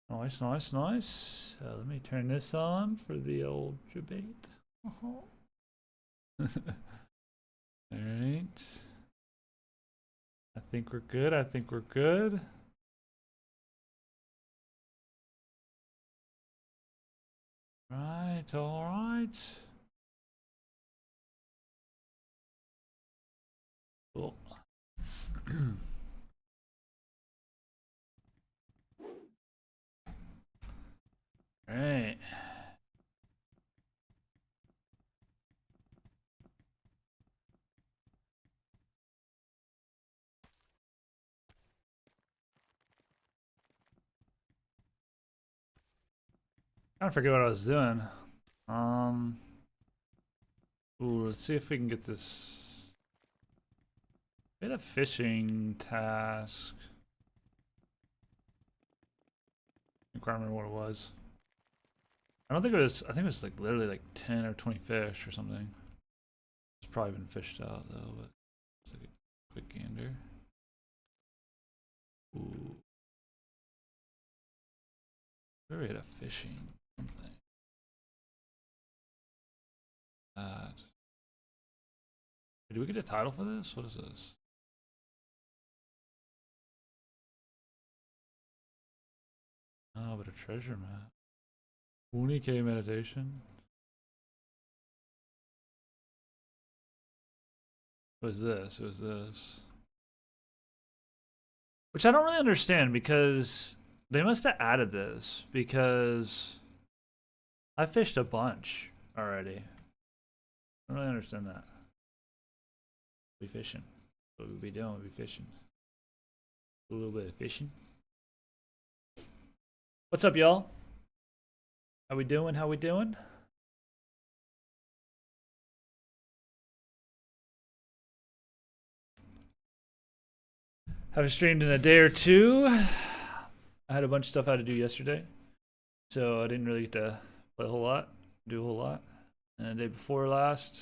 Nice, nice, nice. Let me turn this on for the old debate. All right. I think we're good. I think we're good. Right, all right. Cool. All right. I forget what I was doing. Ooh, let's see if we can get this bit of fishing task. I can't remember what it was. I don't think it was. I think it was like literally like 10 or 20 fish or something. It's probably been fished out though, but let's take a quick gander. Ooh. Where we had a fishing something. Do we get a title for this? What is this? Oh, but a treasure map. Unike meditation. What is this? It was this. Which I don't really understand because they must have added this because I fished a bunch already. I don't really understand that. We fishing. What would we be doing? We'd be fishing. A little bit of fishing. What's up, y'all? How we doing? How we doing? Haven't streamed in a day or two. I had a bunch of stuff I had to do yesterday, so I didn't really get to play a whole lot, do a whole lot. And the day before last,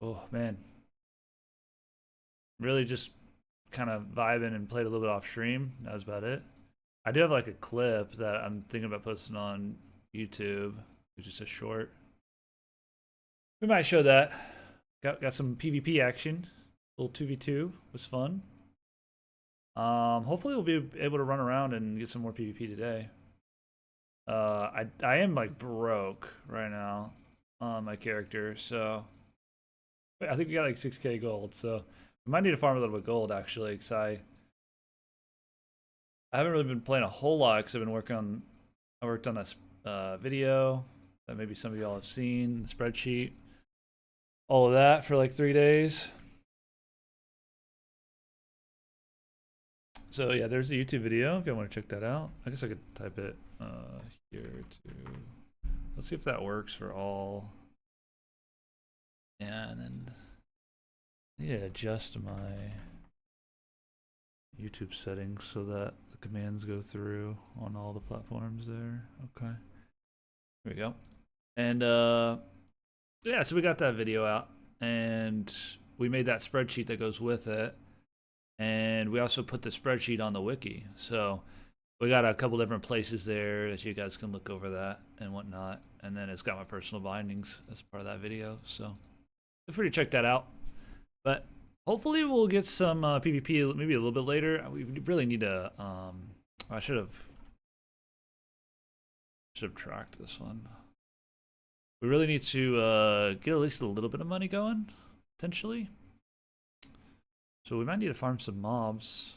oh man, really just kind of vibing and played a little bit off stream. That was about it. I do have like a clip that I'm thinking about posting on YouTube, which is a short. We might show that. Got some PvP action. A little 2v2 was fun. Hopefully we'll be able to run around and get some more PvP today. I am like broke right now on my character, so I think we got like 6k gold, so we might need to farm a little bit of gold actually, because I haven't really been playing a whole lot because I've been working on, I worked on this video that maybe some of y'all have seen, the spreadsheet, all of that for like 3 days. So yeah, there's the YouTube video if you want to check that out. I guess I could type it here too. Let's see if that works for all. Yeah, and then I need to adjust my YouTube settings so that the commands go through on all the platforms there. Okay. There we go. And yeah, so we got that video out and we made that spreadsheet that goes with it. And we also put the spreadsheet on the wiki. So we got a couple different places there that you guys can look over that and whatnot. And then it's got my personal bindings as part of that video. So feel free to check that out. But hopefully we'll get some PvP maybe a little bit later. We really need to, I should have tracked this one. We really need to get at least a little bit of money going, potentially. So we might need to farm some mobs.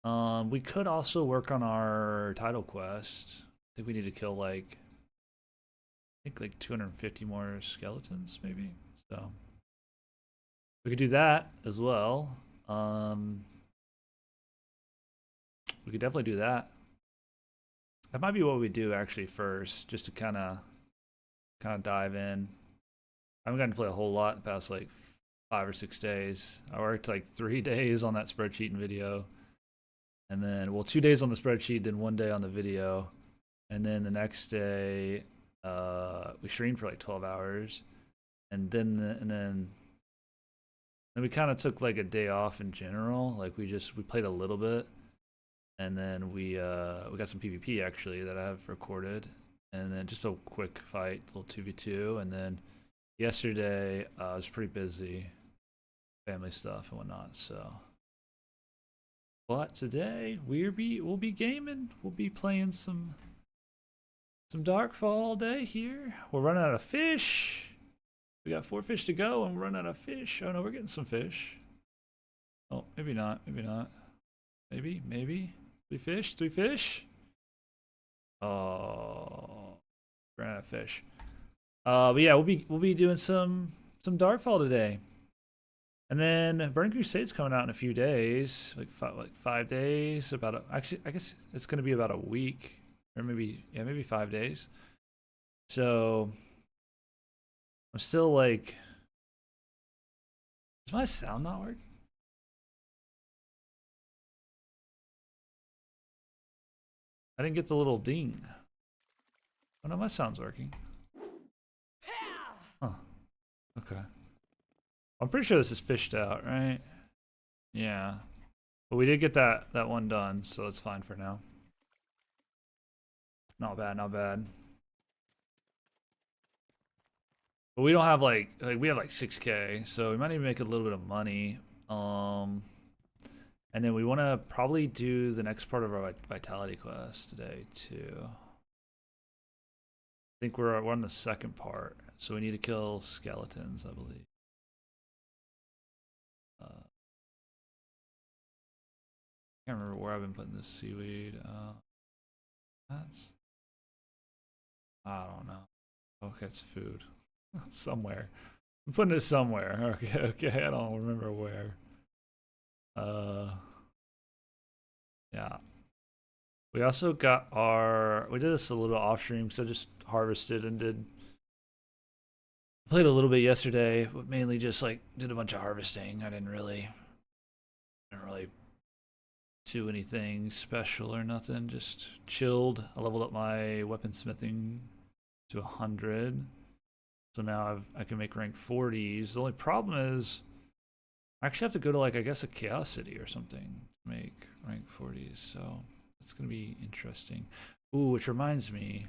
We could also work on our title quest. I think we need to kill like, I think like 250 more skeletons maybe. So we could do that as well. We could definitely do that. That might be what we do actually first, just to kind of dive in. I haven't gotten to play a whole lot in the past like 5 or 6 days. I worked like 3 days on that spreadsheet and video. And then, well, 2 days on the spreadsheet, then 1 day on the video. And then the next day, we streamed for like 12 hours. And then we kind of took like a day off in general. Like we played a little bit. and then we got some PvP actually that I have recorded, and then just a quick fight, little 2v2, and then yesterday I was pretty busy, family stuff and whatnot. So, but today we'll be gaming. We'll be playing some Darkfall all day here. We're running out of fish. We got 4 fish to go, and we're running out of fish. Oh no, we're getting some fish. Oh, maybe not. Maybe not. Maybe. 3 fish. 3 fish. Oh, ran out of fish. But yeah, we'll be doing some Darkfall today, and then Burning Crusade's coming out in a few days, like 5 days. Actually, I guess it's gonna be about a week, or maybe 5 days. So I'm still like, is my sound not working? I didn't get the little ding. Oh no, my sound's working. Huh. Okay. I'm pretty sure this is fished out, right? Yeah. But we did get that one done, so it's fine for now. Not bad, not bad. But we don't have like we have like 6K, so we might even make a little bit of money. And then we want to probably do the next part of our vitality quest today too. I think we're on the second part, so we need to kill skeletons, I believe. Can't remember where I've been putting this seaweed. I don't know. Okay, it's food. Somewhere. I'm putting it somewhere. Okay, I don't remember where. Yeah. We also got we did this a little off stream, so just harvested and played a little bit yesterday, but mainly just like did a bunch of harvesting. I didn't really do anything special or nothing, just chilled. I leveled up my weaponsmithing to 100. So now I can make rank 40s. The only problem is I actually have to go to like, I guess, a Chaos City or something to make rank 40s. So that's going to be interesting. Ooh, which reminds me,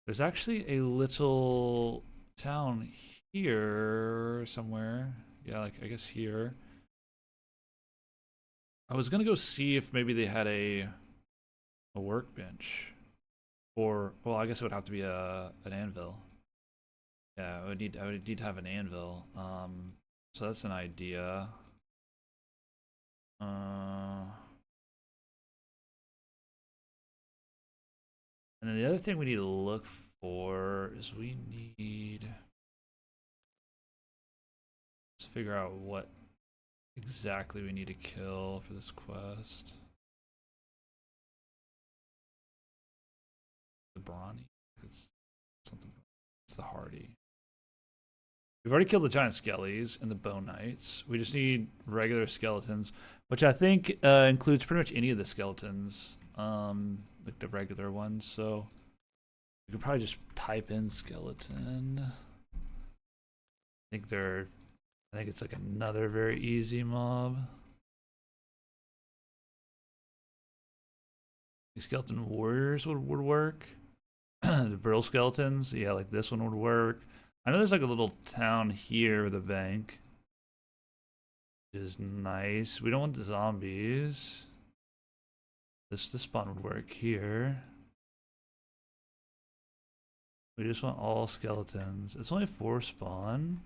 there's actually a little town here somewhere. Yeah, like I guess here. I was gonna go see if maybe they had a workbench, or well, I guess it would have to be an anvil. Yeah, I would need to have an anvil. So that's an idea. And then the other thing we need to look for is let's figure out what exactly we need to kill for this quest. The brawny. It's something. It's the hardy. We've already killed the giant skellies and the bone knights. We just need regular skeletons, which I think includes pretty much any of the skeletons, like the regular ones. So we could probably just type in skeleton. I think it's like another very easy mob. The skeleton warriors would work. The brill skeletons, yeah, like this one would work. I know there's like a little town here with a bank, which is nice. We don't want the zombies. This spawn would work here. We just want all skeletons. It's only 4 spawn.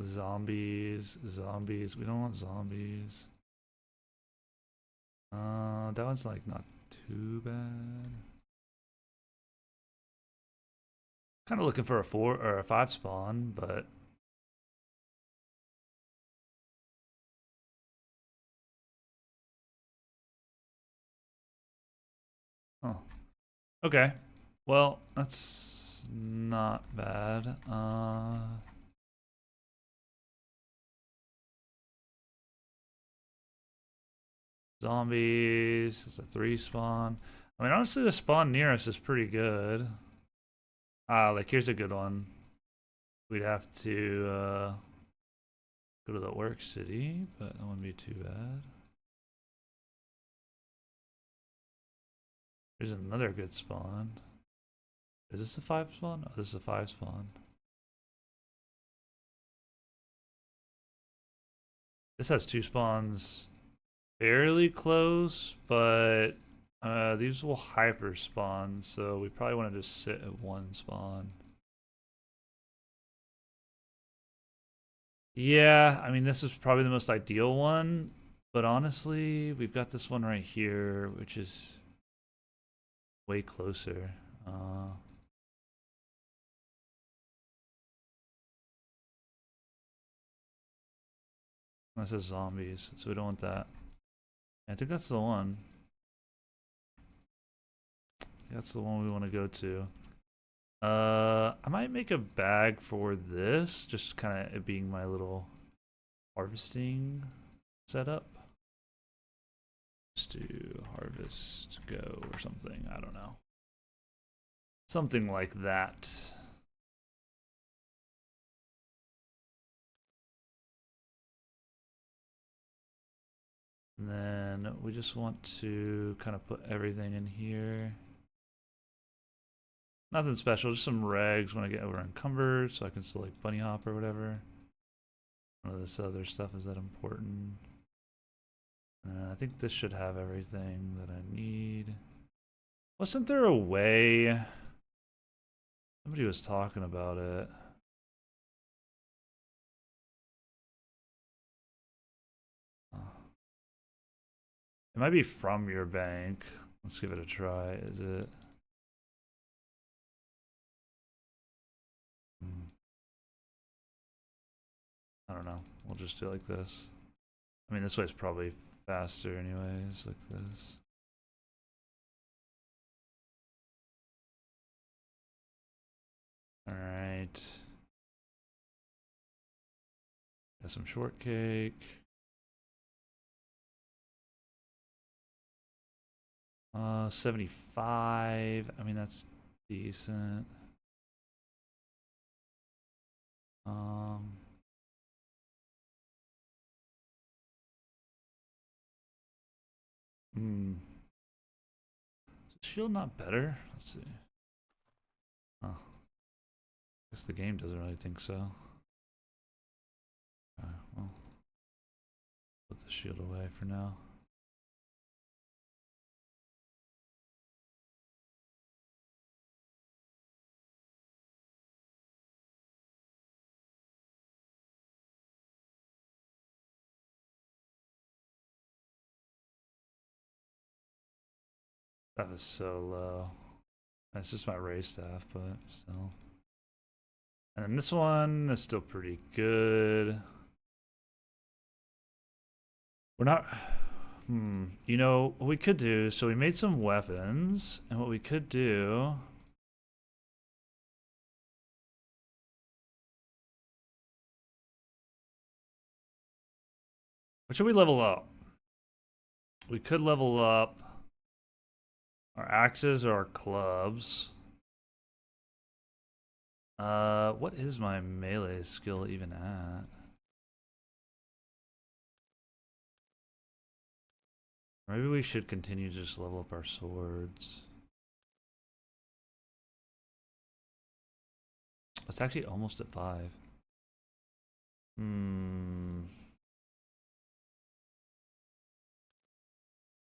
Zombies. We don't want zombies. That one's like not too bad. Kind of looking for a 4 or a 5 spawn, but oh, okay. Well, that's not bad. Zombies. It's a 3 spawn. I mean, honestly, the spawn near us is pretty good. Like here's a good one. We'd have to Go to the work city, but that wouldn't be too bad. There's another good spawn. Is this a 5 spawn? Oh, this is a 5 spawn. This has 2 spawns fairly close, but these will hyper spawn, so we probably want to just sit at 1 spawn. Yeah, I mean, this is probably the most ideal one, but honestly, we've got this one right here, which is way closer. That says zombies, so we don't want that. I think that's the one. That's the one we want to go to. I might make a bag for this, just kind of it being my little harvesting setup. Let's do harvest go or something. I don't know. Something like that. And then we just want to kind of put everything in here. Nothing special, just some regs when I get over encumbered, so I can still like bunny hop or whatever. None of this other stuff is that important. I think this should have everything that I need. Wasn't there a way? Somebody was talking about it. It might be from your bank. Let's give it a try. Is it? I don't know. We'll just do it like this. I mean, this way is probably faster anyways, like this. Alright. Got some shortcake. 75. I mean, that's decent. Is shield not better? Let's see. Oh. Guess the game doesn't really think so. Well. Put the shield away for now. That was so low. That's just my race staff, but still. And then this one is still pretty good. We're not... You know, what we could do... So we made some weapons, and what we could do... What should we level up? We could level up our axes or our clubs. What is my melee skill even at? Maybe we should continue to just level up our swords. It's actually almost at 5.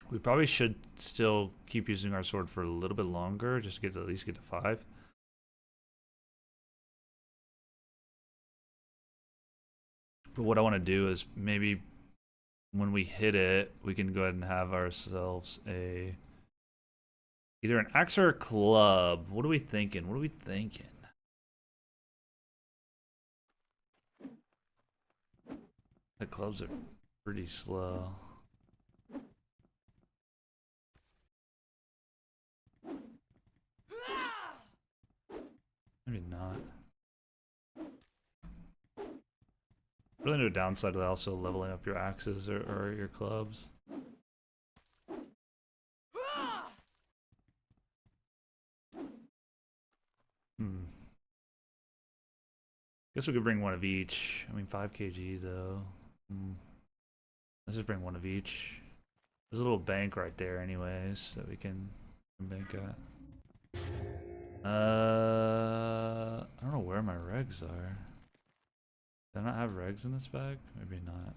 We probably should still keep using our sword for a little bit longer, just to get to at least get to 5. But what I want to do is maybe when we hit it, we can go ahead and have ourselves a either an axe or a club. What are we thinking? What are we thinking? The clubs are pretty slow. Maybe not. Really no downside to also leveling up your axes or your clubs. Guess we could bring one of each. I mean, 5 kg though. Let's just bring one of each. There's a little bank right there, anyways, that we can bank at. I don't know where my regs are. Did I not have regs in this bag? Maybe not.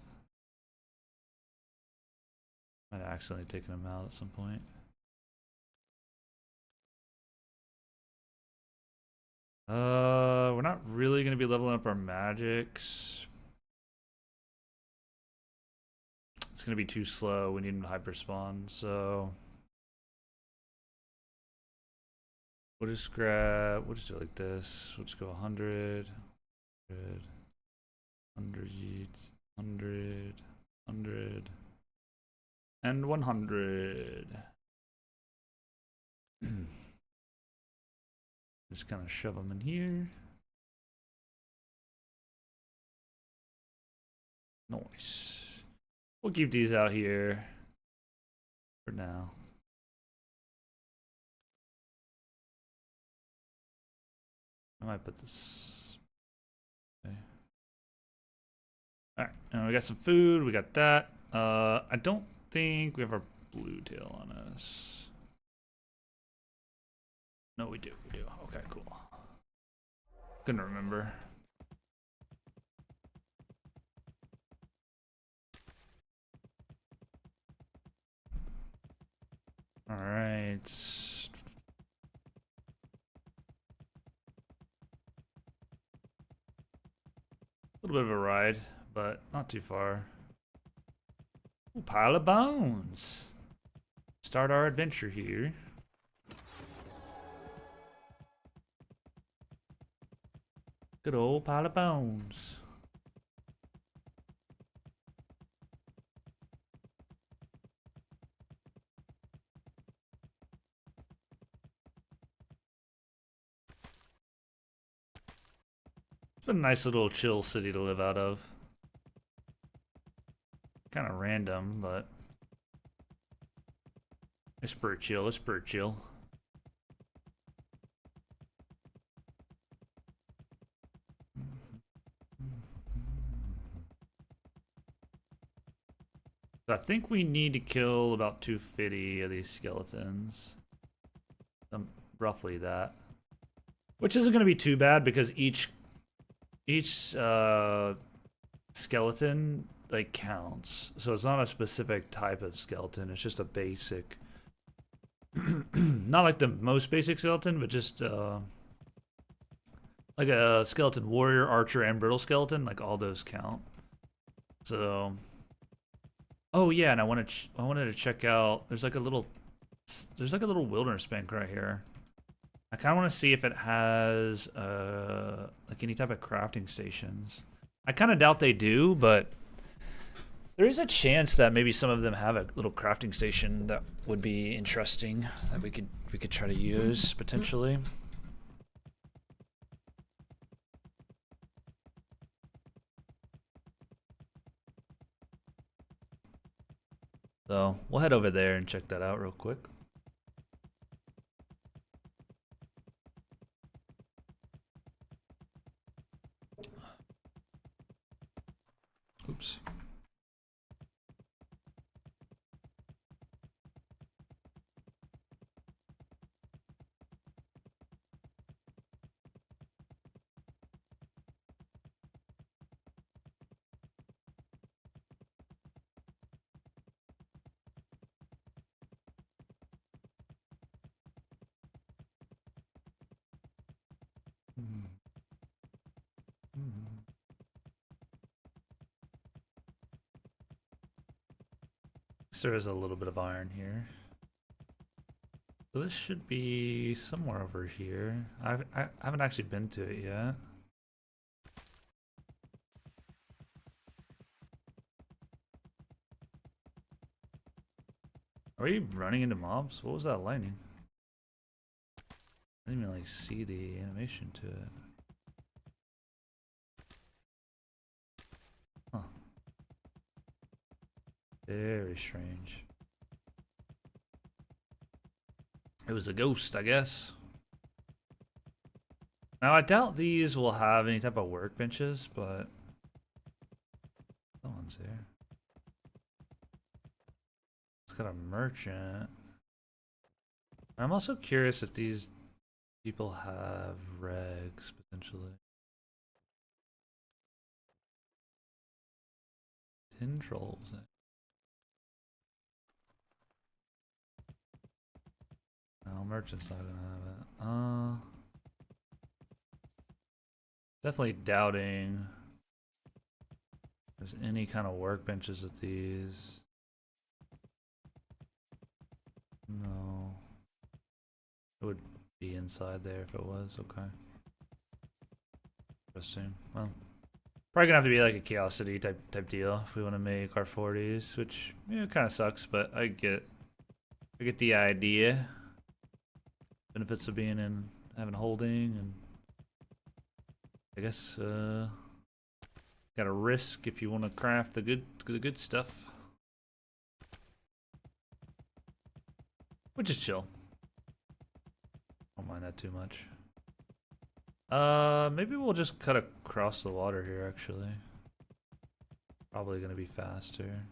Might have accidentally taken them out at some point. We're not really gonna be leveling up our magics. It's gonna be too slow. We need them to hyper spawn, so we'll just do it like this. We'll just go 100, 100, 100, 100, and 100. Just kind of shove them in here. Nice. We'll keep these out here for now. I might put this. Okay. All right, and we got some food. We got that. I don't think we have our blue tail on us. No, we do. We do. Okay, cool. Couldn't remember. All right. A little bit of a ride, but not too far. Ooh, pile of bones. Start our adventure here. Good old pile of bones. It's been a nice little chill city to live out of. Kind of random, but it's pretty chill. It's pretty chill. I think we need to kill about 250 of these skeletons. Roughly that. Which isn't going to be too bad because each skeleton like counts. So it's not a specific type of skeleton. It's just a basic. Not like the most basic skeleton, but just like a skeleton warrior, archer, and brittle skeleton. Like all those count. So. Oh yeah, and I wanted to check out. There's like a little wilderness bank right here. I kind of want to see if it has like any type of crafting stations. I kind of doubt they do, but there is a chance that maybe some of them have a little crafting station that would be interesting that we could try to use potentially. So we'll head over there and check that out real quick. Oops. There is a little bit of iron here. So this should be somewhere over here. I haven't actually been to it yet. Are we running into mobs? What was that lightning? I didn't even like see the animation to it. Huh. Very strange. It was a ghost, I guess. Now I doubt these will have any type of workbenches, but someone's here. It's got a merchant. I'm also curious if these people have regs potentially. Tin trolls. No, merchant's not gonna have it. Definitely doubting there's any kind of workbenches with these. No. It would be inside there if it was, okay. Interesting. Well, probably gonna have to be like a Chaosity type deal if we want to make our 40s, which yeah, kind of sucks, but I get the idea. Benefits of being in having holding, and I guess gotta risk if you want to craft the good stuff, which is chill. Don't mind that too much. Maybe we'll just cut across the water here, actually. Probably gonna be faster.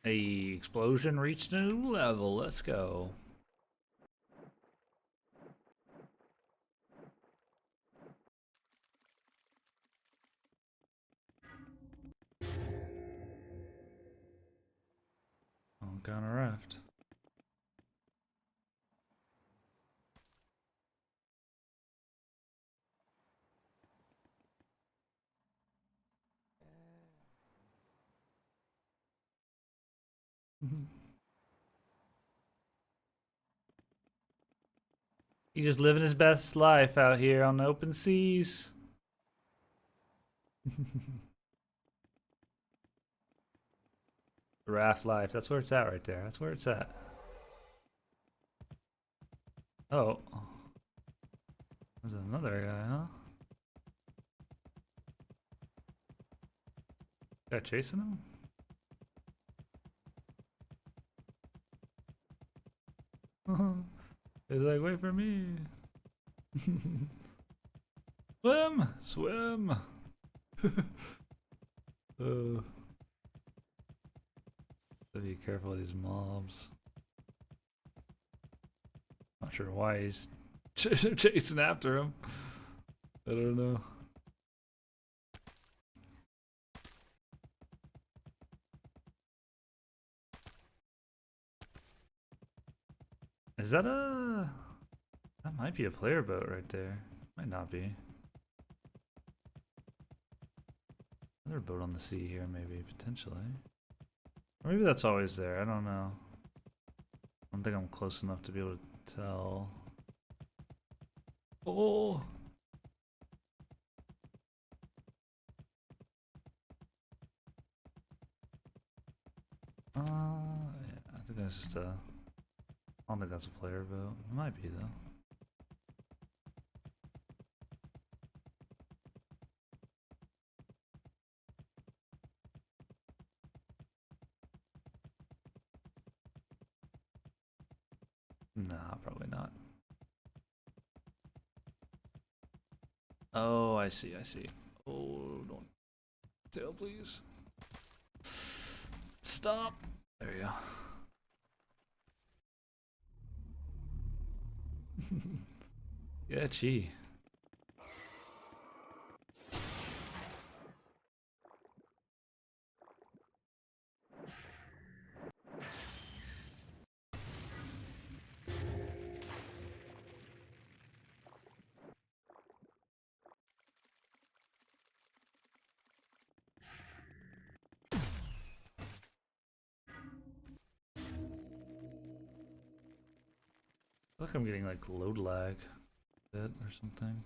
A explosion reached a new level. Let's go. On a raft. He's just living his best life out here on the open seas. Raft life. That's where it's at right there. That's where it's at. Oh. There's another guy, huh? Guy chasing him? He's like, wait for me. Swim! Swim! Be careful of these mobs. Not sure why he's chasing after him. I don't know. Is that a... That might be a player boat right there. Might not be. Another boat on the sea here, maybe, potentially. Or maybe that's always there, I don't know. I don't think I'm close enough to be able to tell. Oh! Yeah, I think that's just a... I don't think that's a player boat. It might be, though. Nah, probably not. Oh, I see, I see. Oh, don't tail, please. Stop. There you go. Yeah, gee. feel like I'm getting like load lag or something.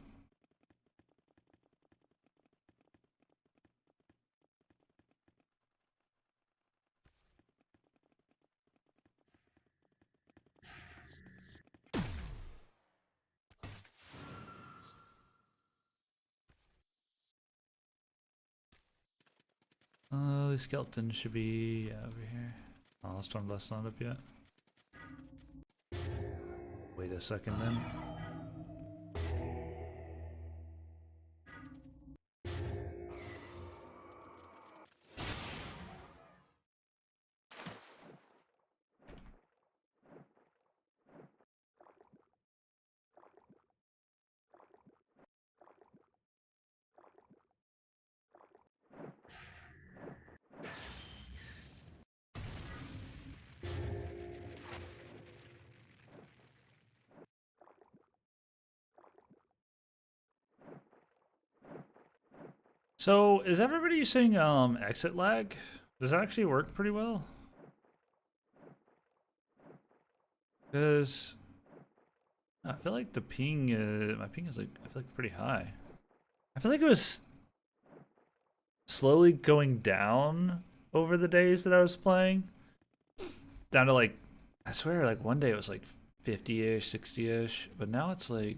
The skeleton should be over here. Oh, Stormblast's not up yet. Wait a second then. So, is everybody using exit lag? Does that actually work pretty well? Because I feel like the ping, my ping is like, I feel like pretty high. I feel like it was slowly going down over the days that I was playing. Down to like, I swear, like one day it was like 50-ish, 60-ish, but now it's like,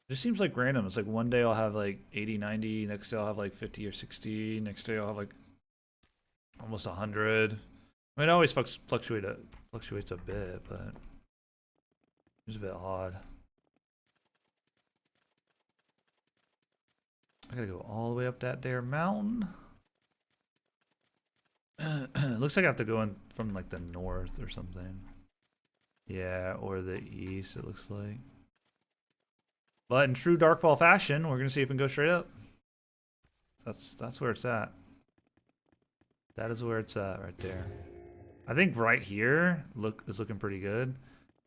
it just seems like random. It's like one day I'll have like 80, 90, next day I'll have like 50 or 60, next day I'll have like almost 100. I mean, it always fluctuates a bit, but it's a bit odd. I gotta go all the way up that there mountain. Looks like I have to go in from like the north or something. Yeah, or the east, it looks like. But in true Darkfall fashion, we're gonna see if we can go straight up. That's where it's at. That is where it's at right there. I think right here is looking pretty good.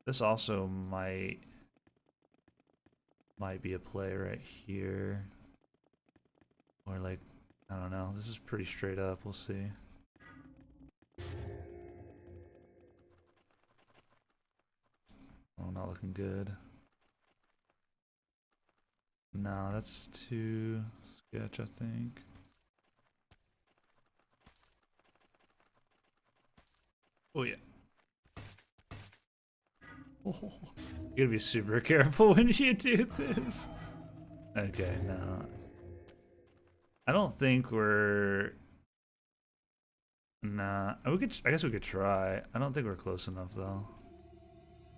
This also might be a play right here. Or like, I don't know. This is pretty straight up. We'll see. Oh, not looking good. No, that's too sketch, I think. Oh, yeah. Oh, you gotta be super careful when you do this. Okay, no. I don't think we're... Nah. I guess we could try. I don't think we're close enough, though.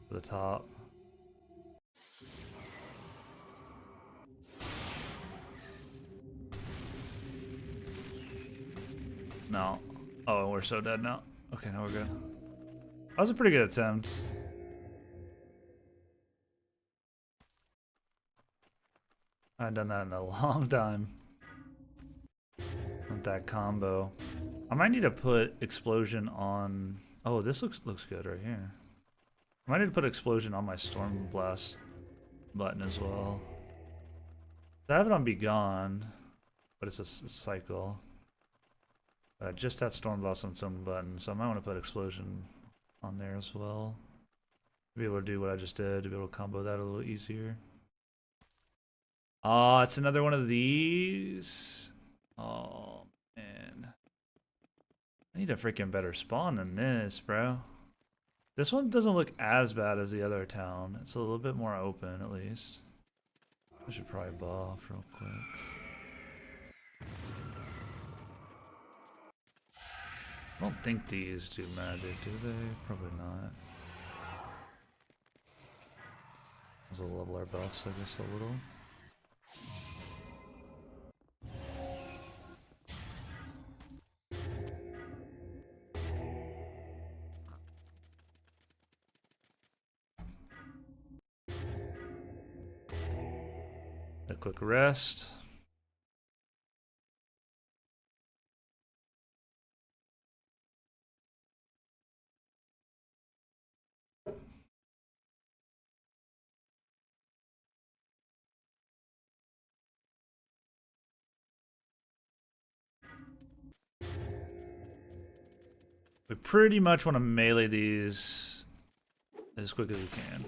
For the top. No. Oh, we're so dead now. Okay, now we're good. That was a pretty good attempt. I haven't done that in a long time. With that combo. I might need to put explosion on... Oh, this looks good right here. I might need to put explosion on my storm blast button as well. I have it on be gone, but it's a cycle. But I just have storm blast on some button, so I might want to put explosion on there as well. To be able to do what I just did, to be able to combo that a little easier. Oh, it's another one of these. Oh, man. I need a freaking better spawn than this, bro. This one doesn't look as bad as the other town. It's a little bit more open, at least. I should probably buff real quick. I don't think these do magic, do they? Probably not. We'll level our buffs, I guess, a little. A quick rest. We pretty much want to melee these as quick as we can.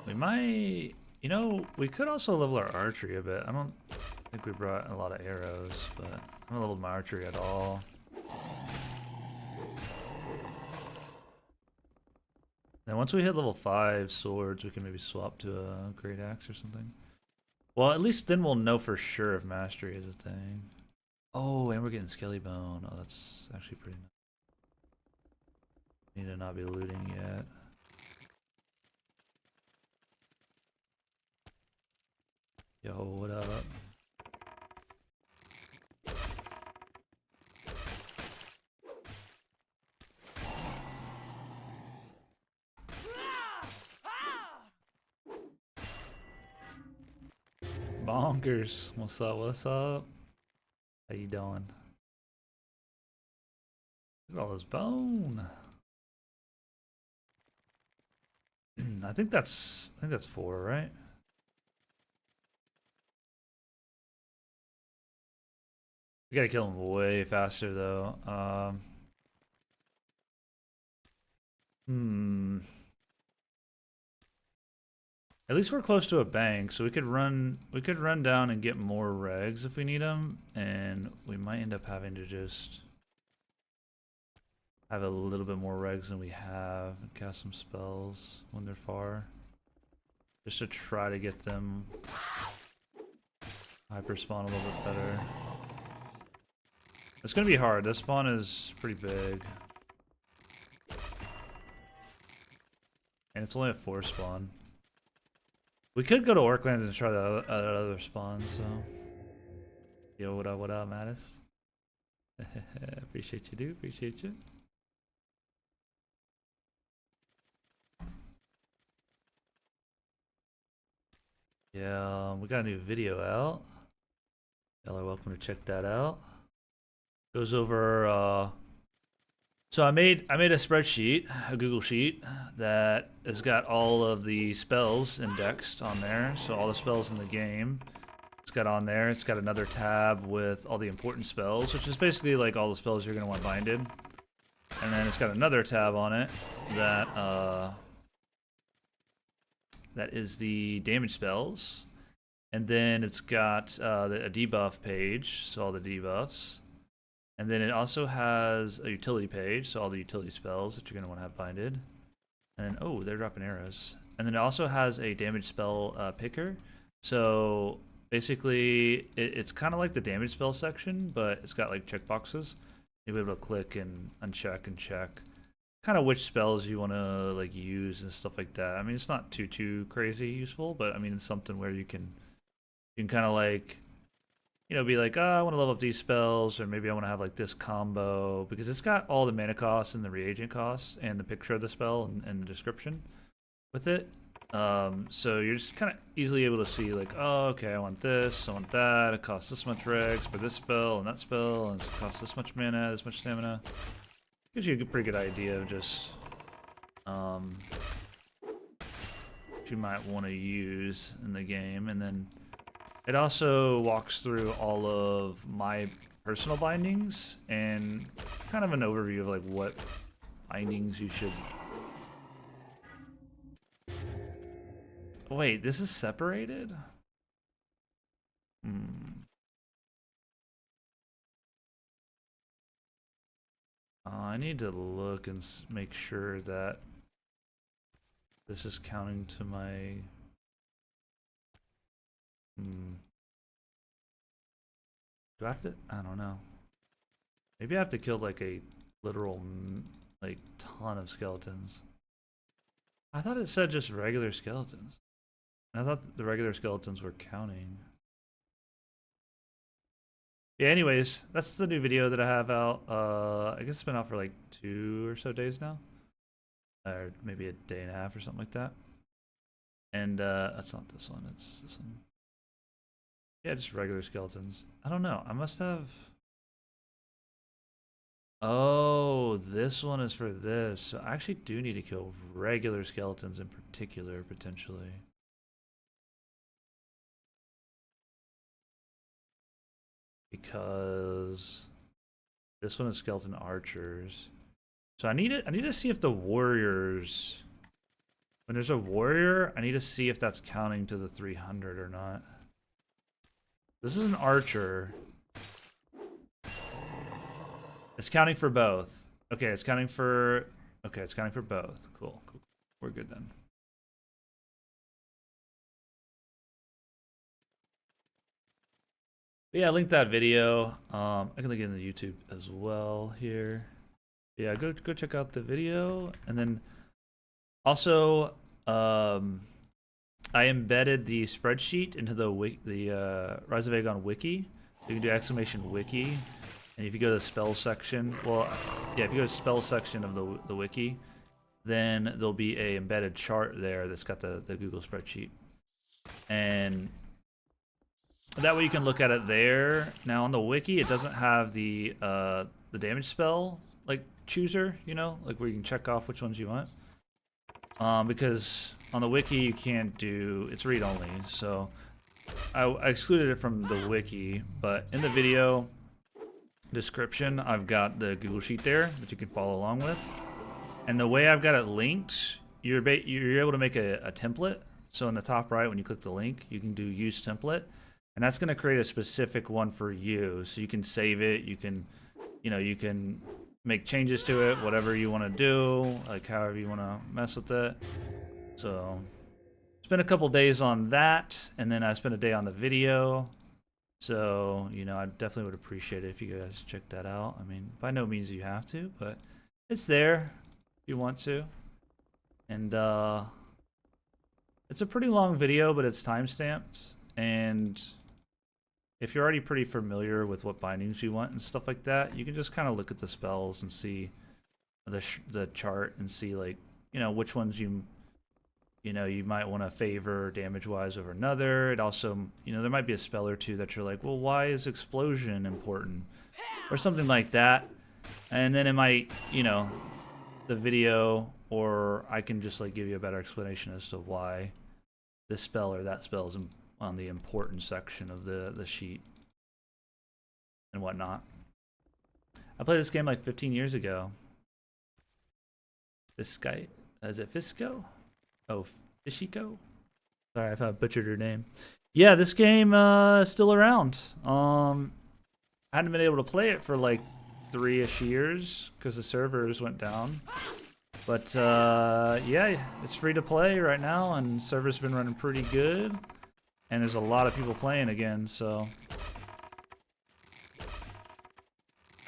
We might, you know, we could also level our archery a bit. I don't think we brought a lot of arrows, but I haven't leveled my archery at all. And once we hit level 5 swords, we can maybe swap to a great axe or something. Well, at least then we'll know for sure if mastery is a thing. Oh, and we're getting skelly bone. Oh, that's actually pretty nice. Need to not be looting yet. Yo, what up? Bonkers. What's up? What's up? How you doing? Look at all this bone. I think that's 4, right? We gotta kill him way faster though. At least we're close to a bank, so we could run down and get more regs if we need them, and we might end up having to just have a little bit more regs than we have and cast some spells when they're far. Just to try to get them hyper spawn a little bit better. It's gonna be hard. This spawn is pretty big. And it's only a 4 spawn. We could go to Orklands and try that other spawn, so. Yo, what up, Mattis? Appreciate you, dude. Appreciate you. Yeah, we got a new video out. Y'all are welcome to check that out. Goes over so I made a spreadsheet, a Google sheet that has got all of the spells indexed on there. So all the spells in the game, it's got on there. It's got another tab with all the important spells, which is basically like all the spells you're gonna want binded. And then it's got another tab on it that that is the damage spells. And then it's got a debuff page, so all the debuffs. And then it also has a utility page, so all the utility spells that you're going to want to have binded. And then, oh, they're dropping arrows. And then it also has a damage spell picker. So basically, it's kind of like the damage spell section, but it's got like checkboxes. You'll be able to click and uncheck and check kind of which spells you want to like use and stuff like that. I mean, it's not too crazy useful, but I mean, it's something where you can kind of like, you know, be like, oh, I want to level up these spells, or maybe I want to have like this combo, because it's got all the mana costs and the reagent costs and the picture of the spell and the description with it. So you're just kind of easily able to see like, oh, okay, I want this, I want that, it costs this much regs for this spell and that spell, and it costs this much mana, this much stamina. Gives you a pretty good idea of just what you might want to use in the game. And then it also walks through all of my personal bindings and kind of an overview of like what bindings you should. Wait, this is separated? I need to look and make sure that this is counting to my. Do I have to? I don't know. Maybe I have to kill like a literal like ton of skeletons. I thought it said just regular skeletons. I thought the regular skeletons were counting. Yeah, anyways, that's the new video that I have out. I guess it's been out for like 2 or so days now. Or maybe a day and a half or something like that. And that's not this one, it's this one. Yeah, just regular skeletons. I don't know, I must have. Oh, this one is for this. So I actually do need to kill regular skeletons in particular, potentially. Because this one is skeleton archers. So I need to see if the warriors, when there's a warrior, I need to see if that's counting to the 300 or not. This is an archer. It's counting for both. Okay, it's counting for both. Cool. We're good then. But yeah, I linked that video. I can link it in the YouTube as well here. Yeah, go check out the video, and then also I embedded the spreadsheet into the Rise of Aegon wiki. So you can do exclamation wiki, and if you go to the spell section, well, yeah, if you go to spell section of the wiki, then there'll be a embedded chart there that's got the Google spreadsheet, and that way you can look at it there. Now on the wiki, it doesn't have the damage spell like chooser, you know, like where you can check off which ones you want. Because on the wiki you can't do, it's read only. So I excluded it from the wiki, but in the video description, I've got the Google sheet there that you can follow along with. And the way I've got it linked, you're able to make a template. So in the top right, when you click the link, you can do use template. And that's going to create a specific one for you. So you can save it. You can, you can make changes to it, whatever you want to do, like however you want to mess with it. So spent a couple days on that, and then I spent a day on the video. So, I definitely would appreciate it if you guys check that out. I mean, by no means you have to, but it's there if you want to. And it's a pretty long video, but it's time-stamped. And if you're already pretty familiar with what bindings you want and stuff like that, you can just kind of look at the spells and see the chart and see, like, which ones you might want to favor damage-wise over another. It also, there might be a spell or two that you're like, well, why is explosion important? Or something like that. And then it might, the video, or I can just, like, give you a better explanation as to why this spell or that spell is on the important section of the sheet and whatnot. I played this game like 15 years ago. This guy, is it Fisco? Oh, Fishiko? Sorry if I butchered her name. Yeah, this game is still around. I hadn't been able to play it for like 3-ish years because the servers went down. But yeah, it's free to play right now, and servers have been running pretty good. And there's a lot of people playing again, so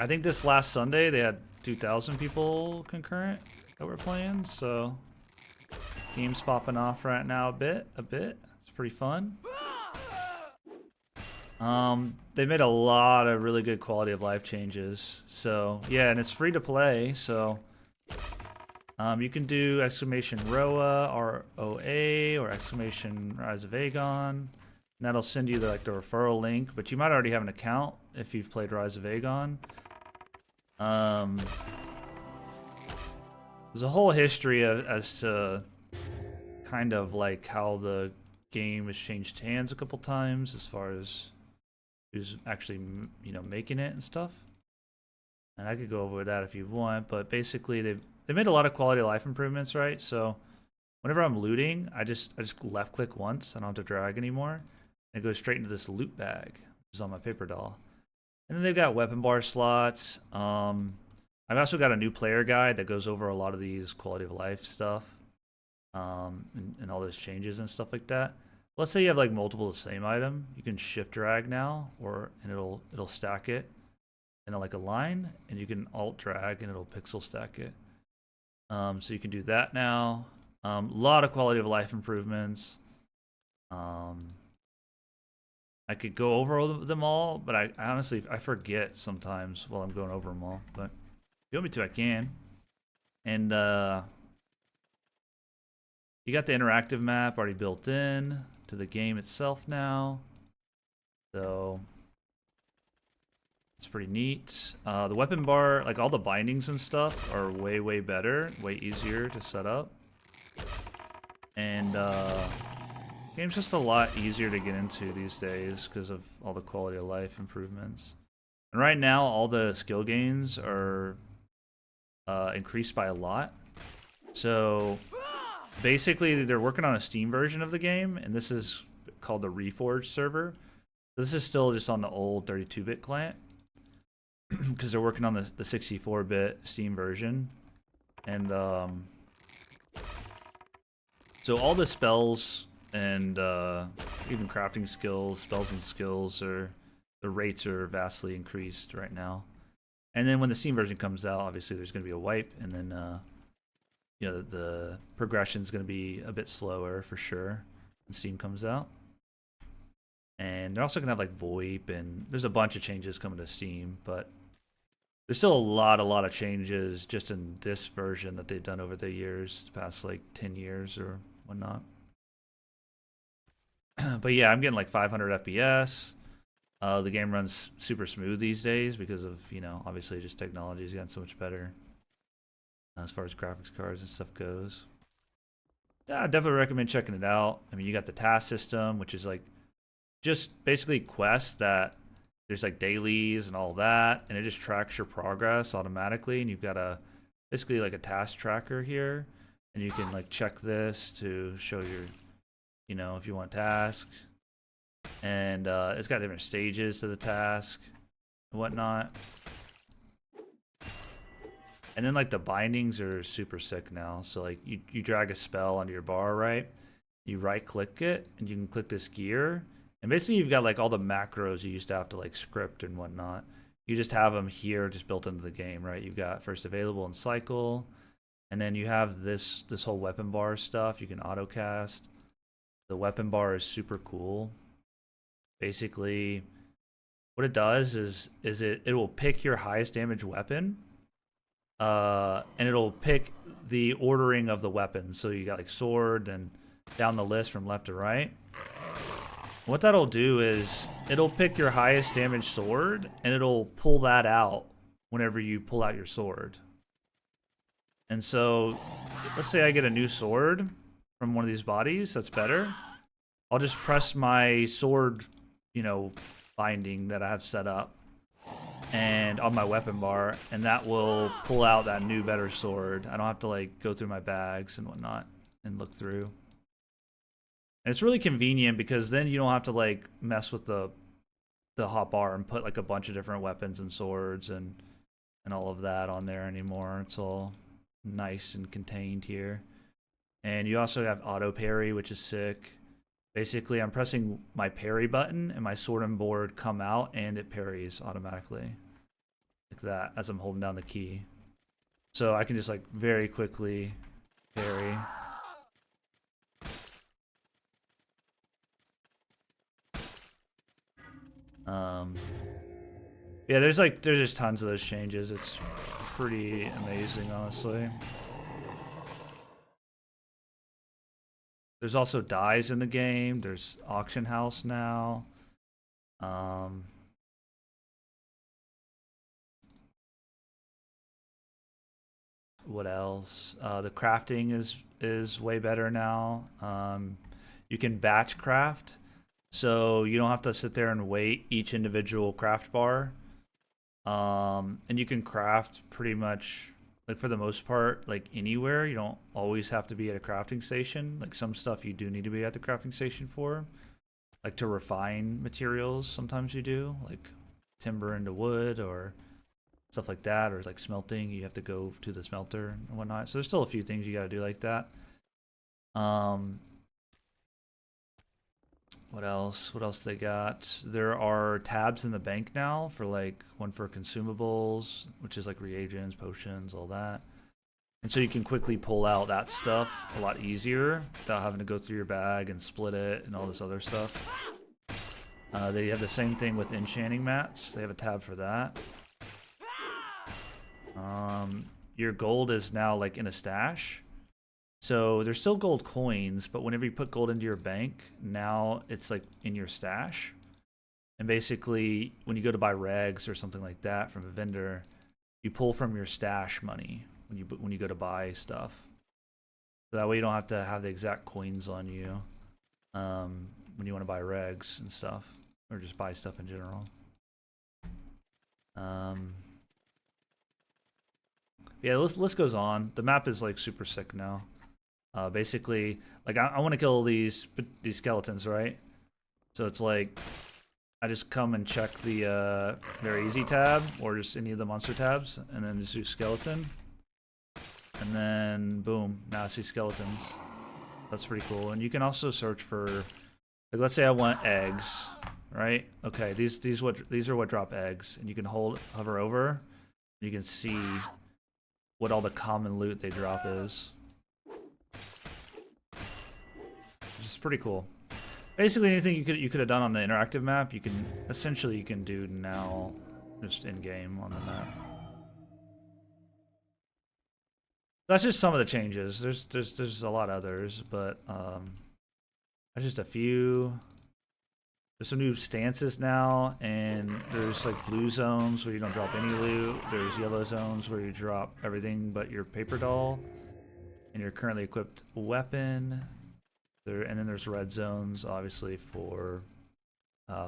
I think this last Sunday they had 2,000 people concurrent that were playing, so game's popping off right now a bit. It's pretty fun. They made a lot of really good quality of life changes, so yeah, and it's free to play, so you can do exclamation ROA, ROA, or exclamation Rise of Aegon. And that'll send you the referral link, but you might already have an account if you've played Rise of Aegon. There's a whole history as to kind of like how the game has changed hands a couple times as far as who's actually making it and stuff. And I could go over that if you want, but basically they made a lot of quality of life improvements, right? So whenever I'm looting, I just left click once. I don't have to drag anymore. And it goes straight into this loot bag, which is on my paper doll. And then they've got weapon bar slots. I've also got a new player guide that goes over a lot of these quality of life stuff, and all those changes and stuff like that. Let's say you have like multiple of the same item, you can shift drag now, and it'll stack it in like a line, and you can alt drag and it'll pixel stack it. So you can do that now. A lot of quality of life improvements. I could go over them all, but I honestly forget sometimes while I'm going over them all. But if you want me to, I can. And you got the interactive map already built in to the game itself now, so it's pretty neat. The weapon bar, like all the bindings and stuff, are way better, way easier to set up, and game's just a lot easier to get into these days because of all the quality of life improvements. And right now, all the skill gains are increased by a lot. So basically, they're working on a Steam version of the game, and this is called the Reforged server. This is still just on the old 32-bit client because they're working on the 64-bit Steam version. And so all the spells and even crafting skills, spells and skills, the rates are vastly increased right now. And then when the Steam version comes out, obviously there's going to be a wipe, and then you know, the progression is going to be a bit slower for sure when Steam comes out. And they're also going to have like VoIP, and there's a bunch of changes coming to Steam, but there's still a lot of changes just in this version that they've done over the years, the past like 10 years or whatnot. But yeah, I'm getting like 500 FPS. The game runs super smooth these days because of, you know, obviously just technology's gotten so much better as far as graphics cards and stuff goes. Yeah, I definitely recommend checking it out. I mean, you got the task system, which is like just basically quests that there's like dailies and all that, and it just tracks your progress automatically. And you've got a basically like a task tracker here, and you can like check this to show your, you know, if you want tasks. And it's got different stages to the task and whatnot. And then like the bindings are super sick now. So like you drag a spell onto your bar, right? You right click it and you can click this gear. And basically you've got like all the macros you used to have to like script and whatnot. You just have them here just built into the game, right? You've got first available and cycle. And then you have this whole weapon bar stuff. You can auto cast. The weapon bar is super cool. Basically what it does is it will pick your highest damage weapon. And it'll pick the ordering of the weapons. So you got like sword and down the list from left to right. What that'll do is it'll pick your highest damage sword and it'll pull that out whenever you pull out your sword. And so let's say I get a new sword from one of these bodies that's better. I'll just press my sword, you know, binding that I have set up and on my weapon bar, and that will pull out that new better sword. I don't have to like go through my bags and whatnot and look through. And it's really convenient because then you don't have to like mess with the hotbar and put like a bunch of different weapons and swords and all of that on there anymore. It's all nice and contained here. And you also have auto parry, which is sick. Basically, I'm pressing my parry button and my sword and board come out and it parries automatically. Like that as I'm holding down the key. So I can just like very quickly parry. Yeah, there's just tons of those changes. It's pretty amazing, honestly. There's also dies in the game. There's auction house now. What else? The crafting is way better now. You can batch craft, so you don't have to sit there and wait each individual craft bar. And you can craft pretty much, like for the most part, like anywhere. You don't always have to be at a crafting station. Like some stuff you do need to be at the crafting station for. Like to refine materials, sometimes you do. Like timber into wood or stuff like that. Or like smelting, you have to go to the smelter and whatnot. So there's still a few things you gotta do like that. What else? What else they got? There are tabs in the bank now for like one for consumables, which is like reagents, potions, all that. And so you can quickly pull out that stuff a lot easier without having to go through your bag and split it and all this other stuff. They have the same thing with enchanting mats. They have a tab for that. Your gold is now like in a stash. So there's still gold coins, but whenever you put gold into your bank, now it's like in your stash. And basically, when you go to buy regs or something like that from a vendor, you pull from your stash money when you go to buy stuff. So that way you don't have to have the exact coins on you when you want to buy regs and stuff, or just buy stuff in general. Yeah, the list goes on. The map is like super sick now. Basically, like I want to kill these skeletons, right? So it's like I just come and check the very easy tab or just any of the monster tabs, and then just do skeleton, and then boom, now I see skeletons. That's pretty cool. And you can also search for, like, let's say I want eggs, right? Okay, these are what drop eggs, and you can hover over, and you can see what all the common loot they drop is, which is pretty cool. Basically, anything you could have done on the interactive map, you can essentially do now, just in game on the map. That's just some of the changes. There's a lot of others, but that's just a few. There's some new stances now, and there's like blue zones where you don't drop any loot. There's yellow zones where you drop everything but your paper doll and your currently equipped weapon. And then there's red zones, obviously, for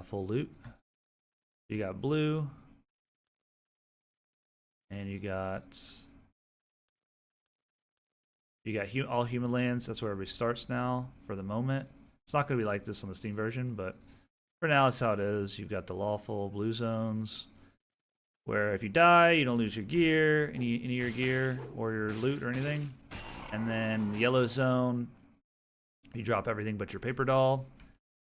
full loot. You got blue, and you got all human lands. That's where everybody starts now for the moment. It's not going to be like this on the Steam version, but for now, that's how it is. You've got the lawful blue zones, where if you die, you don't lose your gear, any of your gear, or your loot or anything. And then the yellow zone, you drop everything but your paper doll.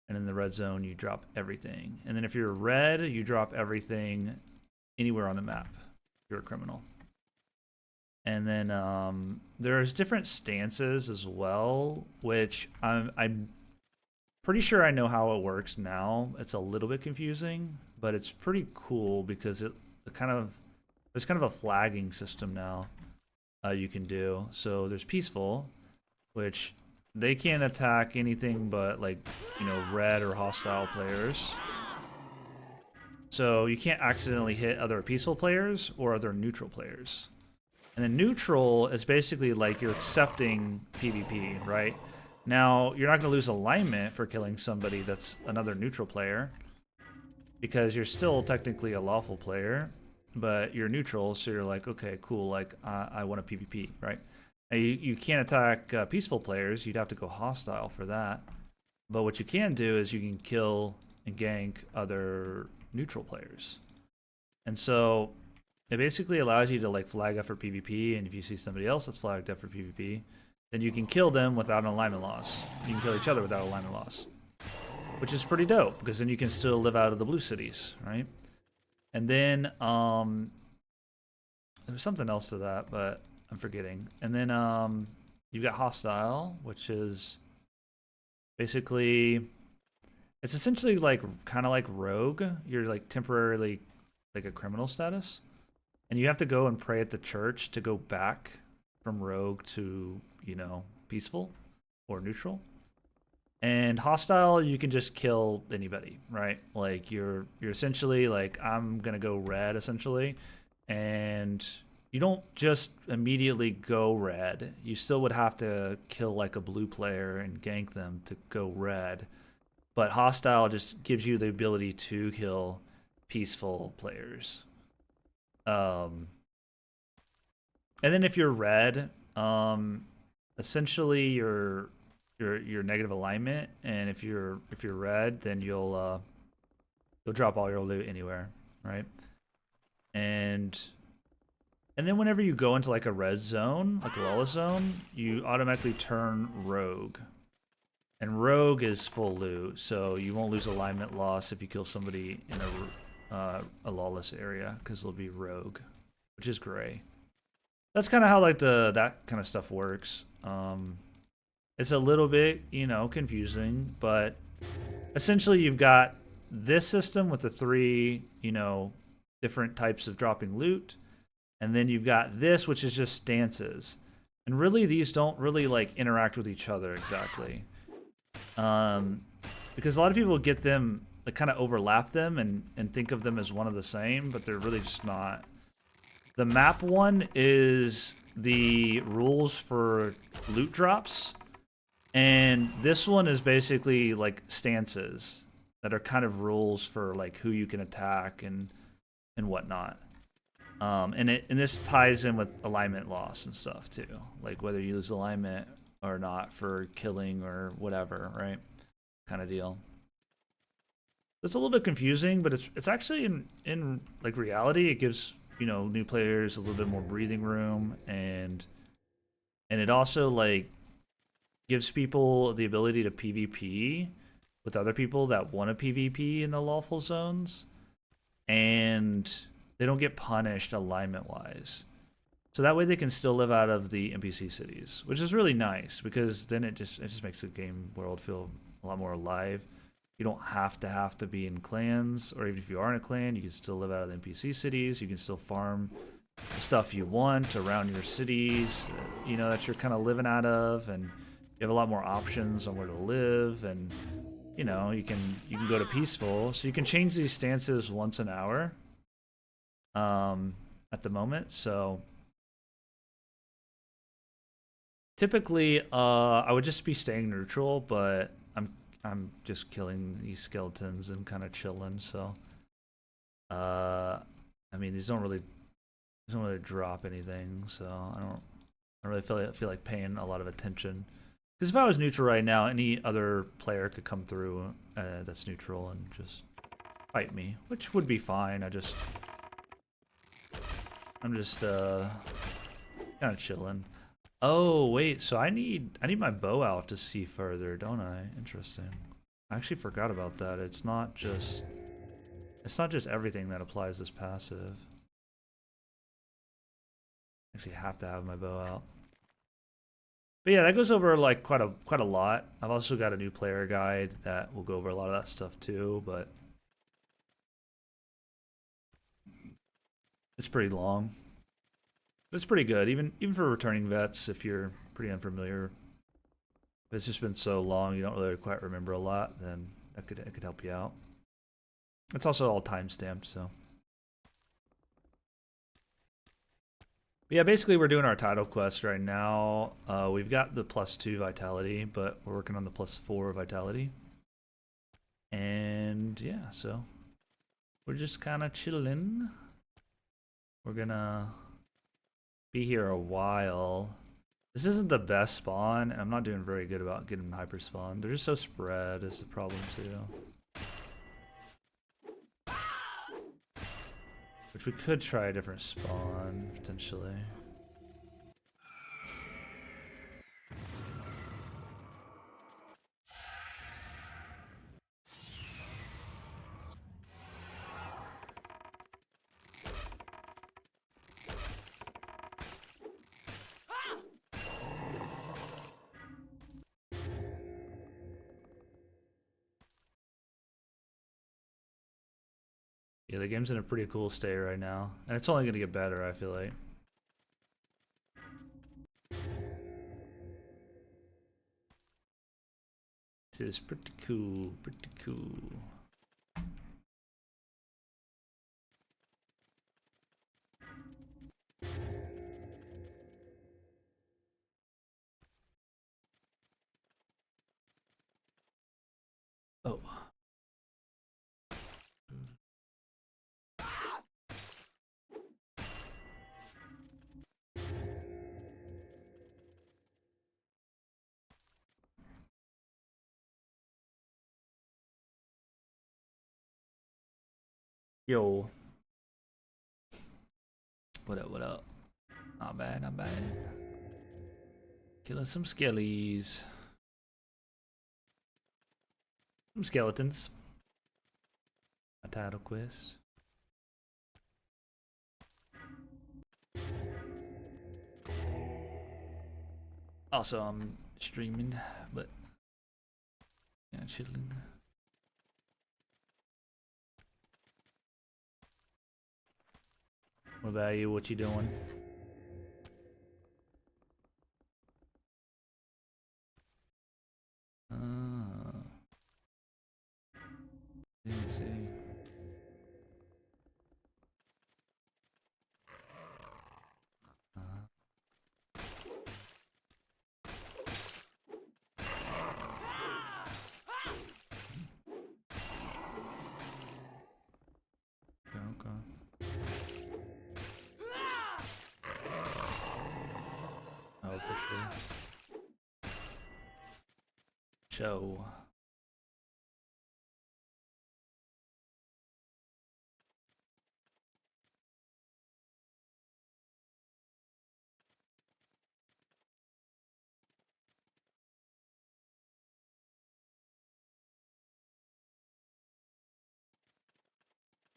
And in the red zone, you drop everything. And then if you're red, you drop everything anywhere on the map. You're a criminal. And then there's different stances as well, which I'm pretty sure I know how it works now. It's a little bit confusing, but it's pretty cool because there's kind of a flagging system now you can do. So there's peaceful, which they can't attack anything but, like, red or hostile players. So you can't accidentally hit other peaceful players or other neutral players. And then neutral is basically like you're accepting PvP, right? Now, you're not going to lose alignment for killing somebody that's another neutral player, because you're still technically a lawful player, but you're neutral, so you're like, okay, cool, like, I want a PvP, right? Now, you can't attack peaceful players. You'd have to go hostile for that. But what you can do is you can kill and gank other neutral players. And so it basically allows you to, like, flag up for PvP, and if you see somebody else that's flagged up for PvP, then you can kill them without an alignment loss. You can kill each other without alignment loss, which is pretty dope, because then you can still live out of the blue cities, right? And then there's something else to that, but I'm forgetting. And then you've got hostile, which is basically, it's essentially like kind of like rogue. You're like temporarily like a criminal status, and you have to go and pray at the church to go back from rogue to, peaceful or neutral. And hostile, you can just kill anybody, right? Like you're essentially like, I'm gonna go red essentially, and you don't just immediately go red. You still would have to kill like a blue player and gank them to go red. But hostile just gives you the ability to kill peaceful players. And then if you're red, essentially you're negative alignment, and if you're red, then you'll drop all your loot anywhere, right? And then whenever you go into like a red zone, like a lawless zone, you automatically turn rogue. And rogue is full loot, so you won't lose alignment loss if you kill somebody in a lawless area, because they'll be rogue, which is gray. That's kind of how like that kind of stuff works. It's a little bit, confusing, but essentially you've got this system with the three, different types of dropping loot, and then you've got this, which is just stances. And really, these don't really like interact with each other exactly, because a lot of people get them, like, kind of overlap them and think of them as one of the same, but they're really just not. The map one is the rules for loot drops, and this one is basically like stances that are kind of rules for like who you can attack and whatnot. And this ties in with alignment loss and stuff too, like whether you lose alignment or not for killing or whatever, right? Kind of deal. It's a little bit confusing, but it's actually in like reality, it gives, you know, new players a little bit more breathing room, and it also like gives people the ability to PvP with other people that want to PvP in the lawful zones, and they don't get punished alignment wise. So that way they can still live out of the NPC cities, which is really nice because then it just makes the game world feel a lot more alive. You don't have to be in clans, or even if you are in a clan, you can still live out of the NPC cities. You can still farm the stuff you want around your cities, you know, that you're kind of living out of, and you have a lot more options on where to live, and you know, you can go to peaceful, so you can change these stances once an hour at the moment. So typically I would just be staying neutral, but I'm just killing these skeletons and kind of chilling. So I mean, these don't really drop anything, so I don't really feel like paying a lot of attention. Because if I was neutral right now, any other player could come through that's neutral and just fight me, which would be fine. I'm just kind of chilling. Oh wait, so I need my bow out to see further, don't I? Interesting. I actually forgot about that. It's not just everything that applies this passive. I actually have to have my bow out. But yeah, that goes over like quite a lot. I've also got a new player guide that will go over a lot of that stuff too, but it's pretty long. It's pretty good, even for returning vets if you're pretty unfamiliar. If it's just been so long you don't really quite remember a lot, then it could help you out. It's also all time stamped, so. But yeah, basically we're doing our title quest right now. We've got the +2 vitality, but we're working on the +4 vitality. And yeah, so we're just kind of chilling. We're gonna be here a while. This isn't the best spawn, and I'm not doing very good about getting hyper spawn. They're just so spread is the problem too. Which we could try a different spawn, potentially. Yeah, the game's in a pretty cool state right now. And it's only going to get better, I feel like. It is pretty cool, pretty cool. Oh. Yo. What up, what up? Not bad, not bad. Killing some skellies. Some skeletons. A title quest. Also, I'm streaming, but yeah, chilling. What about you? What you doing? Let me see. Okay. for sure. Joe.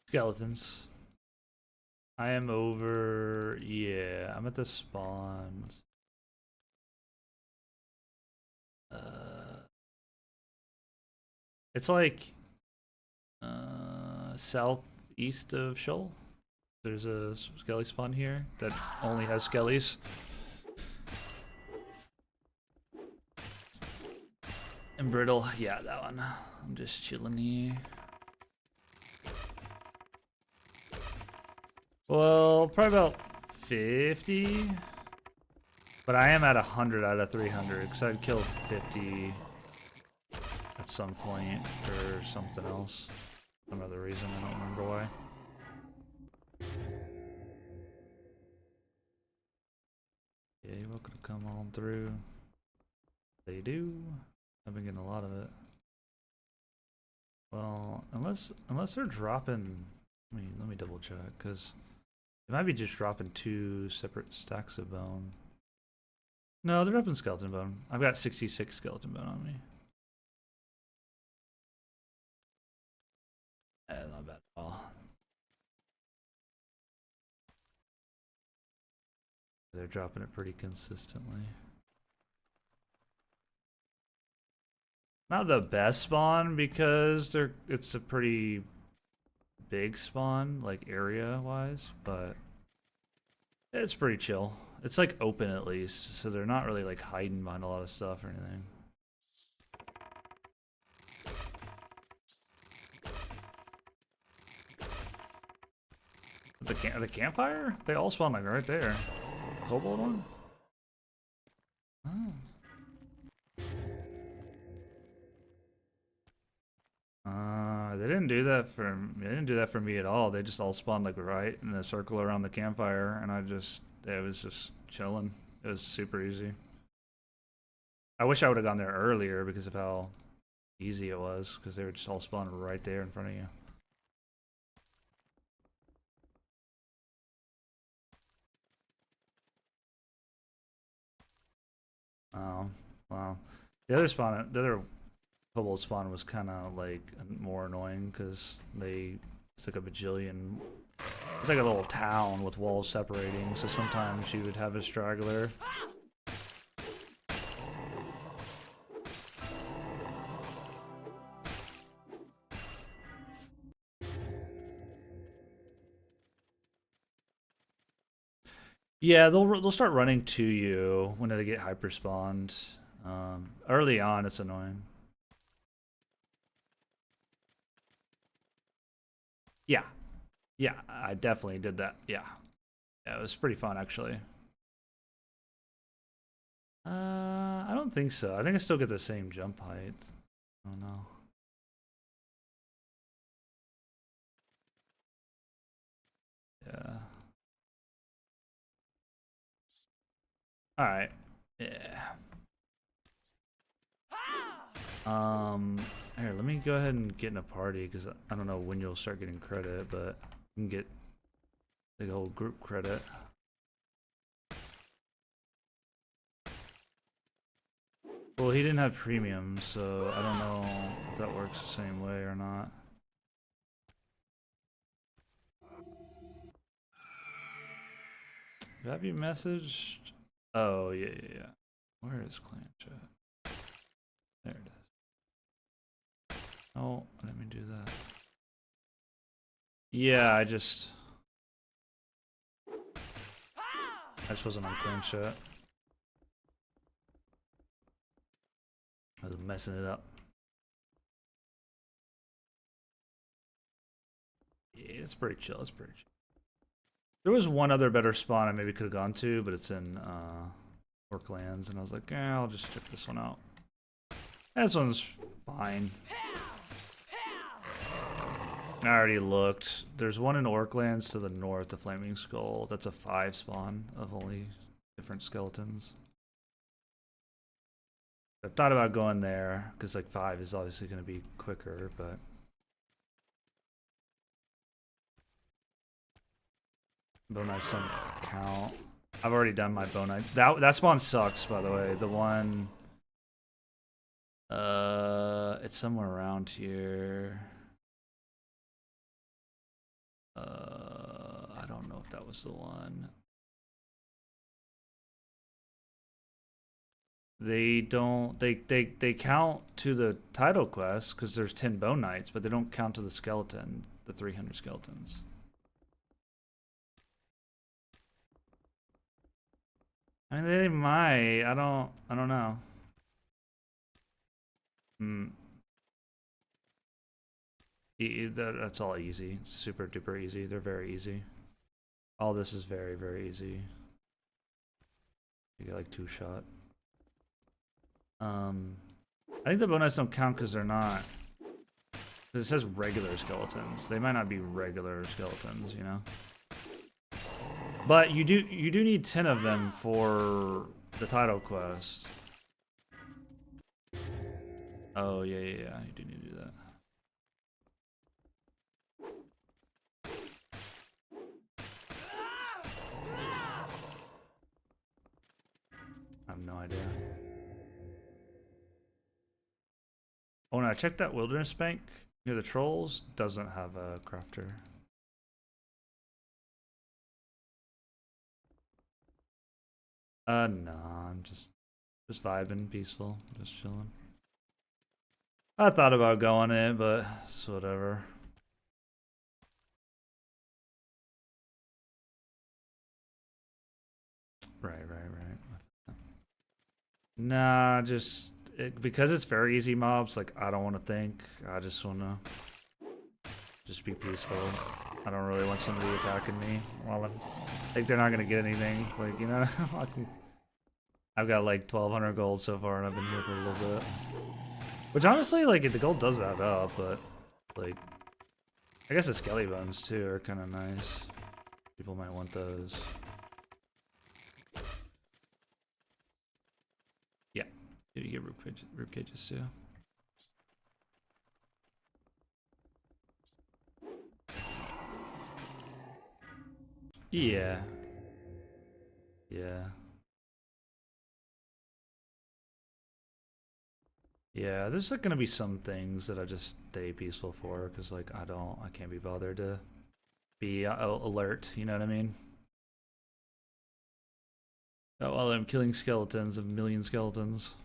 Skeletons. I am over. Yeah, I'm at the spawns. It's like southeast of Shoal. There's a skelly spawn here that only has skellies. And brittle, yeah, that one. I'm just chilling here. Well, probably about 50. But I am at 100 out of 300 because I'd killed 50 at some point for something else. Some other reason, I don't remember why. Yeah, you're welcome to come on through. They do. I've been getting a lot of it. Well, unless they're dropping. Let me double check because they might be just dropping 2 separate stacks of bone. No, they're dropping skeleton bone. I've got 66 skeleton bone on me. Not bad at all. They're dropping it pretty consistently. Not the best spawn because it's a pretty big spawn, like area-wise, but it's pretty chill. It's like open at least, so they're not really like hiding behind a lot of stuff or anything. The campfire? They all spawn like right there. Kobold one? Oh. They didn't do that for me at all. They just all spawned like right in a circle around the campfire, and it was just chilling. It was super easy. I wish I would have gone there earlier because of how easy it was, because they were just all spawned right there in front of you. Oh, wow. The other kobold spawn was kind of like more annoying because they took a bajillion. It's like a little town with walls separating, so sometimes you would have a straggler. Yeah, they'll start running to you when they get hyper spawned. Early on, it's annoying. Yeah, yeah, I definitely did that. Yeah, it was pretty fun actually. I don't think so. I think I still get the same jump height. I don't know. Yeah. All right. Yeah. Here, let me go ahead and get in a party because I don't know when you'll start getting credit, but you can get the whole group credit. Well, he didn't have premium, so I don't know if that works the same way or not. Have you messaged? Oh, yeah. Where is clan chat? There it is. Oh, let me do that. Yeah, I just wasn't on clan chat. I was messing it up. Yeah, it's pretty chill. There was one other better spawn I maybe could have gone to, but it's in Orklands, and I was like, I'll just check this one out. This one's fine. I already looked. There's one in Orklands to the north, the Flaming Skull. That's a 5 spawn of only different skeletons. I thought about going there because like 5 is obviously going to be quicker, but bone knives don't count. I've already done my bone knife. That spawn sucks, by the way. The one, it's somewhere around here. I don't know if that was the one. They don't. They count to the title quest because there's 10 bone knights, but they don't count to the skeleton, the 300 skeletons. I mean, they might. I don't know. Hmm. That's all easy. It's super duper easy. They're very easy. All this is very, very easy. You get like 2-shot. I think the bone knights don't count because they're not. Because it says regular skeletons. They might not be regular skeletons, you know. But you do need 10 of them for the title quest. Oh yeah, you do need to do that. I have no idea. Oh no, I checked that wilderness bank near the trolls. Doesn't have a crafter. Nah, I'm just vibing, peaceful, just chilling. I thought about going in, but it's whatever. Right. Nah, just because it's very easy mobs. Like I don't want to think. I just want to just be peaceful. I don't really want somebody attacking me. Well, I think they're not gonna get anything. Like you know, I've got like 1,200 gold so far, and I've been here for a little bit. Which honestly, like the gold does add up, but like I guess the skelly bones too are kind of nice. People might want those. Yeah, you get rib cages too. Yeah. Yeah, there's like gonna be some things that I just stay peaceful for because like I can't be bothered to be alert. You know what I mean? Oh, well, I'm killing skeletons, a million skeletons.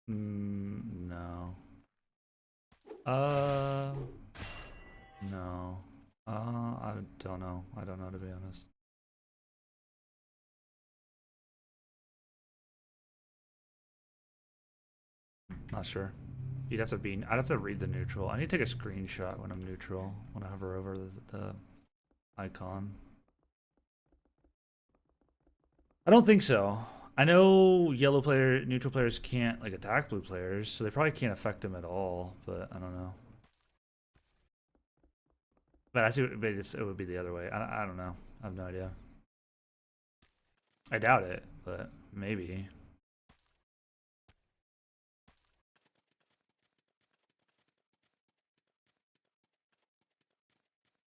No. Uh, no. I don't know. I don't know to be honest. Not sure. You'd have to be. I'd have to read the neutral. I need to take a screenshot when I'm neutral. When I hover over the icon. I don't think so. I know neutral players can't like attack blue players, so they probably can't affect them at all. But I don't know. But I see. But it would be the other way. I don't know. I have no idea. I doubt it, but maybe.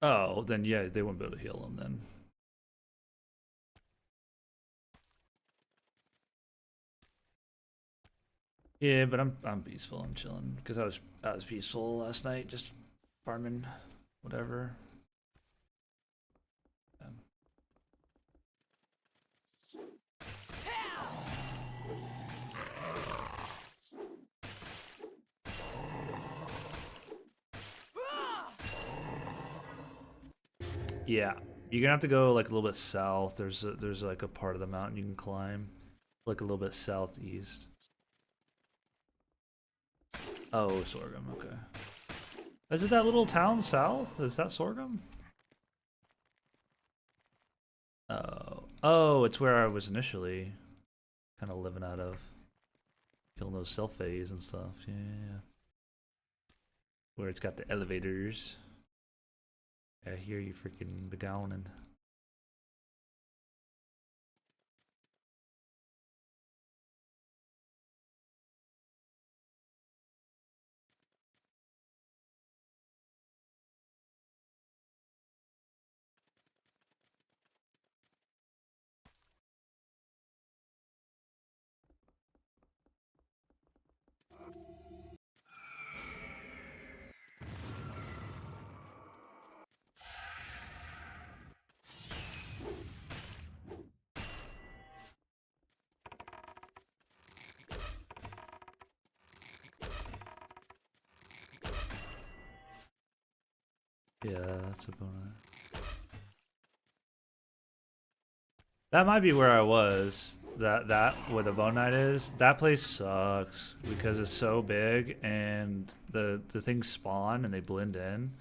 Oh, then yeah, they won't be able to heal them then. Yeah, but I'm peaceful. I'm chilling because I was peaceful last night, just farming, whatever. Yeah, you're gonna have to go like a little bit south. There's like a part of the mountain you can climb, like a little bit southeast. Oh, sorghum. Okay. Is it that little town south? Is that sorghum? Oh, it's where I was initially kind of living out of, killing those self phase and stuff. Yeah. where it's got the elevators. I hear you freaking begowning. Yeah, that's a bonus. That might be where I was. That where the bone knight is. That place sucks because it's so big and the things spawn and they blend in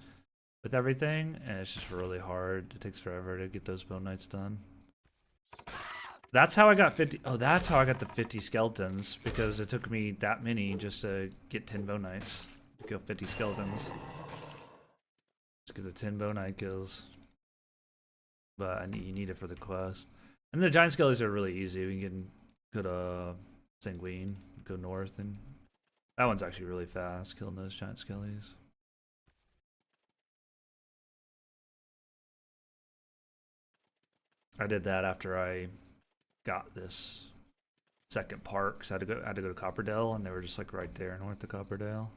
with everything, and it's just really hard. It takes forever to get those bone knights done. That's how I got 50. Oh, that's how I got the 50 skeletons, because it took me that many just to get 10 bone knights to kill 50 skeletons. Just get the 10 bone knight kills. But you need it for the quest. And the giant skellies are really easy. We can go to Sanguine, go north, and that one's actually really fast, killing those giant skellies. I did that after I got this second park, because I had to go to Copperdale, and they were just like right there north of Copperdale.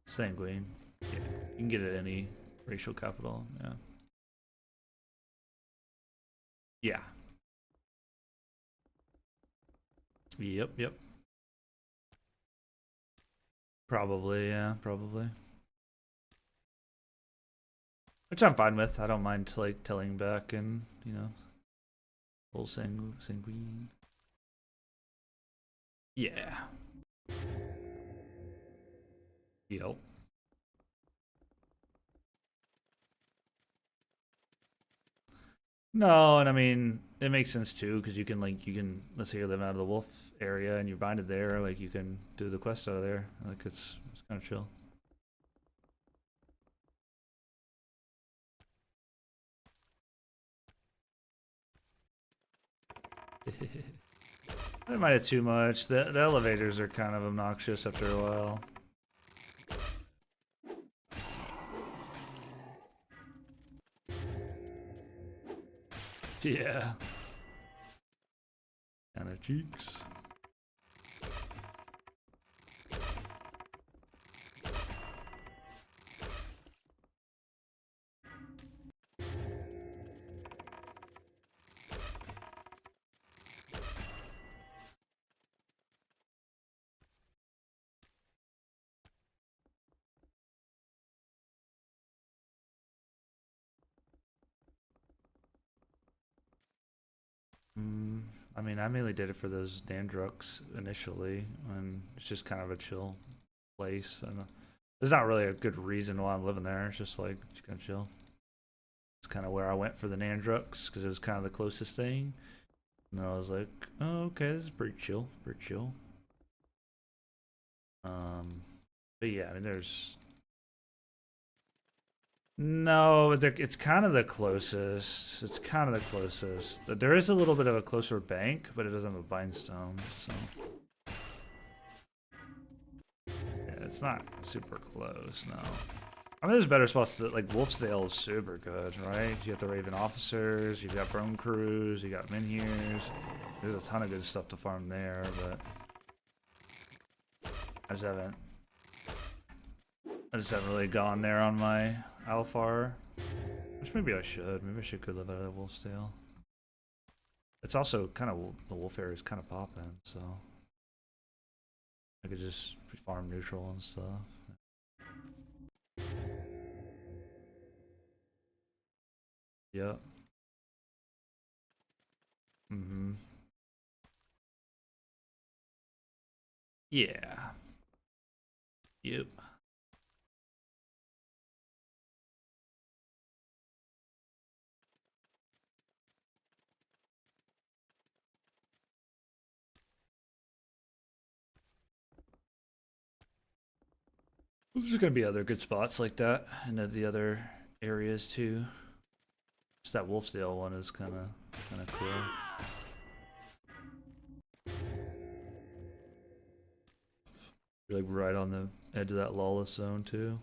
Sanguine. Yeah, you can get it at any racial capital. Yeah. Yeah. Yep. Yep. Probably. Yeah. Probably. Which I'm fine with. I don't mind like telling back and full sanguine. Yeah. Yep. No, and I mean it makes sense too, because you can let's say you're living out of the wolf area and you're binded there, like you can do the quest out of there. Like it's kind of chill. I might have too much. The elevators are kind of obnoxious after a while. Yeah. Kind of cheeks. I mean, I mainly did it for those Dandrucks initially, and it's just kind of a chill place. And there's not really a good reason why I'm living there. It's just like, it's kind of chill. It's kind of where I went for the Nandrucks, because it was kind of the closest thing. And I was like, oh, okay, this is pretty chill, pretty chill. But yeah, I mean, there's no, it's kind of the closest. It's kind of the closest. There is a little bit of a closer bank, but it doesn't have a bindstone, so yeah, it's not super close. No, I mean, there's better spots to, like Wolfsdale is super good, right? You got the Raven Officers, you've got Brome Crews, you got Menhirs. There's a ton of good stuff to farm there, but I just haven't really gone there on my Alfar. Which maybe I should. Maybe I should go live out of Wolfsdale. It's also kind of, the wolf area is kind of popping, so I could just farm neutral and stuff. Yep. Yeah. Yep. There's gonna be other good spots like that in the other areas too. Just that Wolfsdale one is kind of cool. You're like right on the edge of that lawless zone too.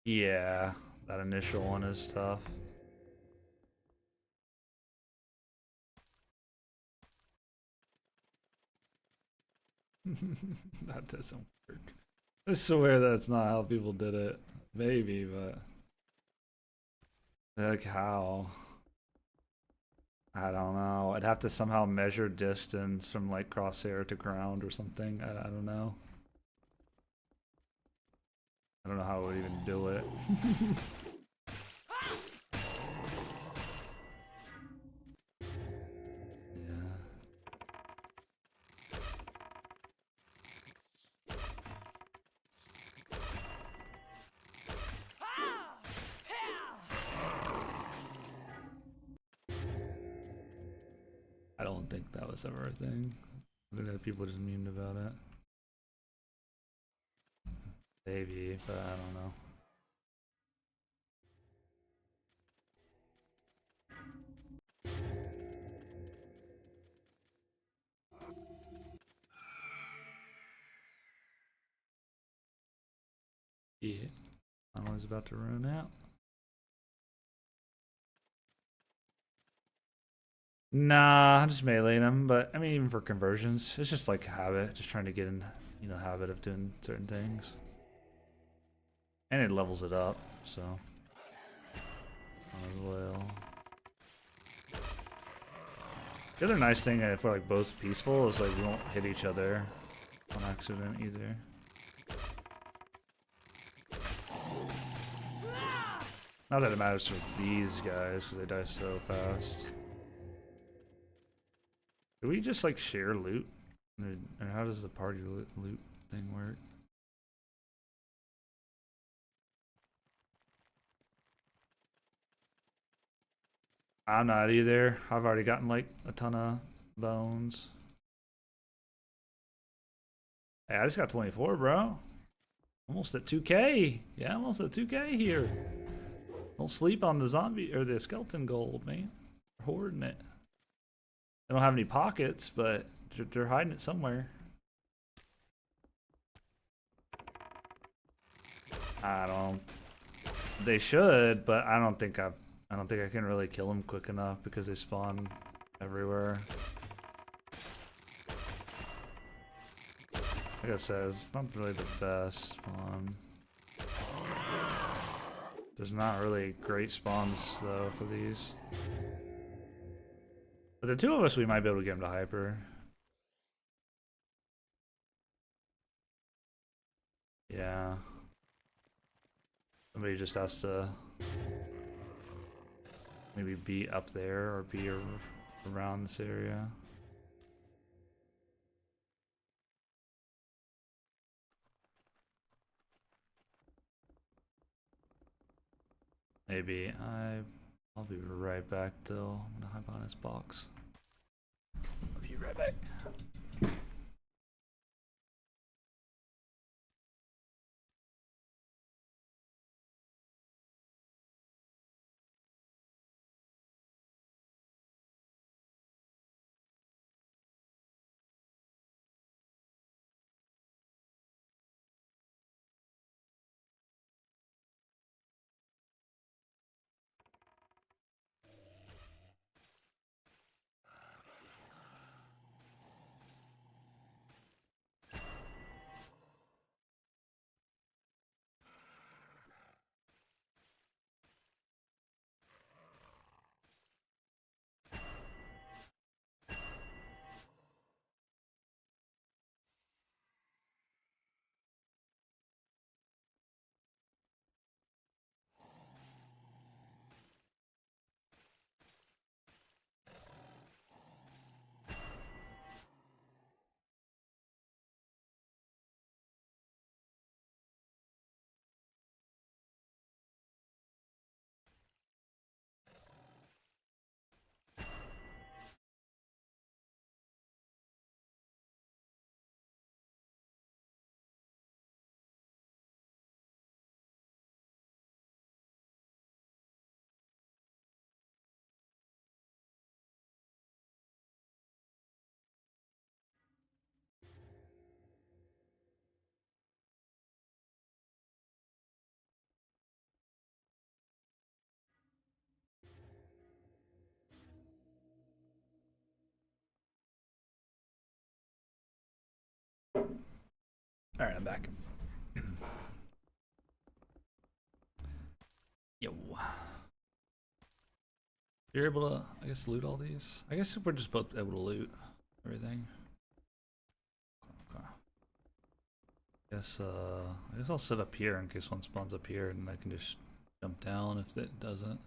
Yeah, that initial one is tough. That doesn't work. I swear that's not how people did it. Maybe, but like how? I don't know. I'd have to somehow measure distance from like crosshair to ground or something. I don't know. I don't know how I would even do it. Yeah. I don't think that was ever a thing. I think that people just memed about it. Maybe, but I don't know. Yeah. I was about to run out. Nah, I'm just meleeing them, but I mean, even for conversions, it's just like habit, just trying to get in, habit of doing certain things. And it levels it up, so. As well. The other nice thing if we're like both peaceful is like we won't hit each other on accident either. Not that it matters for these guys because they die so fast. Do we just like share loot? Or how does the party loot thing work? I'm not either. I've already gotten like a ton of bones. Hey, I just got 24, bro. Almost at 2K. Yeah, almost at 2K here. Don't sleep on the zombie or the skeleton gold, man. They're hoarding it. They don't have any pockets, but they're hiding it somewhere. I don't. They should, but I don't think I can really kill them quick enough because they spawn everywhere. Like I said, it's not really the best spawn. There's not really great spawns though for these. But the two of us, we might be able to get them to hyper. Yeah. Somebody just has to maybe be up there or be around this area. Maybe. I'll be right back though. I'm gonna hop on this box. I'll be right back. All right, I'm back. Yo. You're able to, I guess, loot all these? I guess we're just both able to loot everything. Okay. I guess I'll sit up here in case one spawns up here and I can just jump down if it doesn't.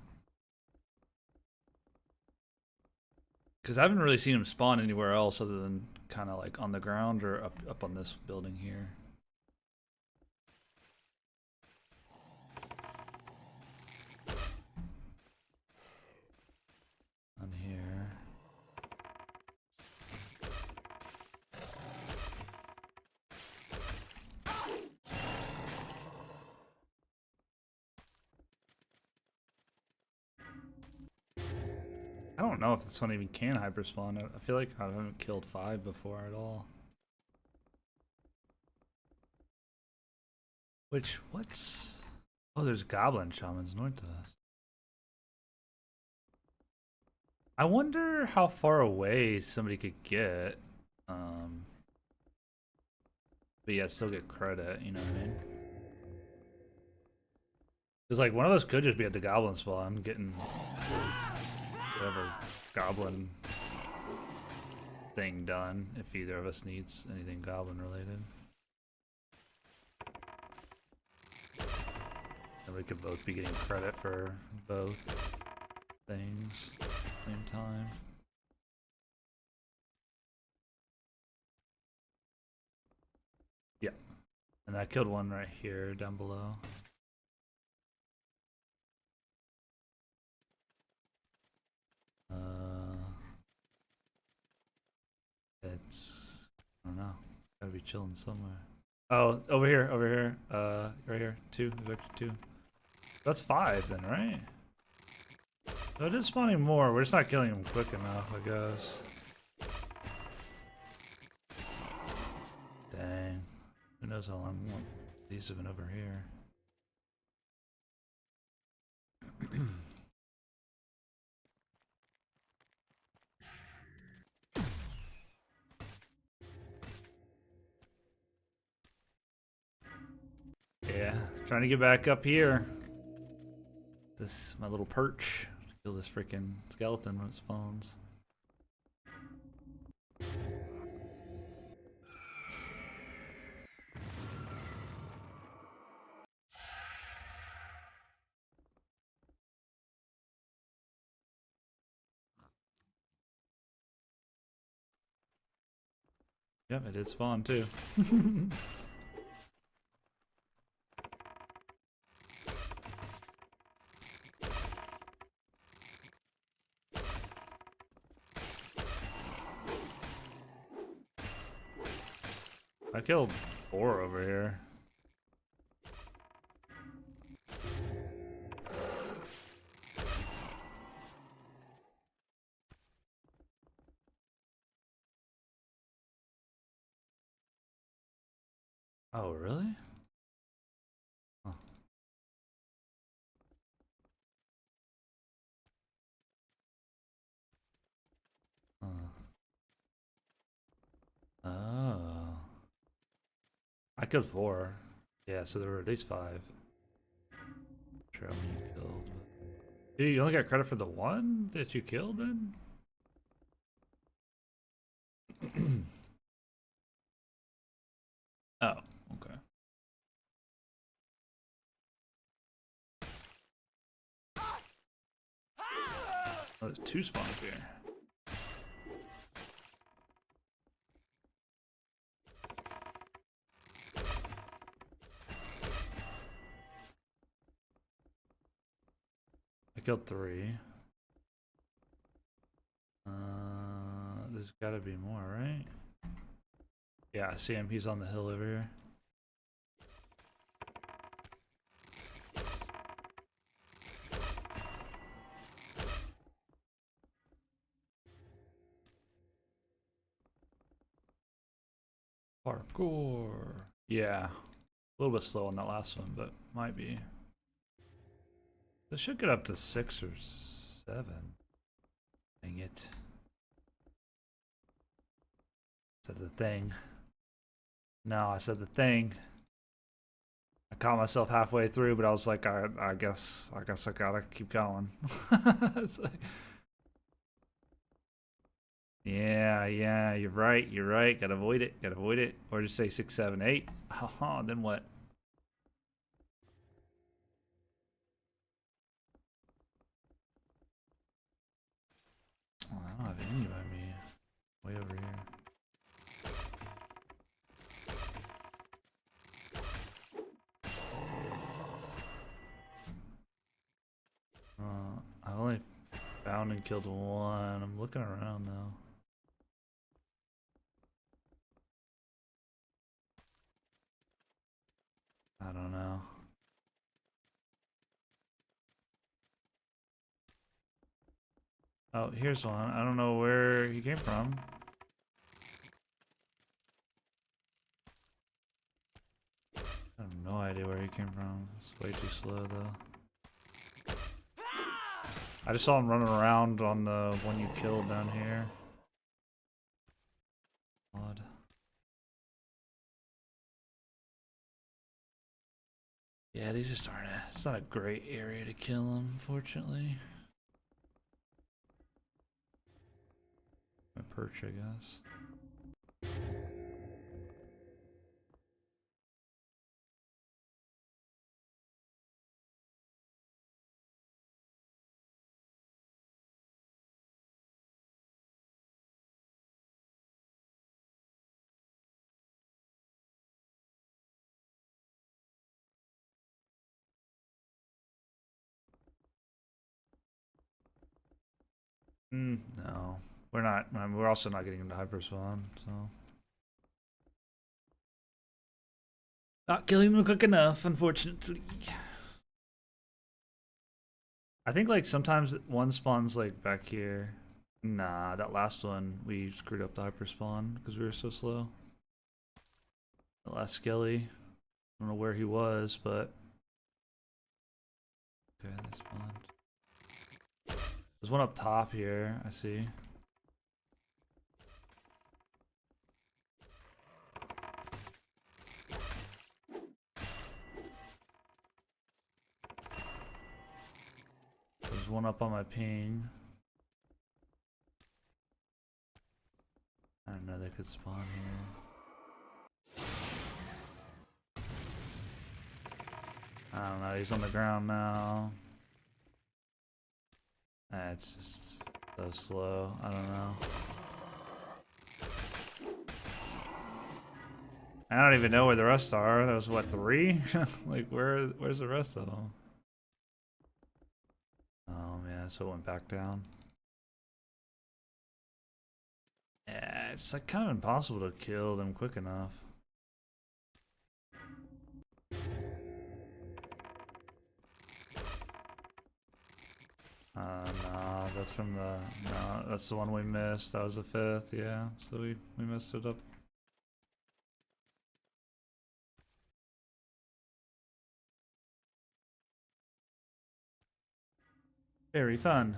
Because I haven't really seen him spawn anywhere else other than kind of like on the ground or up on this building here. On here. I don't know if this one even can hyperspawn. I feel like I haven't killed 5 before at all. Which, what's... Oh, there's goblin shamans north of us. I wonder how far away somebody could get. But yeah, still get credit, you know what I mean? Because like one of us could just be at the goblin spawn getting whatever goblin thing done if either of us needs anything goblin related. And we could both be getting credit for both things at the same time. Yeah. And I killed one right here down below. It's, I don't know. Gotta be chilling somewhere. Oh, over here. Right here. 2, vector 2. That's 5 then, right? So it is spawning more. We're just not killing them quick enough, I guess. Dang. Who knows how long these have been over here. Yeah, trying to get back up here. This, my little perch. Kill this freaking skeleton when it spawns. Yep, it did spawn too. I killed 4 over here. Oh, really? Huh. Oh. I killed 4. Yeah, so there were at least 5. Sure, how many you killed. Dude, you only got credit for the 1 that you killed then? Oh, okay. Oh, there's 2 spawn up here. I killed 3. There's gotta be more, right? Yeah, I see him. He's on the hill over here. Parkour. Yeah. A little bit slow on that last one, but might be. This should get up to 6 or 7. Dang it. Is that the thing? No, I said the thing. I caught myself halfway through, but I was like, I guess I gotta keep going. It's like, yeah, you're right, Gotta avoid it, or just say 6, 7, 8. Oh, then what? Oh, I don't have any by me. Way over here. I only found and killed one. I'm looking around now. I don't know. Oh, here's one. I don't know where he came from. I have no idea where he came from. It's way too slow though. I just saw him running around on the one you killed down here. Odd. Yeah, these just aren't it's not a great area to kill them, unfortunately. My perch, I guess. No. We're not. I mean, we're also not getting into hyperspawn, so. Not killing them quick enough, unfortunately. I think like sometimes one spawns like back here. Nah, that last one we screwed up the hyperspawn because we were so slow. The last skelly. I don't know where he was, but okay, they spawned. There's one up top here, I see. There's one up on my ping. I don't know they could spawn here. I don't know, he's on the ground now. It's just so slow. I don't know. I don't even know where the rest are. That was what, 3? Like where's the rest of them? Oh man, so it went back down. Yeah, it's like kind of impossible to kill them quick enough. No, that's from the no, that's the one we missed. That was the 5th, yeah. So we messed it up. Very fun.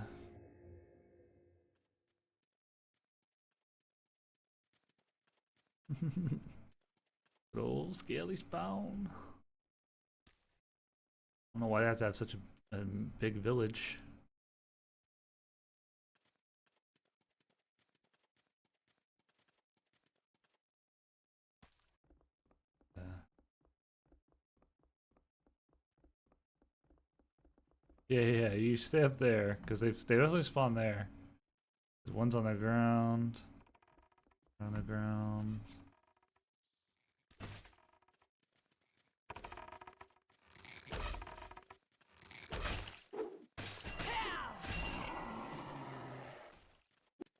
Good old scaly spawn. I don't know why they have to have such a big village. Yeah, you stay up there, because they definitely spawn there. One's on the ground. On the ground.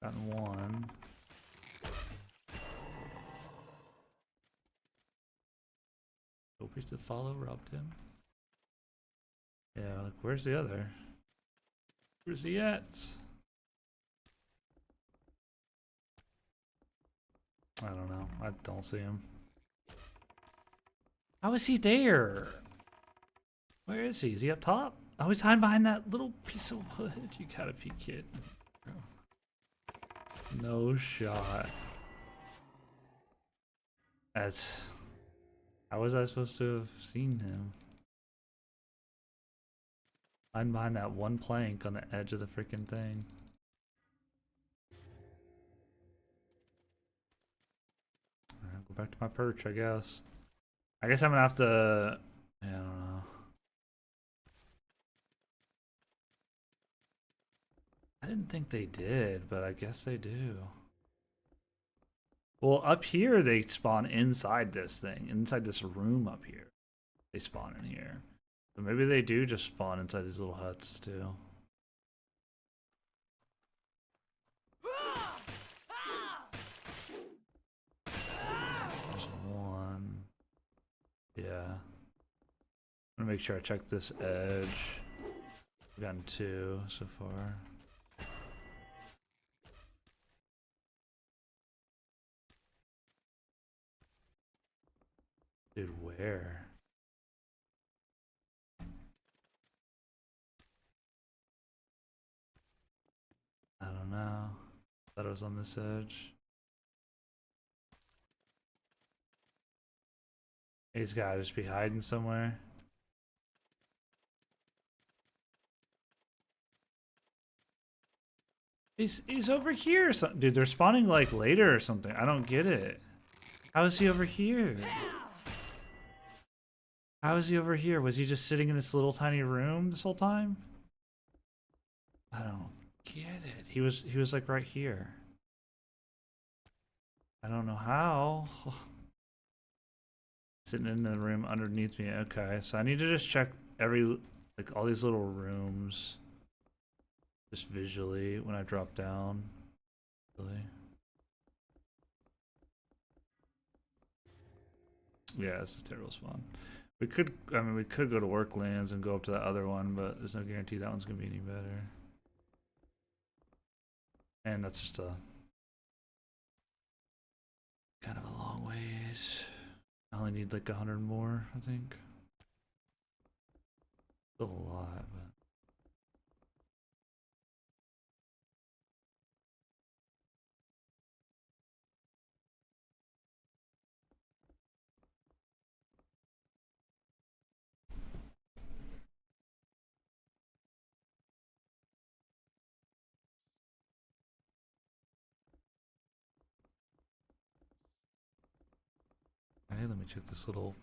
Gotten one. Hope we should follow, robbed him. Yeah, like where's the other? Where's he at? I don't know. I don't see him. How is he there? Where is he? Is he up top? Oh, he's hiding behind that little piece of wood. You gotta be kidding. No shot. That's How was I supposed to have seen him? I'm behind that one plank on the edge of the freaking thing. Alright, go back to my perch, I guess. I guess I'm gonna have to... Yeah, I don't know. I didn't think they did, but I guess they do. Well, up here they spawn inside this thing, inside this room up here. They spawn in here. So maybe they do just spawn inside these little huts too. There's one. Yeah. I'm gonna make sure I check this edge. We've gotten 2 so far. Dude, where? I don't know. Thought it was on this edge. He's gotta just be hiding somewhere. He's over here. Dude, they're spawning like later or something. I don't get it. How is he over here? How is he over here? Was he just sitting in this little tiny room this whole time? I don't get it. He was like right here. I don't know how. Sitting in the room underneath me. Okay, so I need to just check like all these little rooms. Just visually when I drop down. Really. Yeah, this is a terrible spawn. We could go to Worklands and go up to that other one, but there's no guarantee that one's gonna be any better. And that's just a kind of a long ways. I only need like 100 more, I think. Still a lot, but okay, let me check this little.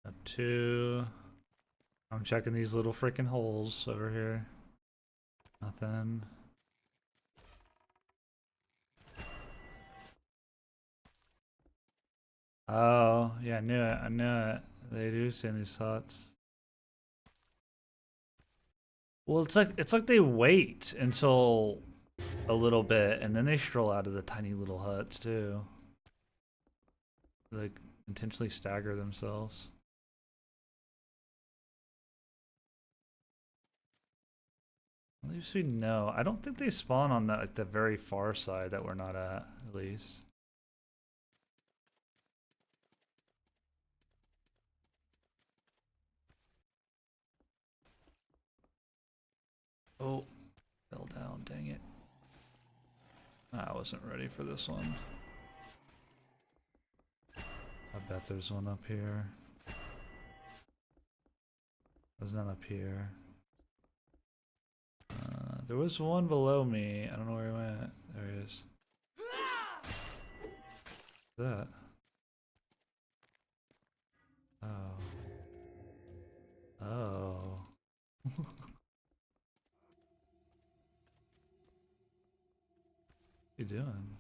Up 2. I'm checking these little freaking holes over here. Nothing. Oh, yeah, I knew it. I knew it. They do stay in these huts. Well, it's like they wait until a little bit and then they stroll out of the tiny little huts too. They, like intentionally stagger themselves. At least we know. I don't think they spawn on that like the very far side that we're not at least. Oh, fell down, dang it. I wasn't ready for this one. I bet there's one up here. There's none up here. There was one below me. I don't know where he went. There he is. What's that? Oh. Oh. What you doing?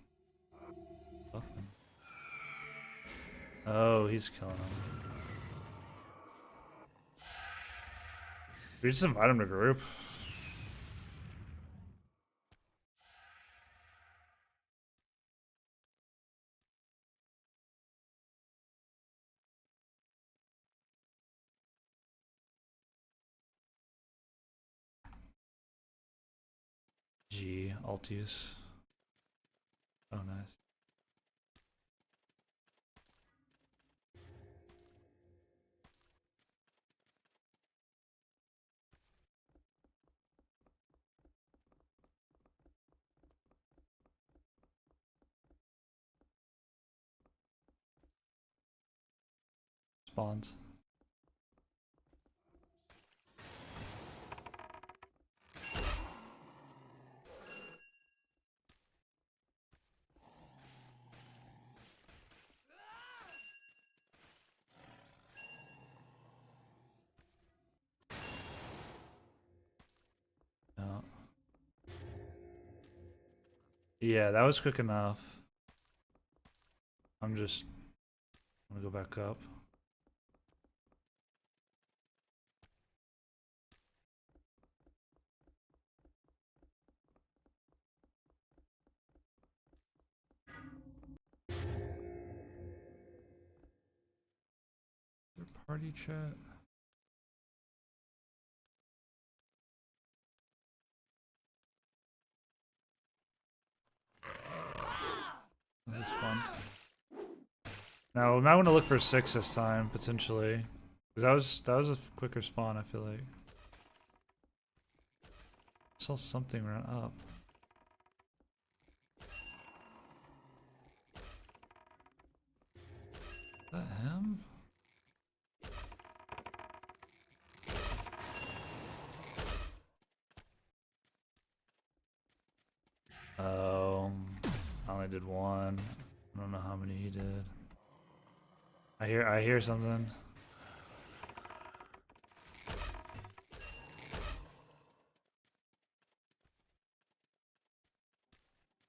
Buffing. Oh, he's killing him. We just invite him to group. G, Altius. Oh, nice. spawns. No. Yeah, that was quick enough. I'm gonna go back up. Their party chat. This one. Now we might want to look for 6 this time potentially, because that was a quicker spawn. I feel like. I saw something run up. Is that him? Oh, I only did one. I don't know how many he did. I hear something.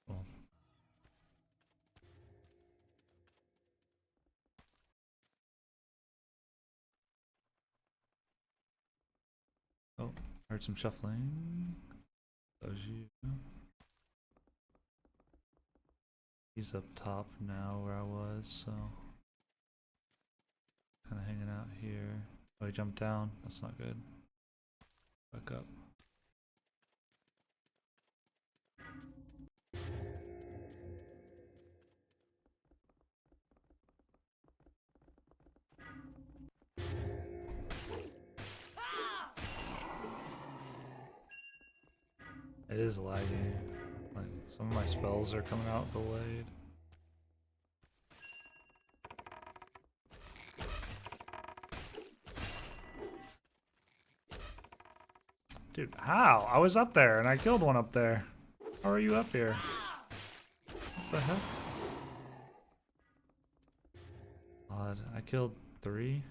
Cool. Oh, heard some shuffling. That was you. He's up top now where I was, so kind of hanging out here. Oh, he jumped down. That's not good. Back up. It is lagging. Like some of my spells are coming out delayed. Dude, how? I was up there and I killed one up there. How are you up here? What the heck? Odd. I killed 3.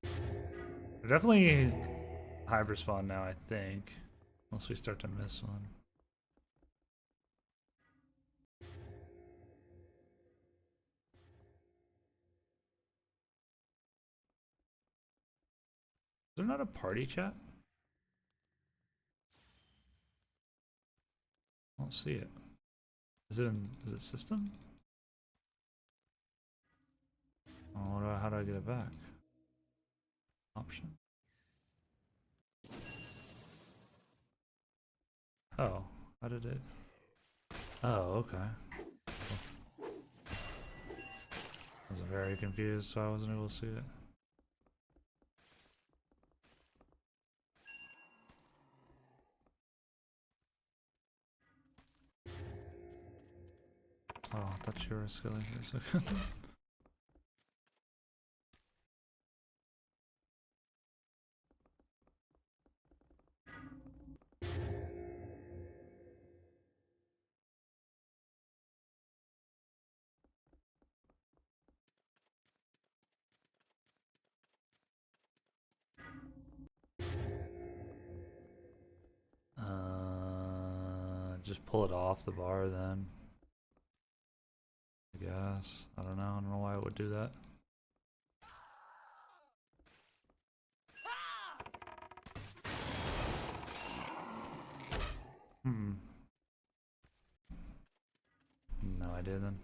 They're definitely hybrid spawn now, I think. Unless we start to miss one. Is there not a party chat? I don't see it. Is it system? Oh, how do I get it back? Option. Oh, how did it? Oh, okay. Cool. I was very confused, so I wasn't able to see it. Oh, I thought you were skilling for a second. Just pull it off the bar then. I guess. I don't know why it would do that. Hmm. No idea then.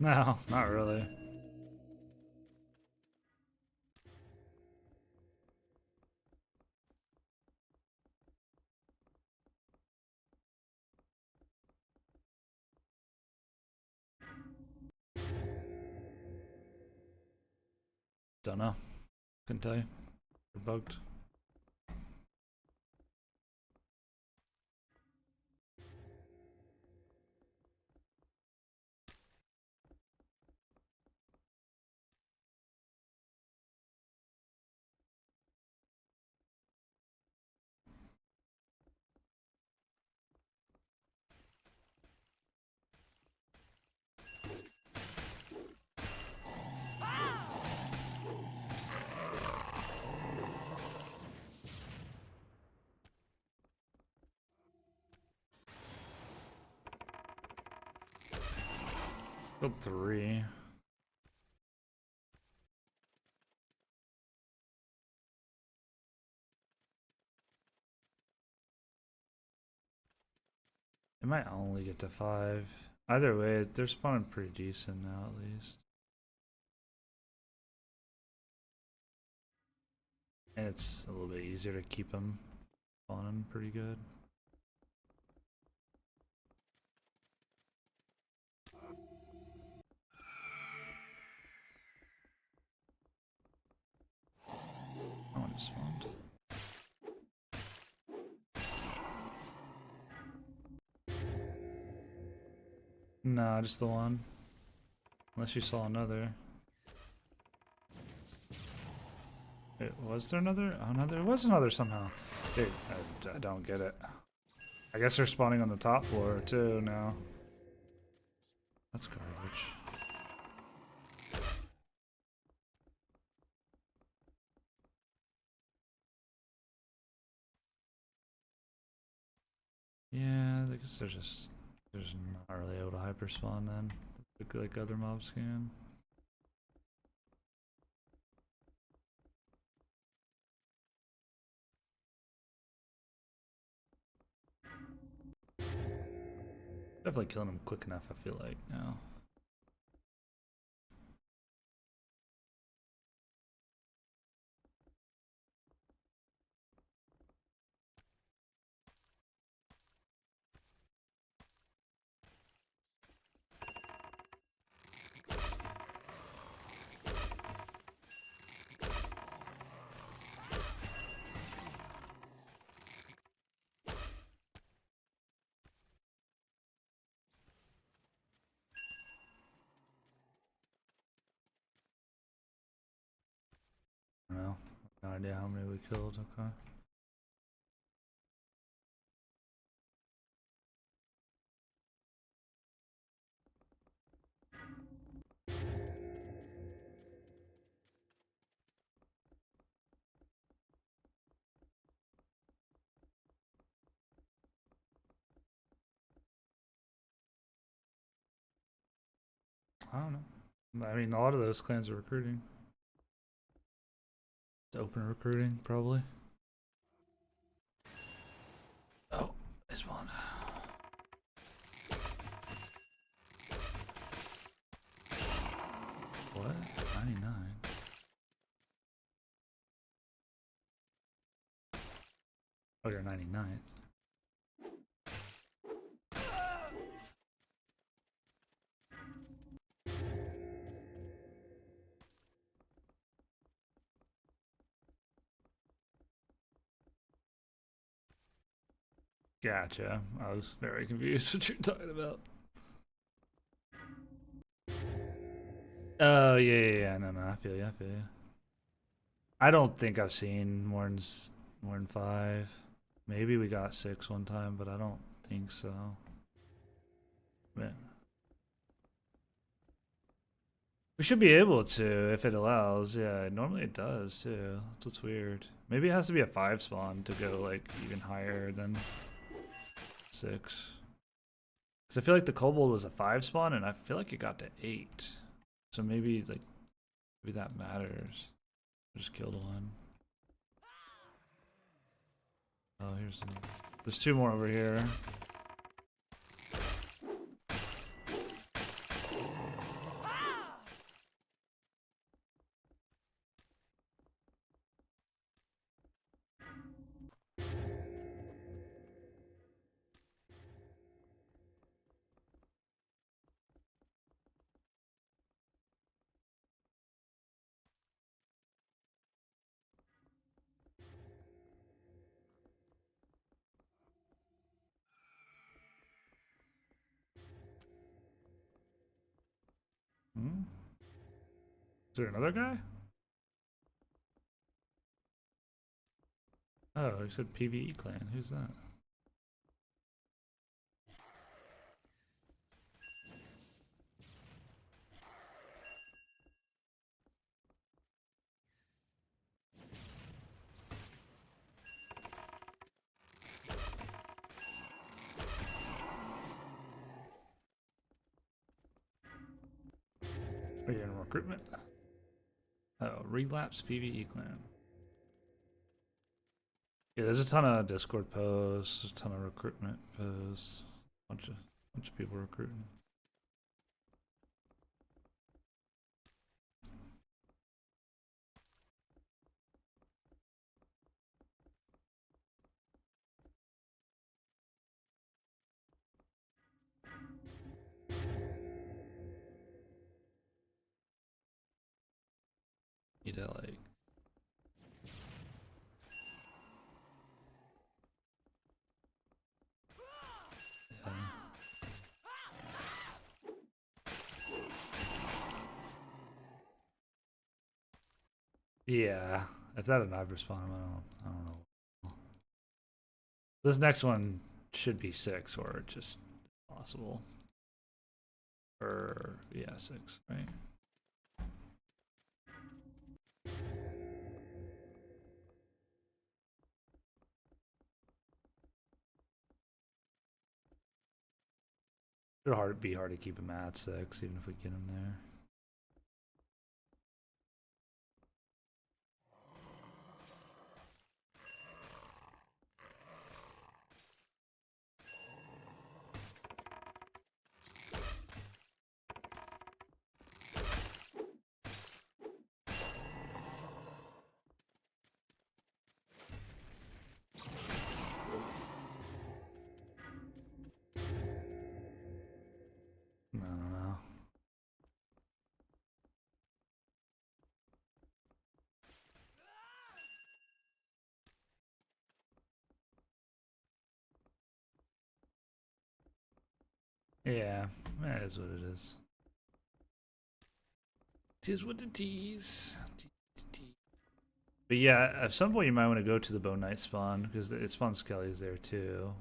No, not really. Don't know. Couldn't tell you. They're bugged. Killed 3. It might only get to 5. Either way, they're spawning pretty decent now at least. And it's a little bit easier to keep them spawning pretty good. No one spawned. Nah, just the one. Unless you saw another. Wait, was there another? Oh no, there was another somehow. Dude, I don't get it. I guess they're spawning on the top floor too now. That's garbage. Yeah, I guess they're just not really able to hyper spawn then, like other mobs can. Definitely killing them quick enough, I feel like now. I don't know. No idea how many we killed. Okay. I don't know. I mean, a lot of those clans are recruiting. It's open recruiting, probably. Oh, this one. What? 99? Oh, you're 99th. Gotcha. I was very confused what you're talking about. Oh, yeah. No, I feel you. I don't think I've seen more than 5. Maybe we got 6 one time, but I don't think so. Man. We should be able to if it allows. Yeah, normally it does too. That's what's weird. Maybe it has to be a 5 spawn to go like even higher than 6. Because I feel like the kobold was a 5 spawn and I feel like it got to 8. So maybe that matters. I just killed one. Oh, there's 2 more over here. Hmm? Is there another guy? Oh, he said PvE clan. Who's that? Are you in recruitment? Oh, relapse PvE clan. Yeah, there's a ton of Discord posts, a ton of recruitment posts, bunch of people recruiting. Need to like. Yeah, if that had knife spawn, I don't know. This next one should be 6 or just possible. Or yeah, 6, right? It'll be hard to keep him at 6, even if we get him there. I don't know. Yeah, that is what it is. Tis what it is. But yeah, at some point you might want to go to the Bone Knight spawn because it spawns Skellies there too.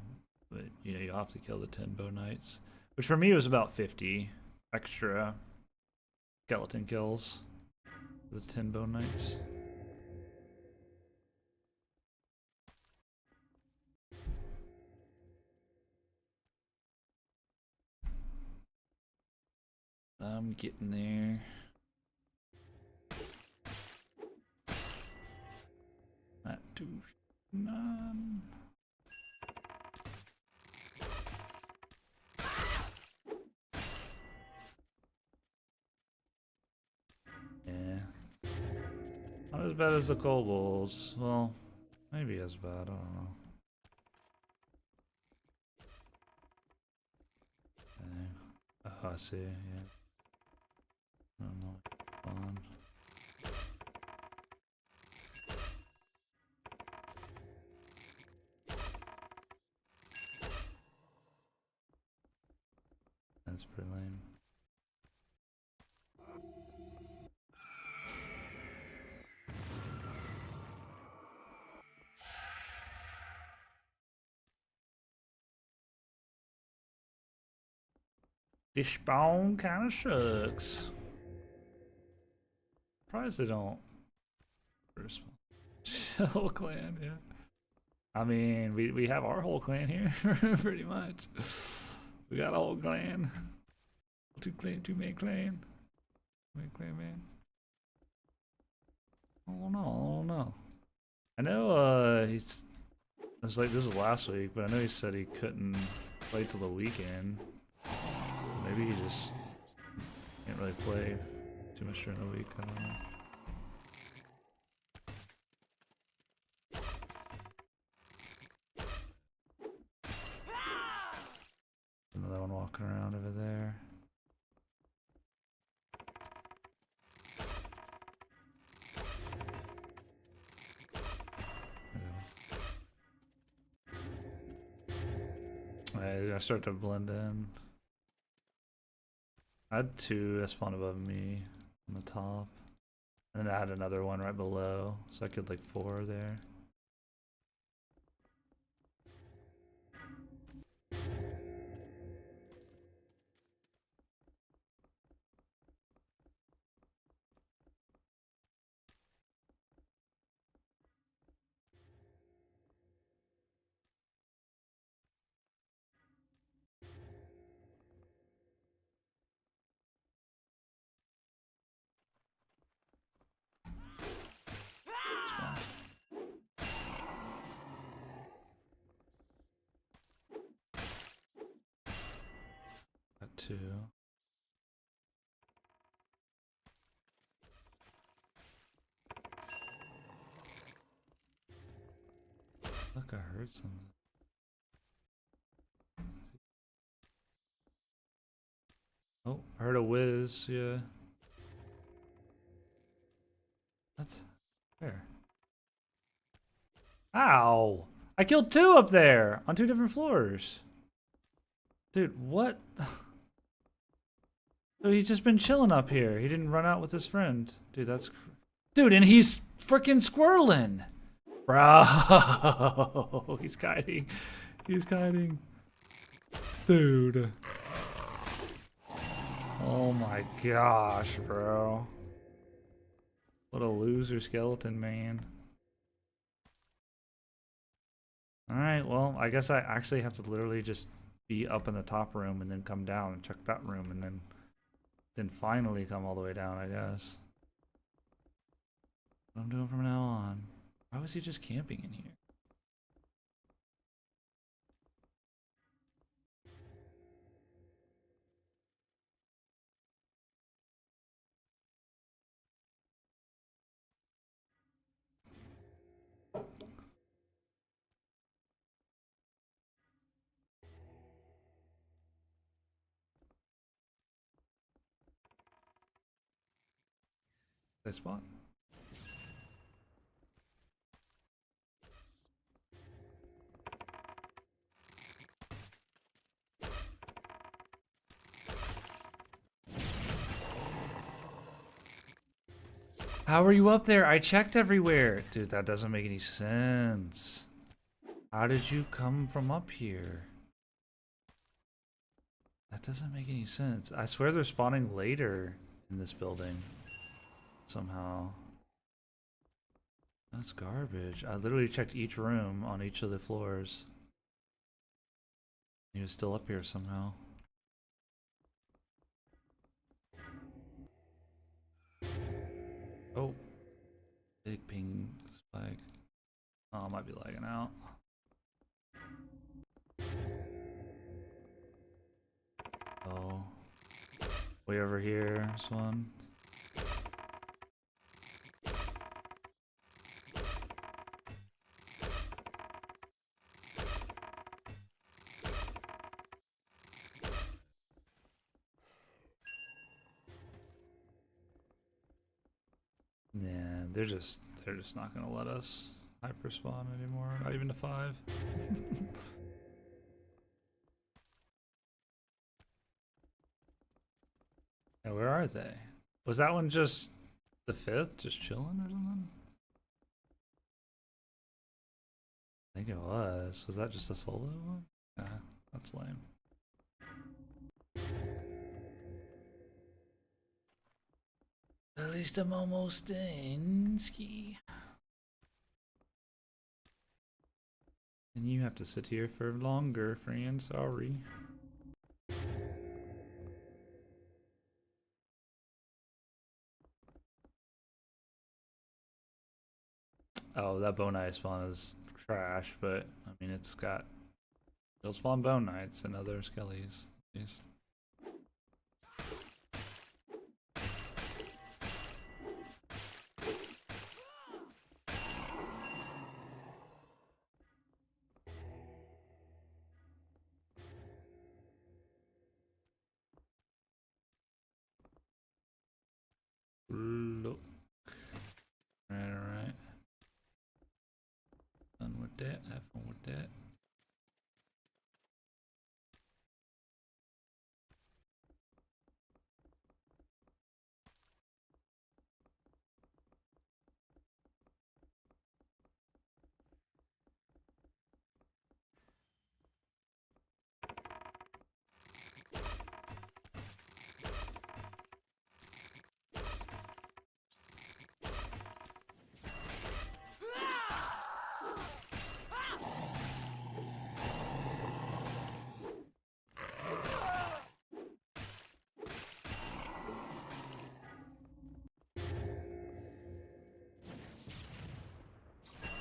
But you know, you have to kill the 10 Bone Knights, which for me was about 50 extra skeleton kills. The 10 Bone Knights. I'm getting there. Not too none. Yeah. Not as bad as the kobolds. Well, maybe as bad. I don't know. Okay. Oh, I see. Yeah. I don't know. On. That's pretty lame. This spawn kind of sucks. Surprised they don't. Whole clan, yeah. I mean, we have our whole clan here, pretty much. We got a whole clan. Two man clan. Man clan man. I don't know. I know he's it was like this was last week, but I know he said he couldn't play till the weekend. Maybe he just can't really play too much during the week, I don't know. Another one walking around over there. I start to blend in. I had two that spawned above me on the top. And then I had another one right below. So I could like 4 there. Got 2. Look, I heard something. Oh, I heard a whiz, yeah. That's fair. Ow! I killed 2 up there on 2 different floors. Dude, what? So he's just been chilling up here. He didn't run out with his friend. Dude, that's... Dude, and he's freaking squirreling. Bro, he's kiting. He's kiting. Dude. Oh my gosh, bro. What a loser skeleton, man. Alright, well, I guess I actually have to literally just be up in the top room and then come down and check that room and then finally come all the way down, I guess. What I'm doing from now on. Why was he just camping in here? They spawn. How are you up there? I checked everywhere. Dude, that doesn't make any sense. How did you come from up here? That doesn't make any sense. I swear they're spawning later in this building. Somehow. That's garbage. I literally checked each room on each of the floors. He was still up here somehow. Oh. Big ping spike. Oh, I might be lagging out. Oh. Way over here, this one. Yeah, they're just not gonna let us hyper spawn anymore. Not even to 5. Yeah, where are they? Was that one just the 5th, just chilling or something? I think it was. Was that just a solo one? Yeah, that's lame. At least I'm almost in ski. And you have to sit here for longer, friend. Sorry. Oh, that bone knight spawn is trash, but I mean it'll spawn bone knights and other skellies at least. Look. Alright. Done with that. Have fun with that.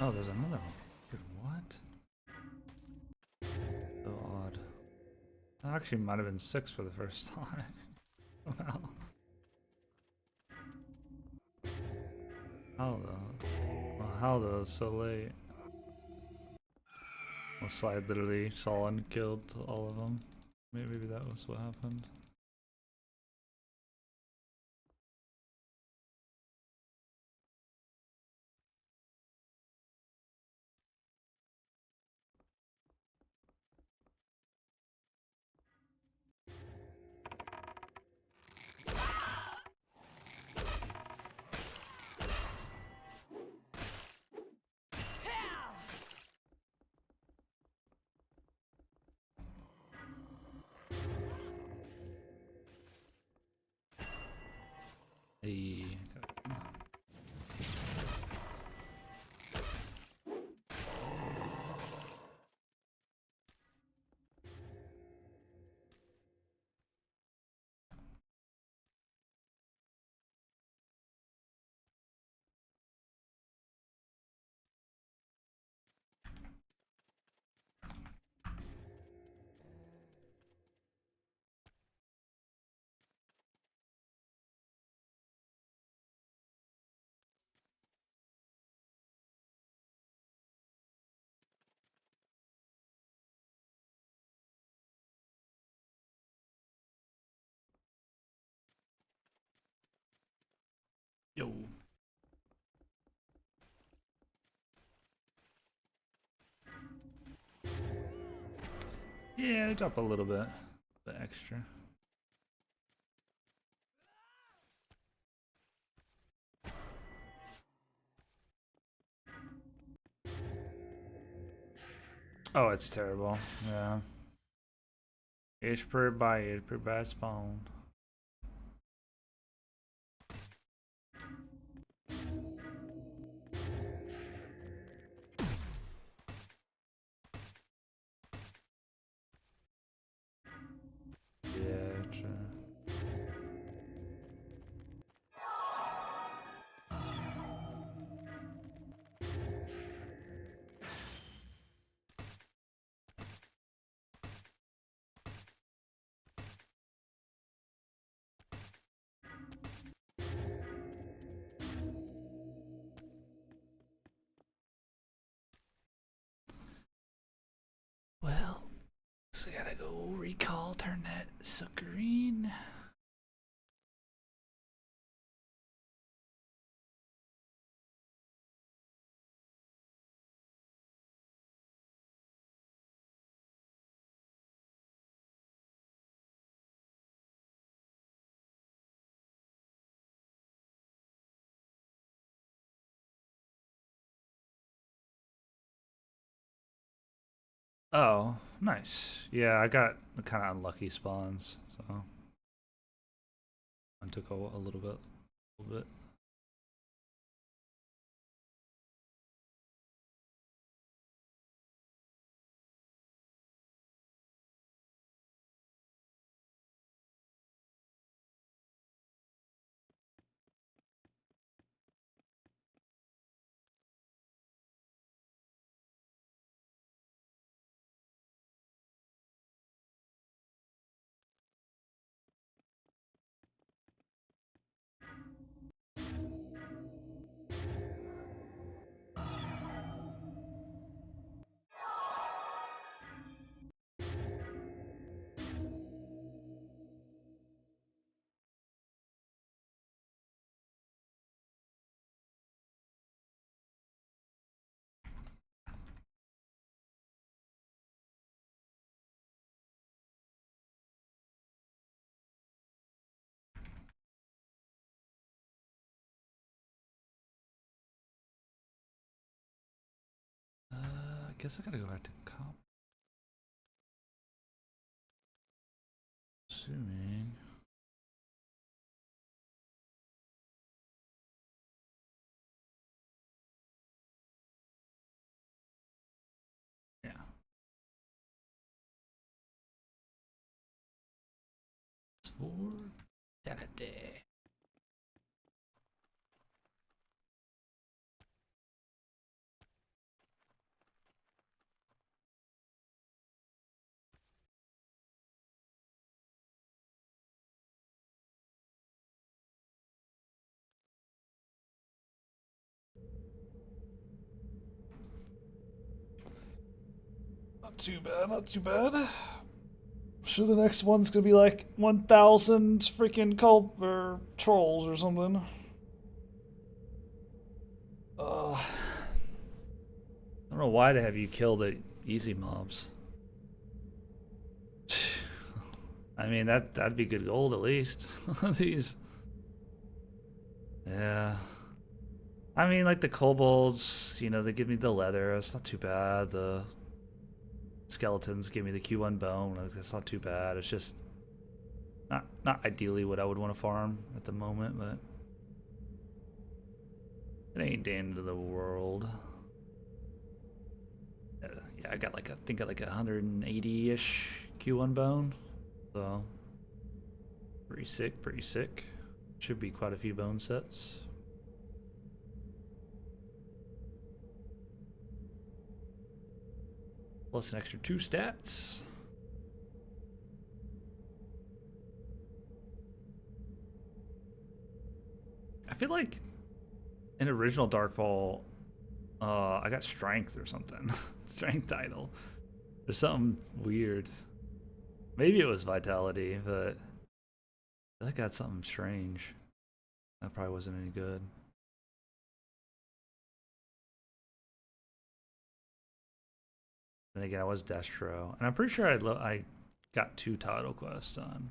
Oh, there's another one. Dude, what? So odd. Actually, might have been 6 for the first time. Wow. How though? Well, how though? It's so late. Unless I literally saw and killed all of them. Maybe that was what happened. Hey. Yo. Yeah, they drop a little bit extra. Oh, it's terrible. Yeah. Age per bad spawn. Yeah, true. Well, so I gotta go recall, turn that sucker in. Oh, nice. Yeah, I got kind of unlucky spawns, so I took a little bit, a little bit. I guess I gotta go back to comp. Assuming. Yeah. It's for Saturday. too bad, not too bad. I'm sure the next one's gonna be like 1,000 freaking or trolls or something. I don't know why they have you kill the easy mobs. I mean, that'd be good gold at least. These. Yeah. I mean, like the kobolds, you know, they give me the leather. It's not too bad. The skeletons give me the Q1 bone. Like, it's not too bad. It's just not ideally what I would want to farm at the moment, but it ain't the end of the world. Yeah, I got like I think I like 180-ish Q1 bone. So pretty sick, pretty sick. Should be quite a few bone sets. Plus an extra 2 stats. I feel like in original Darkfall, I got strength or something. Strength title. There's something weird. Maybe it was vitality, but I feel like I got something strange. That probably wasn't any good. Then again, I was Destro, and I'm pretty sure I got 2 title quests on.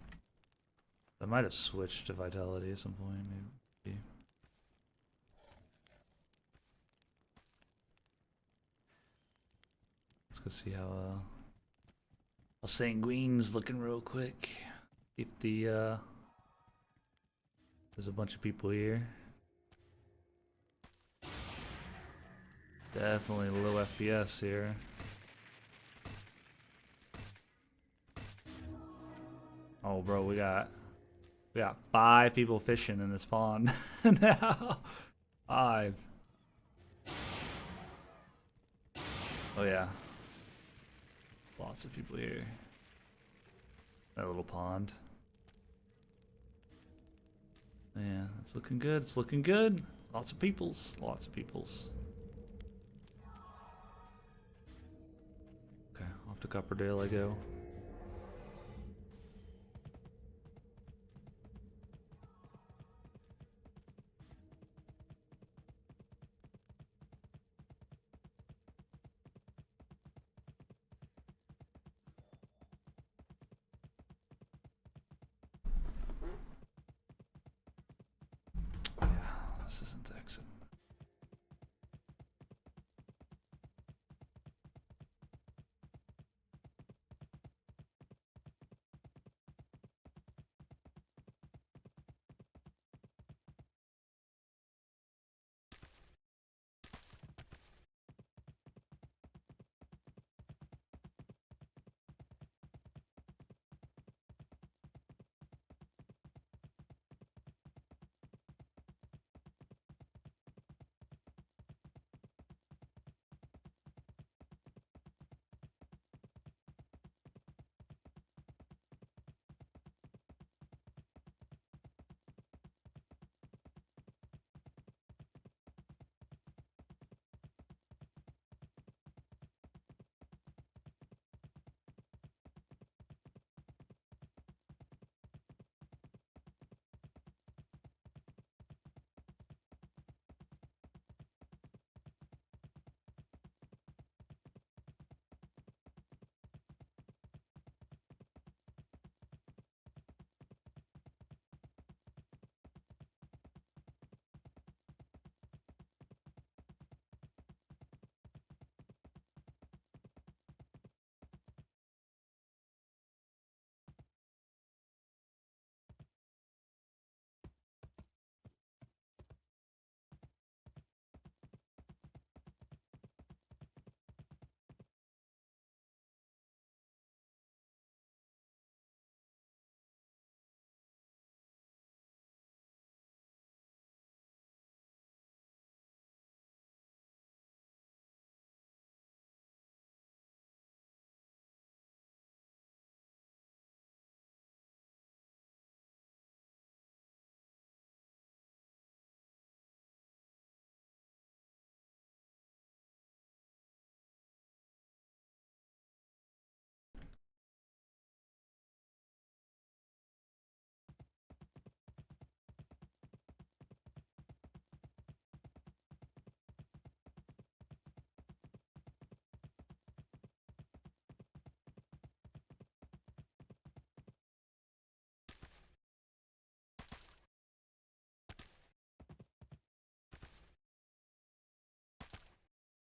I might have switched to vitality at some point, maybe. Let's go see how Sanguine's looking real quick. If the there's a bunch of people here. Definitely low FPS here. Oh, bro, we got 5 people fishing in this pond now. 5. Oh yeah, lots of people here. That little pond. Yeah, it's looking good. It's looking good. Lots of peoples. Lots of peoples. Okay, off to Copperdale I go. Yeah, this isn't the exit.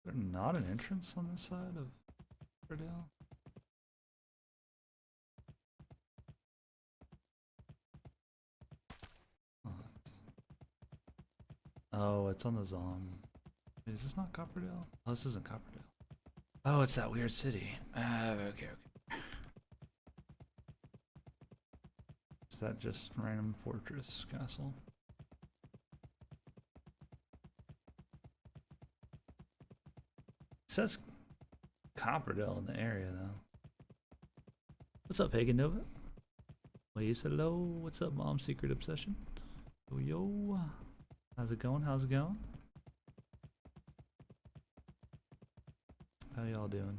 there not an entrance on this side of Copperville? Oh, it's on the Zom. Is this not Copperdale? Oh, this isn't Copperdale. Oh, it's that weird city. Okay. Is that just random fortress castle? It says Copperdale in the area, though. What's up, Pagan Nova? Please, hello. What's up, Mom? Secret Obsession? Yo. How's it going? How's it going? How y'all doing?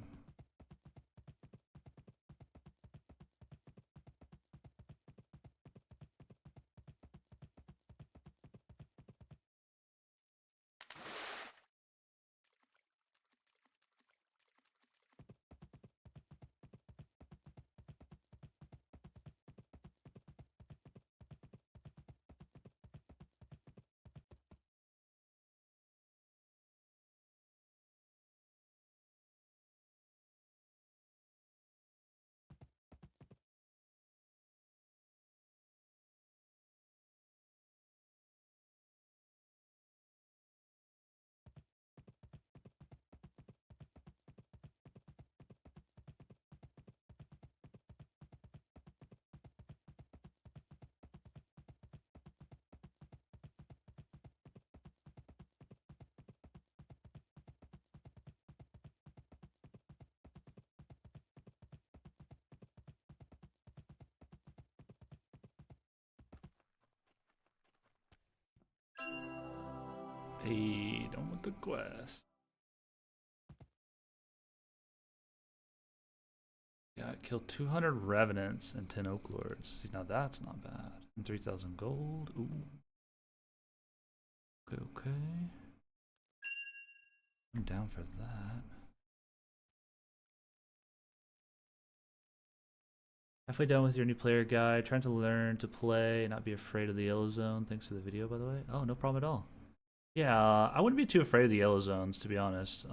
Hey, don't want the quest. Yeah, killed 200 revenants and 10 oak lords. See, now that's not bad. And 3,000 gold. Ooh. Okay. I'm down for that. Halfway done with your new player guide. Trying to learn to play and not be afraid of the yellow zone. Thanks for the video, by the way. Oh, no problem at all. Yeah, I wouldn't be too afraid of the yellow zones, to be honest.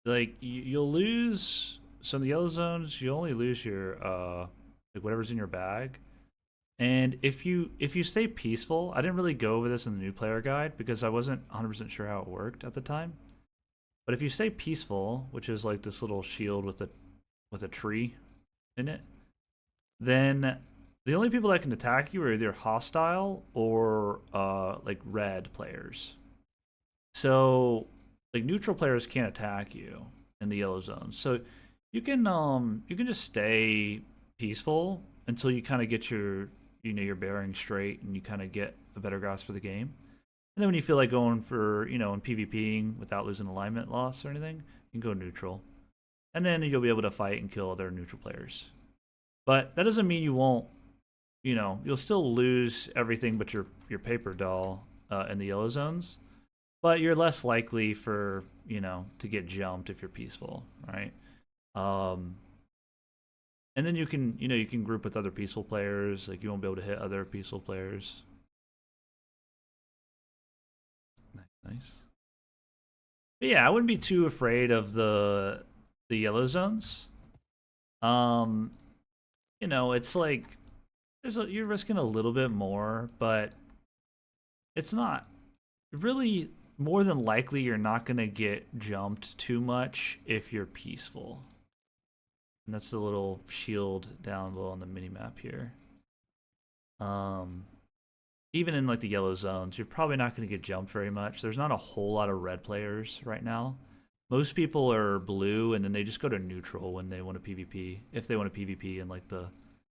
Like you'll lose some of the yellow zones. You only lose your like whatever's in your bag. And if you stay peaceful, I didn't really go over this in the new player guide because I wasn't 100% sure how it worked at the time. But if you stay peaceful, which is like this little shield with a tree in it, then the only people that can attack you are either hostile or like red players. So like neutral players can't attack you in the yellow zone. So you can just stay peaceful until you kind of get your your bearing straight and you kind of get a better grasp for the game. And then when you feel like going for in PvPing without losing alignment loss or anything, you can go neutral. And then you'll be able to fight and kill other neutral players. But that doesn't mean you won't, you'll still lose everything but your paper doll in the yellow zones. But you're less likely for, to get jumped if you're peaceful, right? And then you can group with other peaceful players. Like you won't be able to hit other peaceful players. Nice. But yeah, I wouldn't be too afraid of the yellow zones. It's like you're risking a little bit more, but it's not really. More than likely, you're not gonna get jumped too much if you're peaceful. And that's the little shield down below on the mini map here. Even in like the yellow zones, you're probably not gonna get jumped very much. There's not a whole lot of red players right now. Most people are blue, and then they just go to neutral when they want to PvP. If they want to PvP in like the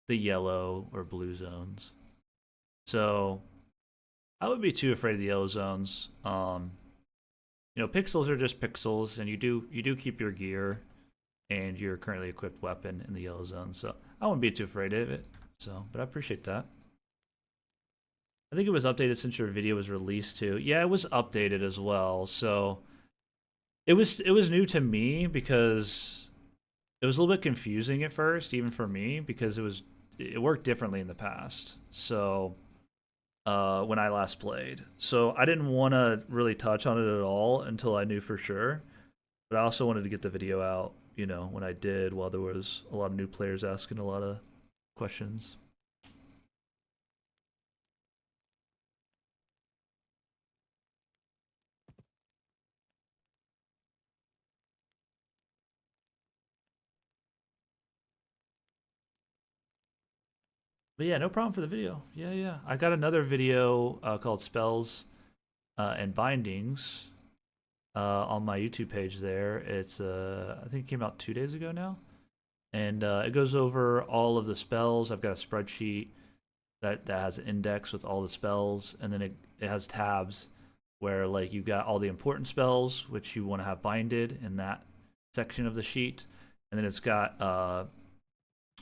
yellow or blue zones. So I wouldn't be too afraid of the yellow zones. Pixels are just pixels, and you do keep your gear and your currently equipped weapon in the yellow zone. So I wouldn't be too afraid of it. So, but I appreciate that. I think it was updated since your video was released too. Yeah, it was updated as well. So it was new to me because it was a little bit confusing at first, even for me, because it worked differently in the past. So when I last played. So I didn't want to really touch on it at all until I knew for sure. But I also wanted to get the video out, you know, when I did, while there was a lot of new players asking a lot of questions. But yeah, no problem for the video. Yeah, yeah. I got another video called Spells and Bindings on my YouTube page there. It's, I think it came out 2 days ago now. And it goes over all of the spells. I've got a spreadsheet that has an index with all the spells, and then it has tabs where like you got all the important spells which you want to have binded in that section of the sheet, and then it's got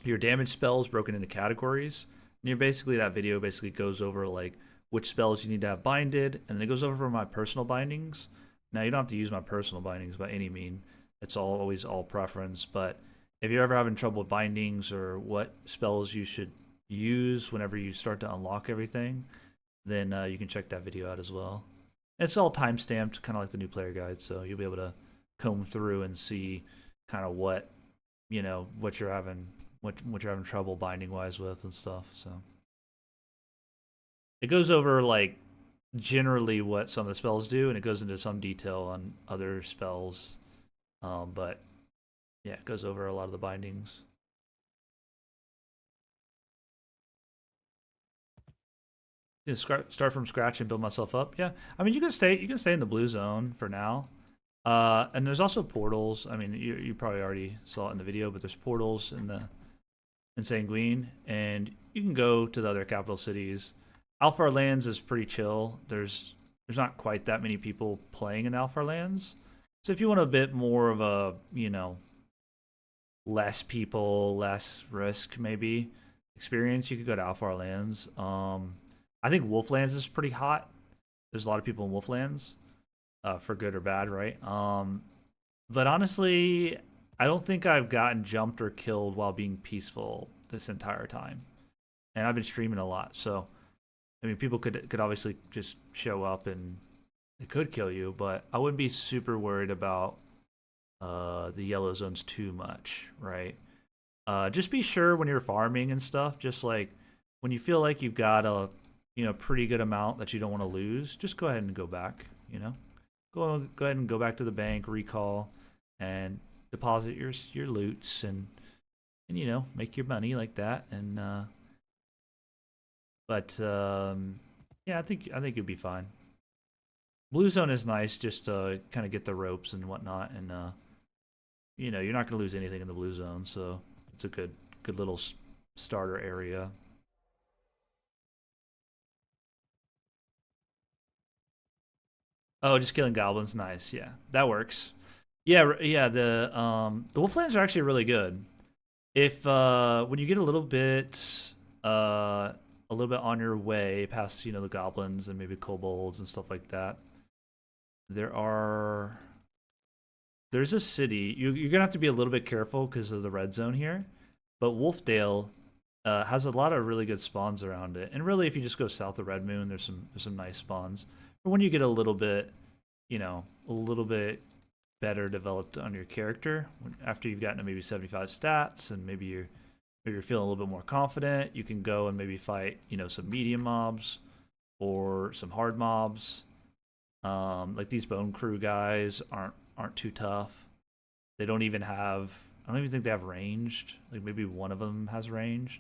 your damage spells broken into categories. And you're basically, that video basically goes over like which spells you need to have binded, and then it goes over my personal bindings. Now you don't have to use my personal bindings by any mean. It's always all preference, but if you're ever having trouble with bindings or what spells you should use whenever you start to unlock everything, then you can check that video out as well. It's all time stamped, kind of like the new player guide, so you'll be able to comb through and see kind of what, you know, what you're having trouble binding wise with and stuff. So it goes over like generally what some of the spells do, and it goes into some detail on other spells. But yeah, it goes over a lot of the bindings. You can start from scratch and build myself up. Yeah, I mean you can stay in the blue zone for now. And there's also portals. I mean, you probably already saw it in the video, but there's portals in Sanguine, and you can go to the other capital cities. Alphar Lands is pretty chill. There's not quite that many people playing in Alphar Lands, so if you want a bit more of a, you know, less people, less risk maybe experience, you could go to Alphar Lands. I think Wolflands is pretty hot. There's a lot of people in Wolflands, for good or bad, right? But honestly, I don't think I've gotten jumped or killed while being peaceful this entire time. And I've been streaming a lot, so I mean, people could obviously just show up and it could kill you, but I wouldn't be super worried about the yellow zones too much, right? Just be sure when you're farming and stuff, just like when you feel like you've got a, you know, pretty good amount that you don't want to lose, just go ahead and go back, you know? Go ahead and go back to the bank, recall, and deposit your loots and you know, make your money like that. And yeah, I think you'll be fine. Blue zone is nice just to kind of get the ropes and whatnot, and you know, you're not gonna lose anything in the blue zone, so it's a good little starter area. Oh, just killing goblins, nice. Yeah, that works. Yeah, yeah. The wolflands are actually really good. If when you get uh a little bit on your way past, you know, the goblins and maybe kobolds and stuff like that, there are there's a city. You're gonna have to be a little bit careful because of the red zone here, but Wolfdale has a lot of really good spawns around it. And really, if you just go south of Red Moon, there's some nice spawns. But when you get a little bit, you know, a little bit better developed on your character, after you've gotten to maybe 75 stats, and maybe you're feeling a little bit more confident, you can go and maybe fight, you know, some medium mobs or some hard mobs. Like these Bone Crew guys aren't too tough. They don't even have. I don't even think they have ranged. Like maybe one of them has ranged,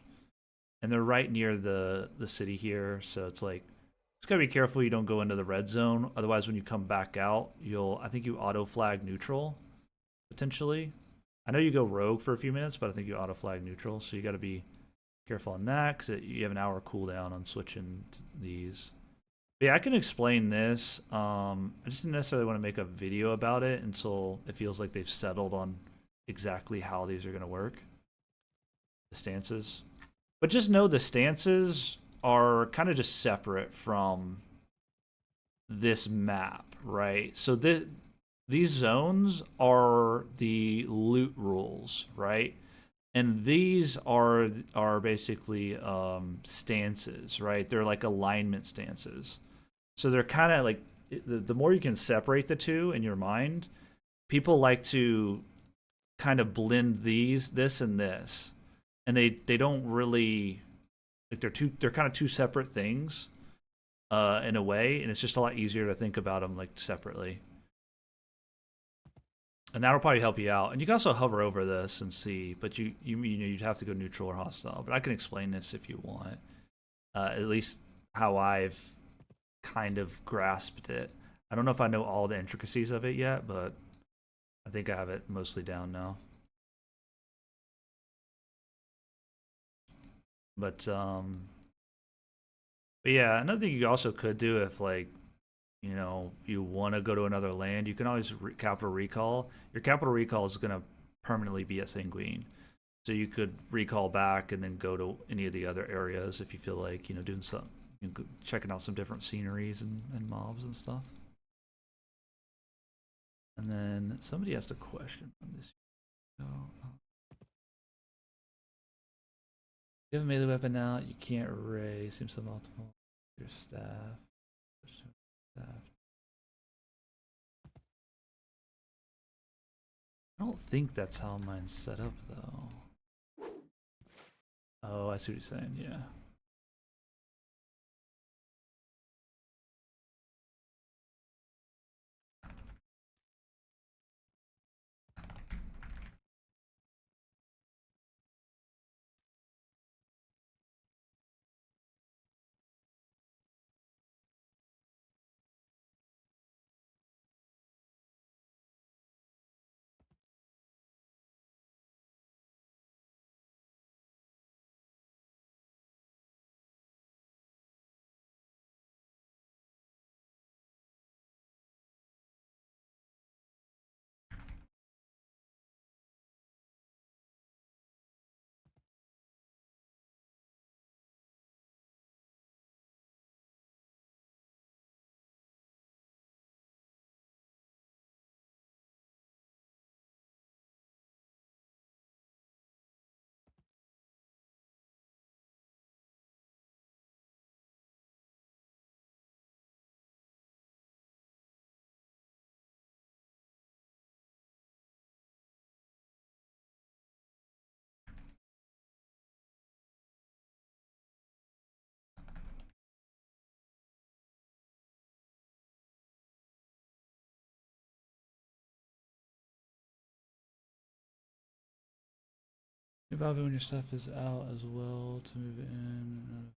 and they're right near the city here. So it's like, just gotta be careful you don't go into the red zone. Otherwise, when you come back out, I think you auto flag neutral potentially. I know you go rogue for a few minutes, but I think you auto flag neutral. So you got to be careful on that because you have an hour cooldown on switching these. But yeah, I can explain this. I just didn't necessarily want to make a video about it until it feels like they've settled on exactly how these are going to work. The stances. But just know the stances are kind of just separate from this map, right? So these zones are the loot rules, right? and these are basically stances, right? They're like alignment stances. So they're kind of like the more you can separate the two in your mind, people like to kind of blend this and this, and they don't really like they're kind of two separate things in a way, and it's just a lot easier to think about them like separately. And that'll probably help you out. And you can also hover over this and see, but you know you'd have to go neutral or hostile. But I can explain this if you want. At least how I've kind of grasped it. I don't know if I know all the intricacies of it yet, but I think I have it mostly down now. But yeah, another thing you also could do if like if you want to go to another land, you can always capital recall. Your capital recall is going to permanently be at Sanguine. So you could recall back and then go to any of the other areas if you feel like, doing some, checking out some different sceneries and mobs and stuff. And then somebody asked a question on this. You have a melee weapon now, you can't raise. Seems suboptimal. Your staff. I don't think that's how mine's set up, though. Oh, I see what you're saying, yeah. Evolve it when your stuff is out as well to move it in.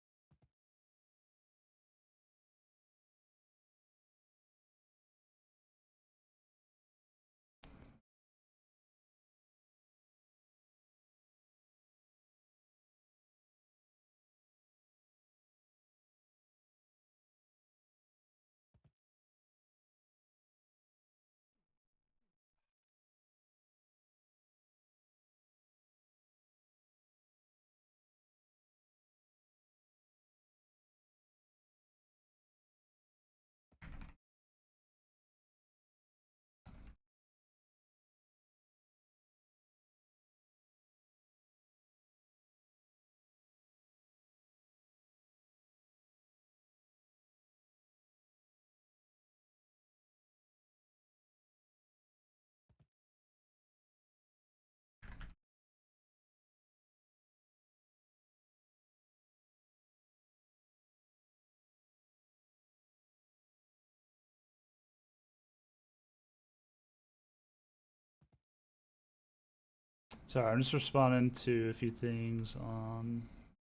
Sorry, I'm just responding to a few things on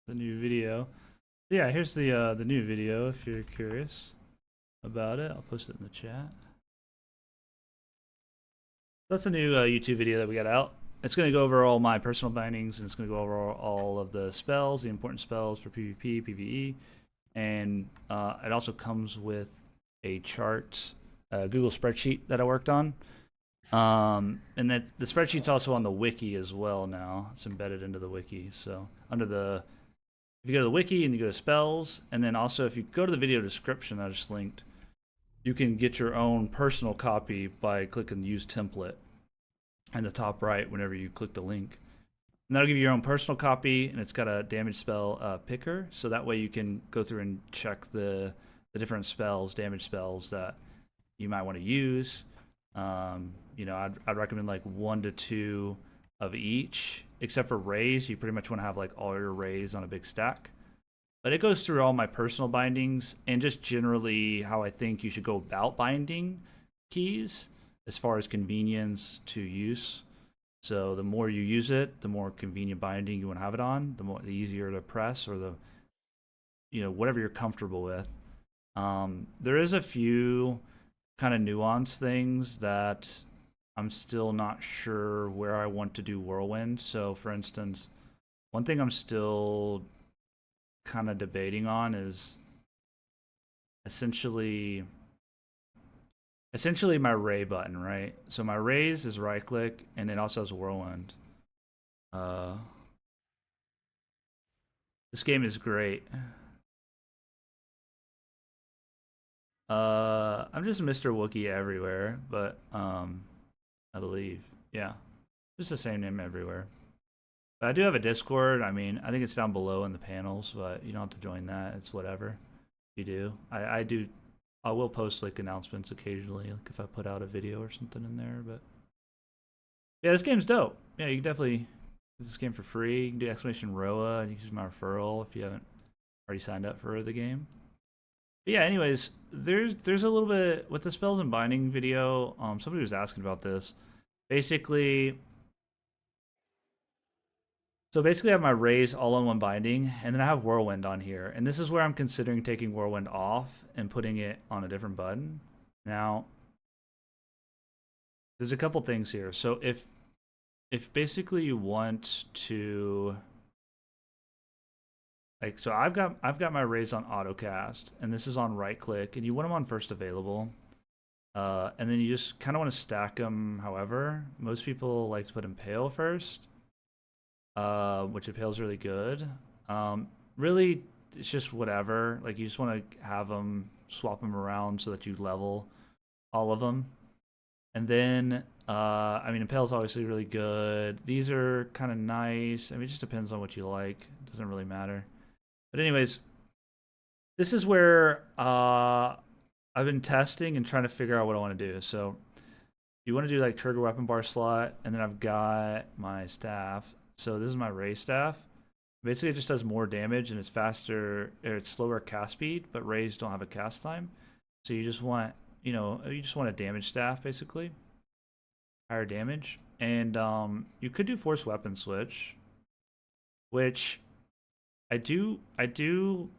the new video. Yeah, here's the new video if you're curious about it. I'll post it in the chat. That's a new YouTube video that we got out. It's going to go over all my personal bindings, and it's going to go over all of the spells, the important spells for PvP, PvE, and it also comes with a chart, Google spreadsheet that I worked on. And that the spreadsheet's also on the wiki as well now. It's embedded into the wiki. So if you go to the wiki and you go to spells, and then also if you go to the video description I just linked, you can get your own personal copy by clicking use template in the top right whenever you click the link. And that'll give you your own personal copy, and it's got a damage spell picker, so that way you can go through and check the different spells, damage spells that you might want to use. You know, I'd recommend like 1 to 2 of each, except for rays. You pretty much want to have like all your rays on a big stack. But it goes through all my personal bindings and just generally how I think you should go about binding keys as far as convenience to use. So the more you use it, the more convenient binding you want to have it on, the easier to press, or the, you know, whatever you're comfortable with. There is a few kind of nuanced things that I'm still not sure where I want to do Whirlwind. So for instance, one thing I'm still kind of debating on is essentially my ray button, right? So my rays is right click, and it also has Whirlwind. This game is great. I'm just Mr. Wookie everywhere, but I believe, yeah, just the same name everywhere. But I do have a Discord. I mean, I think it's down below in the panels, but you don't have to join that. It's whatever you do. I do. I will post like announcements occasionally, like if I put out a video or something in there. But yeah, this game's dope. Yeah, you can definitely get this game for free. You can do exclamation ROA, and you can use my referral if you haven't already signed up for the game. But yeah, anyways, there's a little bit with the spells and binding video. Somebody was asking about this. Basically, I have my rays all on one binding, and then I have Whirlwind on here. And this is where I'm considering taking Whirlwind off and putting it on a different button. Now, there's a couple things here. So if basically you want to, like, so I've got my rays on autocast, and this is on right click, and you want them on first available. And then you just kind of want to stack them. However, most people like to put Impale first. Which Impale's really good. Really, it's just whatever. Like, you just want to have them, swap them around so that you level all of them. And then, I mean, Impale's obviously really good. These are kind of nice. I mean, it just depends on what you like. It doesn't really matter. But anyways, this is where I've been testing and trying to figure out what I want to do. So you want to do like trigger weapon bar slot, and then I've got my staff. So this is my ray staff. Basically, it just does more damage, and it's faster, or it's slower cast speed, but rays don't have a cast time. So you just want, you know, you just want a damage staff, basically. Higher damage. And you could do force weapon switch, which I do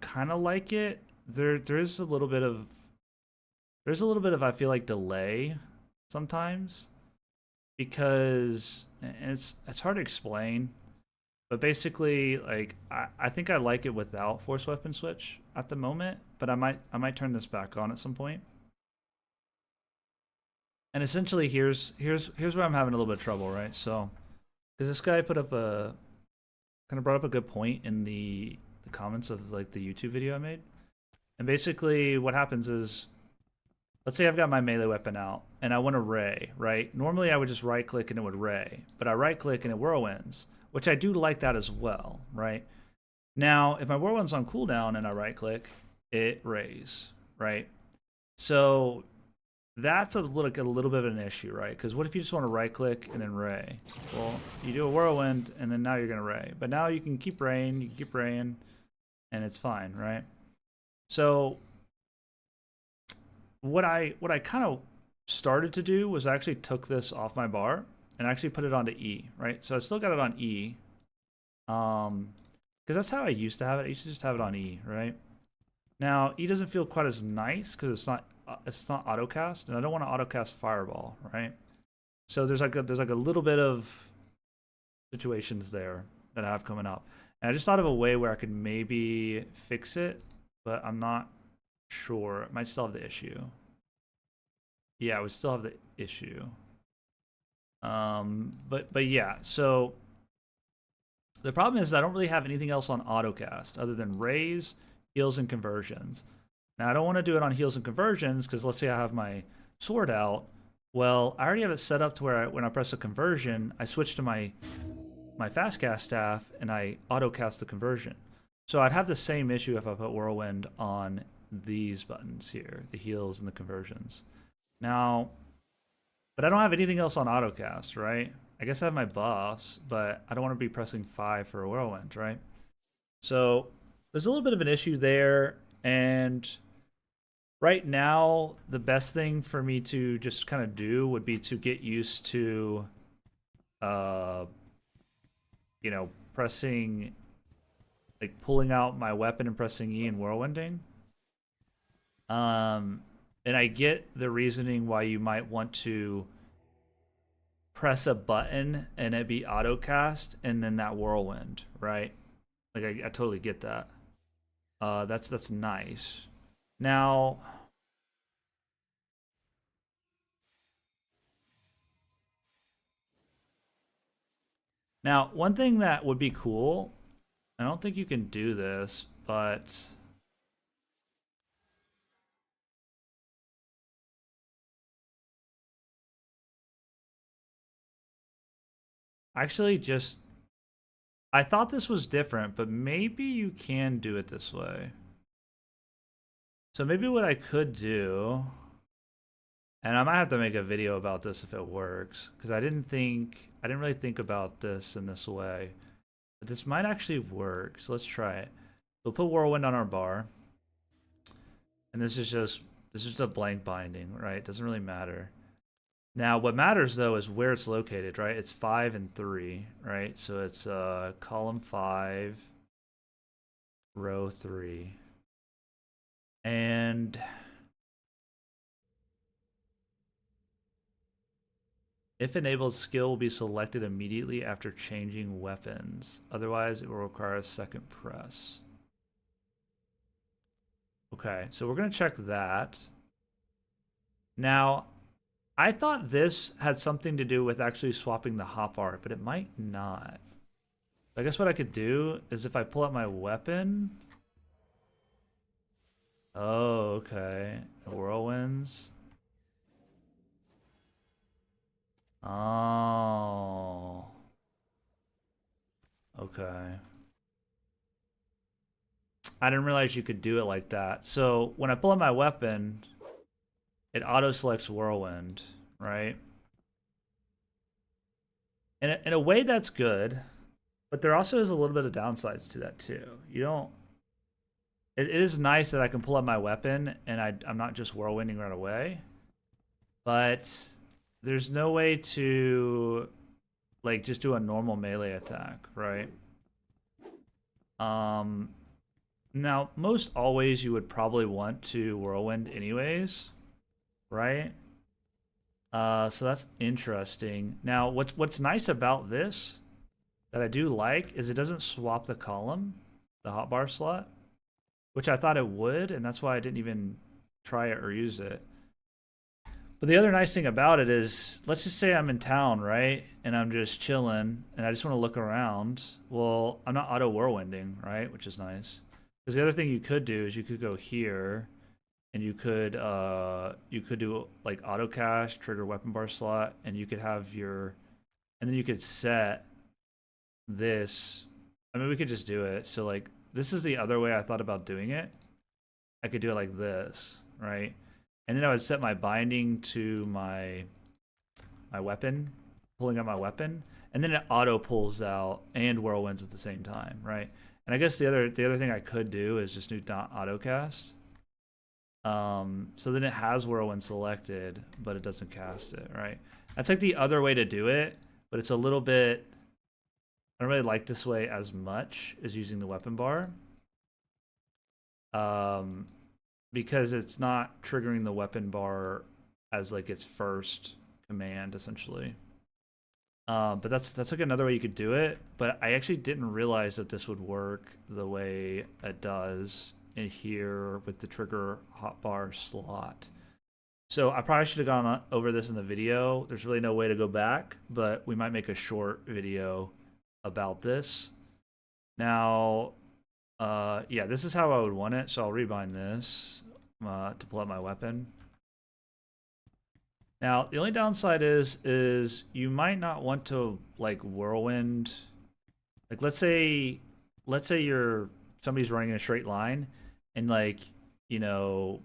kind of like it. There's a little bit of I feel like delay sometimes, because, and it's hard to explain, but basically, like, I think I like it without force weapon switch at the moment, but I might turn this back on at some point. And essentially, here's where I'm having a little bit of trouble, right? So, because this guy put up a kind of brought up a good point in the comments of like the YouTube video I made, and basically what happens is, let's say I've got my melee weapon out, and I want to ray, right? Normally I would just right click and it would ray, but I right click and it whirlwinds, which I do like that as well, right? Now, if my whirlwind's on cooldown and I right click, it rays, right? So that's a little bit of an issue, right? Because what if you just want to right click and then ray? Well, you do a whirlwind and then now you're gonna ray, but now you can keep raying, and it's fine, right? So what I kind of started to do was I actually took this off my bar and actually put it onto E, right? So I still got it on E, because that's how I used to have it. I used to just have it on E, right? Now E doesn't feel quite as nice because it's not autocast, and I don't want to autocast Fireball, right? So there's like a little bit of situations there that I have coming up, and I just thought of a way where I could maybe fix it, but I'm not sure. It might still have the issue. Yeah, I would still have the issue. But yeah, so the problem is I don't really have anything else on autocast other than rays, heals, and conversions. Now, I don't want to do it on heals and conversions because let's say I have my sword out. Well, I already have it set up to where when I press a conversion, I switch to my my fast cast staff and I auto cast the conversion. So I'd have the same issue if I put whirlwind on these buttons here, the heals and the conversions. Now, but I don't have anything else on autocast, right? I guess I have my buffs, but I don't want to be pressing 5 for a whirlwind, right? So there's a little bit of an issue there, and right now the best thing for me to just kind of do would be to get used to you know, pressing, like pulling out my weapon and pressing E and whirlwinding. And I get the reasoning why you might want to press a button and it be auto cast and then that whirlwind, right? Like I totally get that. That's nice. Now, one thing that would be cool, I don't think you can do this, but actually just, I thought this was different, but maybe you can do it this way. So maybe what I could do, and I might have to make a video about this if it works, because I didn't really think about this in this way. But this might actually work, so let's try it. We'll put whirlwind on our bar. And this is just a blank binding, right? Doesn't really matter. Now, what matters though is where it's located, right? It's 5 and 3, right? So it's column 5, row 3. And if enabled, skill will be selected immediately after changing weapons. Otherwise, it will require a second press. Okay, so we're going to check that. Now, I thought this had something to do with actually swapping the hotbar, but it might not. I guess what I could do is if I pull out my weapon... Oh, okay. Whirlwinds. Oh. Okay. I didn't realize you could do it like that. So when I pull out my weapon, it auto selects whirlwind, right? And in a way that's good, but there also is a little bit of downsides to that too. You don't, it is nice that I can pull out my weapon and I'm not just whirlwinding right away, but there's no way to like just do a normal melee attack, right? Now, most always you would probably want to whirlwind anyways, right? So that's interesting. Now, what's nice about this that I do like is it doesn't swap the column, the hotbar slot, which I thought it would, and that's why I didn't even try it or use it. But the other nice thing about it is, let's just say I'm in town, right? And I'm just chilling, and I just want to look around. Well, I'm not auto whirlwinding, right? Which is nice. Because the other thing you could do is you could go here, and you could do like auto cache, trigger weapon bar slot, and you could have your, and then you could set this. I mean, we could just do it. So like, this is the other way I thought about doing it. I could do it like this, right? And then I would set my binding to my weapon, pulling out my weapon, and then it auto pulls out and whirlwinds at the same time, right? And I guess the other thing I could do is just do autocast. So then it has whirlwind selected, but it doesn't cast it, right? That's like the other way to do it, but it's a little bit, I don't really like this way as much as using the weapon bar. Because it's not triggering the weapon bar as like its first command, essentially. But that's like another way you could do it. But I actually didn't realize that this would work the way it does in here with the trigger hotbar slot. So I probably should have gone over this in the video. There's really no way to go back, but we might make a short video about this. Now, yeah, this is how I would want it. So I'll rebind this to pull out my weapon. Now, the only downside is you might not want to like whirlwind Like let's say you're somebody's running in a straight line, and like you know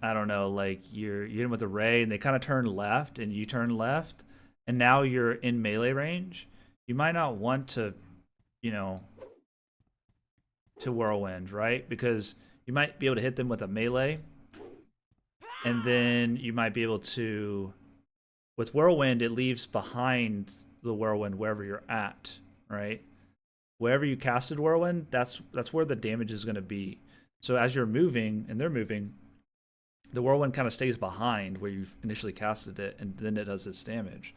I don't know, like you're in with a ray and they kind of turn left and you turn left, and now you're in melee range. You might not want to, you know, to whirlwind, right? Because you might be able to hit them with a melee, and then you might be able to, with whirlwind, it leaves behind the whirlwind wherever you're at, right? Wherever you casted whirlwind, that's where the damage is going to be. So as you're moving and they're moving, the whirlwind kind of stays behind where you initially casted it, and then it does its damage.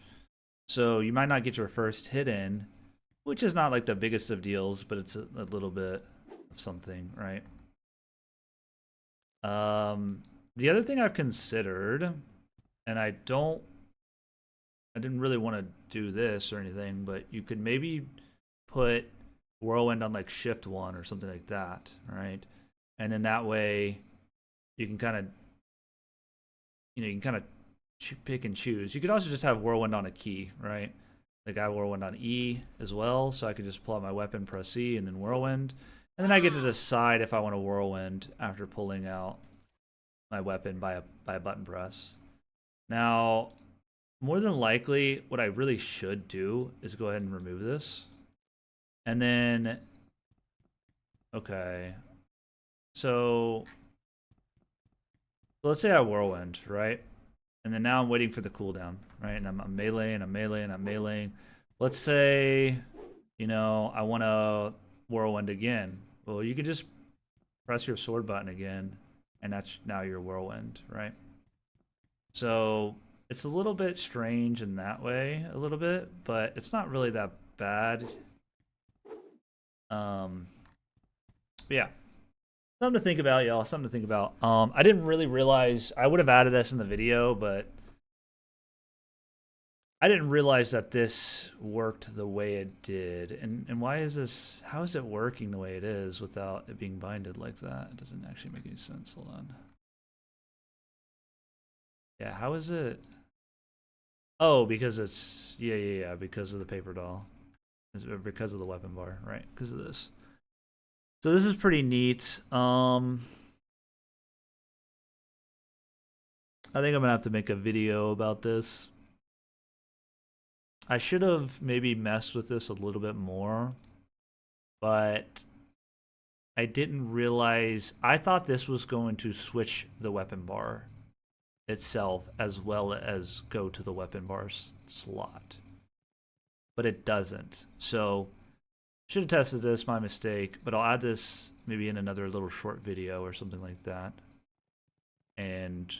So you might not get your first hit in, which is not like the biggest of deals, but it's a little bit of something, right? The other thing I've considered, and I didn't really want to do this or anything, but you could maybe put whirlwind on like shift 1 or something like that, right? And then that way you can kind of pick and choose. You could also just have whirlwind on a key, right? Like I have whirlwind on E as well, so I could just pull out my weapon, press E, and then whirlwind. And then I get to decide if I want to whirlwind after pulling out my weapon by a button press. Now, more than likely, what I really should do is go ahead and remove this. And then, okay. So let's say I whirlwind, right? And then now I'm waiting for the cooldown, right? And I'm meleeing, I'm meleeing, I'm meleeing. Let's say, I want to whirlwind again. Well, you could just press your sword button again, and that's now your whirlwind, right? So it's a little bit strange in that way, a little bit, but it's not really that bad. But yeah, something to think about, y'all. Something to think about. I didn't really realize I would have added this in the video, but I didn't realize that this worked the way it did. And why is this? How is it working the way it is without it being binded like that? It doesn't actually make any sense. Hold on. Yeah, how is it? Oh, because it's yeah, because of the paper doll. It's because of the weapon bar, right? Because of this. So this is pretty neat. I think I'm gonna have to make a video about this. I should have maybe messed with this a little bit more, but I didn't realize. I thought this was going to switch the weapon bar itself as well as go to the weapon bar slot, but it doesn't. So should have tested this, my mistake, but I'll add this maybe in another little short video or something like that, and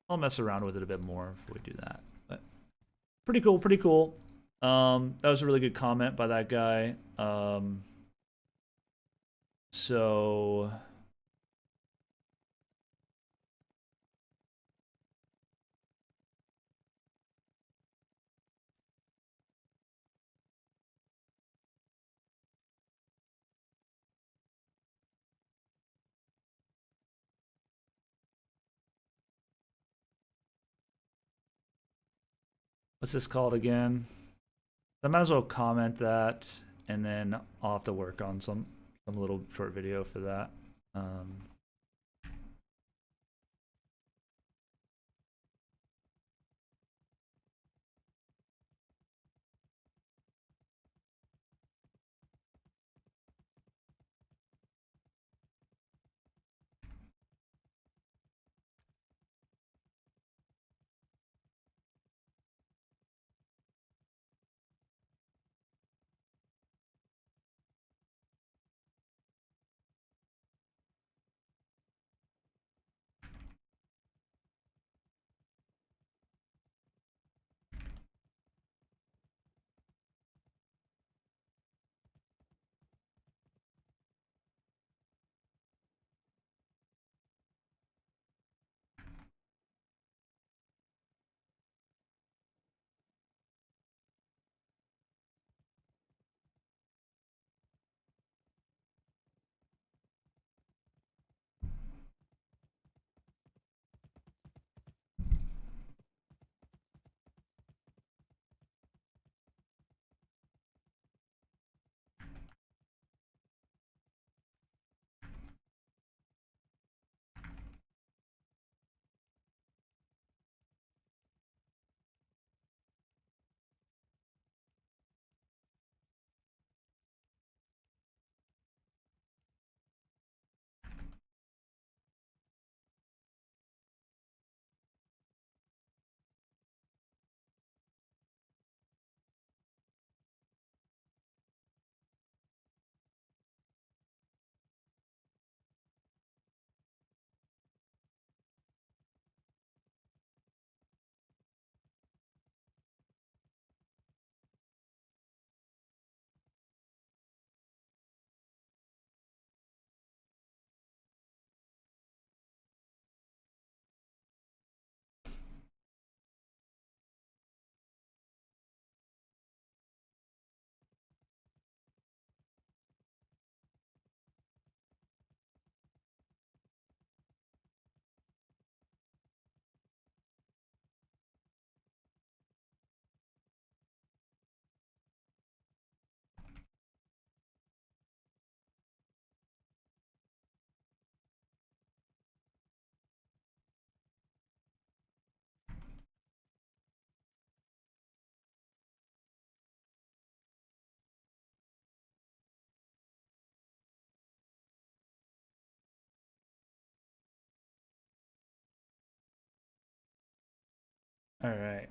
I'll mess around with it a bit more if we do that. But pretty cool, pretty cool. That was a really good comment by that guy. So what's this called again? I might as well comment that, and then I'll have to work on some little short video for that. All right.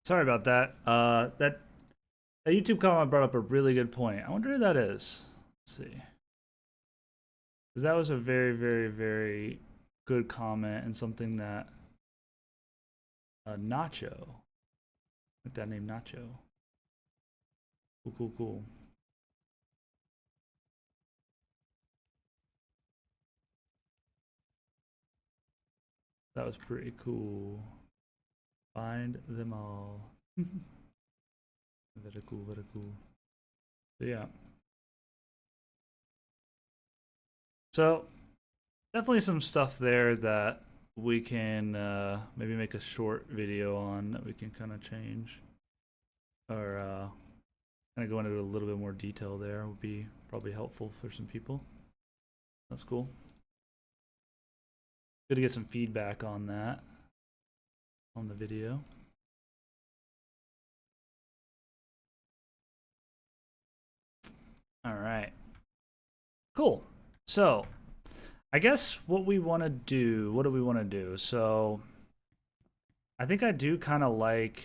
Sorry about that. That YouTube comment brought up a really good point. I wonder who that is. Let's see. Because that was a very, very, very good comment and something that Nacho, like that name Nacho. Cool, cool, cool. That was pretty cool. Find them all. Very cool, very cool. So, yeah. So definitely some stuff there that we can maybe make a short video on that we can kind of change or kind of go into a little bit more detail there would be probably helpful for some people. That's cool. Good to get some feedback on that on the video. All right. Cool. So, I guess what we want to do, what do we want to do? So, I think I do kind of like.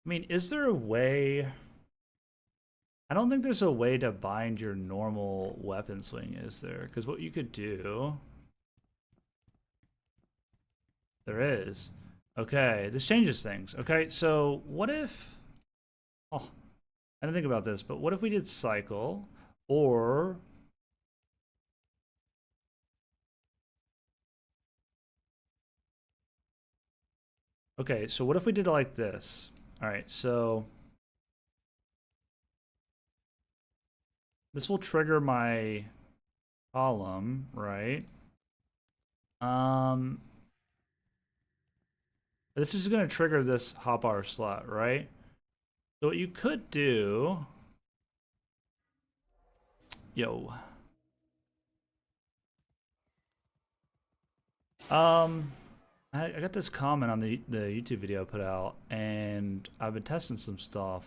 I mean, is there a way? I don't think there's a way to bind your normal weapon swing, is there? Because what you could do. There is. Okay, this changes things. Okay, so what if. Oh, I didn't think about this, but what if we did cycle or. Okay, so what if we did it like this? All right, so this will trigger my column, right? Um, this is going to trigger this hotbar slot, right? So what you could do, yo, um, I got this comment on the YouTube video I put out, and I've been testing some stuff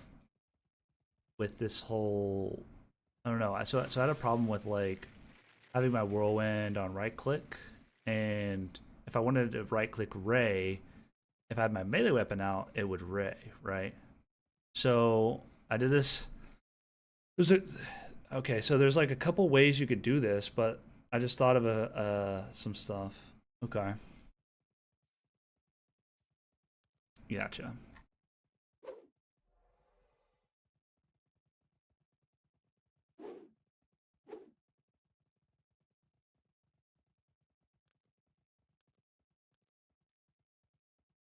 with this whole. I don't know. So I had a problem with like having my whirlwind on right click, and if I wanted to right click Ray, if I had my melee weapon out, it would Ray, right? So I did this. There's a okay. So there's like a couple ways you could do this, but I just thought of some stuff. Okay, gotcha.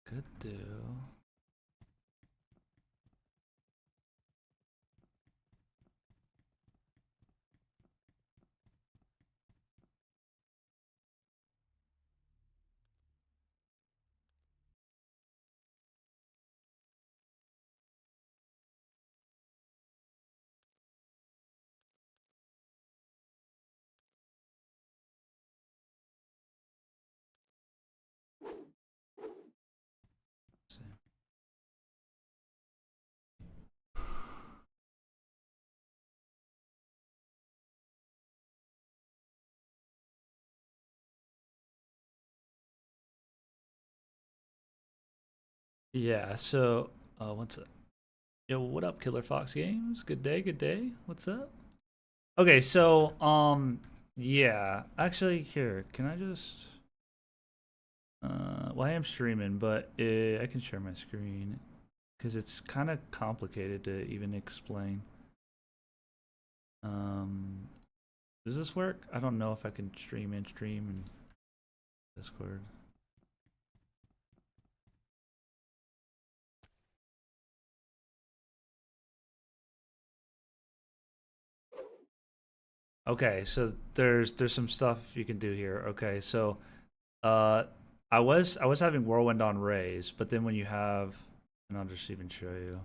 Could do. Yeah. So what's up? Yo, what up, Killer Fox Games? Good day, good day. What's up? Okay, so yeah. Actually, here, can I just well, I am streaming, but I can share my screen because it's kind of complicated to even explain. Um does this work? I don't know if I can stream in Discord. Okay, so there's some stuff you can do here. Okay, so uh I was having whirlwind on rays, but then when you have and I'll just even show you.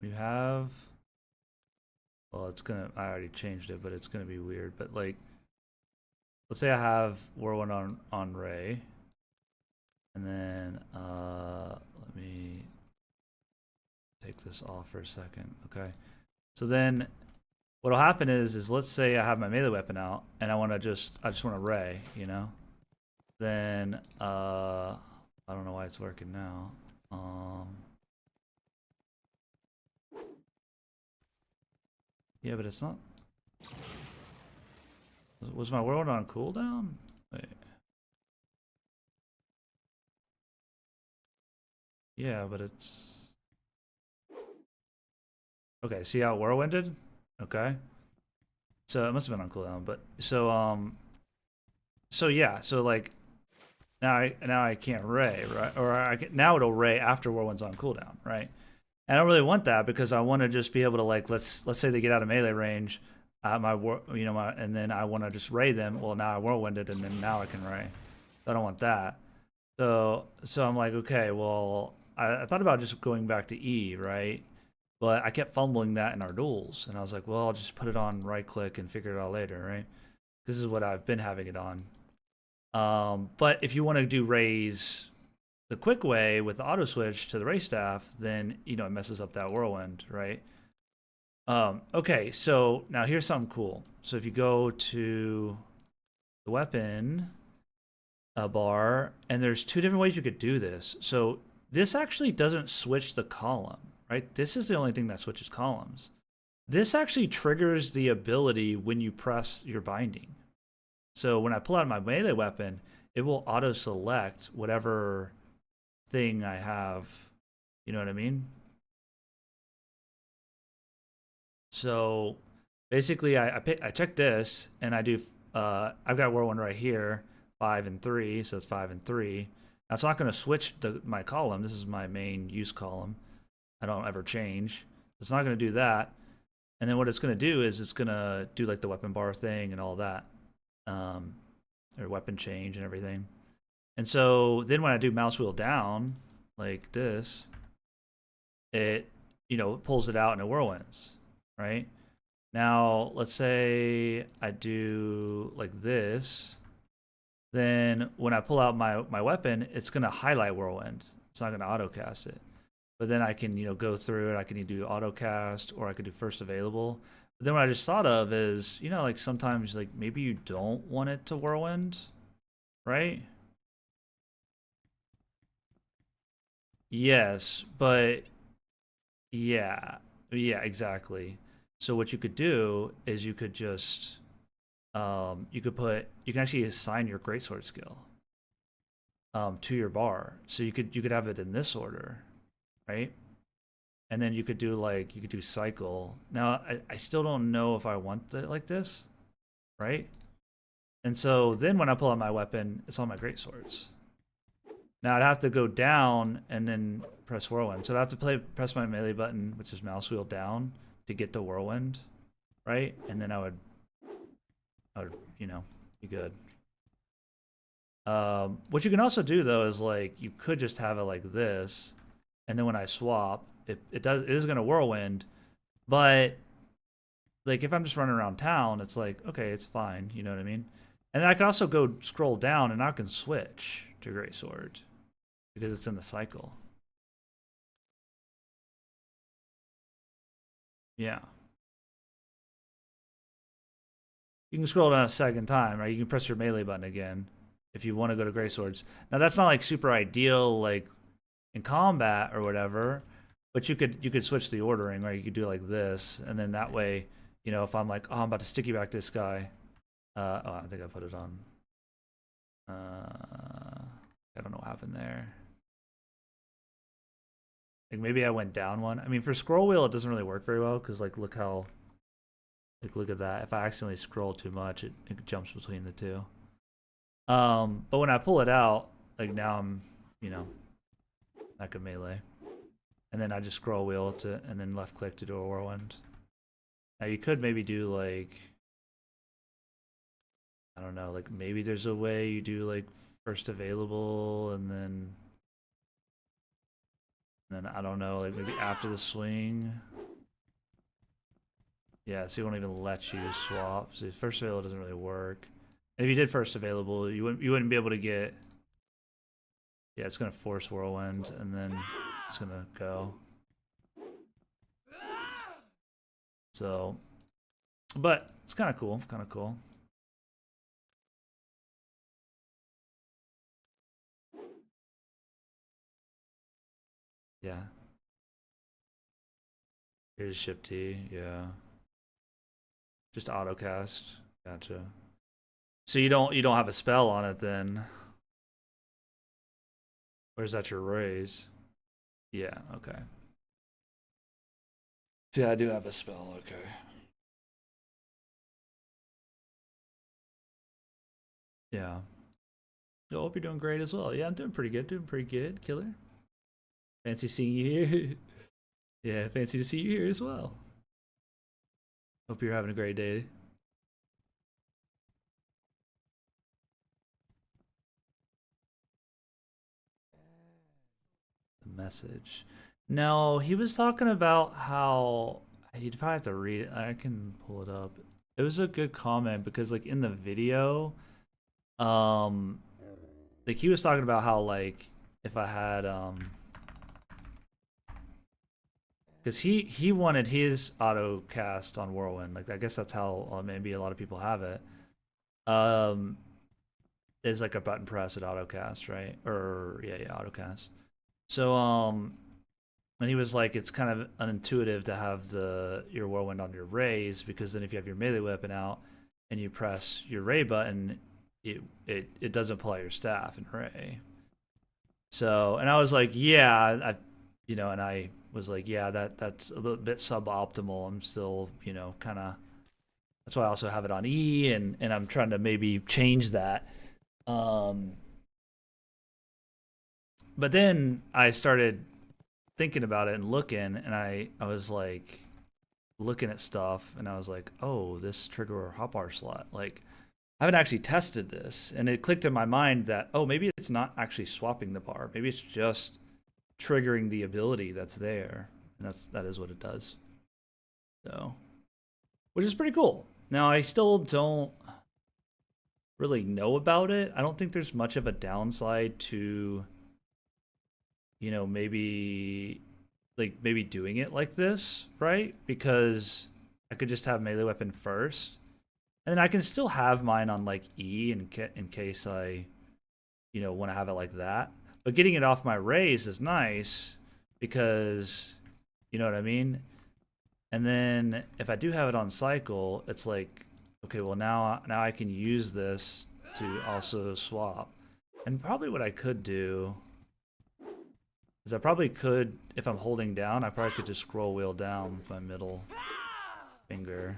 You have well, it's gonna I already changed it, but it's gonna be weird. But like let's say I have whirlwind on ray and then let me take this off for a second. Okay. So then what'll happen is let's say I have my melee weapon out and I just want to ray, you know? then I don't know why it's working now. Yeah, but it's not. Was my world on cooldown? Wait. Yeah, but it's okay. See how it whirlwinded? Okay. So it must have been on cooldown, but so yeah, so like now I can't ray, right? Or now it'll ray after whirlwind's on cooldown, right? And I don't really want that because I want to just be able to like let's say they get out of melee range, and then I want to just ray them. Well, now I whirlwinded, and then now I can ray. I don't want that. So I'm like, okay, well, I thought about just going back to E, right? But I kept fumbling that in our duels, and I was like, well, I'll just put it on right click and figure it out later, right? This is what I've been having it on. But if you want to do raise the quick way with the auto switch to the ray staff, then it messes up that whirlwind, right? Okay, so now here's something cool. So if you go to the weapon bar, and there's two different ways you could do this. So this actually doesn't switch the column, right? This is the only thing that switches columns. This actually triggers the ability when you press your binding. So when I pull out my melee weapon, it will auto select whatever thing I have. You know what I mean? So basically, I check this, and I do. I've got whirlwind right here, 5 and 3, so it's 5 and 3. Now it's not going to switch my column. This is my main use column. I don't ever change. It's not going to do that. And then what it's going to do is it's going to do like the weapon bar thing and all that, or weapon change and everything. And so then when I do mouse wheel down like this, it pulls it out and it whirlwinds, right? Now let's say I do like this, then when I pull out my weapon, it's going to highlight whirlwind. It's not going to auto cast it. But then I can go through it. I can do auto cast, or I could do first available. But then what I just thought of is like sometimes like maybe you don't want it to whirlwind, right? Yes, but yeah, exactly. So what you could do is you could just you can actually assign your greatsword skill to your bar. So you could have it in this order, right? And then you could do cycle. Now I still don't know if I want it like this, right? And so then when I pull out my weapon, it's on my greatswords. Now I'd have to go down and then press whirlwind. So I'd have to press my melee button, which is mouse wheel down, to get the whirlwind, right? And then I would be good. What you can also do though is like you could just have it like this, and then when I swap, it is gonna whirlwind, but like if I'm just running around town, it's like okay, it's fine, you know what I mean? And then I can also go scroll down and I can switch to greatsword because it's in the cycle. Yeah. You can scroll down a second time, right? You can press your melee button again if you want to go to greatswords. Now that's not like super ideal like in combat or whatever, but you could switch the ordering, right? You could do like this, and then that way, if I'm like, oh, I'm about to sticky back this guy. I think I put it on. I don't know what happened there. Like maybe I went down one. I mean, for scroll wheel, it doesn't really work very well because like look at that. If I accidentally scroll too much, it jumps between the two. But when I pull it out, like now I'm, like a melee. And then I just scroll wheel to, and then left click to do a whirlwind. Now you could maybe do like, I don't know, like maybe there's a way you do like first available and then I don't know, like maybe after the swing. Yeah, so it won't even let you swap. So first available doesn't really work. And if you did first available, you wouldn't be able to get. Yeah, it's gonna force whirlwind, and then it's gonna go. So, but it's kind of cool. Kind of cool. Yeah. Here's Shift T. Yeah. Just autocast. Gotcha. So you don't have a spell on it then? Or is that your raise? Yeah. Okay. Yeah, I do have a spell. Okay. Yeah. I hope you're doing great as well. Yeah, I'm doing pretty good. Doing pretty good, killer. Fancy seeing you here. Yeah, fancy to see you here as well. Hope you're having a great day. The message. No, he was talking about how you'd probably have to read it. I can pull it up. It was a good comment because like in the video, um like he was talking about how like if I had because he wanted his auto cast on Whirlwind. Like I guess that's how maybe a lot of people have it. Um, is like a button press at auto cast, right? Or yeah, auto cast. So and he was like, it's kind of unintuitive to have your Whirlwind on your raise because then if you have your melee weapon out and you press your Ray button, it doesn't pull out your staff in Ray. So and I was like, yeah, and I was like, yeah, that's a bit suboptimal. I'm still, kind of. That's why I also have it on E, and I'm trying to maybe change that. Um, but then I started thinking about it and looking, and I was like looking at stuff, and I was like, oh, this trigger or hotbar slot, like I haven't actually tested this, and it clicked in my mind that oh, maybe it's not actually swapping the bar, maybe it's just triggering the ability that's there, and that is what it does. So, which is pretty cool. Now I still don't really know about it. I don't think there's much of a downside to maybe maybe doing it like this, right? Because I could just have melee weapon first, and then I can still have mine on like E in case I want to have it like that. But getting it off my raise is nice because you know what I mean. And then if I do have it on cycle, it's like okay, well now I can use this to also swap. And probably what I could do is I probably could, if I'm holding down, I probably could just scroll wheel down with my middle finger.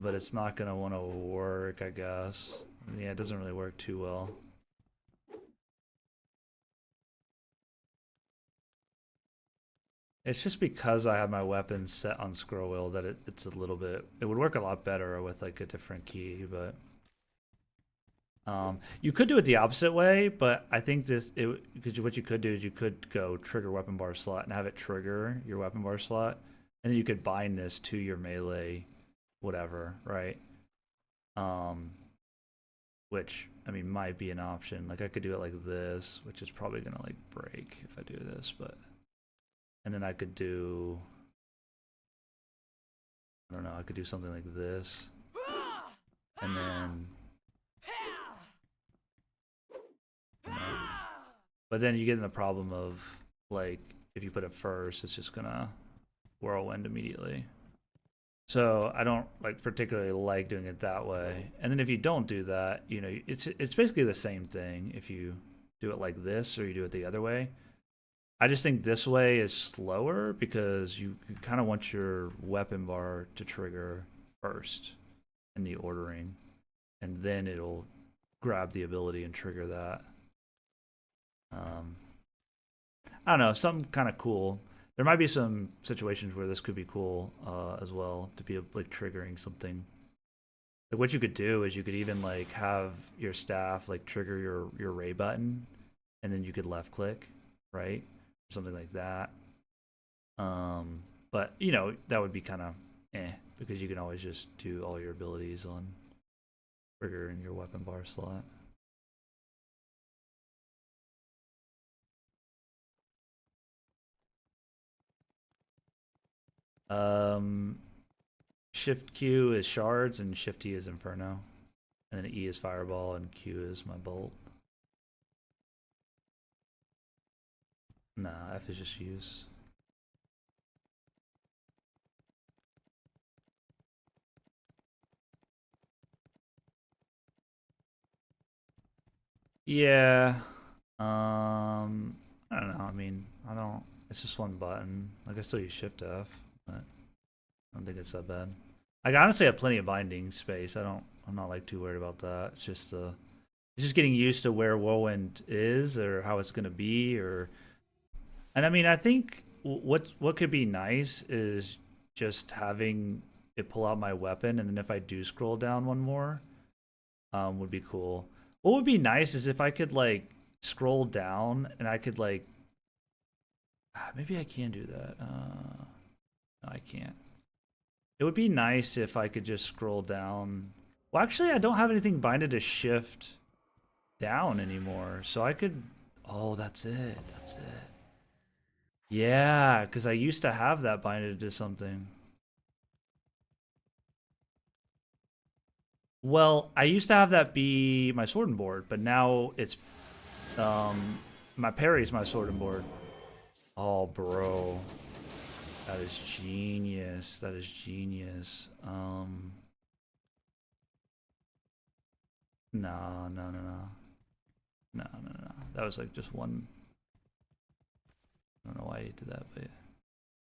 But it's not going to want to work, I guess. Yeah, it doesn't really work too well. It's just because I have my weapons set on scroll wheel that it's a little bit... It would work a lot better with like a different key, but... you could do it the opposite way, but I think because what you could do is you could go trigger weapon bar slot and have it trigger your weapon bar slot, and then you could bind this to your melee, whatever, right? Which I mean might be an option. Like I could do it like this, which is probably gonna like break if I do this, but and then I could do I don't know, I could do something like this, and then. But then you get in the problem of like if you put it first, it's just gonna whirlwind immediately. So I don't like particularly like doing it that way. And then if you don't do that, it's basically the same thing if you do it like this or you do it the other way. I just think this way is slower because you kind of want your weapon bar to trigger first in the ordering, and then it'll grab the ability and trigger that. I don't know, something kind of cool. There might be some situations where this could be cool as well to be like triggering something. Like what you could do is you could even like have your staff like trigger your ray button, and then you could left click, right? Something like that. But that would be kind of because you can always just do all your abilities on trigger in your weapon bar slot. Shift Q is shards and Shift E is Inferno. And then E is Fireball and Q is my bolt. Nah, F is just use. Yeah. I don't know. I mean, I don't. It's just one button. Like I still use Shift F, but I don't think it's that bad. Like, I honestly have plenty of binding space. I'm not like too worried about that. It's just getting used to where Whirlwind is or how it's gonna be, or. And I mean, I think what could be nice is just having it pull out my weapon, and then if I do scroll down one more, would be cool. What would be nice is if I could like scroll down and I could like maybe I can do that. No, I can't. It would be nice if I could just scroll down. Well, actually, I don't have anything binded to shift down anymore, so I could. Oh, that's it. That's it. Yeah, because I used to have that binded to something. Well, I used to have that be my sword and board, but now it's my parry's my sword and board. Oh, bro. That is genius. That is genius. No, no, no, no. No, no, no, no. That was like just one. I don't know why he did that, but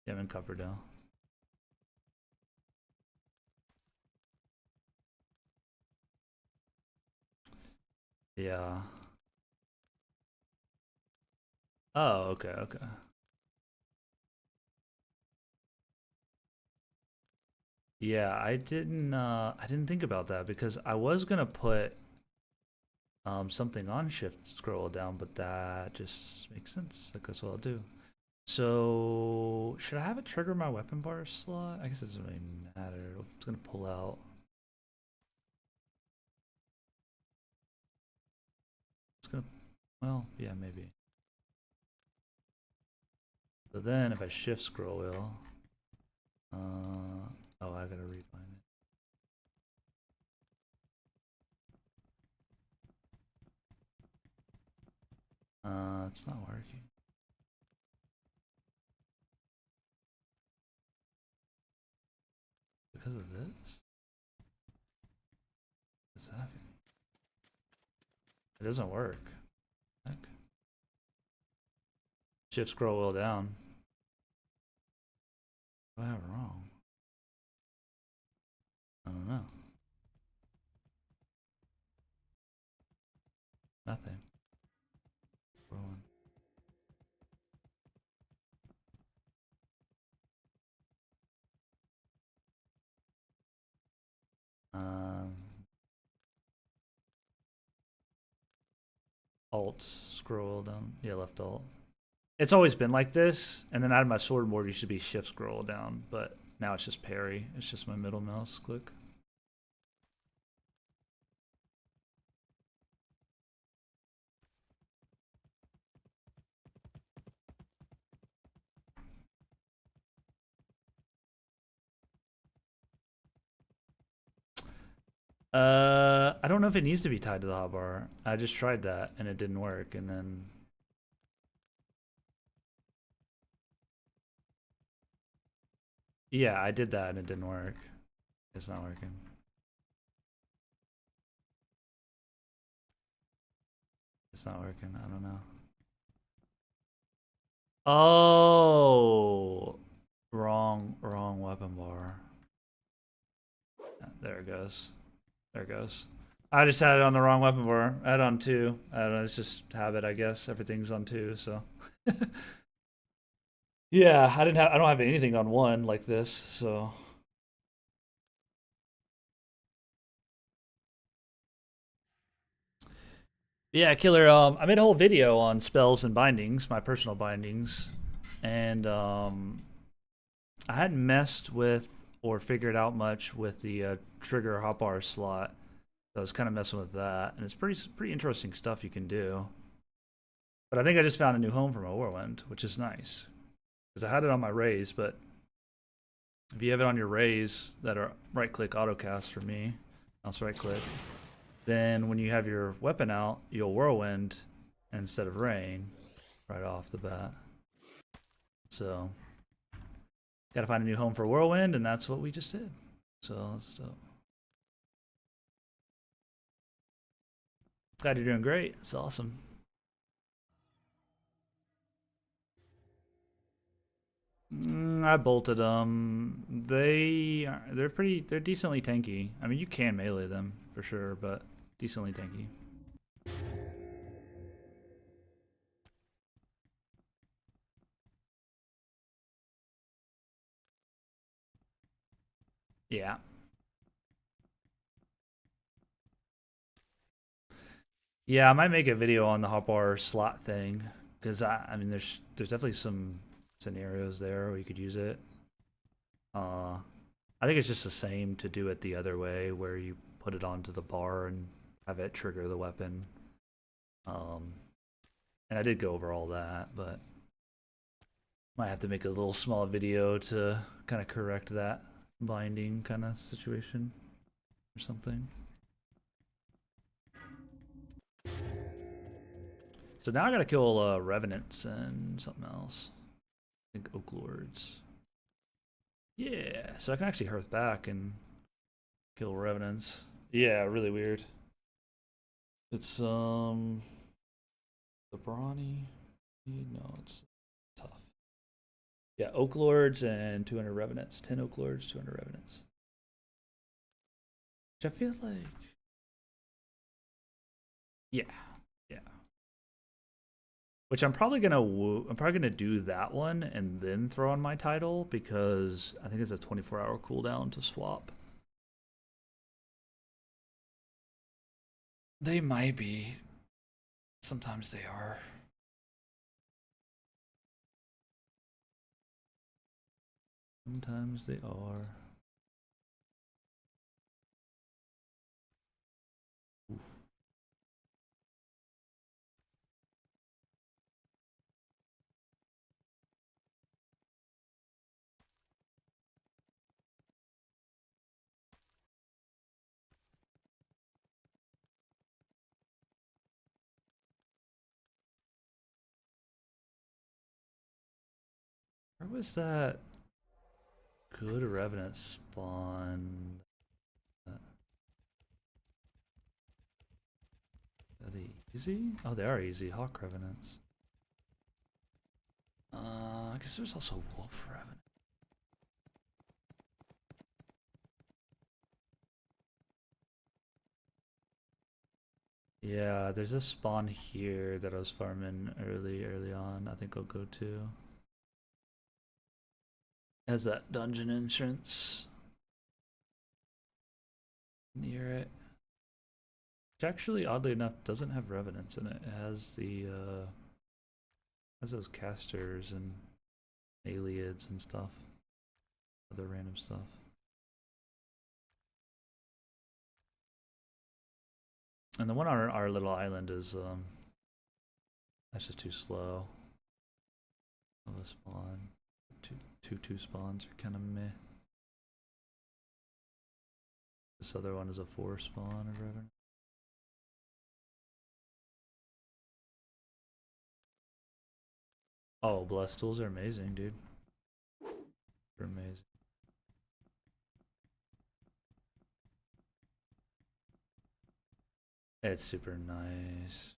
yeah, I'm in Cupperdale. Yeah. Oh, okay, okay. Yeah, I didn't think about that because I was gonna put something on shift scroll down, but that just makes sense. Like that's what I'll do. So should I have it trigger my weapon bar slot? I guess it doesn't really matter. It's gonna pull out. It's gonna, well, yeah, maybe. So then if I shift scroll wheel, oh, I gotta rebind it. It's not working. Because of this? What's happening? It doesn't work. Heck. Shift scroll wheel down. What do I have wrong? I don't know. Nothing. Rolling. Um, Alt scroll down. Yeah, left alt. It's always been like this, and then out of my sword board used to be shift scroll down, but now it's just parry. It's just my middle mouse click. I don't know if it needs to be tied to the hotbar. I just tried that and it didn't work, and then yeah, I did that and it didn't work. It's not working. It's not working. I don't know. Oh, wrong weapon bar. There it goes. There it goes. I just had it on the wrong weapon bar. I had it on 2. I don't know. It's just habit, I guess. Everything's on 2, so. Yeah, I didn't have. I don't have anything on 1 like this, so. Yeah, killer. I made a whole video on spells and bindings, my personal bindings, and I hadn't messed with or figured out much with the trigger hotbar slot. So I was kind of messing with that, and it's pretty interesting stuff you can do. But I think I just found a new home for my Whirlwind, which is nice because I had it on my raise, but if you have it on your raise that are right click autocast for me, mouse right click, then when you have your weapon out, you'll Whirlwind instead of rain right off the bat. So, gotta find a new home for Whirlwind, and that's what we just did. So, that's dope. Glad you're doing great. It's awesome. I bolted them. They're decently tanky. I mean, you can melee them for sure, but decently tanky. Yeah. Yeah, I might make a video on the hotbar slot thing because I mean, there's definitely some scenarios there where you could use it. Uh, I think it's just the same to do it the other way, where you put it onto the bar and have it trigger the weapon. Um, and I did go over all that, but might have to make a little small video to kind of correct that binding kind of situation or something. So now I gotta kill revenants and something else. I think oak lords. Yeah, so I can actually hearth back and kill revenants. Yeah, really weird. It's the brawny. No, it's tough. Yeah, oak lords and 200 revenants. 10 oak lords, 200 revenants. Which I feel like. Yeah, yeah. Which I'm probably gonna do that one and then throw on my title because I think it's a 24-hour cooldown to swap. They might be. Sometimes they are. Sometimes they are. Oof. Where was that good revenant spawn? Are they easy? Oh, they are easy. Hawk revenants. I guess there's also wolf revenant. Yeah, there's a spawn here that I was farming early on. I think I'll go to. Has that dungeon entrance near it. Which actually, oddly enough, doesn't have revenants in it. It has the has those casters and aliens and stuff. Other random stuff. And the one on our little island is that's just too slow. Oh, the spawn. Two spawns are kinda meh. This other one is a 4 spawn or whatever. Oh, blessed tools are amazing, dude. They're amazing. It's super nice.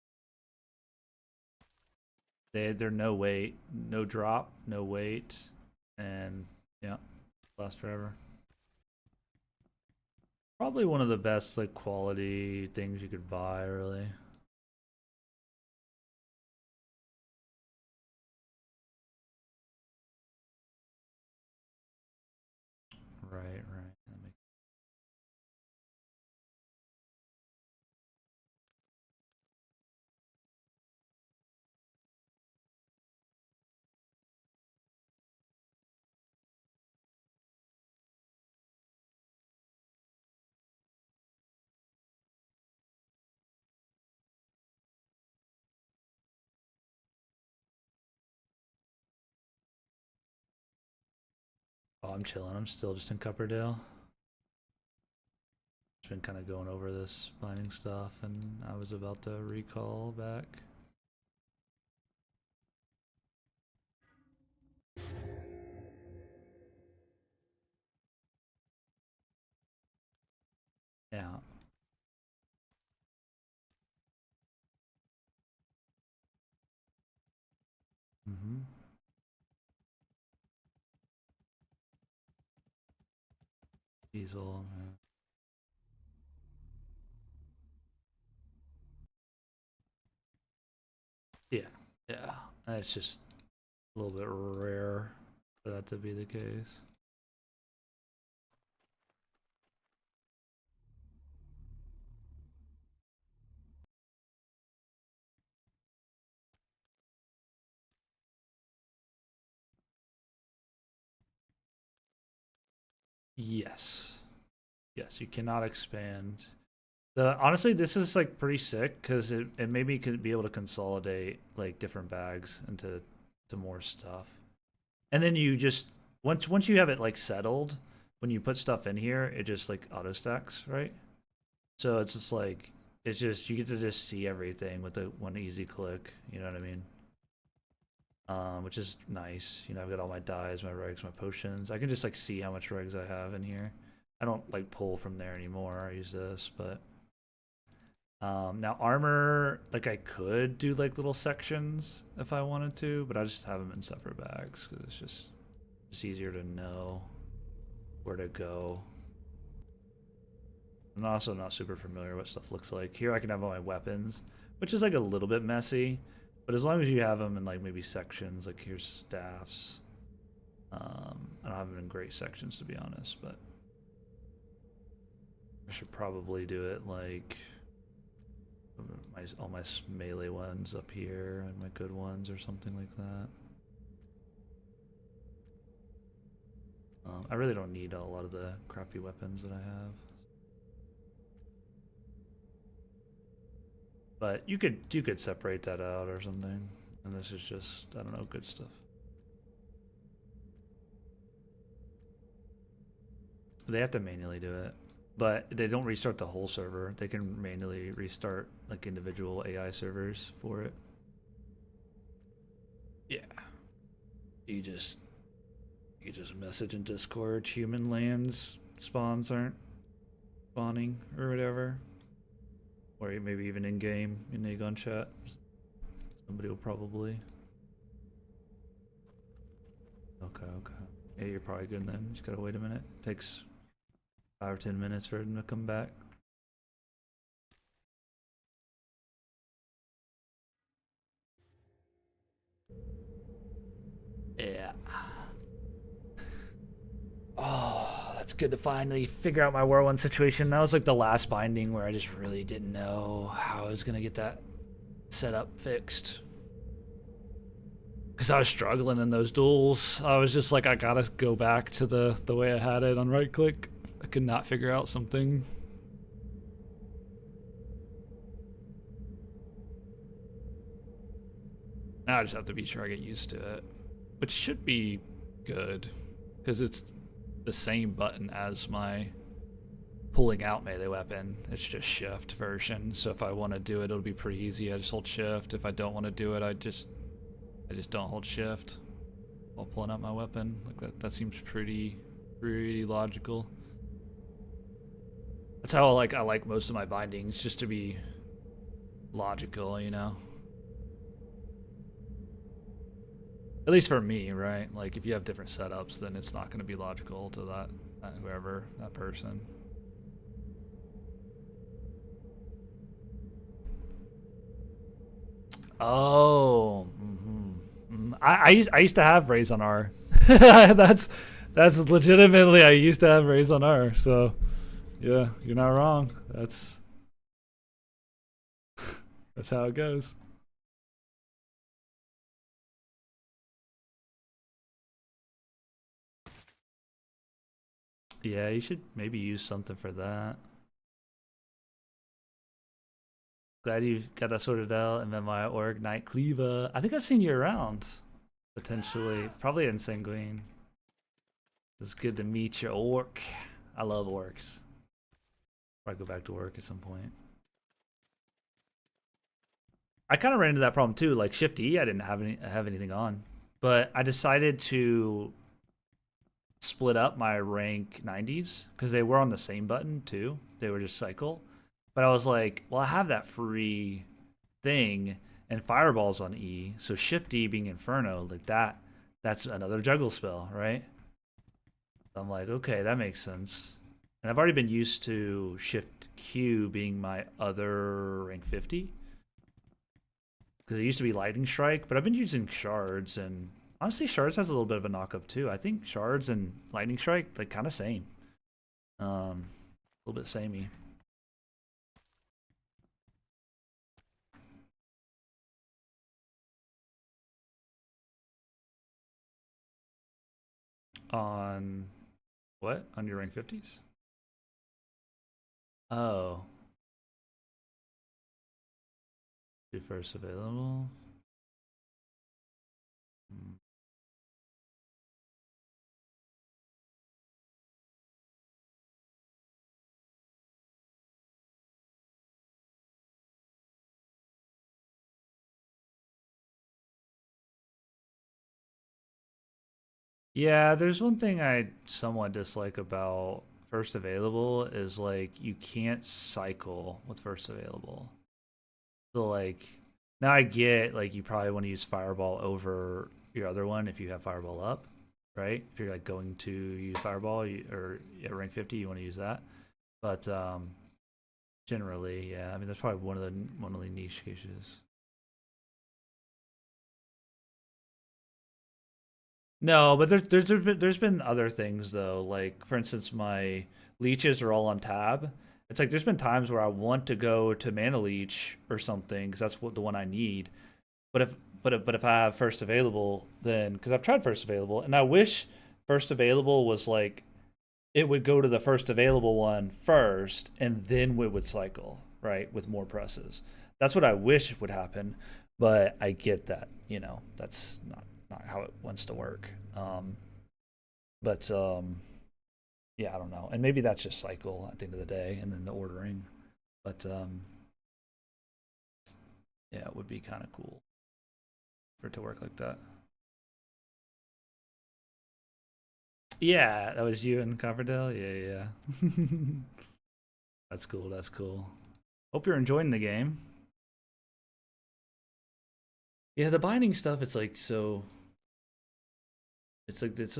They're no weight, no drop, no weight, and yeah, last forever. Probably one of the best like quality things you could buy, really. Right, right. That makes... Oh, I'm chilling. I'm still just in Cupperdale. Just been kind of going over this binding stuff, and I was about to recall back. Yeah. Mm-hmm. Diesel. Yeah. Yeah. That's just a little bit rare for that to be the case. Yes. Yes, you cannot expand. Honestly, this is like pretty sick because it made me could be able to consolidate like different bags into more stuff. And then you just once you have it like settled, when you put stuff in here, it just like auto stacks, right? So it's just like it's just you get to just see everything with the one easy click. You know what I mean? Which is nice. You know, I've got all my dyes, my regs, my potions. I can just like see how much regs I have in here. I don't like pull from there anymore. I use this, but now armor, like I could do like little sections if I wanted to, but I just have them in separate bags because it's just easier to know where to go. I'm also not super familiar what stuff looks like. Here I can have all my weapons, which is like a little bit messy, but as long as you have them in like maybe sections, like here's staffs. I don't have them in great sections to be honest, but I should probably do it like all my melee ones up here and my good ones or something like that. I really don't need a lot of the crappy weapons that I have. But you could separate that out or something. And this is just, I don't know, good stuff. They have to manually do it. But they don't restart the whole server. They can manually restart like individual AI servers for it. Yeah. You just message in Discord human lands spawns aren't spawning or whatever. Or maybe even in game in Aegon chat. Somebody will probably. Okay. Yeah, you're probably good then. Just gotta wait a minute. Takes 5 or 10 minutes for him to come back. Yeah. Oh, that's good to finally figure out my War 1 situation. That was like the last binding where I just really didn't know how I was gonna get that set up fixed. Because I was struggling in those duels. I was just like, I gotta go back to the way I had it on right click. I could not figure out something. Now I just have to be sure I get used to it. Which should be good. Because it's the same button as my pulling out melee weapon. It's just shift version. So if I want to do it, it'll be pretty easy. I just hold shift. If I don't want to do it, I just don't hold shift while pulling out my weapon. Like that seems pretty logical. That's how I like most of my bindings, just to be logical, you know. At least for me, right? Like if you have different setups, then it's not going to be logical to that whoever, that person. Oh, I used to have Raise on R. that's legitimately I used to have Raise on R. So yeah, you're not wrong. That's how it goes. Yeah, you should maybe use something for that. Glad you got that sorted out. And then my org Night Cleaver. I think I've seen you around. Potentially. Probably in Sanguine. It's good to meet your orc. I love orcs. Probably go back to work at some point. I kind of ran into that problem too. Like Shift E, I didn't have anything on. But I decided to split up my rank 90s because they were on the same button too. They were just cycle. But I was like, well, I have that free thing and Fireball's on E. So Shift D being Inferno, like that's another juggle spell, right? So I'm like, okay, that makes sense. And I've already been used to Shift Q being my other rank 50. Because it used to be Lightning Strike, but I've been using Shards, and honestly, Shards has a little bit of a knock-up too. I think Shards and Lightning Strike, like, kind of same. A little bit samey. On what? On your rank 50s? Oh. Do first available. Yeah, there's one thing I somewhat dislike about first available is like you can't cycle with first available. So like now I get like you probably want to use Fireball over your other one if you have Fireball up, right? If you're like going to use Fireball or at rank 50, you want to use that. But generally, yeah, I mean that's probably one of the niche cases. No, but there's been other things though. Like for instance, my leeches are all on tab. It's like there's been times where I want to go to mana leech or something because that's what the one I need. But if I have first available, then because I've tried first available, and I wish first available was like it would go to the first available one first, and then we would cycle right with more presses. That's what I wish would happen, but I get that that's not how it wants to work. But yeah, I don't know, and maybe that's just cycle at the end of the day, and then the ordering. But yeah, it would be kind of cool for it to work like that. Yeah, that was you and Coverdale. Yeah, yeah. That's cool. That's cool. Hope you're enjoying the game. Yeah, the binding stuff. It's like so. It's like it's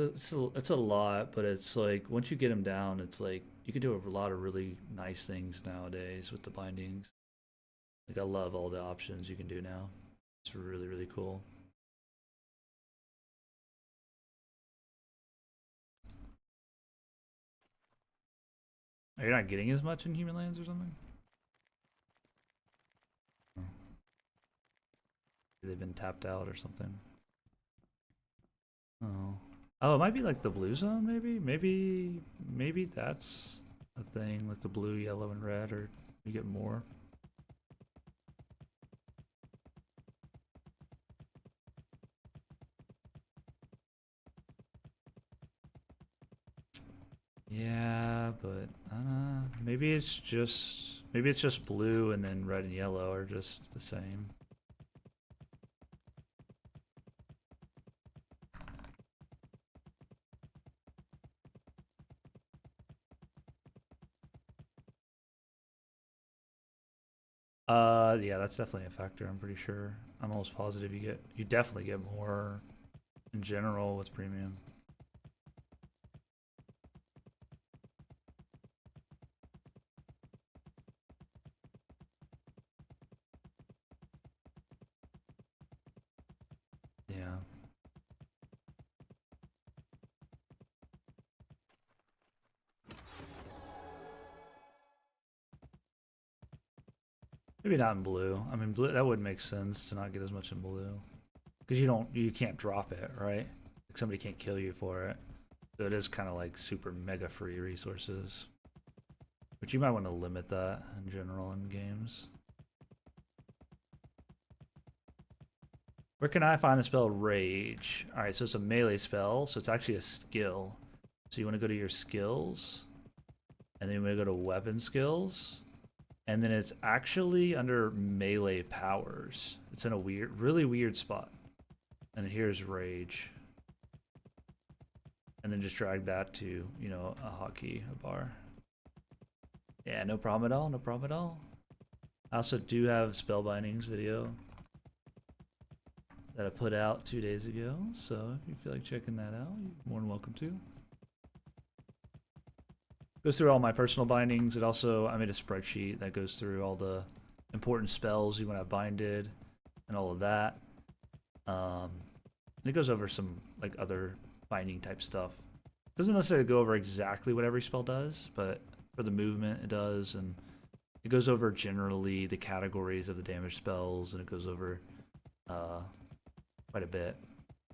a lot, but it's like once you get them down, it's like you can do a lot of really nice things nowadays with the bindings. Like I love all the options you can do now. It's really cool. Are you not getting as much in Human Lands or something? Oh. They've been tapped out or something. Oh. Oh, it might be like the blue zone, maybe? Maybe that's a thing, like the blue, yellow, and red, or you get more. Yeah, but maybe it's just blue and then red and yellow are just the same. Yeah, that's definitely a factor. I'm pretty sure. I'm almost positive you definitely get more in general with premium. Yeah. Maybe not in blue. I mean, blue that would make sense to not get as much in blue because you can't drop it, right? Like somebody can't kill you for it. So it is kind of like super mega free resources. But you might want to limit that in general in games. Where can I find the spell Rage? Alright, so it's a melee spell, so it's actually a skill. So you want to go to your skills, and then you want to go to weapon skills, and then it's actually under melee powers. It's in a really weird spot. And here's Rage. and then just drag that to, you know, a hotkey, a bar. Yeah, no problem at all, no problem at all. I also do have Spellbindings video that I put out 2 days ago, so if you feel like checking that out, you're more than welcome to. Goes through all my personal bindings. It also, I made a spreadsheet that goes through all the important spells you want to have binded and all of that. It goes over some like other binding type stuff. Doesn't necessarily go over exactly what every spell does, but for the movement it does, and it goes over generally the categories of the damage spells, and it goes over quite a bit.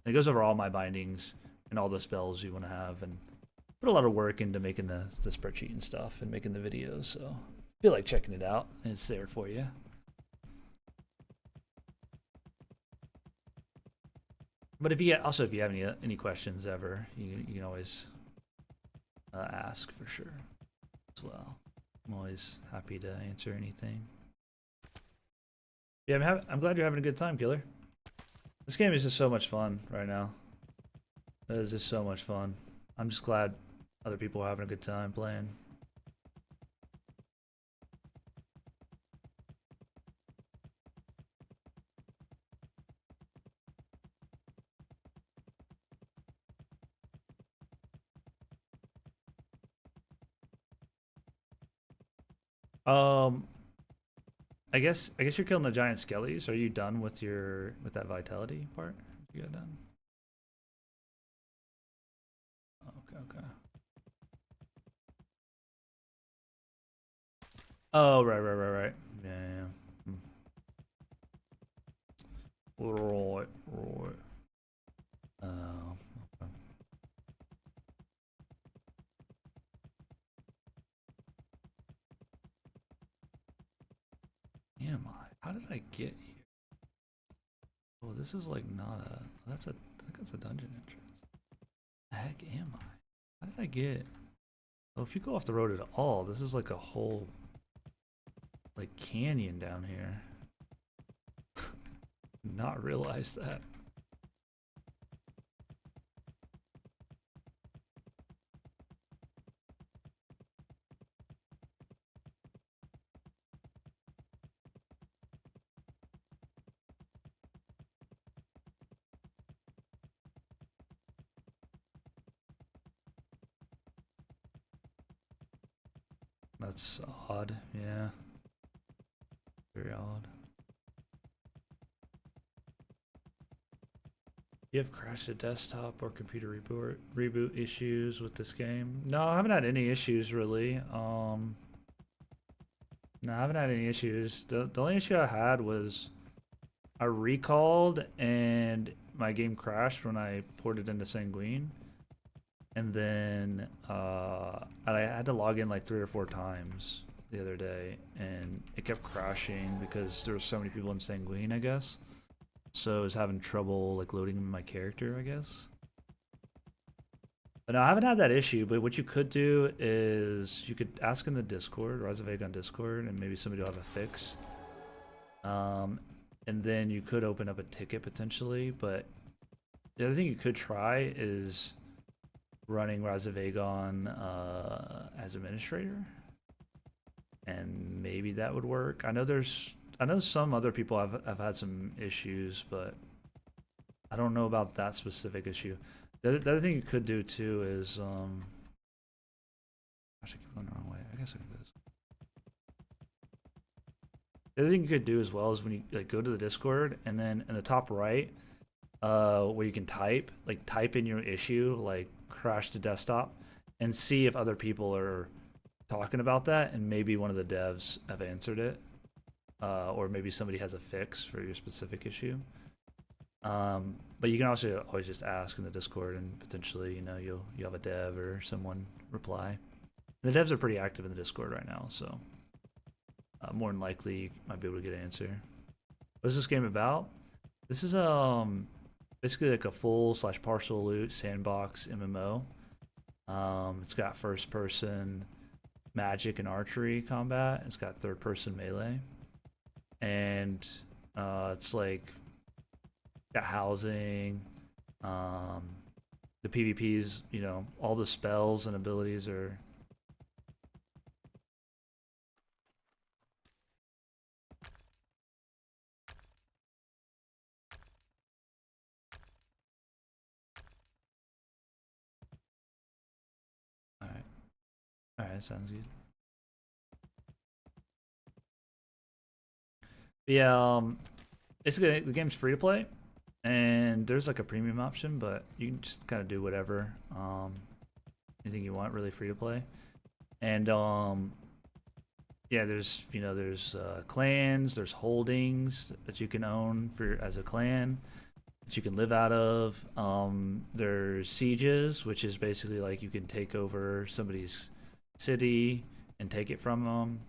And it goes over all my bindings and all the spells you want to have, and put a lot of work into making the spreadsheet and stuff and making the videos, so feel like checking it out. It's there for you. But if you if you have any questions ever, you can always ask for sure as well. I'm always happy to answer anything. Yeah, I'm glad you're having a good time, Killer. This game is just so much fun right now. It is just so much fun. I'm just glad other people are having a good time playing. I guess you're killing the giant skellies. Are you done with that vitality part? You got done? Okay. Oh, right. Yeah. Right. Oh, okay. Am I? How did I get here? Oh, this is like not a. I think that's a dungeon entrance. The heck am I? How did I get? Oh, if you go off the road at all, this is like a whole like canyon down here. Not realize that. That's odd, yeah. Very odd. You have crashed a desktop or computer reboot issues with this game? No, I haven't had any issues really. No, I haven't had any issues. The only issue I had was I recalled and my game crashed when I ported into Sanguine. And then I had to log in like 3 or 4 times the other day, and it kept crashing because there were so many people in Sanguine, I guess. So I was having trouble like loading my character, I guess. But no, I haven't had that issue, but what you could do is you could ask in the Discord, Rise of Egg on Discord, and maybe somebody will have a fix. And then you could open up a ticket potentially, but the other thing you could try is running Rise of Aegon as administrator, and maybe that would work. I know some other people have had some issues, but I don't know about that specific issue. The other thing you could do too is gosh, I keep going the wrong way. I guess I can do this. The other thing you could do as well is when you like go to the Discord, and then in the top right, where you can type in your issue, like crash to desktop, and see if other people are talking about that, and maybe one of the devs have answered it, or maybe somebody has a fix for your specific issue. But you can also always just ask in the Discord, and potentially, you know, you'll have a dev or someone reply. And the devs are pretty active in the Discord right now, so more than likely you might be able to get an answer. What is this game about? This is basically like a full/partial loot sandbox MMO. It's got first-person magic and archery combat. It's got third-person melee, and it's like got housing, the PvPs, you know, all the spells and abilities are. All right. All right, sounds good. But yeah, basically the game's free to play, and there's like a premium option, but you can just kind of do whatever, anything you want, really free to play. And yeah, there's there's clans, there's holdings that you can own for as a clan that you can live out of. There's sieges, which is basically like you can take over somebody's city and take it from them.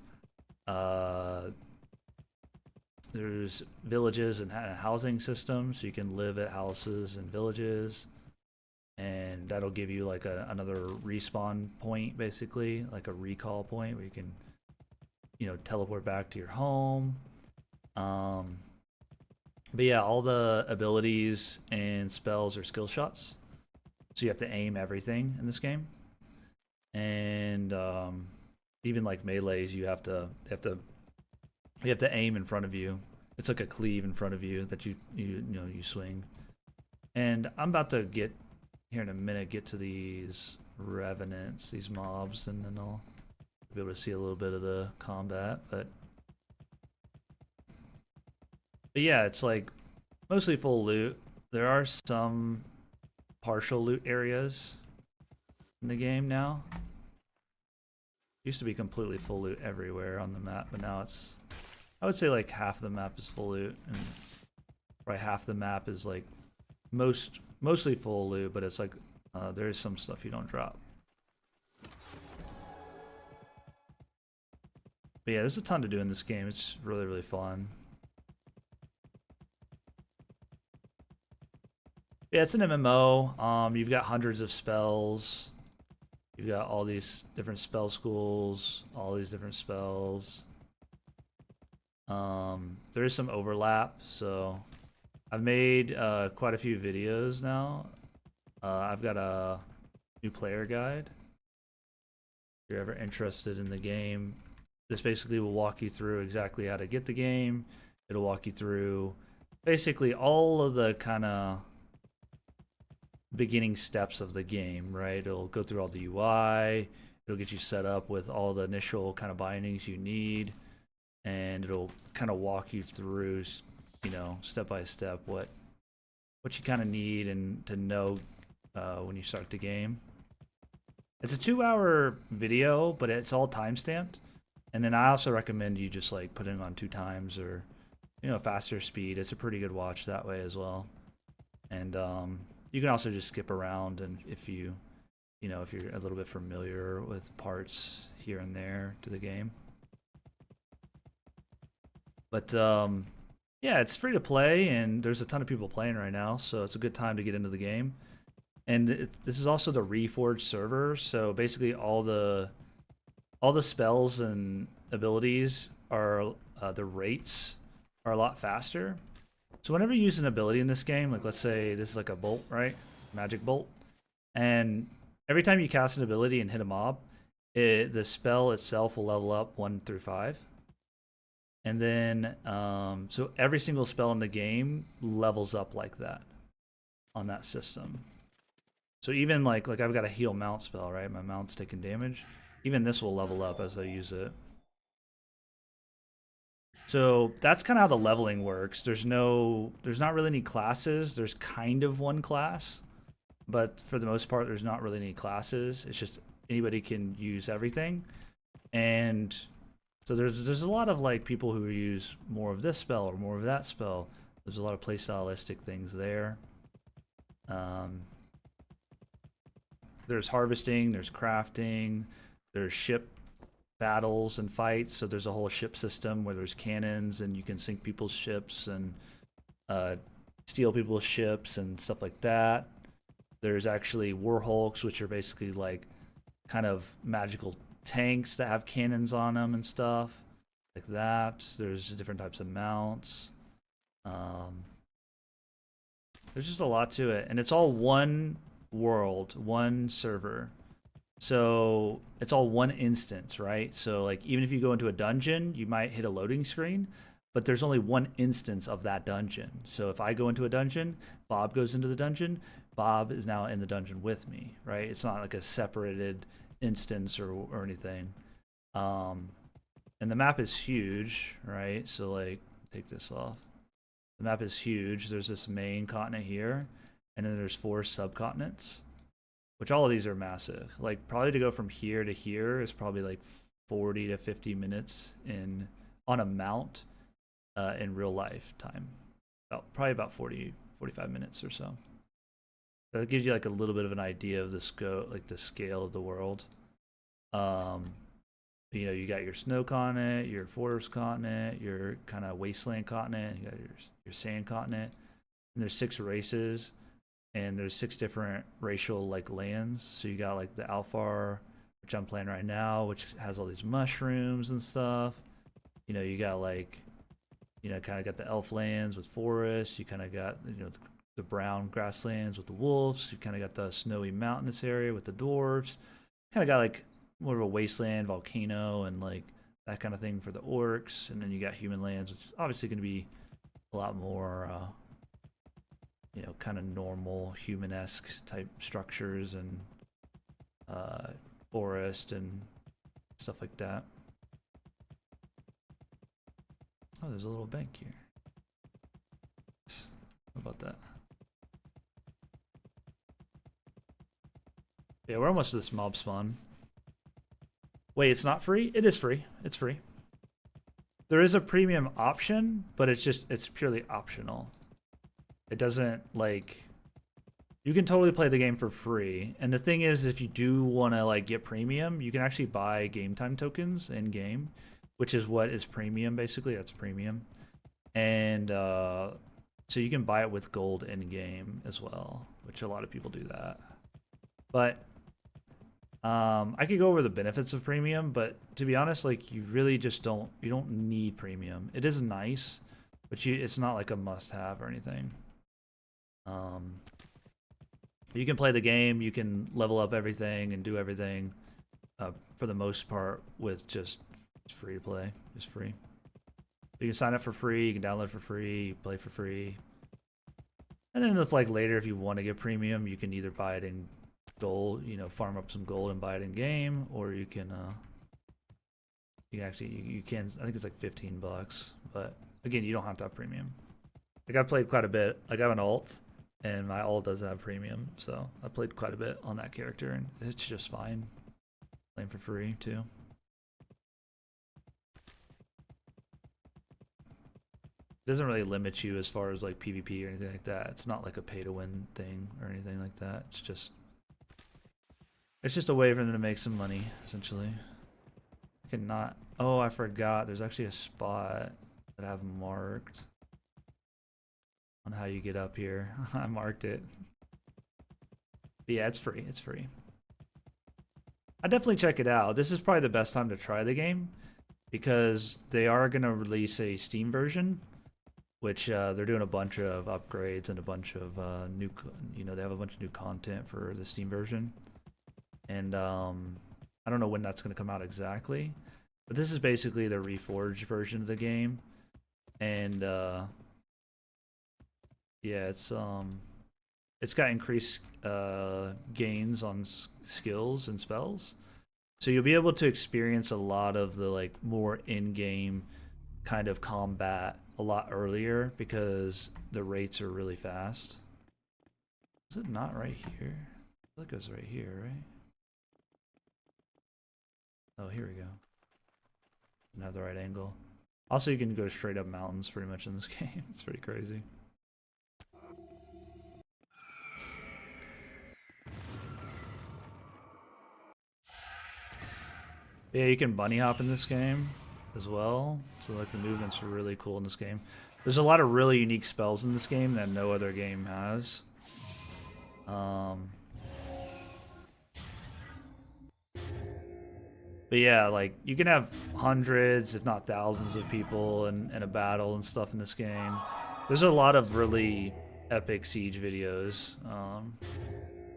There's villages and housing systems, so you can live at houses and villages, and that'll give you like another respawn point, basically like a recall point where you can teleport back to your home. But yeah, all the abilities and spells are skill shots, so you have to aim everything in this game. And even like melees, you have to aim in front of you. It's like a cleave in front of you that you swing. And I'm about to get here in a minute, get to these revenants, these mobs, and then I'll be able to see a little bit of the combat. But yeah, it's like mostly full loot. There are some partial loot areas in the game now. Used to be completely full loot everywhere on the map, but now it's, I would say like half the map is full loot, and probably half the map is like mostly full loot, but it's like there is some stuff you don't drop. But yeah, there's a ton to do in this game. It's really, really fun. Yeah, it's an MMO. You've got hundreds of spells. You've got all these different spell schools, all these different spells. There is some overlap, so I've made quite a few videos now. I've got a new player guide. If you're ever interested in the game, this basically will walk you through exactly how to get the game. It'll walk you through basically all of the kind of beginning steps of the game, right? It'll go through all the UI. It'll get you set up with all the initial kind of bindings you need, and it'll kind of walk you through, step by step what you kind of need and to know when you start the game. It's a 2-hour video, but it's all time stamped. And then I also recommend you just like putting on 2 times or faster speed. It's a pretty good watch that way as well. And you can also just skip around, and if you're a little bit familiar with parts here and there to the game. But yeah, it's free to play, and there's a ton of people playing right now, so it's a good time to get into the game. And this is also the Reforged server, so basically all the spells and abilities are the rates are a lot faster. So whenever you use an ability in this game, like let's say this is like a bolt, right? Magic bolt. And every time you cast an ability and hit a mob, the spell itself will level up 1 through 5. And then, so every single spell in the game levels up like that on that system. So even like I've got a heal mount spell, right? My mount's taking damage. Even this will level up as I use it. So that's kind of how the leveling works. There's not really any classes. There's kind of one class, but for the most part, there's not really any classes. It's just anybody can use everything. And so there's a lot of like people who use more of this spell or more of that spell. There's a lot of playstylistic things there. There's harvesting, there's crafting, there's ship battles and fights. So there's a whole ship system where there's cannons and you can sink people's ships and steal people's ships and stuff like that. There's actually warhulks, which are basically like kind of magical tanks that have cannons on them and stuff like that. There's different types of mounts. There's just a lot to it, and it's all one world, one server. So it's all one instance, right? So like even if you go into a dungeon, you might hit a loading screen, but there's only one instance of that dungeon. So if I go into a dungeon, Bob goes into the dungeon, Bob is now in the dungeon with me, right? It's not like a separated instance or anything. And the map is huge, right? So like take this off. The map is huge. There's this main continent here, and then there's 4 subcontinents, which all of these are massive. Like probably to go from here to here is probably like 40 to 50 minutes in on a mount in real life time. Probably about 45 minutes or so. That gives you like a little bit of an idea of the scope, like the scale of the world. You know, you got your snow continent, your forest continent, your kind of wasteland continent, you got your sand continent, and there's 6 races, and there's 6 different racial like lands. So you got like the Alfar, which I'm playing right now, which has all these mushrooms and stuff. You know, you got like, you know, kind of got the elf lands with forests. You kind of got, you know, the brown grasslands with the wolves. You kind of got the snowy mountainous area with the dwarves. Kind of got like more of a wasteland, volcano, and like that kind of thing for the orcs. And then you got human lands, which is obviously going to be a lot more, you know, kind of normal human-esque type structures and forest and stuff like that. Oh, there's a little bank here. How about that? Yeah, we're almost to this mob spawn. Wait, it's not free? It is free. It's free. There is a premium option, but it's purely optional. It doesn't like, you can totally play the game for free. And the thing is, if you do want to like get premium, you can actually buy game time tokens in game, which is what is premium basically. That's premium. And so you can buy it with gold in game as well, which a lot of people do that. But I could go over the benefits of premium, but to be honest, like you really just don't need premium. It is nice, but it's not like a must-have or anything. You can play the game, you can level up everything and do everything for the most part with just free to play, just free. You can sign up for free, you can download for free, play for free. And then if like later if you want to get premium, you can either buy it in gold, you know, farm up some gold and buy it in game, or you can actually you can, I think it's like $15, but again, you don't have to have premium. Like I've played quite a bit. Like I have an alt, and my alt does have premium, so I played quite a bit on that character, and it's just fine. Playing for free too. It doesn't really limit you as far as like PvP or anything like that. It's not like a pay to win thing or anything like that. It's just a way for them to make some money, essentially. I cannot. Oh, I forgot. There's actually a spot that I have marked on how you get up here. I marked it. But yeah, it's free. It's free. I definitely check it out. This is probably the best time to try the game because they are going to release a Steam version, which they're doing a bunch of upgrades and a bunch of new, you know, they have a bunch of new content for the Steam version. And I don't know when that's going to come out exactly, but this is basically the reforged version of the game. And yeah, it's got increased gains on skills and spells, so you'll be able to experience a lot of the like more in-game kind of combat a lot earlier because the rates are really fast. Is it not right here? I think it goes right here, right? Oh, here we go. Didn't have the right angle. Also, you can go straight up mountains pretty much in this game. It's pretty crazy. Yeah, you can bunny hop in this game as well. So like the movements are really cool in this game. There's a lot of really unique spells in this game that no other game has. But yeah, like you can have hundreds, if not thousands, of people in a battle and stuff in this game. There's a lot of really epic siege videos.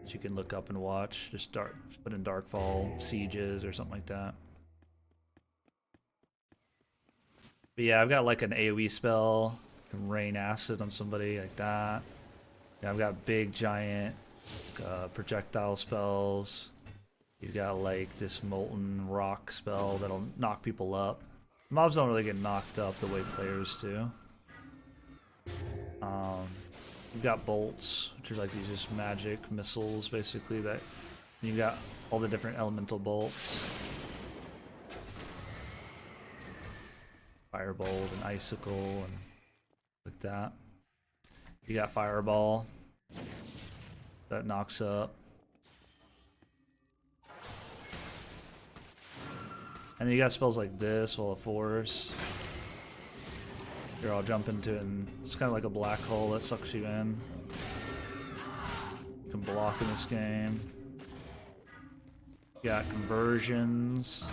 So you can look up and watch. Just put in Darkfall Sieges or something like that. But yeah, I've got like an AoE spell. Can rain acid on somebody like that. Yeah, I've got big giant projectile spells. You've got like this molten rock spell that'll knock people up. Mobs don't really get knocked up the way players do. You've got bolts, which are like these just magic missiles, basically. That you got all the different elemental bolts, firebolt and icicle and like that. You got fireball that knocks up. And then you got spells like this, Wall of Force. Here, I'll jump into it, and it's kind of like a black hole that sucks you in. You can block in this game. You got conversions.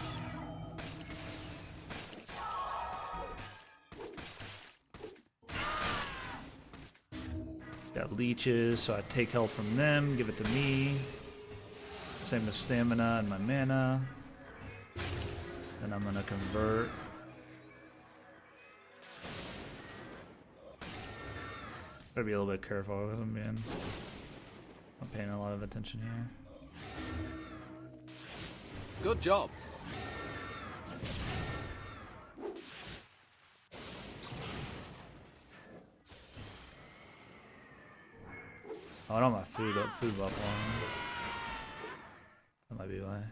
Got leeches, so I take health from them, give it to me. Same with stamina and my mana. Then I'm gonna convert. Gotta be a little bit careful with them, man. I'm paying a lot of attention here. Good job. Oh, I don't have my food buff on. That might be why.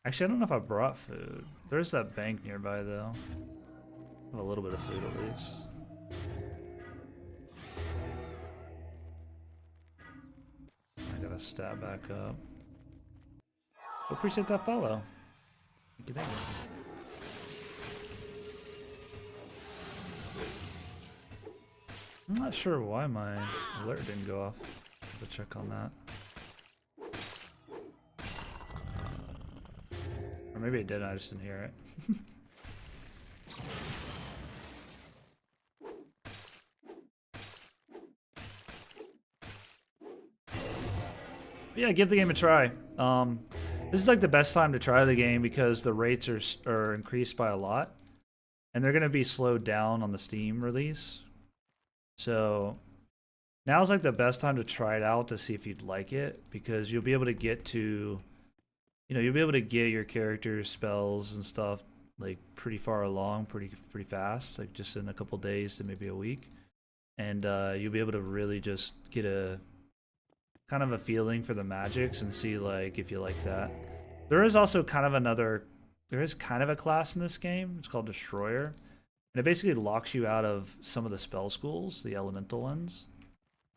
Actually, I don't know if I brought food. There's that bank nearby, though. I have a little bit of food, at least. I gotta stat back up. Appreciate that follow. Thank you, thank you. I'm not sure why my alert didn't go off. I have to check on that. Or maybe it did, I just didn't hear it. Yeah, give the game a try. This is like the best time to try the game because the rates are increased by a lot. And they're going to be slowed down on the Steam release. So now's like the best time to try it out to see if you'd like it, because you'll be able to get to, you'll be able to get your character's spells and stuff like pretty far along, pretty fast, like just in a couple days to maybe a week, and you'll be able to really just get a kind of a feeling for the magics and see like if you like that. There is also kind of a class in this game. It's called Destroyer. And it basically locks you out of some of the spell schools, the elemental ones.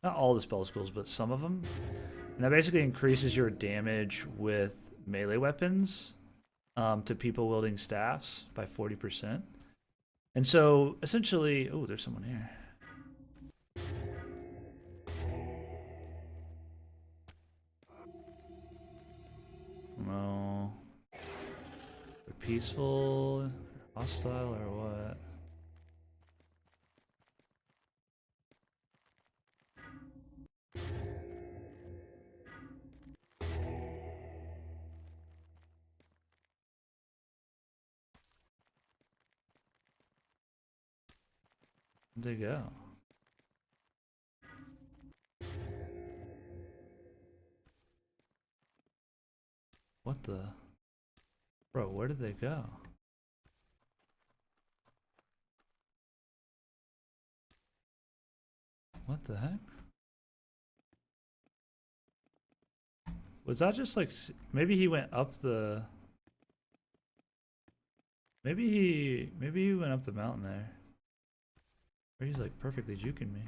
Not all the spell schools, but some of them. And that basically increases your damage with melee weapons to people wielding staffs by 40%. And so, essentially... Oh, there's someone here. No. They're peaceful, hostile, or what? Where'd they go? What the? Bro, where did they go? What the heck? Was that just like... Maybe he went up the... Maybe he went up the mountain there. Or he's like perfectly juking me.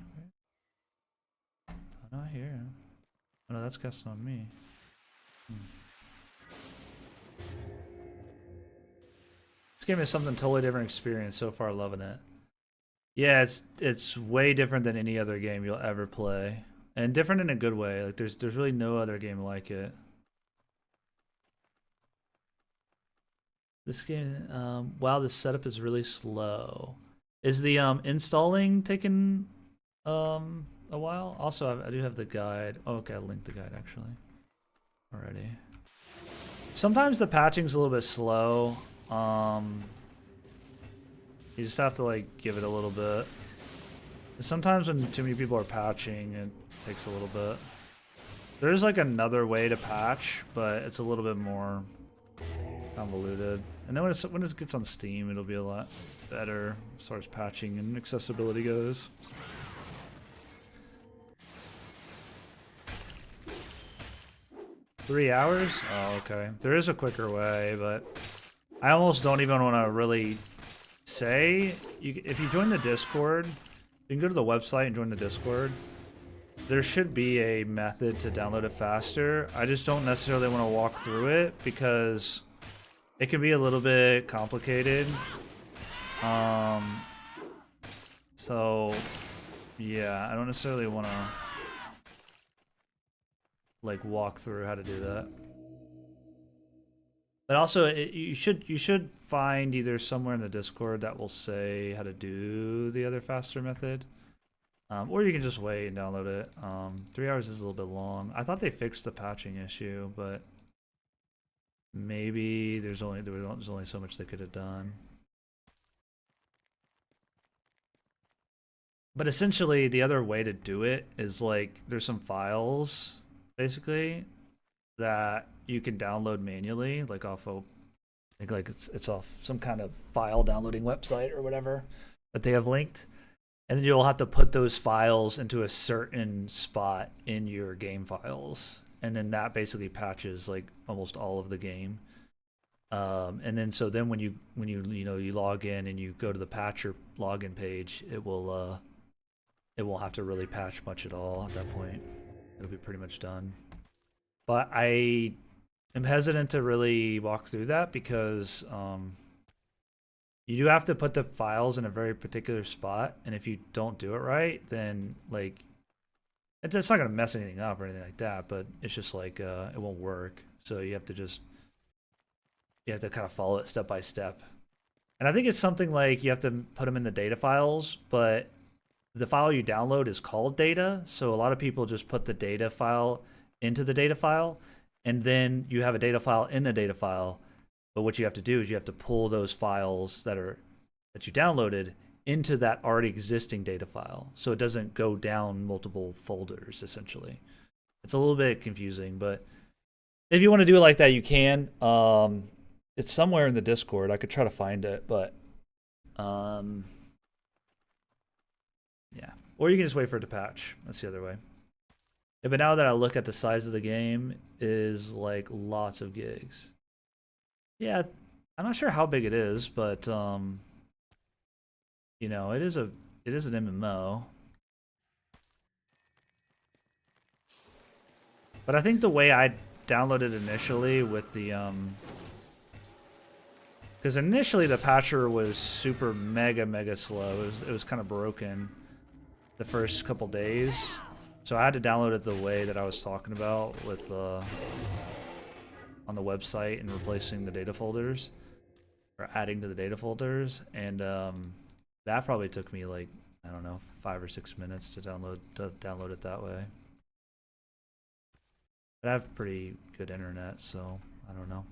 Oh, no, I hear him. Oh no, that's casting on me. This game is something totally different experience so far, loving it. Yeah, it's way different than any other game you'll ever play. And different in a good way. Like there's really no other game like it. This game, wow, this setup is really slow. Is the installing taking a a while. Also, I do have the guide. Oh, okay, I linked the guide actually already. Sometimes the patching's a little bit slow. You just have to like give it a little bit. And sometimes when too many people are patching, it takes a little bit. There's like another way to patch, but it's a little bit more convoluted. And then when it gets on Steam, it'll be a lot better as far as patching and accessibility goes. $3? Oh, okay. There is a quicker way, but I almost don't even want to really say. If you join the Discord, you can go to the website and join the Discord. There should be a method to download it faster. I just don't necessarily want to walk through it because it can be a little bit complicated. So yeah, I don't necessarily want to like walk through how to do that. But also, you should find either somewhere in the Discord that will say how to do the other faster method, or you can just wait and download it. 3 hours is a little bit long. I thought they fixed the patching issue, but maybe there's only so much they could have done. But essentially, the other way to do it is like there's some files basically that you can download manually, like off of, I think like it's off some kind of file downloading website or whatever that they have linked, and then you'll have to put those files into a certain spot in your game files, and then that basically patches like almost all of the game. And then so then when you log in and you go to the patcher login page, it won't have to really patch much at all at that point. It'll be pretty much done. But I am hesitant to really walk through that because you do have to put the files in a very particular spot, and if you don't do it right, then like it's not gonna mess anything up or anything like that. But it's just like it won't work. So you have to kind of follow it step by step. And I think it's something like you have to put them in the data files, but the file you download is called data. So a lot of people just put the data file into the data file, and then you have a data file in the data file. But what you have to do is you have to pull those files that you downloaded into that already existing data file, so it doesn't go down multiple folders. Essentially, it's a little bit confusing, but if you want to do it like that, you can. It's somewhere in the Discord. I could try to find it, but yeah. Or you can just wait for it to patch. That's the other way. Yeah, but now that I look at the size of the game, is like lots of gigs. Yeah, I'm not sure how big it is, but you know, it is an MMO. But I think the way I downloaded initially with the because initially the patcher was super mega slow. It was kind of broken the first couple days. So I had to download it the way that I was talking about with on the website and replacing the data folders or adding to the data folders, and that probably took me like, I don't know, 5 or 6 minutes to download it that way. But I have pretty good internet, so I don't know.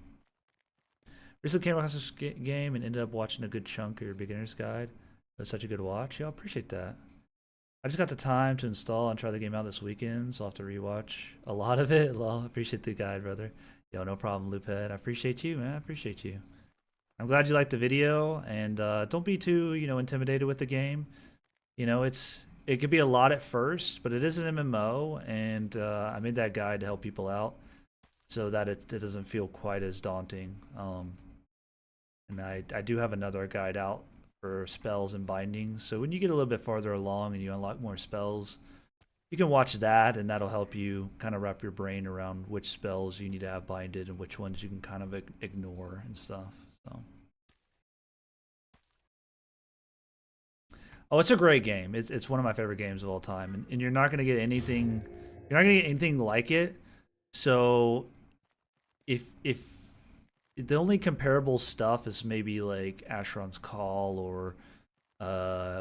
Recently came across this game and ended up watching a good chunk of your beginner's guide. It was such a good watch. Yeah, I appreciate that. I just got the time to install and try the game out this weekend, so I'll have to rewatch a lot of it. Well, I appreciate the guide, brother. Yo, no problem, Loophead. I appreciate you, man. I appreciate you. I'm glad you liked the video, and don't be too, intimidated with the game. It could be a lot at first, but it is an MMO, and I made that guide to help people out so that it doesn't feel quite as daunting. And I do have another guide out for spells and bindings. So when you get a little bit farther along and you unlock more spells, you can watch that, and that'll help you kind of wrap your brain around which spells you need to have binded and which ones you can kind of ignore and stuff. So, oh, it's a great game. It's one of my favorite games of all time, and you're not gonna get anything. You're not gonna get anything like it. So, if the only comparable stuff is maybe like Asheron's Call or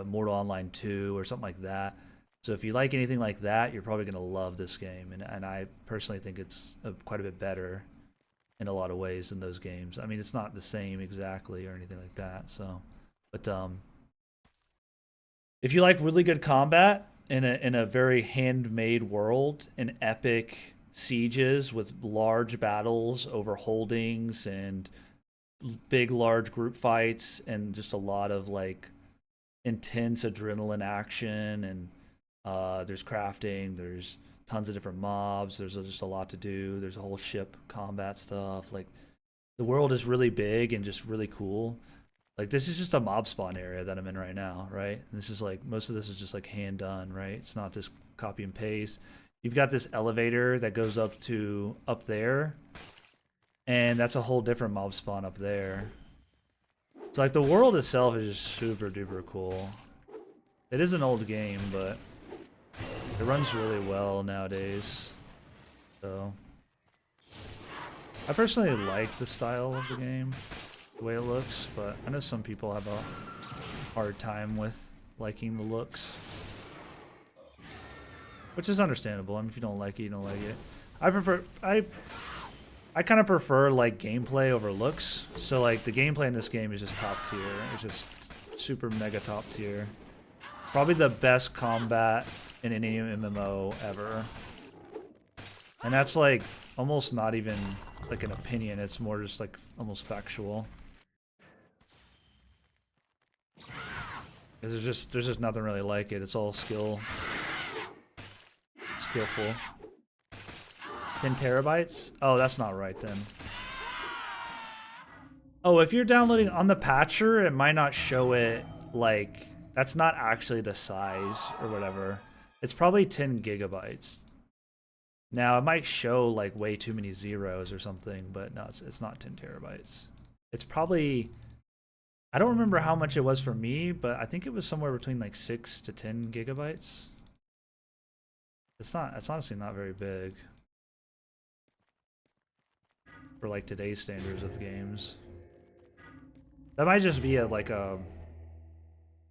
Mortal Online 2 or something like that. So if you like anything like that, you're probably gonna love this game. And I personally think it's quite a bit better in a lot of ways than those games. I mean, it's not the same exactly or anything like that. So, but if you like really good combat in a very handmade world and epic sieges with large battles over holdings and big large group fights and just a lot of like intense adrenaline action and there's crafting, there's tons of different mobs, there's just a lot to do, there's a whole ship combat stuff. Like the world is really big and just really cool. Like this is just a mob spawn area that I'm in right now, right? This is like most of this is just like hand done, right? It's not just copy and paste. You've got this elevator that goes up to up there, and that's a whole different mob spawn up there. So like the world itself is just super duper cool. It is an old game, but it runs really well nowadays. So I personally like the style of the game, the way it looks, but I know some people have a hard time with liking the looks, which is understandable. I mean, if you don't like it, you don't like it. I kind of prefer like gameplay over looks. So like the gameplay in this game is just top tier. It's just super mega top tier. Probably the best combat in any MMO ever. And that's like almost not even like an opinion. It's more just like almost factual. There's just nothing really like it. It's all skillful. 10 terabytes? Oh, that's not right then. Oh, if you're downloading on the patcher, it might not show it like that's not actually the size or whatever. It's probably 10 gigabytes. Now it might show like way too many zeros or something, but no, it's not 10 terabytes. It's probably, I don't remember how much it was for me, but I think it was somewhere between like 6 to 10 gigabytes. It's honestly not very big for like today's standards of games. That might just be like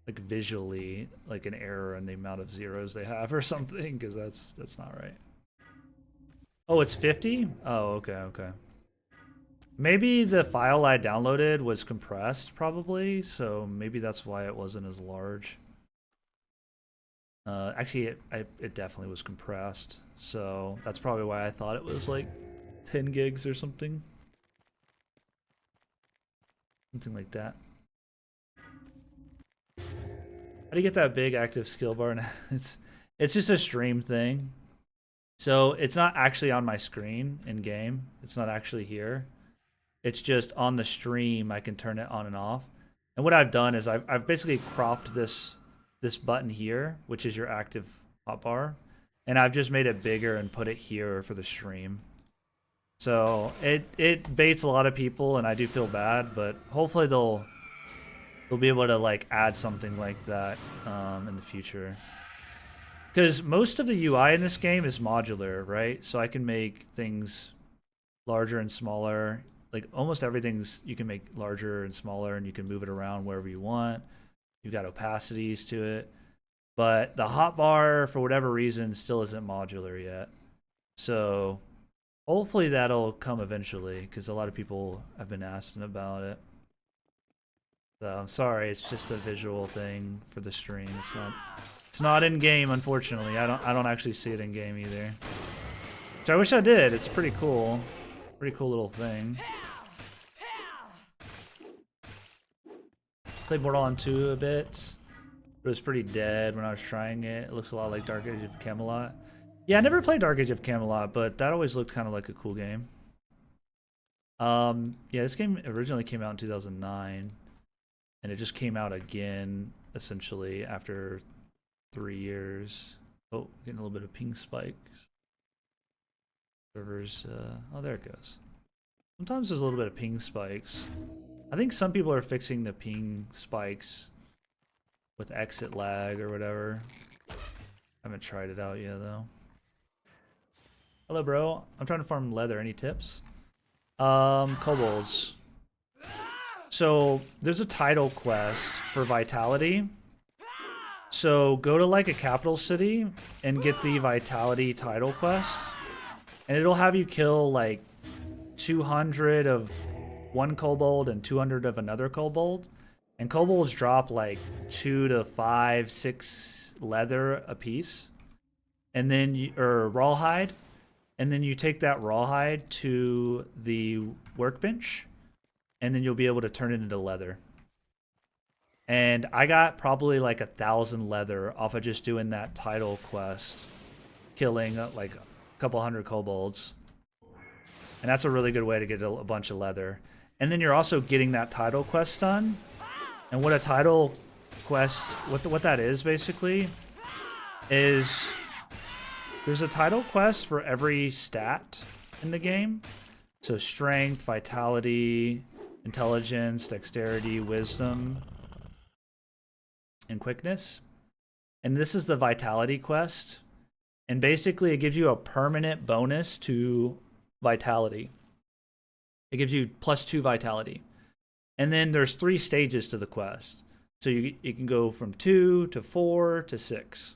visually like an error in the amount of zeros they have or something, because that's not right. Oh, it's 50? Oh, okay. Maybe the file I downloaded was compressed, probably, so maybe that's why it wasn't as large. Actually, it definitely was compressed, so that's probably why I thought it was like 10 gigs or something. Something like that. How do you get that big active skill bar? It's just a stream thing. So it's not actually on my screen in game. It's not actually here. It's just on the stream. I can turn it on and off. And what I've done is I've basically cropped this button here, which is your active hotbar, and I've just made it bigger and put it here for the stream. So it baits a lot of people, and I do feel bad, but hopefully they'll be able to like add something like that in the future. Because most of the UI in this game is modular, right? So I can make things larger and smaller. Like almost everything's you can make larger and smaller, and you can move it around wherever you want. You've got opacities to it. But the hotbar, for whatever reason, still isn't modular yet. So hopefully that'll come eventually, because a lot of people have been asking about it. So I'm sorry, it's just a visual thing for the stream. It's not in game, unfortunately. I don't actually see it in game either. Which I wish I did. It's pretty cool. Pretty cool little thing. Played Borderlands 2 a bit. It was pretty dead when I was trying it. It looks a lot like Dark Age of Camelot. Yeah, I never played Dark Age of Camelot, but that always looked kind of like a cool game. Yeah, this game originally came out in 2009, and it just came out again essentially after 3 years. Oh, getting a little bit of ping spikes. Servers, oh, there it goes. Sometimes there's a little bit of ping spikes. I think some people are fixing the ping spikes with exit lag or whatever. I haven't tried it out yet though. Hello, bro. I'm trying to farm leather. Any tips? Kobolds. So there's a title quest for Vitality, So go to like a capital city and get the Vitality title quest, and it'll have you kill like 200 of one kobold and 200 of another kobold. And kobolds drop like 2 to 5, 6 leather a piece. And then or rawhide. And then you take that rawhide to the workbench, and then you'll be able to turn it into leather. And I got probably like 1,000 leather off of just doing that title quest, killing like a couple hundred kobolds. And that's a really good way to get a bunch of leather. And then you're also getting that title quest done. And what a title quest, what that is basically, is there's a title quest for every stat in the game. So strength, vitality, intelligence, dexterity, wisdom, and quickness. And this is the vitality quest. And basically it gives you a permanent bonus to vitality. It gives you +2 vitality. And then there's 3 stages to the quest. So you can go from 2 to 4 to 6.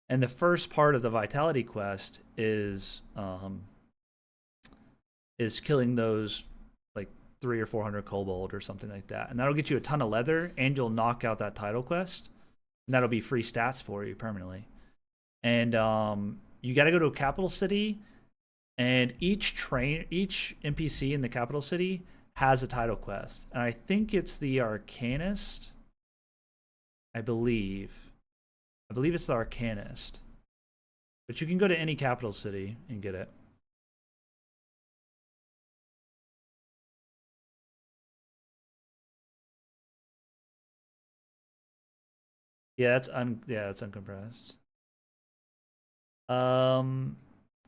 And the first part of the vitality quest is killing those like 300 or 400 kobold or something like that. And that'll get you a ton of leather, and you'll knock out that title quest. And that'll be free stats for you permanently. And you got to go to a capital city, and each NPC in the capital city has a title quest. And I think it's the Arcanist. I believe it's the Arcanist. But you can go to any capital city and get it. Yeah, that's uncompressed.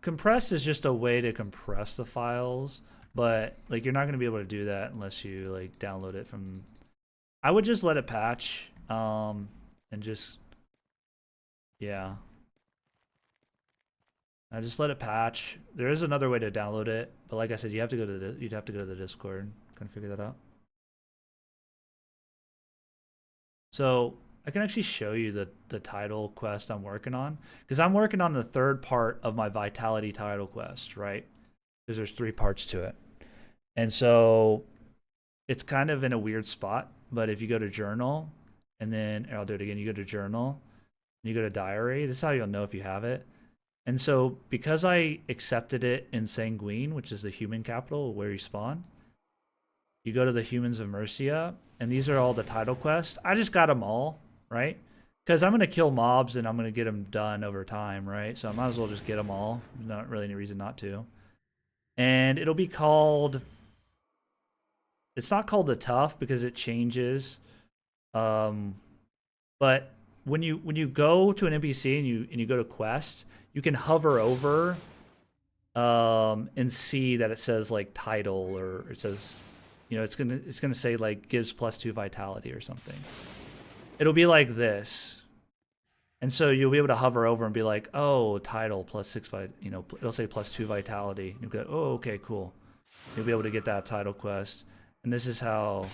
Compressed is just a way to compress the files, but like you're not going to be able to do that unless you like download it from. I would just let it patch, and just yeah. I just let it patch. There is another way to download it, but like I said, you'd have to go to the Discord. Kind of figure that out. So I can actually show you the title quest I'm working on, because I'm working on the 3rd part of my Vitality title quest, right? Because there's 3 parts to it. And so it's kind of in a weird spot, but if you go to journal, and then I'll do it again, you go to journal, and you go to diary, this is how you'll know if you have it. And so because I accepted it in Sanguine, which is the human capital where you spawn, you go to the Humans of Mercia, and these are all the title quests. I just got them all, right? Because I'm going to kill mobs and I'm going to get them done over time, right? So I might as well just get them all. There's not really any reason not to. And it'll be called... It's not called the Tough because it changes. But when you go to an NPC and you go to quest, you can hover over and see that it says like title, or it says, it's gonna say like gives +2 vitality or something. It'll be like this, and so you'll be able to hover over and be like, oh, title +6 it'll say +2 vitality. You'll go, oh, okay, cool. You'll be able to get that title quest, and this is how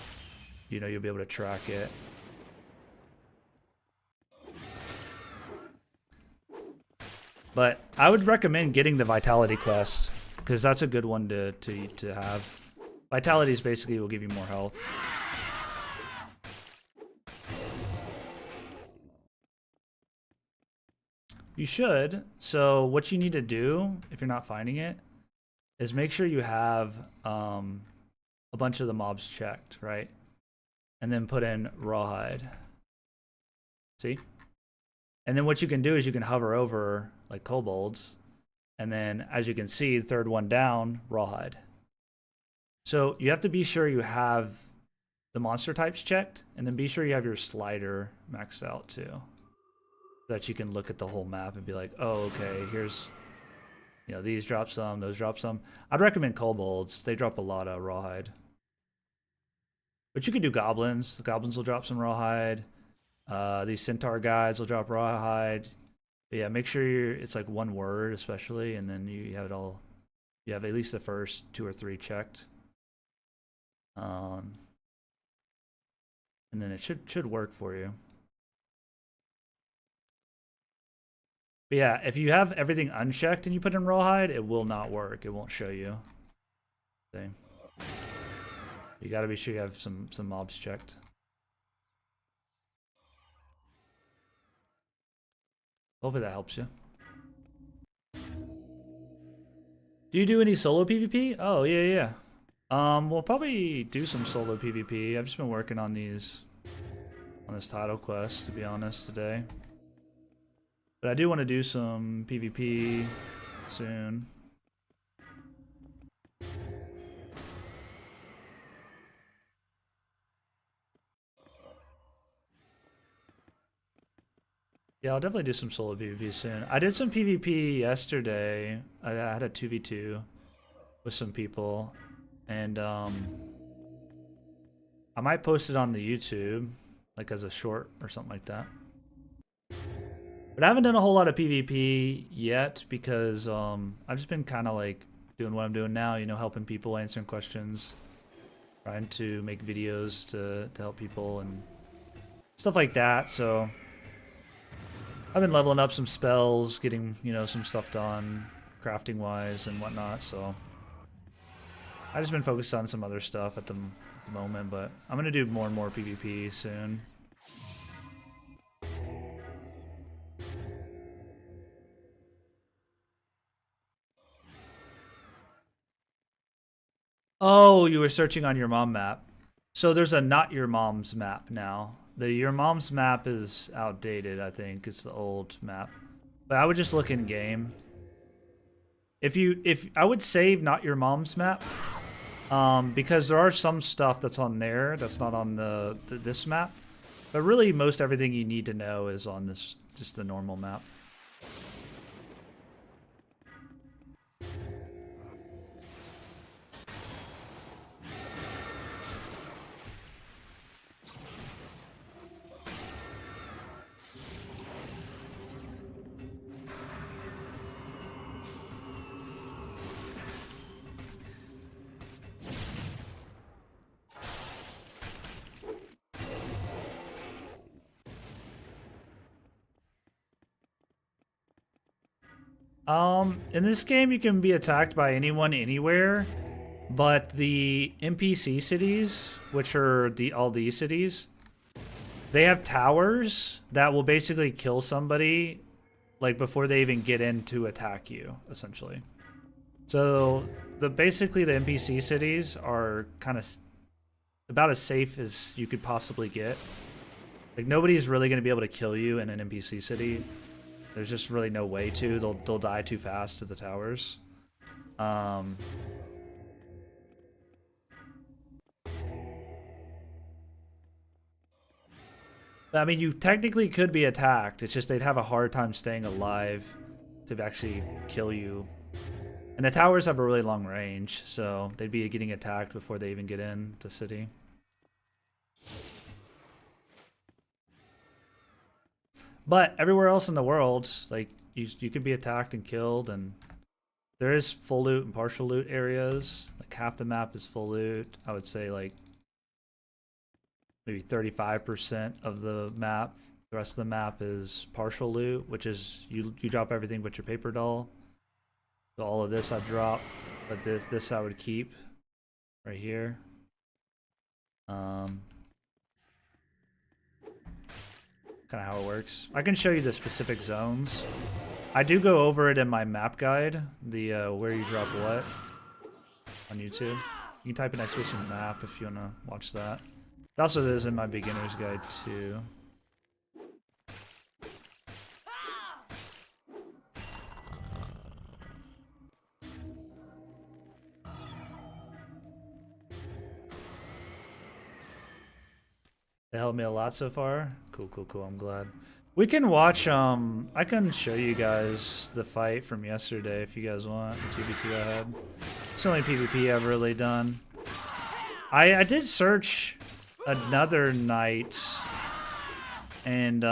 you'll be able to track it. But I would recommend getting the Vitality quest, because that's a good one to have. Vitality is basically will give you more health. You should. So what you need to do, if you're not finding it, is make sure you have a bunch of the mobs checked, right? And then put in rawhide. See? And then what you can do is you can hover over like kobolds, and then as you can see, the 3rd one down, rawhide. So you have to be sure you have the monster types checked, and then be sure you have your slider maxed out too, so that you can look at the whole map and be like, oh, okay, here's, these drop some, those drop some. I'd recommend kobolds. They drop a lot of rawhide. But you could do goblins. The goblins will drop some rawhide. These centaur guys will drop rawhide. But yeah, make sure it's like one word especially, and then you have it all. You have at least the first 2 or 3 checked. And then it should work for you. But yeah, if you have everything unchecked and you put in rawhide, it will not work. It won't show you. See? You gotta be sure you have some mobs checked. Hopefully that helps you. Do you do any solo PvP? Oh, yeah. We'll probably do some solo PvP. I've just been working on this title quest, to be honest, today. But I do want to do some PvP soon. Yeah, I'll definitely do some solo PvP soon. I did some PvP yesterday. I had a 2v2 with some people. And I might post it on the YouTube, like as a short or something like that. But I haven't done a whole lot of PvP yet because I've just been kind of like doing what I'm doing now, you know, helping people, answering questions, trying to make videos to help people and stuff like that. So I've been leveling up some spells, getting, you know, some stuff done, crafting wise and whatnot. So I've just been focused on some other stuff at the moment, but I'm gonna do more and more PvP soon. Oh, you were searching on your mom map. So there's a not your mom's map now. The your mom's map is outdated, I think. It's the old map. But I would just look in game. If I would save not your mom's map, because there are some stuff that's on there that's not on this map. But really, most everything you need to know is on this just the normal map. In this game, you can be attacked by anyone anywhere, but the NPC cities, which are all these cities, they have towers that will basically kill somebody, like before they even get in to attack you, essentially. So basically the NPC cities are kind of about as safe as you could possibly get. Like nobody's really going to be able to kill you in an NPC city. There's just really no way to. They'll die too fast to the towers. But I mean, you technically could be attacked. It's just they'd have a hard time staying alive to actually kill you. And the towers have a really long range, so they'd be getting attacked before they even get in the city. But everywhere else in the world, like you could be attacked and killed, and there is full loot and partial loot areas. Like half the map is full loot. I would say like maybe 35% of the map. The rest of the map is partial loot, which is you drop everything but your paper doll. So all of this I drop, but this I would keep right here. Kind of how it works. I can show you the specific zones. I do go over it in my map guide, the where you drop what on YouTube. You can type in exclamation map if you want to watch that. It also is in my beginner's guide too. They helped me a lot so far. Cool. I'm glad. We can watch, I can show you guys the fight from yesterday if you guys want, the 2v2 I had. It's the only PvP I've really done. I did search another night, and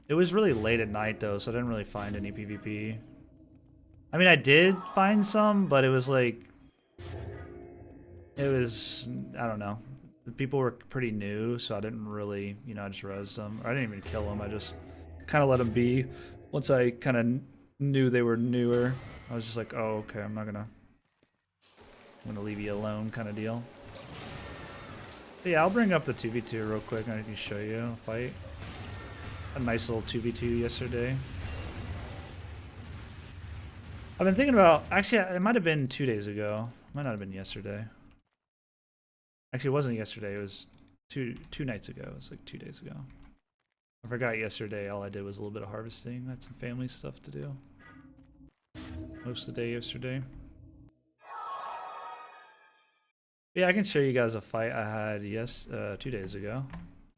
it was really late at night though, so I didn't really find any PvP. I mean, I did find some, but it was like, I don't know. The people were pretty new, so I didn't really, you know, I just rezzed them. Or I didn't even kill them, I just kind of let them be. once I kind of knew they were newer, I was just like, oh, okay, I'm gonna leave you alone kind of deal. But yeah, I'll bring up the 2v2 real quick and I can show you a fight. A nice little 2v2 yesterday. I've been thinking about, actually, it might have been 2 days ago. Might not have been yesterday. Actually, it wasn't yesterday. It was two nights ago. It was like 2 days ago. I forgot yesterday. All I did was a little bit of harvesting. I had some family stuff to do. Most of the day yesterday. Yeah, I can show you guys a fight I had 2 days ago.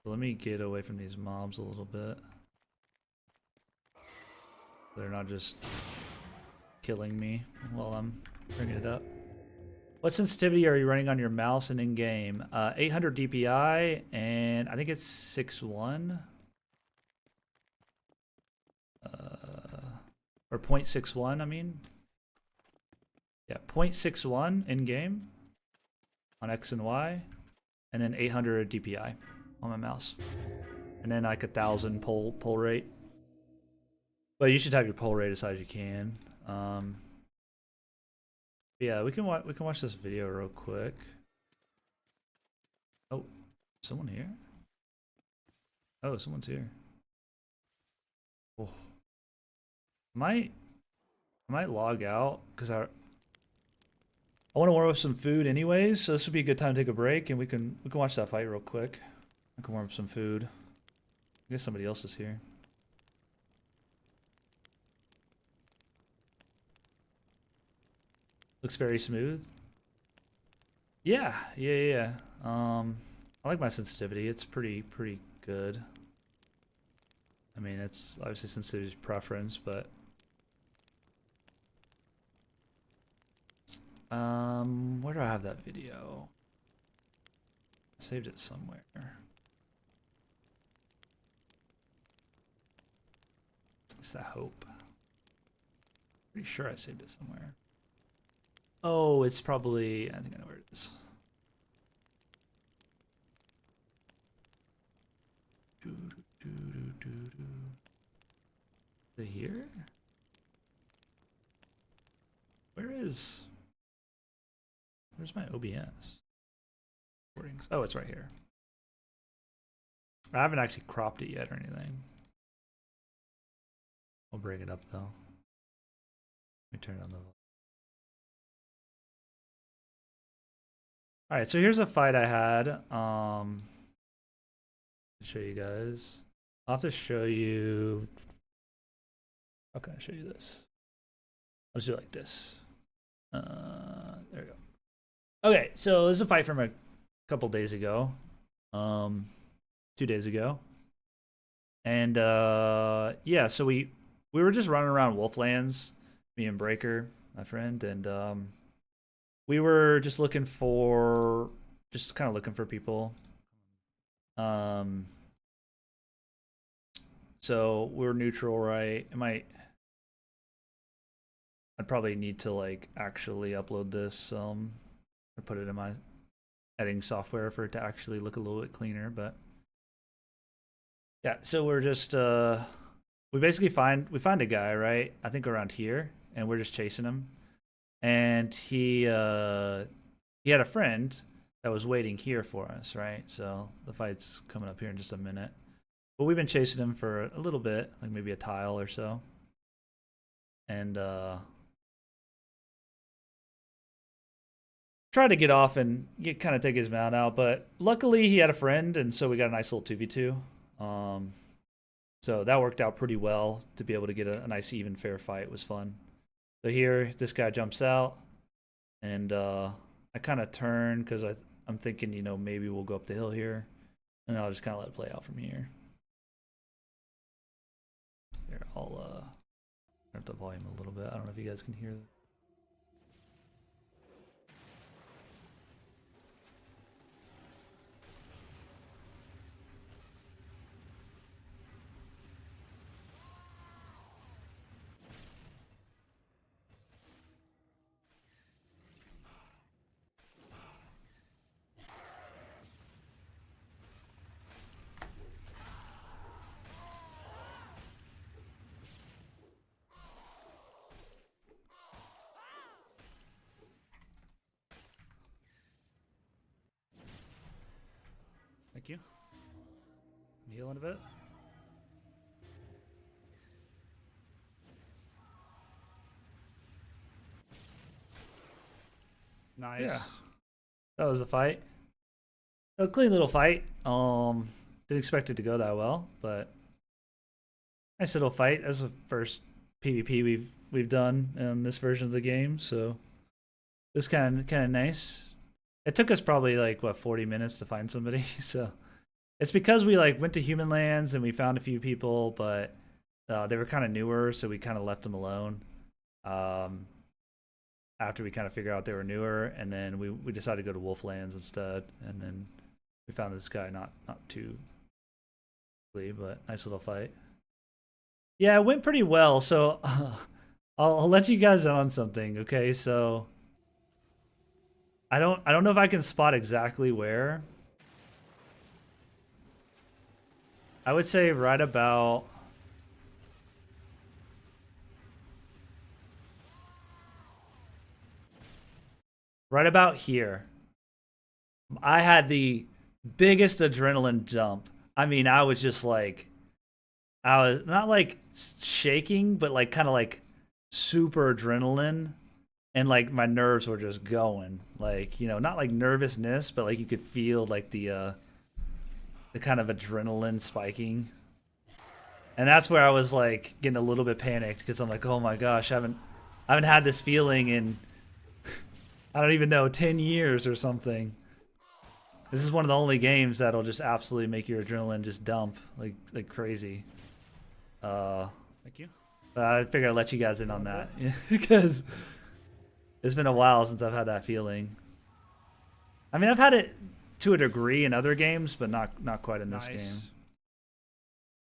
So let me get away from these mobs a little bit. They're not just killing me while I'm bringing it up. What sensitivity are you running on your mouse and in game? 800 DPI, and I think it's 6.1. Or 0.61, I mean. Yeah, 0.61 in game on X and Y, and then 800 DPI on my mouse, and then like 1,000 pull rate. But you should have your pull rate as high as you can. Yeah, we can watch this video real quick. Oh, someone here? Oh, someone's here. Oh, I might log out because I want to warm up some food anyways. So this would be a good time to take a break, and we can watch that fight real quick. I can warm up some food. I guess somebody else is here. Looks very smooth. Yeah. I like my sensitivity. It's pretty good. I mean, it's obviously sensitivity's preference, but where do I have that video? I saved it somewhere. Is that hope? Pretty sure I saved it somewhere. Oh, it's probably, I think I know where it is. Is it here? Where's my OBS? Oh, it's right here. I haven't actually cropped it yet or anything. I'll bring it up though. Let me turn on the. All right, so here's a fight I had. To show you guys. I'll have to show you. How can I show you this? I'll just do it like this. There we go. Okay, so this is a fight from a couple days ago. 2 days ago. And yeah, so we were just running around Wolflands, me and Breaker, my friend, and we were just kind of looking for people. So we're neutral, right? I'd probably need to like actually upload this or put it in my editing software for it to actually look a little bit cleaner, but yeah, so we're just we basically find a guy, right? I think around here, and we're just chasing him. And he had a friend that was waiting here for us, right? So the fight's coming up here in just a minute. But we've been chasing him for a little bit, like maybe a tile or so. And tried to get off and kind of take his mount out, but luckily he had a friend, and so we got a nice little 2v2. So that worked out pretty well to be able to get a nice even fair fight. It was fun. So here, this guy jumps out, and I kind of turn because I'm thinking, maybe we'll go up the hill here, and I'll just kind of let it play out from here. Here, I'll turn up the volume a little bit. I don't know if you guys can hear that. Thank you. I'm healing a bit. Nice. Yeah. That was the fight. A clean little fight. Didn't expect it to go that well, but nice little fight. That's the first PvP we've done in this version of the game, so it's kind of nice. It took us probably like what 40 minutes to find somebody, so it's because we like went to human lands and we found a few people, but they were kind of newer, so we kind of left them alone. After we kind of figured out they were newer, and then we decided to go to Wolflands instead, and then we found this guy not too, but nice little fight. Yeah, it went pretty well. So I'll let you guys in on something. Okay, so I don't know if I can spot exactly where. I would say right about here. I had the biggest adrenaline jump. I mean, I was just like, I was not like shaking, but like kind of like super adrenaline, and like my nerves were just going. Like, you know, not like nervousness, but like you could feel like the kind of adrenaline spiking. And that's where I was like getting a little bit panicked because I'm like, oh my gosh, I haven't had this feeling in I don't even know 10 years or something. This is one of the only games that'll just absolutely make your adrenaline just dump like crazy. Thank you. I figured I'd let you guys in on that because it's been a while since I've had that feeling. I mean, I've had it to a degree in other games, but not quite in this game.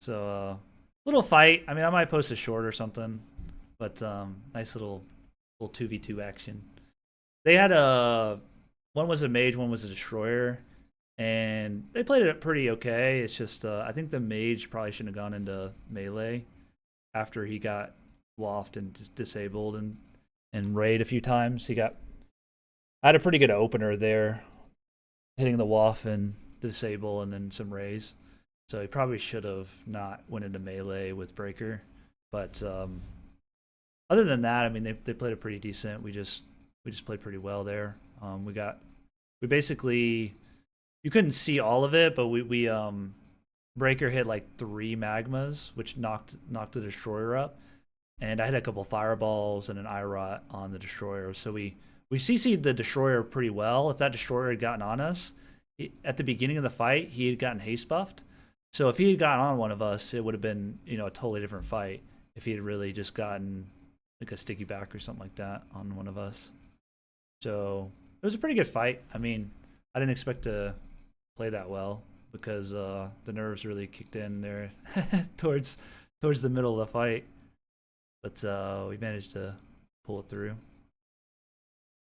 So, little fight. I mean, I might post a short or something, but nice little 2v2 action. They had one was a mage, one was a destroyer, and they played it pretty okay. It's just I think the mage probably shouldn't have gone into melee after he got loft and disabled and raid a few times. I had a pretty good opener there, hitting the waff and disable and then some raise. So he probably should have not went into melee with breaker. But other than that, I mean, they played it pretty decent. We just played pretty well there. We basically, you couldn't see all of it, but we breaker hit like 3 magmas, which knocked the destroyer up, and I had a couple fireballs and an IROT on the destroyer. So we CC'd the destroyer pretty well. If that destroyer had gotten on us at the beginning of the fight, he had gotten haste buffed. So if he had gotten on one of us, it would have been, you know, a totally different fight if he had really just gotten like a sticky back or something like that on one of us. So it was a pretty good fight. I mean, I didn't expect to play that well because the nerves really kicked in there towards the middle of the fight. But we managed to pull it through.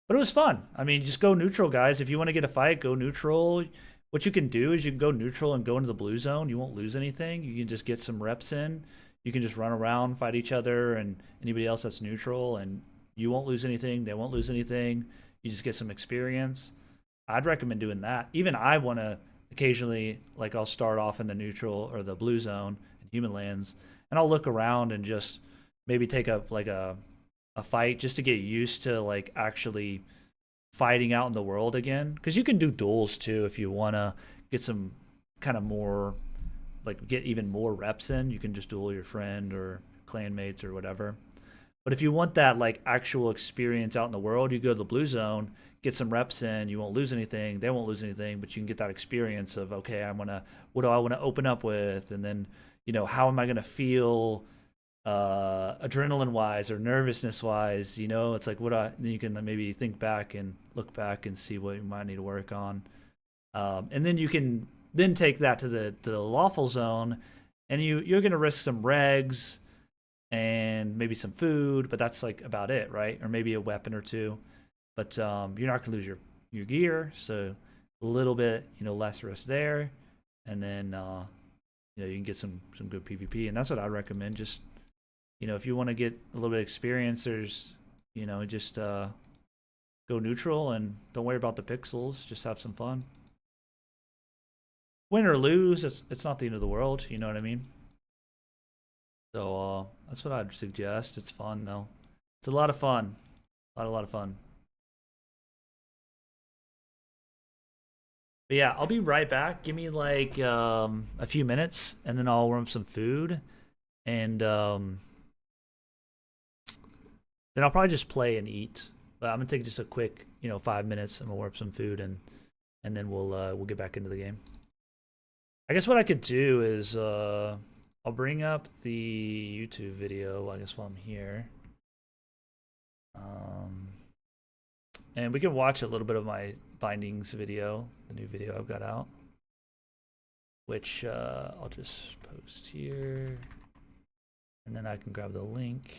But it was fun. I mean, just go neutral, guys. If you want to get a fight, go neutral. What you can do is you can go neutral and go into the blue zone. You won't lose anything. You can just get some reps in. You can just run around, fight each other, and anybody else that's neutral, and you won't lose anything. They won't lose anything. You just get some experience. I'd recommend doing that. Even I want to occasionally, like, I'll start off in the neutral or the blue zone in human lands, and I'll look around and just maybe take up like a fight just to get used to like actually fighting out in the world again. Because you can do duels too if you want to get some kind of more, like, get even more reps in. You can just duel your friend or clanmates or whatever. But if you want that like actual experience out in the world, you go to the blue zone, get some reps in. You won't lose anything. They won't lose anything, but you can get that experience of, okay, what do I want to open up with? And then, you know, how am I going to feel adrenaline wise or nervousness wise? You know, it's like, then you can maybe think back and look back and see what you might need to work on. And then you can then take that to the lawful zone, and you're going to risk some regs and maybe some food, but that's like about it, right? Or maybe a weapon or two, but you're not gonna lose your gear, so a little bit, you know, less risk there, and then you know, you can get some good PvP, and that's what I recommend. Just, you know, if you want to get a little bit of experience, there's, you know, just go neutral and don't worry about the pixels, just have some fun. win or lose, it's not the end of the world. You know what I mean? So that's what I'd suggest. It's fun though. It's a lot of fun. A lot of fun. But yeah, I'll be right back. Give me like a few minutes, and then I'll warm up some food, and then I'll probably just play and eat. But I'm gonna take just a quick, 5 minutes. I'm gonna warm up some food, and then we'll get back into the game. I guess what I could do is I'll bring up the YouTube video. I guess while I'm here, and we can watch a little bit of my bindings video, the new video I've got out, which I'll just post here, and then I can grab the link,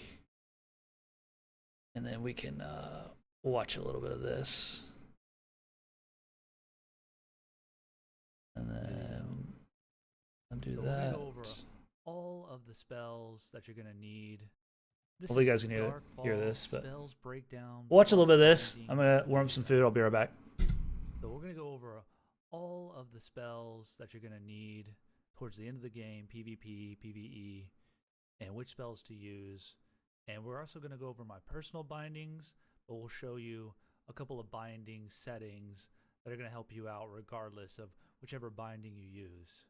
and then we can watch a little bit of this, and then I'll do that. Go over all of the spells that you're gonna need. Hopefully you guys can hear this, but spells breakdown. Watch a little bit of this. I'm gonna warm up some food. I'll be right back. So we're gonna go over all of the spells that you're gonna need towards the end of the game, PvP, PvE, and which spells to use. And we're also gonna go over my personal bindings, but we'll show you a couple of binding settings that are gonna help you out regardless of whichever binding you use.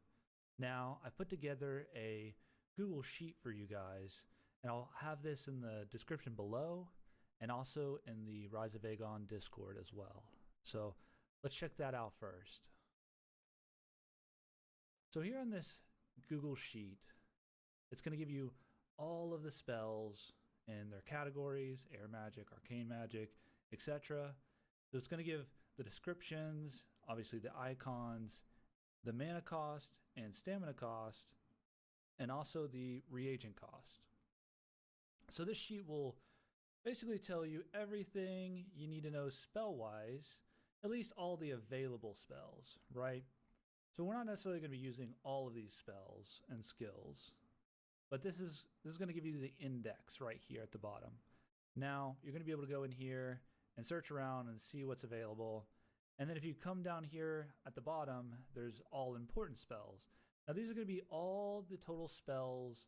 Now, I've put together a Google Sheet for you guys, and I'll have this in the description below and also in the Rise of Aegon Discord as well. So let's check that out first. So here on this Google Sheet, it's going to give you all of the spells and their categories, air magic, arcane magic, etc. So it's going to give the descriptions, obviously the icons, the mana cost and stamina cost, and also the reagent cost. So this sheet will basically tell you everything you need to know spell-wise, at least all the available spells, right? So we're not necessarily going to be using all of these spells and skills, but this is going to give you the index right here at the bottom. Now, you're going to be able to go in here and search around and see what's available. And then if you come down here at the bottom, there's all important spells. Now these are going to be all the total spells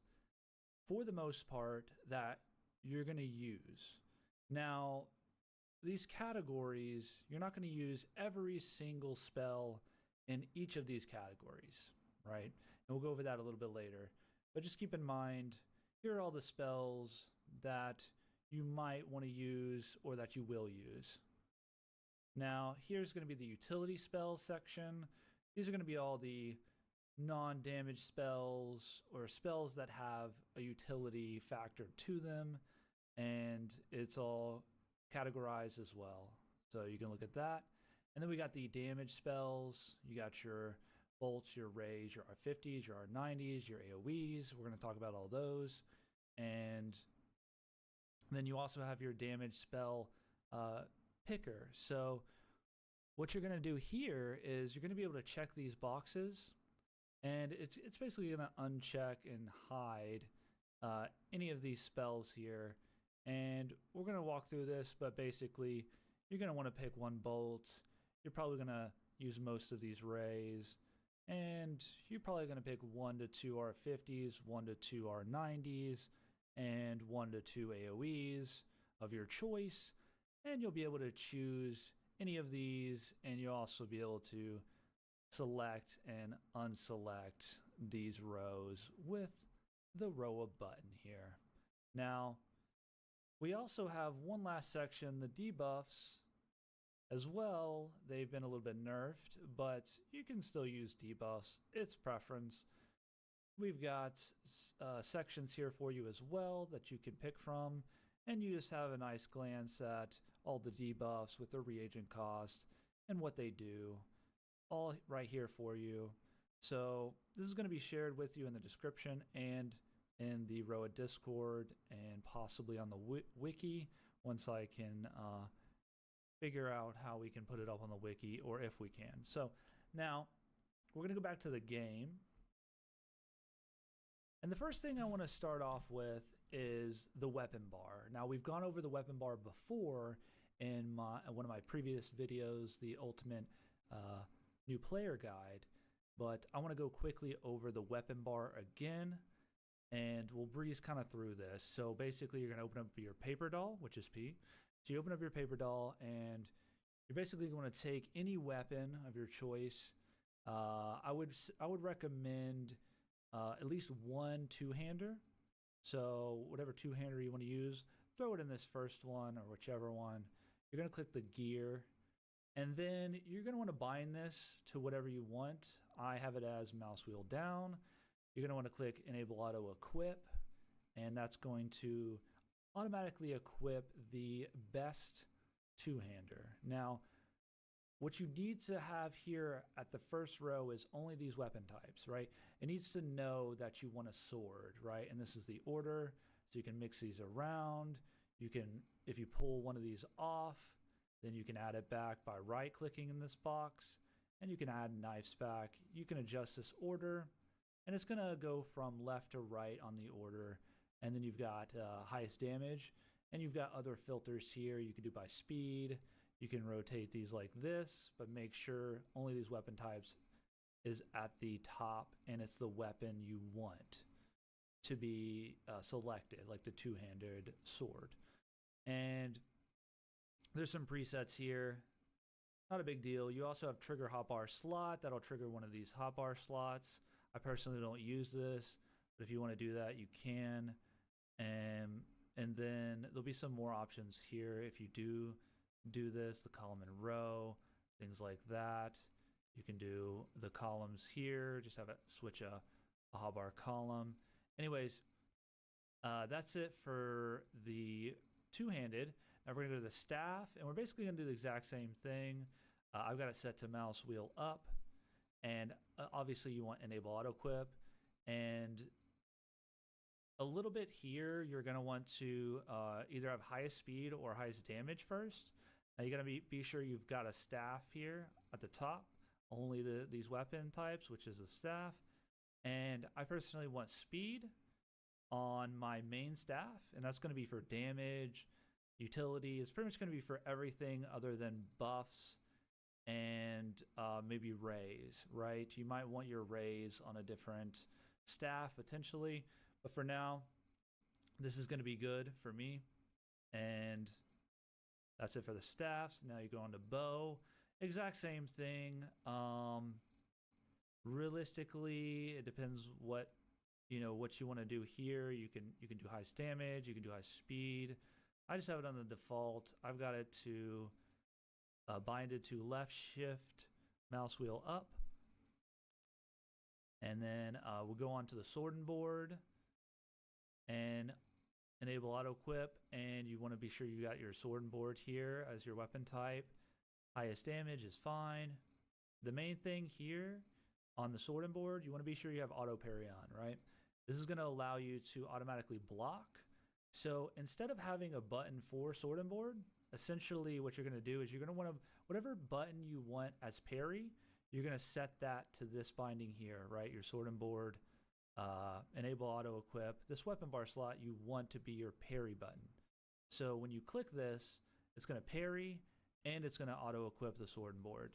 for the most part that you're going to use. Now, these categories, you're not going to use every single spell in each of these categories, right? And we'll go over that a little bit later. But just keep in mind, here are all the spells that you might want to use or that you will use. Now, here's going to be the utility spells section. These are going to be all the non-damage spells or spells that have a utility factor to them, and it's all categorized as well. So you can look at that. And then we got the damage spells. You got your bolts, your rays, your R50s, your R90s, your AoEs. We're going to talk about all those. And then you also have your damage spell picker. So what you're going to do here is you're going to be able to check these boxes, and it's basically going to uncheck and hide any of these spells here. And we're going to walk through this, but basically you're going to want to pick one bolt. You're probably going to use most of these rays, and you're probably going to pick 1 to 2 R50s, 1 to 2 R90s, and 1 to 2 AoEs of your choice. And you'll be able to choose any of these, and you'll also be able to select and unselect these rows with the ROA button here. Now, we also have one last section, the debuffs as well. They've been a little bit nerfed, but you can still use debuffs. It's preference. We've got sections here for you as well that you can pick from, and you just have a nice glance at all the debuffs with their reagent cost and what they do, all right here for you. So this is going to be shared with you in the description and in the ROA Discord and possibly on the wiki once I can figure out how we can put it up on the wiki, or if we can. So now we're going to go back to the game. And the first thing I want to start off with is the weapon bar. Now, we've gone over the weapon bar before in one of my previous videos, the Ultimate New Player Guide. but I want to go quickly over the weapon bar again, and we'll breeze kind of through this. So basically, you're going to open up your paper doll, which is P. So you open up your paper doll, and you're basically going to take any weapon of your choice. I would recommend at least one two-hander. So whatever two-hander you want to use, throw it in this first one or whichever one. You're going to click the gear, and then you're going to want to bind this to whatever you want. I have it as mouse wheel down. You're going to want to click enable auto equip, and that's going to automatically equip the best two-hander. Now, what you need to have here at the first row is only these weapon types, right? It needs to know that you want a sword, right? And this is the order, so you can mix these around. You can, if you pull one of these off, then you can add it back by right-clicking in this box, and you can add knives back. You can adjust this order, and it's gonna go from left to right on the order. And then you've got highest damage, and you've got other filters here. You can do by speed. You can rotate these like this, but make sure only these weapon types is at the top, and it's the weapon you want to be selected, like the two-handed sword. And there's some presets here. Not a big deal. You also have trigger hotbar slot. That'll trigger one of these hotbar slots. I personally don't use this, but if you want to do that, you can. And then there'll be some more options here if you do this, the column and row, things like that. You can do the columns here, just have it switch a hotbar column. Anyways, that's it for the two-handed. Now we're gonna go to the staff, and we're basically gonna do the exact same thing. I've got it set to mouse wheel up, and obviously you want enable auto equip, and a little bit here, you're going to want to either have highest speed or highest damage first. Now you're going to be sure you've got a staff here at the top, only these weapon types, which is the staff. And I personally want speed on my main staff, and that's going to be for damage, utility. It's pretty much going to be for everything other than buffs and maybe raise, right? You might want your raise on a different staff potentially. But for now, this is going to be good for me. And that's it for the staffs. Now you go on to bow. Exact same thing. Realistically, it depends what you want to do here. You can do highest damage. You can do high speed. I just have it on the default. I've got it to bind it to left shift, mouse wheel up. And then we'll go on to the sorting board and enable auto equip, and you want to be sure you got your sword and board here as your weapon type. Highest damage is fine. The main thing here on the sword and board, you want to be sure you have auto parry on, right? This is going to allow you to automatically block. So instead of having a button for sword and board, essentially what you're going to do is you're going to want to, whatever button you want as parry, you're going to set that to this binding here, right? Your sword and board. Enable auto equip. This weapon bar slot you want to be your parry button. So when you click this, it's going to parry, and it's going to auto equip the sword and board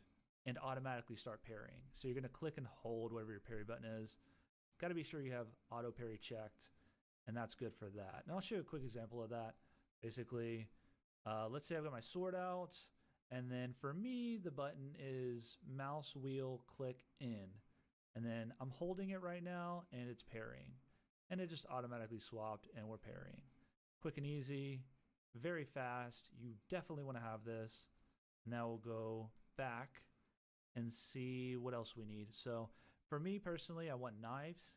and automatically start parrying. So you're going to click and hold whatever your parry button is. Got to be sure you have auto parry checked, and that's good for that. And I'll show you a quick example of that. Basically, let's say I've got my sword out, and then for me, the button is mouse wheel click in. And then I'm holding it right now, and it's parrying. And it just automatically swapped, and we're parrying. Quick and easy, very fast. You definitely want to have this. Now we'll go back and see what else we need. So for me personally, I want knives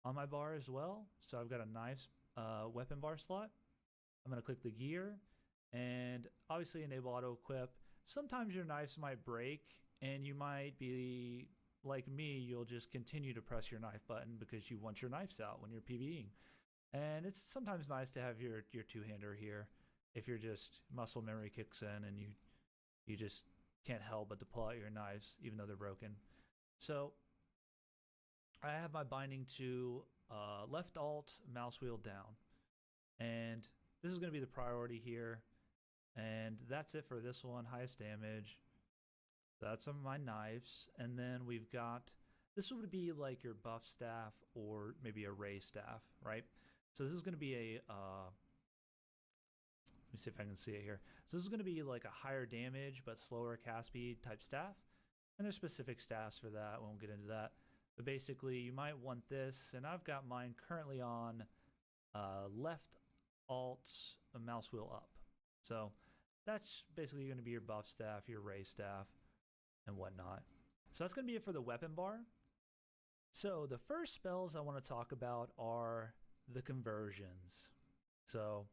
on my bar as well. So I've got a knives weapon bar slot. I'm going to click the gear, and obviously enable auto equip. Sometimes your knives might break, and you might be like me, you'll just continue to press your knife button because you want your knives out when you're PvEing. And it's sometimes nice to have your two-hander here if you're just muscle memory kicks in and you just can't help but to pull out your knives even though they're broken. So I have my binding to left alt, mouse wheel down. And this is going to be the priority here. And that's it for this one, highest damage. That's on my knives. And then we've got this would be like your buff staff or maybe a ray staff, right? So this is going to be a, let me see if I can see it here. So this is going to be like a higher damage but slower cast speed type staff. And there's specific staffs for that. We won't get into that. But basically, you might want this, and I've got mine currently on left alt mouse wheel up. So that's basically going to be your buff staff, your ray staff, and whatnot. So that's going to be it for the weapon bar. So the first spells I want to talk about are the conversions. So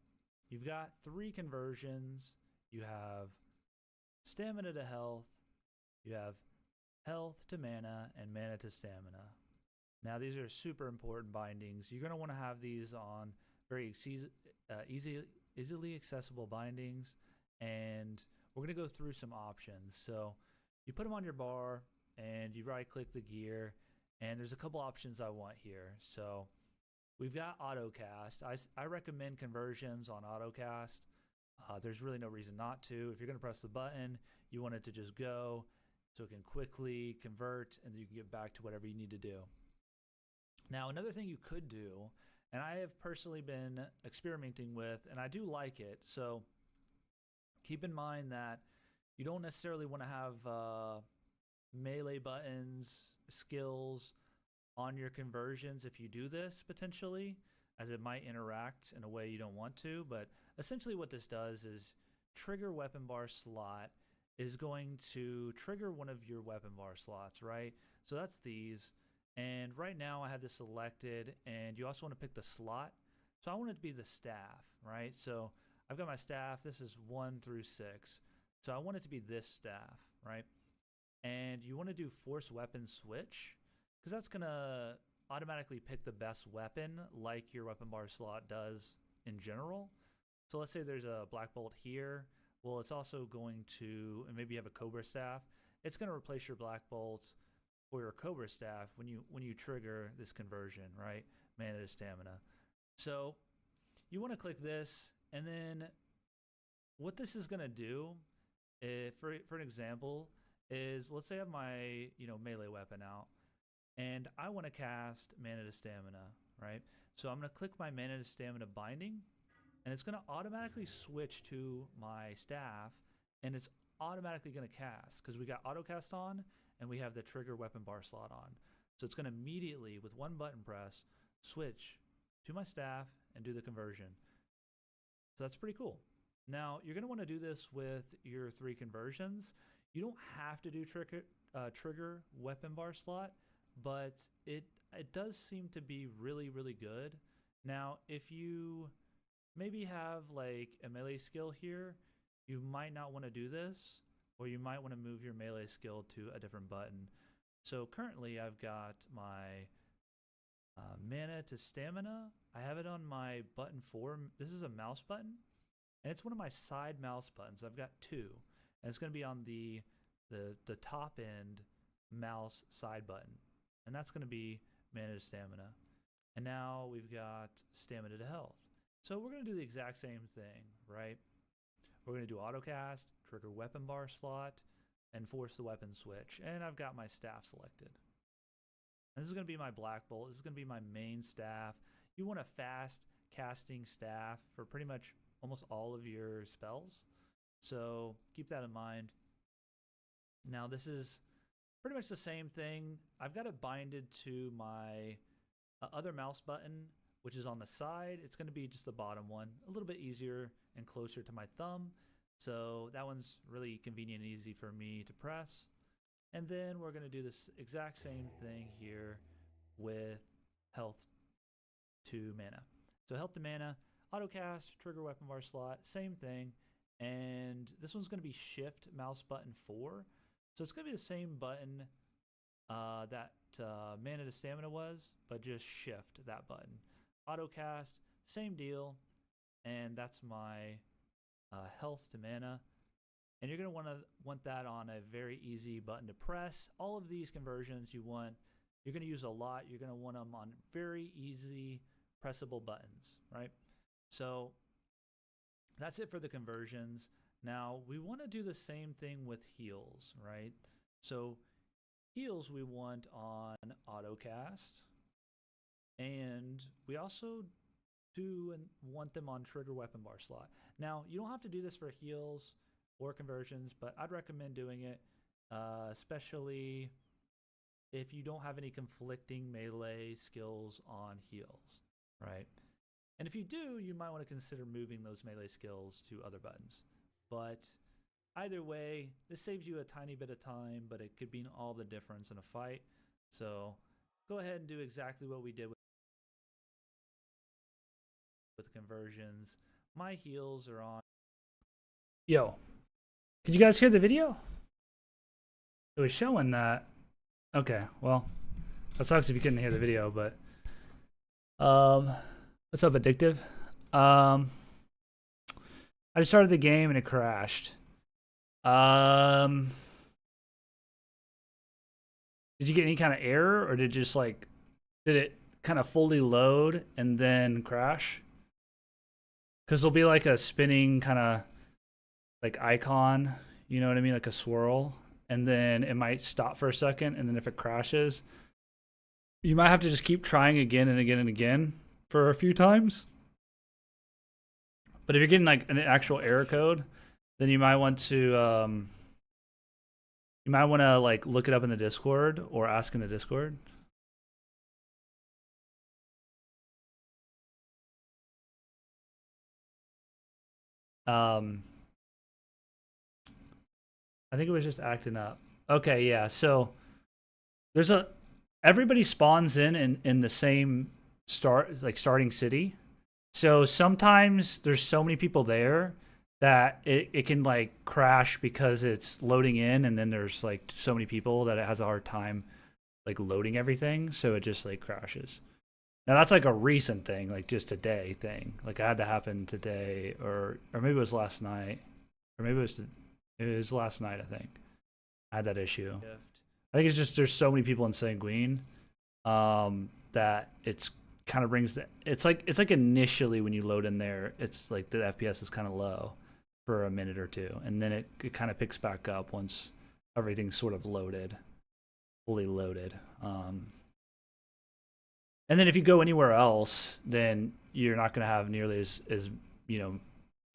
you've got 3 conversions. You have stamina to health, you have health to mana, and mana to stamina. Now these are super important bindings. You're going to want to have these on very easily accessible bindings, and we're going to go through some options. So you put them on your bar and you right click the gear, and there's a couple options I want here. So we've got autocast. I recommend conversions on autocast. There's really no reason not to. If you're going to press the button, you want it to just go so it can quickly convert and then you can get back to whatever you need to do. Now, another thing you could do, and I have personally been experimenting with, and I do like it, so keep in mind that you don't necessarily want to have melee buttons, skills on your conversions if you do this potentially, as it might interact in a way you don't want to. But essentially what this does is trigger weapon bar slot is going to trigger one of your weapon bar slots, right? So that's these. And right now I have this selected, and you also want to pick the slot. So I want it to be the staff, right? So I've got my staff. This is 1 through 6. So I want it to be this staff, right? And you want to do force weapon switch, because that's going to automatically pick the best weapon like your weapon bar slot does in general. So let's say there's a black bolt here. Well, it's also going to, and maybe you have a cobra staff, it's going to replace your black bolts or your cobra staff when you trigger this conversion, right? Mana to stamina. So you want to click this, and then what this is going to do, for an example, is let's say I have my melee weapon out, and I want to cast mana to stamina, right? So I'm going to click my mana to stamina binding, and it's going to automatically switch to my staff, and it's automatically going to cast because we got auto cast on and we have the trigger weapon bar slot on. So it's going to immediately, with one button press, switch to my staff and do the conversion. So that's pretty cool. Now you're going to want to do this with your 3 conversions. You don't have to do trigger weapon bar slot, but it does seem to be really, really good. Now if you maybe have like a melee skill here, you might not want to do this, or you might want to move your melee skill to a different button. So currently I've got my mana to stamina. I have it on my button 4. This is a mouse button, and it's one of my side mouse buttons. I've got 2, and it's going to be on the top end mouse side button, and that's going to be mana to stamina. And now we've got stamina to health. So we're going to do the exact same thing, right? We're going to do autocast, trigger weapon bar slot, and force the weapon switch. And I've got my staff selected. And this is going to be my black bolt. This is going to be my main staff. You want a fast casting staff for pretty much almost all of your spells. So keep that in mind. Now this is pretty much the same thing. I've got it binded to my other mouse button, which is on the side. It's going to be just the bottom one, a little bit easier and closer to my thumb. So that one's really convenient and easy for me to press. And then we're going to do this exact same thing here with health to mana. So health to mana, autocast, trigger weapon bar slot, same thing. And this one's going to be shift mouse button 4. So it's going to be the same button that mana to stamina was, but just shift that button. Autocast, same deal, and that's my health to mana. And you're going to want that on a very easy button to press. All of these conversions you're going to use a lot. You're going to want them on very easy pressable buttons, right? So that's it for the conversions. Now we want to do the same thing with heals, right? So heals we want on autocast, and we also want them on trigger weapon bar slot. Now, you don't have to do this for heals or conversions, but I'd recommend doing it, especially if you don't have any conflicting melee skills on heals, right? And if you do, you might want to consider moving those melee skills to other buttons. But either way, this saves you a tiny bit of time, but it could be all the difference in a fight. So go ahead and do exactly what we did with conversions. My heals are on. Yo, could you guys hear the video? It was showing that. Okay, well, that sucks if you couldn't hear the video, but what's up, Addictive? I just started the game and it crashed. Did you get any kind of error, or did it kind of fully load and then crash? Because there'll be like a spinning kind of like icon, you know what I mean, like a swirl, and then it might stop for a second, and then if it crashes, you might have to just keep trying again and again and again for a few times. But if you're getting like an actual error code, then you might want to like look it up in the Discord or ask in the Discord. I think it was just acting up. Okay, yeah. So there's everybody spawns in the same starting city. So sometimes there's so many people there that it can like crash because it's loading in, and then there's like so many people that it has a hard time like loading everything, so it just like crashes. Now that's like a recent thing, like just today thing. Like it had to happen today, or maybe it was last night, or maybe it was last night. I think I had that issue. I think it's just there's so many people in Sanguine that it's kind of brings it's like initially when you load in there, it's like the FPS is kind of low for a minute or two, and then it kind of picks back up once everything's sort of loaded, fully loaded. And then if you go anywhere else, then you're not going to have nearly as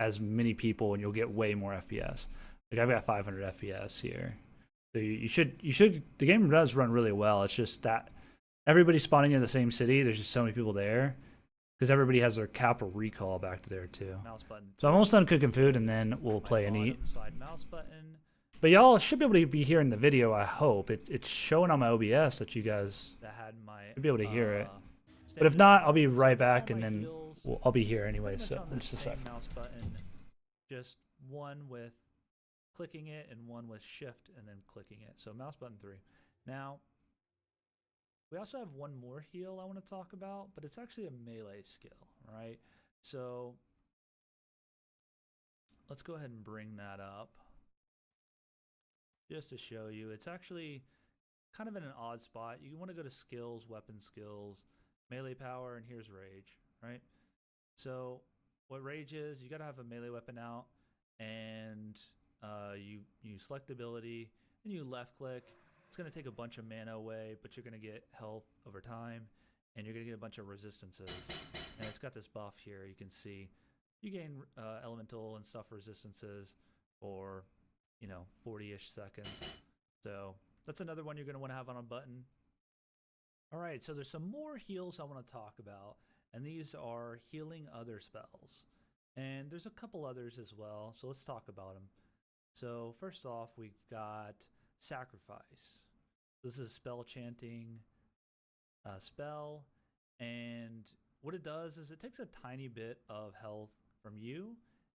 as many people, and you'll get way more FPS. Like I've got 500 FPS here, so you should the game does run really well. It's just that everybody's spawning in the same city. There's just so many people there because everybody has their capital recall back to there too. Mouse button. So I'm almost done cooking food, and then we'll play and eat. Side mouse button. But y'all should be able to be hearing the video. I hope it's showing on my OBS that you guys should be able to hear it. But if not, I'll be right back, and then I'll be here anyway. So just a sec. Mouse button, just one with clicking it and one with shift and then clicking it. So mouse button 3. Now we also have one more heal I want to talk about, but it's actually a melee skill, right? So let's go ahead and bring that up just to show you. It's actually kind of in an odd spot. You want to go to skills, weapon skills, melee power, and here's rage, right? So what rage is, you got to have a melee weapon out, and you select ability, and you left click. It's going to take a bunch of mana away, but you're going to get health over time, and you're going to get a bunch of resistances. And it's got this buff here. You can see you gain elemental and stuff resistances for 40-ish seconds. So that's another one you're going to want to have on a button. All right, so there's some more heals I want to talk about, and these are healing other spells. And there's a couple others as well, so let's talk about them. So first off, we've got Sacrifice. This is a spell chanting spell, and what it does is it takes a tiny bit of health from you,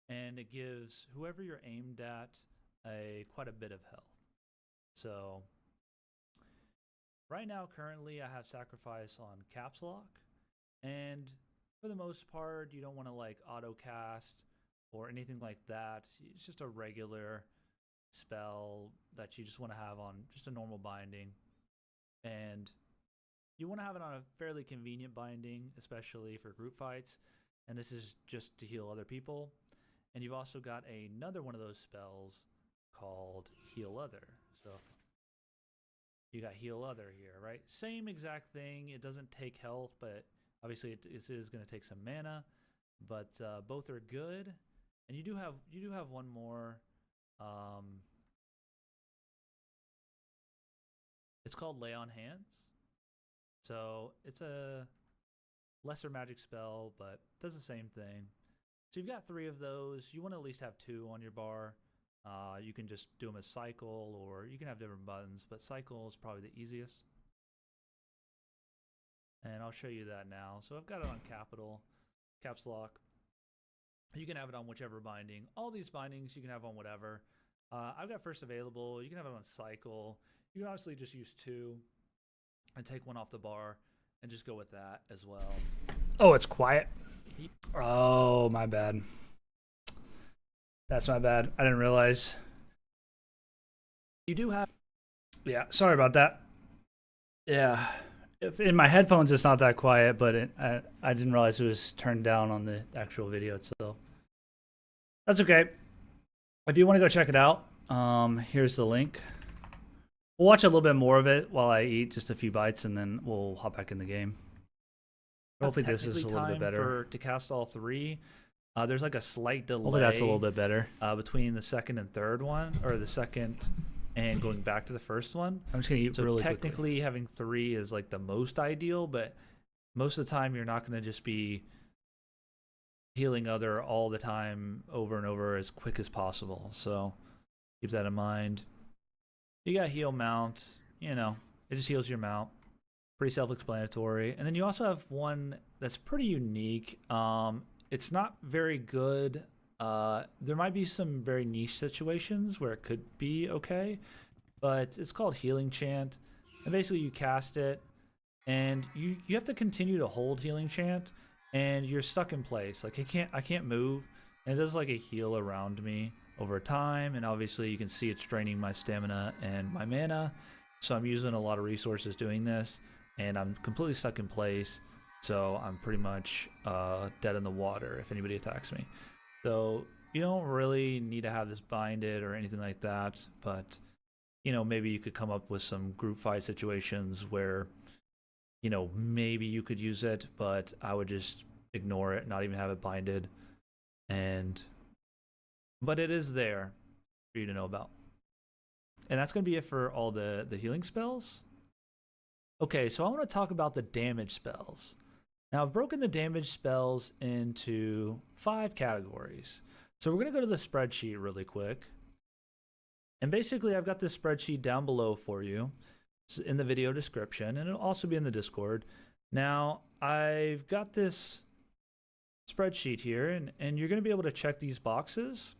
and it gives whoever you're aimed at quite a bit of health. So right now, currently, I have Sacrifice on caps lock, and for the most part, you don't want to like auto cast or anything like that. It's just a regular spell that you just want to have on just a normal binding, and you want to have it on a fairly convenient binding, especially for group fights, and this is just to heal other people. And you've also got another one of those spells called Heal Other. So You got heal other here, right? Same exact thing. It doesn't take health, but obviously it is going to take some mana. But both are good, and you do have one more. It's called Lay on Hands. So it's a lesser magic spell, but does the same thing. So you've got 3 of those. You want to at least have 2 on your bar. You can just do them as cycle, or you can have different buttons, but cycle is probably the easiest. And I'll show you that now. So I've got it on caps lock. You can have it on whichever binding. All these bindings you can have on whatever. I've got first available. You can have it on cycle. You can honestly just use 2 and take 1 off the bar and just go with that as well. Oh, it's quiet. Oh, my bad. That's my bad. I didn't realize. You do have... Yeah, sorry about that. Yeah. If in my headphones, it's not that quiet, but I didn't realize it was turned down on the actual video itself. That's okay. If you want to go check it out, here's the link. We'll watch a little bit more of it while I eat just a few bites, and then we'll hop back in the game. Hopefully this is a little bit better. To cast all 3, there's like a slight delay. Hopefully that's a little bit better. Between the second and third one, or the second and going back to the first one. I'm just going to eat really quickly. Technically, having 3 is like the most ideal, but most of the time you're not going to just be healing other all the time over and over as quick as possible. So keep that in mind. You got heal mount, you know, it just heals your mount. Pretty self-explanatory. And then you also have one that's pretty unique. It's not very good. There might be some very niche situations where it could be okay, but it's called Healing Chant. And basically you cast it, and you have to continue to hold Healing Chant, and you're stuck in place. Like I can't move, and it does like a heal around me over time, and obviously you can see it's draining my stamina and my mana. So I'm using a lot of resources doing this, and I'm completely stuck in place. So I'm pretty much dead in the water if anybody attacks me. So you don't really need to have this binded or anything like that, but you know, maybe you could come up with some group fight situations where, you know, maybe you could use it, but I would just ignore it, not even have it binded. But it is there for you to know about. And that's going to be it for all the healing spells. Okay, so I want to talk about the damage spells. Now, I've broken the damage spells into 5 categories. So we're going to go to the spreadsheet really quick. And basically, I've got this spreadsheet down below for you in the video description, and it'll also be in the Discord. Now, I've got this spreadsheet here, and you're going to be able to check these boxes.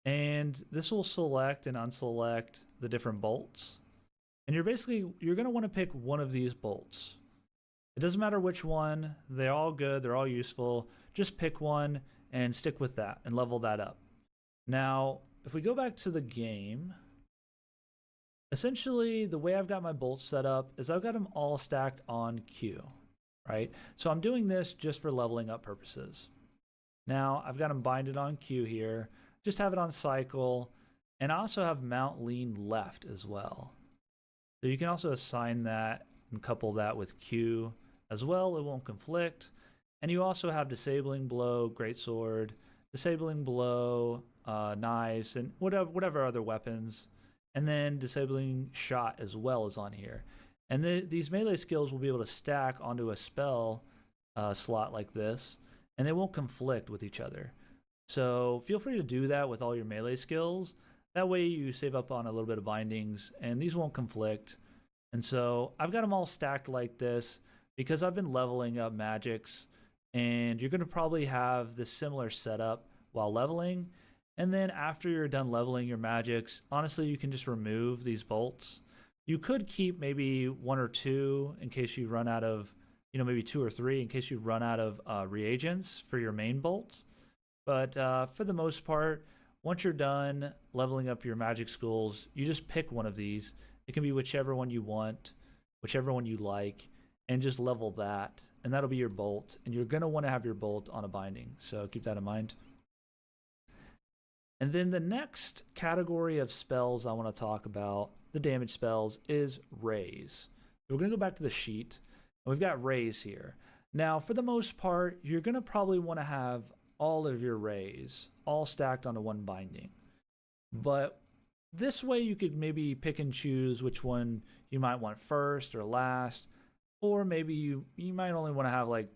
And this will select and unselect the different bolts. And you're going to want to pick one of these bolts. It doesn't matter which one. They're all good. They're all useful. Just pick one and stick with that and level that up. Now, if we go back to the game, essentially the way I've got my bolts set up is I've got them all stacked on Q, right? So I'm doing this just for leveling up purposes. Now, I've got them binded on Q here. Just have it on cycle, and I also have mount lean left as well. So you can also assign that and couple that with Q as well. It won't conflict. And you also have disabling blow, greatsword, disabling blow, knives, and whatever other weapons, and then disabling shot as well is on here. And these melee skills will be able to stack onto a spell slot like this, and they won't conflict with each other. So feel free to do that with all your melee skills. That way you save up on a little bit of bindings, and these won't conflict. And so I've got them all stacked like this because I've been leveling up magics, and you're going to probably have this similar setup while leveling. And then after you're done leveling your magics, honestly, you can just remove these bolts. You could keep maybe 1 or 2 in case you run out of, you know, maybe 2 or 3 in case you run out of reagents for your main bolts. But for the most part, once you're done leveling up your magic schools, you just pick one of these. It can be whichever one you want, whichever one you like, and just level that. And that'll be your bolt. And you're going to want to have your bolt on a binding. So keep that in mind. And then the next category of spells I want to talk about the damage spells is raise. So we're going to go back to the sheet, and we've got raise here. Now, for the most part, you're going to probably want to have all of your raise all stacked onto one binding. But this way you could maybe pick and choose which one you might want first or last, or maybe you might only want to have like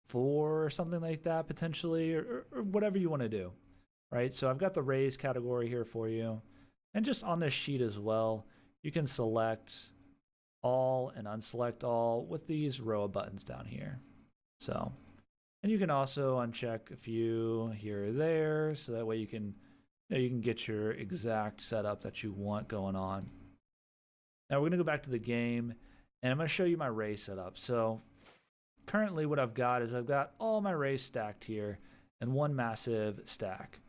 4 or something like that potentially, or whatever you want to do, right? So I've got the raise category here for you. And just on this sheet as well, you can select all and unselect all with these ROA buttons down here. So, and you can also uncheck a few here or there, so that way you can get your exact setup that you want going on. Now we're gonna go back to the game, and I'm gonna show you my raise setup. So currently what I've got is I've got all my raise stacked here in one massive stack.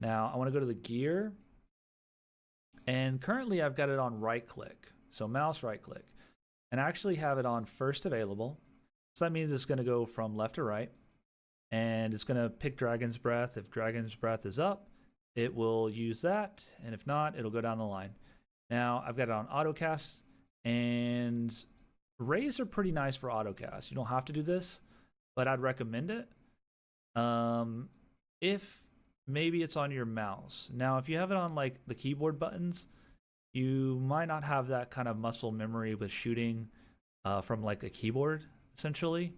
Now I wanna go to the gear, and currently I've got it on right click. So mouse right click, and I actually have it on first available. So that means it's gonna go from left to right, and it's gonna pick Dragon's Breath. If Dragon's Breath is up, it will use that, and if not, it'll go down the line. Now I've got it on autocast, and raise are pretty nice for autocast. You don't have to do this, but I'd recommend it. If maybe it's on your mouse. Now if you have it on like the keyboard buttons, you might not have that kind of muscle memory with shooting from like a keyboard essentially.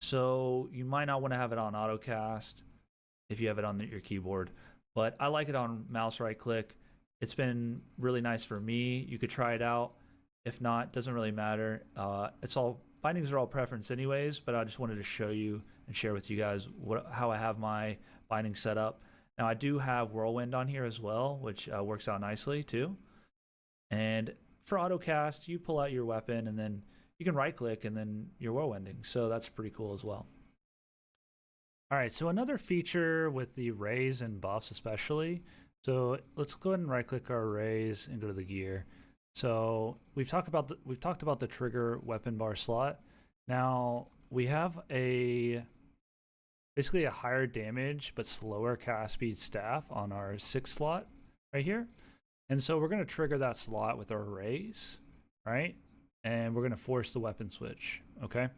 So you might not want to have it on autocast if you have it on your keyboard. But I like it on mouse right click. It's been really nice for me. You could try it out. If not, doesn't really matter. Bindings are all preference anyways, but I just wanted to show you and share with you guys how I have my binding set up. Now I do have Whirlwind on here as well, which works out nicely too. And for autocast, you pull out your weapon and then you can right click and then you're whirlwinding. So that's pretty cool as well. All right, so another feature with the raise and buffs especially, so let's go ahead and right click our raise and go to the gear. So we've talked about the trigger weapon bar slot. Now we have basically a higher damage but slower cast speed staff on our 6th slot right here. And so we're going to trigger that slot with our raise, right? And we're going to force the weapon switch, okay?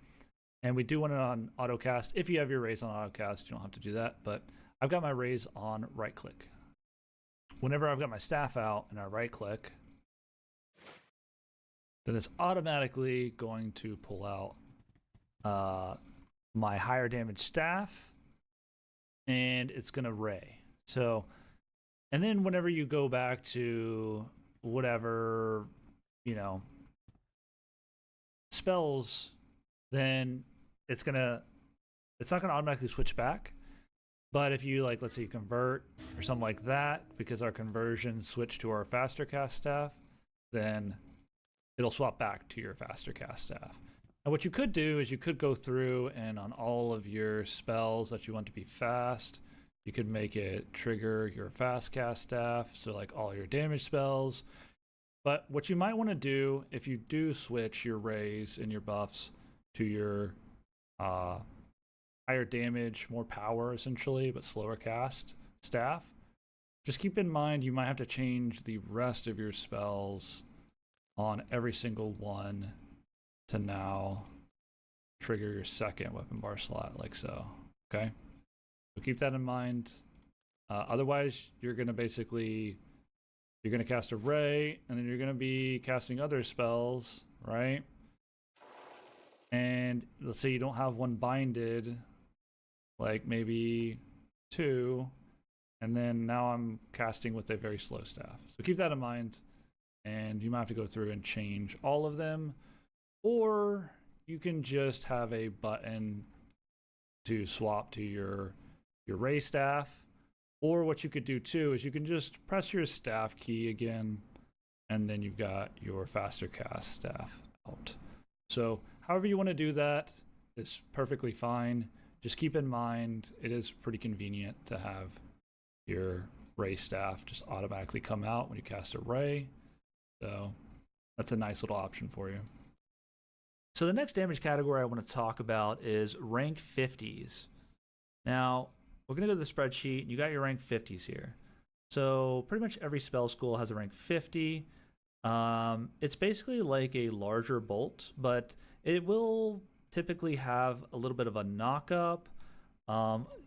And we do want it on autocast. If you have your raise on autocast, you don't have to do that, but I've got my raise on right click. Whenever I've got my staff out and I right click, then it's automatically going to pull out my higher damage staff, and it's going to ray. So, and then whenever you go back to whatever, spells, then it's not gonna automatically switch back. But if you let's say you convert or something like that, because our conversion switched to our faster cast staff, then it'll swap back to your faster cast staff. And what you could do is you could go through and on all of your spells that you want to be fast, you could make it trigger your fast cast staff, so like all your damage spells. But what you might want to do if you do switch your raise and your buffs to your higher damage, more power essentially, but slower cast staff, just keep in mind you might have to change the rest of your spells on every single one to now trigger your 2nd weapon bar slot, like so. Okay, so keep that in mind. Otherwise, you're going to cast a ray, and then you're going to be casting other spells, right? And let's say you don't have one binded, like maybe 2, and then now I'm casting with a very slow staff. So keep that in mind, and you might have to go through and change all of them, or you can just have a button to swap to your ray staff. Or what you could do too is you can just press your staff key again, and then you've got your faster cast staff out. So however you want to do that is perfectly fine. Just keep in mind it is pretty convenient to have your ray staff just automatically come out when you cast a ray. So that's a nice little option for you. So the next damage category I want to talk about is rank 50s. Now, we're going to go to the spreadsheet, and you got your rank 50s here. So pretty much every spell school has a rank 50. It's basically like a larger bolt, but it will typically have a little bit of a knock up,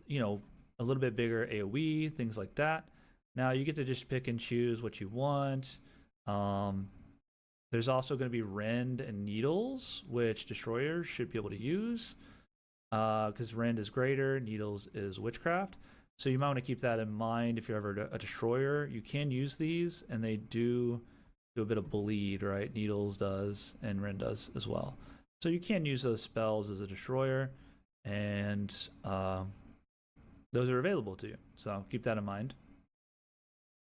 you know, a little bit bigger AoE, things like that. Now you get to just pick and choose what you want. There's also going to be rend and needles, which destroyers should be able to use, because rend is greater, needles is witchcraft. So you might want to keep that in mind if you're ever a destroyer. You can use these, and they do a bit of bleed, right? Needles does, and rend does as well. So you can use those spells as a destroyer, and those are available to you. So keep that in mind.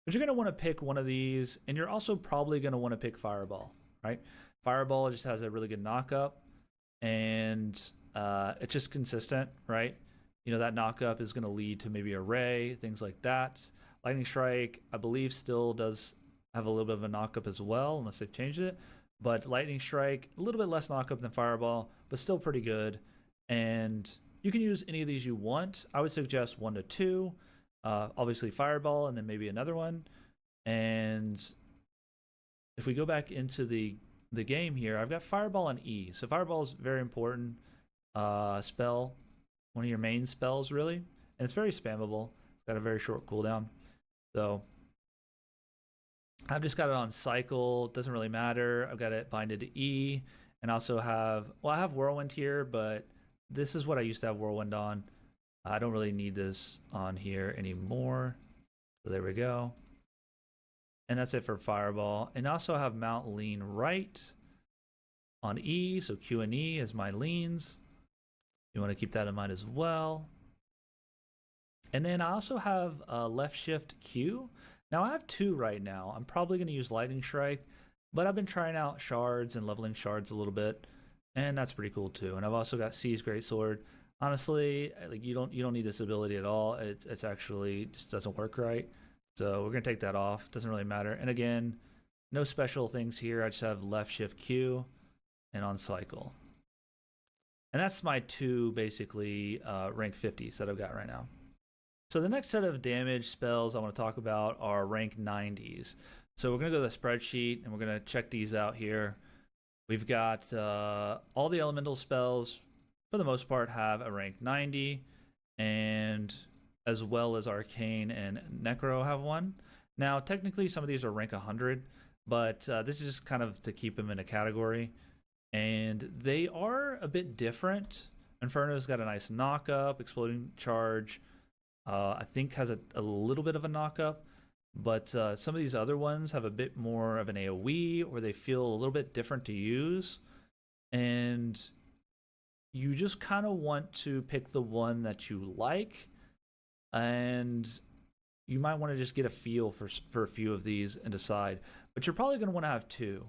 But you're going to want to pick one of these, and you're also probably going to want to pick Fireball, right? Fireball just has a really good knockup, and it's just consistent, right? You know, that knockup is going to lead to maybe Array, things like that. Lightning Strike, I believe, still does have a little bit of a knockup as well, unless they've changed it. But Lightning Strike, a little bit less knockup than Fireball, but still pretty good. And you can use any of these you want. I would suggest 1 to 2. Obviously Fireball, and then maybe another one. And if we go back into the game here, I've got Fireball on E. So Fireball is very important spell, one of your main spells, really. And it's very spammable. It's got a very short cooldown. So I've just got it on cycle. Doesn't really matter. I've got it binded to E. And also have, well, I have Whirlwind here, but this is what I used to have Whirlwind on. I don't really need this on here anymore. So there we go. And that's it for Fireball. And also have Mount Lean Right on E. So Q and E is my leans. You want to keep that in mind as well. And then I also have left shift Q. Now I have 2 right now. I'm probably going to use Lightning Strike, but I've been trying out shards and leveling shards a little bit, and that's pretty cool too. And I've also got C's Greatsword. Honestly, like you don't need this ability at all. It's actually just doesn't work right. So we're gonna take that off. Doesn't really matter. And again, no special things here. I just have left shift Q and on cycle. And that's my 2 basically rank 50s that I've got right now. So the next set of damage spells I want to talk about are rank 90s. So we're gonna go to the spreadsheet and we're gonna check these out here. We've got all the elemental spells, for the most part, have a rank 90, and as well as Arcane and Necro have one. Now, technically, some of these are rank 100, but this is just kind of to keep them in a category. And they are a bit different. Inferno's got a nice knock-up, Exploding Charge, I think has a little bit of a knock-up, but some of these other ones have a bit more of an AoE, or they feel a little bit different to use. And you just kind of want to pick the one that you like, and you might want to just get a feel for a few of these and decide. But you're probably going to want to have 2.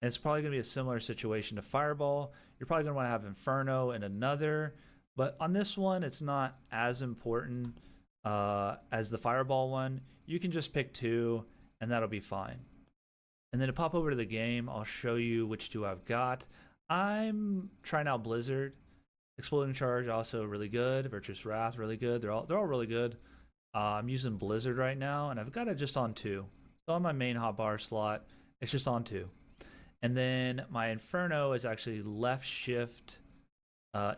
And it's probably going to be a similar situation to Fireball. You're probably going to want to have Inferno and another. But on this one, it's not as important as the Fireball one. You can just pick 2, and that'll be fine. And then to pop over to the game, I'll show you which 2 I've got. I'm trying out Blizzard. Exploding Charge also really good. Virtuous Wrath really good. They're all really good. I'm using Blizzard right now, and I've got it just on 2. So on my main hotbar slot, it's just on 2. And then my Inferno is actually left shift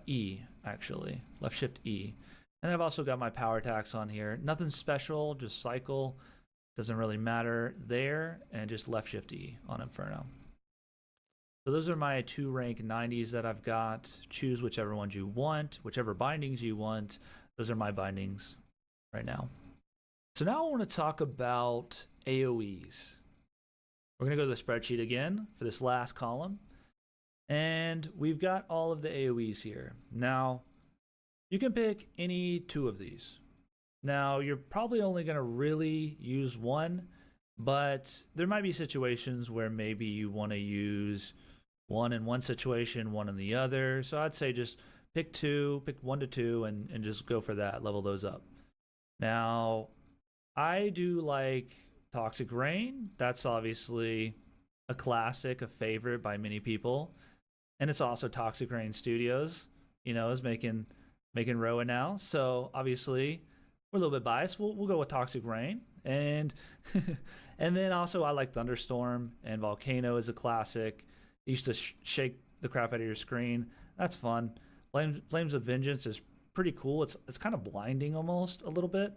E, actually. Left shift E. And I've also got my power attacks on here. Nothing special, just cycle. Doesn't really matter there. And just left shift E on Inferno. So those are my 2 rank 90s that I've got. Choose whichever ones you want, whichever bindings you want. Those are my bindings right now. So now I want to talk about AoEs. We're going to go to the spreadsheet again for this last column. And we've got all of the AoEs here. Now, you can pick any 2 of these. Now, you're probably only going to really use 1, but there might be situations where maybe you want to use 1 in one situation, 1 in the other. So I'd say just pick 2, pick 1 to 2, and just go for that, level those up. Now, I do like Toxic Rain. That's obviously a classic, a favorite by many people. And it's also Toxic Rain Studios, is making ROA now. So obviously we're a little bit biased. We'll go with Toxic Rain. And and then also I like Thunderstorm and Volcano is a classic. It used to shake the crap out of your screen. That's fun. Flames of Vengeance is pretty cool. It's kind of blinding almost a little bit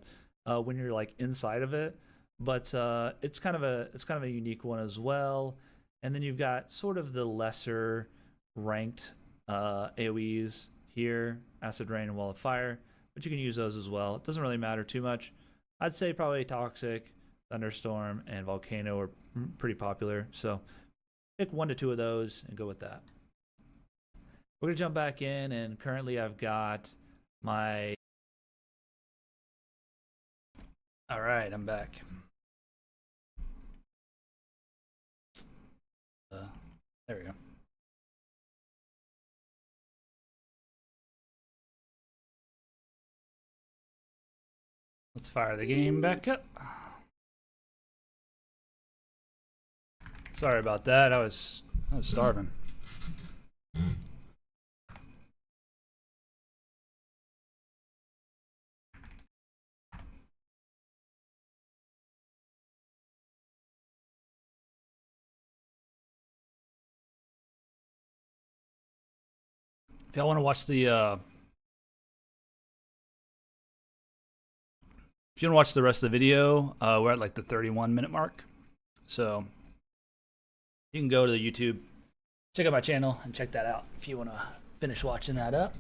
when you're like inside of it, but it's kind of a unique one as well. And then you've got sort of the lesser ranked AOE's here, Acid Rain and Wall of Fire, but you can use those as well. It doesn't really matter too much. I'd say probably Toxic, Thunderstorm, and Volcano are pretty popular. So pick 1 to 2 of those and go with that. We're gonna jump back in, and currently I've got my. All right, I'm back. There we go. Let's fire the game back up. Sorry about that. I was starving. If y'all want to watch the if you want to watch the rest of the video, we're at like the 31-minute mark. So you can go to the YouTube, check out my channel, and check that out if you want to finish watching that up.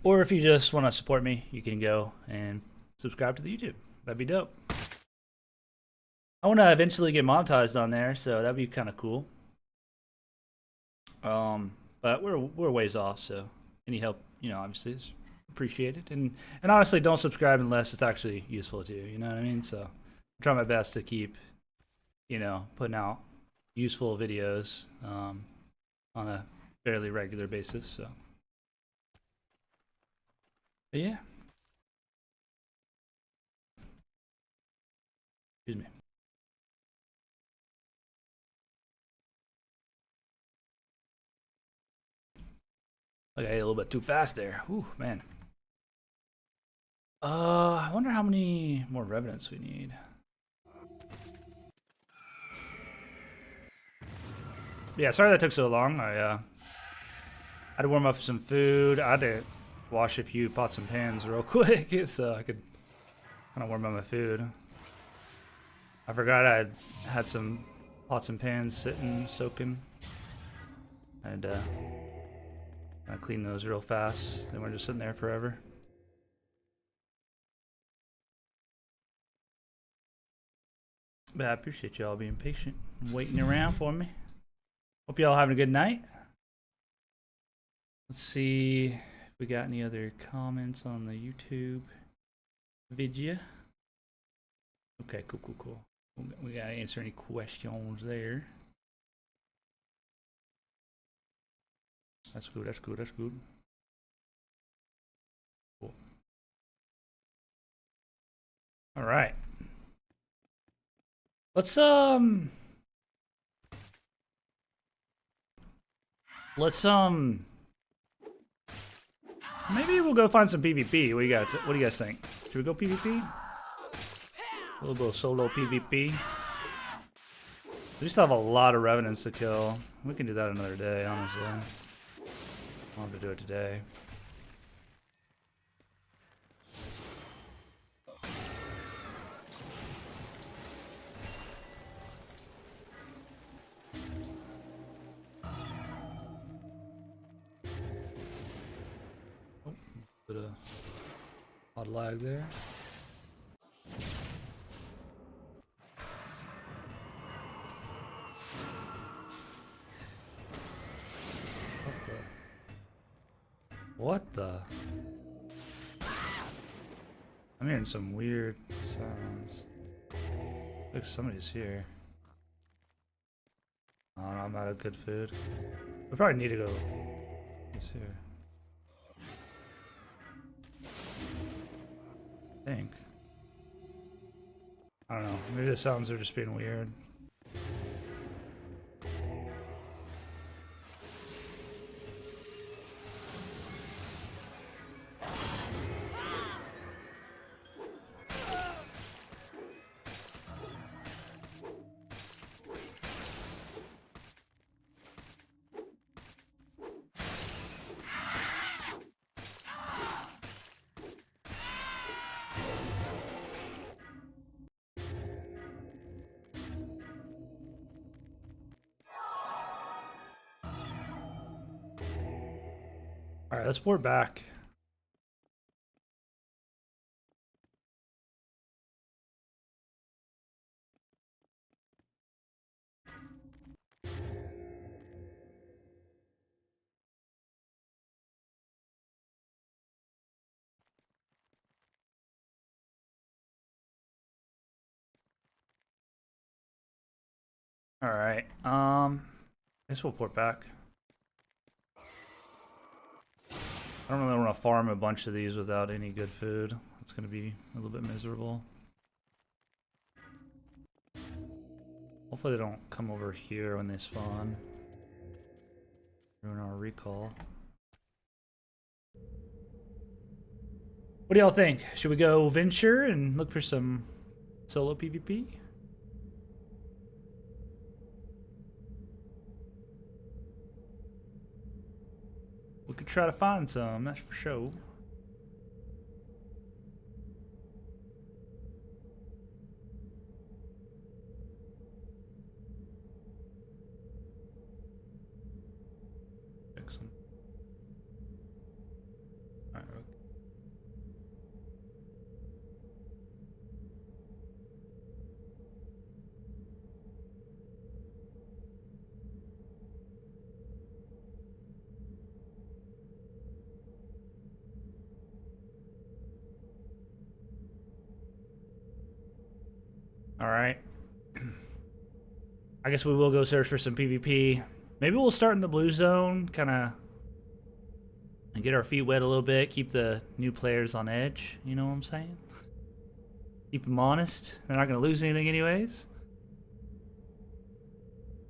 Or if you just want to support me, you can go and subscribe to the YouTube. That'd be dope. I want to eventually get monetized on there, so that'd be kind of cool. But we're ways off, so any help, obviously is appreciated. And honestly, don't subscribe unless it's actually useful to you. You know what I mean? So I'm trying my best to keep, putting out useful videos on a fairly regular basis. So, but yeah. Excuse me. Okay, a little bit too fast there. Ooh, man. I wonder how many more revenants we need. Yeah, sorry that took so long. I had to warm up some food. I had to wash a few pots and pans real quick so I could kind of warm up my food. I forgot I had some pots and pans sitting, soaking. And I clean those real fast. They weren't just sitting there forever. But I appreciate y'all being patient and waiting around for me. Hope y'all having a good night. Let's see if we got any other comments on the YouTube video. Okay, cool. We gotta answer any questions there. That's good. Cool. All right. Let's maybe we'll go find some PvP. What do you guys think? Should we go PvP? A little bit of solo PvP. We still have a lot of revenants to kill. We can do that another day, honestly. I'll have to do it today. Oh, bit of odd lag there. What the? I'm hearing some weird sounds. Looks like somebody's here. Oh, no, I'm out of good food. We probably need to go. Who's here? I think. I don't know. Maybe the sounds are just being weird. All right, let's port back. All right. I guess we'll port back. I don't really want to farm a bunch of these without any good food. It's going to be a little bit miserable. Hopefully they don't come over here when they spawn. Ruin our recall. What do y'all think? Should we go venture and look for some solo PvP? We could try to find some, that's for sure. Excellent. All right. All right. I guess we will go search for some PvP. Maybe we'll start in the blue zone, kind of, and get our feet wet a little bit. Keep the new players on edge. You know what I'm saying? Keep them honest. They're not gonna lose anything anyways.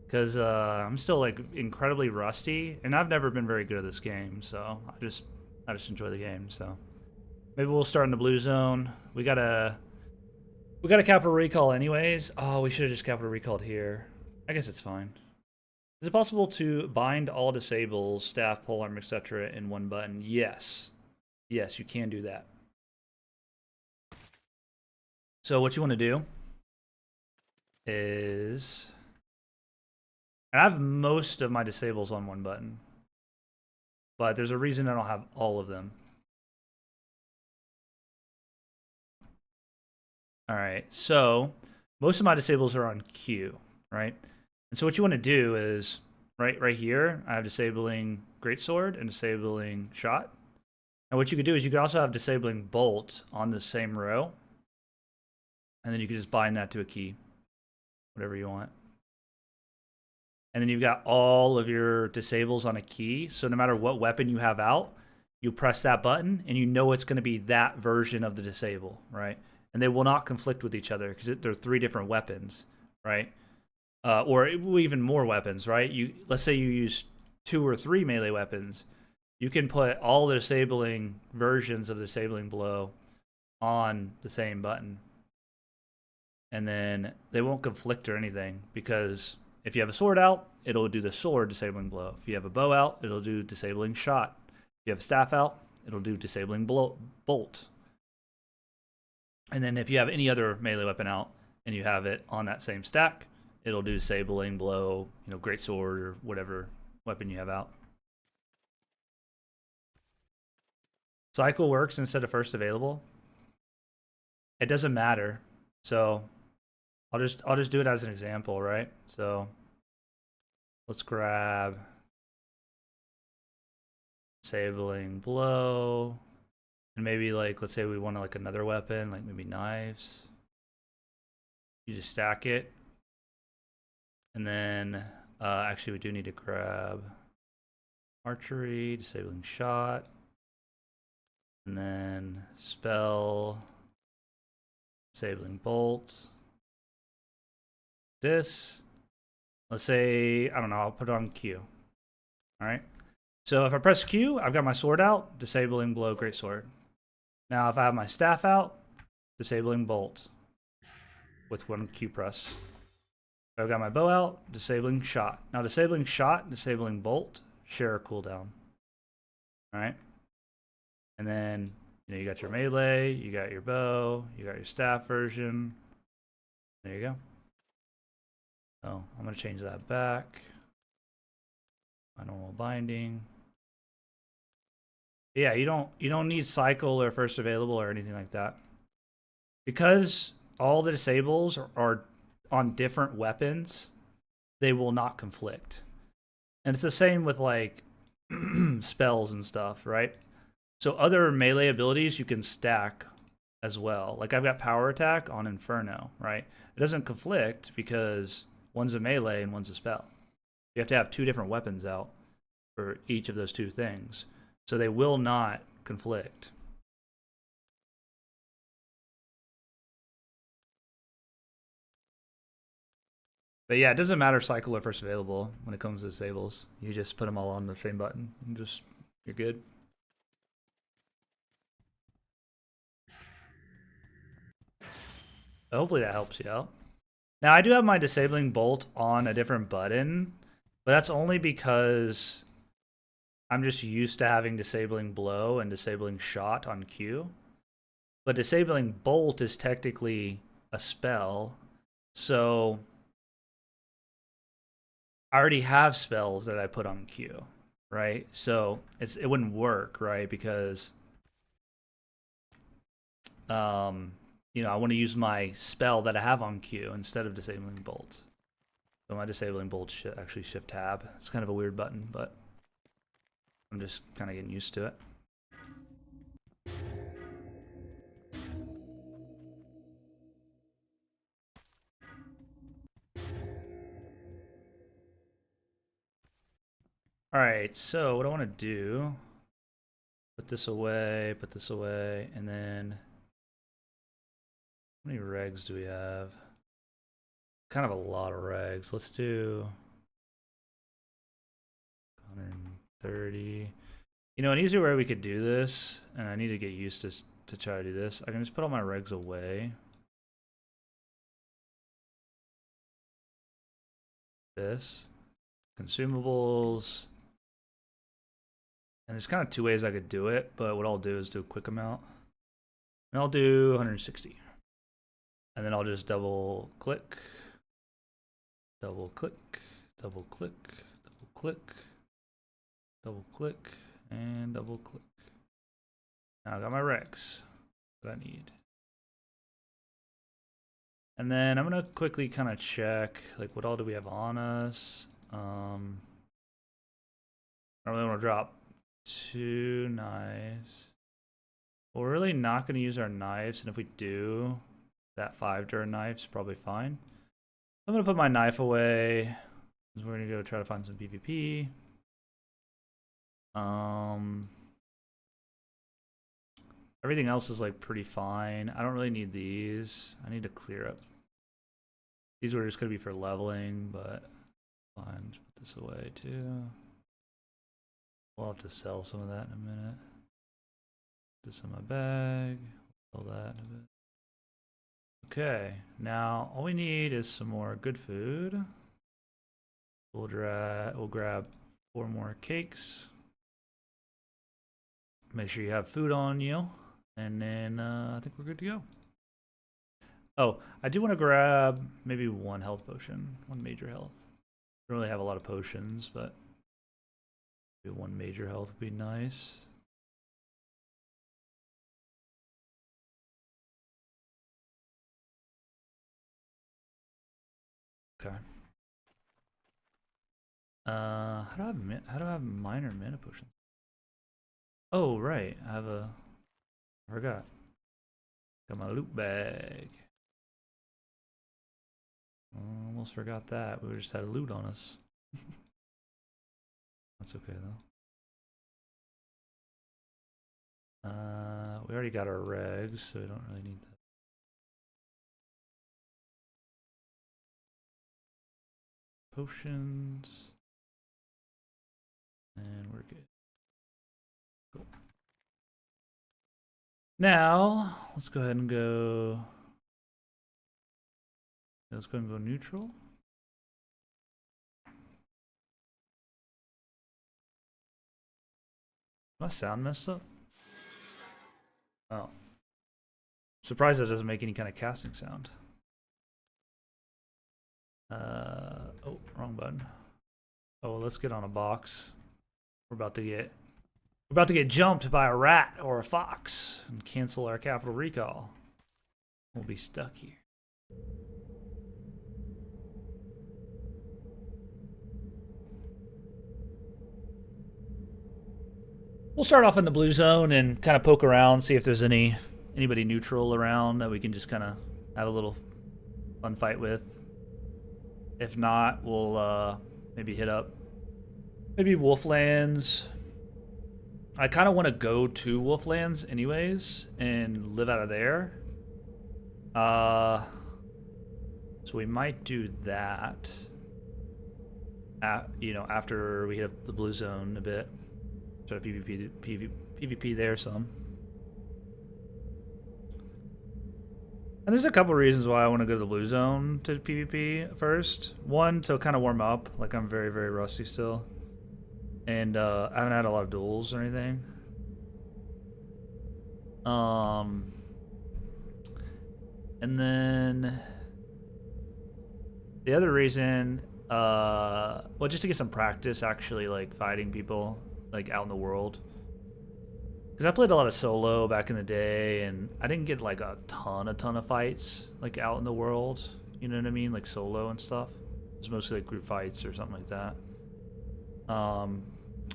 Because I'm still like incredibly rusty, and I've never been very good at this game. So I just enjoy the game. So maybe we'll start in the blue zone. We got a capital recall anyways. Oh, we should have just capital recalled here. I guess it's fine. Is it possible to bind all disables, staff, polearm, etc. in one button? Yes. Yes, you can do that. So what you want to do is... I have most of my disables on one button. But there's a reason I don't have all of them. Alright, so most of my disables are on Q, right? And so what you want to do is, right here, I have disabling Greatsword and disabling Shot. And what you could do is you could also have disabling Bolt on the same row. And then you could just bind that to a key. Whatever you want. And then you've got all of your disables on a key. So no matter what weapon you have out, you press that button and you know it's going to be that version of the disable, right? And they will not conflict with each other because they're 3 different weapons, right? Or even more weapons, right? Let's say you use 2 or 3 melee weapons. You can put all the disabling versions of disabling blow on the same button. And then they won't conflict or anything because if you have a sword out, it'll do the sword disabling blow. If you have a bow out, it'll do disabling shot. If you have a staff out, it'll do disabling bolt. And then if you have any other melee weapon out and you have it on that same stack, it'll do disabling blow, great sword or whatever weapon you have out. Cycle works instead of first available. It doesn't matter. So I'll just do it as an example, right? So let's grab disabling blow. And maybe let's say we want another weapon, like maybe knives. You just stack it. And then actually we do need to grab archery, disabling shot. And then spell, disabling bolt. This, let's say, I don't know, I'll put it on Q. All right. So if I press Q, I've got my sword out, disabling blow, great sword. Now if I have my staff out, disabling bolt with 1 Q press. If I've got my bow out, disabling shot. Now disabling shot, disabling bolt, share a cooldown. All right. And then you got your melee, you got your bow, you got your staff version. There you go. So I'm going to change that back. My normal binding. Yeah, you don't need cycle or first available or anything like that. Because all the disables are on different weapons, they will not conflict. And it's the same with like spells and stuff, right? So other melee abilities you can stack as well. Like I've got power attack on Inferno, right? It doesn't conflict because one's a melee and one's a spell. You have to have two different weapons out for each of those two things. So they will not conflict. But yeah, it doesn't matter cycle or first available when it comes to disables. You just put them all on the same button and just you're good. Hopefully that helps you out. Now I do have my disabling bolt on a different button, but that's only because I'm just used to having disabling blow and disabling shot on Q. But disabling bolt is technically a spell, so I already have spells that I put on Q, right? So it wouldn't work, right? Because you know, I want to use my spell that I have on Q instead of disabling bolt. So my disabling bolt should actually shift tab. It's kind of a weird button, but I'm just kind of getting used to it. All right, so what I want to do, put this away, and then how many regs do we have? Kind of a lot of regs. Let's do 130. You know, an easier way we could do this, and I need to get used to try to do this. I can just put all my regs away. This. Consumables. And there's kind of two ways I could do it, but what I'll do is do a quick amount. And I'll do 160. And then I'll just double click, double click, double click, double click, double click, and double click. Now I got my recs that I need. And then I'm gonna quickly kind of check like what all do we have on us. I really want to drop 2 knives. Well, we're really not going to use our knives, and if we do, that 5 Dura knife's probably fine. I'm going to put my knife away. We're going to go try to find some PvP. Everything else is like pretty fine. I don't really need these. I need to clear up. These were just going to be for leveling, but fine. Just put this away too. We'll have to sell some of that in a minute. Put this in my bag. Sell that in a bit. Okay, now all we need is some more good food. We'll grab 4 more cakes. Make sure you have food on you, and then I think we're good to go. Oh, I do want to grab maybe 1 health potion, 1 major health. I don't really have a lot of potions, but maybe 1 major health would be nice. Okay. How do I have minor mana potions? Oh right, I forgot. Got my loot bag. Almost forgot that. We just had a loot on us. That's okay though. We already got our regs, so we don't really need that. Potions. And we're good. Cool. Now, let's go ahead and go. Let's go and go neutral. My sound messed up? Oh. Surprised that doesn't make any kind of casting sound. Oh, wrong button. Oh, well, let's get on a box. We're about to get We're about to get jumped by a rat or a fox and cancel our capital recall. We'll be stuck here. We'll start off in the blue zone and kind of poke around, see if there's anybody neutral around that we can just kind of have a little fun fight with. If not, we'll maybe hit up maybe Wolflands. I kind of want to go to Wolflands anyways and live out of there. So we might do that. You know, after we hit up the blue zone a bit. Try to PvP there some. And there's a couple reasons why I want to go to the blue zone to PvP first. One, to kind of warm up. Like, I'm very, very rusty still. And I haven't had a lot of duels or anything. And then the other reason, well, just to get some practice actually, like, fighting people, like, out in the world. Because I played a lot of solo back in the day, and I didn't get, like, a ton of fights, like, out in the world. You know what I mean? Like, solo and stuff. It was mostly, like, group fights or something like that.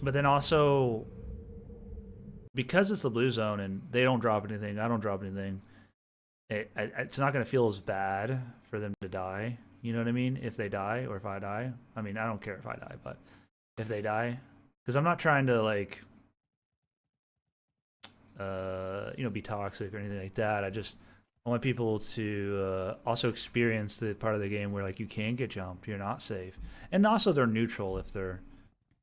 But then also, because it's the blue zone and they don't drop anything, I don't drop anything, it's not going to feel as bad for them to die. You know what I mean? If they die or if I die. I mean, I don't care if I die, but if they die. Because I'm not trying to, like, you know, be toxic or anything like that. I want people to also experience the part of the game where, like, you can get jumped, you're not safe. And also they're neutral. If they're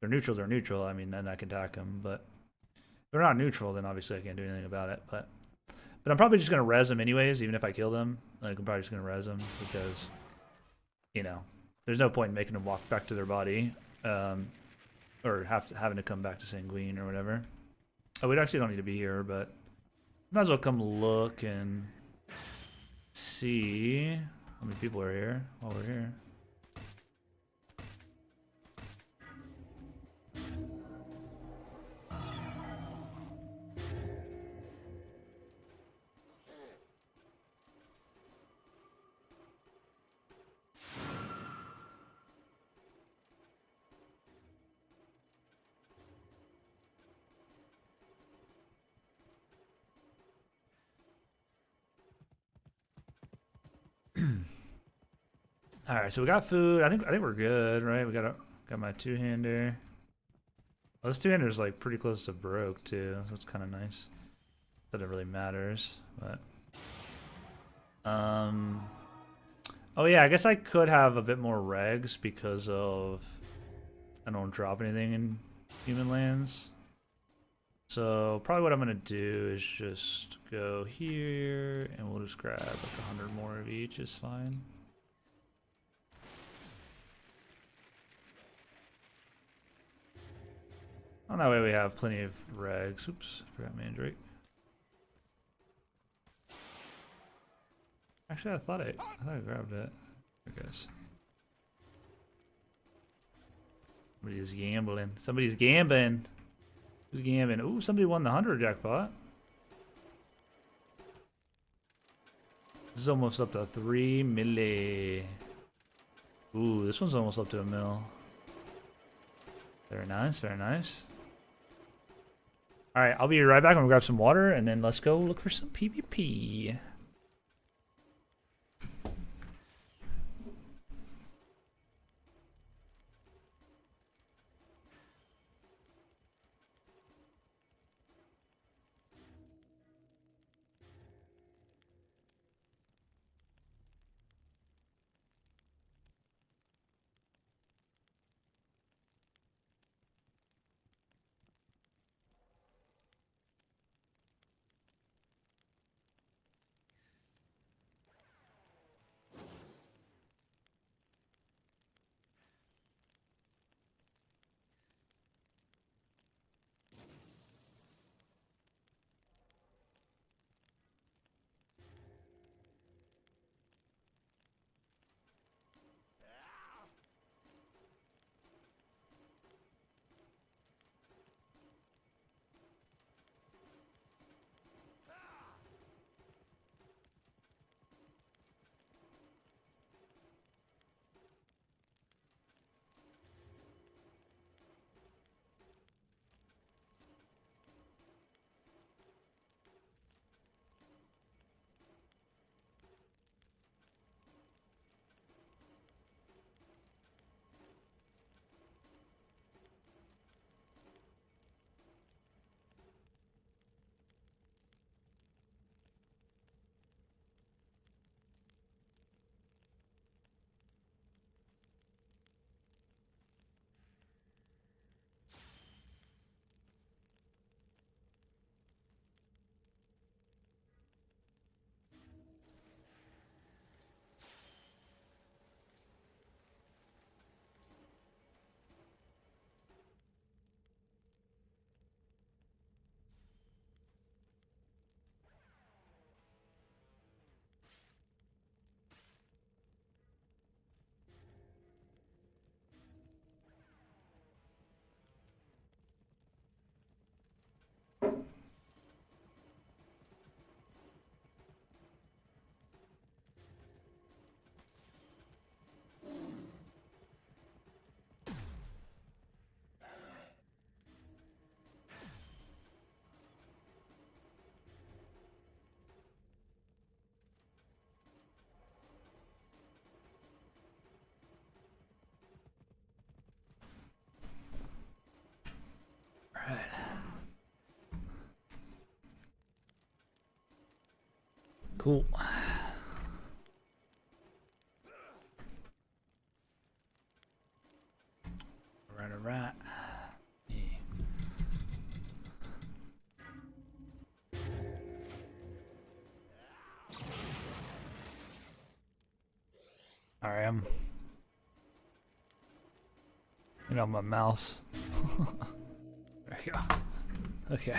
neutral, they're neutral. I mean, then I can attack them. But if they're not neutral, then obviously I can't do anything about it. But I'm probably just going to res them anyways, even if I kill them. Like, I'm probably just going to res them because, you know, there's no point in making them walk back to their body. Or having to come back to Sanguine or whatever. Oh, we actually don't need to be here, but might as well come look and see how many people are here while we're here. All right, so we got food. I think we're good, right? We got my two-hander. Well, this two-hander's like pretty close to broke too, so it's kind of nice. That it really matters, but oh yeah, I guess I could have a bit more regs because of I don't drop anything in human lands. So probably what I'm gonna do is just go here and we'll just grab like 100 more of each is fine. Oh, that way we have plenty of regs. Oops, I forgot Mandrake. Actually, I thought I grabbed it. I guess. Somebody's gambling. Somebody's gambling. Who's gambling? Ooh, somebody won the 100 jackpot. This is almost up to 3 milli. Ooh, this one's almost up to a mil. Very nice, very nice. Alright, I'll be right back. I'm gonna grab some water and then let's go look for some PvP. Cool. Alright. Yeah. Alright, I'm on my mouse. There we go. Okay.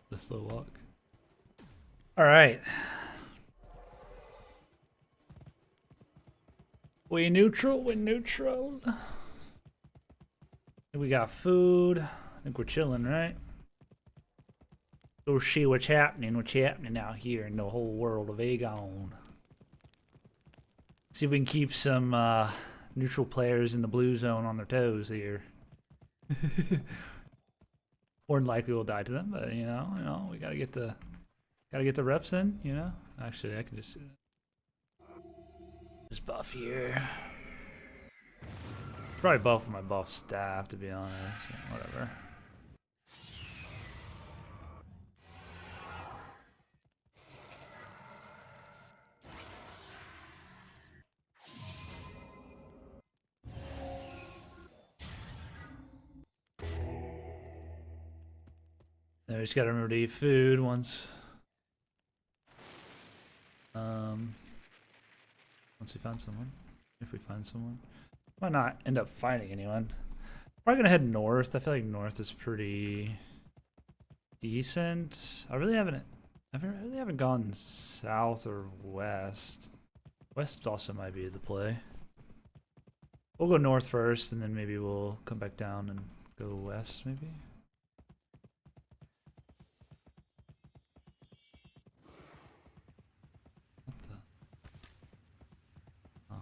The slow walk. Alright. We neutral. We got food. I think we're chilling, right? Go see what's happening out here in the whole world of Aegon. See if we can keep some neutral players in the blue zone on their toes here. More than likely we'll die to them, but you know, we gotta get the reps in, you know? Actually, I can just buff here. Probably buff my buff staff, to be honest. Whatever. Now we just gotta remember to eat food once once we find someone. If we find someone. Might not end up finding anyone. Probably gonna head north. I feel like north is pretty decent. I really haven't gone south or west. West also might be the play. We'll go north first, and then maybe we'll come back down and go west, maybe. What the? Oh.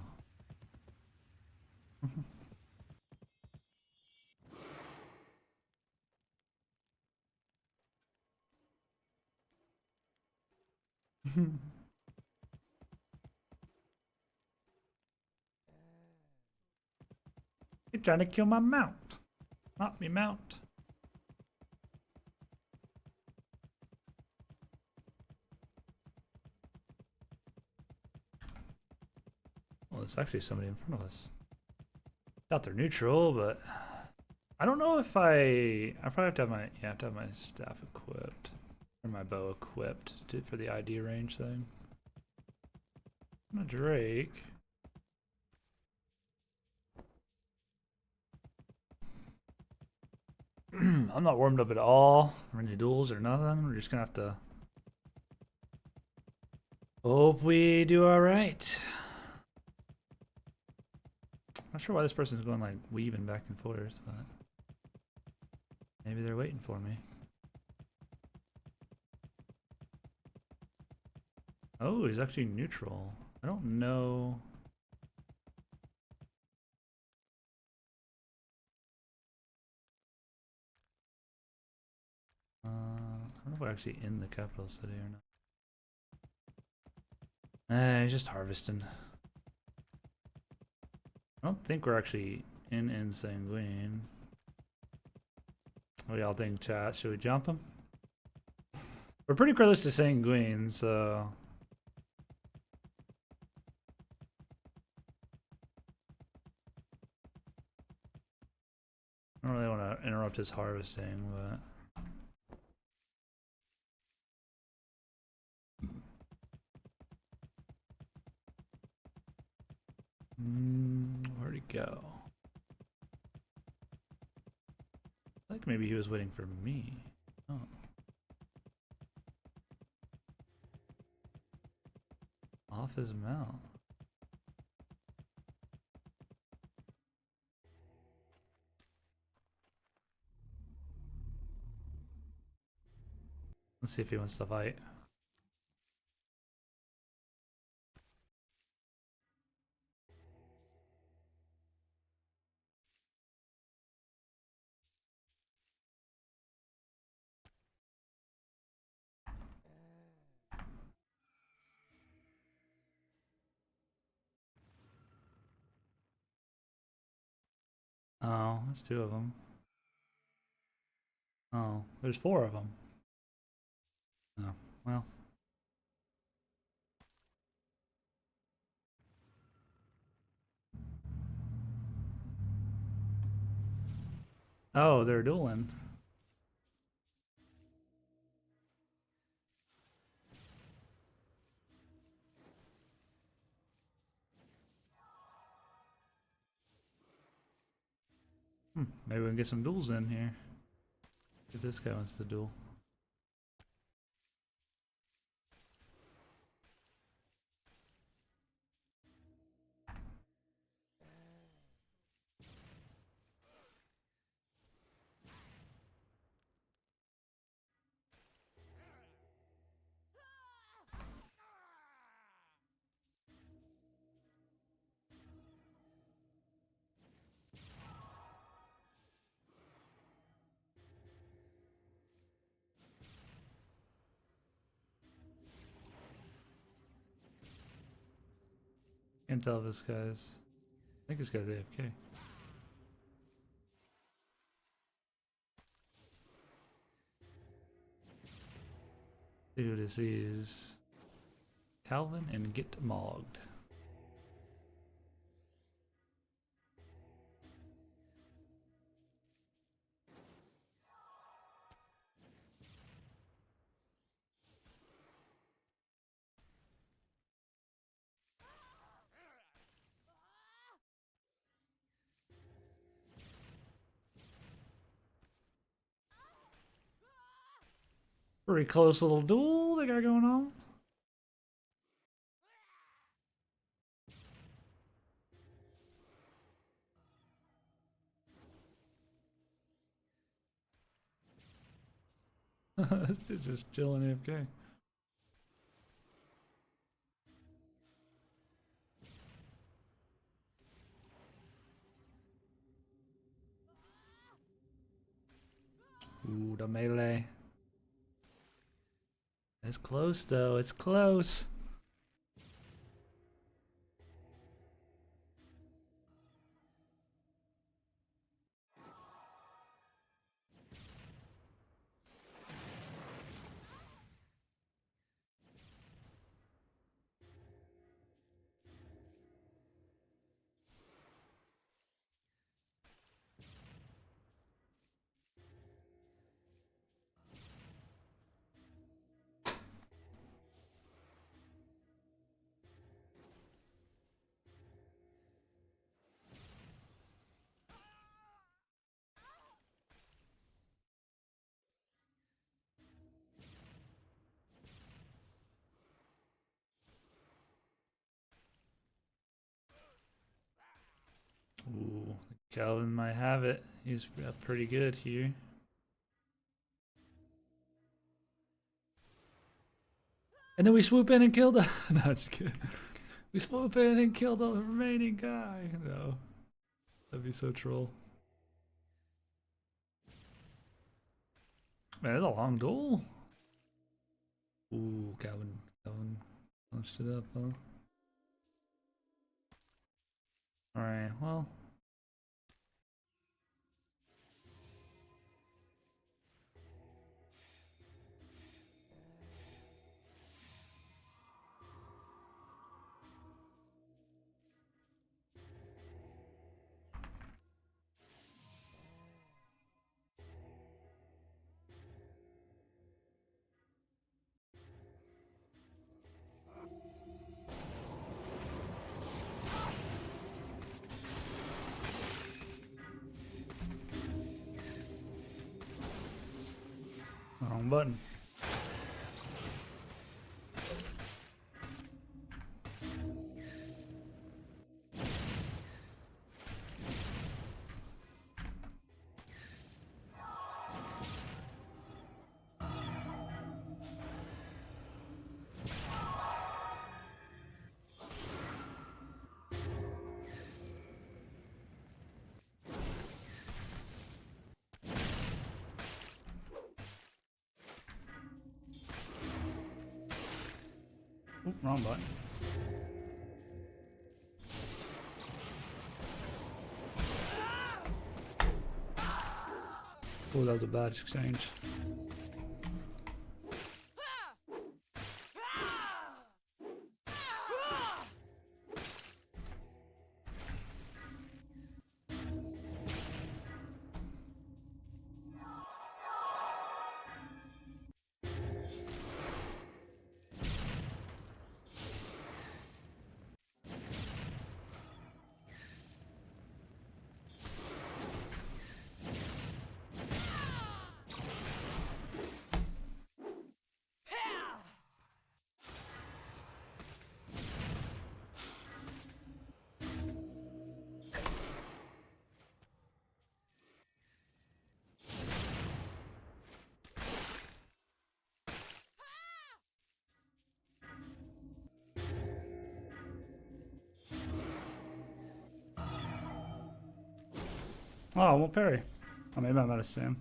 You're trying to kill my mount. Not me mount. Well, there's actually somebody in front of us. Doubt they're neutral, but I don't know if I probably have to have my staff equipped. Or my bow equipped for the ID range thing. I'm a Drake. I'm not warmed up at all for any duels or nothing. We're just gonna have to hope we do alright. Not sure why this person's going like weaving back and forth, but maybe they're waiting for me. Oh, he's actually neutral. I don't know. I don't know if we're actually in the capital city or not. He's just harvesting. I don't think we're actually in Sanguine. What do y'all think, chat? Should we jump him? We're pretty close to Sanguine, so... I don't really want to interrupt his harvesting, but... Where'd he go? I think maybe he was waiting for me. Oh. Off his mount. Let's see if he wants to fight. Oh, there's two of them. Oh, there's 4 of them. Oh, well. Oh, they're dueling. Maybe we can get some duels in here. If this guy wants to duel. Can't tell if this guy's... I think this guy's AFK. See who this is. Calvin and Get Mogged. Pretty close little duel they got going on. This dude's just chilling AFK. Ooh, the melee. It's close though, it's close. Ooh, Calvin might have it. He's pretty good here. And then we swoop in and kill the... No, just kidding. We swoop in and kill the remaining guy. No. That'd be so troll. Man, that's a long duel. Ooh, Calvin punched it up, huh? Alright, well. Wrong button. Oop, wrong button. Oh, that was a bad exchange. Oh, I won't parry. Oh, maybe I'm out of Sam.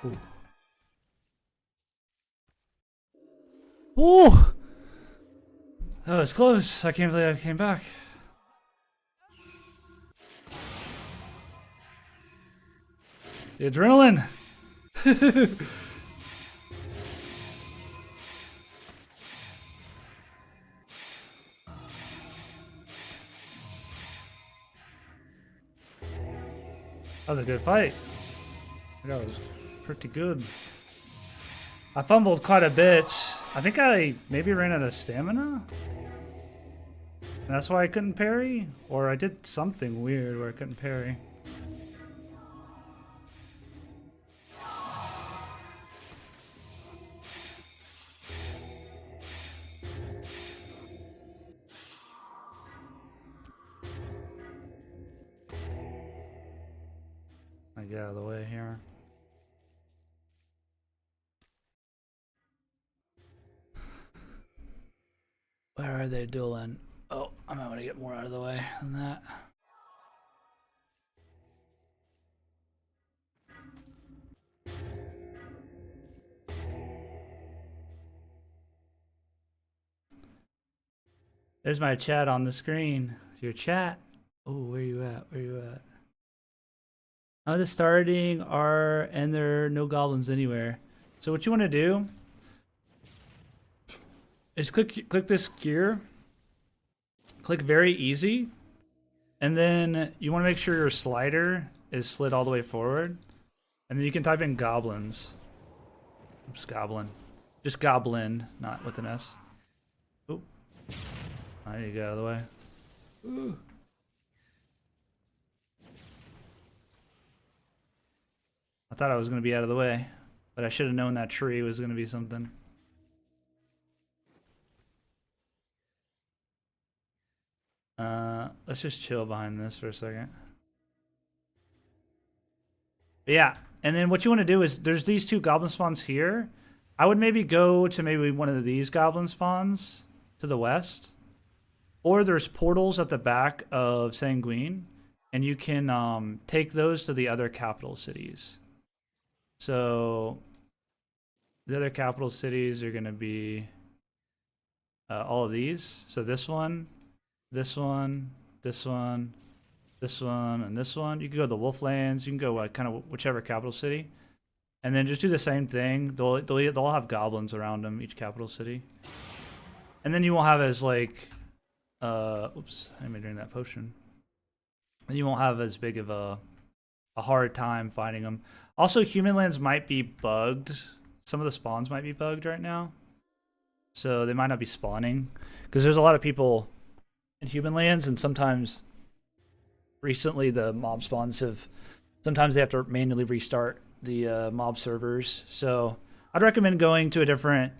Ooh. Ooh! That was close. I can't believe I came back. The adrenaline! That was a good fight. That was pretty good. I fumbled quite a bit. I think I maybe ran out of stamina. And that's why I couldn't parry? Or I did something weird where I couldn't parry. I get out of the way here. Where are they dueling? Oh, I might want to get more out of the way than that. There's my chat on the screen. Your chat. Oh, where you at? Where you at? Oh, the starting are, and there are no goblins anywhere. So what you want to do is click this gear. Click very easy. And then you want to make sure your slider is slid all the way forward. And then you can type in goblins. Oops, goblin. Just goblin, not with an S. Oh. I need to get out of the way. Ooh. I thought I was going to be out of the way, but I should have known that tree was going to be something. Let's just chill behind this for a second. But yeah, and then what you want to do is there's these two goblin spawns here. I would maybe go to maybe one of these goblin spawns to the west. Or there's portals at the back of Sanguine, and you can take those to the other capital cities. So the other capital cities are going to be all of these. So this one, this one, this one, this one, and this one. You can go to the Wolflands. You can go kind of whichever capital city. And then just do the same thing. They'll all have goblins around them, each capital city. And then you won't have as like... oops, I made drink that potion. And you won't have as big of a hard time finding them. Also, human lands might be bugged. Some of the spawns might be bugged right now. So they might not be spawning. Because there's a lot of people in human lands, and sometimes recently the mob spawns have... Sometimes they have to manually restart the mob servers. So I'd recommend going to a different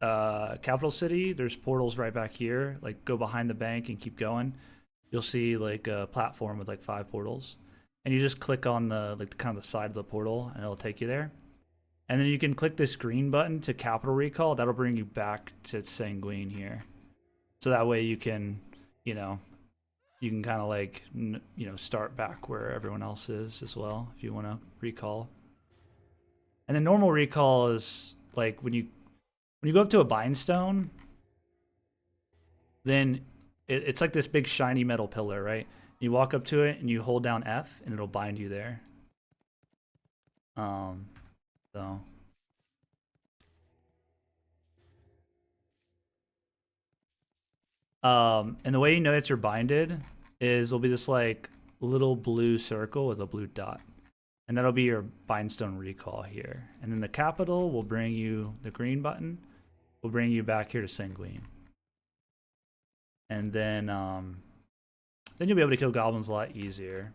capital city. There's portals right back here. Like, go behind the bank and keep going. You'll see like a platform with like 5 portals. And you just click on the like kind of the side of the portal and it'll take you there. And then you can click this green button to capital recall. That'll bring you back to Sanguine here. So that way you can, you know, you can kind of like start back where everyone else is as well if you want to recall. And then normal recall is like when you go up to a bindstone, then it's like this big shiny metal pillar, right? You walk up to it and you hold down F and it'll bind you there. So and the way you know that you're binded is there'll be this like little blue circle with a blue dot. And that'll be your bindstone recall here. And then the capital will bring you, the green button will bring you back here to sanguine. And then you'll be able to kill goblins a lot easier.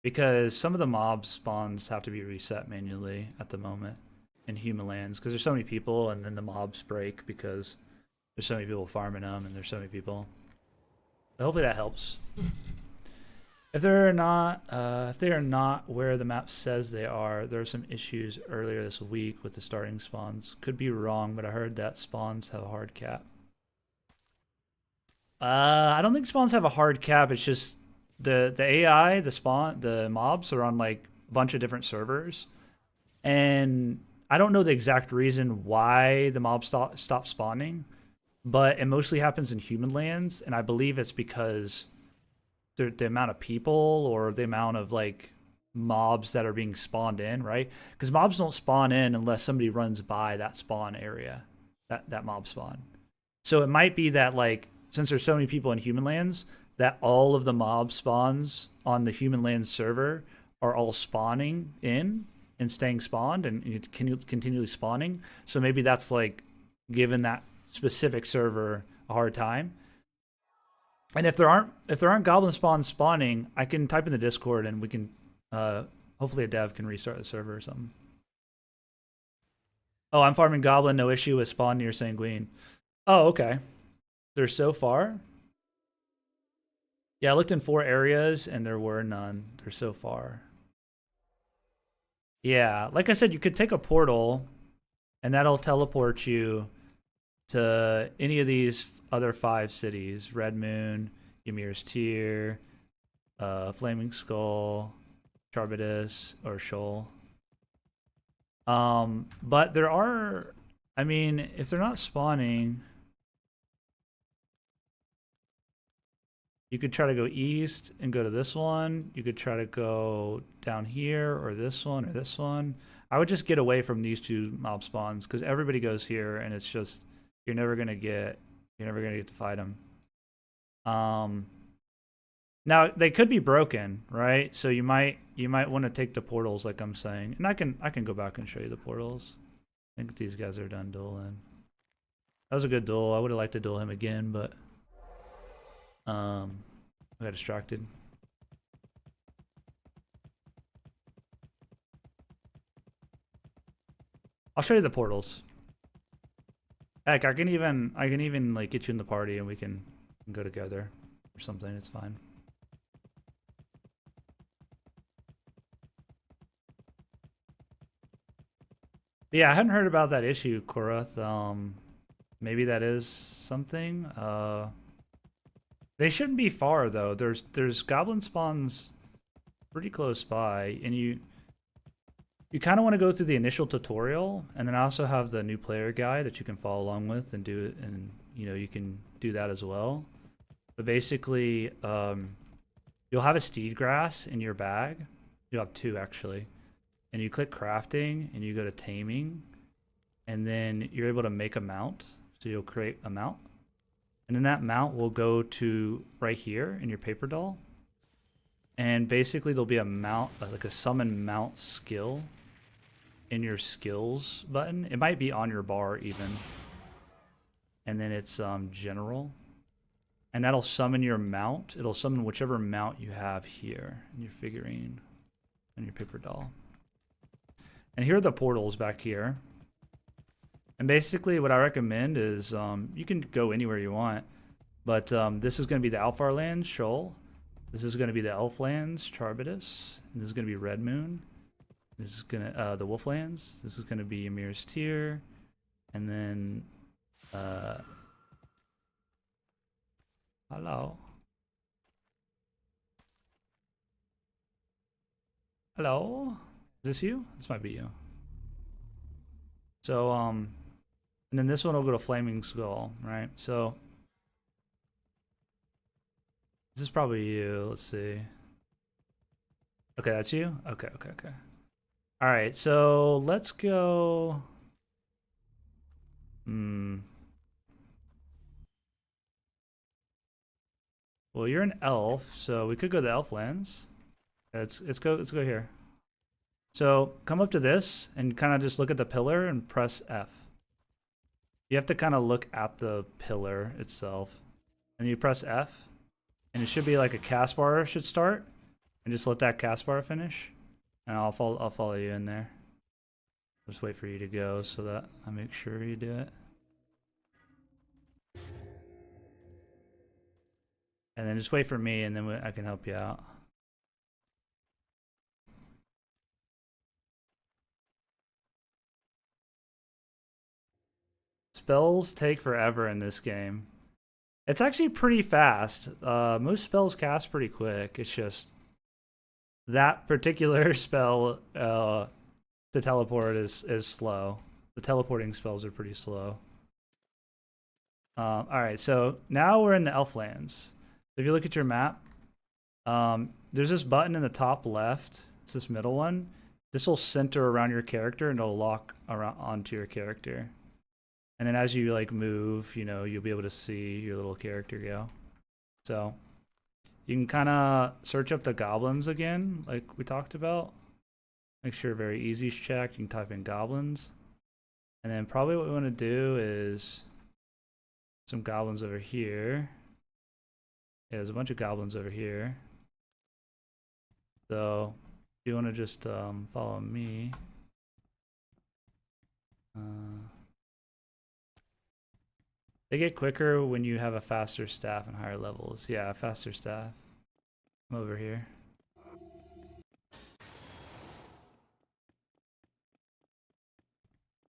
Because some of the mob spawns have to be reset manually at the moment in human lands. Because there's so many people and then the mobs break because there's so many people farming them and there's so many people. So hopefully that helps. If they are not where the map says they are, there are some issues earlier this week with the starting spawns. Could be wrong, but I heard that spawns have a hard cap. I don't think spawns have a hard cap. It's just the AI, the mobs are on like a bunch of different servers, and I don't know the exact reason why the mobs stop spawning, but it mostly happens in human lands, and I believe it's because the amount of people or the amount of like mobs that are being spawned in, right? Because mobs don't spawn in unless somebody runs by that spawn area, that mob spawn. So it might be that like since there's so many people in human lands, that all of the mob spawns on the human lands server are all spawning in and staying spawned and continually spawning. So maybe that's like giving that specific server a hard time. And if there aren't goblin spawns spawning, I can type in the Discord and we can hopefully a dev can restart the server or something. Oh, I'm farming goblin, no issue with spawn near sanguine. Oh, okay. They're so far. Yeah, I looked in 4 areas and there were none. They're so far. Yeah, like I said, you could take a portal and that'll teleport you to any of these other 5 cities: Red Moon, Ymir's Tear, Flaming Skull, Charbitus, or Shoal. But there are, I mean, if they're not spawning, you could try to go east and go to this one. You could try to go down here or this one or this one. I would just get away from these 2 mob spawns because everybody goes here and it's just you're never gonna get to fight them. Now they could be broken, right? So you might want to take the portals, like I'm saying, and I can go back and show you the portals. I think these guys are done dueling. That was a good duel. I would have liked to duel him again, but I got distracted. I'll show you the portals. Heck, I can even like get you in the party and we can go together or something. It's fine. But yeah, I hadn't heard about that issue, Korath. Maybe that is something. They shouldn't be far though. There's goblin spawns pretty close by, and you kind of want to go through the initial tutorial, and then I also have the new player guide that you can follow along with and do it, and you can do that as well. But basically, you'll have a steed grass in your bag. You'll have 2 actually, and you click crafting and you go to taming, and then you're able to make a mount. So you'll create a mount, and then that mount will go to right here in your paper doll. And basically there'll be a mount, like a summon mount skill in your skills button. It might be on your bar even. And then it's general. And that'll summon your mount. It'll summon whichever mount you have here in your figurine and your paper doll. And here are the portals back here. And basically what I recommend is you can go anywhere you want. But this is going to be the Alfar Lands, Shoal. This is going to be the Elflands, Charbitus. This is going to be Red Moon. This is going to the Wolflands. This is going to be Ymir's Tear, and then Hello. Hello? Is this you? This might be you. So, and then this one will go to Flaming Skull, right? So, this is probably you. Let's see. Okay, that's you? Okay, okay, okay. All right, so let's go. Well, you're an elf, so we could go to Elflands. Let's go here. So come up to this and kind of just look at the pillar and press F. You have to kind of look at the pillar itself, and you press F, and it should be like a cast bar should start, and just let that cast bar finish, and I'll follow you in there. Just wait for you to go so that I make sure you do it. And then just wait for me, and then I can help you out. Spells take forever in this game. It's actually pretty fast. Most spells cast pretty quick. It's just that particular spell to teleport is slow. The teleporting spells are pretty slow. All right, so now we're in the Elflands. If you look at your map, there's this button in the top left. It's this middle one. This will center around your character and it'll lock around onto your character. And then as you like move, you know, you'll be able to see your little character go. So you can kind of search up the goblins again, like we talked about. Make sure very easy's checked. You can type in goblins. And then probably what we want to do is some goblins over here. Yeah, there's a bunch of goblins over here. So if you want to just follow me. They get quicker when you have a faster staff and higher levels. Yeah, faster staff. I'm over here.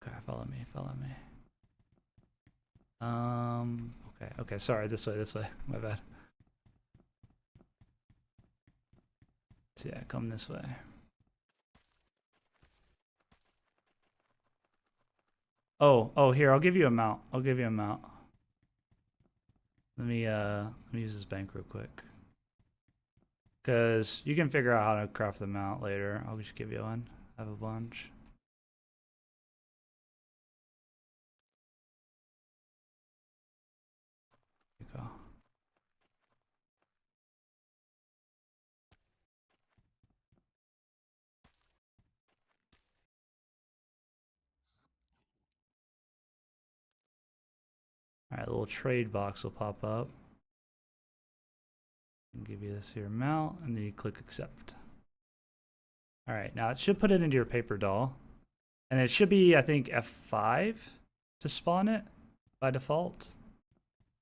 Okay, follow me, follow me. Okay, sorry, this way, my bad. So yeah, come this way. Oh, here, I'll give you a mount. Let me use this bank real quick. Cause you can figure out how to craft the mount later. I'll just give you one. I have a bunch. Here you go. Alright, a little trade box will pop up. I'll give you this here mount, and then you click accept. Alright, now it should put it into your paper doll. And it should be, I think, F5 to spawn it by default.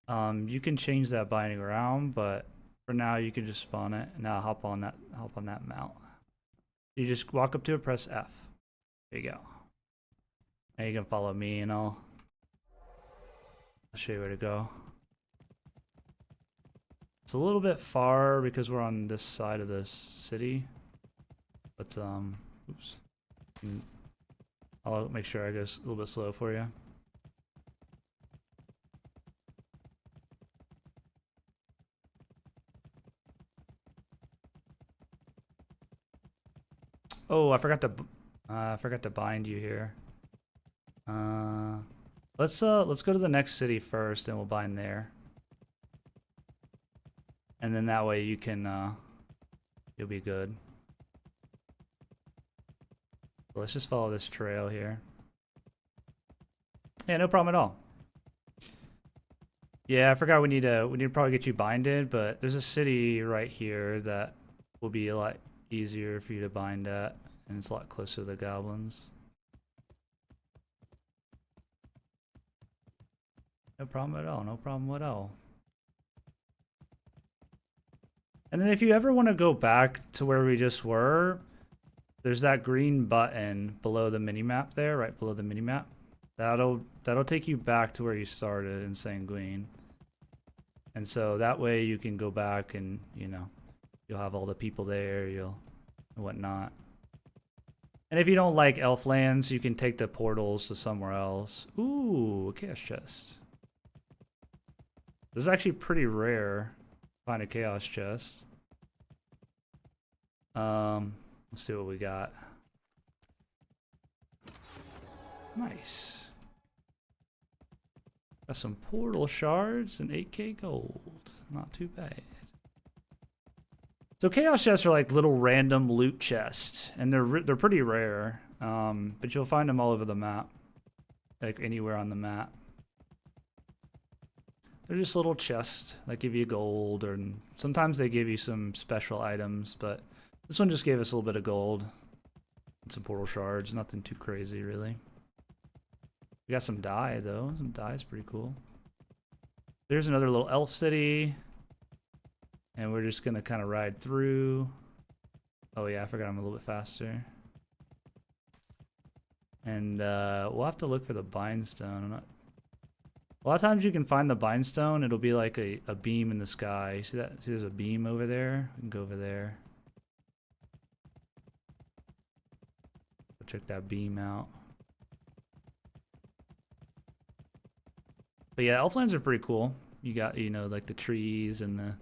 You can change that binding around, but for now you can just spawn it. And now hop on that mount. You just walk up to it, press F. There you go. Now you can follow me and I'll show you where to go. It's a little bit far because we're on this side of this city. But oops. I'll make sure I go a little bit slow for you. Oh, I forgot to bind you here. Let's go to the next city first, and we'll bind there. And then that way you can you'll be good. Let's just follow this trail here. Yeah, no problem at all. Yeah, I forgot we need to probably get you binded, but there's a city right here that will be a lot easier for you to bind at, and it's a lot closer to the goblins. No problem at all, no problem at all. And then if you ever want to go back to where we just were, there's that green button below the minimap there, right below the minimap. That'll take you back to where you started in Sanguine. And so that way you can go back and, you know, you'll have all the people there, and whatnot. And if you don't like elf lands, you can take the portals to somewhere else. Ooh, a chaos chest. This is actually pretty rare. Find a chaos chest. Let's see what we got. Nice. Got some portal shards and 8k gold. Not too bad. So chaos chests are like little random loot chests, and they're pretty rare. But you'll find them all over the map, like anywhere on the map. They're just little chests that give you gold, or sometimes they give you some special items. But this one just gave us a little bit of gold and some portal shards. Nothing too crazy, really. We got some dye though. Some dye is pretty cool. There's another little elf city. And we're just gonna kind of ride through. Oh yeah, I forgot I'm a little bit faster. And we'll have to look for the bindstone. A lot of times you can find the bindstone. It'll be like a beam in the sky. You see that? See, there's a beam over there. We can go over there. Go check that beam out. But yeah, elflands are pretty cool. You got, you know, like the trees and the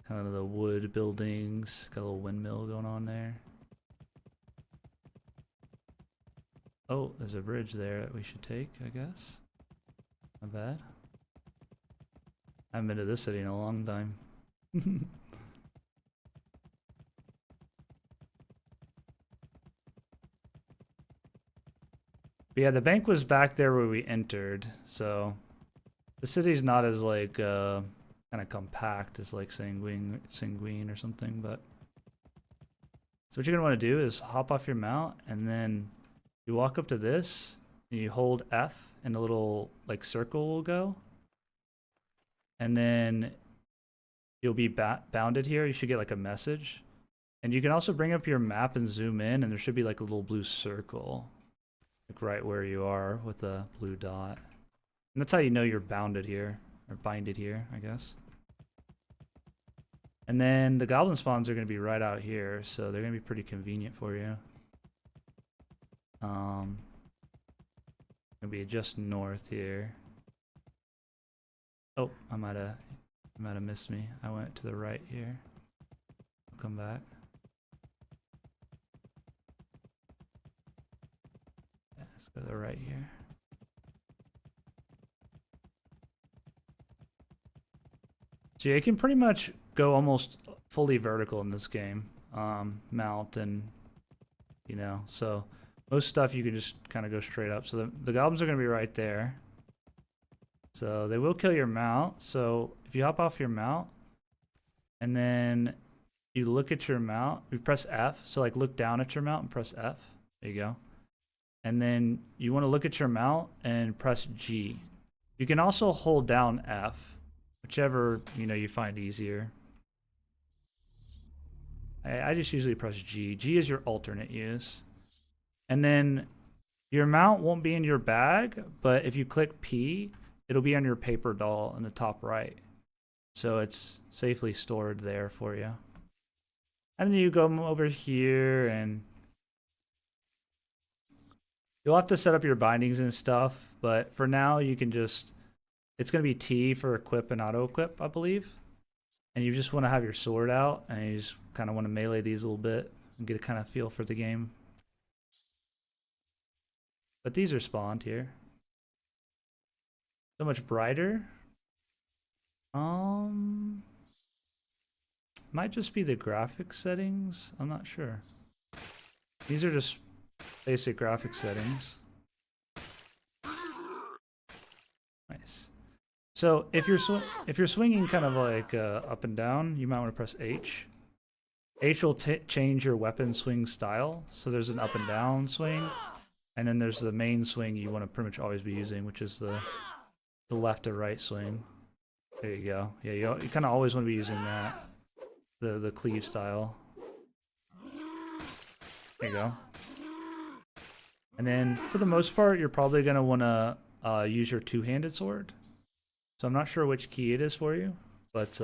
kind of the wood buildings. Got a little windmill going on there. Oh, there's a bridge there that we should take, I guess. Not bad. I haven't been to this city in a long time. But yeah, the bank was back there where we entered, so the city's not as like kind of compact as like Sanguine or something. But so what you're gonna want to do is hop off your mount, and then you walk up to this, and you hold F, and a little like circle will go, and then you'll be bounded here. You should get like a message, and you can also bring up your map and zoom in, and there should be like a little blue circle, like right where you are with a blue dot. And that's how you know you're bounded here, or binded here, I guess. And then the goblin spawns are going to be right out here, so they're going to be pretty convenient for you. Going to be just north here. Oh, I might have missed me. I went to the right here. I'll come back. Yeah, let's go to the right here. So yeah, you can pretty much go almost fully vertical in this game. Mount and, you know, so most stuff you can just kind of go straight up. So the goblins are going to be right there. So they will kill your mount. So if you hop off your mount and then you look at your mount, you press F. So like look down at your mount and press F. There you go. And then you want to look at your mount and press G. You can also hold down F, whichever, you know, you find easier. I just usually press G. G is your alternate use. And then your mount won't be in your bag, but if you click P, it'll be on your paper doll in the top right. So it's safely stored there for you. And then you go over here and you'll have to set up your bindings and stuff, but for now you can just, it's going to be T for equip and auto equip, I believe. And you just want to have your sword out, and you just kind of want to melee these a little bit and get a kind of feel for the game. But these are spawned here. So much brighter. Might just be the graphics settings. I'm not sure. These are just basic graphics settings. Nice. So if you're swinging kind of like up and down, you might want to press H. H will change your weapon swing style. So there's an up and down swing, and then there's the main swing you want to pretty much always be using, which is the left to right swing. There you go. Yeah, you kind of always want to be using that, the cleave style. There you go. And then for the most part, you're probably gonna want to use your two-handed sword. So I'm not sure which key it is for you, but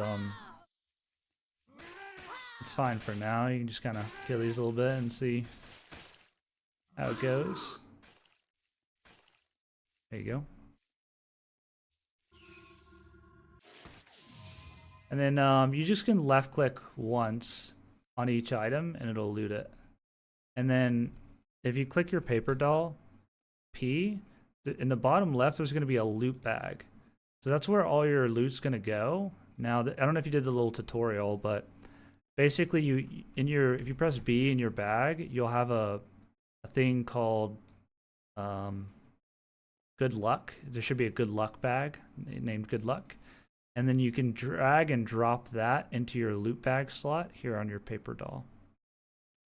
it's fine for now. You can just kind of kill these a little bit and see how it goes. There you go. And then you just can left click once on each item and it'll loot it. And then if you click your paper doll P, in the bottom left there's going to be a loot bag. So that's where all your loot's going to go. Now, I don't know if you did the little tutorial, but basically if you press B in your bag, you'll have a thing called good luck. There should be a good luck bag named good luck. And then you can drag and drop that into your loot bag slot here on your paper doll.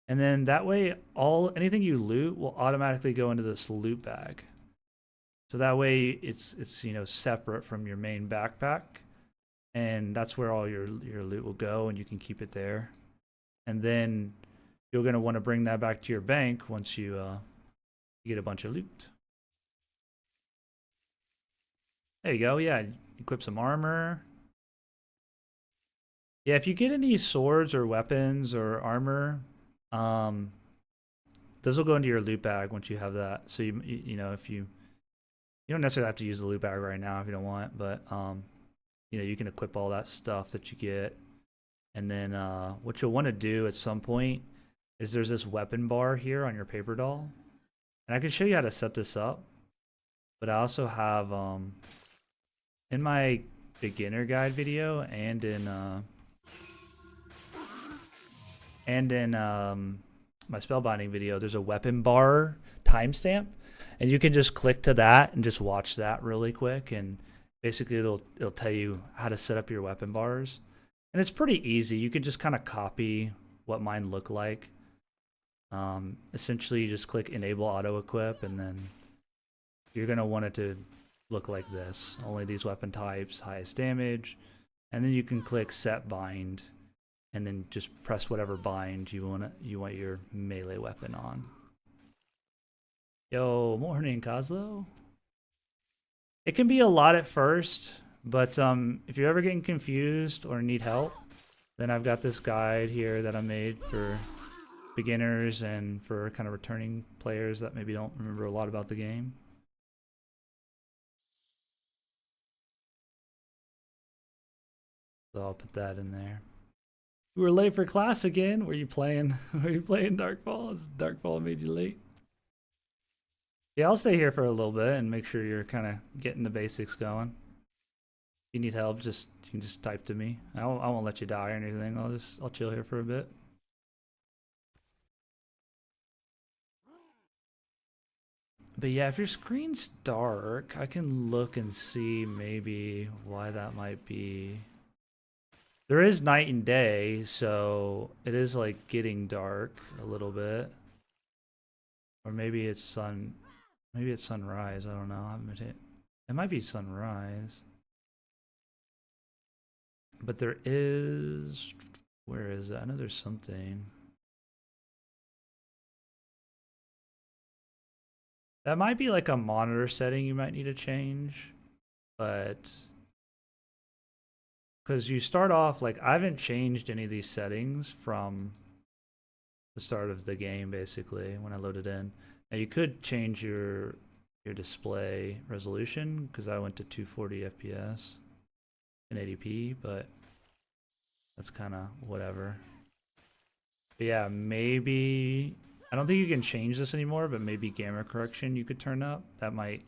And then that way anything you loot will automatically go into this loot bag. So that way it's separate from your main backpack. And that's where all your loot will go, and you can keep it there. And then you're going to want to bring that back to your bank once you get a bunch of loot. There you go. Yeah, equip some armor. Yeah, if you get any swords or weapons or armor, those will go into your loot bag once you have that. So you don't necessarily have to use the loot bag right now if you don't want, but you can equip all that stuff that you get. And then what you'll want to do at some point is there's this weapon bar here on your paper doll. And I can show you how to set this up. But I also have in my beginner guide video and in my spellbinding video, there's a weapon bar timestamp. And you can just click to that and just watch that really quick, and basically it'll tell you how to set up your weapon bars. And it's pretty easy. You can just kind of copy what mine look like. Essentially you just click enable auto equip, and then you're going to want it to look like this. Only these weapon types, highest damage. And then you can click set bind, and then just press whatever bind you want your melee weapon on. Yo, morning, Kozlo. It can be a lot at first, but if you're ever getting confused or need help, then I've got this guide here that I made for beginners and for kind of returning players that maybe don't remember a lot about the game. So I'll put that in there. You were late for class again? Were you playing Darkfall? Has Darkfall made you late? Yeah, I'll stay here for a little bit and make sure you're kind of getting the basics going. If you need help, you can just type to me. I won't let you die or anything. I'll chill here for a bit. But yeah, if your screen's dark, I can look and see maybe why that might be. There is night and day, so it is like getting dark a little bit. Or maybe it's sunrise. I don't know. It might be sunrise. But there is... Where is it? I know there's something. That might be like a monitor setting you might need to change. But... Because you start off, like, I haven't changed any of these settings from the start of the game, basically, when I loaded in. Now, you could change your display resolution, because I went to 240 FPS in 1080p, but that's kind of whatever. But yeah, maybe... I don't think you can change this anymore, but maybe gamma correction you could turn up. That might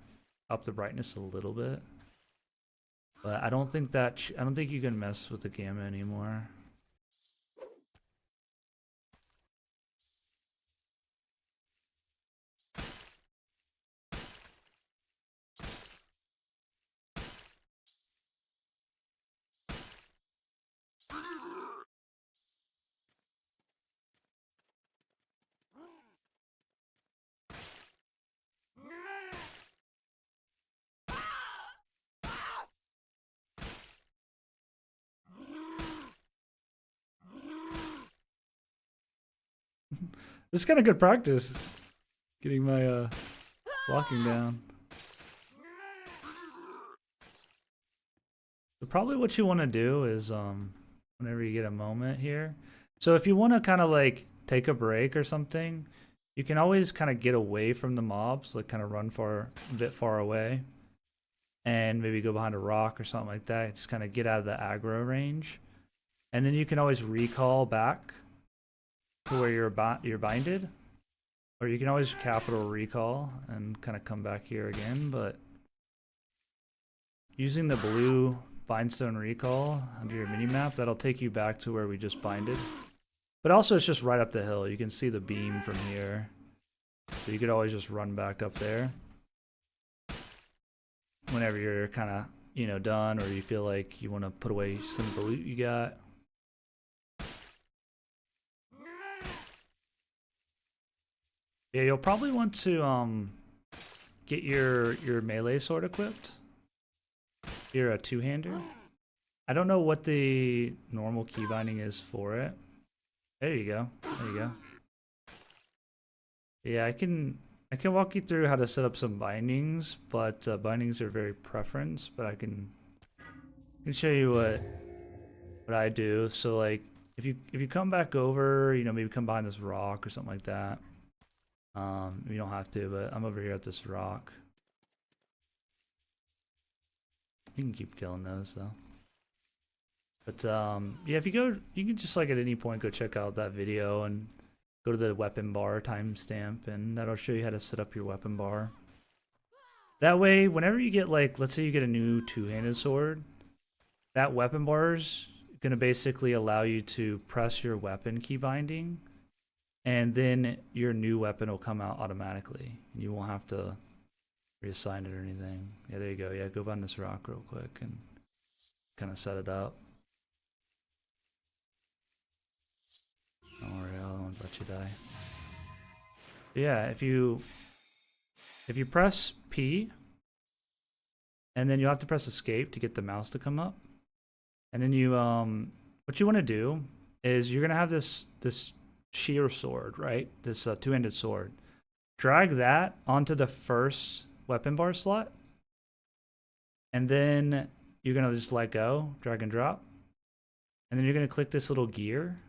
up the brightness a little bit. But I don't think you can mess with the gamma anymore. This is kind of good practice, getting my blocking down. So probably what you want to do is whenever you get a moment here. So if you want to kind of like take a break or something, you can always kind of get away from the mobs, like kind of run far a bit far away, and maybe go behind a rock or something like that. Just kind of get out of the aggro range, and then you can always recall back to where you're binded, or you can always capital recall and kind of come back here again. But using the blue bindstone recall under your minimap, that'll take you back to where we just binded. But also it's just right up the hill. You can see the beam from here. So you could always just run back up there whenever you're kind of, you know, done, or you feel like you want to put away some of the loot you got. Yeah, you'll probably want to get your melee sword equipped. You're a two-hander. I don't know what the normal key binding is for it. There you go. There you go. Yeah, I can walk you through how to set up some bindings, but bindings are very preference. But I can show you what I do. So like if you come back over, you know, maybe come behind this rock or something like that. You don't have to, but I'm over here at this rock. You can keep killing those though. But yeah, if you go, you can just like at any point go check out that video and go to the weapon bar timestamp, and that'll show you how to set up your weapon bar. That way, whenever you get like, let's say you get a new two-handed sword, that weapon bar's gonna basically allow you to press your weapon key binding, and then your new weapon will come out automatically, and you won't have to reassign it or anything. Yeah, there you go. Yeah, go behind this rock real quick and kind of set it up. Don't worry, I won't let you die. Yeah, if you press P, and then you'll have to press escape to get the mouse to come up. And then you what you want to do is you're gonna have this sheer sword, right? This two-handed sword. Drag that onto the first weapon bar slot, and then you're gonna just let go, drag and drop, and then you're gonna click this little gear,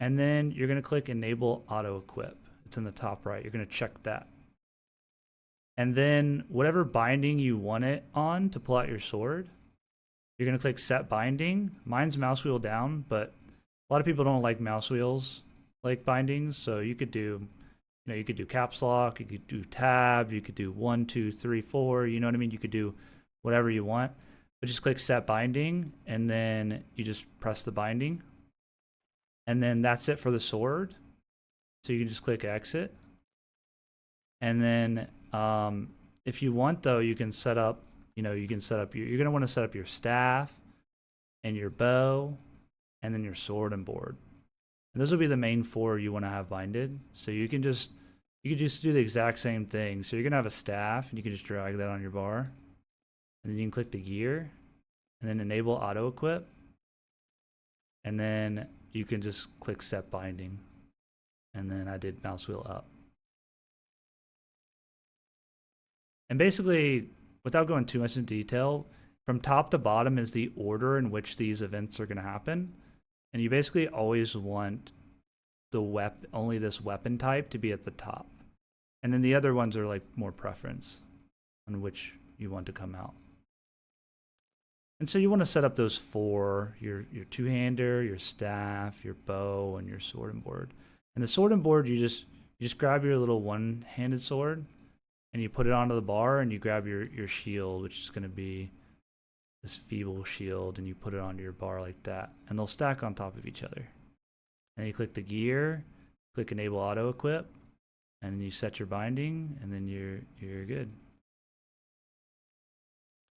and then you're gonna click enable auto equip. It's in the top right. You're gonna check that, and then whatever binding you want it on to pull out your sword, you're gonna click set binding. Mine's mouse wheel down, but a lot of people don't like mouse wheels like bindings, so you could do, you know, you could do caps lock, you could do tab, you could do 1, 2, 3, 4. You know what I mean? You could do whatever you want, but just click set binding, and then you just press the binding, and then that's it for the sword. So you can just click exit, and then if you want though, you can set up, you know, you can set up your, you're gonna want to set up your staff and your bow, and then your sword and board. And those will be the main four you want to have binded. So you can just do the exact same thing. So you're gonna have a staff, and you can just drag that on your bar, and then you can click the gear, and then enable auto equip, and then you can just click set binding, and then I did mouse wheel up. And basically, without going too much in detail, from top to bottom is the order in which these events are going to happen. And you basically always want the only this weapon type to be at the top. And then the other ones are like more preference on which you want to come out. And so you want to set up those four, your two-hander, your staff, your bow, and your sword and board. And the sword and board, you just grab your little one-handed sword, and you put it onto the bar, and you grab your shield, which is going to be this feeble shield, and you put it onto your bar like that, and they'll stack on top of each other. And you click the gear, click enable auto equip, and then you set your binding, and then you're good.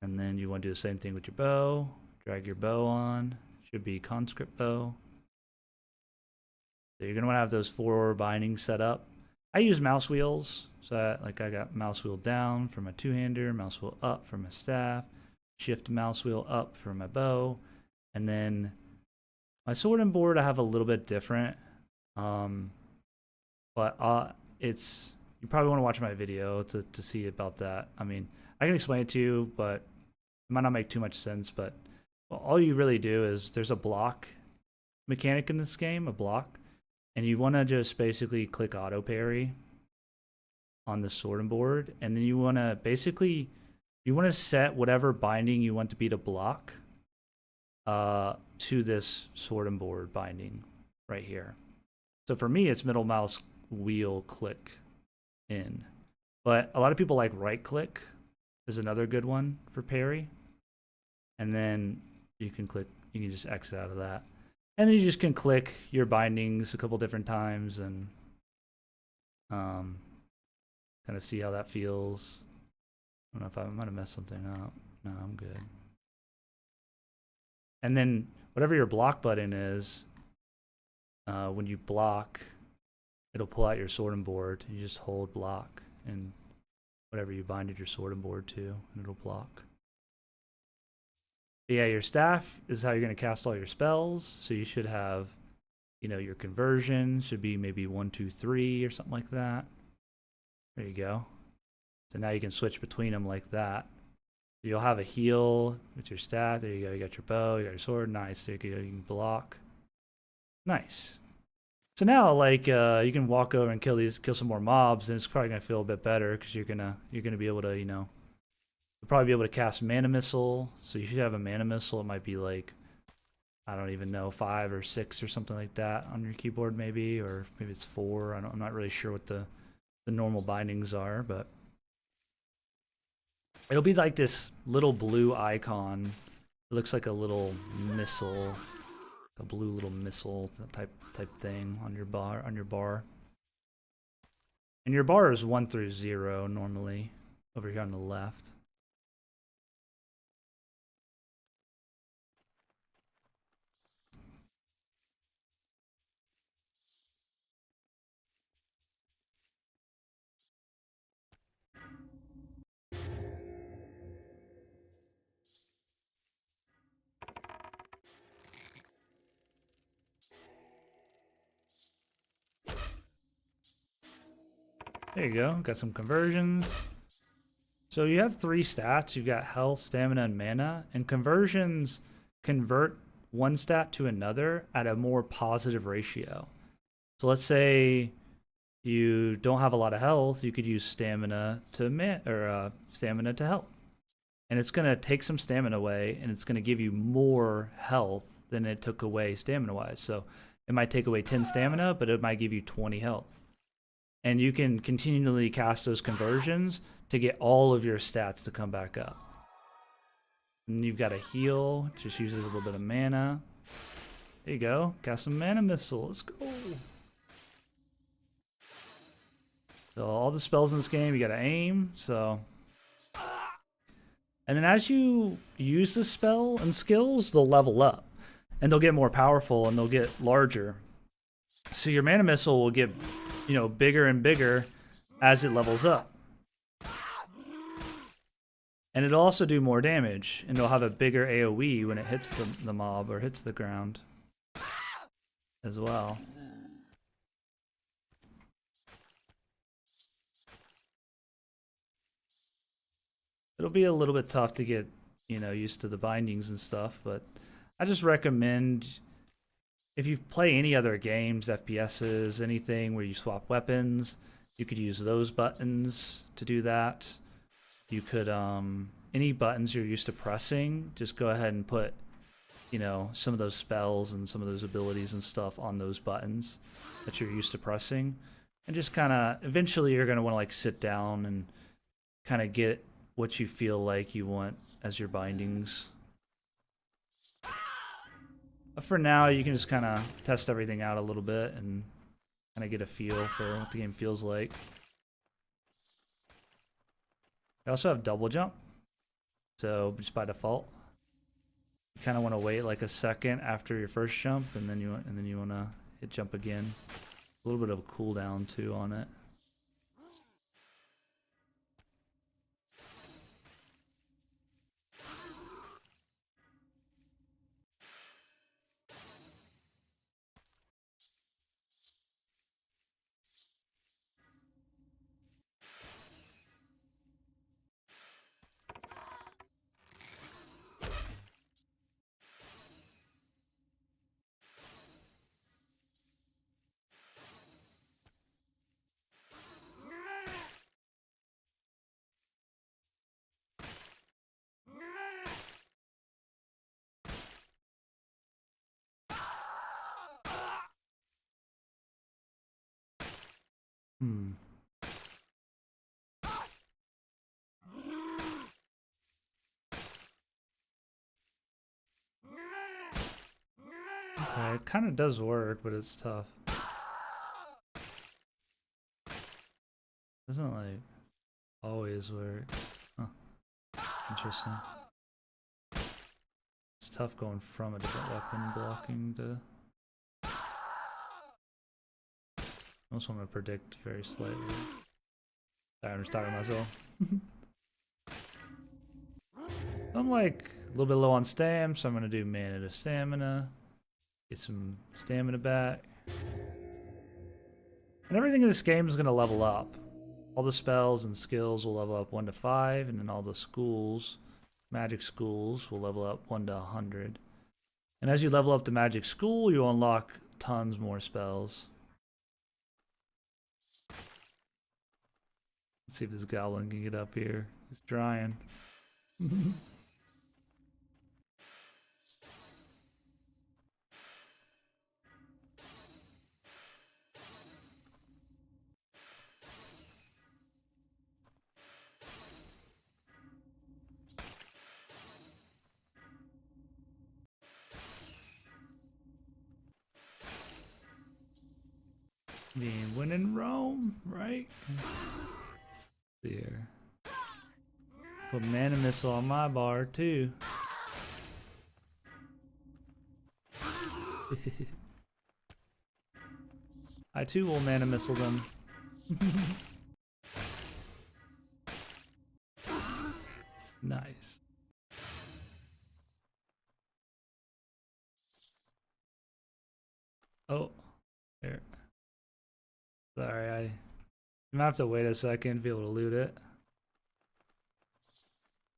And then you want to do the same thing with your bow. Drag your bow on. Should be conscript bow. So you're gonna want to have those four bindings set up. I use mouse wheels, so I got mouse wheel down for my two-hander, mouse wheel up for my staff, shift mouse wheel up for my bow, and then my sword and board I have a little bit different. But it's, you probably want to watch my video to see about that. I mean, I can explain it to you, but It might not make too much sense, but all you really do is there's a block mechanic in this game, a block, and you want to just basically click auto parry on the sorting board, and then you want to basically set whatever binding you want to be to block to this sorting board binding right here. So for me, it's middle mouse wheel click in, but a lot of people like right click is another good one for parry, and then you can just exit out of that, and then you just can click your bindings a couple different times and kind of see how that feels. I don't know if I might have messed something up. No, I'm good. And then whatever your block button is, when you block, it'll pull out your sorting board. You just hold block and whatever you binded your sorting board to, and it'll block. But yeah, your staff is how you're going to cast all your spells. So you should have, your conversion should be maybe 1, 2, 3 or something like that. There you go. So now you can switch between them like that. You'll have a heal with your staff. There you go. You got your bow. You got your sword. Nice. There you go. You can block. Nice. So now, like, you can walk over and kill some more mobs, and it's probably gonna feel a bit better because you're gonna be able to, you'll probably be able to cast mana missile. So you should have a mana missile. It might be like, I don't even know, 5 or 6 or something like that on your keyboard, maybe, or maybe it's 4. I'm not really sure what the normal bindings are, but it'll be like this little blue icon. It looks like a little missile, a blue little missile type thing on your bar. And your bar is 1 through 0 normally over here on the left. There you go. Got some conversions. So you have 3 stats. You've got health, stamina, and mana. And conversions convert one stat to another at a more positive ratio. So let's say you don't have a lot of health. You could use stamina to stamina to health, and it's gonna take some stamina away, and it's gonna give you more health than it took away stamina-wise. So it might take away 10 stamina, but it might give you 20 health. And you can continually cast those conversions to get all of your stats to come back up. And you've got a heal, just uses a little bit of mana. There you go, cast some mana missile, let's go. So all the spells in this game, you gotta aim, so. And then as you use the spell and skills, they'll level up. And they'll get more powerful and they'll get larger. So your mana missile will get, bigger and bigger as it levels up. And it'll also do more damage, and it'll have a bigger AoE when it hits the mob or hits the ground as well. It'll be a little bit tough to get, used to the bindings and stuff, but I just recommend, if you play any other games, FPSs, anything where you swap weapons, you could use those buttons to do that. You could, any buttons you're used to pressing, just go ahead and put, some of those spells and some of those abilities and stuff on those buttons that you're used to pressing. And just kind of, eventually you're going to want to like sit down and kind of get what you feel like you want as your bindings. But for now, you can just kind of test everything out a little bit and kind of get a feel for what the game feels like. I also have double jump, so just by default, you kind of want to wait like a second after your first jump, and then you want to hit jump again. A little bit of a cooldown too on it. Hmm. Okay, it kind of does work, but it's tough. Doesn't like always work. Huh. Interesting. It's tough going from a different weapon blocking to. I also want to predict very slightly. I'm just talking to myself. I'm like a little bit low on stam, so I'm gonna do mana to stamina. Get some stamina back. And everything in this game is gonna level up. All the spells and skills will level up 1 to 5, and then all the schools, magic schools, will level up 1 to 100. And as you level up the magic school, you unlock tons more spells. Let's see if this goblin can get up here. He's trying. Being when in Rome, right? There. Put mana missile on my bar too. I too will mana missile them. Nice. Oh, there. Sorry, I'm gonna have to wait a second to be able to loot it.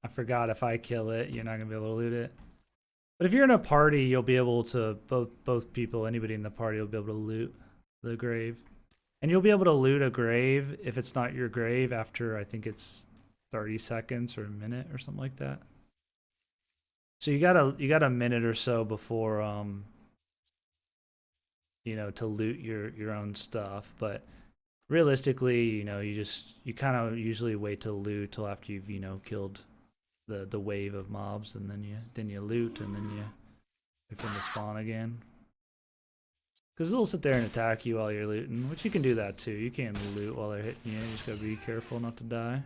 I forgot if I kill it, you're not gonna be able to loot it. But if you're in a party, you'll be able to both people, anybody in the party will be able to loot the grave. And you'll be able to loot a grave if it's not your grave after I think it's 30 seconds or a minute or something like that. So you got a minute or so before you know, to loot your own stuff, but realistically, you know, you kind of usually wait to loot till after you've, you know, killed the wave of mobs, and then you loot, and then you wait for them to spawn again. Because they'll sit there and attack you while you're looting, which you can do that too. You can loot while they're hitting you. You just gotta be careful not to die.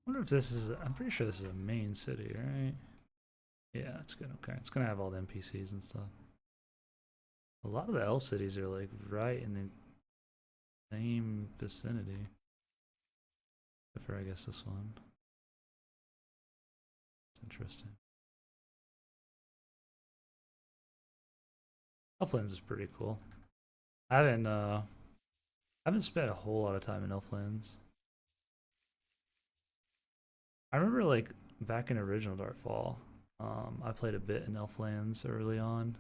I wonder if this is, I'm pretty sure this is a main city, right? Yeah, it's good. Okay, it's gonna have all the NPCs and stuff. A lot of the L cities are like right in the same vicinity. Except for I guess this one. It's interesting. Elflands is pretty cool. I haven't spent a whole lot of time in Elflands. I remember like back in original Darkfall, I played a bit in Elflands early on.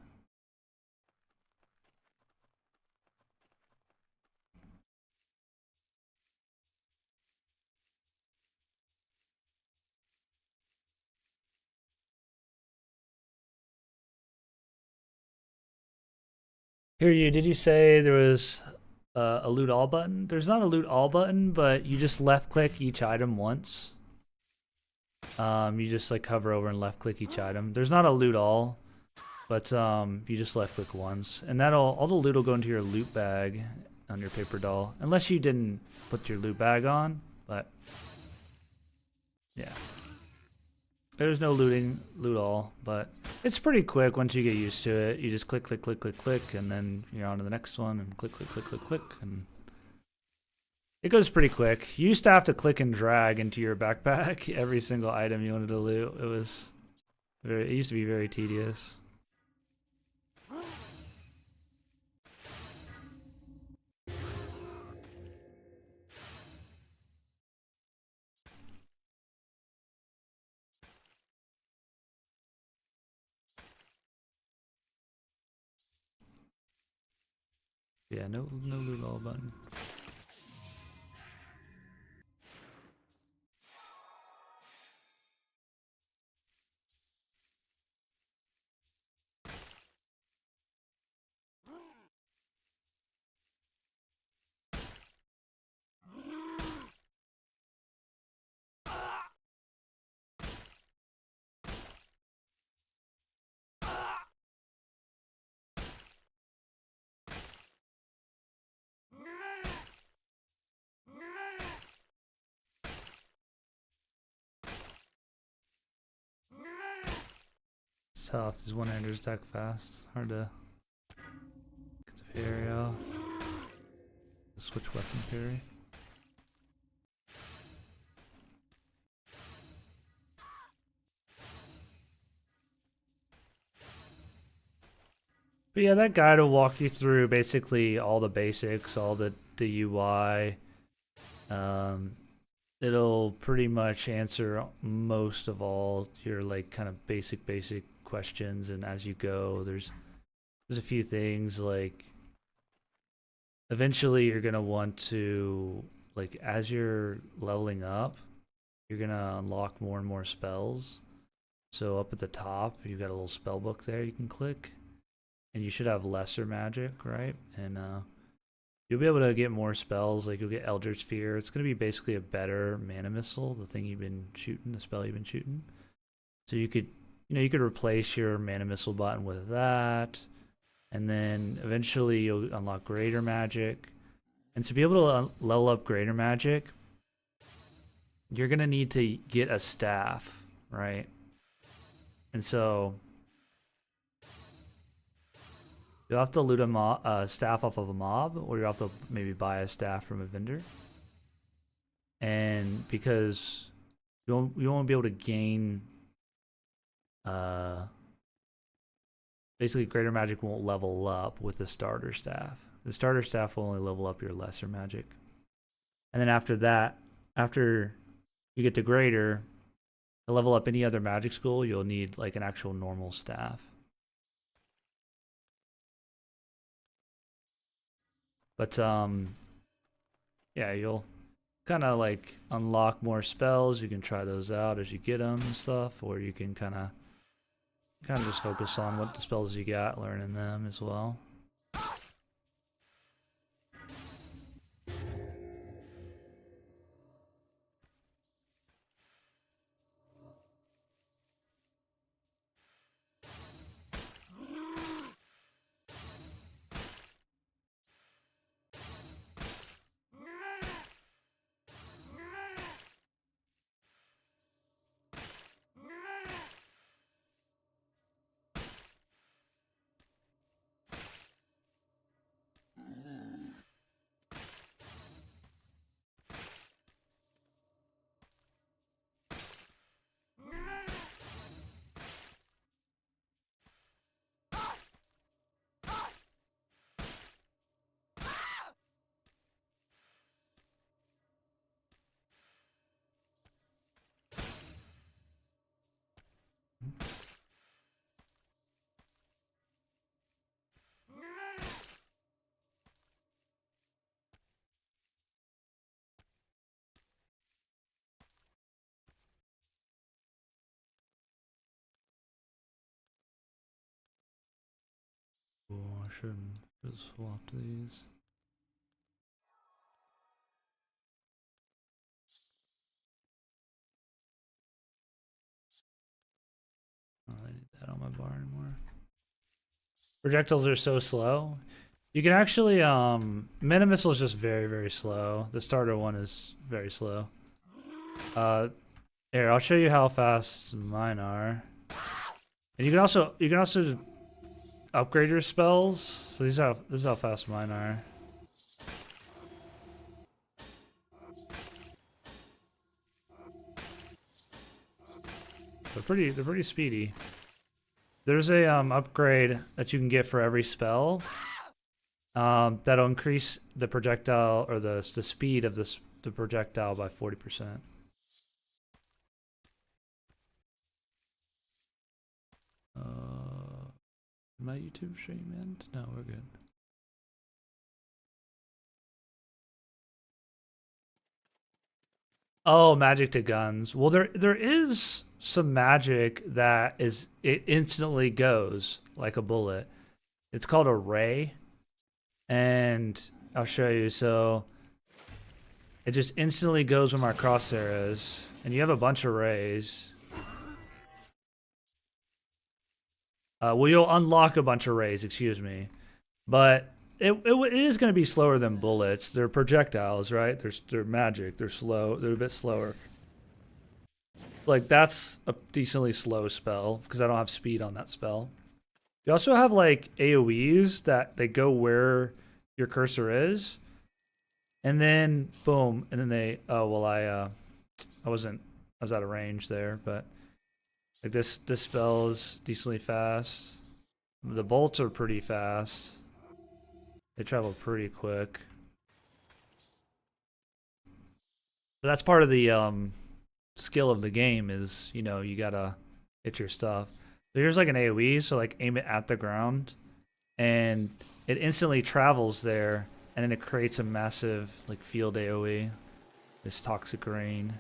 Here, did you say there was a loot all button? There's not a loot all button, but you just left click each item once. You just like hover over and left click each item. There's not a loot all. But you just left click once, and that'll all the loot will go into your loot bag on your paper doll, unless you didn't put your loot bag on. But yeah, there's no loot all, but it's pretty quick once you get used to it. You just click, click, click, click, click, and then you're on to the next one, and click, click, click, click, click, and it goes pretty quick. You used to have to click and drag into your backpack every single item you wanted to loot. It used to be very tedious. Yeah, no loot all button. Soft, these one-handers attack fast. Hard to get the parry off. Switch weapon parry. But yeah, that guide will walk you through basically all the basics, all the UI. It'll pretty much answer most of all your like kind of basic questions, and as you go, there's a few things like eventually you're gonna want to, like, as you're leveling up, you're gonna unlock more and more spells. So up at the top, you've got a little spell book there you can click, and you should have lesser magic, right? And you'll be able to get more spells. Like you'll get Elder Sphere. It's gonna be basically a better mana missile, the thing you've been shooting, the spell you've been shooting. So you could, you could replace your mana missile button with that, and then eventually you'll unlock greater magic. And to be able to level up greater magic, you're gonna need to get a staff, right? And so you'll have to loot a staff off of a mob, or you'll have to maybe buy a staff from a vendor. And because you won't be able to gain, basically greater magic won't level up with the starter staff. The starter staff will only level up your lesser magic. And then after that, after you get to greater, to level up any other magic school, you'll need like an actual normal staff. But yeah, you'll kind of like unlock more spells. You can try those out as you get them and stuff, or you can kind of just focus on what the spells you got, learning them as well. Oh, I shouldn't just swap these. Oh, I don't need that on my bar anymore. Projectiles are so slow. You can actually Meta Missile is just very, very slow. The starter one is very slow. Here, I'll show you how fast mine are. And you can also upgrade your spells. So this is how fast mine are. They're pretty speedy. There's a upgrade that you can get for every spell. That'll increase the projectile or the speed of the projectile by 40%. My YouTube stream end? No, we're good. Oh, magic to guns. Well, there is some magic that it instantly goes like a bullet. It's called a ray, and I'll show you. So it just instantly goes where my crosshair is, and you have a bunch of rays. Well, you'll unlock a bunch of rays. Excuse me, but it is going to be slower than bullets. They're projectiles, right? They're magic. They're slow. They're a bit slower. Like that's a decently slow spell because I don't have speed on that spell. You also have like AoEs that they go where your cursor is, and then boom, and then they I was out of range there, but like this spell is decently fast. The bolts are pretty fast. They travel pretty quick. But that's part of the skill of the game is, you know, you gotta hit your stuff. So here's like an AoE, so like aim it at the ground, and it instantly travels there, and then it creates a massive like field AoE. This toxic rain,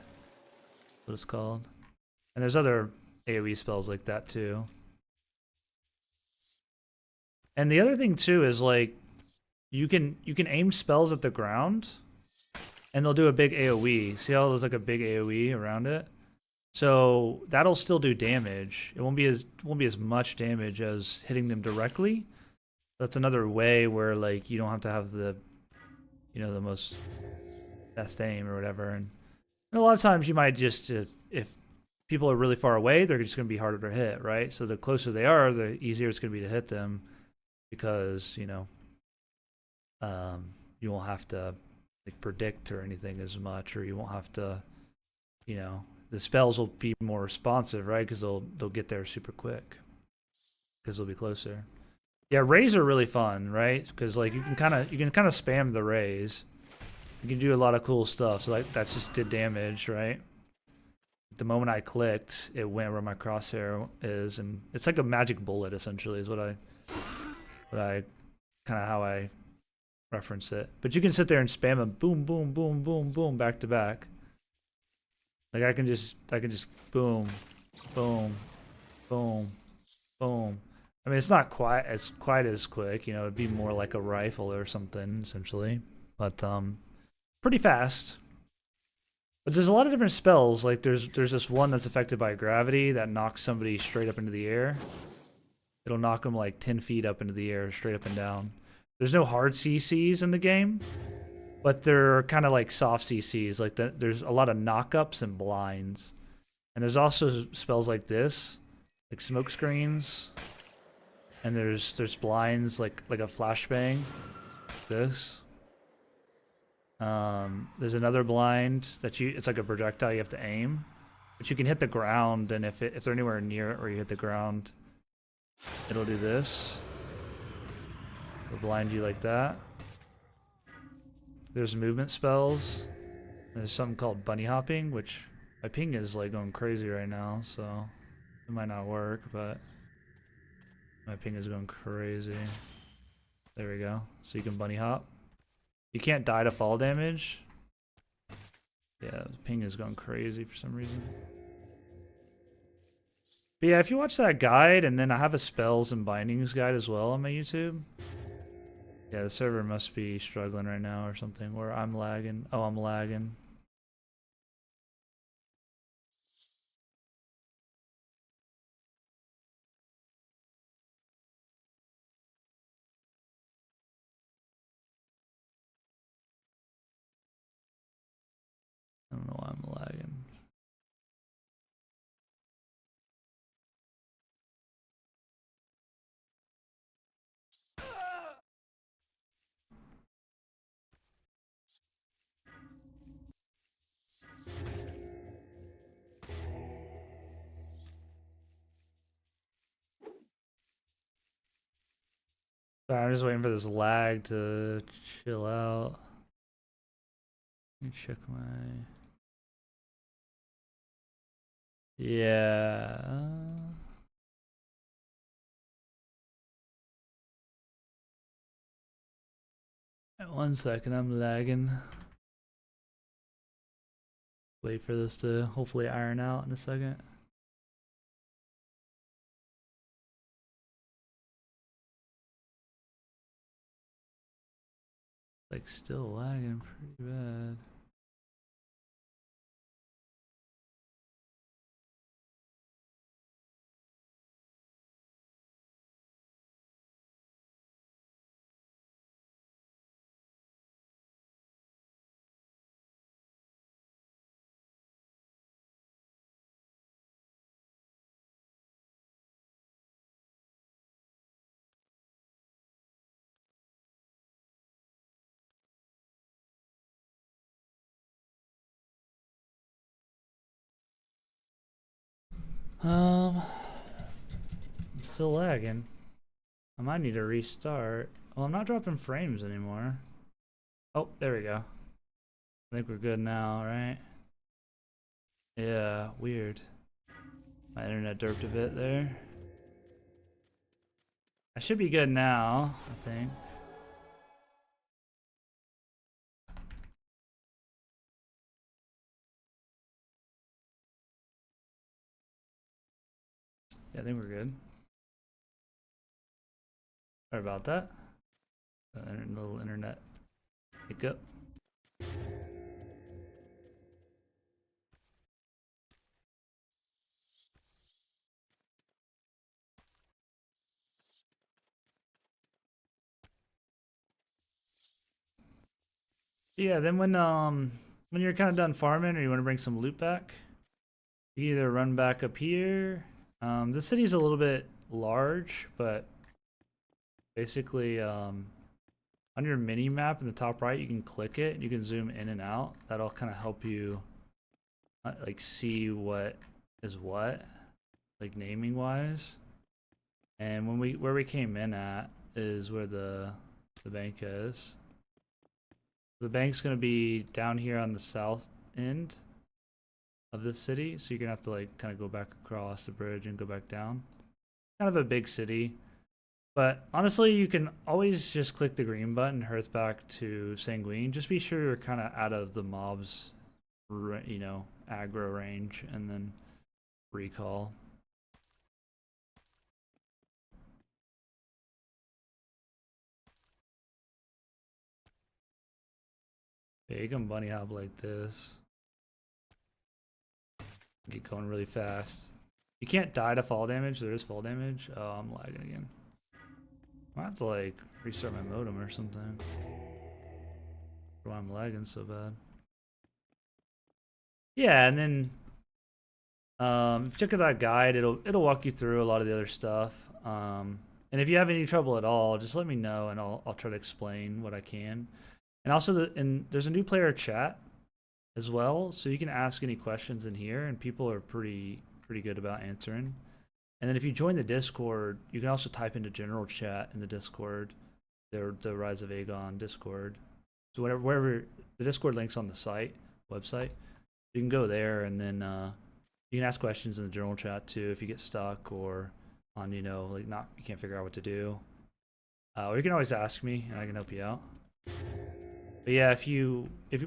what it's called. And there's other AoE spells like that too. And the other thing too is like you can aim spells at the ground, and they'll do a big AoE. See how there's like a big AoE around it? So that'll still do damage. It won't be as much damage as hitting them directly. That's another way where like you don't have to have the, you know, the most best aim or whatever. And a lot of times you might just if people are really far away, they're just going to be harder to hit, right? So the closer they are, the easier it's going to be to hit them because you know you won't have to like predict or anything as much, or you won't have to, you know, the spells will be more responsive, right? Because they'll get there super quick because they'll be closer. Yeah, rays are really fun, right? Because like you can kind of spam the rays. You can do a lot of cool stuff. So like that's just did damage, right? The moment I clicked, it went where my crosshair is, and it's like a magic bullet essentially is what I kind of how I reference it. But you can sit there and spam them, boom, boom, boom, boom, boom, back to back. Like I can just boom, boom, boom, boom. I mean, it's not quite as quick, you know. It'd be more like a rifle or something, essentially. But pretty fast. But there's a lot of different spells. Like there's this one that's affected by gravity that knocks somebody straight up into the air. It'll knock them like 10 feet up into the air, straight up and down. There's no hard CCs in the game, but they're kind of like soft CCs. Like there's a lot of knockups and blinds. And there's also spells like this, like smoke screens. And there's blinds like a flashbang. This. There's another blind that it's like a projectile you have to aim, but you can hit the ground, and if they're anywhere near it or you hit the ground, it'll do this. It'll blind you like that. There's movement spells. There's something called bunny hopping, which my ping is like going crazy right now, so it might not work, but my ping is going crazy. There we go. So you can bunny hop. You can't die to fall damage. Yeah, ping is going crazy for some reason. But yeah, if you watch that guide, and then I have a spells and bindings guide as well on my YouTube. Yeah, the server must be struggling right now or something, where I'm lagging. Oh, I'm lagging. I'm just waiting for this lag to chill out. Let me check my. Yeah. 1 second, I'm lagging. Wait for this to hopefully iron out in a second. Like still lagging pretty bad. Still lagging. I might need to restart. Well, I'm not dropping frames anymore. Oh, there we go. I think we're good now, right? Yeah, weird. My internet derped a bit there. I should be good now, I think. Yeah, I think we're good. Sorry about that. Little internet hiccup. Yeah, then when you're kind of done farming or you want to bring some loot back, you either run back up here. The city's a little bit large, but basically on your mini map in the top right, you can click it and you can zoom in and out. That'll kind of help you like see what is what, like naming wise. And where we came in at is where the bank is. The bank's gonna be down here on the south end of the city, so you're gonna have to like kind of go back across the bridge and go back down. Kind of a big city, but honestly, you can always just click the green button, hearth back to Sanguine. Just be sure you're kind of out of the mobs, you know, aggro range, and then recall. Yeah, you can bunny hop like this. Get going really fast. You can't die to fall damage. There is fall damage. Oh, I'm lagging again. I have to like restart my modem or something. Why I'm lagging so bad. Yeah, and then if you check out that guide, it'll walk you through a lot of the other stuff. And if you have any trouble at all, just let me know and I'll try to explain what I can. And also there's a new player chat as well, so you can ask any questions in here, and people are pretty good about answering. And then if you join the Discord, you can also type into general chat in the Discord, the Rise of Aegon Discord. So wherever the Discord link's on the website, you can go there, and then you can ask questions in the general chat too if you get stuck or on you can't figure out what to do. Or you can always ask me and I can help you out. But yeah,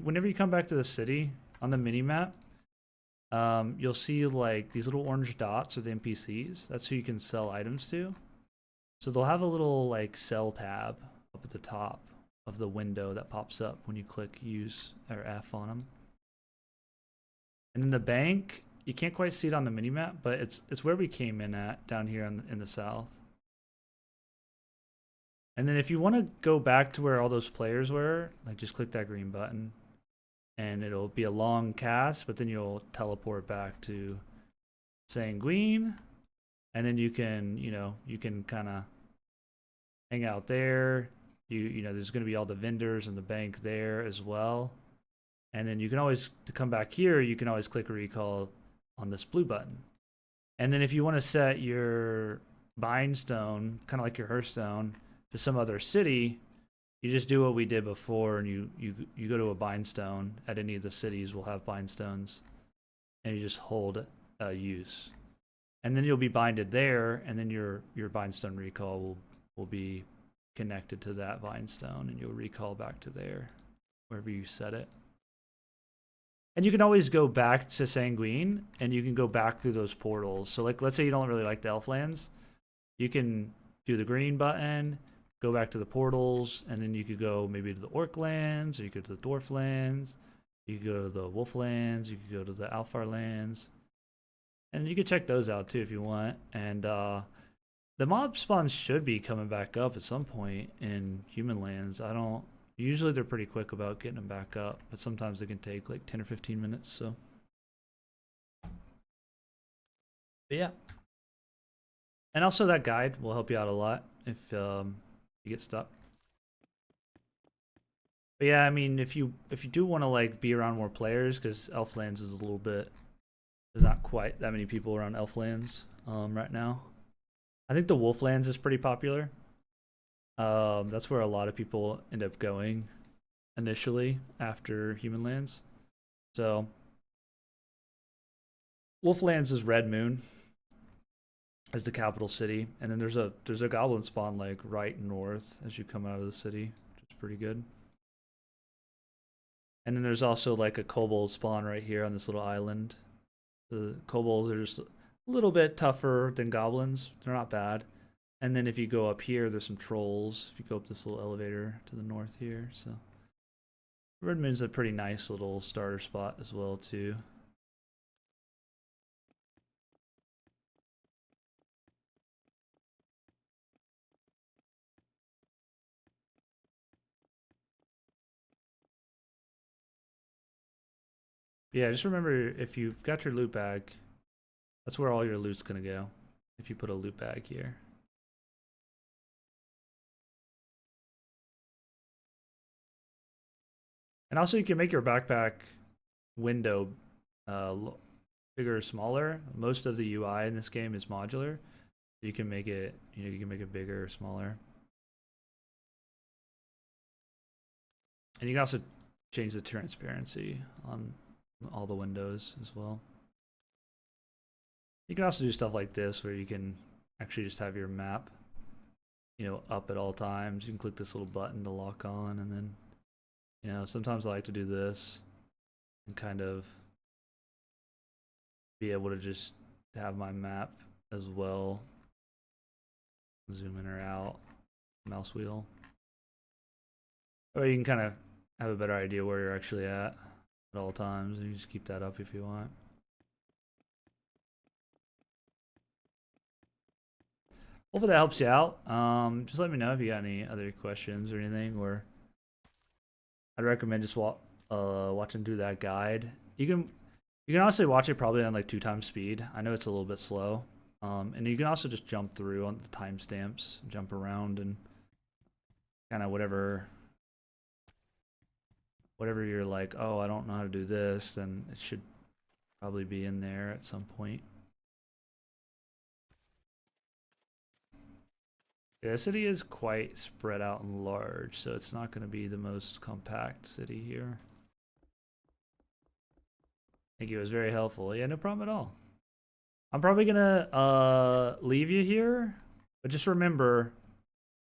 whenever you come back to the city on the mini map, you'll see like these little orange dots are the NPCs. That's who you can sell items to. So they'll have a little like sell tab up at the top of the window that pops up when you click use or F on them. And then the bank, you can't quite see it on the mini map, but it's where we came in at down here in the south. And then if you want to go back to where all those players were, like just click that green button and it'll be a long cast, but then you'll teleport back to Sanguine, and then you can kind of hang out there. You know, there's going to be all the vendors and the bank there as well. And then you can always, to come back here, you can always click recall on this blue button. And then if you want to set your bind stone, kind of like your Hearthstone, to some other city, you just do what we did before, and you go to a bind stone at any of the cities. We'll have bind stones, and you just hold use, and then you'll be binded there, and then your bind stone recall will be connected to that bind stone, and you'll recall back to there, wherever you set it. And you can always go back to Sanguine, and you can go back through those portals. So, like, let's say you don't really like the Elflands, you can do the green button, go back to the portals, and then you could go maybe to the Orc lands, or you could go to the Dwarf lands, you could go to the Wolf lands, you could go to the Alfar lands, and you can check those out too if you want. And the mob spawns should be coming back up at some point in human lands. I don't. Usually they're pretty quick about getting them back up, but sometimes they can take like 10 or 15 minutes. So, but yeah. And also that guide will help you out a lot if you get stuck. But yeah, I mean, if you do want to like be around more players, because Elflands is a little bit, there's not quite that many people around Elflands right now. I think the Wolflands is pretty popular. That's where a lot of people end up going initially after Human Lands. So Wolflands is Red Moon as the capital city, and then there's a goblin spawn like right north as you come out of the city, which is pretty good. And then there's also like a kobold spawn right here on this little island. The kobolds are just a little bit tougher than goblins. They're not bad. And then if you go up here, there's some trolls. If you go up this little elevator to the north here, so Red Moon's a pretty nice little starter spot as well too. Yeah, just remember, if you've got your loot bag, that's where all your loot's gonna go. If you put a loot bag here. And also you can make your backpack window bigger or smaller. Most of the UI in this game is modular. You can make it, you can make it bigger or smaller. And you can also change the transparency on all the windows as well. You can also do stuff like this where you can actually just have your map, up at all times. You can click this little button to lock on, and then, sometimes I like to do this and kind of be able to just have my map as well. Zoom in or out, mouse wheel. Or you can kind of have a better idea where you're actually at all times. You just keep that up if you want. Hopefully that helps you out. Just let me know if you got any other questions or anything, or I'd recommend just watching through that guide. You can honestly watch it probably on like 2x speed. I know it's a little bit slow. And you can also just jump through on the timestamps, jump around, and kind of whatever you're like, oh, I don't know how to do this, then it should probably be in there at some point. Yeah, the city is quite spread out and large, so it's not going to be the most compact city here. Thank you, it was very helpful. Yeah, no problem at all. I'm probably gonna leave you here, but just remember,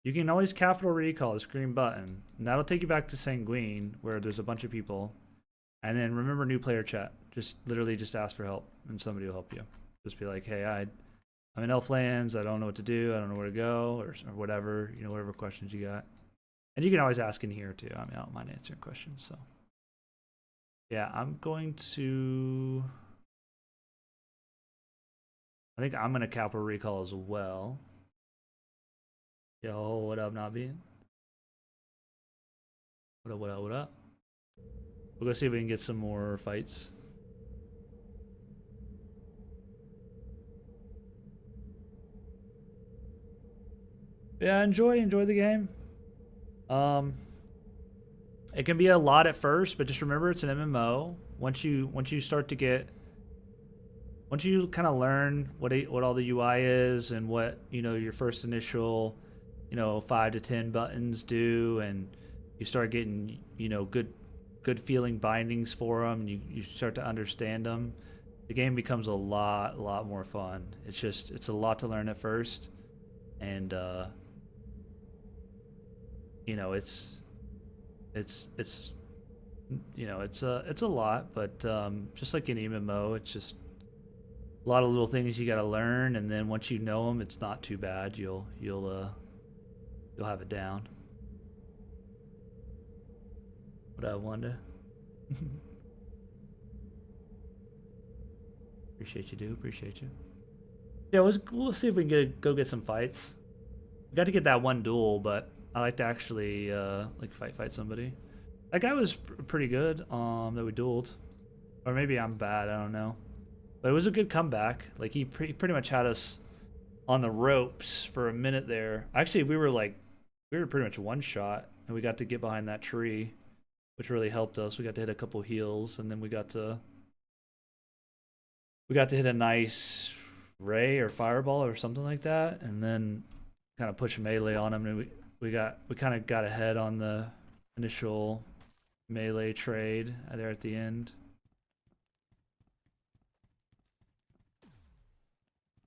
you can always capital recall this green button, and that'll take you back to Sanguine, where there's a bunch of people. And then remember new player chat. Just literally just ask for help, and somebody will help you. Just be like, hey, I'm in Elflands, I don't know what to do, I don't know where to go, or whatever, whatever questions you got. And you can always ask in here too. I mean, I don't mind answering questions, so. Yeah, I'm going to... I think I'm going to capital recall as well. Yo, what up, Nabi? What up, what up, what up? We'll go see if we can get some more fights. Yeah, enjoy the game. Um, it can be a lot at first, but just remember it's an MMO. Once you start to get once you kind of learn what all the UI is and what your first initial 5 to 10 buttons do, and you start getting good feeling bindings for them, you start to understand them. The game becomes a lot more fun. It's a lot to learn at first, and you know it's it's a lot, but just like any MMO, it's just a lot of little things you got to learn, and then once you know them, it's not too bad. You'll have it down. What I wonder. Appreciate you, dude. Appreciate you. Yeah, we'll see if we can go get some fights. We got to get that one duel, but I like to actually like fight somebody. That guy was pretty good. That we dueled, or maybe I'm bad. I don't know. But it was a good comeback. Like he pretty much had us on the ropes for a minute there. Actually, we were pretty much one shot, and we got to get behind that tree, which really helped us. We got to hit a couple heals, and then we got to hit a nice ray or fireball or something like that, and then kind of push melee on him, and we kind of got ahead on the initial melee trade there at the end.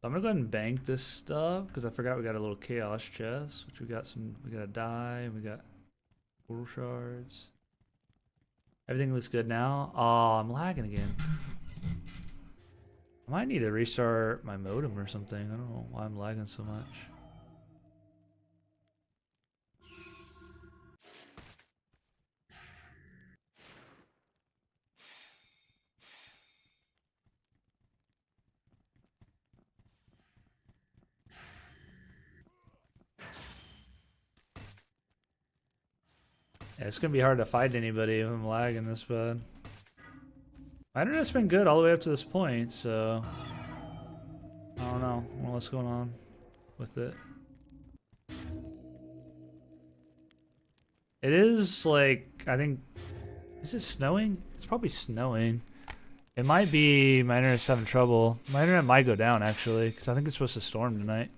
I'm gonna go ahead and bank this stuff because I forgot we got a little chaos chest, which we got a die, and we got portal shards. Everything looks good now. Oh, I'm lagging again. I might need to restart my modem or something. I don't know why I'm lagging so much. Yeah, it's gonna be hard to fight anybody if I'm lagging this bad. My internet's been good all the way up to this point, so I don't know what's going on with it. It is like, I think, is it snowing? It's probably snowing. It might be my internet's having trouble. My internet might go down actually, because I think it's supposed to storm tonight.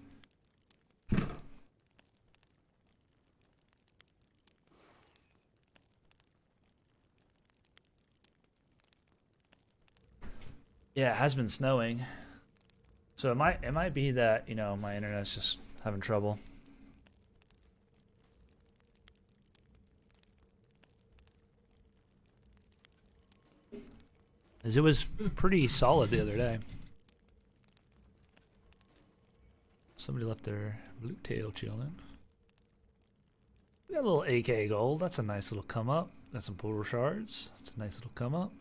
Yeah, it has been snowing. So it might be that, my internet's just having trouble. As it was pretty solid the other day. Somebody left their blue tail chilling. We got a little AK gold. That's a nice little come up. Got some portal shards. That's a nice little come up.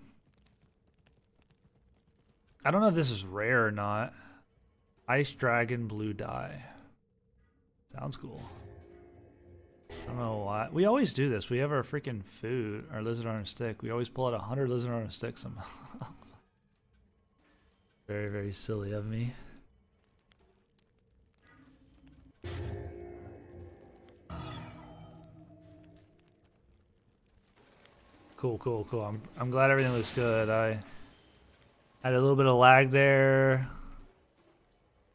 I don't know if this is rare or not. Ice Dragon Blue Dye. Sounds cool. I don't know why. We always do this. We have our freaking food, our lizard on a stick. We always pull out 100 lizard on a stick somehow. Very, very silly of me. Cool. I'm glad everything looks good. I had a little bit of lag there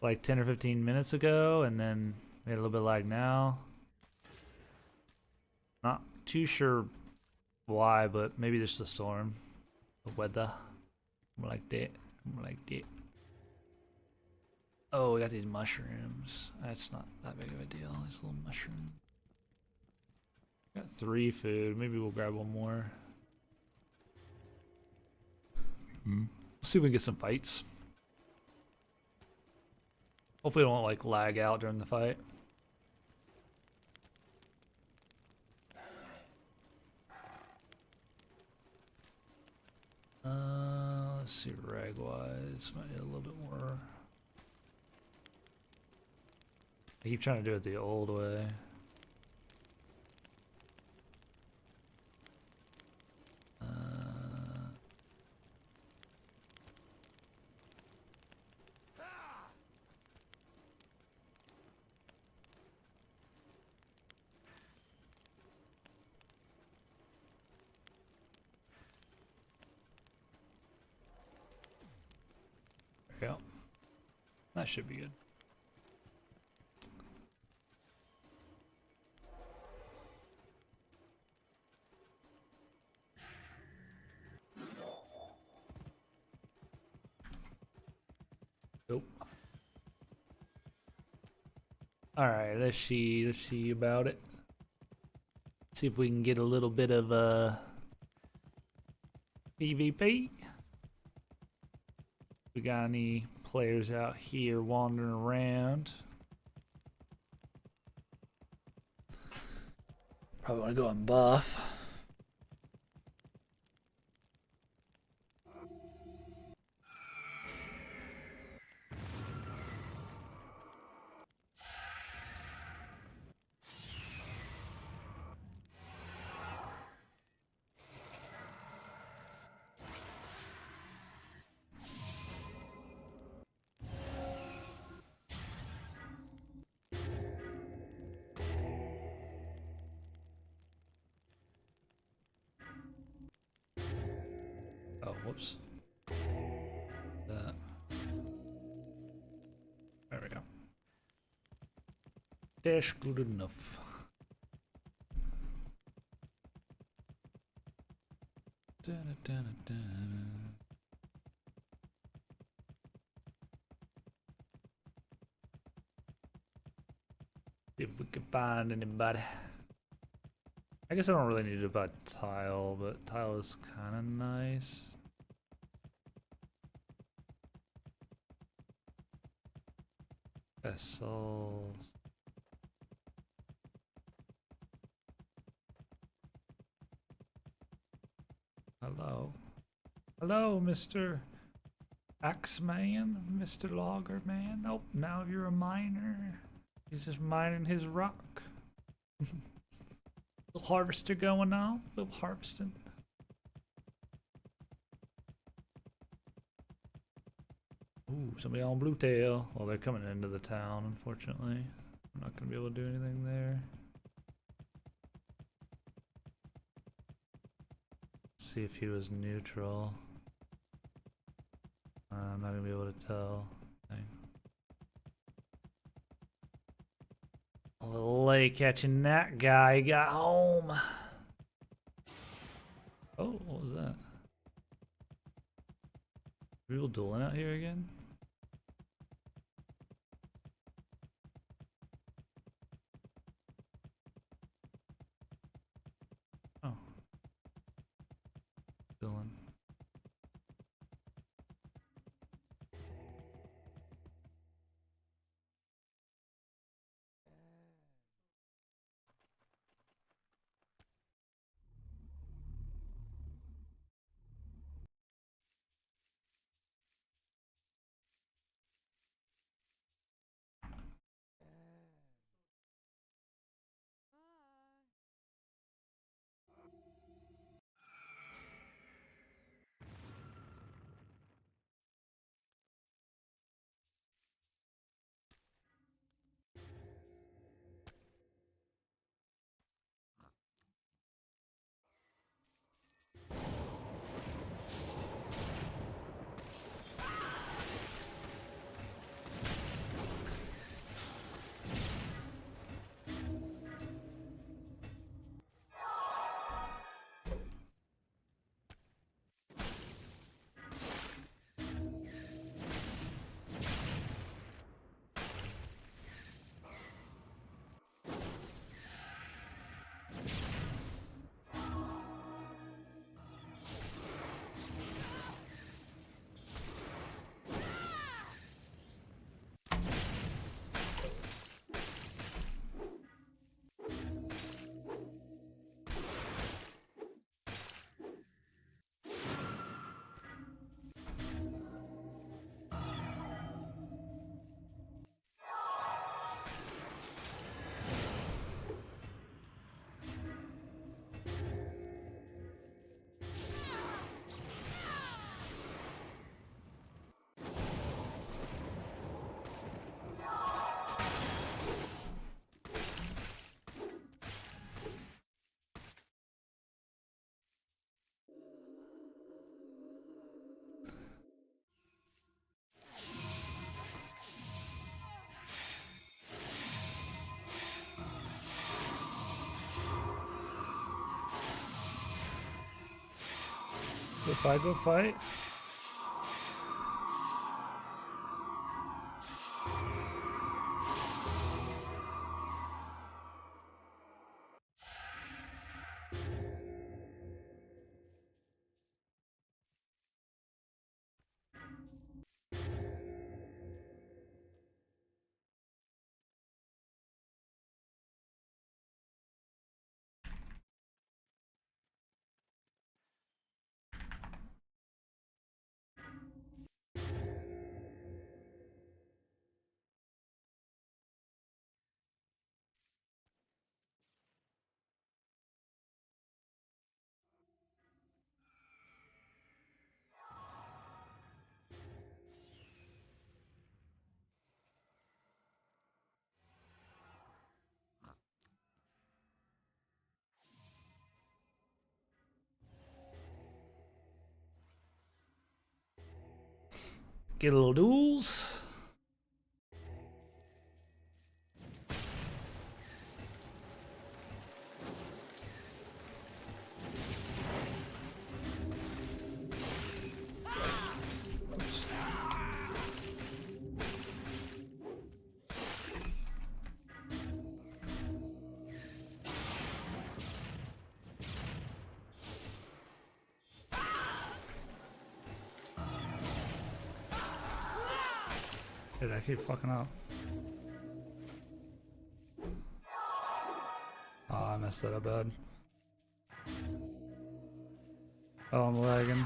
like 10 or 15 minutes ago, and then we had a little bit of lag now. Not too sure why, but maybe just the storm. The weather. More like that. Oh, we got these mushrooms. That's not that big of a deal. These little mushrooms. Got 3 food. Maybe we'll grab one more. See if we can get some fights. Hopefully it won't like lag out during the fight. Let's see, rag wise, might need a little bit more. I keep trying to do it the old way. Yeah. That should be good. Nope. Alright, let's see about it. See if we can get a little bit of PvP. We got any players out here wandering around? Probably want to go on buff. Oh, whoops. That. There we go. That's good enough. See if we can find anybody. I guess I don't really need to buy tile, but tile is kind of nice. Vessels. Hello. Hello, Mr. Axeman, Mr. Loggerman. Oh, now you're a miner. He's just mining his rock. Little harvester going on. Little harvesting. Ooh, somebody on blue tail. Well, they're coming into the town, unfortunately. I'm not gonna be able to do anything there. See if he was neutral. I'm not gonna be able to tell. Dang. A little late catching that guy. He got home. Oh, what was that? People dueling out here again? Oh. Dueling. If I go fight? Get a little duels. Dude, I keep fucking up. Oh, I messed that up bad. Oh, I'm lagging.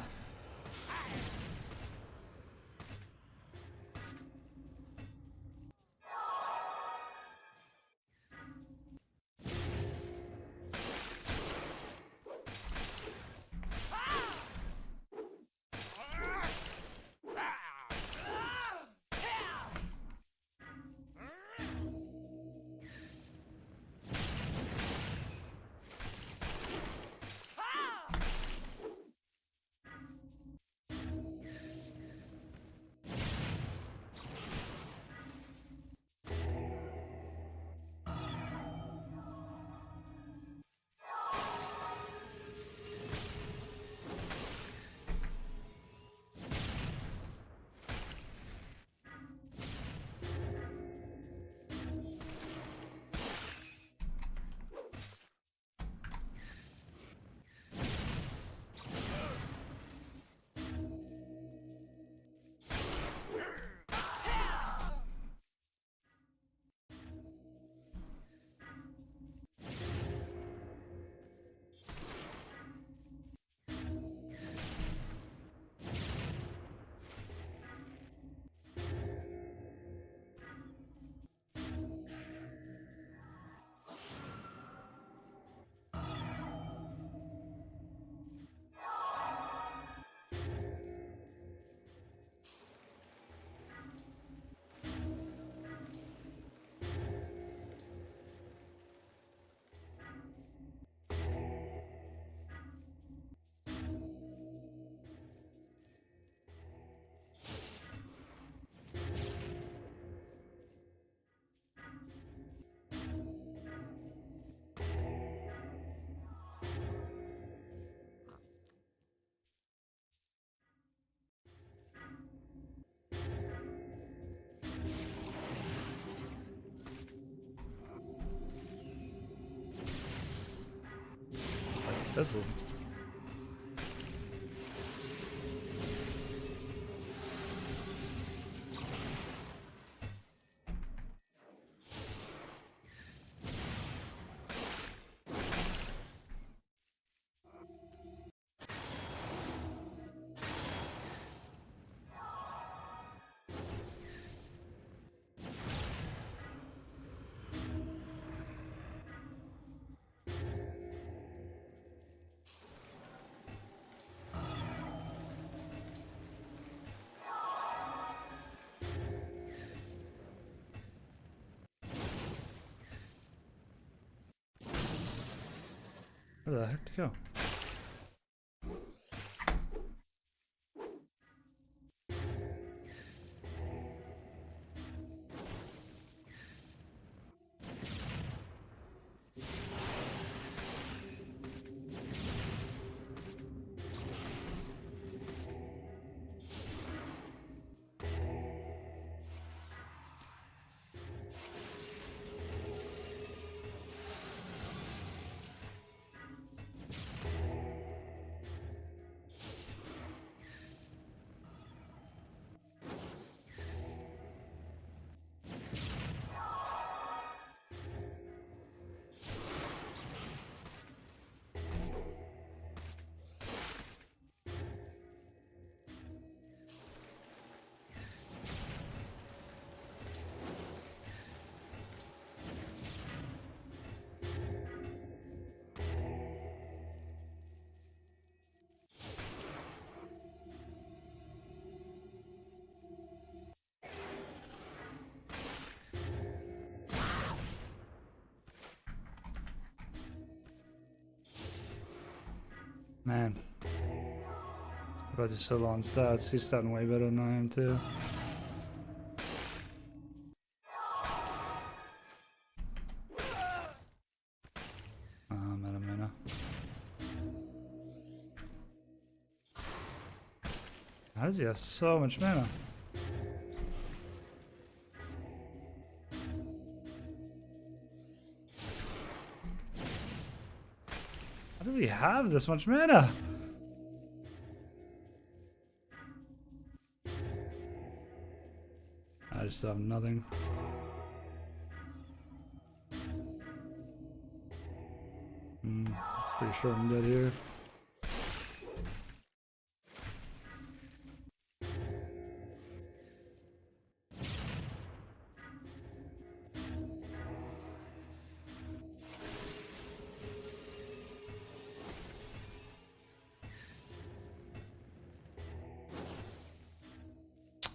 Fizzled. Where the heck to go? Man. About just so low on stats. He's starting way better than I am too. Mana. How does he have so much mana? How does he have this much mana? I just have nothing. Pretty sure I'm dead here.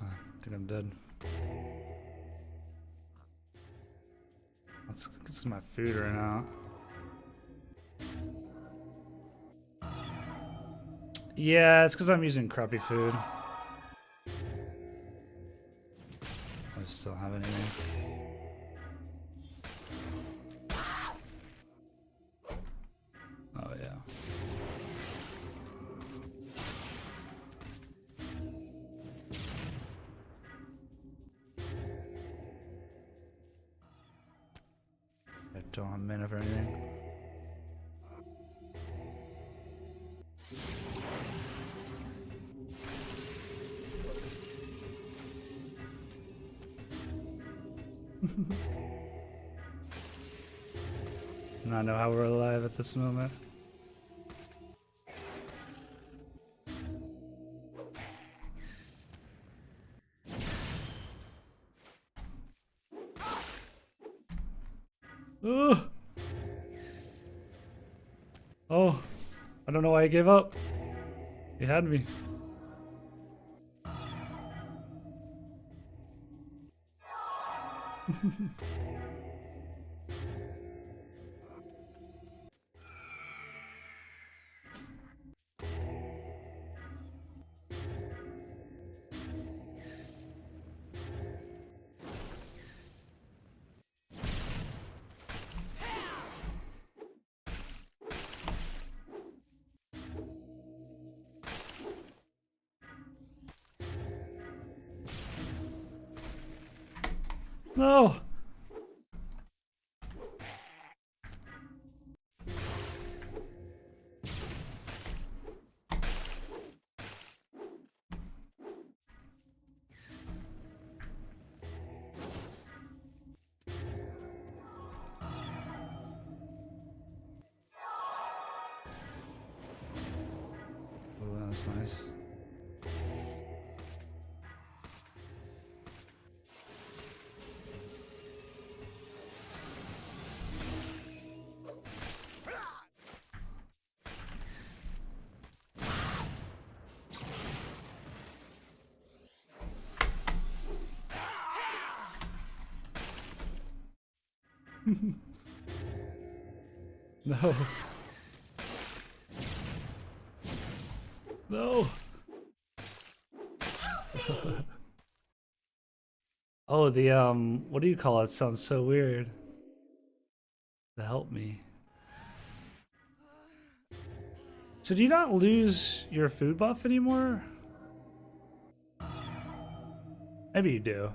I think I'm dead. Let's get some of my food right now. Yeah, it's because I'm using crappy food. I just don't have anything. Oh yeah. I don't have mana for anything. Not know how we're alive at this moment. Ugh. Oh, I don't know why I gave up. He had me. No. Oh, that was nice. No. No. Oh, the what do you call it? Sounds so weird. To help me. So do you not lose your food buff anymore? Maybe you do.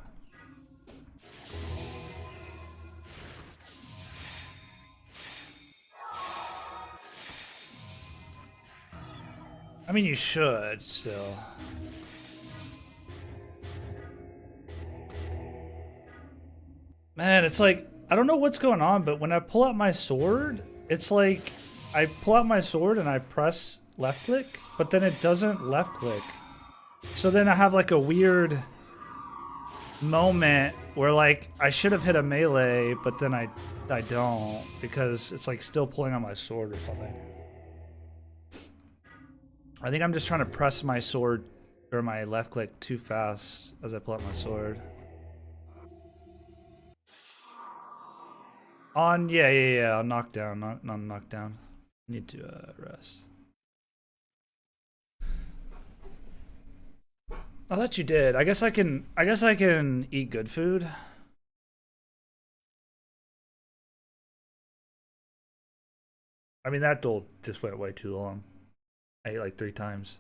I mean, you should still. Man, it's like, I don't know what's going on, but when I pull out my sword, it's like I pull out my sword and I press left click, but then it doesn't left click. So then I have like a weird moment where like I should have hit a melee, but then I don't because it's like still pulling on my sword or something. I think I'm just trying to press my sword or my left click too fast as I pull out my sword. On, yeah, on knockdown, not on knockdown. Need to rest. I thought you did. I guess I can. I guess I can eat good food. I mean, that duel just went way too long. I ate like 3 times.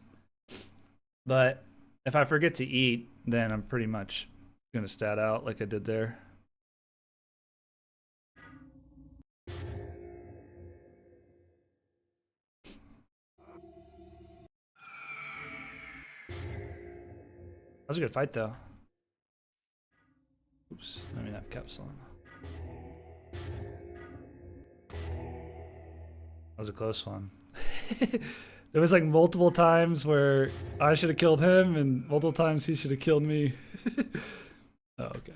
But if I forget to eat, then I'm pretty much gonna stat out like I did there. That was a good fight, though. Oops, I mean, I have caps on. That was a close one. There was like multiple times where I should have killed him, and multiple times he should have killed me. Oh, okay.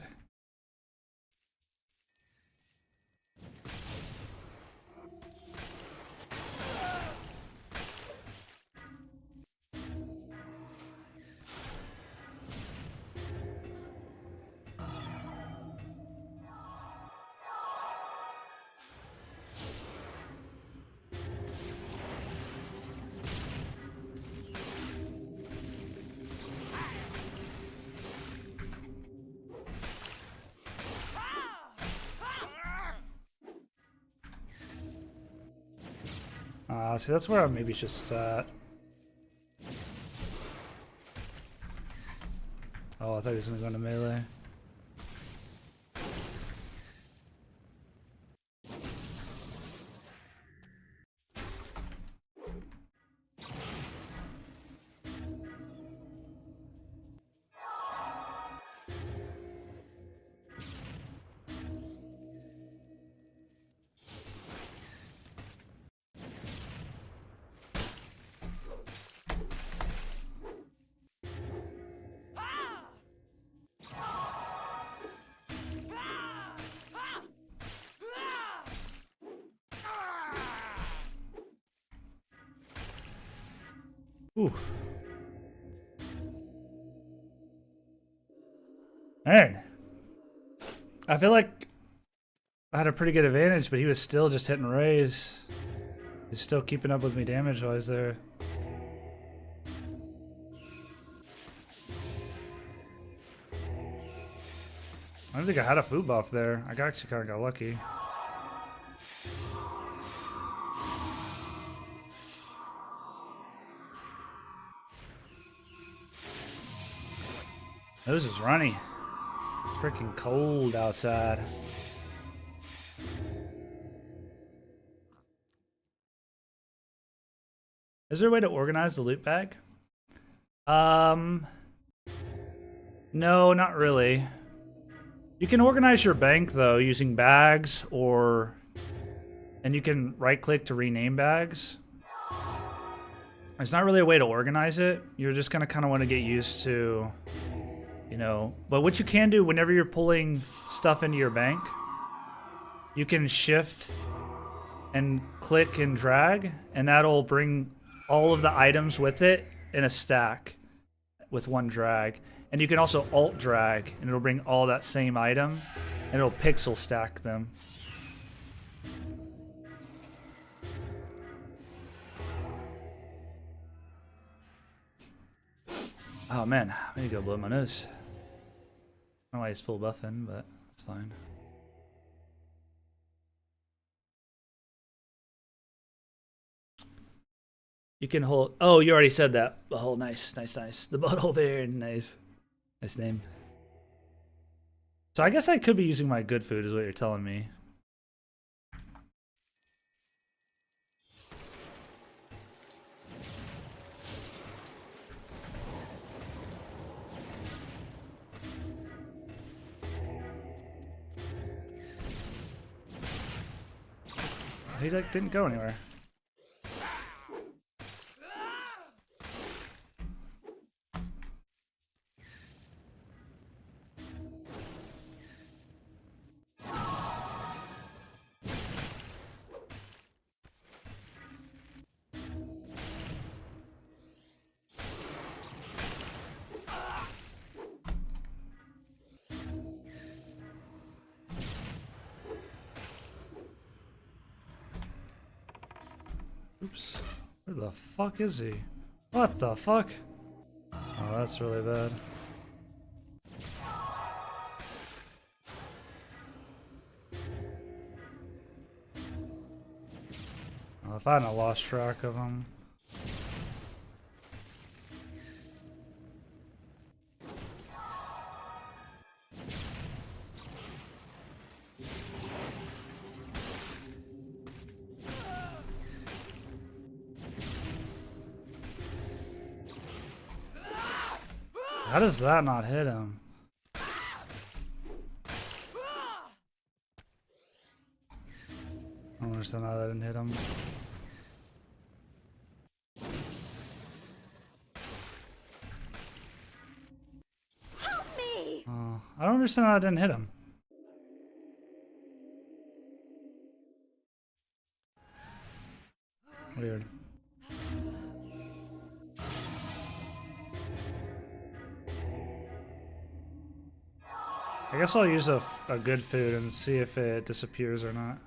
See, that's where I maybe should stat. Oh, I thought he was gonna go into melee. Ooh. Man. I feel like I had a pretty good advantage, but he was still just hitting raise. He's still keeping up with me damage-wise there. I don't think I had a food buff there. I actually kind of got lucky. This is runny. Freaking cold outside. Is there a way to organize the loot bag? No, not really. You can organize your bank though using bags, and you can right click to rename bags. There's not really a way to organize it. You're just gonna kind of want to get used to, you know, but what you can do whenever you're pulling stuff into your bank, you can shift and click and drag, and that'll bring all of the items with it in a stack with one drag. And you can also alt drag, and it'll bring all that same item, and it'll pixel stack them. Oh man, I need to go blow my nose. I don't know why he's full buffing, but it's fine. You can hold. Oh, you already said that. The whole nice. The butthole there, nice. Nice name. So I guess I could be using my good food, is what you're telling me. He like didn't go anywhere. Oops. Where the fuck is he? What the fuck? Oh, Oh, that's really bad. Oh, if I hadn't lost track of him. How does that not hit him? I don't understand how that didn't hit him. Help me! Oh, I don't understand how that didn't hit him. Weird. I guess I'll use a good food and see if it disappears or not.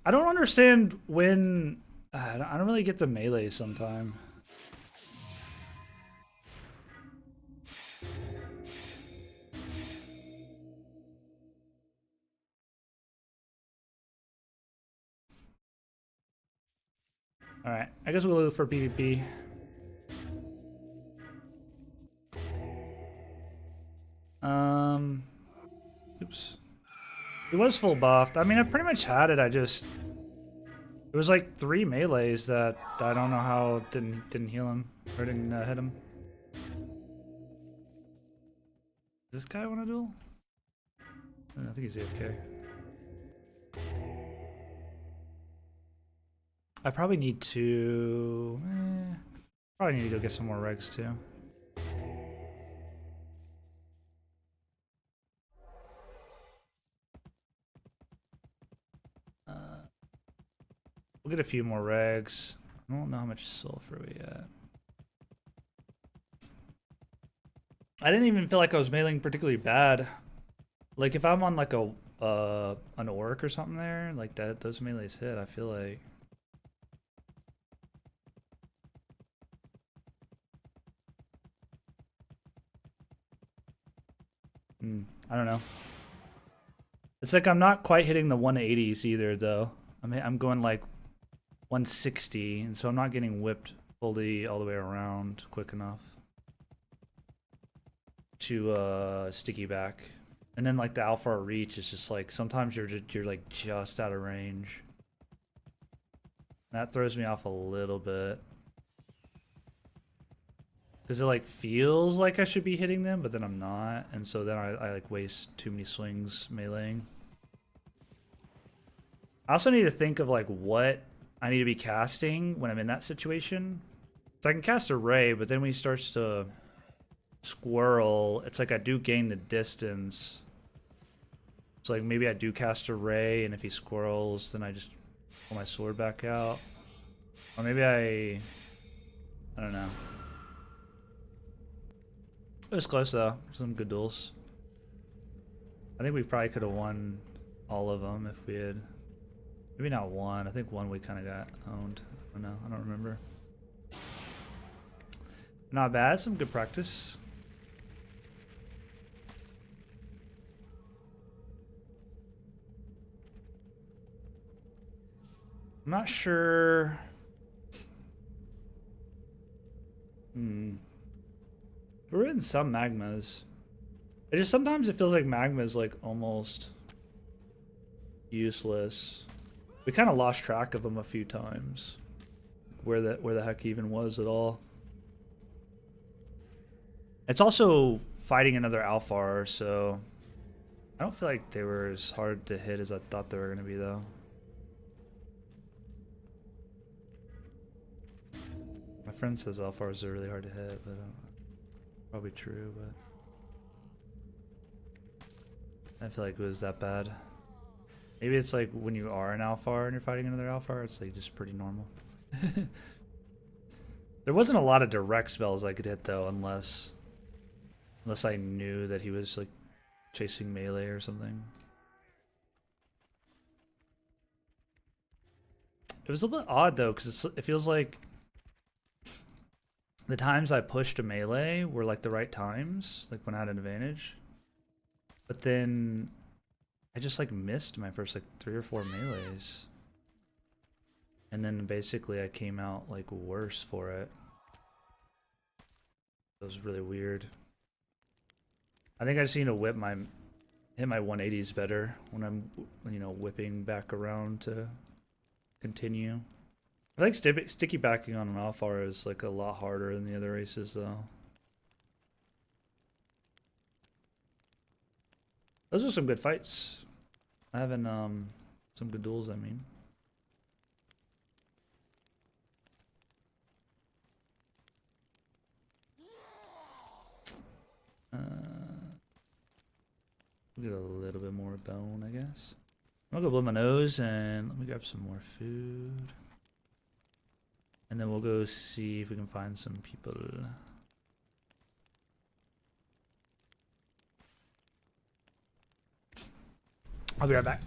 I don't understand when... I don't really get the melee sometime. Alright, I guess we'll go for PvP. Oops. It was full buffed. I mean, I pretty much had it. It was like 3 melees that I don't know how didn't heal him or didn't hit him. Does this guy want to duel? I think he's AFK. I probably need to. Probably need to go get some more regs too. We'll get a few more regs. I don't know how much sulfur we got. I didn't even feel like I was mailing particularly bad. Like if I'm on like a an orc or something there, like that, those melees hit. I feel like. I don't know. It's like I'm not quite hitting the 180s either, though. I'm going like 160, and so I'm not getting whipped fully all the way around quick enough to sticky back. And then like the alpha reach is just like sometimes you're like just out of range. That throws me off a little bit. Because it like feels like I should be hitting them, but then I'm not, and so then I like waste too many swings meleeing. I also need to think of like what I need to be casting when I'm in that situation. So I can cast a ray, but then when he starts to squirrel, it's like I do gain the distance. So like maybe I do cast a ray, and if he squirrels, then I just pull my sword back out. Or maybe I don't know. It was close though. Some good duels. I think we probably could have won all of them if we had. Maybe not one. I think one we kind of got owned. I don't know. I don't remember. Not bad. Some good practice. I'm not sure. We're in some magmas. It just sometimes it feels like magma is like almost useless. We kind of lost track of them a few times. Where the heck he even was at all. It's also fighting another Alphar, so I don't feel like they were as hard to hit as I thought they were gonna be though. My friend says Alphars are really hard to hit, but probably true, but I feel like it was that bad. Maybe it's like when you are an Alphar and you're fighting another Alphar, it's like just pretty normal. There wasn't a lot of direct spells I could hit though, unless I knew that he was like chasing melee or something. It was a little bit odd though, because it feels like the times I pushed a melee were like the right times, like when I had an advantage. But then I just like missed my first like 3 or 4 melees. And then basically I came out like worse for it. It was really weird. I think I just need to hit my 180s better when I'm, you know, whipping back around to continue. I think sticky backing on an off-R is like a lot harder than the other races though. Those are some good fights. Having some good duels, I mean. We'll get a little bit more bone, I guess. I'm gonna go blow my nose and let me grab some more food. And then we'll go see if we can find some people. I'll be right back.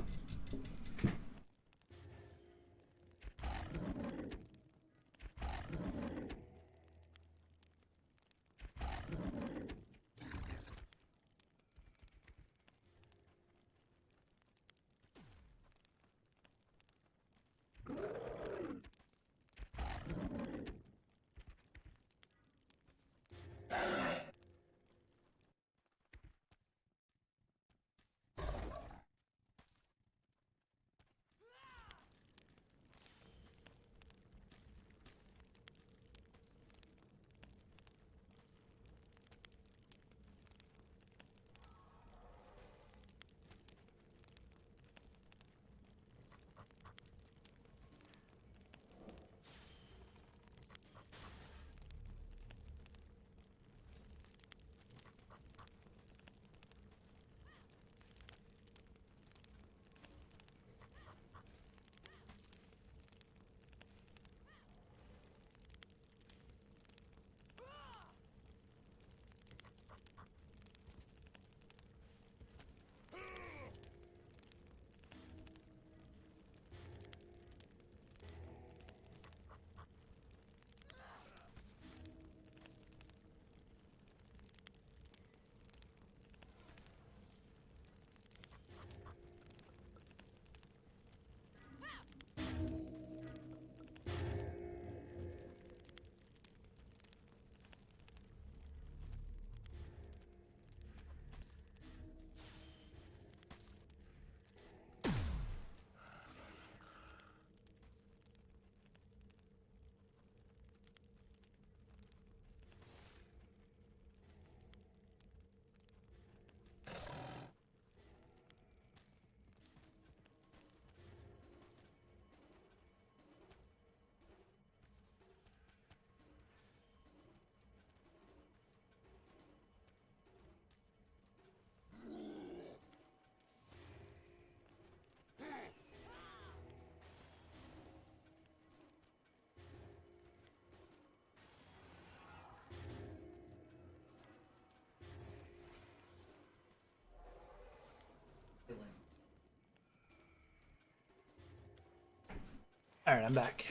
All right, I'm back.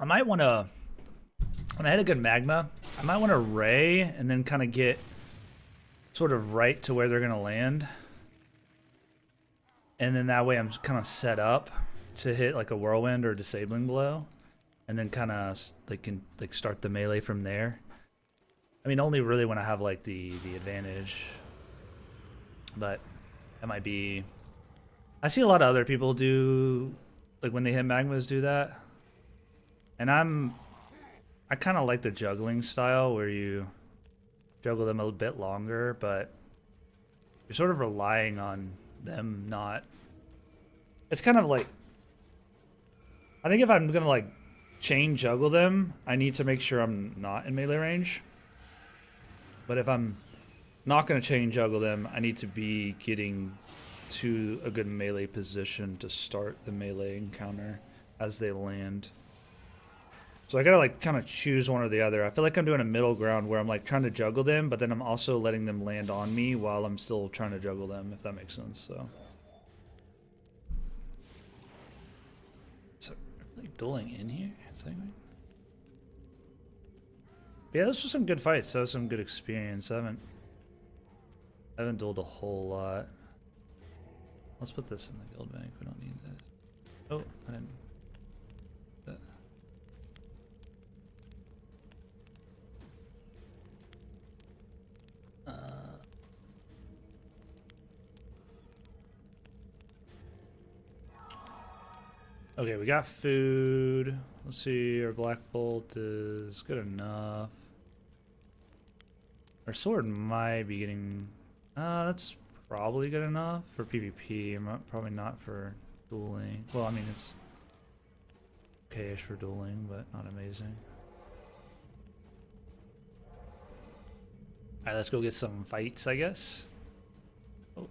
I might want to, when I hit a good magma, I might want to ray and then kind of get sort of right to where they're going to land. And then that way I'm kind of set up to hit like a whirlwind or disabling blow. And then kind of can start the melee from there. I mean, only really when I have like the advantage. But that might be, I see a lot of other people do, like when they hit magmas do that. And I kind of like the juggling style where you juggle them a bit longer, but you're sort of relying on them not. It's kind of like, I think if I'm gonna like chain juggle them, I need to make sure I'm not in melee range. But if I'm not gonna chain juggle them, I need to be getting to a good melee position to start the melee encounter as they land. So I gotta like kind of choose one or the other. I feel like I'm doing a middle ground where I'm like trying to juggle them, but then I'm also letting them land on me while I'm still trying to juggle them, if that makes sense. So Like dueling in here? Yeah, those were some good fights. That was some good experience. I haven't dueled a whole lot. Let's put this in the guild bank. We don't need this. Oh, I didn't. That. Okay, we got food. Let's see, our black bolt is good enough. Our sword might be getting... that's probably good enough for PvP. Probably not for dueling. Well, I mean, it's okay-ish for dueling, but not amazing. Alright, let's go get some fights, I guess. Oh.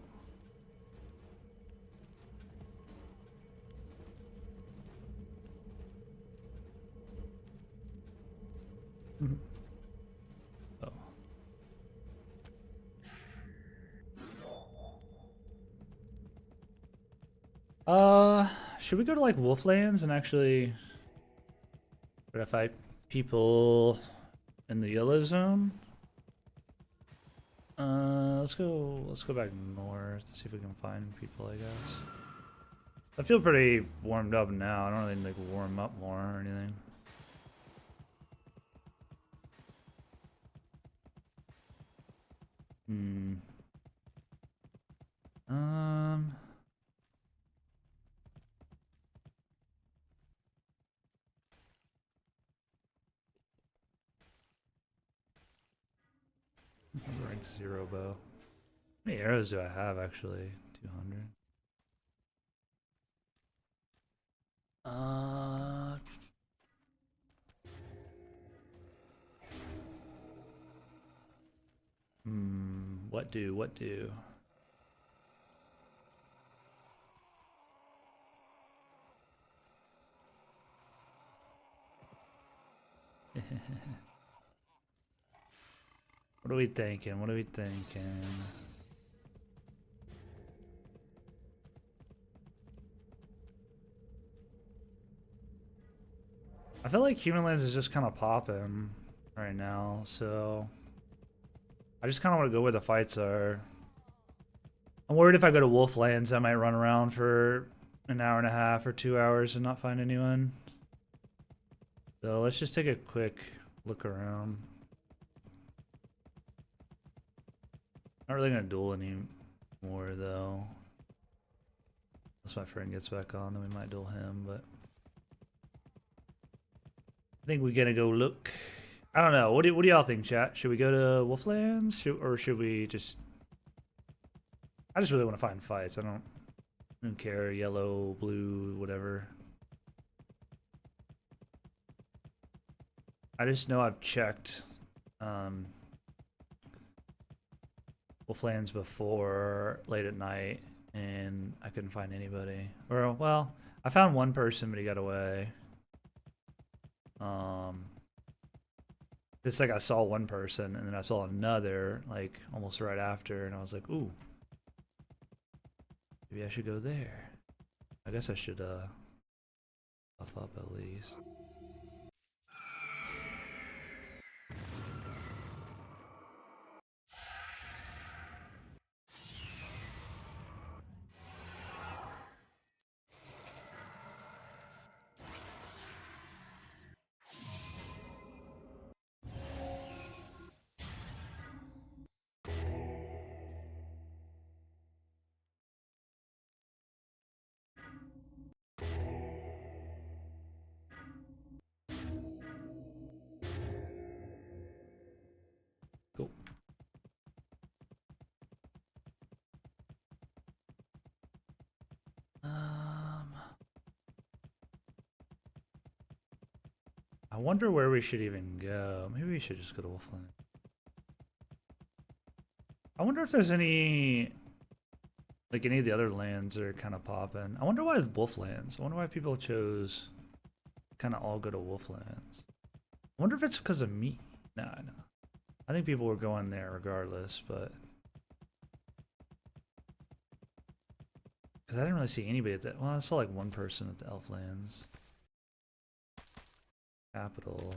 Oh. Should we go to like Wolflands and actually try to fight people in the yellow zone? Let's go back north to see if we can find people, I guess. I feel pretty warmed up now. I don't really like warm up more or anything. Rank 0 bow. How many arrows do I have actually? 200. What do? What are we thinking? I feel like Human Lands is just kind of popping right now, so I just kind of want to go where the fights are. I'm worried if I go to Wolflands, I might run around for an hour and a half or 2 hours and not find anyone. So let's just take a quick look around. Not really gonna duel anymore though. Unless my friend gets back on, then we might duel him, but I think we're gonna go look. I don't know. What do y'all think, chat? Should we go to Wolflands? Or should we just... I just really want to find fights. I don't care. Yellow, blue, whatever. I just know I've checked Wolflands before late at night and I couldn't find anybody. Or, well, I found one person, but he got away. It's like I saw one person and then I saw another like almost right after and I was like, ooh, maybe I should go there. I guess I should buff up at least. Cool. I wonder where we should even go. Maybe we should just go to Wolfland. I wonder if there's any, like any of the other lands are kind of popping. I wonder why it's Wolflands. I wonder why people chose kind of all go to Wolflands. I wonder if it's because of me. No. I think people were going there regardless, but because I didn't really see anybody at that. Well, I saw like one person at the Elflands. Capital.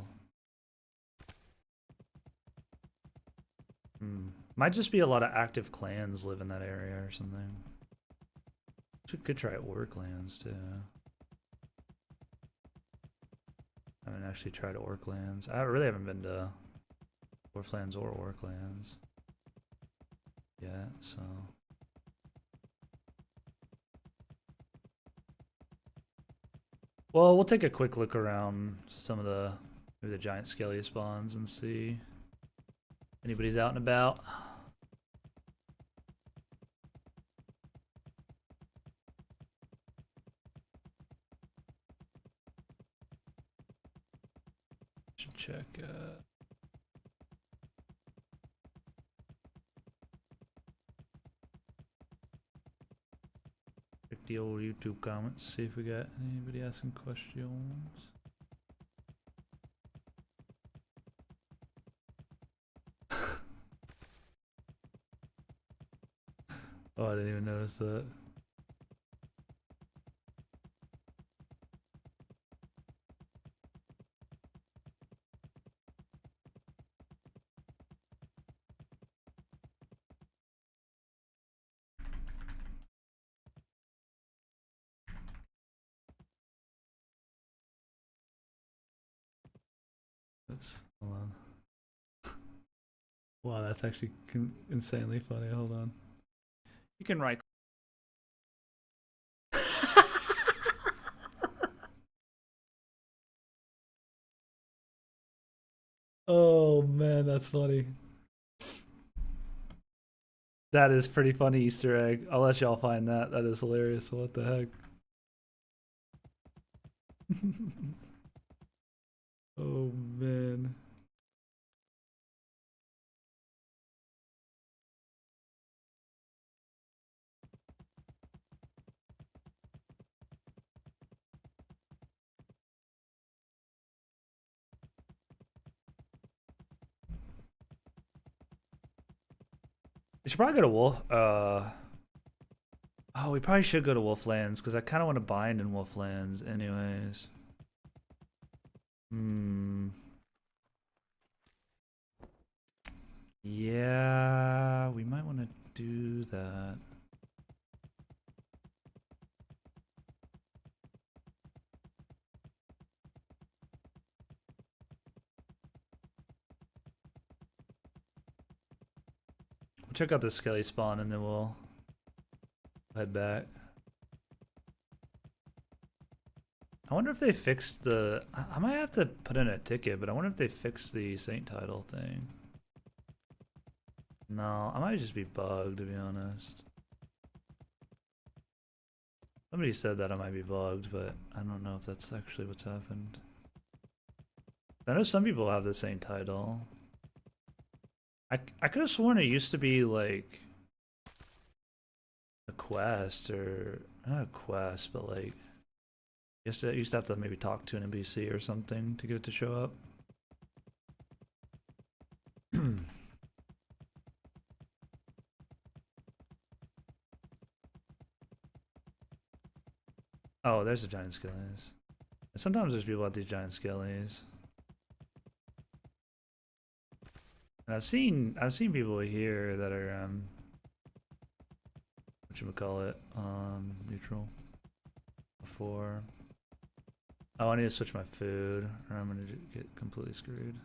Might just be a lot of active clans live in that area or something. We could try Orclands too. I haven't actually tried Orclands. I really haven't been to Orflands or Orclands yet, so. Well, we'll take a quick look around some of the maybe the giant skelly spawns and see if anybody's out and about. Should check. Check the old YouTube comments, see if we got anybody asking questions. Oh, I didn't even notice that. Oops, hold on. Wow, that's actually insanely funny. Hold on. You can right. Oh man, that's funny. That is pretty funny Easter egg. I'll let y'all find that. That is hilarious. What the heck? Oh man. We should probably go to Wolf. Oh, we probably should go to Wolflands because I kind of want to bind in Wolflands, anyways. Yeah, we might want to do that. We'll check out the skelly spawn and then we'll head back. I wonder if they fixed the... I might have to put in a ticket, but I wonder if they fixed the Saint title thing. No, I might just be bugged, to be honest. Somebody said that I might be bugged, but I don't know if that's actually what's happened. I know some people have the Saint title. I could have sworn it used to be like a quest, or not a quest, but like you used to have to maybe talk to an NPC or something to get it to show up. Oh, there's the giant skellies. Sometimes there's people at these giant skellies. And I've seen people here that are whatchamacallit, neutral before. Oh, I need to switch my food or I'm gonna get completely screwed.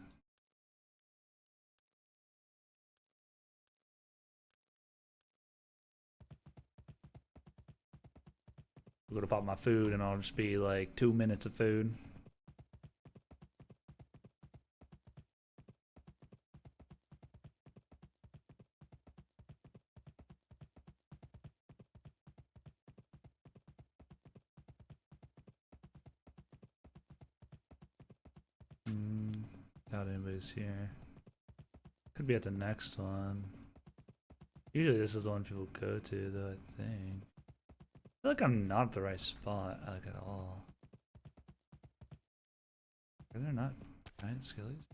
I'm gonna pop my food and I'll just be like 2 minutes of food. Doubt anybody's here. Could be at the next one. Usually this is the one people go to though, I think. I feel like I'm not at the right spot, like at all. Are there not giant skellies?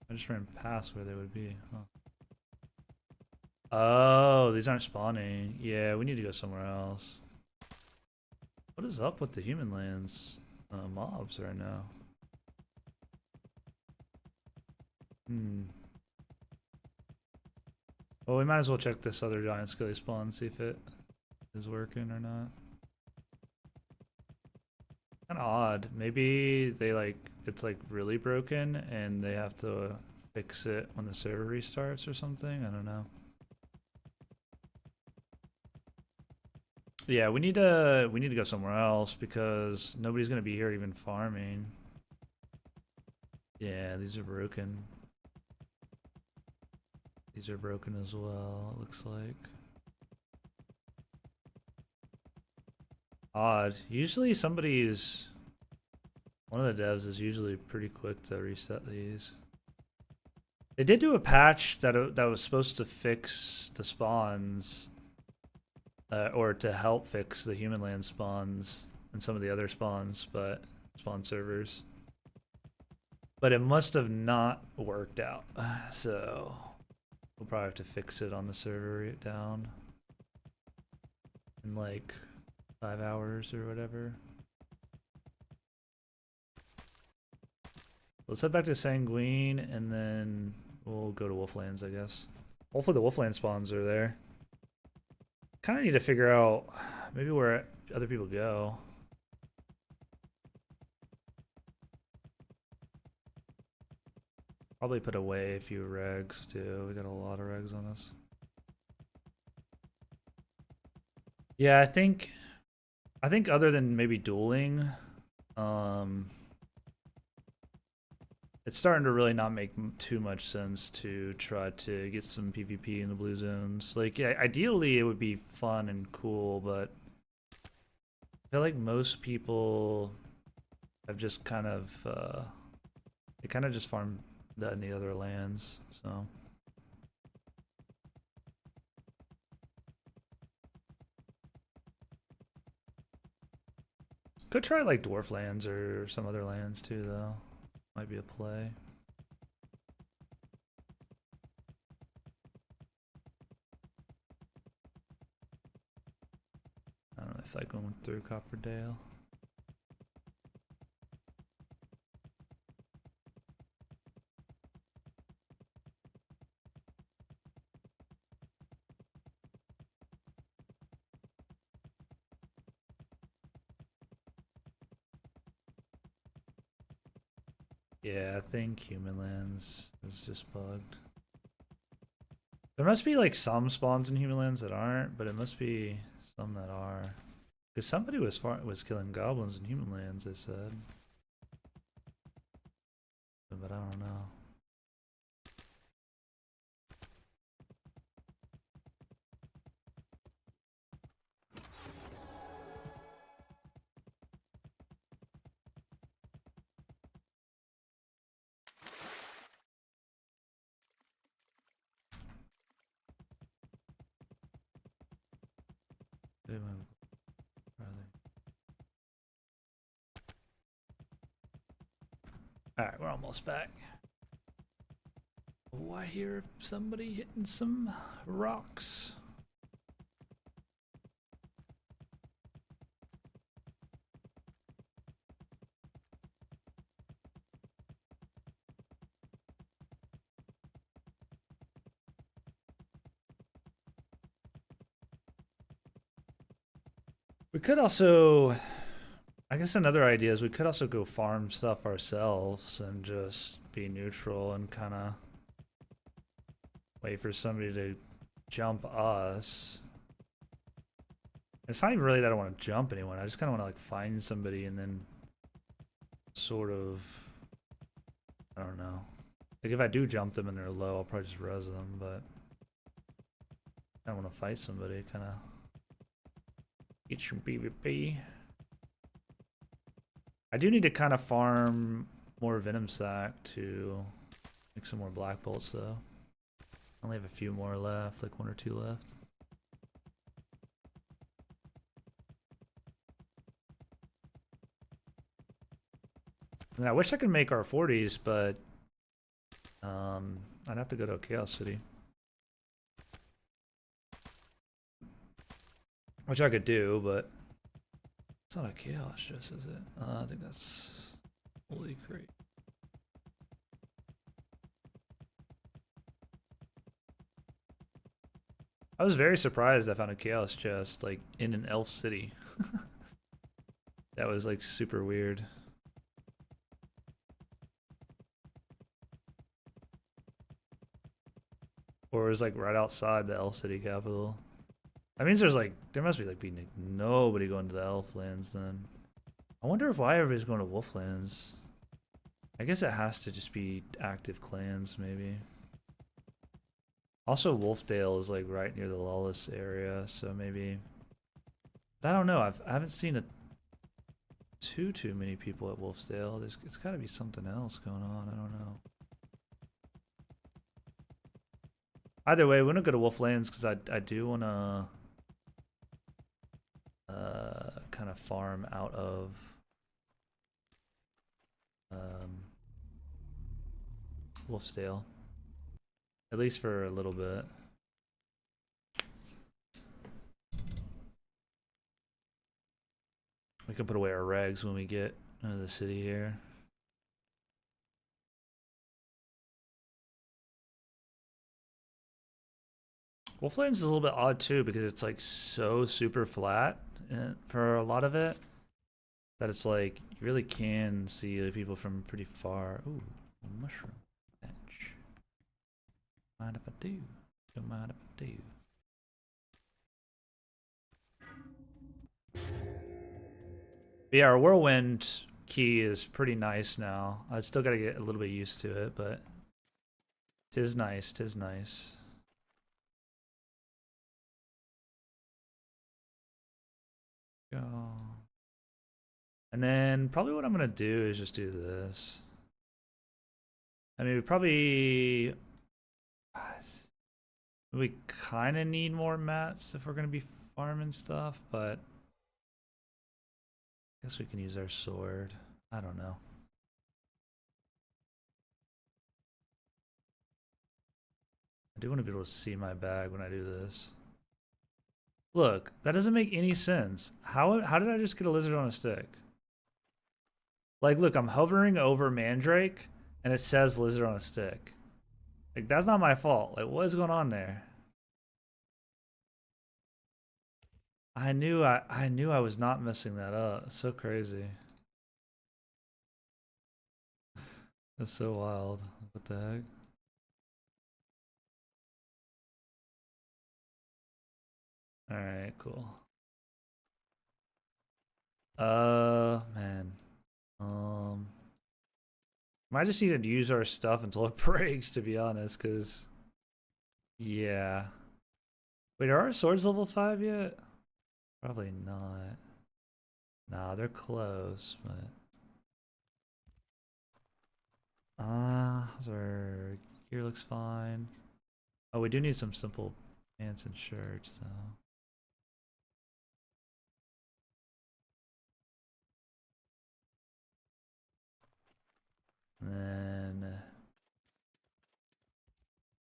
I just ran past where they would be, huh? Oh, these aren't spawning. Yeah, we need to go somewhere else. What is up with the human lands mobs right now? Well, we might as well check this other giant skelly spawn, see if it is working or not. Kind of odd. Maybe they it's like really broken and they have to fix it when the server restarts or something. I don't know. Yeah, we need to go somewhere else because nobody's gonna be here even farming. Yeah, these are broken. These are broken as well, it looks like. Odd. Usually one of the devs is usually pretty quick to reset these. They did do a patch that was supposed to fix the spawns, or to help fix the human land spawns and some of the other spawns, but spawn servers. But it must have not worked out, so we'll probably have to fix it on the server down in like 5 hours or whatever. Let's head back to Sanguine and then we'll go to Wolflands, I guess. Hopefully the Wolfland spawns are there. Kind of need to figure out maybe where other people go. Probably put away a few regs too. We got a lot of regs on us. Yeah, I think other than maybe dueling, it's starting to really not make too much sense to try to get some PvP in the blue zones. Like, yeah, ideally it would be fun and cool, but I feel like most people have just kind of they kind of just farm that in the other lands, so. Could try like dwarf lands or some other lands too, though. Might be a play. I don't know if I going through Copperdale. Yeah, I think human lands is just bugged. There must be like some spawns in human lands that aren't, but it must be some that are. Because somebody was killing goblins in human lands, they said. But I don't know. Alright, we're almost back. Oh, I hear somebody hitting some rocks. We could also, I guess another idea is we could also go farm stuff ourselves and just be neutral and kind of wait for somebody to jump us. It's not even really that I want to jump anyone. I just kind of want to like find somebody and then sort of, I don't know. Like if I do jump them and they're low, I'll probably just res them, but I don't want to fight somebody, kind of get some PvP. I do need to kind of farm more Venom Sac to make some more Black Bolts though. I only have a few more left, like 1 or 2 left. And I wish I could make R40s, but I'd have to go to a Chaos City. Which I could do, but it's not a Chaos just, is it? I think that's Holy Crate. I was very surprised I found a chaos chest like in an elf city. That was like super weird. Or it was like right outside the elf city capital. That means there must be like being like nobody going to the elf lands then. I wonder if why everybody's going to Wolflands. I guess it has to just be active clans, maybe. Also, Wolfdale is like right near the Lawless area, so maybe. But I don't know. I haven't seen too many people at Wolfdale. It's got to be something else going on. I don't know. Either way, we're gonna go to Wolflands because I do wanna kind of farm out of Wolfsdale, at least for a little bit. We can put away our regs when we get into the city here. Wolflands is a little bit odd too because it's like so super flat for a lot of it that it's like you really can see people from pretty far. Ooh, a mushroom bench. Mind if I do? Don't mind if I do. But yeah, our whirlwind key is pretty nice now. I still gotta get a little bit used to it, but tis nice, tis nice. Go. And then probably what I'm gonna do is just do this. I mean, we kind of need more mats if we're gonna be farming stuff, but I guess we can use our sword. I don't know. I do want to be able to see my bag when I do this. Look, that doesn't make any sense. How did I just get a lizard on a stick? Like, look, I'm hovering over Mandrake, and it says lizard on a stick. Like, that's not my fault. Like, what is going on there? I knew I was not messing that up. It's so crazy. That's so wild. What the heck? Alright, cool. Man. Might just need to use our stuff until it breaks, to be honest, because yeah. Wait, are our swords level 5 yet? Probably not. Nah, they're close, but our gear looks fine. Oh, we do need some simple pants and shirts, though. And then,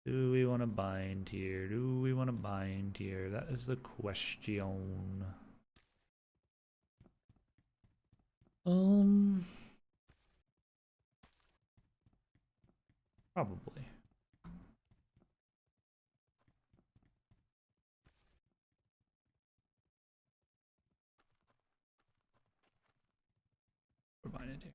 do we want to bind here? Do we want to bind here? That is the question. Probably. We're binding here.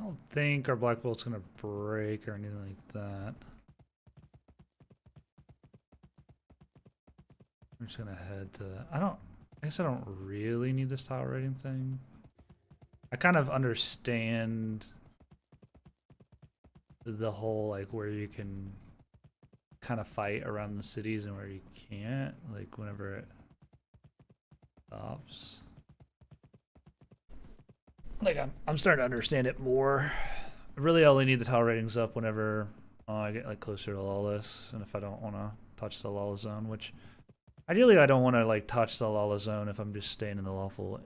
I don't think our black bolt's gonna break or anything like that. I'm just gonna head to. I guess I don't really need this tile rating thing. I kind of understand the whole like where you can kind of fight around the cities and where you can't, like whenever it stops. Like I'm starting to understand it more. I really only need the tile ratings up whenever I get like closer to lawless, and if I don't want to touch the lawless zone, which ideally I don't want to like touch the lawless zone if I'm just staying in the lawful,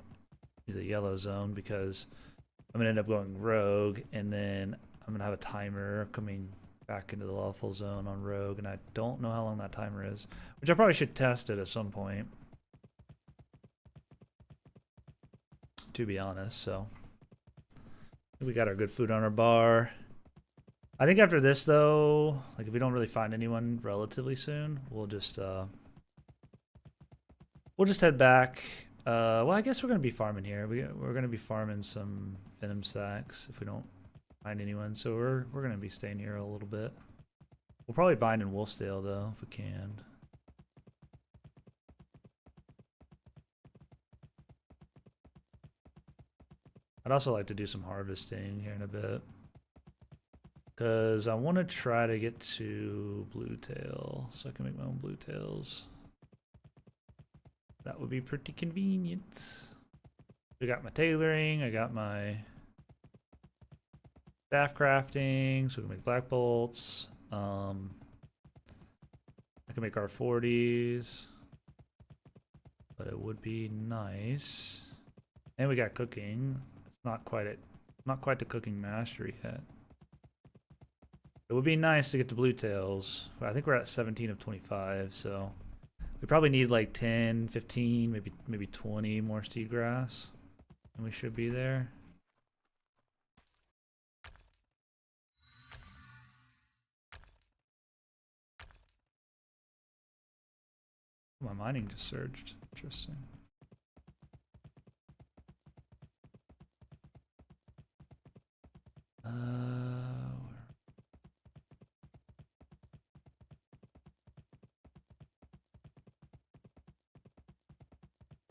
the yellow zone, because I'm gonna end up going rogue, and then I'm gonna have a timer coming back into the lawful zone on rogue, and I don't know how long that timer is, which I probably should test it at some point, to be honest. So we got our good food on our bar. I think after this though, like if we don't really find anyone relatively soon, we'll just head back. Well, I guess we're gonna be farming here. We're gonna be farming some venom sacks if we don't find anyone. So we're gonna be staying here a little bit. We'll probably bind in Wolfsdale though if we can. I'd also like to do some harvesting here in a bit, because I want to try to get to Bluetail so I can make my own Bluetails. That would be pretty convenient. I got my tailoring, I got my staff crafting, so we can make black bolts. I can make R40s, but it would be nice. And we got cooking. It's not quite the cooking mastery yet. It would be nice to get to Bluetails. I think we're at 17 of 25, so we probably need like 10, 15, maybe 20 more steed grass, and we should be there. My mining just surged. Interesting.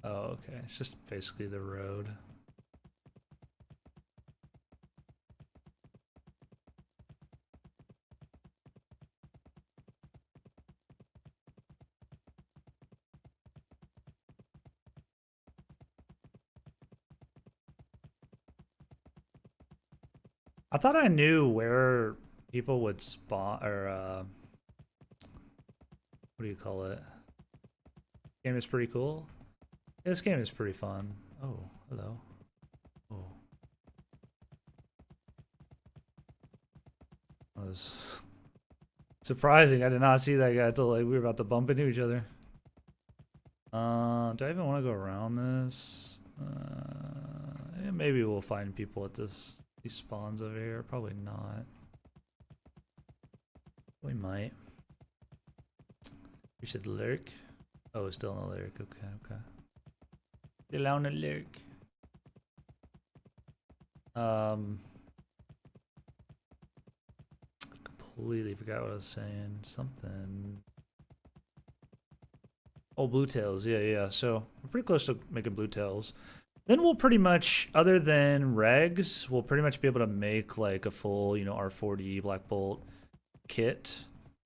Oh, okay. It's just basically the road. I thought I knew where people would spawn, or what do you call it? Game is pretty cool. Yeah, this game is pretty fun. Oh, hello. Oh. That was surprising. I did not see that guy until like we were about to bump into each other. Do I even want to go around this? Yeah, maybe we'll find people at these spawns over here. Probably not. We might. We should lurk. Oh, it's still on the lurk. Okay, okay. Still on the lurk. Completely forgot what I was saying. Something. Oh, Bluetails. Yeah, yeah. So we're pretty close to making Bluetails. Then we'll pretty much, other than regs, we'll pretty much be able to make like a full, you know, R40 Black Bolt kit,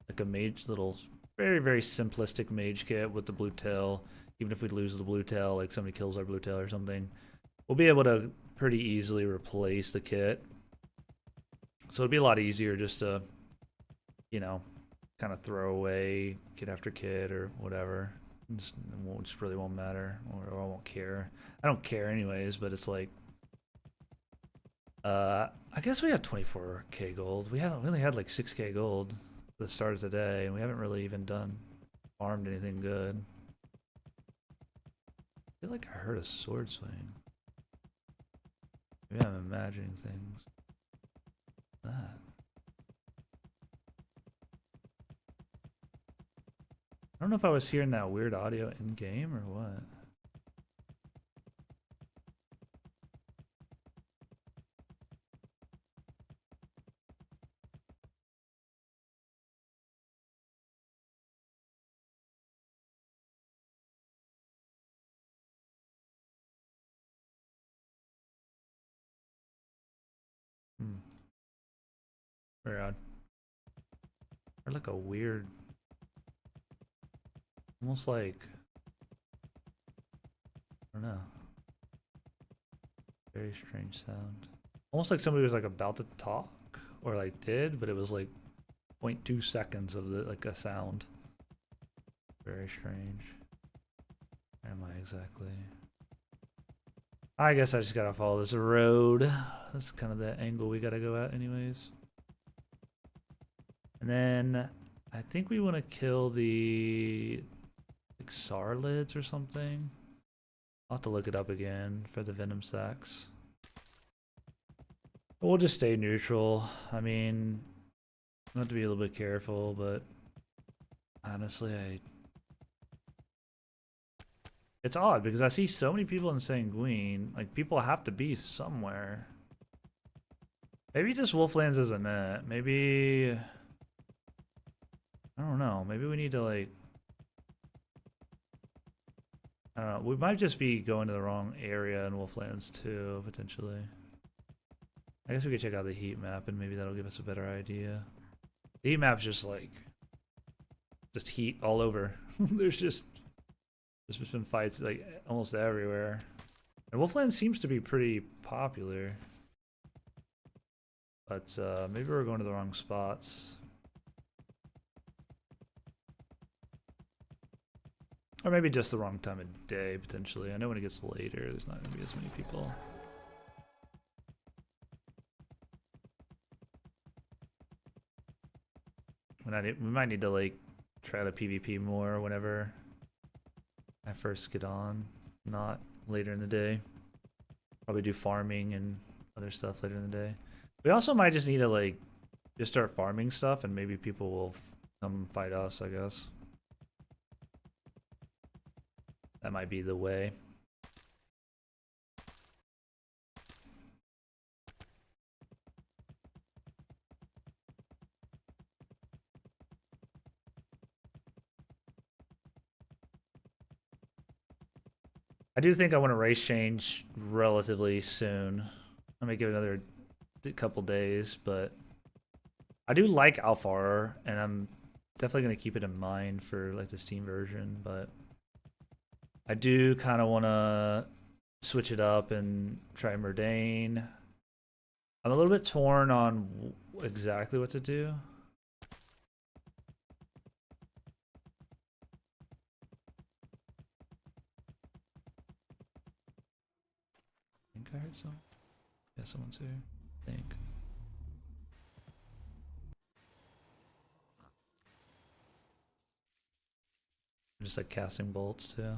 like a mage, little, very, very simplistic mage kit with the Bluetail. Even if we lose the Bluetail, like somebody kills our Bluetail or something, we'll be able to pretty easily replace the kit. So it'd be a lot easier just to, you know, kind of throw away kit after kit or whatever. Just really won't matter, or I won't care. I don't care anyways, but it's like, I guess we have 24k gold. We only had like 6k gold at the start of today, and we haven't really even farmed anything good. I feel like I heard a sword swing. Maybe I'm imagining things. That. I don't know if I was hearing that weird audio in game or what. Hmm. Very odd. Or like a weird, almost like, I don't know. Very strange sound. Almost like somebody was like about to talk or like did, but it was like 0.2 seconds of the like a sound. Very strange. Where am I exactly? I guess I just gotta follow this road. That's kind of the angle we gotta go at anyways. And then I think we want to kill the like Sarlids or something. I'll have to look it up again for the Venom Sacs. We'll just stay neutral. I mean, I have to be a little bit careful, but honestly, it's odd because I see so many people in Sanguine. Like, people have to be somewhere. Maybe just Wolflands isn't it. Maybe, I don't know. Maybe we need to like, I don't know. We might just be going to the wrong area in Wolflands too, potentially. I guess we could check out the heat map and maybe that'll give us a better idea. The heat map's just like, just heat all over. There's just been fights like almost everywhere. And Wolfland seems to be pretty popular. But maybe we're going to the wrong spots. Or maybe just the wrong time of day, potentially. I know when it gets later, there's not going to be as many people. We might need to like try to PvP more whenever I first get on, not later in the day. Probably do farming and other stuff later in the day. We also might just need to like just start farming stuff and maybe people will come fight us, I guess. That might be the way. I do think I want to race change relatively soon. I may give it another couple days, but I do like Alfar, and I'm definitely going to keep it in mind for like the Steam version, but I do kind of want to switch it up and try Murdain. I'm a little bit torn on exactly what to do. I think I heard someone. Yeah, someone's here. I think. I'm just like casting bolts too.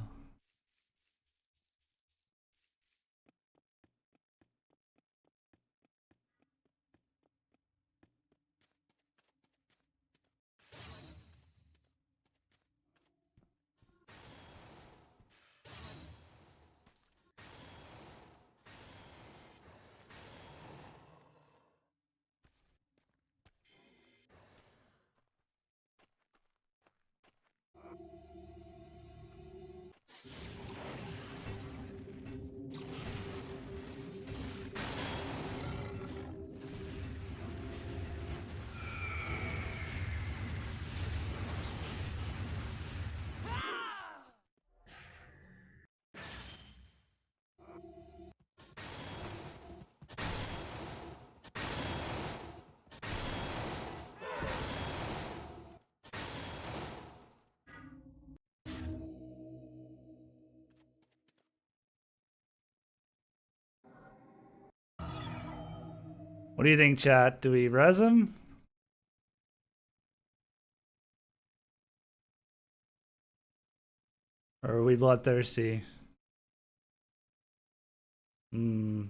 What do you think, chat? Do we res him? Or are we bloodthirsty? Hmm.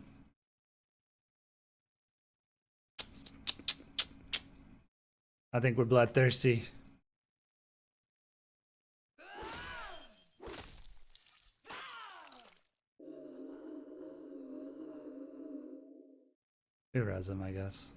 I think we're bloodthirsty. We res him, I guess.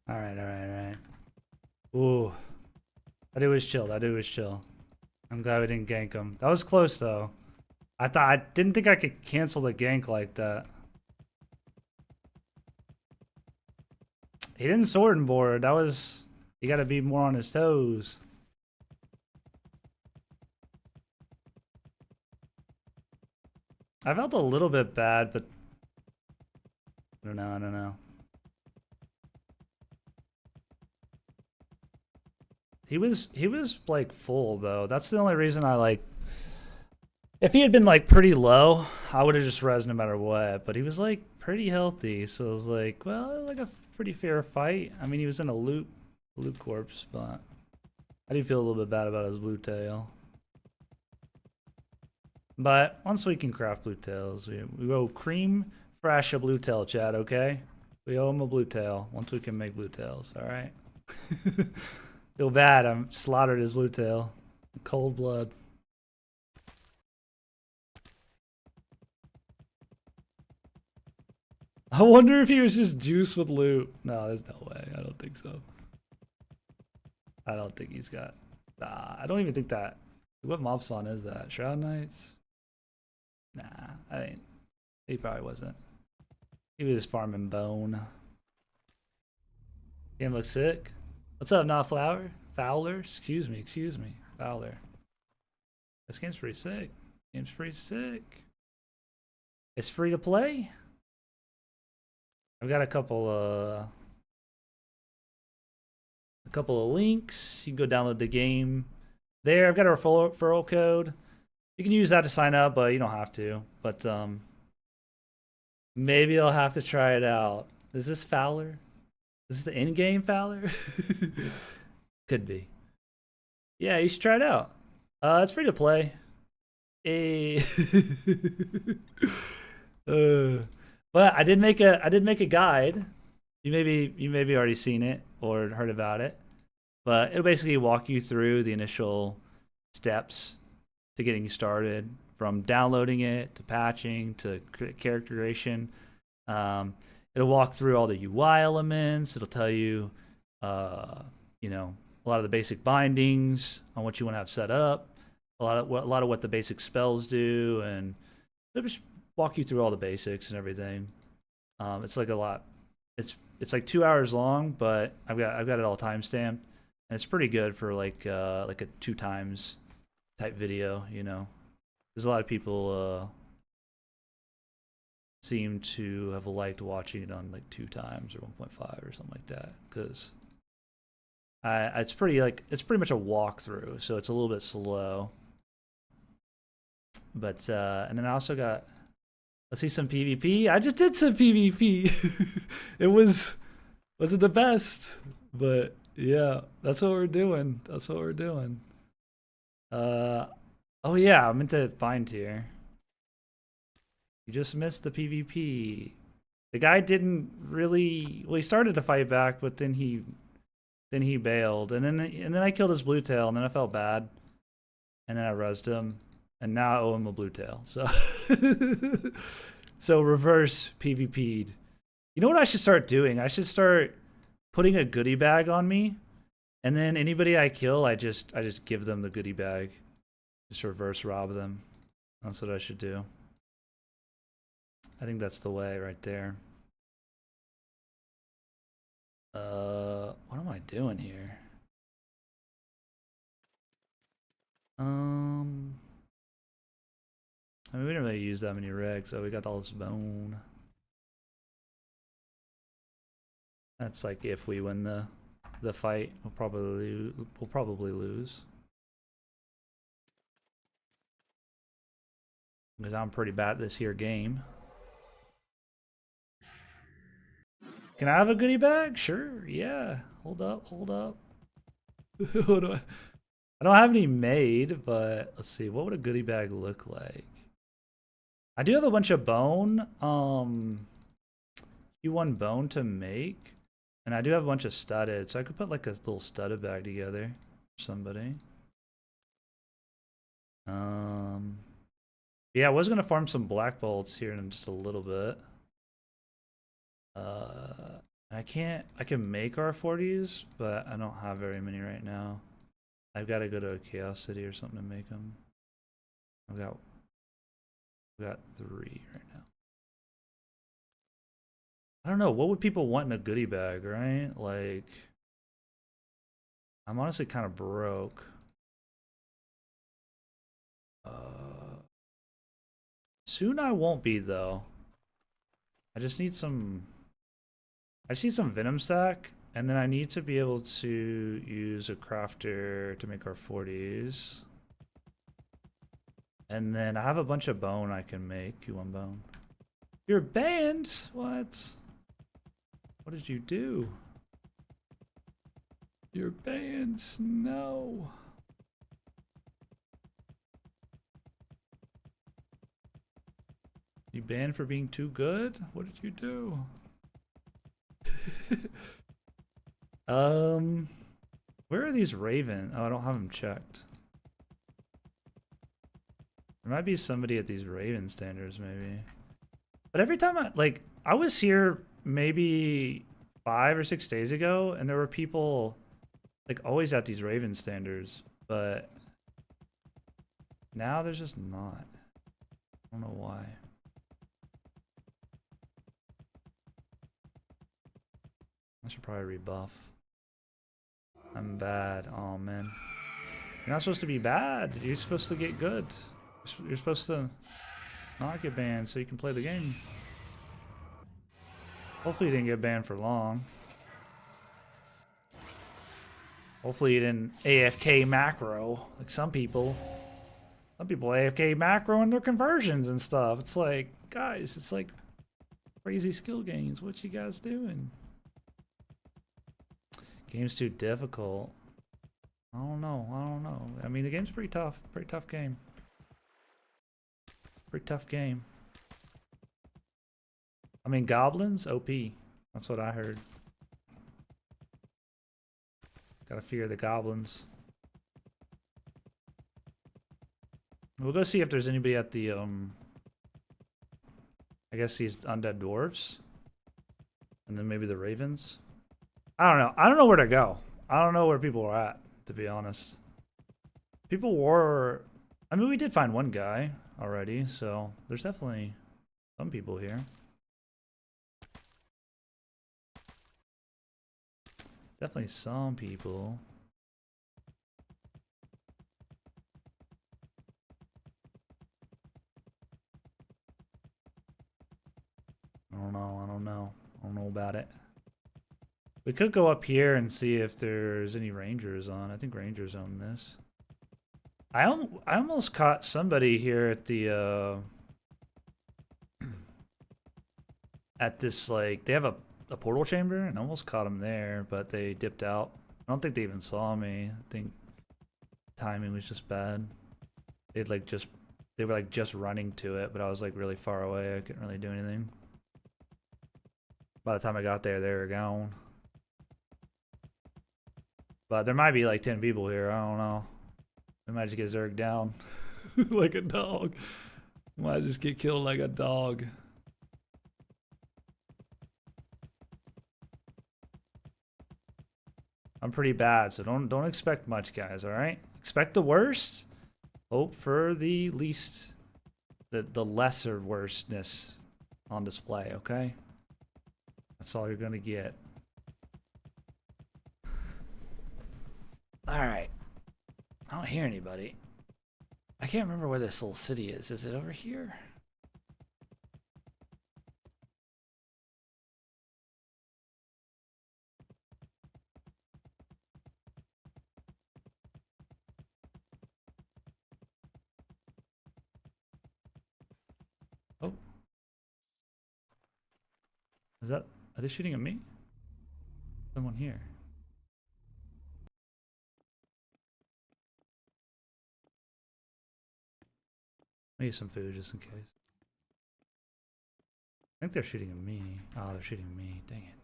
Alright, alright, alright. Ooh. That dude was chill. That dude was chill. I'm glad we didn't gank him. That was close though. I didn't think I could cancel the gank like that. He didn't sword and board. That was... You gotta be more on his toes. I felt a little bit bad, but... I don't know, I don't know. He was like full though. That's the only reason I like... If he had been like pretty low, I would have just rezzed no matter what. But he was like pretty healthy, so I was like, well, like a pretty fair fight. I mean, he was in a loot corpse, but I do feel a little bit bad about his blue tail. But once we can craft blue tails, we go cream fresh a blue tail, Chad. Okay, we owe him a blue tail once we can make blue tails. All right. Feel bad. I'm slaughtered his blue tail. Cold blood. I wonder if he was just juice with loot. No, there's no way. I don't think so. I don't think he's got... Nah, I don't even think that... What mob spawn is that? Shroud Knights? Nah, I ain't... He probably wasn't. He was farming bone. Game looks sick. What's up, Not Flower? Fowler? Excuse me. Fowler. This game's pretty sick. Game's pretty sick. It's free to play. I've got a couple of links. You can go download the game there. I've got a referral code. You can use that to sign up, but you don't have to. But maybe I'll have to try it out. Is this Fowler? Is this the in-game Fowler? Could be. Yeah, you should try it out. It's free to play. But I did make a guide. You maybe already seen it or heard about it. But it'll basically walk you through the initial steps to getting you started, from downloading it to patching to character creation. It'll walk through all the UI elements. It'll tell you, you know, a lot of the basic bindings on what you want to have set up, a lot of what the basic spells do, and it'll just walk you through all the basics and everything. It's like a lot. It's like 2 hours long, but I've got it all timestamped, and it's pretty good for like a 2 times type video. You know, there's a lot of people seem to have liked watching it on like 2 times or 1.5 or something like that, because it's pretty much a walkthrough, so it's a little bit slow. But and then I also got, let's see, some PvP. I just did some PvP. It wasn't the best, but yeah, that's what we're doing. Oh yeah, I meant to bind here. You just missed the PvP. The guy didn't really... Well, he started to fight back, but then he bailed, and then I killed his blue tail, and then I felt bad, and then I rezzed him, and now I owe him a blue tail. So, so reverse PvP'd. You know what I should start doing? I should start putting a goodie bag on me, and then anybody I kill, I just give them the goodie bag. Just reverse rob them. That's what I should do. I think that's the way right there. What am I doing here? I mean, we didn't really use that many regs, so we got all this bone. That's like if we win the fight, we'll probably lose. Because I'm pretty bad at this here game. Can I have a goodie bag? Sure, yeah. Hold up. What do I don't have any made, but let's see. What would a goodie bag look like? I do have a bunch of bone. Q1 bone to make. And I do have a bunch of studded, so I could put like a little studded bag together for somebody. Yeah, I was gonna farm some black bolts here in just a little bit. I I can make R40s, but I don't have very many right now. I've got to go to a Chaos City or something to make them. I've got 3 right now. I don't know. What would people want in a goodie bag, right? Like, I'm honestly kind of broke. Soon I won't be, though. I just need some Venom stack, and then I need to be able to use a crafter to make our 40s. And then I have a bunch of bone I can make. You want bone? You're banned? What? What did you do? You're banned. No. You banned for being too good? What did you do? Where are these Raven? Oh, I don't have them checked. There might be somebody at these Raven standards, maybe. But every time I was here maybe 5 or 6 days ago, and there were people like always at these Raven standards, but now there's just not. I don't know why. I should probably rebuff. I'm bad. Oh man. You're not supposed to be bad. You're supposed to get good. You're supposed to not get banned so you can play the game. Hopefully you didn't get banned for long. Hopefully you didn't AFK macro like some people. Some people AFK macro in their conversions and stuff. It's like, guys, it's like crazy skill gains. What you guys doing? Game's too difficult. I don't know. I mean, the game's pretty tough. Pretty tough game. Pretty tough game. I mean, goblins, OP. That's what I heard. Gotta fear the goblins. We'll go see if there's anybody at the, I guess these undead dwarves. And then maybe the ravens. I don't know. I don't know where to go. I don't know where people are at, to be honest. People were... I mean, we did find one guy already, so there's definitely some people here. Definitely some people. I don't know about it. We could go up here and see if there's any rangers on. I think rangers own this. I almost caught somebody here at the at this, like, they have a portal chamber, and I almost caught them there, but they dipped out. I don't think they even saw me. I think timing was just bad. They were like just running to it, but I was like really far away. I couldn't really do anything. By the time I got there, they were gone. But there might be like 10 people here. I don't know. We might just get zerged down like a dog. Might just get killed like a dog. I'm pretty bad, so don't expect much, guys. All right, expect the worst. Hope for the least, the lesser worstness on display. Okay, that's all you're gonna get. All right. I don't hear anybody. I can't remember where this little city is. Is it over here? Oh. Is that... Are they shooting at me? Someone here. Maybe some food just in case. I think they're shooting at me. Oh, they're shooting at me. Dang it.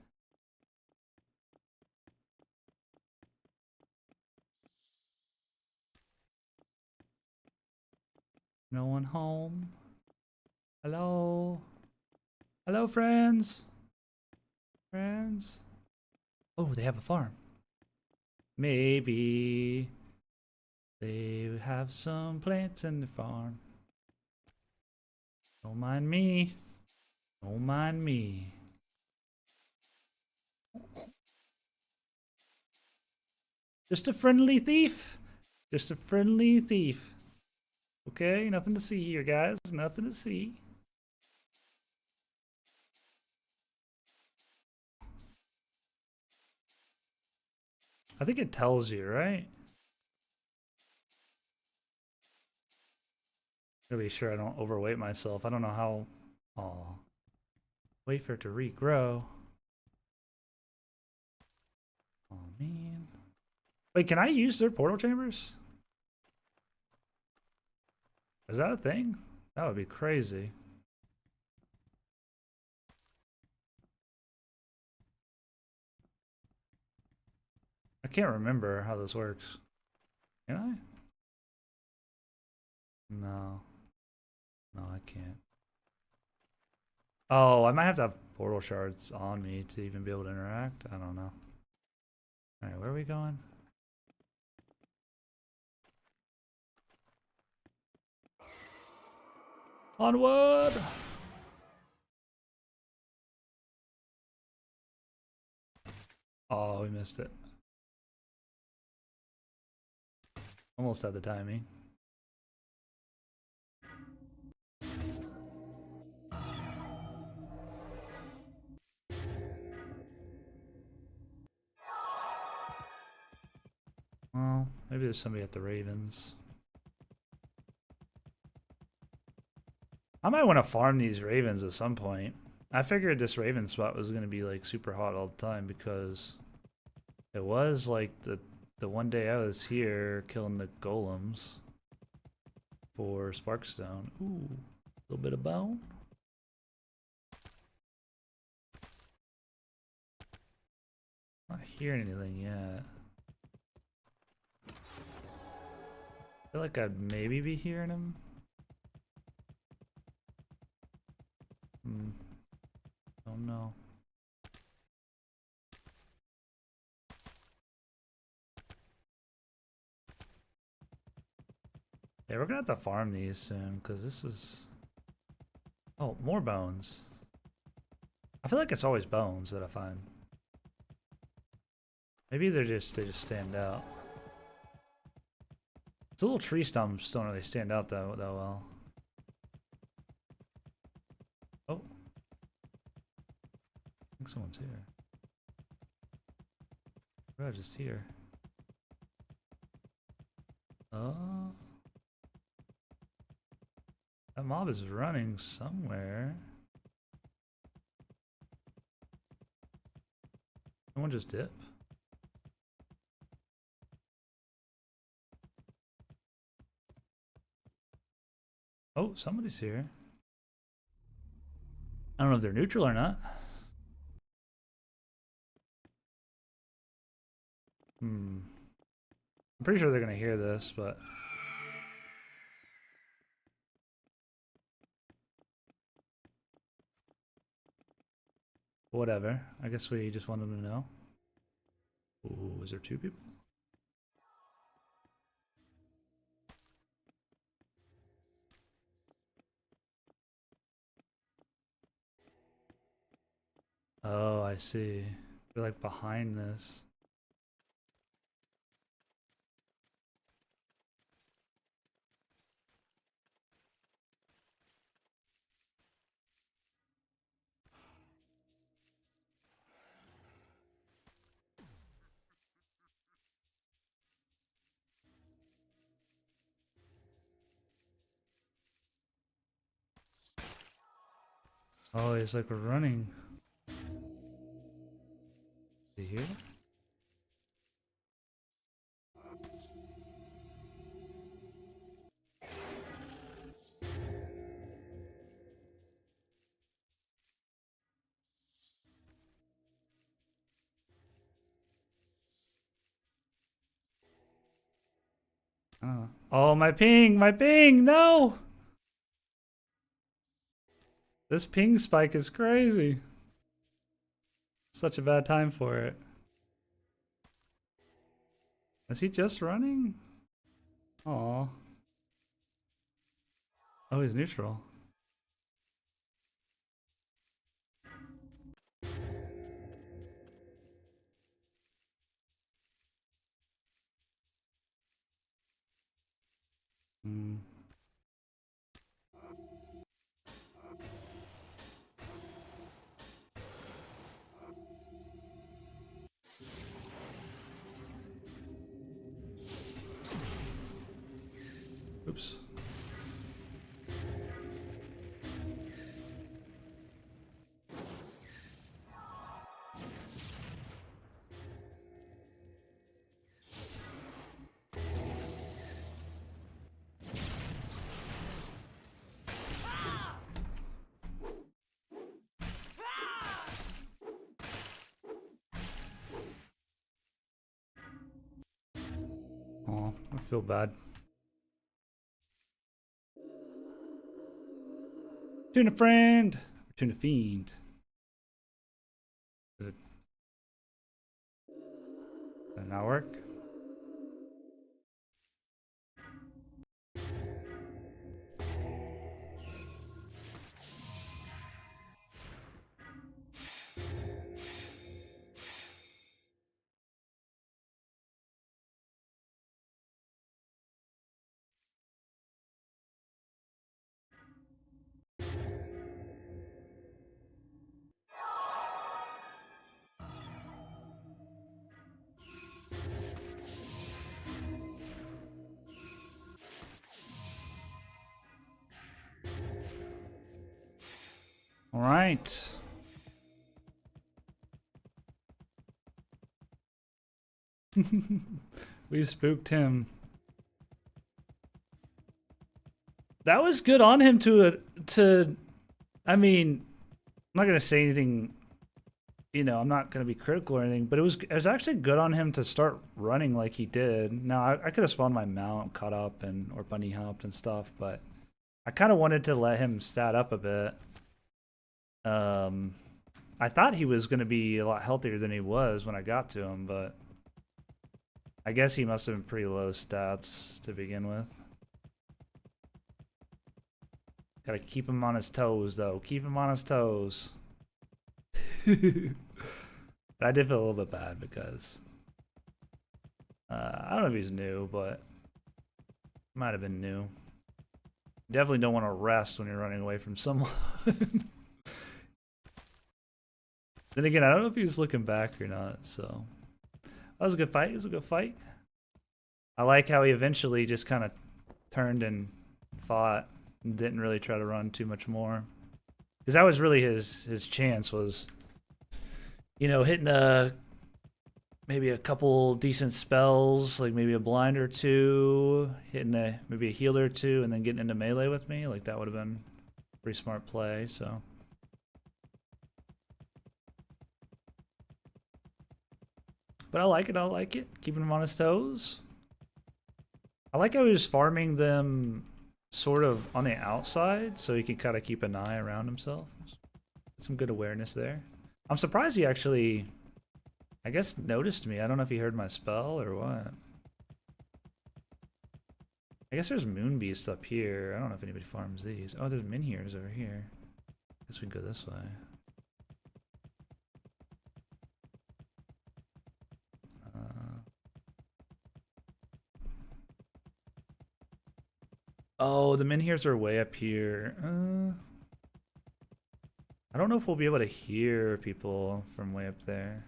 No one home. Hello? Hello, friends? Friends? Oh, they have a farm. Maybe they have some plants in the farm. Don't mind me. Don't mind me. Just a friendly thief. Just a friendly thief. Okay, nothing to see here, guys. Nothing to see. I think it tells you, right? Gotta be sure I don't overweight myself. I don't know how. Oh, wait for it to regrow. Oh man. Wait, can I use their portal chambers? Is that a thing? That would be crazy. I can't remember how this works. Can I? No. No, I can't. Oh, I might have to have portal shards on me to even be able to interact. I don't know. Alright, where are we going? Onward! Oh, we missed it. Almost had the timing. Well, maybe there's somebody at the Ravens. I might want to farm these Ravens at some point. I figured this Raven spot was going to be like super hot all the time because it was like the one day I was here killing the golems for Sparkstone. Ooh, a little bit of bone. Not hearing anything yet. I feel like I'd maybe be hearing him. Don't know. Yeah, we're gonna have to farm these soon because this is. Oh, more bones. I feel like it's always bones that I find. Maybe they just stand out. The little tree stumps don't really stand out that well. Oh, I think someone's here. We're just here. Oh, that mob is running somewhere. Someone just dip. Oh, somebody's here. I don't know if they're neutral or not. I'm pretty sure they're gonna hear this, but whatever. I guess we just want them to know. Ooh, is there two people? Oh, I see. They're like behind this. Oh, it's like we're running. Is he here? I don't know. Oh, my ping! My ping! No! This ping spike is crazy. Such a bad time for it. Is he just running? Aw. Oh, he's neutral. Hmm. Oops. Oh, I feel bad. Tuna friend! Tuna fiend. Did that not work? All right. We spooked him. That was good on him to I mean, I'm not gonna say anything, you know, I'm not gonna be critical or anything, but it was actually good on him to start running like he did. Now I could have spawned my mount, caught up and or bunny hopped and stuff, but I kinda wanted to let him stat up a bit. I thought he was gonna be a lot healthier than he was when I got to him, but I guess he must have been pretty low stats to begin with. Gotta keep him on his toes, though. Keep him on his toes. But I did feel a little bit bad because I don't know if he's new, but might have been new. Definitely don't want to rest when you're running away from someone. Then again, I don't know if he was looking back or not. So that was a good fight. It was a good fight. I like how he eventually just kind of turned and fought and didn't really try to run too much more. Because that was really his chance was, you know, hitting maybe a couple decent spells, like maybe a blind or two, hitting maybe a healer or two, and then getting into melee with me. Like that would have been a pretty smart play. So. But I like it. I like it. Keeping him on his toes. I like how he was farming them sort of on the outside, so he can kind of keep an eye around himself. Some good awareness there. I'm surprised he actually, I guess, noticed me. I don't know if he heard my spell or what. I guess there's Moonbeast up here. I don't know if anybody farms these. Oh, there's Minhears over here. Guess we can go this way. Oh, the Minhears are way up here. I don't know if we'll be able to hear people from way up there.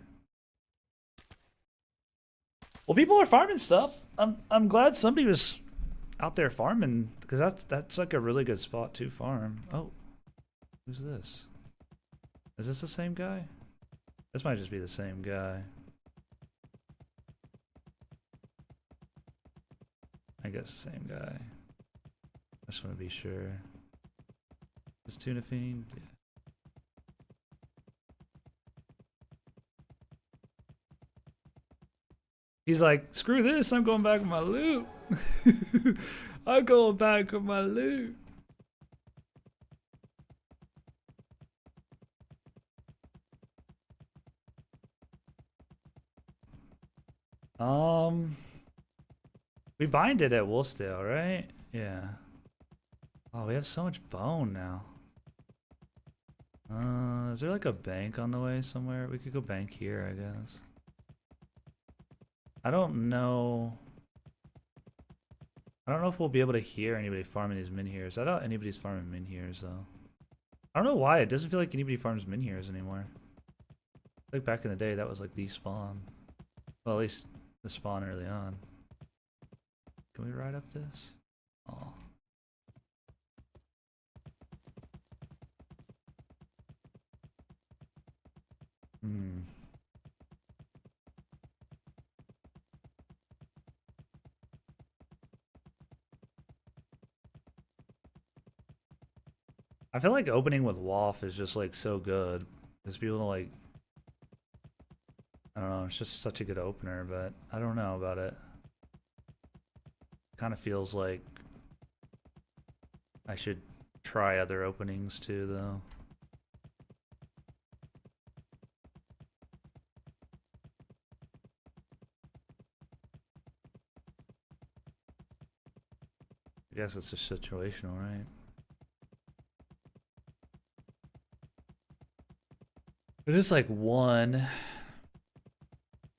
Well, people are farming stuff. I'm glad somebody was out there farming because that's like a really good spot to farm. Oh, who's this? Is this the same guy? This might just be the same guy. I guess the same guy. I just want to be sure. Is Tuna Fiend? Yeah. He's like, screw this, I'm going back with my loot. I'm going back with my loot. We bind it at Wolfsdale, right? Yeah. Oh, we have so much bone now. Is there like a bank on the way somewhere? We could go bank here, I guess. I don't know. I don't know if we'll be able to hear anybody farming these min-hears. I doubt anybody's farming min-hears, though. I don't know why. It doesn't feel like anybody farms min-hears anymore. Like back in the day, that was like the spawn. Well, at least the spawn early on. Can we ride up this? Oh. Hmm. I feel like opening with WAF is just like so good. Because people like, I don't know, it's just such a good opener, but I don't know about it. Kind of feels like I should try other openings too, though. I guess it's just situational, right? It is like one.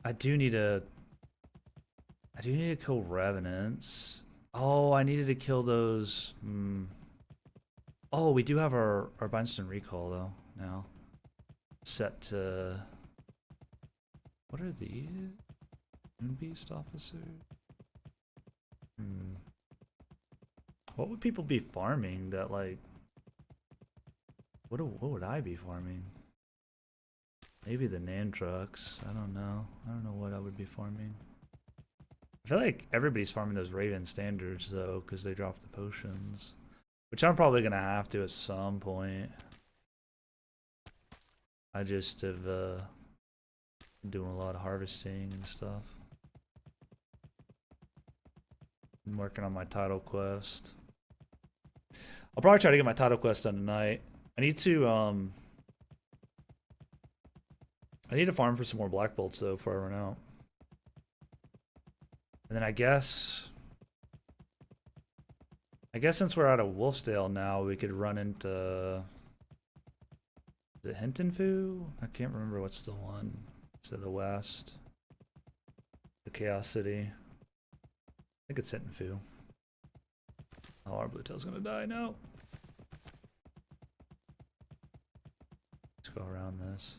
I do need to kill revenants. Oh, I needed to kill those. Oh, we do have our Beinstein recall though now. Set to. What are these? Moonbeast officer? What would people be farming that like? What would I be farming? Maybe the Nan trucks. I don't know. I don't know what I would be farming. I feel like everybody's farming those Raven standards though, because they drop the potions. Which I'm probably gonna have to at some point. I just have been doing a lot of harvesting and stuff. I'm working on my title quest. I'll probably try to get my title quest done tonight. I need to farm for some more black bolts though before I run out. And then I guess since we're out of Wolfsdale now, we could run into the Hintonfu? I can't remember what's the one to the west. The Chaos City. I think it's Hintonfu. Oh, our blue tail's gonna die now. Let's go around this.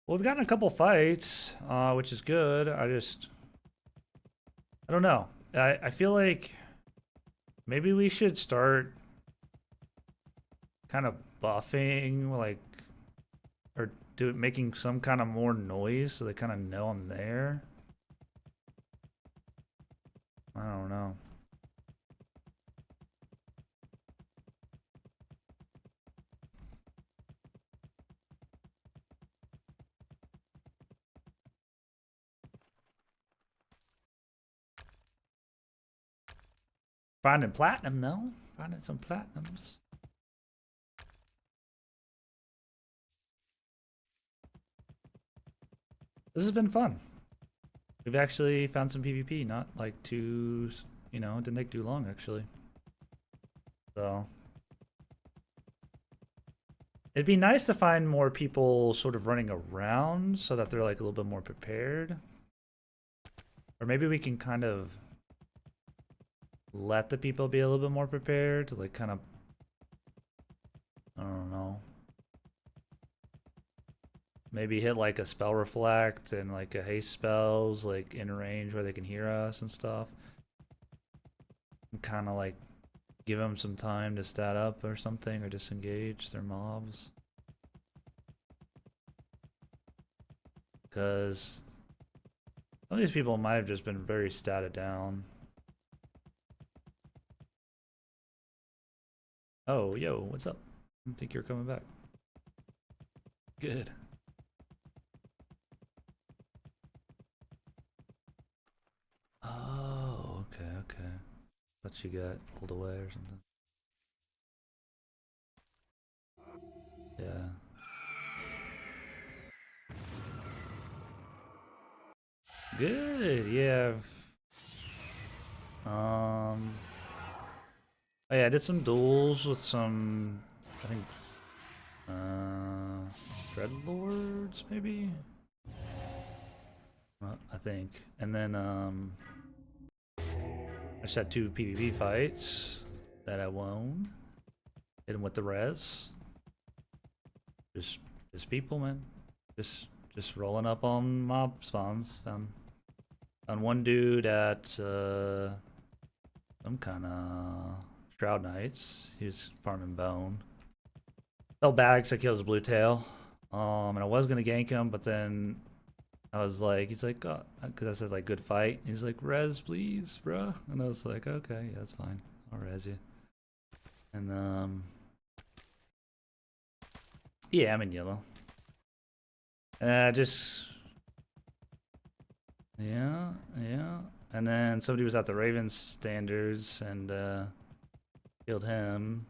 Well, we've gotten a couple fights, which is good. I don't know. I feel like maybe we should start kind of buffing, like, or making some kind of more noise so they kind of know I'm there. I don't know. Finding platinum though. Finding some platinums. This has been fun. We've actually found some PvP, not like too, you know, it didn't take too long actually. So it'd be nice to find more people sort of running around so that they're like a little bit more prepared. Or maybe we can kind of let the people be a little bit more prepared, like kind of, I don't know. Maybe hit like a spell reflect and like a haste spells like in range where they can hear us and stuff. And kind of like give them some time to stat up or something or disengage their mobs. Because some of these people might have just been very statted down. Oh, yo, what's up? I didn't think you were coming back. Good. Oh, okay, okay. Thought you got pulled away or something. Yeah. Good. Yeah. Oh yeah, I did some duels with some, I think, Dreadlords maybe. I think, and then I just had 2 PvP fights that I won. Hit them with the res. Just, just people, man. Just rolling up on mob spawns. Found one dude at some kind of Shroud Knights. He was farming bone. Fell bags. I killed his blue tail. And I was gonna gank him, but then I was like, he's like, oh, because I said like good fight. He's like, res, please, bro. And I was like, okay, yeah, that's fine. I'll res you. And yeah, I'm in yellow. Just yeah. And then somebody was at the Ravens standards and killed him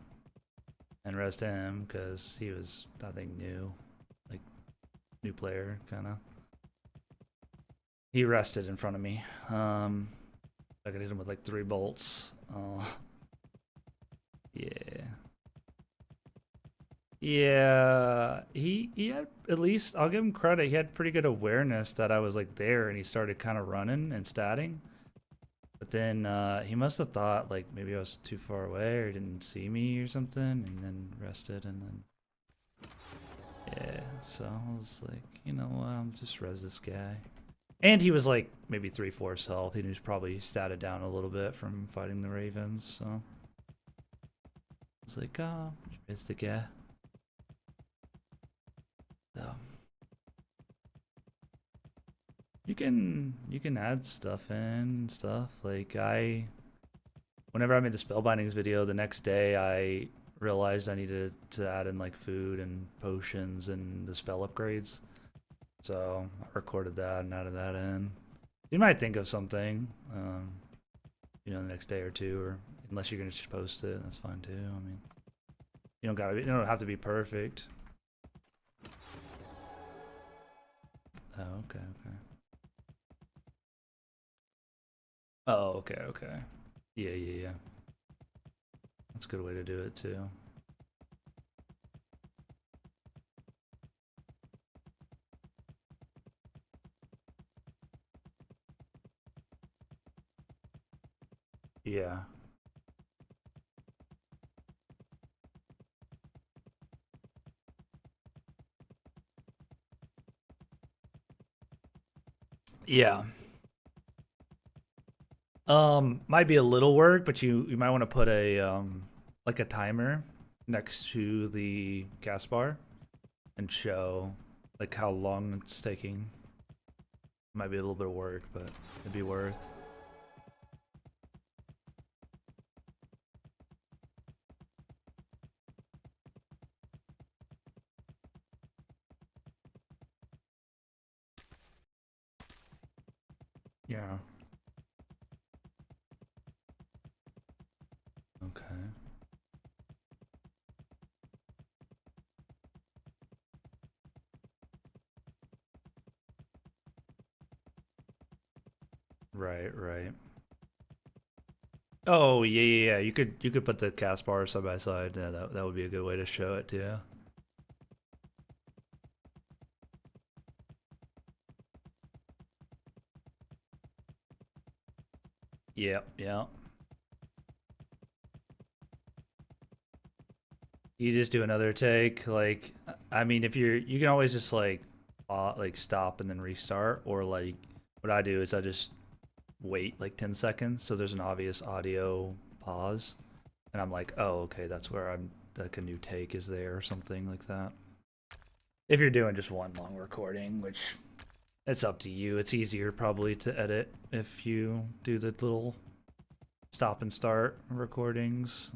and rest him because he was, I think, new, like new player kind of. He rested in front of me. I could hit him with like 3 bolts. Yeah. Yeah, he had, at least I'll give him credit. He had pretty good awareness that I was like there, and he started kind of running and statting. But then he must have thought like maybe I was too far away or didn't see me or something, and then rested, and then yeah. So I was like, you know what? I'm just res this guy. And he was like maybe 3/4 health. He was probably statted down a little bit from fighting the Ravens. So I was like, oh, res the guy. So you can add stuff in stuff like whenever I made the spellbindings video the next day I realized I needed to add in like food and potions and the spell upgrades, so I recorded that and added that in. You might think of something the next day or two, or unless you're gonna just post it, that's fine too. I mean, you don't have to be perfect. Oh, okay. Oh, okay. Yeah. That's a good way to do it too. Yeah. Yeah. Might be a little work, but you might want to put a like a timer next to the cast bar and show like how long it's taking. Might be a little bit of work, but it'd be worth. Yeah. Okay. Right. Oh yeah. You could put the cast bar side by side. Yeah, that would be a good way to show it too. Yeah. You just do another take. Like, I mean, if you can always just like stop and then restart, or like what I do is I just wait like 10 seconds so there's an obvious audio pause, and I'm like, oh, okay, that's where I'm like a new take is there or something like that. If you're doing just one long recording, which it's up to you. It's easier probably to edit if you do the little stop and start recordings.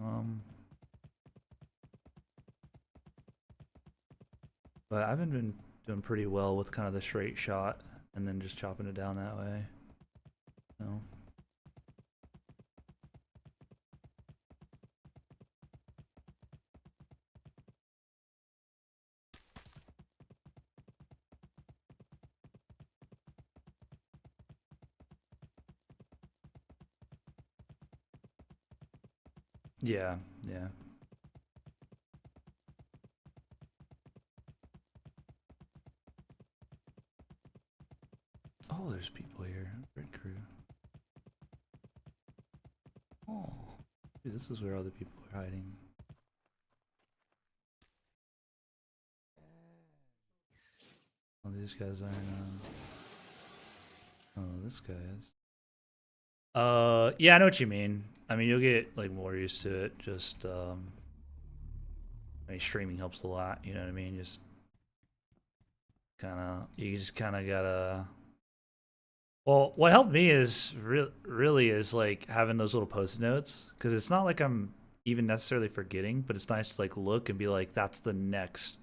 But I've been doing pretty well with kind of the straight shot and then just chopping it down that way. So. Yeah, yeah. Oh, there's people here. Red crew. Oh, dude, this is where other people are hiding. Oh, these guys aren't. Oh, this guy is. Yeah, I know what you mean. I mean, you'll get like more used to it. Just, I mean, streaming helps a lot. You know what I mean? Just kind of, you just kind of gotta. Well, what helped me is really is like having those little post-it notes because it's not like I'm even necessarily forgetting, but it's nice to like look and be like, that's the next,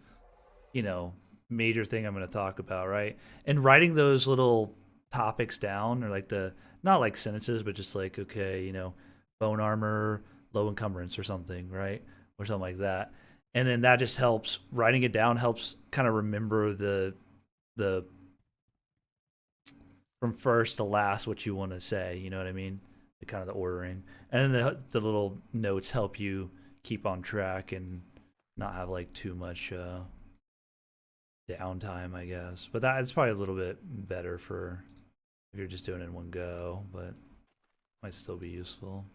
you know, major thing I'm going to talk about, right? And writing those little topics down or like the not like sentences, but just like, okay, you know, bone armor, low encumbrance or something, right? Or something like that. And then that just helps writing it down helps kind of remember the from first to last what you want to say, you know what I mean? The kind of the ordering. And then the little notes help you keep on track and not have like too much downtime, I guess. But that's probably a little bit better for if you're just doing it in one go, but might still be useful.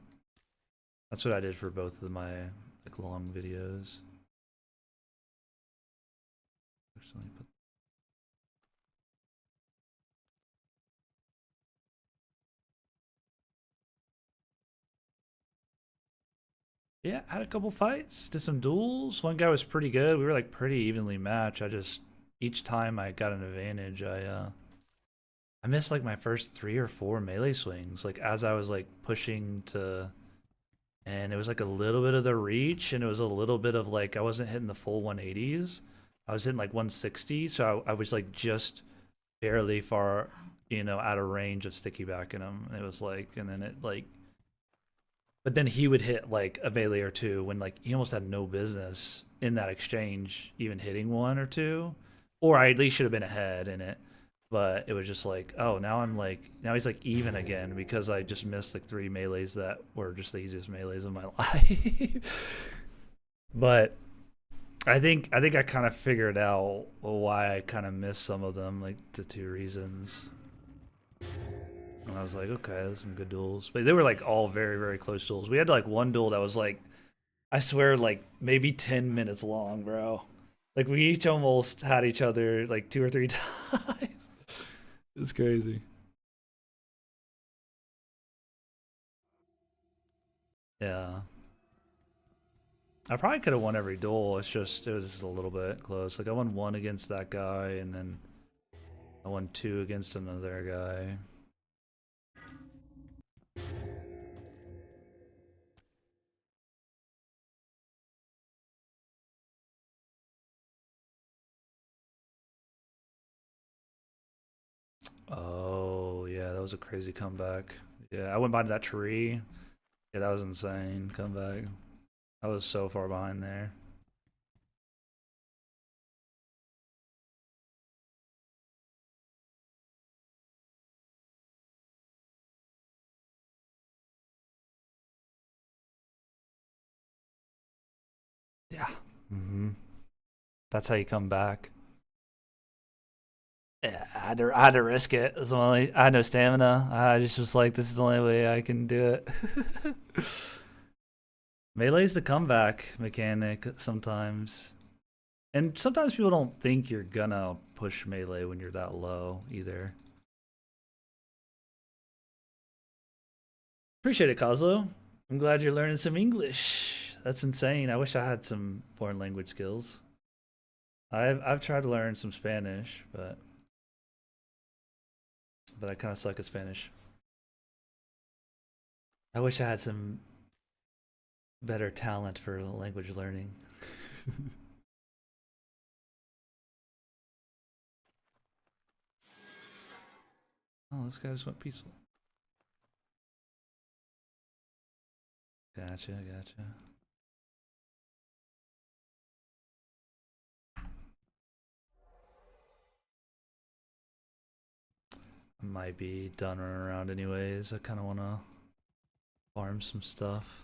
That's what I did for both of my like long videos. Actually, put yeah, had a couple fights, did some duels. One guy was pretty good. We were like pretty evenly matched. I just each time I got an advantage, I missed like my first 3 or 4 melee swings, like as I was like pushing to, and it was like a little bit of the reach, and it was a little bit of like I wasn't hitting the full 180s. I was hitting like 160, so I was like just barely far, you know, out of range of sticky backing him. And it was like, and then it like, but then he would hit like a melee or two when like he almost had no business in that exchange, even hitting 1 or 2, or I at least should have been ahead in it. But it was just like, oh, now I'm like, now he's like even again because I just missed like 3 melees that were just the easiest melees of my life. But I think I kind of figured out why I kind of missed some of them, like the 2 reasons. And I was like, okay, there's some good duels, but they were like all very very close duels. We had like one duel that was like, I swear, like maybe 10 minutes long, bro. Like we each almost had each other like 2 or 3 times. It's crazy. Yeah. I probably could have won every duel. It's just it was just a little bit close. Like I won 1 against that guy, and then I won 2 against another guy. Oh yeah, that was a crazy comeback. Yeah, I went by that tree. Yeah, that was insane comeback. I was so far behind there. Yeah. That's how you come back. Yeah, I had to risk it. It was only, I had no stamina. I just was like, this is the only way I can do it. Melee's the comeback mechanic sometimes. And sometimes people don't think you're gonna push melee when you're that low either. Appreciate it, Kozlo. I'm glad you're learning some English. That's insane. I wish I had some foreign language skills. I've tried to learn some Spanish, but I kind of suck at Spanish. I wish I had some better talent for language learning. Oh, this guy just went peaceful. Gotcha, gotcha. I might be done running around anyways. I kind of want to farm some stuff.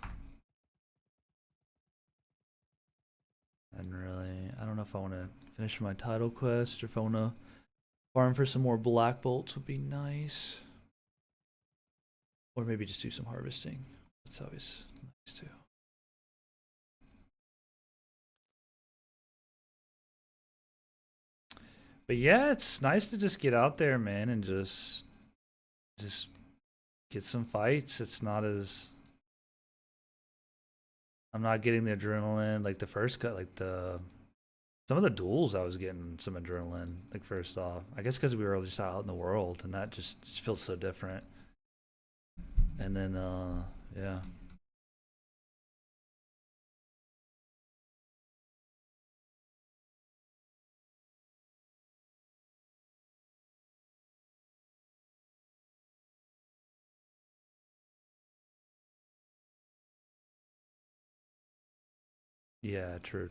know if I want to finish my title quest or if I want to farm for some more black bolts would be nice. Or maybe just do some harvesting. That's always nice too. But yeah, it's nice to just get out there, man, and just get some fights. It's not as I'm not getting the adrenaline like the first cut, like some of the duels I was getting some adrenaline like first off. I guess because we were just out in the world and that just feels so different. And then yeah. Yeah, true.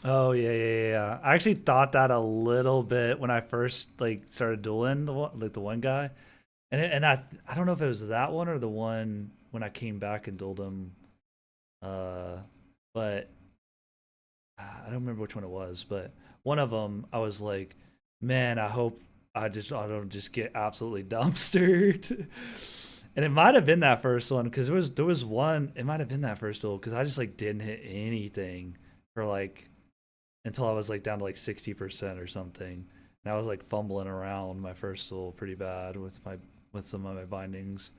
Oh yeah. I actually thought that a little bit when I first like started dueling the one guy, and I don't know if it was that one or the one when I came back and dueled him, uh, but I don't remember which one it was. But one of them I was like, man, I hope I don't just get absolutely dumpstered. And it might have been that first one because there was one. It might have been that first duel because I just like didn't hit anything for like until I was like down to like 60% or something. And I was like fumbling around my first soul pretty bad with some of my bindings.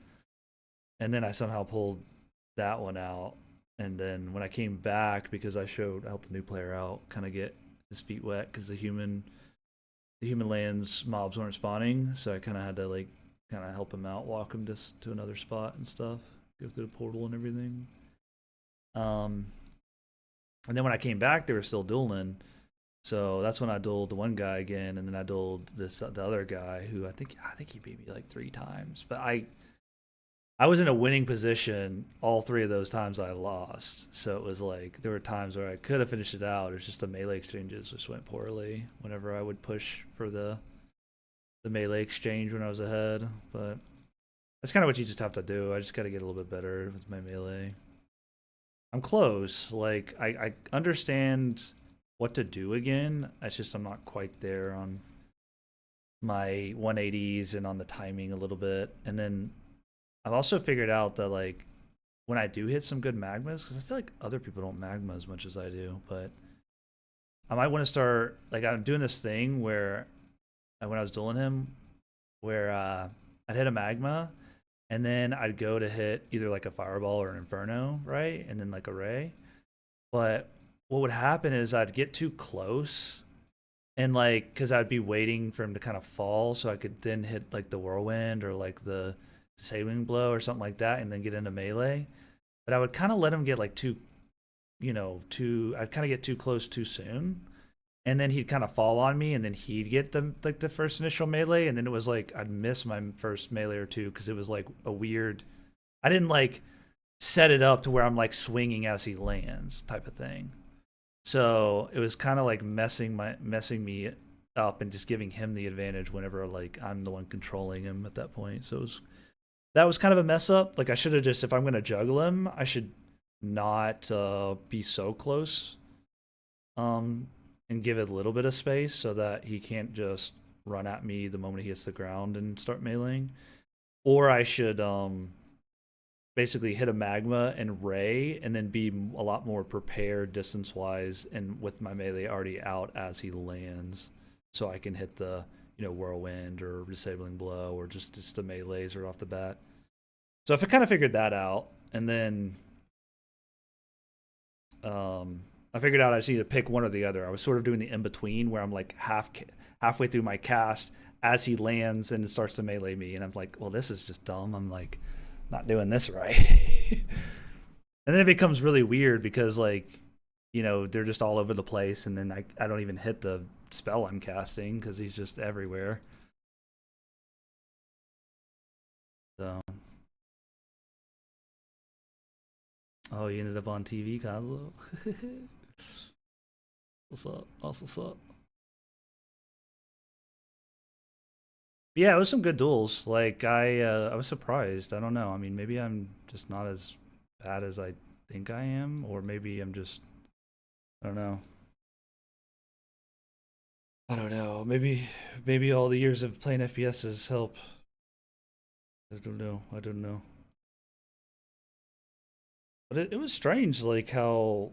And then I somehow pulled that one out. And then when I came back because I helped a new player out kind of get his feet wet because the human lands mobs weren't spawning, so I kind of had to like kind of help him out, walk him just to another spot and stuff, go through the portal and everything. And then when I came back, they were still dueling. So that's when I dueled the one guy again, and then I dueled the other guy who I think he beat me like 3 times. But I was in a winning position all 3 of those times I lost. So it was like there were times where I could have finished it out. It's just the melee exchanges just went poorly whenever I would push for the melee exchange when I was ahead. But that's kind of what you just have to do. I just got to get a little bit better with my melee. I'm close. Like I understand what to do again. It's just I'm not quite there on my 180s and on the timing a little bit. And then I've also figured out that like when I do hit some good magmas, because I feel like other people don't magma as much as I do, but I might want to start like I'm doing this thing where when I was dueling him, where I'd hit a magma and then I'd go to hit either like a fireball or an inferno, right? And then like a ray. But what would happen is I'd get too close and like because I'd be waiting for him to kind of fall so I could then hit like the whirlwind or like the disabling blow or something like that and then get into melee. But I would kind of let him get like I'd kind of get too close too soon. And then he'd kind of fall on me, and then he'd get the first initial melee, and then it was like I'd miss my first melee or two because it was like a weird. I didn't like set it up to where I'm like swinging as he lands type of thing. So it was kind of like messing me up and just giving him the advantage whenever like I'm the one controlling him at that point. So that was kind of a mess up. Like I should have just if I'm gonna juggle him, I should not be so close. And give it a little bit of space so that he can't just run at me the moment he hits the ground and start meleeing. Or I should basically hit a magma and ray and then be a lot more prepared distance wise and with my melee already out as he lands so I can hit the whirlwind or disabling blow or just the melees right off the bat. So if I kind of figured that out and then I figured out I just need to pick one or the other. I was sort of doing the in between where I'm like halfway through my cast as he lands and starts to melee me, and I'm like, well, this is just dumb. I'm like not doing this right. And then it becomes really weird because like they're just all over the place, and then I don't even hit the spell I'm casting because he's just everywhere. So. Oh, you ended up on TV, Cosmo? What's up? What's up? Yeah, it was some good duels. Like I was surprised. I don't know. I mean, maybe I'm just not as bad as I think I am, or maybe I'm just I don't know. I don't know. Maybe all the years of playing FPSs help. I don't know. I don't know. But it was strange, like how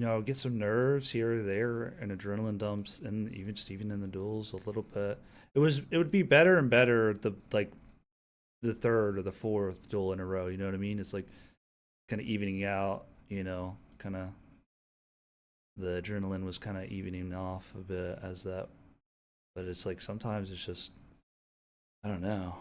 I would get some nerves here or there and adrenaline dumps, and even in the duels a little bit. It would be better and better the third or the fourth duel in a row. You know what I mean? It's like kind of evening out. Kind of the adrenaline was kind of evening off a bit as that. But it's like sometimes it's just I don't know.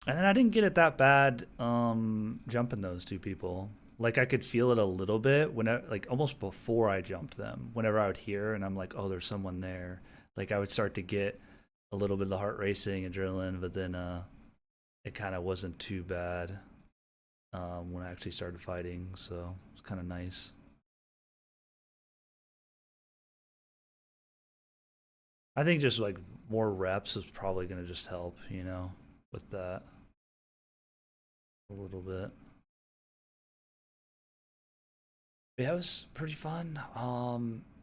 And then I didn't get it that bad jumping those two people. Like I could feel it a little bit like almost before I jumped them. Whenever I would hear and I'm like, "Oh, there's someone there." Like I would start to get a little bit of the heart racing, adrenaline, but then it kind of wasn't too bad when I actually started fighting, so it's kind of nice. I think just like more reps is probably going to just help, with that a little bit. Yeah, it was pretty fun.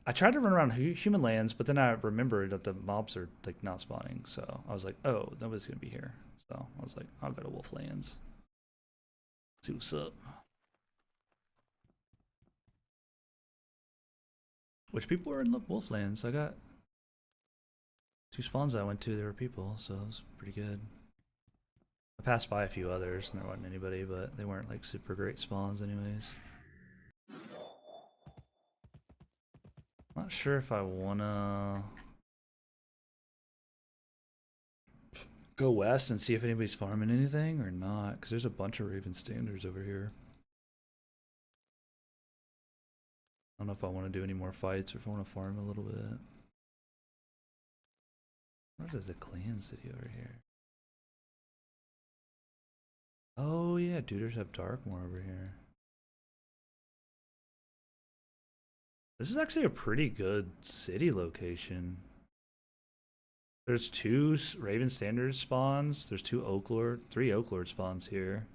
I tried to run around human lands, but then I remembered that the mobs are like not spawning. So I was like, oh, nobody's gonna be here. So I was like, I'll go to wolf lands. See what's up. Which people were in the wolf lands? I got two spawns I went to. There were people, so it was pretty good. I passed by a few others, and there wasn't anybody, but they weren't like super great spawns, anyways. Not sure if I wanna go west and see if anybody's farming anything or not, because there's a bunch of Raven standards over here. I don't know if I want to do any more fights or if I want to farm a little bit. What if there's a clan city over here? Oh yeah, duders have Darkmoor over here. This is actually a pretty good city location. There's two Raven Standard spawns. There's three Oak Lord spawns here.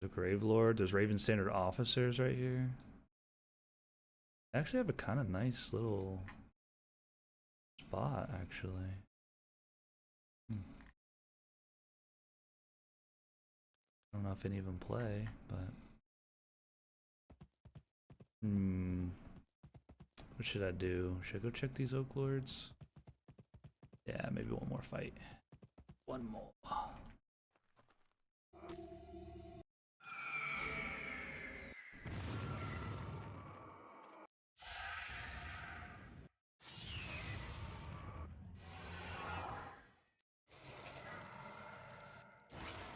The Grave Lord. There's Raven Standard officers right here. I actually have a kind of nice little spot, actually. I don't know if any of them play, but what should I do? Should I go check these Oak Lords? Yeah, maybe one more fight. One more.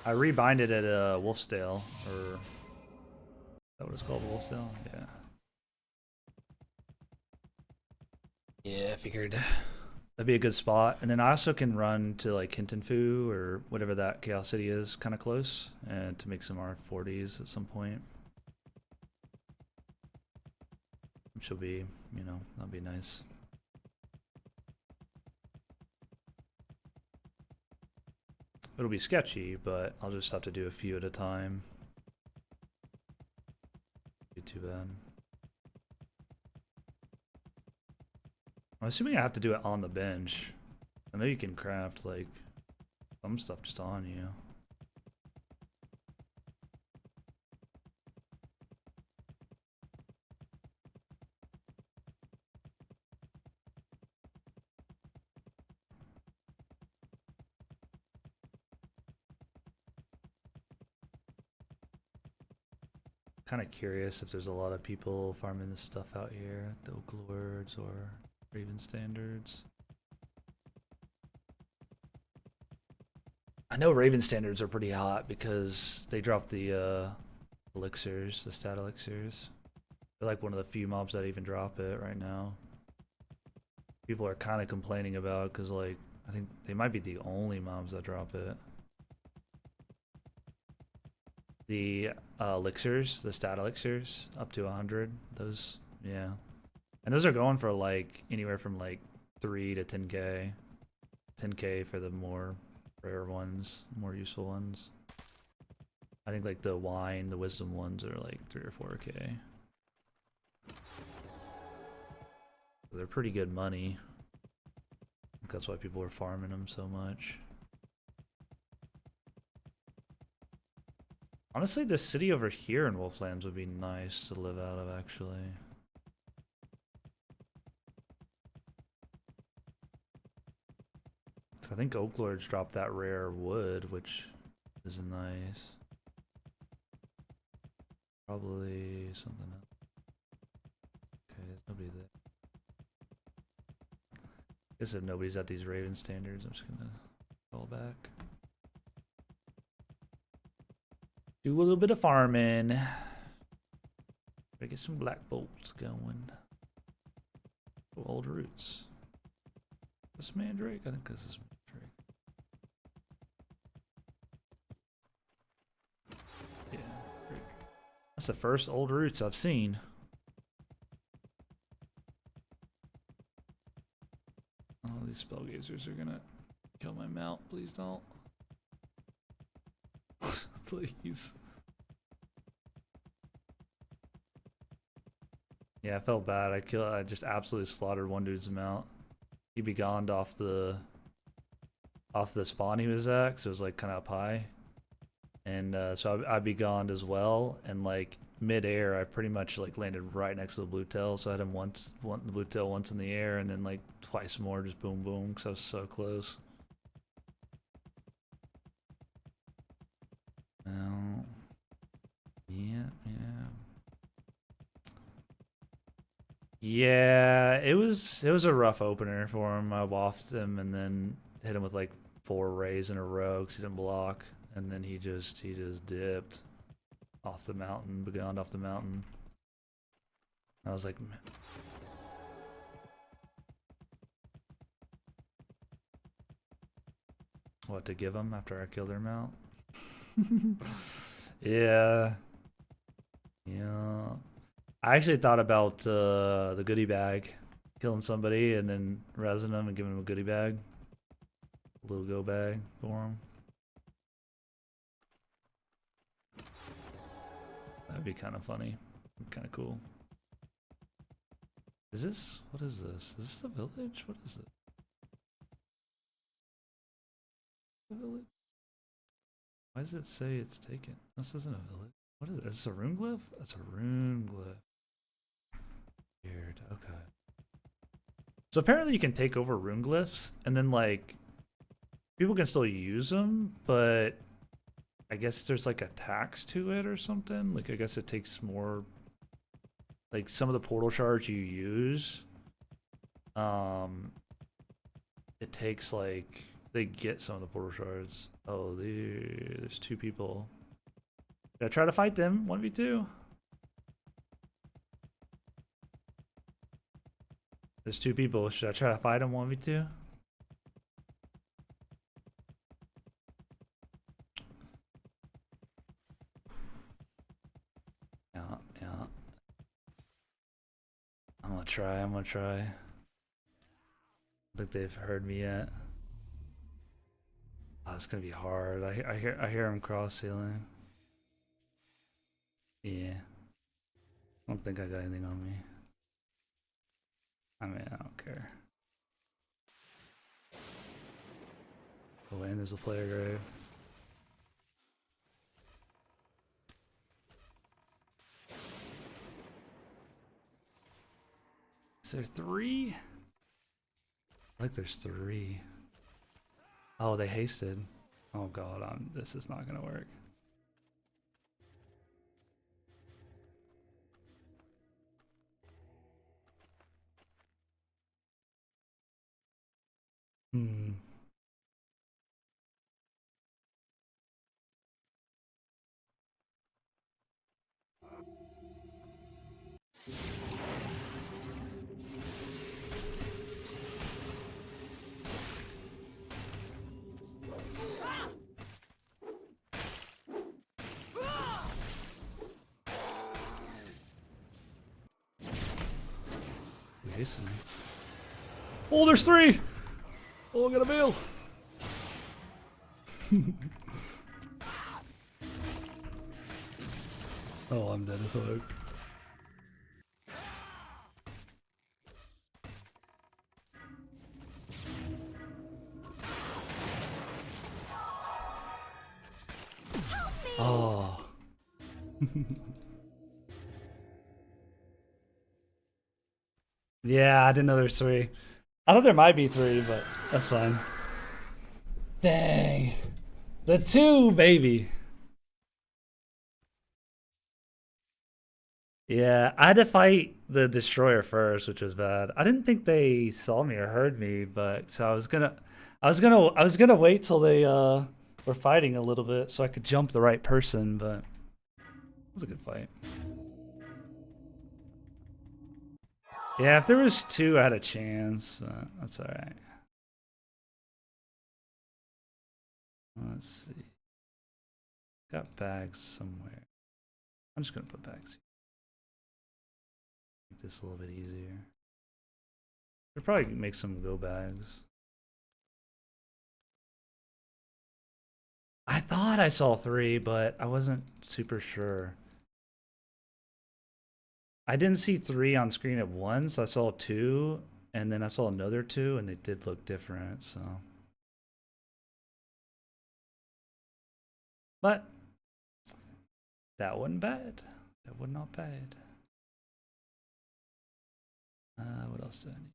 I rebinded at Wolfsdale, or is that what it's called, Wolfsdale? Yeah. Yeah, I figured that'd be a good spot. And then I also can run to like Hintonfu or whatever that Chaos City is, kind of close, and to make some R40s at some point. Which will be, that'll be nice. It'll be sketchy, but I'll just have to do a few at a time. Be too bad. I'm assuming I have to do it on the bench. I know you can craft like some stuff just on you. Kind of curious if there's a lot of people farming this stuff out here, the Oak Lords or Raven Standards. I know Raven Standards are pretty hot because they drop the elixirs, the stat elixirs. They're like one of the few mobs that even drop it right now. People are kind of complaining about because like I think they might be the only mobs that drop it. The elixirs, the stat elixirs, up to 100. Those, yeah, and those are going for like anywhere from like 3 to 10k. 10k for the more rare ones, more useful ones. I think like the wine, the wisdom ones are like 3 or 4k. So they're pretty good money. I think that's why people are farming them so much. Honestly, this city over here in Wolflands would be nice to live out of, actually. I think Oak Lords dropped that rare wood, which is nice. Probably something else. Okay, there's nobody there. Guess if nobody's at these Raven standards, I'm just gonna fall back. Do a little bit of farming. Gotta get some black bolts going. Oh, old roots. This mandrake? I think this is mandrake. Yeah, great. That's the first old roots I've seen. Oh, these spellgazers are gonna kill my mount. Please don't. Please. Yeah, I felt bad. I just absolutely slaughtered one dude's mount. He begoned off the spawn he was at, because it was like kind of up high. And so I begoned as well, and like mid-air I pretty much like landed right next to the blue tail, so I had him the blue tail once in the air, and then like twice more, just boom boom, because I was so close. Well, yeah, it was a rough opener for him. I waffed him and then hit him with like 4 rays in a row because he didn't block, and then he just dipped off the mountain, begoned off the mountain. I was like, what to give him after I killed their mount? Yeah. I actually thought about the goodie bag, killing somebody and then resin them and giving them a goodie bag, a little go bag for them. That'd be kind of funny, kind of cool. Is this, what is this? Is this a village? What is it? A village? Why does it say it's taken? This isn't a village. What is it? Is this a rune glyph? That's a rune glyph. Weird. Okay. So apparently you can take over rune glyphs, and then like people can still use them, but I guess there's like a tax to it or something. Like I guess it takes more. Like some of the portal shards you use, it takes like they get some of the portal shards. Oh, there's 2 people. Did I try to fight them? 1v2? There's 2 people. Should I try to fight them 1v2? Yeah. I'm gonna try. I don't think they've heard me yet. Oh, it's gonna be hard. I hear him cross ceiling. Yeah. I don't think I got anything on me. I mean, I don't care. Oh, and there's a player grave. Is there 3? I think there's 3. Oh, they hasted. Oh god, this is not gonna work. Hasted me. Oh, there's 3! Oh, I got a meal! Oh, I'm dead as fuck. Oh. Yeah, I didn't know there was 3. I thought there might be 3, but that's fine. Dang. The 2, baby. Yeah, I had to fight the destroyer first, which was bad. I didn't think they saw me or heard me, but so I was gonna wait till they were fighting a little bit so I could jump the right person, but it was a good fight. Yeah, if there was 2, I had a chance. That's all right. Let's see. Got bags somewhere. I'm just gonna put bags here. Make this a little bit easier. Could probably make some go bags. I thought I saw 3, but I wasn't super sure. I didn't see 3 on screen at once. I saw 2, and then I saw another 2, and they did look different, so. But that wasn't bad. That was not bad. What else do I need?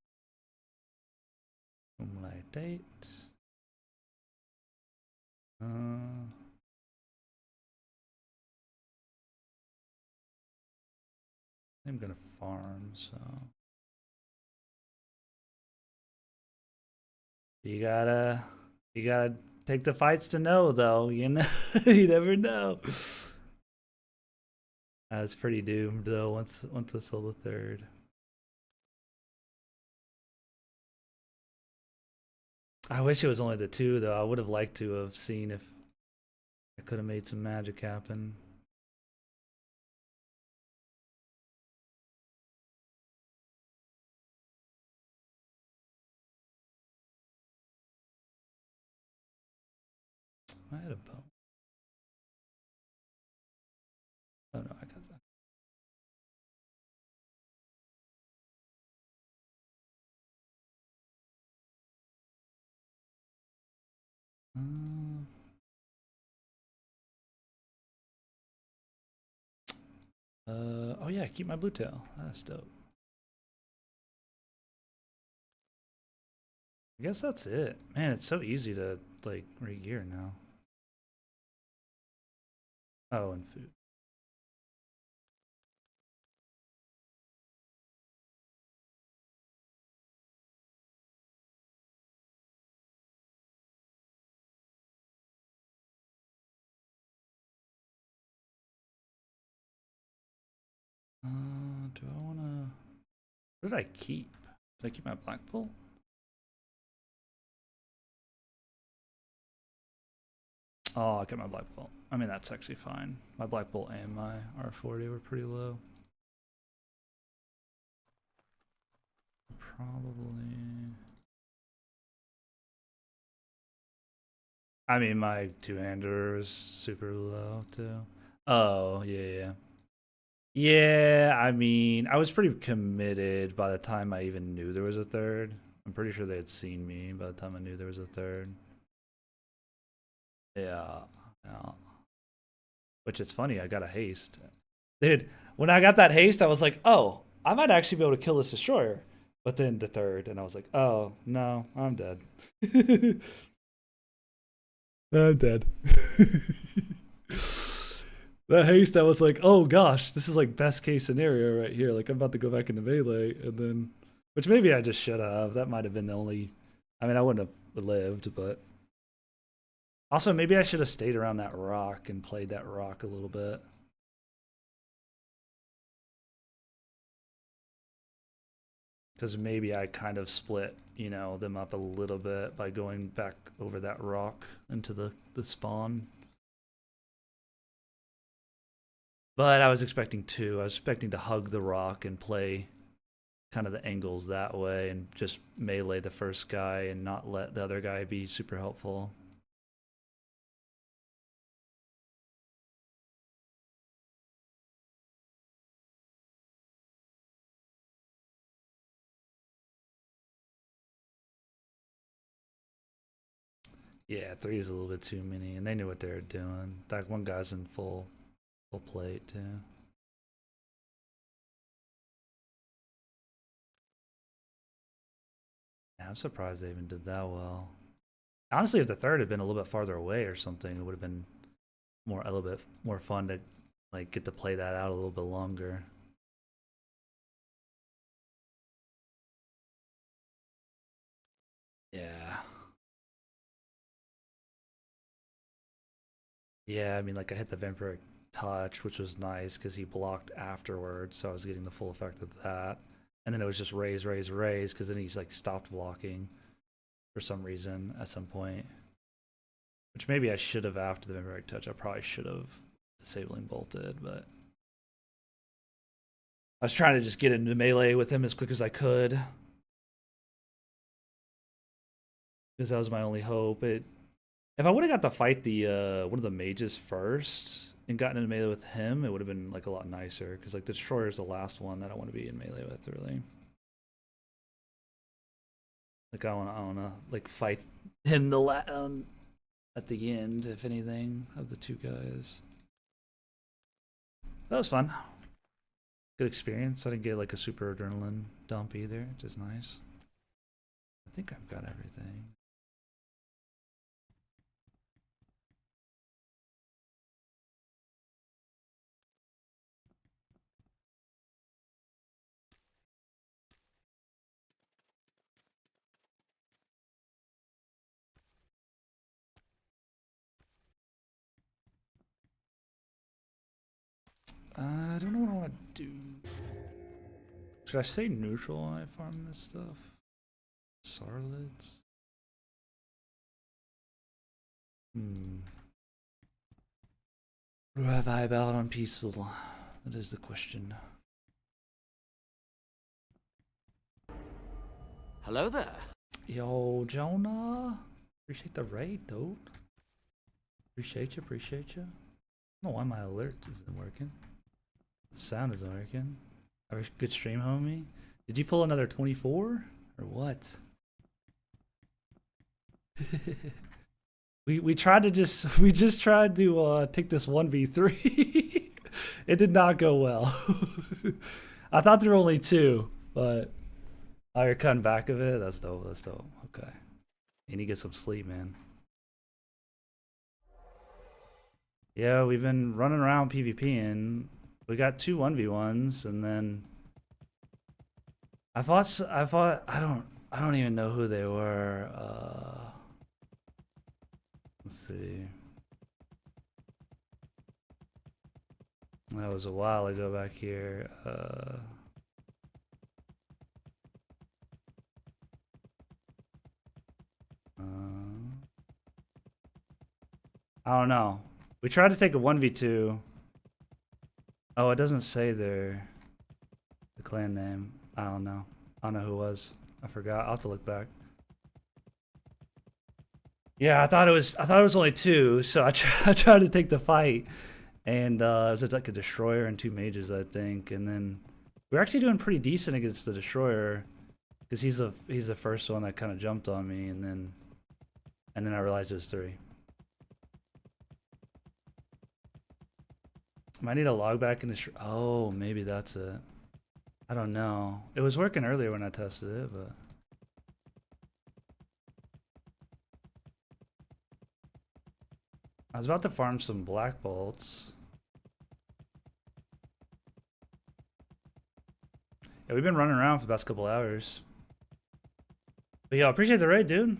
Umlaut date. I'm gonna farm, so. You gotta take the fights to know, though. You know, you never know. I was pretty doomed though once I saw the 3rd. I wish it was only the 2 though. I would have liked to have seen if I could have made some magic happen. I had a bow. Oh no, I got that. Oh yeah, keep my blue tail. That's dope. I guess that's it. Man, it's so easy to like re-gear now. Oh, and food. Do I wanna? What did I keep? Did I keep my black bolt? Oh, I kept my black bolt. I mean, that's actually fine. My black bolt and my R40 were pretty low. Probably. I mean, my two-hander is super low too. Oh, yeah. Yeah, I mean, I was pretty committed by the time I even knew there was a 3rd. I'm pretty sure they had seen me by the time I knew there was a 3rd. Yeah. Which is funny, I got a haste. Dude, when I got that haste, I was like, oh, I might actually be able to kill this destroyer. But then the 3rd, and I was like, oh, no, I'm dead. I'm dead. That haste, I was like, oh gosh, this is like best case scenario right here. Like I'm about to go back into melee, and then, which maybe I just should have. That might have been the only. I mean, I wouldn't have lived, but also maybe I should have stayed around that rock and played that rock a little bit. Because maybe I kind of split, you know, them up a little bit by going back over that rock into the spawn. But I was expecting 2. I was expecting to hug the rock and play kind of the angles that way and just melee the first guy and not let the other guy be super helpful. Yeah, 3 is a little bit too many, and they knew what they were doing. That one guy's in full plate too. Yeah, I'm surprised they even did that well. Honestly, if the third had been a little bit farther away or something, it would have been a little bit more fun to like get to play that out a little bit longer. Yeah. Yeah, I mean, like I hit the vampiric touch, which was nice because he blocked afterwards, so I was getting the full effect of that. And then it was just raise, raise, raise, because then he's like stopped blocking for some reason at some point. Which maybe I should have after the vampiric touch. I probably should have disabling bolted, but I was trying to just get into melee with him as quick as I could. Because that was my only hope. If I would have got to fight the one of the mages first and gotten into melee with him, it would have been like a lot nicer. Because like the destroyer is the last one that I want to be in melee with, really. Like I wanna like fight him at the end, if anything, of the two guys. That was fun. Good experience. I didn't get like a super adrenaline dump either, which is nice. I think I've got everything. I don't know what I want to do. Should I stay neutral when I farm this stuff? Sarlets? Or do I vibe out on peaceful? That is the question. Hello there. Yo, Jonah. Appreciate the raid, dude. Appreciate you, appreciate you. I don't know why my alert isn't working. The sound isn't working. Have a good stream, homie. Did you pull another 24? Or what? we tried to just tried to take this 1v3. It did not go well. I thought there were only 2, but oh, you're cutting back of it? That's dope, that's dope. Okay. You need to get some sleep, man. Yeah, we've been running around PvPing. We got 2 1v1s, and then I fought I don't even know who they were. Let's see. That was a while ago back here. I don't know. We tried to take a 1v2. Oh, it doesn't say the clan name. I don't know. I don't know who it was. I forgot. I'll have to look back. Yeah, I thought it was only 2, so I tried to take the fight, and it was like a destroyer and 2 mages, I think, and then we're actually doing pretty decent against the destroyer, because he's the first one that kind of jumped on me, and then I realized it was 3. Might need a log back in the oh, maybe that's it. I don't know. It was working earlier when I tested it, but I was about to farm some black bolts. Yeah, we've been running around for the past couple hours. But yo, I appreciate the raid, dude.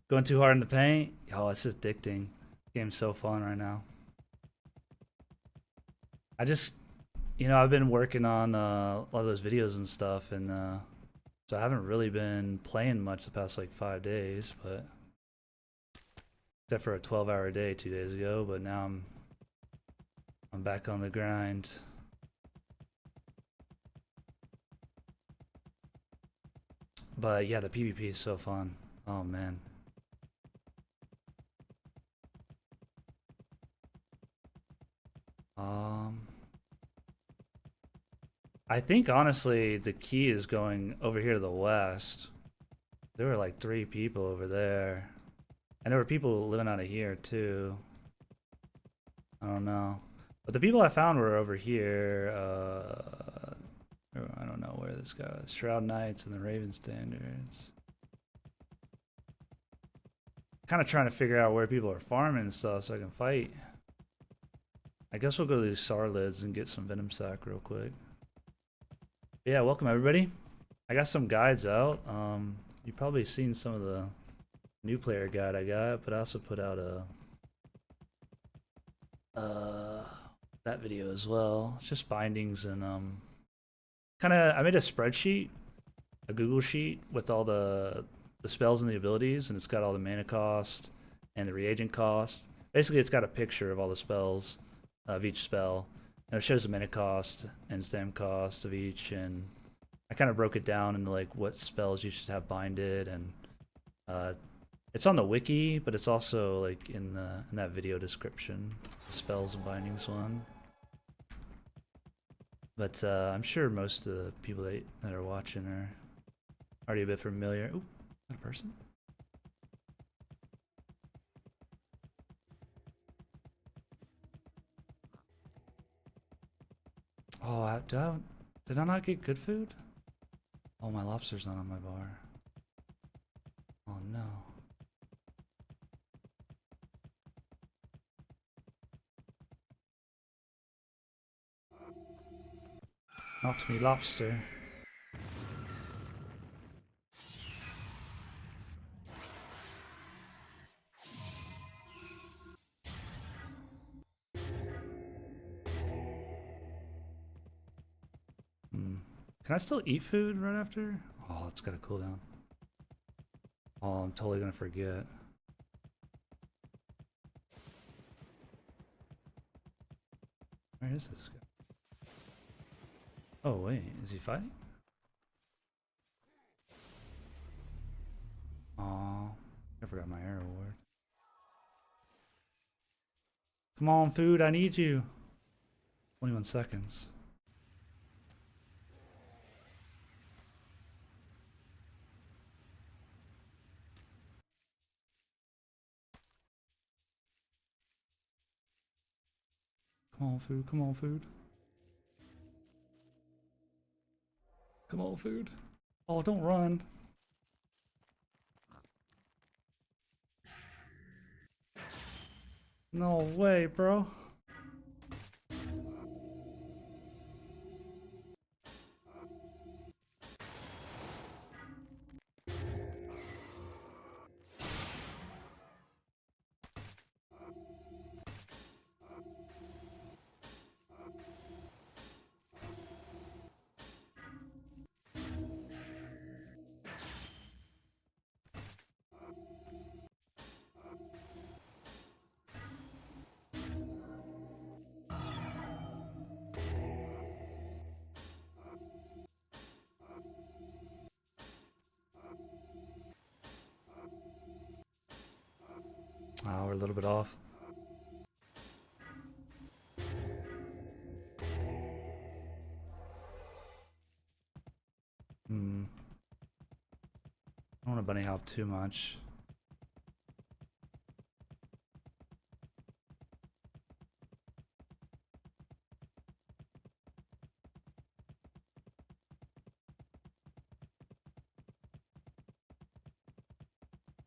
Going too hard in the paint. Yo, it's just addicting. Game's so fun right now. I just, I've been working on a lot of those videos and stuff, and so I haven't really been playing much the past like 5 days, but except for a 12-hour day 2 days ago. But now I'm back on the grind. But yeah, the PvP is so fun. Oh man. Um, I think honestly the key is going over here to the west. There were like 3 people over there. And there were people living out of here too. I don't know. But the people I found were over here. I don't know where this guy was. Shroud Knights and the Raven Standards. Kind of trying to figure out where people are farming and stuff so I can fight. I guess we'll go to these Sarlids and get some Venom Sac real quick. Yeah, welcome everybody. I got some guides out. You've probably seen some of the new player guide I got, but I also put out a that video as well. It's just bindings and kind of I made a spreadsheet, a Google sheet with all the spells and the abilities, and it's got all the mana cost and the reagent cost. Basically, it's got a picture of all the spells of each spell, and it shows the mana cost and stem cost of each, and I kind of broke it down into like what spells you should have binded, and it's on the wiki, but it's also like in that video description, the spells and bindings one. But I'm sure most of the people that are watching are already a bit familiar. Ooh, is that a person? Oh, did I not get good food? Oh, my lobster's not on my bar. Oh no. Not me lobster. Can I still eat food right after? Oh, it's got a cooldown. Oh, I'm totally gonna forget. Where is this guy? Oh wait, is he fighting? Oh, I forgot my arrow ward. Come on, food, I need you. 21 seconds. Come on, food, come on, food. Come on, food. Oh, don't run. No way, bro. Oh, we're a little bit off. I don't want to bunny hop too much.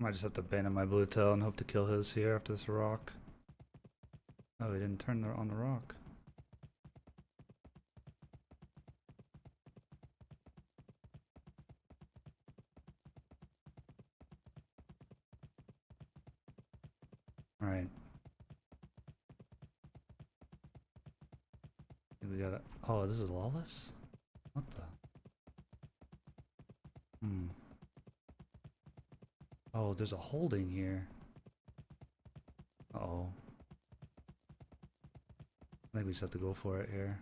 Might just have to abandon my blue tail and hope to kill his here after this rock. Oh, he didn't turn on the rock. Alright. We gotta. Oh, this is lawless? What the? Oh, there's a holding here. Uh-oh. I think we just have to go for it here.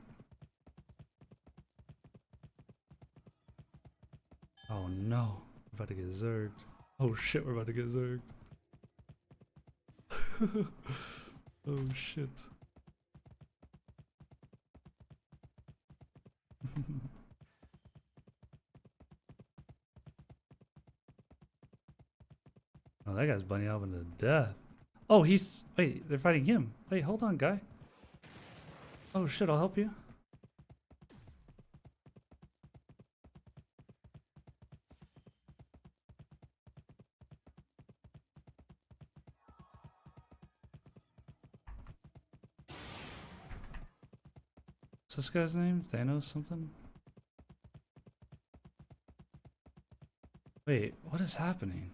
Oh no. We're about to get zerged. Oh shit, we're about to get zerged. Oh shit. Oh, that guy's bunny hopping to death. Oh, he's... Wait, they're fighting him. Wait, hold on, guy. Oh shit, I'll help you. What's this guy's name? Thanos something? Wait, what is happening?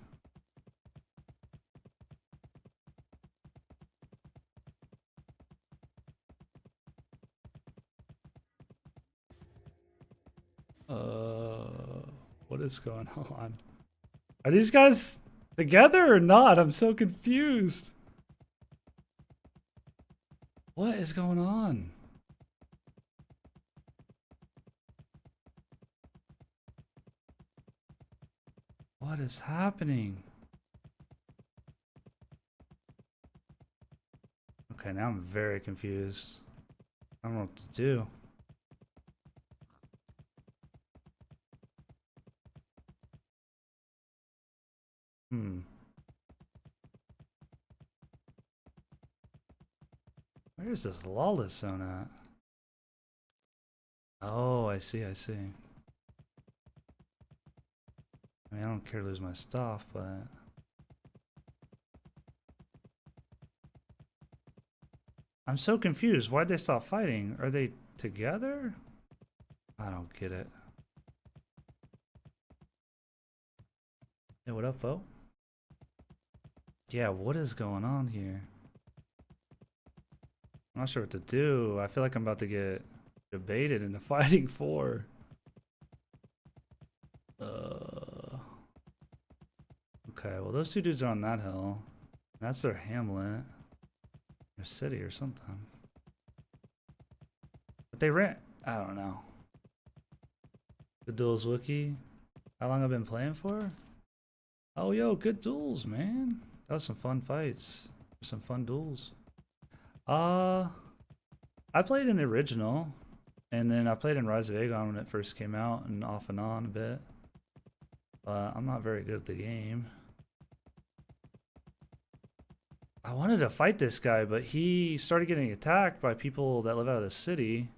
What is going on? Are these guys together or not? I'm so confused. What is going on? What is happening? Okay, now I'm very confused. I don't know what to do. Where's this lawless zone at? Oh, I see, I see. I mean, I don't care to lose my stuff, but... I'm so confused. Why'd they stop fighting? Are they together? I don't get it. Hey, what up, Fo? Yeah, what is going on here? I'm not sure what to do. I feel like I'm about to get debated into fighting for. Okay, well those two dudes are on that hill. That's their hamlet. Their city or something. But they ran... I don't know. Good duels, Wookie. How long I've been playing for? Oh, yo, good duels, man. That was some fun fights. Some fun duels. I played in the original, and then I played in Rise of Aegon when it first came out, and off and on a bit. But I'm not very good at the game. I wanted to fight this guy, but he started getting attacked by people that live out of the city.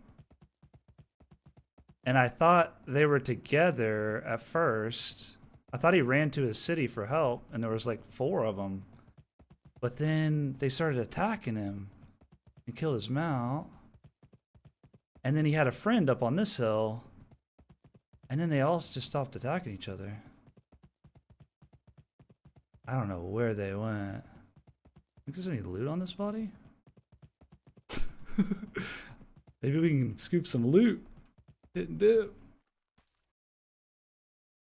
And I thought they were together at first. I thought he ran to his city for help, and there was like 4 of them. But then they started attacking him and killed his mount. And then he had a friend up on this hill. And then they all just stopped attacking each other. I don't know where they went. Think there's any loot on this body? Maybe we can scoop some loot. Hit and dip.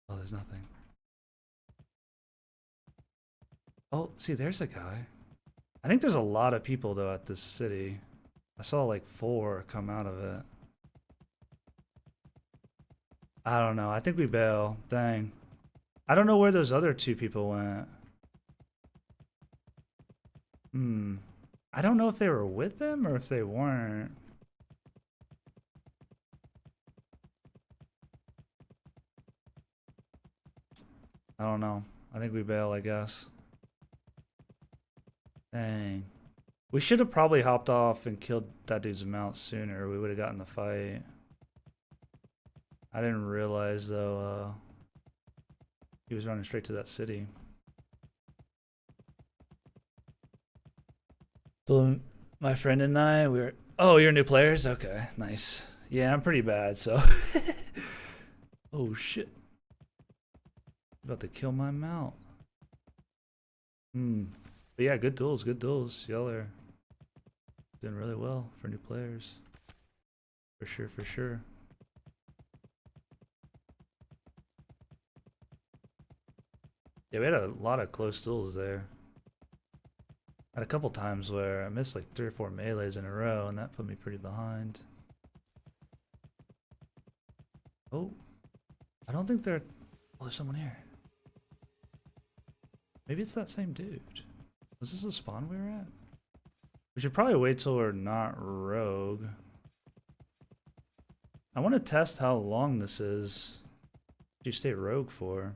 Oh, there's nothing. Oh, see, there's a guy. I think there's a lot of people, though, at this city. I saw like 4 come out of it. I don't know. I think we bail. Dang. I don't know where those other 2 people went. I don't know if they were with them or if they weren't. I don't know. I think we bail, I guess. Dang. We should have probably hopped off and killed that dude's mount sooner. We would have gotten the fight. I didn't realize, though, he was running straight to that city. So, my friend and I, we were... Oh, you're new players? Okay, nice. Yeah, I'm pretty bad, so... Oh, shit. About to kill my mount. But yeah, good duels, good duels. Y'all are doing really well for new players. For sure, for sure. Yeah, we had a lot of close duels there. Had a couple times where I missed like 3 or 4 melees in a row, and that put me pretty behind. Oh, I don't think they're... Oh, there's someone here. Maybe it's that same dude. Was this the spawn we were at? We should probably wait till we're not rogue. I want to test how long this is. You stay rogue for?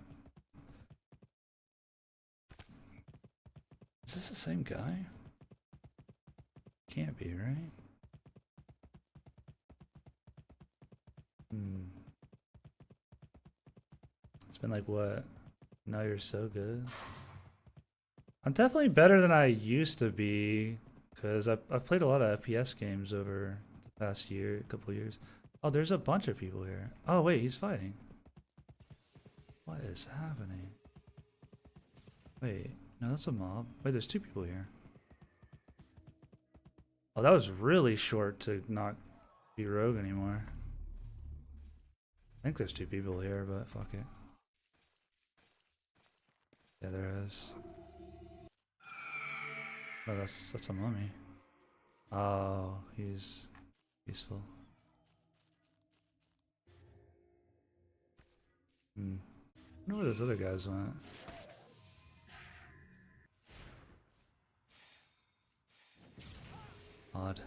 Is this the same guy? Can't be, right? It's been like what? Now you're so good. I'm definitely better than I used to be, because I've played a lot of FPS games over the past year, couple years. Oh, there's a bunch of people here. Oh wait, he's fighting. What is happening? Wait, no, that's a mob. Wait, there's two people here. Oh, that was really short to not be rogue anymore. I think there's two people here, but fuck it. Yeah, there is. Oh, that's a mummy. Oh, he's peaceful. I wonder where those other guys went. Odd.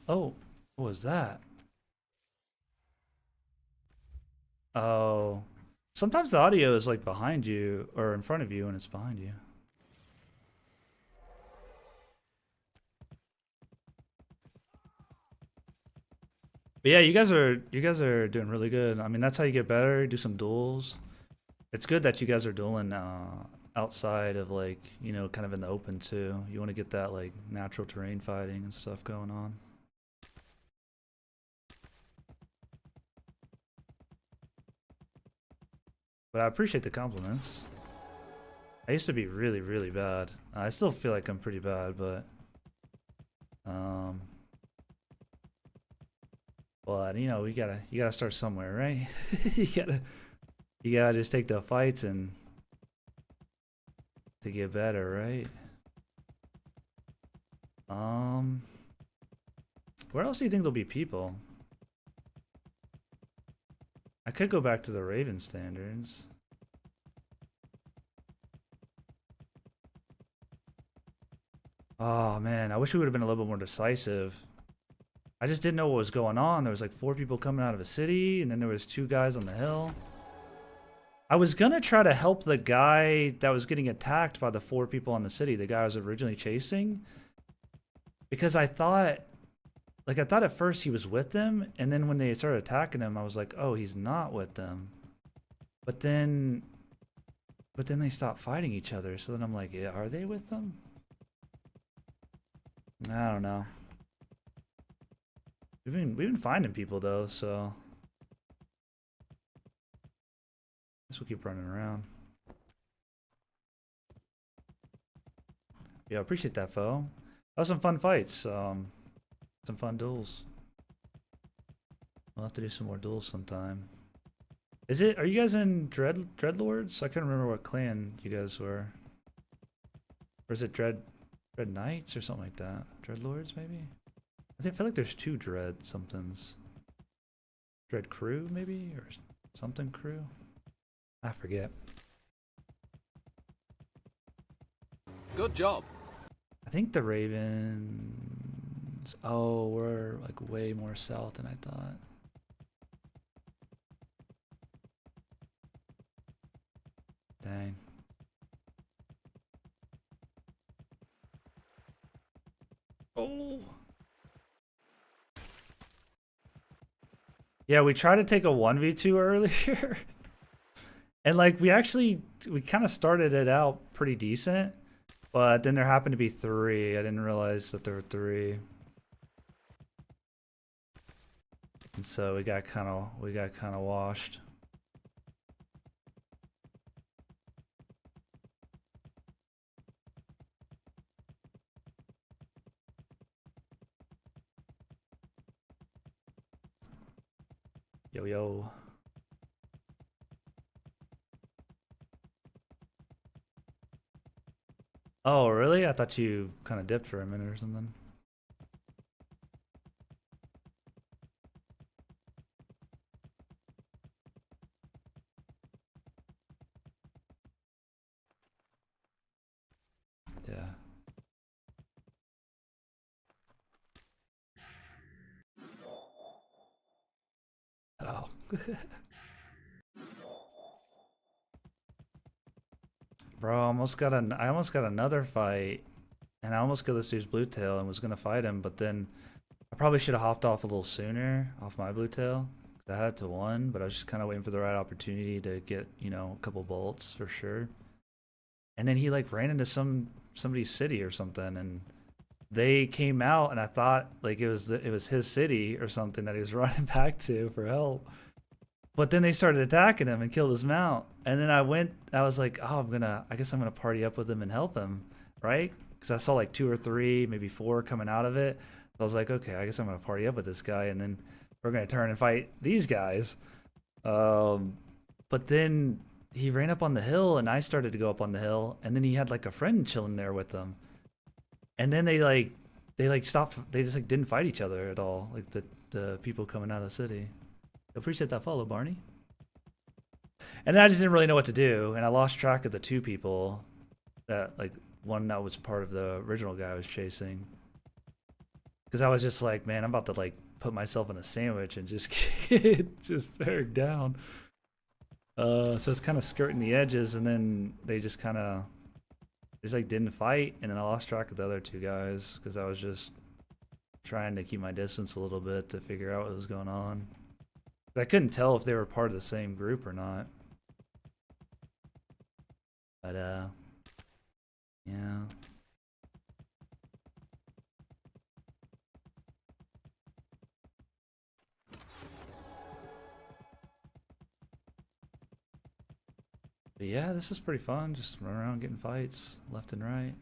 Oh, what was that? Oh. Sometimes the audio is like behind you or in front of you when it's behind you. But yeah, you guys are doing really good. I mean, that's how you get better. Do some duels. It's good that you guys are dueling outside of like, you know, kind of in the open too. You want to get that like natural terrain fighting and stuff going on. But I appreciate the compliments. I used to be really, really bad. I still feel like I'm pretty bad, but well, you know, you gotta start somewhere, right? you gotta just take the fights and to get better, right? Where else do you think there'll be people? I could go back to the Raven standards. Oh man, I wish we would have been a little bit more decisive. I just didn't know what was going on. There was like 4 people coming out of a city, and then there was 2 guys on the hill. I was gonna try to help the guy that was getting attacked by the 4 people on the city, the guy I was originally chasing. Because I thought at first he was with them, and then when they started attacking him, I was like, oh, he's not with them. But then they stopped fighting each other, so then I'm like, yeah, are they with them? I don't know. We've been finding people though, so I guess we'll keep running around. Yeah, I appreciate that, foe. That was some fun fights. Some fun duels. We'll have to do some more duels sometime. Are you guys in Dreadlords? I can't remember what clan you guys were. Or is it Dread Knights or something like that? Dreadlords maybe? I feel like there's 2 Dread somethings. Dread Crew maybe? Or something Crew? I forget. Good job. I think the Ravens... Oh, we're like way more south than I thought. Dang. Oh. Yeah, we tried to take a 1v2 earlier. And like we kind of started it out pretty decent, but then there happened to be 3. I didn't realize that there were 3. And so we got kind of washed. Yo, yo. Oh, really? I thought you kind of dipped for a minute or something. Yeah. Oh. Bro, I almost got another fight, and I almost killed this dude's blue tail and was gonna fight him, but then I probably should have hopped off a little sooner off my blue tail. I had it to one, but I was just kind of waiting for the right opportunity to get, you know, a couple bolts for sure. And then he like ran into somebody's city or something, and they came out, and I thought like it was his city or something that he was running back to for help. But then they started attacking him and killed his mount. And then I was like, oh, I guess I'm gonna party up with him and help him, right? Because I saw like 2 or 3, maybe 4 coming out of it. So I was like, okay, I guess I'm gonna party up with this guy, and then we're gonna turn and fight these guys. But then he ran up on the hill, and I started to go up on the hill, and then he had like a friend chilling there with him. And then they like stopped. They just like didn't fight each other at all. Like the people coming out of the city. Appreciate that follow, Barney. And then I just didn't really know what to do, and I lost track of the 2 people that like one that was part of the original guy I was chasing. Because I was just like, man, I'm about to like put myself in a sandwich and just get just Eric down. So it's kind of skirting the edges, and then they just kind of just like didn't fight, and then I lost track of the other 2 guys because I was just trying to keep my distance a little bit to figure out what was going on. I couldn't tell if they were part of the same group or not. But yeah. But yeah, this is pretty fun. Just run around getting fights left and right.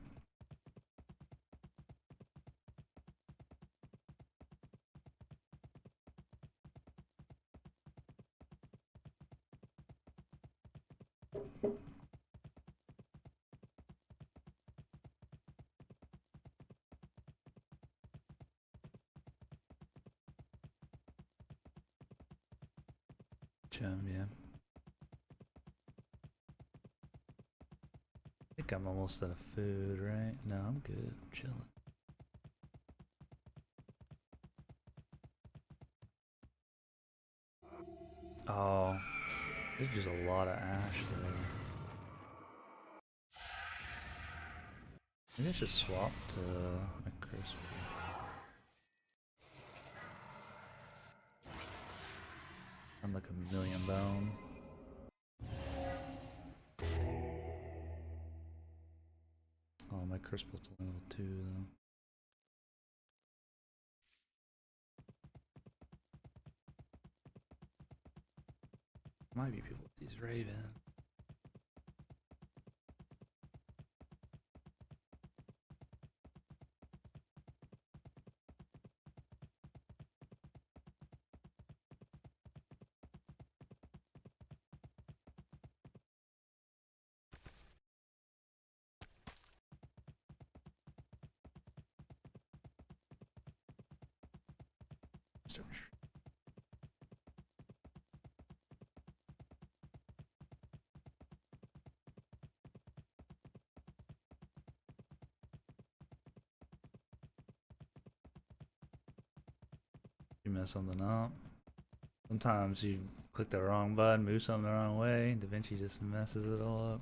Gem, yeah. I think I'm almost out of food, right? No, I'm good. I'm chilling. Oh, there's just a lot of ash there. Maybe I should swap to my crisp. I'm like a million bone. Oh, my crisp is level 2 though. Might be people with these Raven. You mess something up. Sometimes you click the wrong button, move something the wrong way, DaVinci just messes it all up.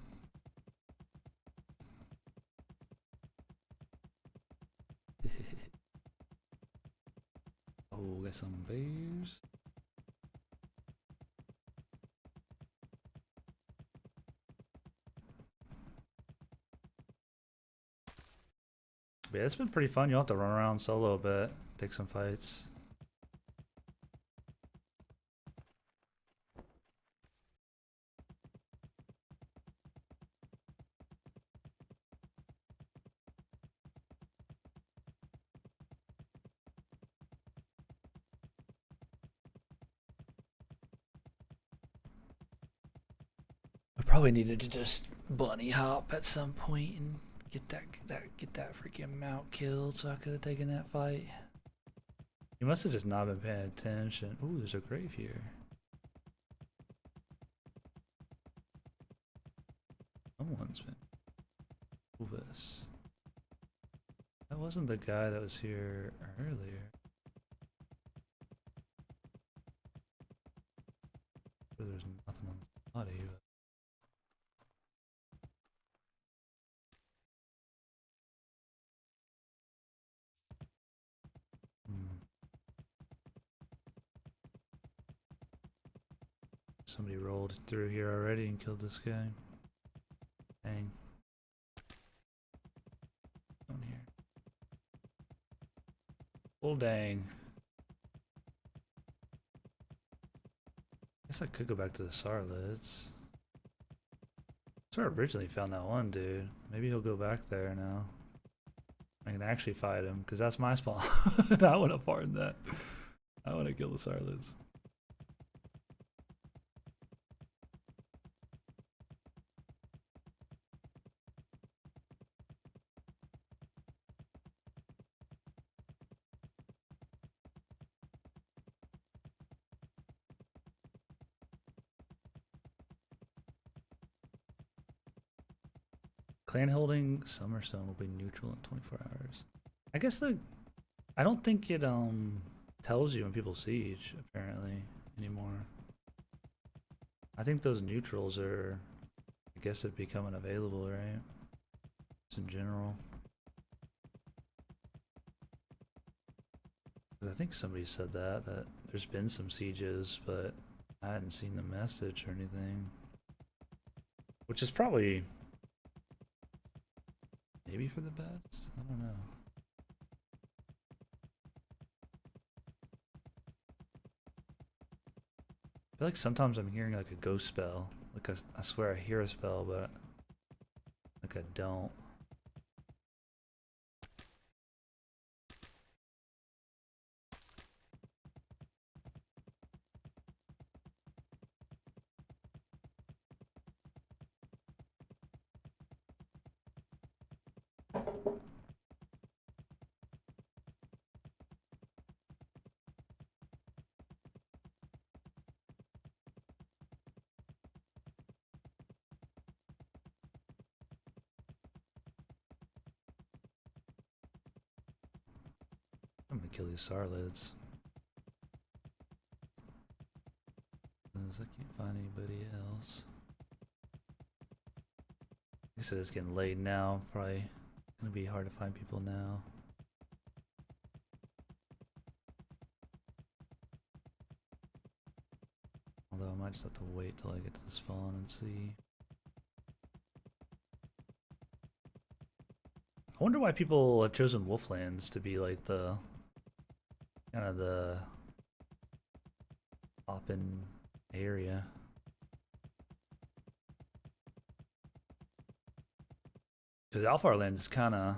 Oh, got some bears. But yeah, it's been pretty fun. You'll have to run around solo a bit, take some fights. I probably needed to just bunny hop at some point and get that freaking mount killed so I could have taken that fight. You must have just not been paying attention. Ooh, there's a grave here. Someone's been. Ooh, this. wasn't the guy that was here earlier. There's nothing on the body. But... Somebody rolled through here already and killed this guy. Dang. Down here. Oh dang. Guess I could go back to the Sarlids. That's where I originally found that one dude. Maybe he'll go back there now. I can actually fight him, because that's my spawn. I want to farm that. I want to kill the Sarlids. Clan holding Summerstone will be neutral in 24 hours. I guess I don't think it tells you when people siege apparently anymore. I think those neutrals are, I guess, it becoming available, right? Just in general. I think somebody said that there's been some sieges, but I hadn't seen the message or anything. Which is probably maybe for the best? I don't know. I feel like sometimes I'm hearing like a ghost spell. Like I swear I hear a spell, but like I don't. I'm gonna kill these Sarlids. I can't find anybody else. I said it's getting late now. Probably gonna be hard to find people now. Although I might just have to wait till I get to the spawn and see. I wonder why people have chosen Wolflands to be like the kind of the open area. Because Alpha Land is kind of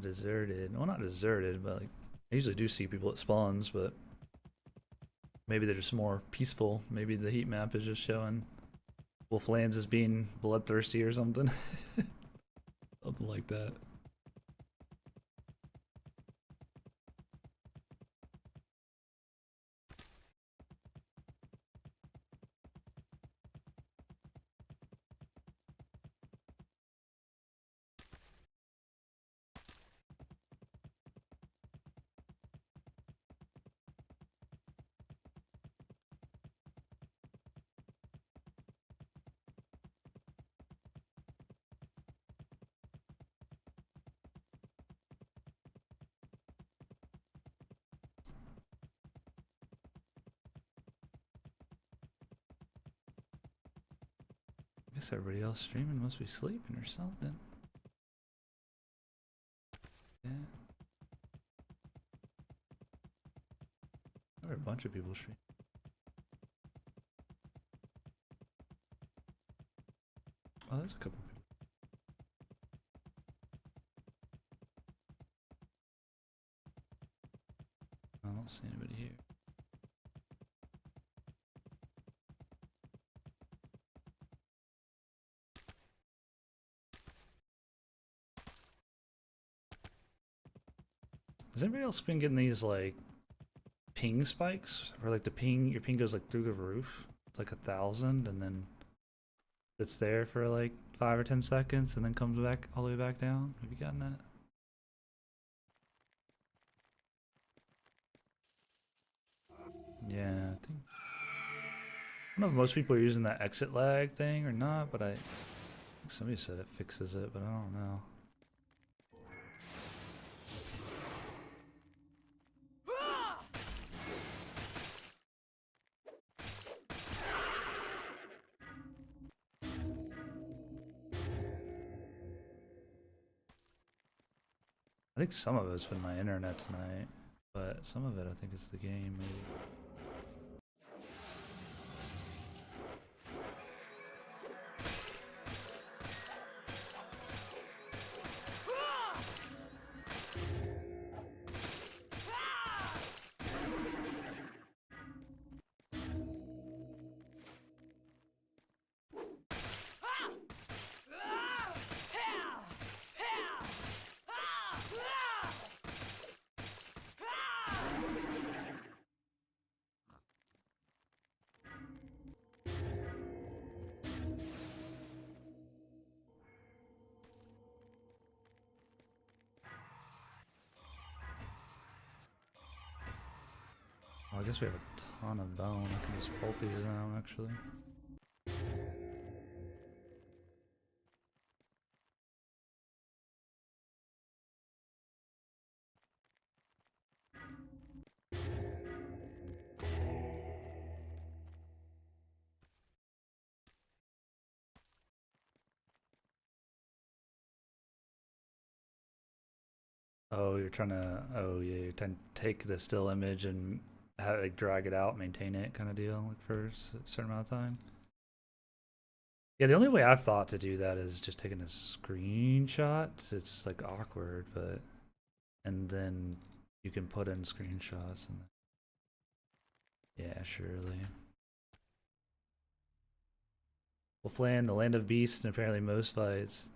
deserted. Well, not deserted, but like I usually do see people at spawns, but maybe they're just more peaceful. Maybe the heat map is just showing Wolflands as being bloodthirsty or something. Something like that. I guess everybody else streaming must be sleeping or something. Yeah. There are a bunch of people streaming. Oh, there's a couple people. I don't see anybody here. Has anybody else been getting these like ping spikes? Where like your ping goes like through the roof? It's like 1,000 and then it's there for like 5 or 10 seconds and then comes back all the way back down? Have you gotten that? Yeah, I think. I don't know if most people are using that exit lag thing or not, but I think somebody said it fixes it, but I don't know. I think some of it's been my internet tonight, but some of it I think is the game maybe. Oh, I guess we have a ton of bone. I can just bolt these now, actually. Oh, you're trying to. Oh, yeah, you're trying to take the still image and have, like, drag it out, maintain it, kind of deal, like for a certain amount of time. Yeah, the only way I've thought to do that is just taking a screenshot. It's like awkward, but and then you can put in screenshots and yeah, surely. Wolfland, the land of beasts, and apparently most fights.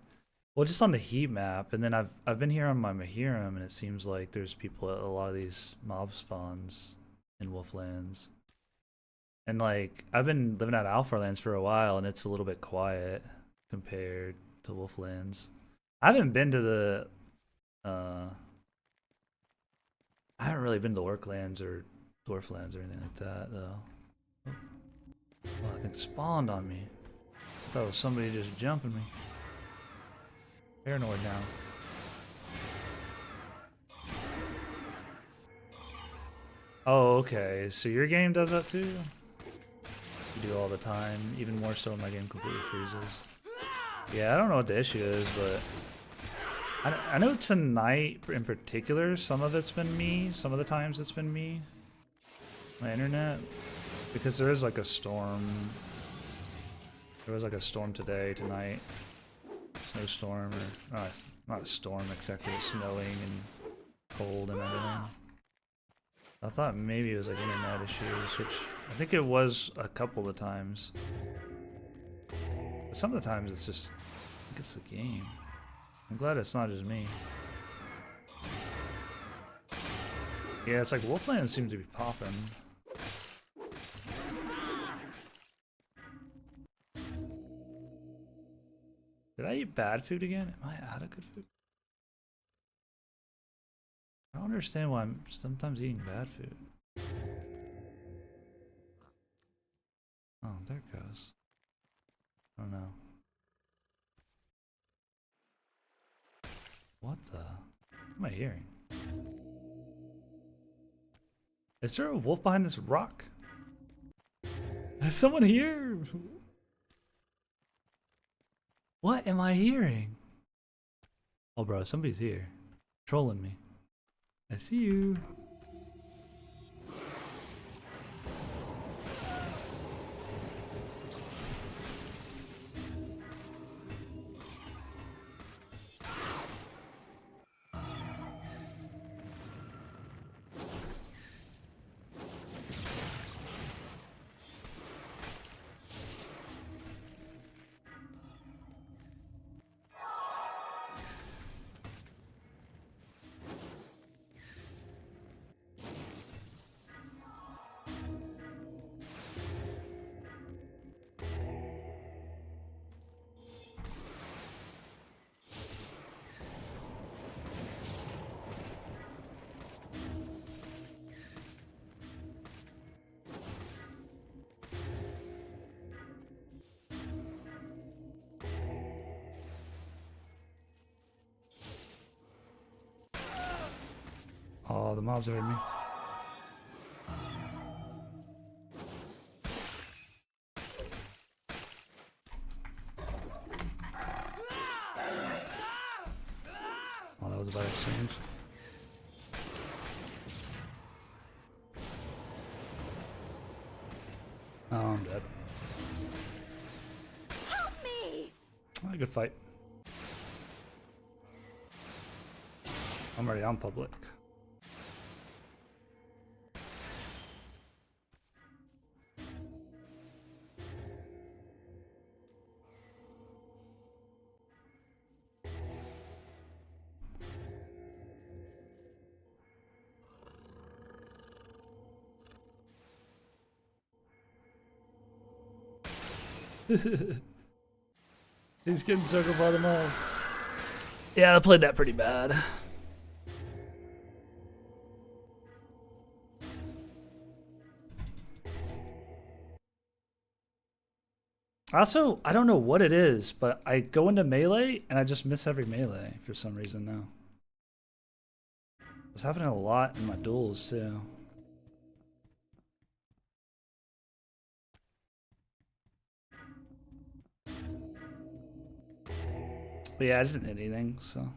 Well, just on the heat map, and then I've been here on my Mahiram, and it seems like there's people at a lot of these mob spawns in Wolflands. And like I've been living out Alpha Lands for a while, and it's a little bit quiet compared to Wolflands. I haven't been to the I haven't really been to Orclands or Dwarflands or anything like that though. Oh, I think spawned on me. I thought it was somebody just jumping me. Paranoid now. Oh, okay. So your game does that too? You do all the time, even more so when my game completely freezes. Yeah, I don't know what the issue is, but I know tonight in particular, some of it's been me. Some of the times it's been me. My internet. Because there is like a storm. There was like a storm today, tonight. Snowstorm, or not a storm exactly, it's snowing and cold and everything. I thought maybe it was like internet issues, which I think it was a couple of times. But some of the times it's just, I think it's the game. I'm glad it's not just me. Yeah, it's like Wolfland seems to be popping. Did I eat bad food again? Am I out of good food? I don't understand why I'm sometimes eating bad food. Oh, there it goes. I don't know. What the? What am I hearing? Is there a wolf behind this rock? Is someone here? What am I hearing? Oh, bro, somebody's here. Trolling me. I see you. Oh, the mobs heard me. Oh, that was a bad exchange. Oh, I'm dead. Help me! Oh, good fight. I'm already on public. He's getting circled by the mob. Yeah, I played that pretty bad. Also, I don't know what it is, but I go into melee and I just miss every melee for some reason now. It's happening a lot in my duels too. But yeah, I just didn't hit anything, so.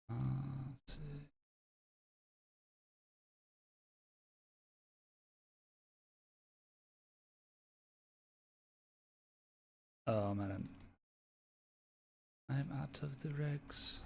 Let's see. Oh man, I'm out of the regs.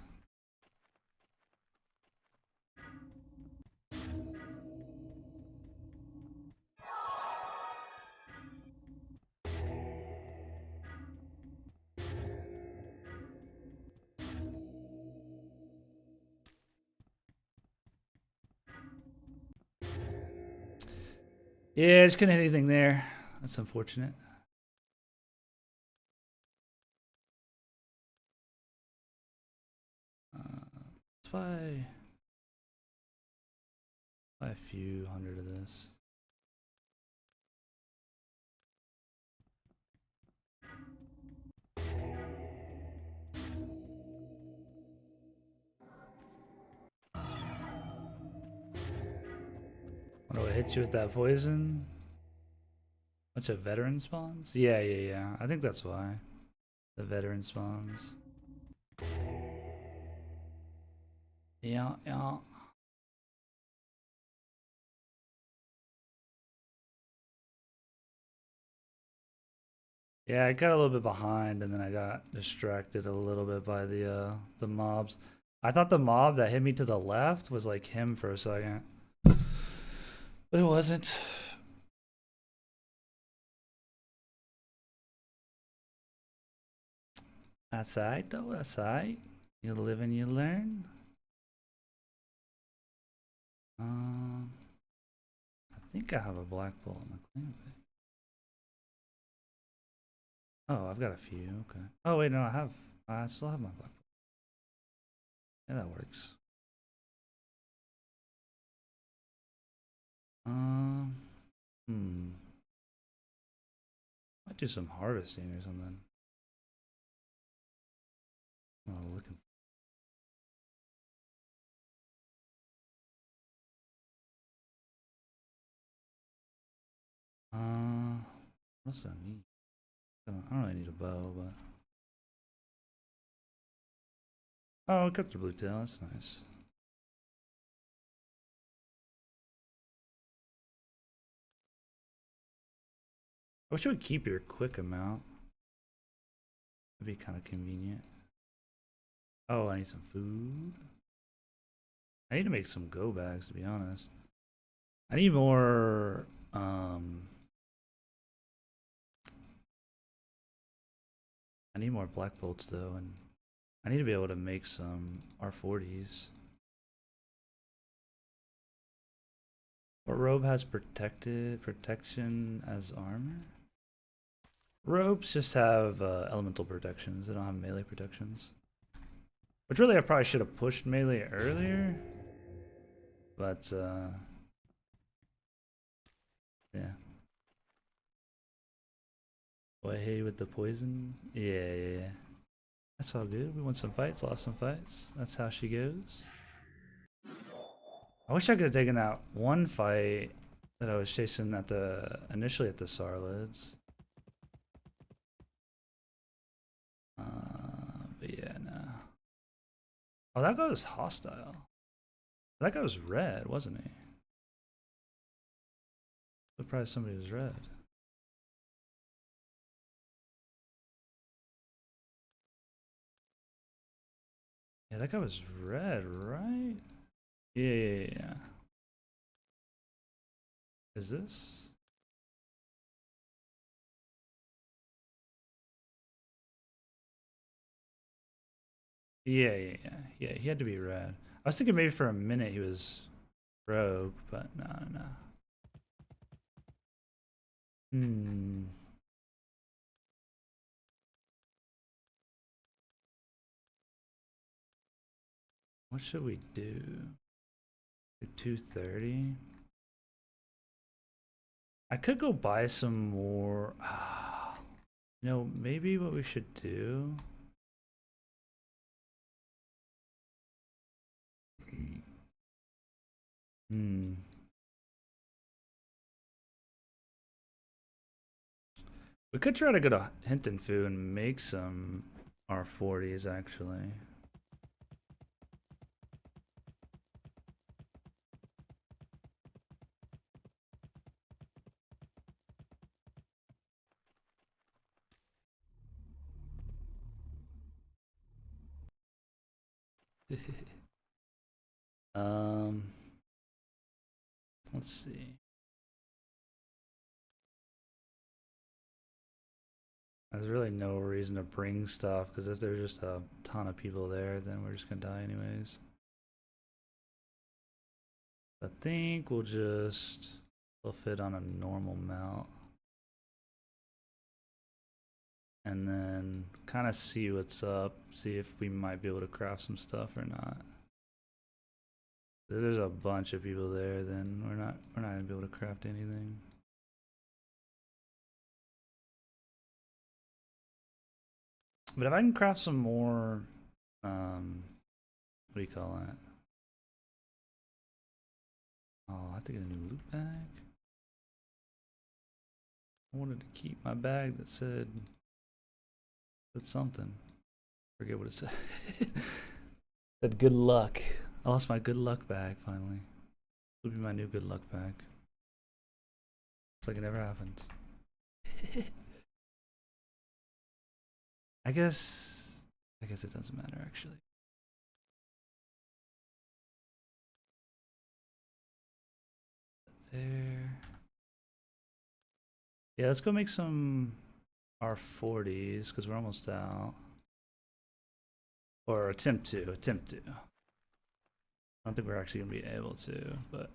Yeah, I just couldn't hit anything there. That's unfortunate. Let's buy a few hundred of this. What do I hit you with that poison? Bunch of veteran spawns? Yeah. I think that's why. The veteran spawns. Yeah. Yeah, I got a little bit behind and then I got distracted a little bit by the mobs. I thought the mob that hit me to the left was like him for a second. But it wasn't. That's alright though, that's alright. You live and you learn. I think I have a black bolt in the clan page. Oh, I've got a few, okay. Oh wait, no, I still have my black bolt. Yeah, that works. Might do some harvesting or something. Oh, looking. What's that mean? I don't really need a bow, but. Oh, I got the blue tail. That's nice. I wish you would keep your quick amount. That'd be kind of convenient. Oh, I need some food. I need to make some go bags, to be honest. I need more. I need more black bolts though, and I need to be able to make some R40s. What robe has protection as armor? Robes just have elemental protections. They don't have melee protections. Which really I probably should have pushed melee earlier. But yeah. Oh, I hate you with the poison. Yeah. That's all good. We won some fights, lost some fights. That's how she goes. I wish I could have taken that one fight that I was chasing at the initially at the Sarlids. But yeah, no. Oh, that guy was hostile. That guy was red, wasn't he? Surprised somebody was red. Yeah, that guy was red, right? Yeah. Is this? Yeah. He had to be red. I was thinking maybe for a minute he was rogue, but no. What should we do? 230. I could go buy some more. You know, maybe what we should do. We could try to go to Hinton Fu and make some R40s actually. Let's see. There's really no reason to bring stuff because if there's just a ton of people there, then we're just gonna die anyways. I think we'll fit on a normal mount. And then kind of see what's up, see if we might be able to craft some stuff or not. If there's a bunch of people there, then we're not gonna be able to craft anything. But if I can craft some more, what do you call it? Oh, I have to get a new loot bag. I wanted to keep my bag that said something. Forget what it said. Said good luck. I lost my good luck bag finally. This will be my new good luck bag. It's like it never happened. I guess it doesn't matter actually. There. Yeah, let's go make some R40s because we're almost out. Or attempt to. I don't think we're actually gonna be able to, but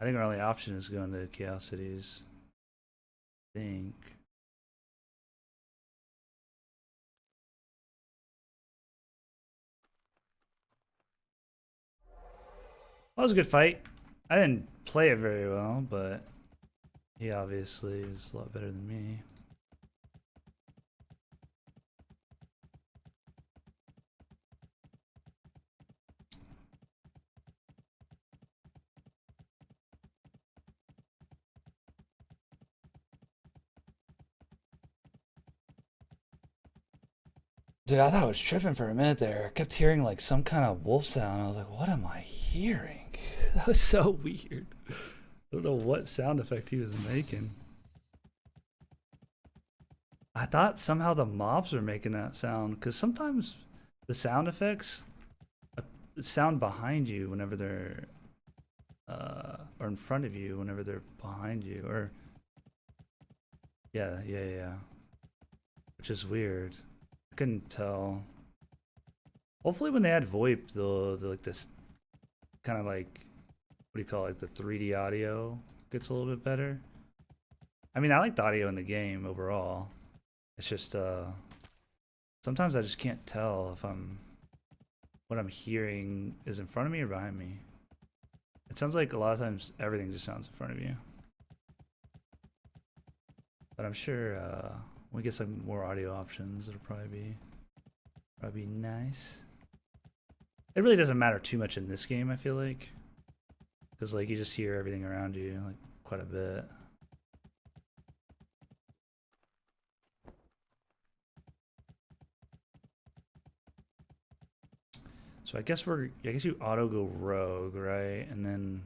I think our only option is going to Chaos Cities. I think. That was a good fight. I didn't play it very well, but he obviously is a lot better than me. Dude, I thought I was tripping for a minute there. I kept hearing like some kind of wolf sound. I was like, what am I hearing? That was so weird. I don't know what sound effect he was making. I thought somehow the mobs were making that sound because sometimes the sound effects sound behind you whenever they're or in front of you whenever they're behind you, or yeah, which is weird. I couldn't tell. Hopefully when they add VoIP, they'll like this kind of like, what do you call it, the 3D audio gets a little bit better. I mean, I like the audio in the game overall. It's just sometimes I just can't tell if what I'm hearing is in front of me or behind me. It sounds like a lot of times everything just sounds in front of you. But I'm sure we get some more audio options, it'll probably be nice. It really doesn't matter too much in this game, I feel like, because like you just hear everything around you like quite a bit. So I guess you auto go rogue, right? And then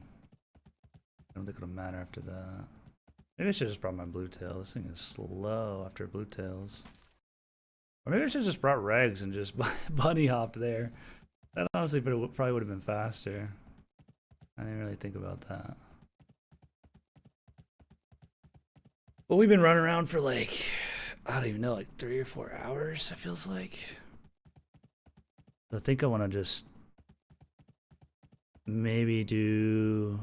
I don't think it'll matter after that. Maybe I should just brought my blue tail. This thing is slow after blue tails. Or maybe I should just brought regs and just bunny hopped there. That honestly probably would have been faster. I didn't really think about that. But we've been running around for like, I don't even know, like 3 or 4 hours, it feels like. I think I want to just maybe do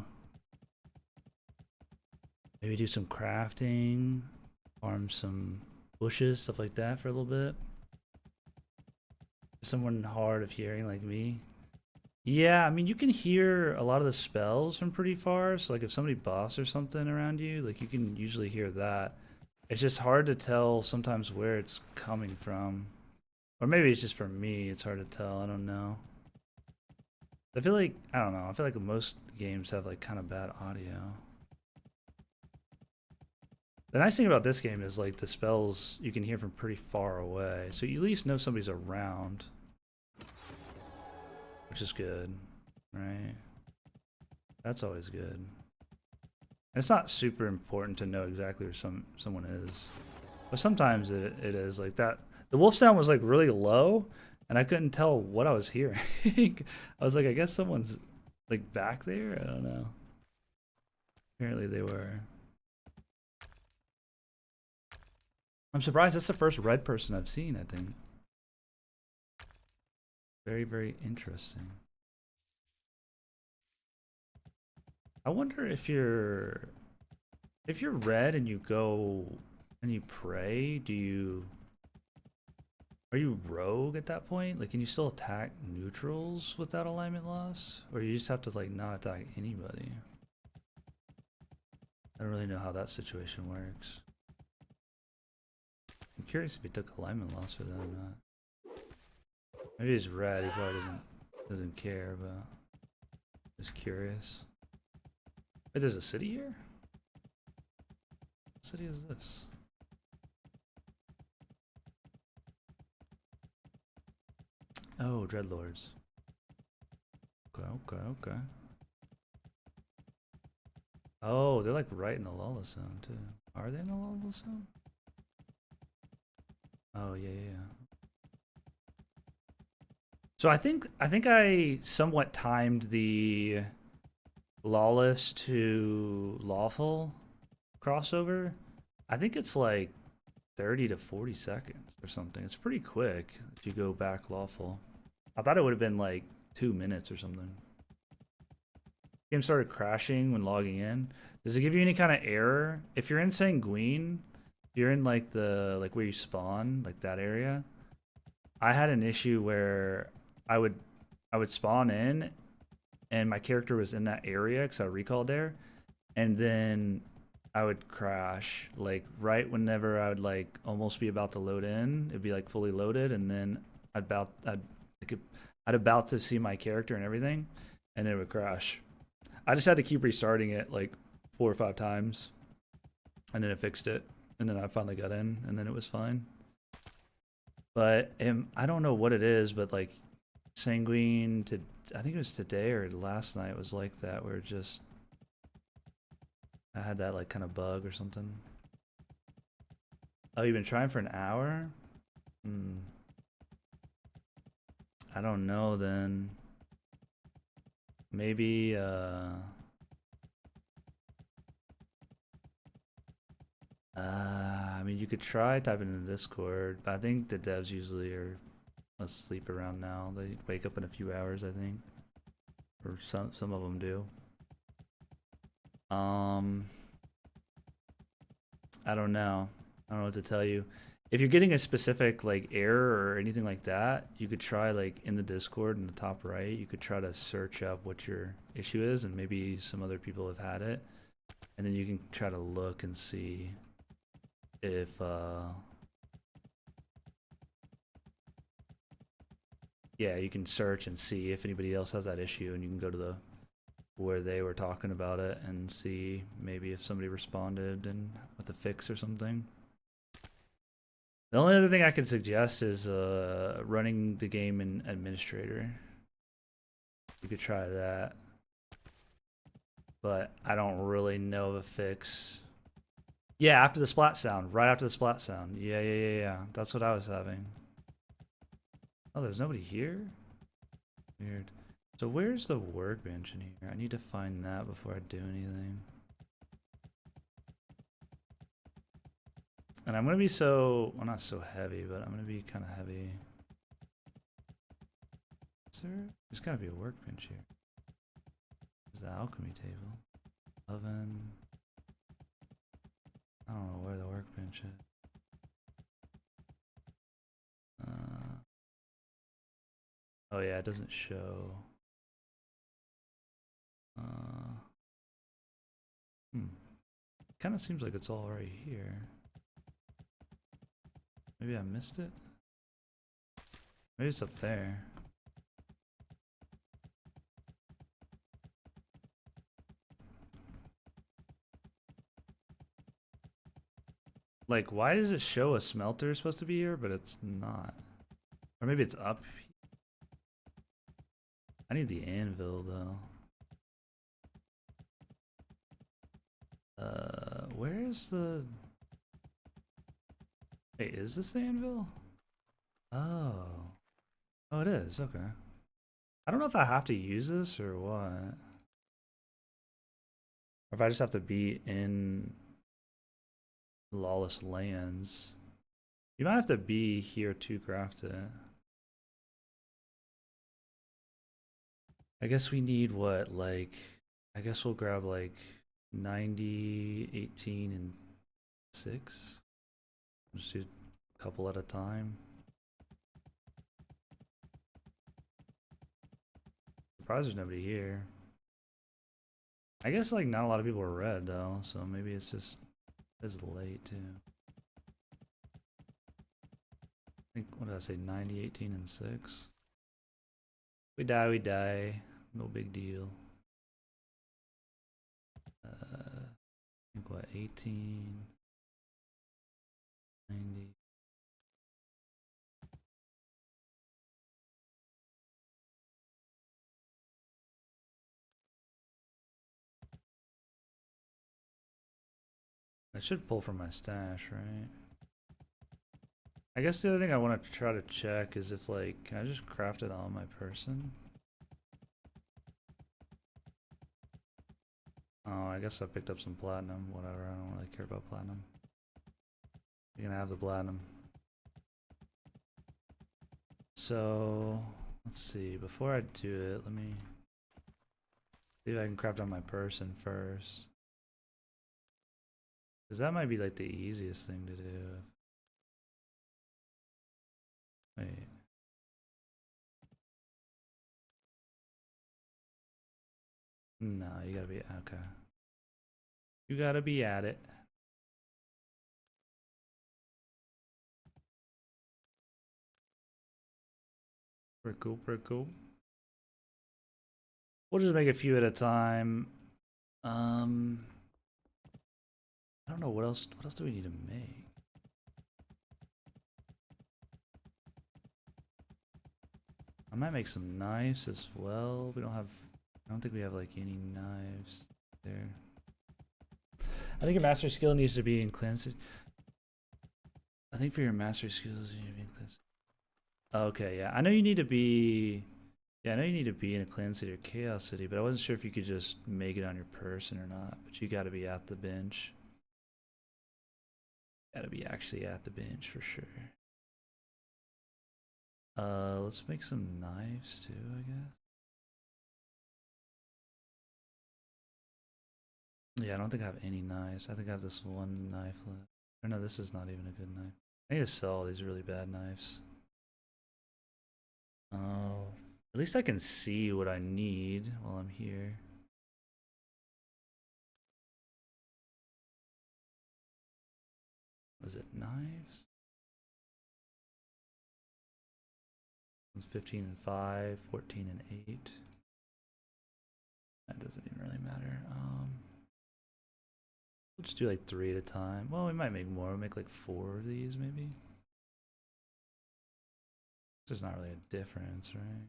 some crafting, farm some bushes, stuff like that for a little bit. Someone hard of hearing like me. Yeah, I mean, you can hear a lot of the spells from pretty far. So like if somebody buffs or something around you, like you can usually hear that. It's just hard to tell sometimes where it's coming from. Or maybe it's just for me, it's hard to tell, I don't know. I feel like, I don't know, I feel like most games have like kind of bad audio. The nice thing about this game is like the spells you can hear from pretty far away. So you at least know somebody's around. Which is good, right? That's always good. And it's not super important to know exactly where someone is. But sometimes it is like that. The wolf sound was like really low and I couldn't tell what I was hearing. I was like, I guess someone's like back there? I don't know. Apparently they were. I'm surprised that's the first red person I've seen, I think. Very, very interesting. I wonder if you're red and you go and you pray, are you rogue at that point? Like, can you still attack neutrals without alignment loss? Or you just have to, like, not attack anybody? I don't really know how that situation works. I'm curious if he took alignment loss for that or not. Maybe he's red, he probably doesn't care, but just curious. Wait, there's a city here? What city is this? Oh, Dreadlords. Okay. Oh, they're like right in the Lawless Zone too. Are they in the Lawless Zone? Oh yeah. So I think I somewhat timed the Lawless to Lawful crossover. I think it's like 30 to 40 seconds or something. It's pretty quick if you go back Lawful. I thought it would have been like 2 minutes or something. Game started crashing when logging in. Does it give you any kind of error? If you're in Sanguine, if you're in like where you spawn, like that area, I had an issue where I would spawn in and my character was in that area because I recalled there, and then I would crash like right whenever I would like almost be about to load in. It'd be like fully loaded, and then I'd about to see my character and everything, and then it would crash. I just had to keep restarting it like 4 or 5 times, and then it fixed it, and then I finally got in, and then it was fine. But I don't know what it is, but like Sanguine, I think it was today or last night was like that, where it just I had that like kind of bug or something. Oh, you've been trying for an hour? I don't know then. Maybe I mean, you could try typing in the Discord, but I think the devs usually are asleep around now. They wake up in a few hours, I think, or some of them do. I don't know. I don't know what to tell you. If you're getting a specific like error or anything like that, you could try like in the Discord in the top right, you could try to search up what your issue is, and maybe some other people have had it, and then you can try to look and see if yeah, you can search and see if anybody else has that issue, and you can go to the where they were talking about it and see maybe if somebody responded and with a fix or something. The only other thing I could suggest is running the game in administrator. You could try that, but I don't really know of a fix. Yeah, after the splat sound, right after the splat sound. Yeah. That's what I was having. Oh, there's nobody here? Weird. So where's the workbench in here? I need to find that before I do anything. And I'm gonna be well, not so heavy, but I'm gonna be kind of heavy. There's gotta be a workbench here. There's the alchemy table. Oven. I don't know where the workbench is. Oh yeah, it doesn't show. Kind of seems like it's all right here. Maybe I missed it? Maybe it's up there. Like, why does it show a smelter is supposed to be here, but it's not? Or maybe it's up. I need the anvil, though. Where's the... Wait, is this the anvil? Oh. Oh, it is, okay. I don't know if I have to use this or what. Or if I just have to be in Lawless Lands. You might have to be here to craft it. I guess we need what, like... I guess we'll grab like 90, 18, and 6. Just do a couple at a time. Surprised there's nobody here. I guess like not a lot of people are red though, so maybe it's just it's late too. I think, what did I say, 90, 18, and 6? We die. No big deal. I think what, 18, 90. I should pull from my stash, right? I guess the other thing I want to try to check is if, like, can I just craft it on my person? Oh, I guess I picked up some platinum. Whatever, I don't really care about platinum. You're gonna have the platinum. So, let's see. Before I do it, let me see if I can craft on my person first. Because that might be like the easiest thing to do. Wait. No, you gotta be, okay. You gotta be at it. Pretty cool, pretty cool. We'll just make a few at a time. I don't know what else do we need to make? I might make some knives as well. I don't think we have like any knives there. I think your master skill needs to be in cleansing. I think for your master skills you need to be in cleansing. Okay, yeah. I know you need to be in a clan city or chaos city, but I wasn't sure if you could just make it on your person or not. But you gotta be at the bench. Gotta be actually at the bench for sure. Let's make some knives too, I guess. Yeah, I don't think I have any knives. I think I have this one knife left. Or no, this is not even a good knife. I need to sell all these really bad knives. Oh, at least I can see what I need while I'm here. Was it knives? It's 15 and 5, 14 and 8. That doesn't even really matter. We'll just do like 3 at a time. Well, we might make more. We'll make like 4 of these maybe. There's not really a difference, right?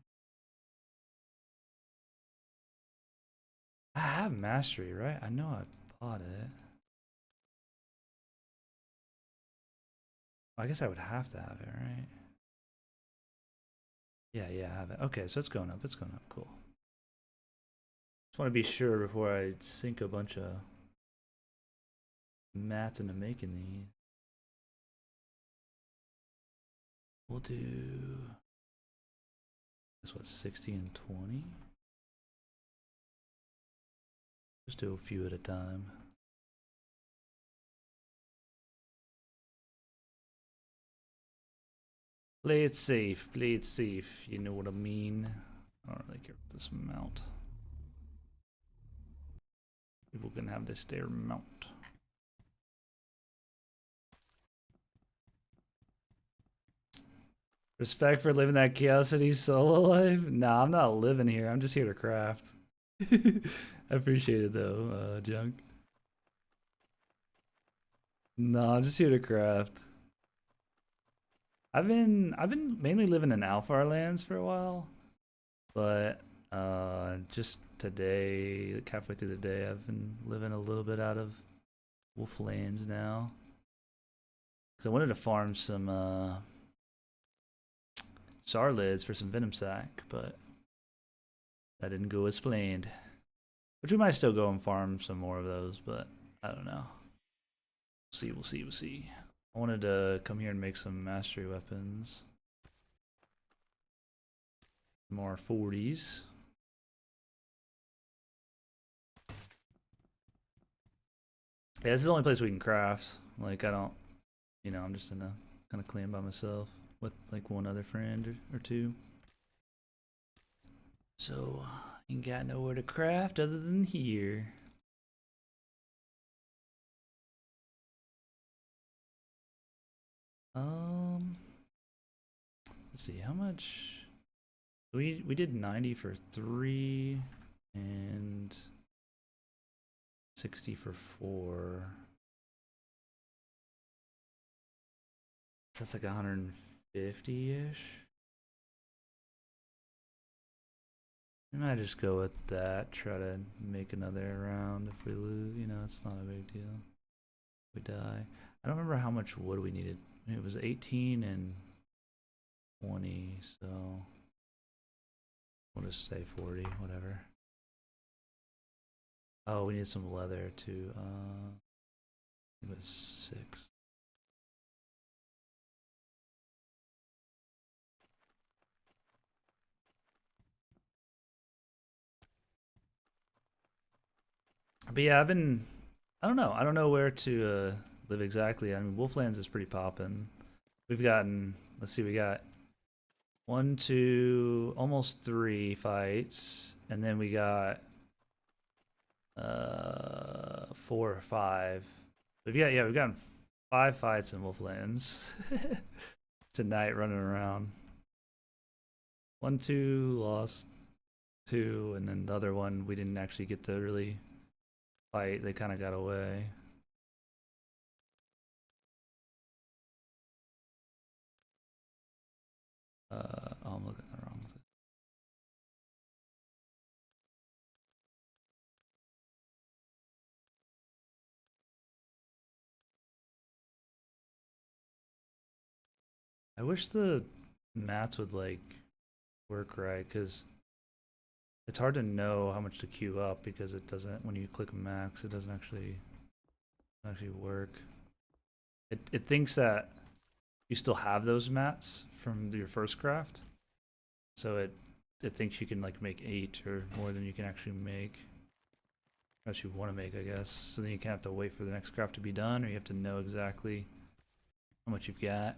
I have mastery, right? I know I bought it. I guess I would have to have it, right? Yeah, I have it. Okay, so it's going up. It's going up. Cool. Just want to be sure before I sink a bunch of mats into making these. We'll do this, what, 60 and 20? Just do a few at a time. Play it safe, you know what I mean. I don't really care about this mount. People can have this their mount. Respect for living that Chaos City solo life? Nah, I'm not living here. I'm just here to craft. I appreciate it though, Junk. No, I'm just here to craft. I've been mainly living in Alphar lands for a while, but just today, like halfway through the day, I've been living a little bit out of Wolf lands now. Cause I wanted to farm some SAR lids for some Venom Sac, but that didn't go as planned. Which we might still go and farm some more of those, but I don't know. We'll see. I wanted to come here and make some mastery weapons. More 40s. Yeah, this is the only place we can craft. Like, I don't, you know, I'm just in a kind of clan by myself with like one other friend or two. So, ain't got nowhere to craft other than here. Let's see, how much? We did 90 for 3 and 60 for 4. That's like 150-ish. We might just go with that, try to make another round if we lose, you know, it's not a big deal. We die. I don't remember how much wood we needed. It was 18 and 20, so we'll just say 40, whatever. Oh, we need some leather too. It was 6. But yeah, I don't know where to live exactly. I mean, Wolflands is pretty poppin'. We've gotten, let's see, we got 1, 2, almost 3 fights, and then we got 4 or 5. We've gotten 5 fights in Wolflands tonight running around. 1, 2, lost 2, and then the other one we didn't actually get to really fight. They kind of got away. Oh, I'm looking at the wrong thing. I wish the mats would like work right, because it's hard to know how much to queue up because it doesn't, when you click max, it doesn't actually work. It thinks that you still have those mats from your first craft, so it thinks you can like make 8 or more than you can actually make. Unless you want to make, I guess. So then you can't have to wait for the next craft to be done, or you have to know exactly how much you've got.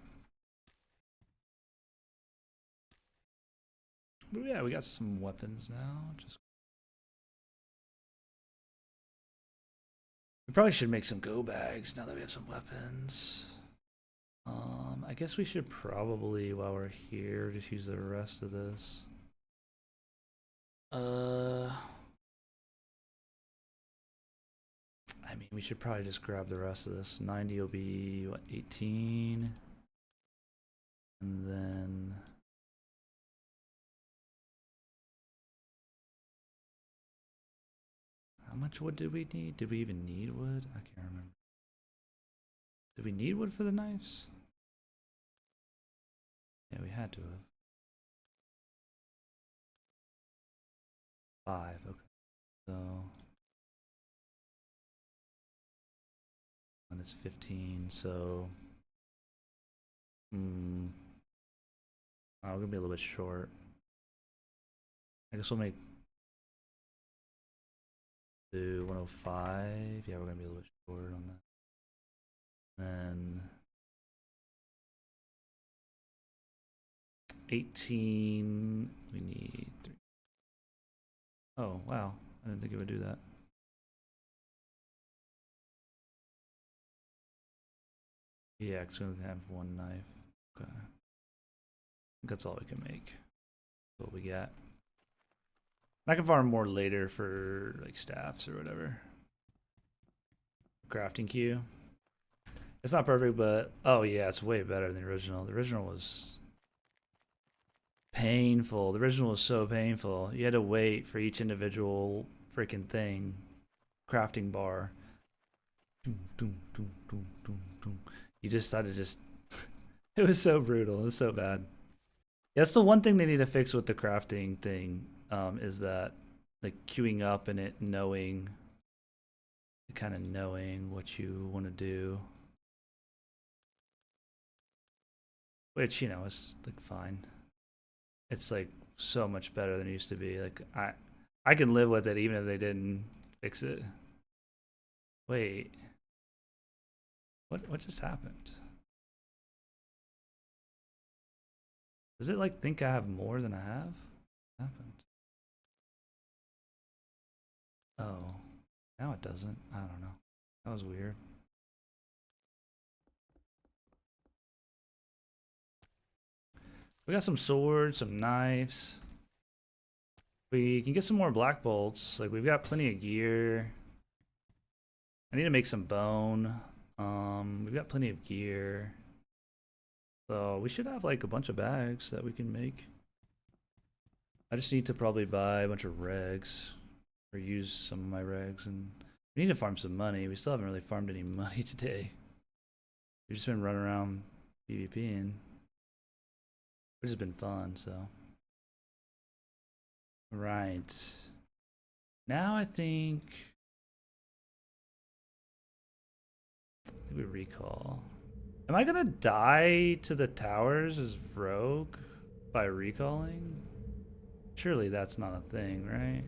But yeah, we got some weapons now. We probably should make some go bags now that we have some weapons. I guess we should probably, while we're here, just use the rest of this. I mean, we should probably just grab the rest of this. 90 will be, what, 18? And then... How much wood did we need? Did we even need wood? I can't remember. Did we need wood for the knives? Yeah, we had to have. 5, okay. So... And it's 15, so... Oh, we're gonna be a little bit short. I guess we'll make... Do 105. Yeah, we're gonna be a little bit short on that. Then... 18... We need 3. Oh, wow. I didn't think it would do that. Yeah, because we only have 1 knife. Okay. I think that's all we can make. What we got. I can farm more later for like staffs or whatever. Crafting queue. It's not perfect, but oh yeah, it's way better than the original. The original was painful. The original was so painful. You had to wait for each individual freaking thing. Crafting bar. You just thought it just... It was so brutal. It was so bad. That's the one thing they need to fix with the crafting thing, is that like queuing up and it knowing, kind of knowing what you want to do. Which, you know, is like fine. It's like so much better than it used to be. Like I can live with it even if they didn't fix it. Wait. What just happened? Does it like think I have more than I have? What happened? Oh, now it doesn't. I don't know. That was weird. We got some swords, some knives. We can get some more black bolts. Like we've got plenty of gear. I need to make some bone. We've got plenty of gear. So we should have like a bunch of bags that we can make. I just need to probably buy a bunch of regs. Or use some of my regs. And we need to farm some money. We still haven't really farmed any money today. We've just been running around PvPing. Which has been fun, so. Right. Now I think we recall. Am I gonna die to the towers as rogue by recalling? Surely that's not a thing, right?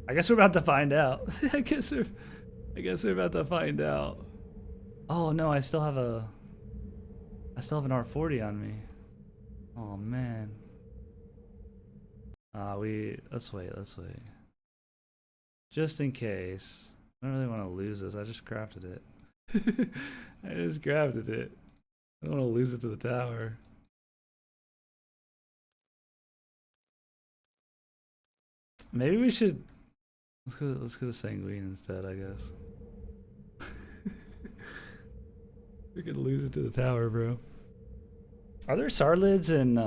I guess we're about to find out. I guess we're about to find out. Oh no, I still have an R40 on me. Oh man. Let's wait. Just in case. I don't really want to lose this. I just crafted it. I just crafted it. I don't want to lose it to the tower. Maybe we should let's go to Sanguine instead, I guess. We could lose it to the tower, bro. Are there Sarlids in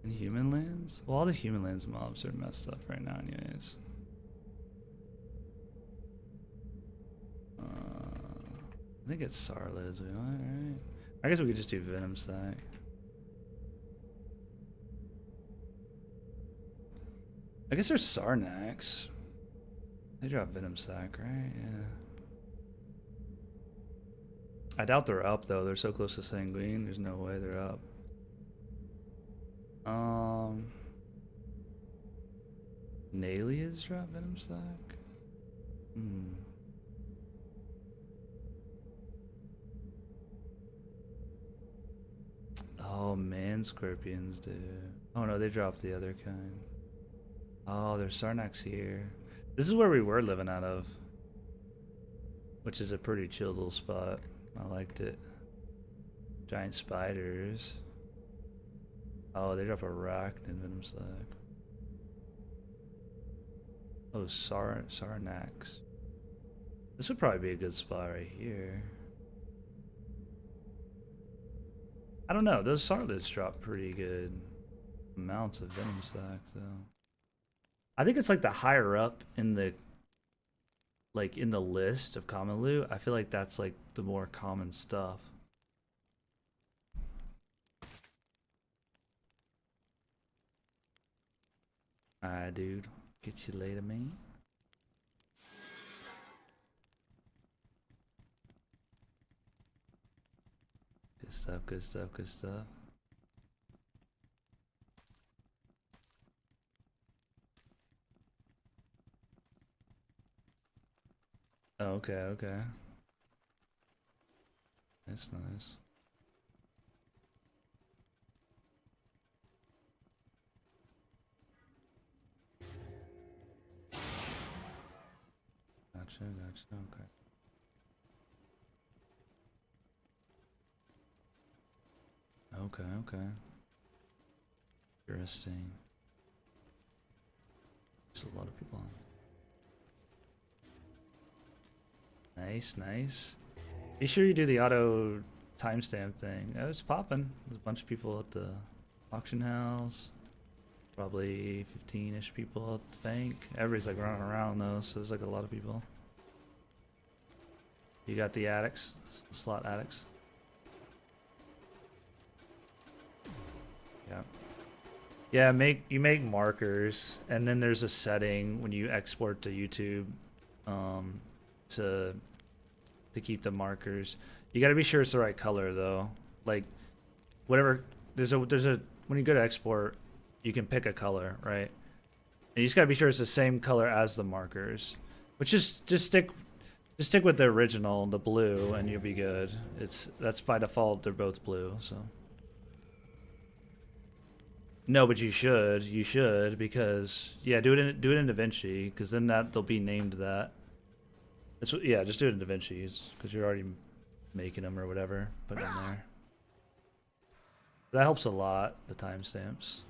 human lands? Well, all the human lands mobs are messed up right now anyways. I think it's Sarlids we want, right? I guess we could just do Venom Stack. I guess there's Sarnax. They drop Venom Sack, right? Yeah. I doubt they're up though. They're so close to Sanguine. There's no way they're up. Nalia's drop Venom Sack? Oh man, Scorpions do. Oh no, they dropped the other kind. Oh, there's Sarnax here. This is where we were living out of, which is a pretty chill little spot. I liked it. Giant spiders. Oh, they drop a arachnid venom sac. Oh, Sarnax. This would probably be a good spot right here. I don't know. Those Sarlids drop pretty good amounts of venom sac, though. I think it's like the higher up in the list of common loot. I feel like that's like the more common stuff. Alright, dude. Get you later, man. Good stuff, good stuff, good stuff. Oh, okay, okay. That's nice. Gotcha, gotcha, okay. Okay, okay. Interesting. There's a lot of people on. Nice, nice. Be sure you do the auto timestamp thing. Oh, it's popping. There's a bunch of people at the auction house. Probably 15-ish people at the bank. Everybody's like running around though, so there's like a lot of people. You got the addicts, the slot addicts. Yeah. Yeah, you make markers, and then there's a setting when you export to YouTube to keep the markers. You got to be sure it's the right color though. Like whatever there's a when you go to export, you can pick a color, right? And you just got to be sure it's the same color as the markers. Which just stick with the original, the blue, and you'll be good. That's by default they're both blue, so. No, but you should because yeah, do it in DaVinci because then they'll be named that. That's what, yeah, just do it in DaVinci because you're already making them or whatever, put them there. That helps a lot. The timestamps.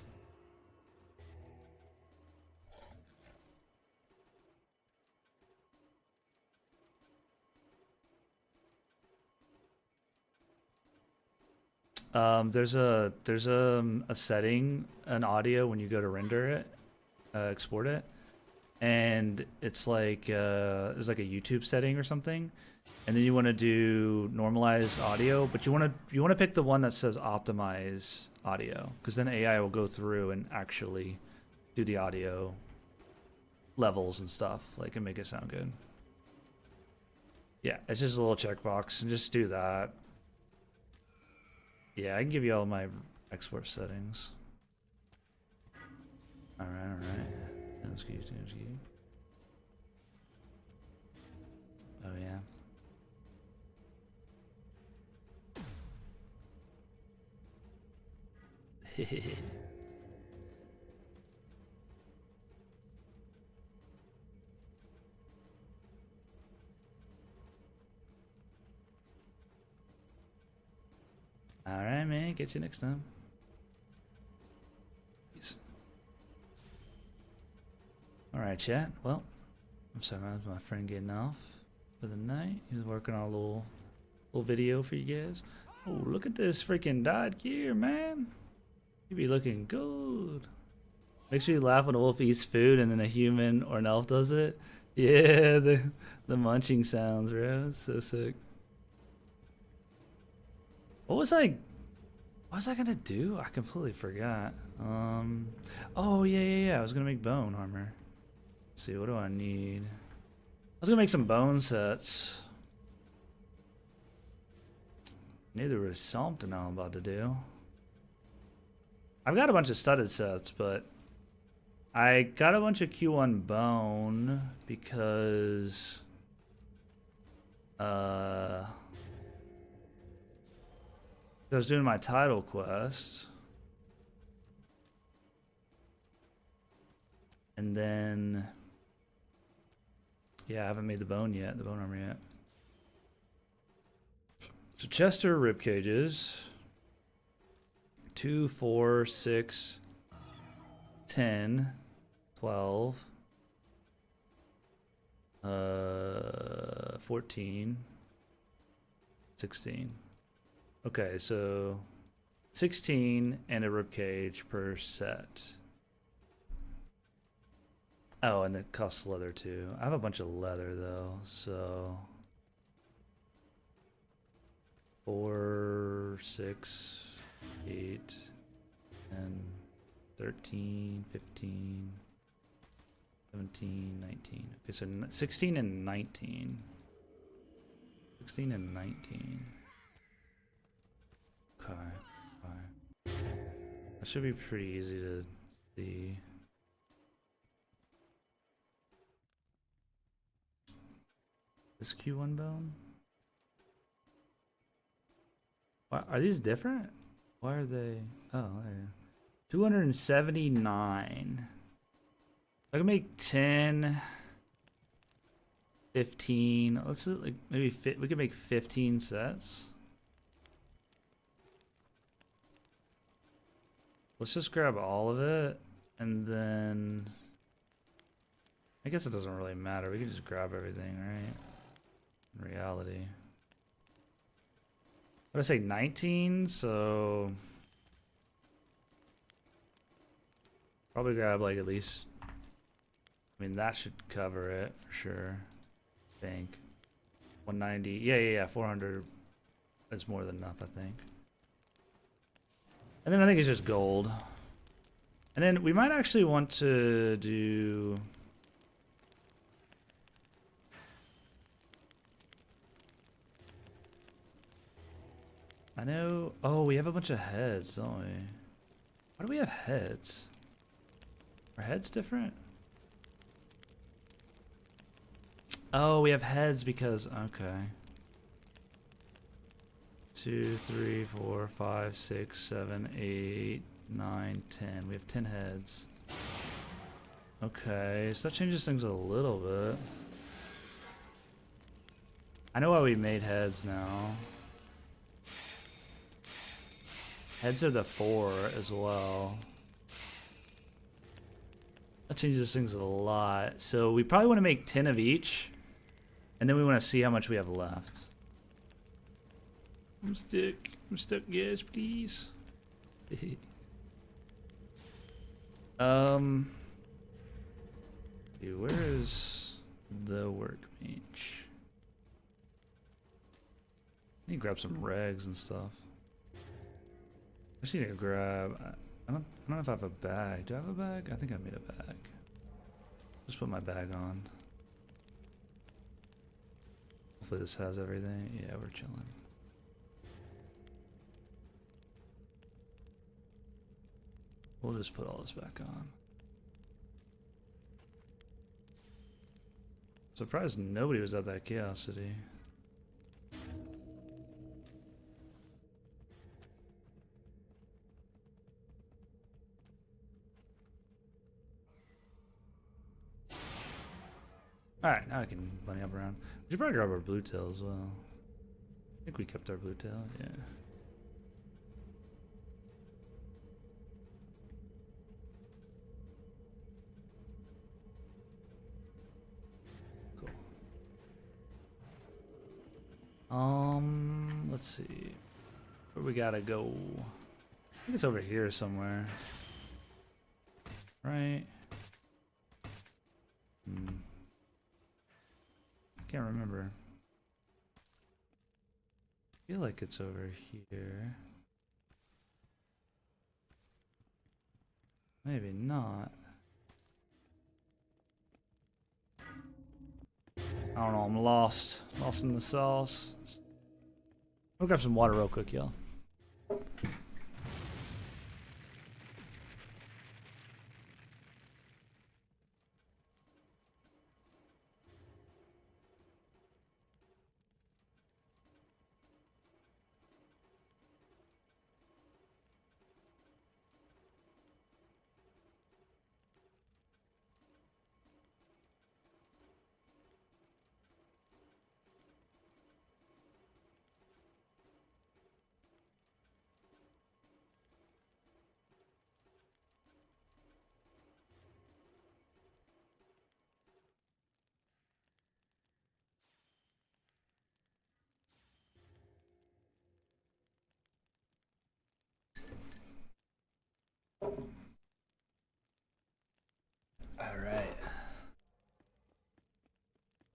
There's a setting, an audio when you go to render it, export it, and it's like there's like a YouTube setting or something, and then you want to do normalize audio, but you want to pick the one that says optimize audio, because then AI will go through and actually do the audio levels and stuff, like and make it sound good. Yeah, it's just a little checkbox, and just do that. Yeah, I can give you all my export settings. Alright, alright. Sounds good, sounds good. Oh, yeah. Alright, man. Get you next time. Peace. Alright, chat. Well, I'm sorry, my friend getting off for the night. He was working on a little video for you guys. Oh, look at this freaking dyed gear, man. You be looking good. Makes me laugh when a wolf eats food and then a human or an elf does it. Yeah, the munching sounds, bro. It's so sick. What was I gonna do? I completely forgot. Oh yeah. I was gonna make bone armor. Let's see, what do I need? I was gonna make some bone sets. Knew there was something I'm about to do. I've got a bunch of studded sets, but I got a bunch of Q1 bone because I was doing my title quest. And then, yeah, I haven't made the bone yet, the bone armor yet. So chest or rib cages. 2, 4, 6, 10, 12, 14, 16. Okay, so 16 and a rib cage per set. Oh, and it costs leather too. I have a bunch of leather though, so 4, 6, 8, 10, 13, 15, 17, 19. Okay, so 16 and 19. 16 and 19. Okay, okay. That should be pretty easy to see. This Q1 bone? Why, are these different? Why are they? Oh, there you go. 279. I can make 10, 15. Let's just, like maybe we could make 15 sets. Let's just grab all of it, and then I guess it doesn't really matter. We can just grab everything, right? In reality. What did I say? 19, so probably grab like at least, I mean that should cover it for sure. I think 190. Yeah. 400 is more than enough, I think. And then I think it's just gold. And then we might actually want to do. I know. Oh, we have a bunch of heads, don't we? Why do we have heads? Are heads different? Oh, we have heads because. Okay. 2, 3, 4, 5, 6, 7, 8, 9, 10. We have 10 heads. Okay, so that changes things a little bit. I know why we made heads now. Heads are the 4 as well. That changes things a lot. So we probably want to make 10 of each. And then we want to see how much we have left. I'm stuck. I'm stuck, guys, please. Dude, where is the workbench? I need to grab some regs and stuff. I just need to grab. I don't know if I have a bag. Do I have a bag? I think I made a bag. Just put my bag on. Hopefully this has everything. Yeah, we're chilling. We'll just put all this back on. Surprised nobody was at that Chaos City. Alright, now I can bunny up around. We should probably grab our blue tail as well. I think we kept our blue tail, yeah. Let's see. Where we gotta go? I think it's over here somewhere. Right? I can't remember. I feel like it's over here. Maybe not. I don't know, I'm lost. Lost in the sauce. I'll grab some water real quick, y'all.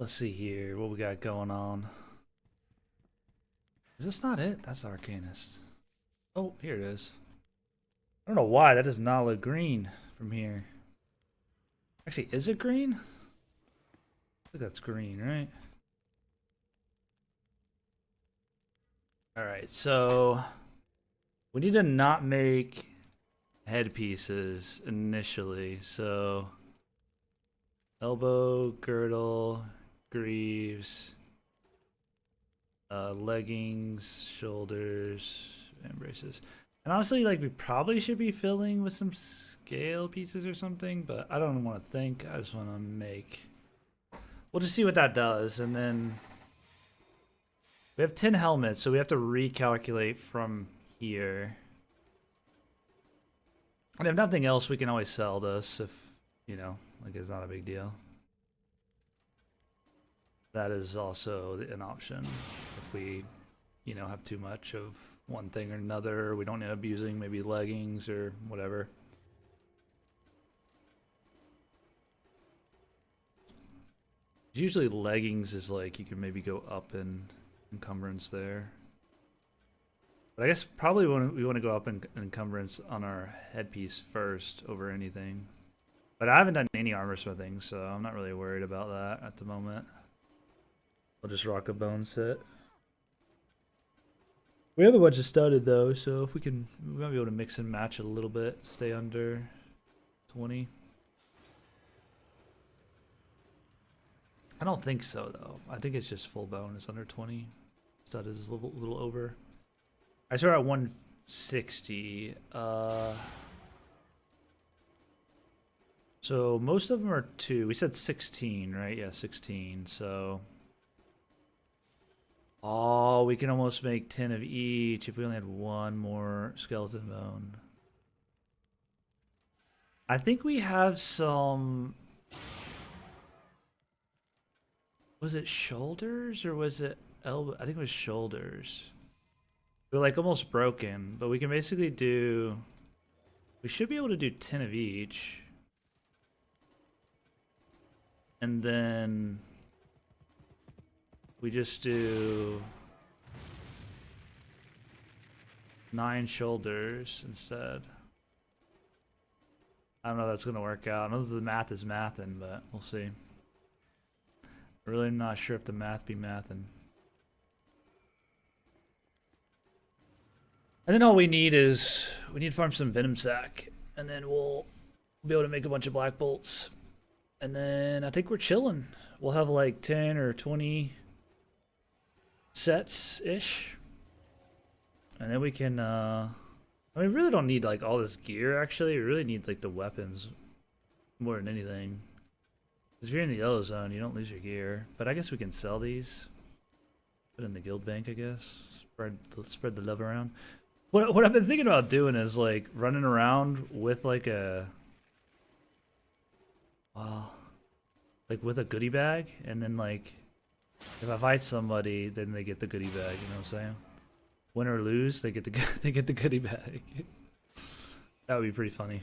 Let's see here what we got going on. Is this not it? That's Arcanist. Oh, here it is. I don't know why that does not look green from here. Actually, is it green? I think that's green, right? Alright, so we need to not make headpieces initially. So elbow, girdle, greaves, leggings, shoulders, and braces. And honestly, like, we probably should be filling with some scale pieces or something, but I don't want to think. I just want to make. We'll just see what that does, and then we have 10 helmets, so we have to recalculate from here. And if nothing else, we can always sell this if, you know, like, it's not a big deal. That is also an option if we, you know, have too much of one thing or another. We don't end up using maybe leggings or whatever. Usually leggings is like you can maybe go up in encumbrance there. But I guess probably we want to go up in encumbrance on our headpiece first over anything. But I haven't done any armor smithing, so I'm not really worried about that at the moment. We'll just rock a bone set. We have a bunch of studded though, so if we might be able to mix and match it a little bit, stay under 20. I don't think so though. I think it's just full bone. It's under 20. Studded is a little over. I started at 160. So most of them are 2. We said 16, right? Yeah, 16. So oh, we can almost make 10 of each if we only had one more skeleton bone. I think we have some. Was it shoulders or was it elbow? I think it was shoulders. They're like almost broken, but we can basically do. We should be able to do 10 of each. And then we just do 9 shoulders instead. I don't know if that's going to work out. I know the math is mathin', but we'll see. Really not sure if the math be mathin'. And then all we need is, we need to farm some venom sac. And then we'll be able to make a bunch of black bolts. And then I think we're chilling. We'll have like 10 or 20 sets-ish. And then we can, I mean, we really don't need like all this gear actually. We really need like the weapons more than anything. Because if you're in the yellow zone, you don't lose your gear. But I guess we can sell these. Put in the guild bank, I guess. Spread the love around. What I've been thinking about doing is like running around with like a, well, like with a goodie bag, and then like if I fight somebody, then they get the goodie bag. You know what I'm saying? Win or lose, they get the goodie bag. That would be pretty funny.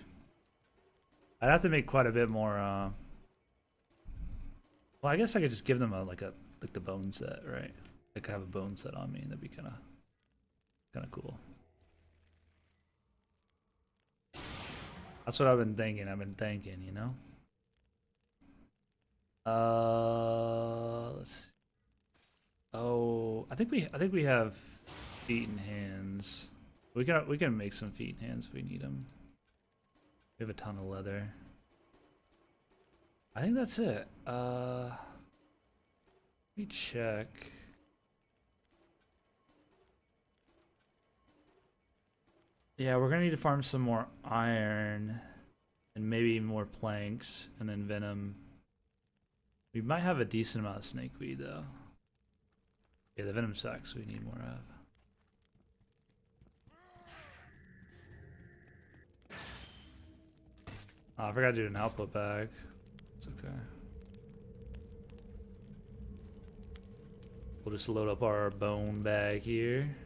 I'd have to make quite a bit more. Well, I guess I could just give them like the bone set, right? Like have a bone set on me, and that'd be kind of cool. That's what I've been thinking. You know. Let's see. Oh, I think we have feet and hands. We can make some feet and hands if we need them. We have a ton of leather. I think that's it. Let me check. Yeah, we're gonna need to farm some more iron and maybe more planks and then venom. We might have a decent amount of snakeweed though. Yeah, the venom sacks we need more of. Oh, I forgot to do an output bag. It's okay. We'll just load up our bone bag here.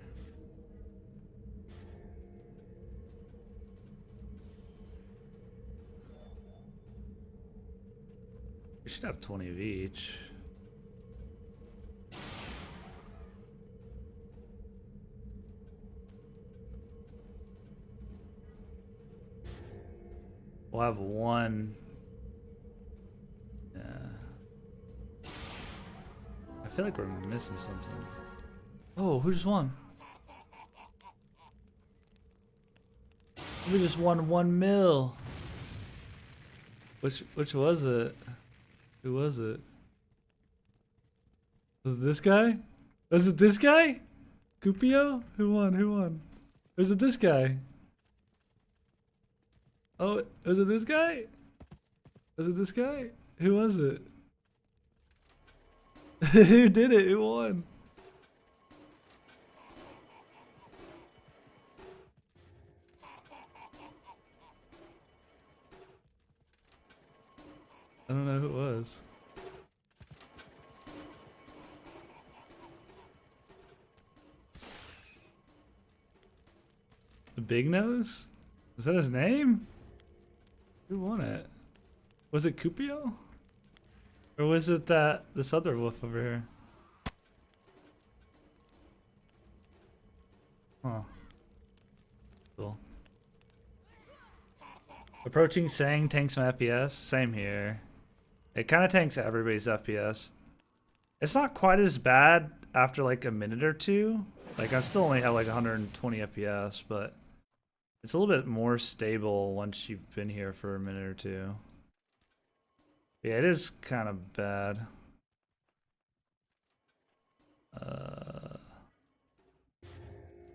We should have 20 of each. We'll have one. Yeah. I feel like we're missing something. Oh, who just won? We just won 1 mil. Which was it? Who was it? Was it this guy? Was it this guy? Cupio? Who won? Who won? Or was it this guy? Oh, was it this guy? Was it this guy? Who was it? Who did it? Who won? I don't know who it was. The Big Nose? Was that his name? Who won it? Was it Cupio? Or was it this other wolf over here? Huh. Cool. Approaching Sang tanks my FPS. Same here. It kind of tanks everybody's FPS. It's not quite as bad after like a minute or two. Like I still only have like 120 FPS, but it's a little bit more stable once you've been here for a minute or two. Yeah, it is kind of bad.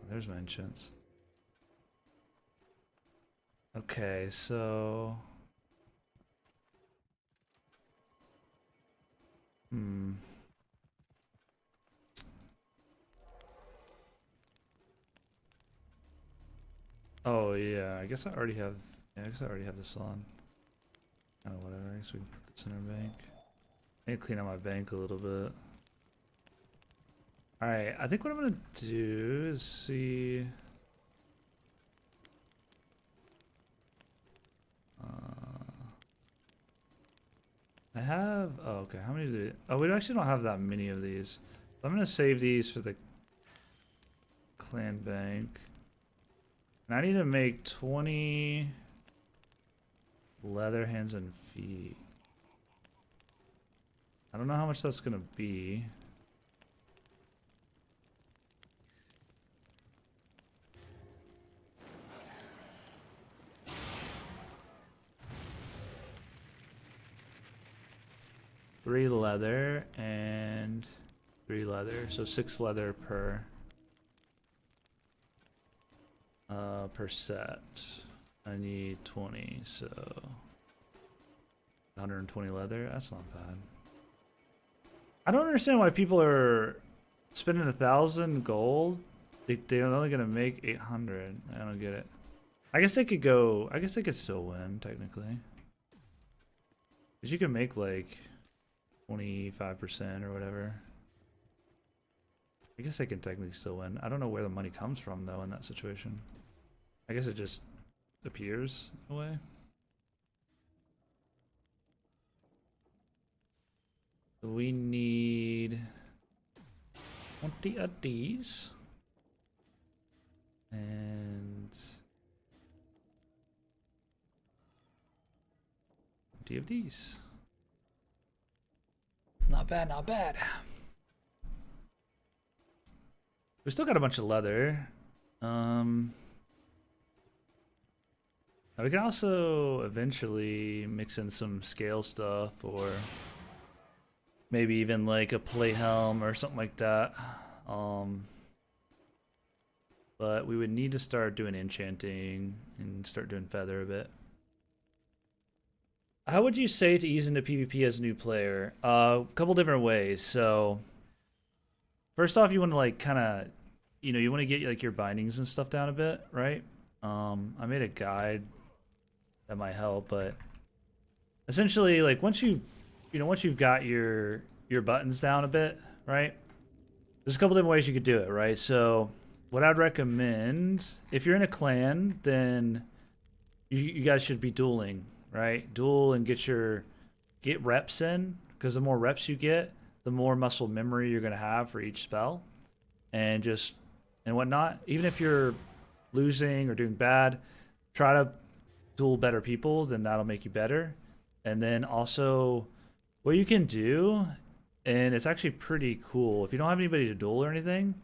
There's my enchants. Okay, so oh yeah, I guess I already have this on. Oh, whatever. I guess we can put this in our bank. I need to clean out my bank a little bit. Alright, I think what I'm gonna do is see. I have. Oh, okay. How many do? Oh, we actually don't have that many of these. I'm gonna save these for the clan bank. And I need to make 20 leather hands and feet. I don't know how much that's gonna be. Three leather and 3 leather, so 6 leather per set. I need 20, so 120 leather. That's not bad. I don't understand why people are spending 1,000 gold. They're only gonna make 800. I don't get it. I guess they could go. I guess they could still win technically, because you can make like 25% or whatever. I guess they can technically still win. I don't know where the money comes from though in that situation. I guess it just appears in a way. So we need 20 of these. And 20 of these. Not bad, not bad. We still got a bunch of leather. We can also eventually mix in some scale stuff, or maybe even like a plate helm or something like that. But we would need to start doing enchanting and start doing feather a bit. How would you say to ease into PvP as a new player? A couple different ways. So first off, you want to like kind of, you want to get like your bindings and stuff down a bit, right? I made a guide that might help, but essentially, like once you've got your buttons down a bit, right? There's a couple different ways you could do it, right? So what I'd recommend, if you're in a clan, then you guys should be dueling, right? Duel and get reps in, because the more reps you get, the more muscle memory you're gonna have for each spell, and whatnot. Even if you're losing or doing bad, try to duel better people, then that'll make you better. And then also, what you can do, and it's actually pretty cool, if you don't have anybody to duel or anything,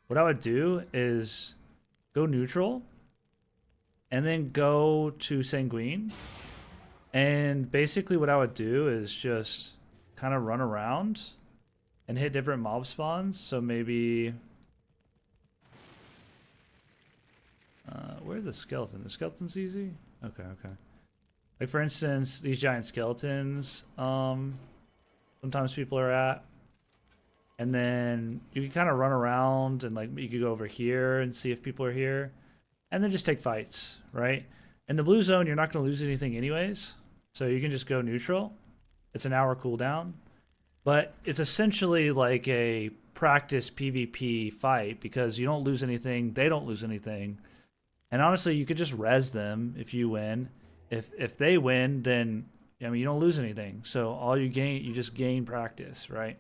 what I would do is go neutral, and then go to sanguine. And basically what I would do is just kind of run around and hit different mob spawns. So maybe... where's the skeleton? The skeleton's easy? Okay, okay. Like for instance, these giant skeletons, sometimes people are at. And then you can kind of run around and like you could go over here and see if people are here. And then just take fights, right? In the blue zone, you're not going to lose anything anyways. So you can just go neutral. It's an hour cooldown. But it's essentially like a practice PvP fight because you don't lose anything, they don't lose anything. And honestly, you could just res them if you win. If they win, then I mean you don't lose anything. So all you gain, you just gain practice, right?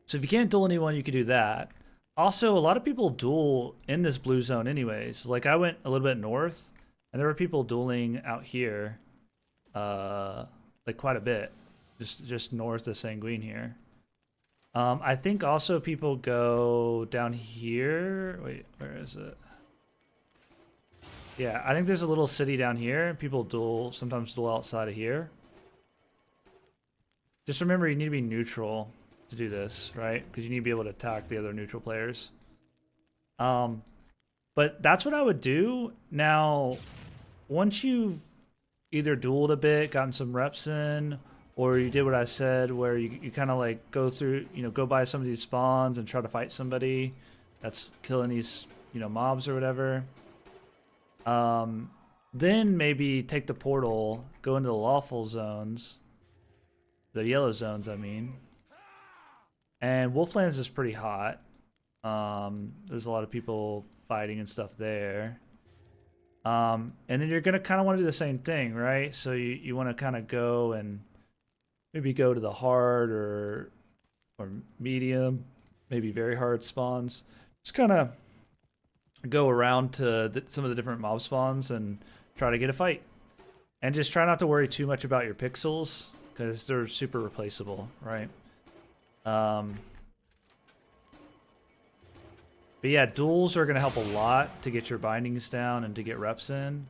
So if you can't duel anyone, you could do that. Also, a lot of people duel in this blue zone anyways. Like I went a little bit north, and there were people dueling out here, like quite a bit, just north of Sanguine here. I think also people go down here. Wait, where is it? Yeah, I think there's a little city down here. People duel, sometimes duel outside of here. Just remember, you need to be neutral to do this, right? Because you need to be able to attack the other neutral players. But that's what I would do. Now, once you've either dueled a bit, gotten some reps in, or you did what I said, where you kind of like go through, go by some of these spawns and try to fight somebody that's killing these, mobs or whatever. Then maybe take the portal, go into the lawful zones, the yellow zones, I mean. And Wolflands is pretty hot. There's a lot of people fighting and stuff there. And then you're gonna kind of want to do the same thing, right? So you want to kind of go and maybe go to the hard or medium, maybe very hard spawns. Just kind of go around to some of the different mob spawns and try to get a fight. And just try not to worry too much about your pixels because they're super replaceable, right? But yeah, duels are going to help a lot to get your bindings down and to get reps in.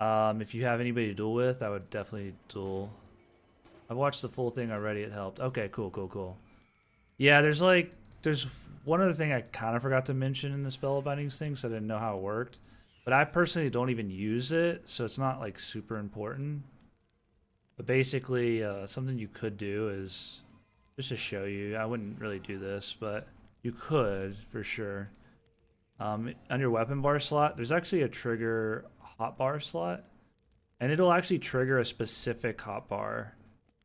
If you have anybody to duel with, I would definitely duel. I've watched the full thing already. It helped. Okay, cool. Yeah, there's one other thing I kind of forgot to mention in the spell bindings thing, so I didn't know how it worked. But I personally don't even use it, so it's not like super important. But basically, something you could do is, just to show you, I wouldn't really do this, but you could for sure. On your weapon bar slot, there's actually a trigger hotbar slot, and it'll actually trigger a specific hotbar,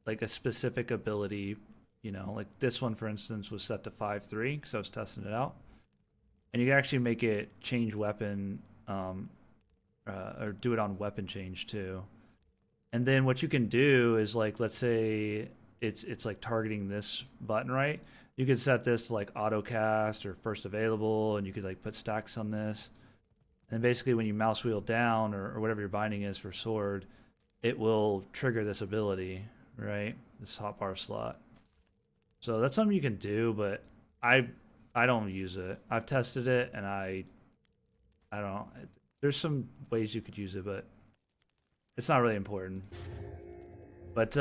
like a specific ability. Like this one, for instance, was set to 5-3 because I was testing it out. And you can actually make it change weapon, or do it on weapon change too. And then what you can do is, like, let's say it's like targeting this button, right? You could set this to like auto cast or first available, and you could like put stacks on this. And basically when you mouse wheel down or whatever your binding is for sword, it will trigger this ability, right? This hotbar slot. So that's something you can do, but I don't use it. I've tested it, and I don't. There's some ways you could use it, but it's not really important. But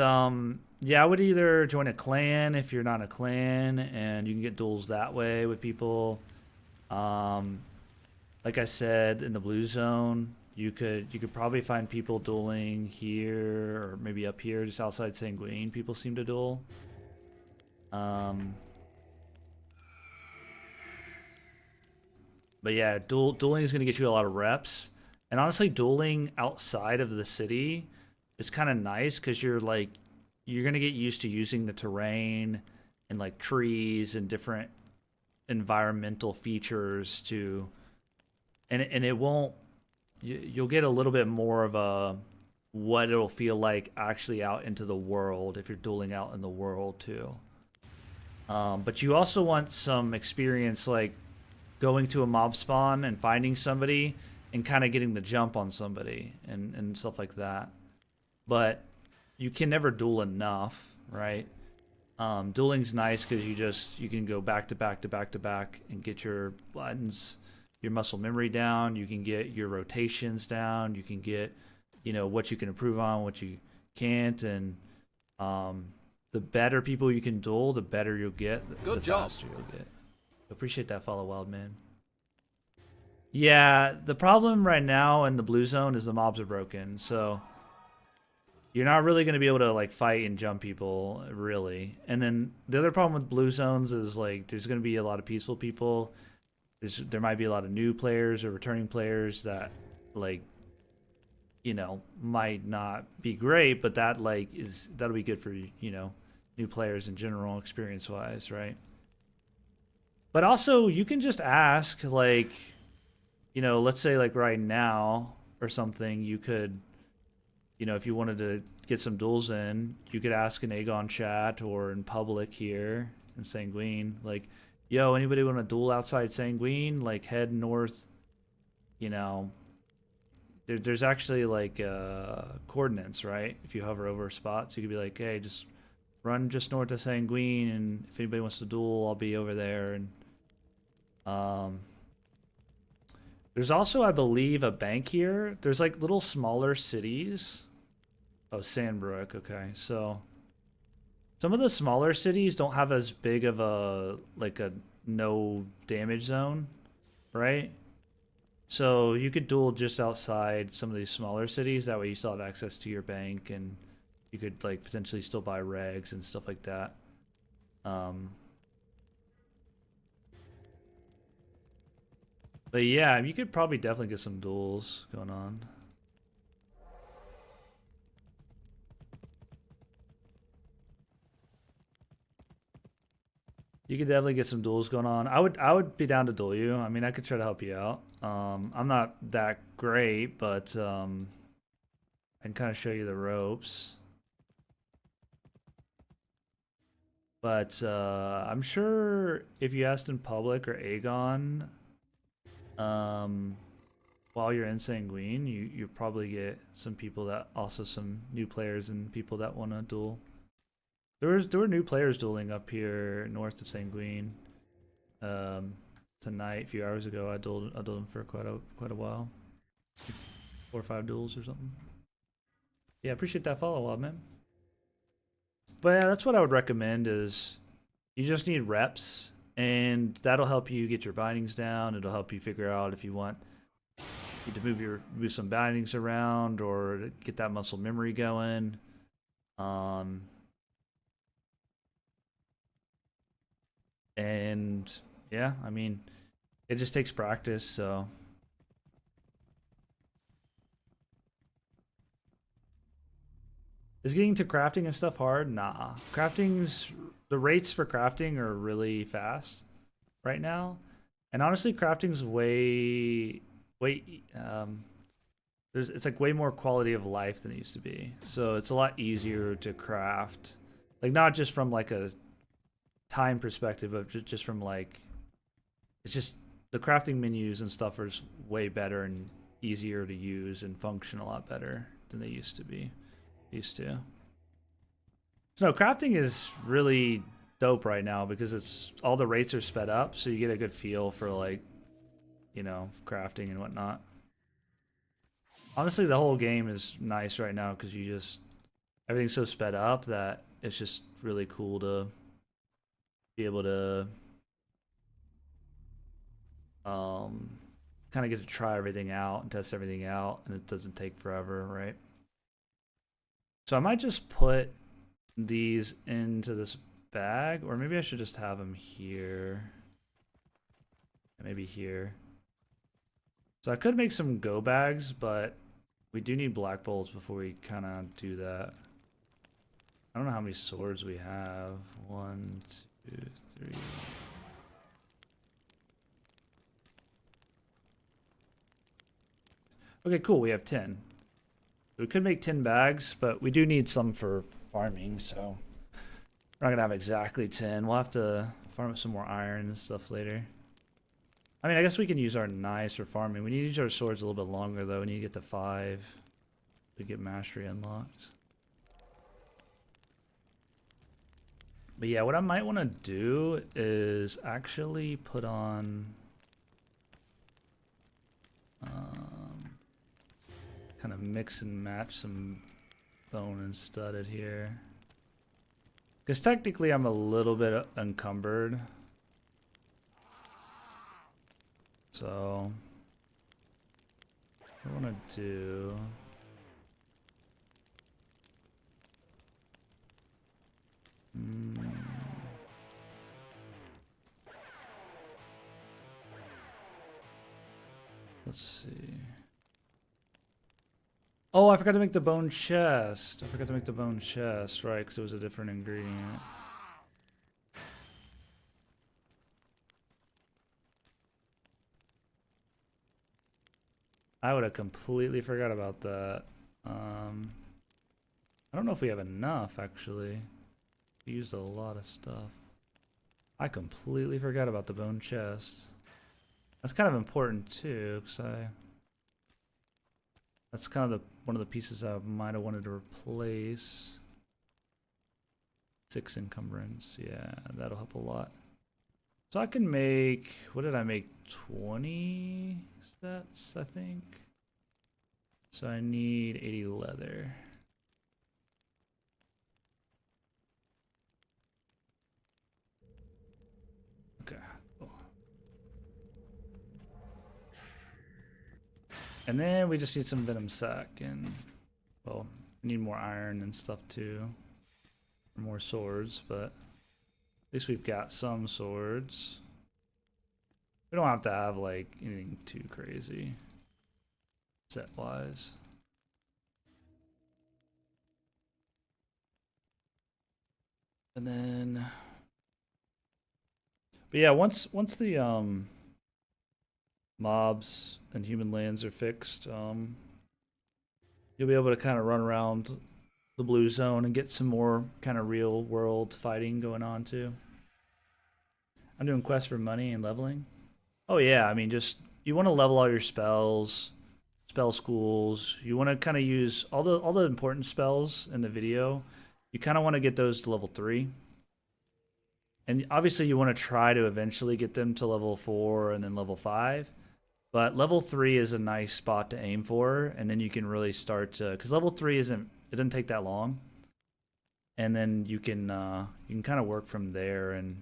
yeah, I would either join a clan if you're not a clan, and you can get duels that way with people. Like I said, in the blue zone, you could probably find people dueling here or maybe up here, just outside Sanguine. People seem to duel. But yeah, dueling is going to get you a lot of reps. And honestly, dueling outside of the city is kind of nice because you're going to get used to using the terrain and like trees and different environmental features to, and it won't, you'll get a little bit more of a what it'll feel like actually out into the world if you're dueling out in the world too. But you also want some experience, like going to a mob spawn and finding somebody and kind of getting the jump on somebody and stuff like that. But you can never duel enough, right? Dueling's nice because you can go back to back to back to back and get your buttons, your muscle memory down. You can get your rotations down. You can get, what you can improve on, what you can't, and the better people you can duel, the better you'll get. The faster you'll get. Appreciate that follow, Wild Man. Yeah, the problem right now in the blue zone is the mobs are broken, so you're not really going to be able to like fight and jump people, really. And then the other problem with blue zones is like there's going to be a lot of peaceful people. There might be a lot of new players or returning players that like might not be great, but that'll be good for new players in general, experience wise, right? But also you can just ask, like, let's say like right now or something, you could, if you wanted to get some duels in, you could ask an Aegon chat or in public here in Sanguine, like, yo, anybody want to duel outside Sanguine? Like, head north, there's actually like coordinates, right? If you hover over spots, you could be like, hey, just run just north of Sanguine, and if anybody wants to duel, I'll be over there. And there's also, I believe, a bank here. There's like little smaller cities. Oh, Sandbrook. Okay, so some of the smaller cities don't have as big of a no damage zone, right? So you could duel just outside some of these smaller cities. That way you still have access to your bank, and you could like potentially still buy regs and stuff like that. But yeah, you could probably definitely get some duels going on. You could definitely get some duels going on. I would be down to duel you. I mean, I could try to help you out. I'm not that great, but I can kind of show you the ropes. But I'm sure if you asked in public or Aegon, while you're in Sanguine, you probably get some people that also some new players and people that want to duel. There were new players dueling up here north of Sanguine. Tonight, a few hours ago, I dueled them for quite a while, 4 or 5 duels or something. Yeah, appreciate that follow up, man. But yeah, that's what I would recommend is you just need reps, and that'll help you get your bindings down. It'll help you figure out if you want to move some bindings around or get that muscle memory going. And yeah, I mean, it just takes practice, so. Is getting to crafting and stuff hard? Nah. The rates for crafting are really fast right now. And honestly, crafting's it's like way more quality of life than it used to be. So it's a lot easier to craft. Like, not just from like a time perspective, but just from like, it's just the crafting menus and stuff are just way better and easier to use and function a lot better than they used to be. So no, crafting is really dope right now because it's all the rates are sped up, so you get a good feel for like, crafting and whatnot. Honestly, the whole game is nice right now because everything's so sped up that it's just really cool to be able to kind of get to try everything out and test everything out, and it doesn't take forever, right? So I might just put these into this bag, or maybe I should just have them here. Maybe here. So I could make some go bags, but we do need black bolts before we kind of do that. I don't know how many swords we have. 1, 2, 3. Okay, cool. We have 10. We could make 10 bags, but we do need some for farming, so we're not gonna have exactly 10. We'll have to farm up some more iron and stuff later. I mean, I guess we can use our knives for farming. We need to use our swords a little bit longer, though. We need to get to 5 to get mastery unlocked. But yeah, what I might want to do is actually put on... kind of mix and match some bone and studded here. Because technically I'm a little bit encumbered. So... what I want to do... let's see. Oh, I forgot to make the bone chest. I forgot to make the bone chest, right? Because it was a different ingredient. I would have completely forgot about that. I don't know if we have enough, actually. We used a lot of stuff. I completely forgot about the bone chest. That's kind of important, too, because that's kind of one of the pieces I might have wanted to replace. 6 encumbrance, yeah, that'll help a lot. So I can make, what did I make? 20 sets, I think. So I need 80 leather. Okay, cool. And then we just need some venom sac and, well, we need more iron and stuff too. More swords, but at least we've got some swords. We don't have to have like anything too crazy set wise. And then, but yeah, once the mobs and human lands are fixed, you'll be able to kind of run around the blue zone and get some more kind of real world fighting going on too. I'm doing quests for money and leveling. Oh yeah, I mean, just you want to level all your spells, spell schools. You want to kind of use all the important spells in the video. You kind of want to get those to level 3. And obviously you want to try to eventually get them to level 4 and then level 5. But level 3 is a nice spot to aim for, and then you can really start to, because level 3 it doesn't take that long. And then you can kind of work from there and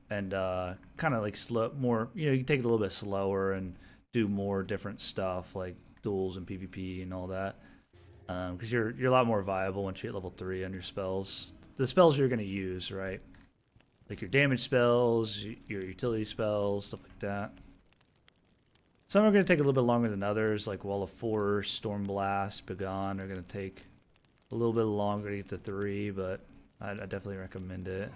kind of like slow more, you know, you can take it a little bit slower and do more different stuff like duels and PvP and all that. Because you're a lot more viable once you hit level 3 on your spells. The spells you're gonna use, right? Like your damage spells, your utility spells, stuff like that. Some are gonna take a little bit longer than others, like Wall of Force, Storm Blast, Begone are gonna take a little bit longer to get to 3, but I definitely recommend it.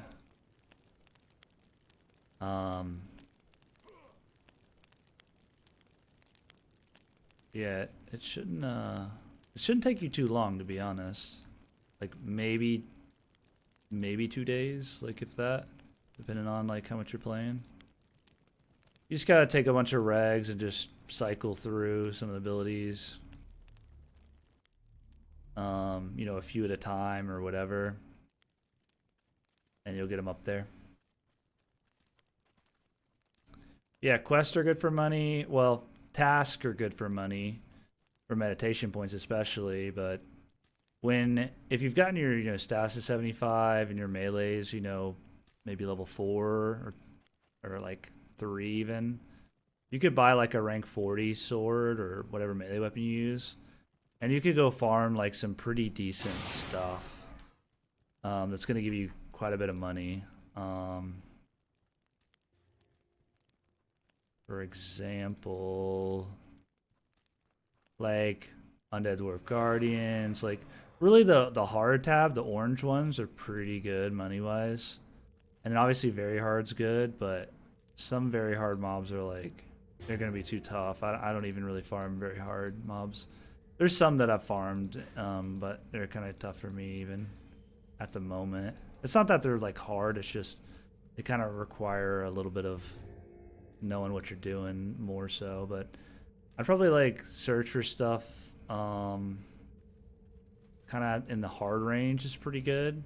Yeah, it shouldn't take you too long, to be honest. Like maybe 2 days, like if that, depending on like how much you're playing. You just gotta take a bunch of regs and just cycle through some of the abilities. You know, a few at a time or whatever, and you'll get them up there. Yeah, quests are good for money. Well, tasks are good for money, for meditation points especially. But if you've gotten your stats to 75 and your melee's maybe level 4 or like 3 even, you could buy like a rank 40 sword or whatever melee weapon you use, and you could go farm like some pretty decent stuff. That's gonna give you quite a bit of money. For example, like Undead Dwarf Guardians, like really the hard tab, the orange ones are pretty good money wise. And then obviously very hard's good, but some very hard mobs are like, they're gonna be too tough. I don't even really farm very hard mobs. There's some that I've farmed, but they're kind of tough for me even at the moment. It's not that they're like hard, it's just They kind of require a little bit of knowing what you're doing more so, but I'd probably like search for stuff kind of in the hard range is pretty good.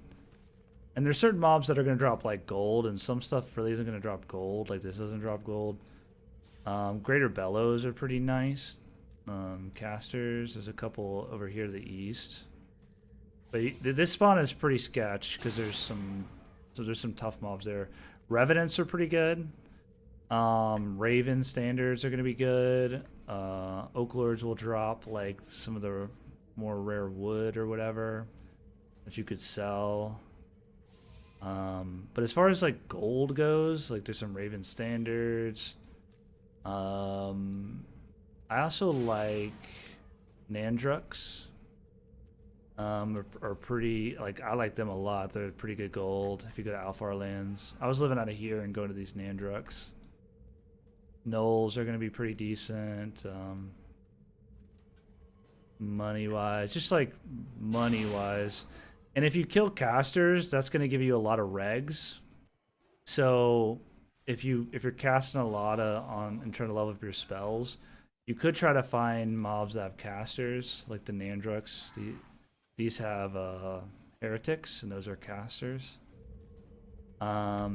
And there's certain mobs that are going to drop like gold, and some stuff really isn't going to drop gold. Like this doesn't drop gold. Greater bellows are pretty nice. Casters, there's a couple over here to the east. But this spawn is pretty sketch because there's some tough mobs there. Revenants are pretty good. Raven standards are going to be good. Oak Lords will drop like some of the more rare wood or whatever that you could sell. But as far as like gold goes, like there's some Raven standards. I also like Nandruks. Are pretty, like, I like them a lot. They're pretty good gold if you go to Alfar lands. I was living out of here and going to these Nandruks. Knolls are going to be pretty decent. Money-wise, just like money-wise. And if you kill casters, that's going to give you a lot of regs. So if you're casting a lot and trying to level up your spells, you could try to find mobs that have casters, like the Nandruks. These have heretics, and those are casters. I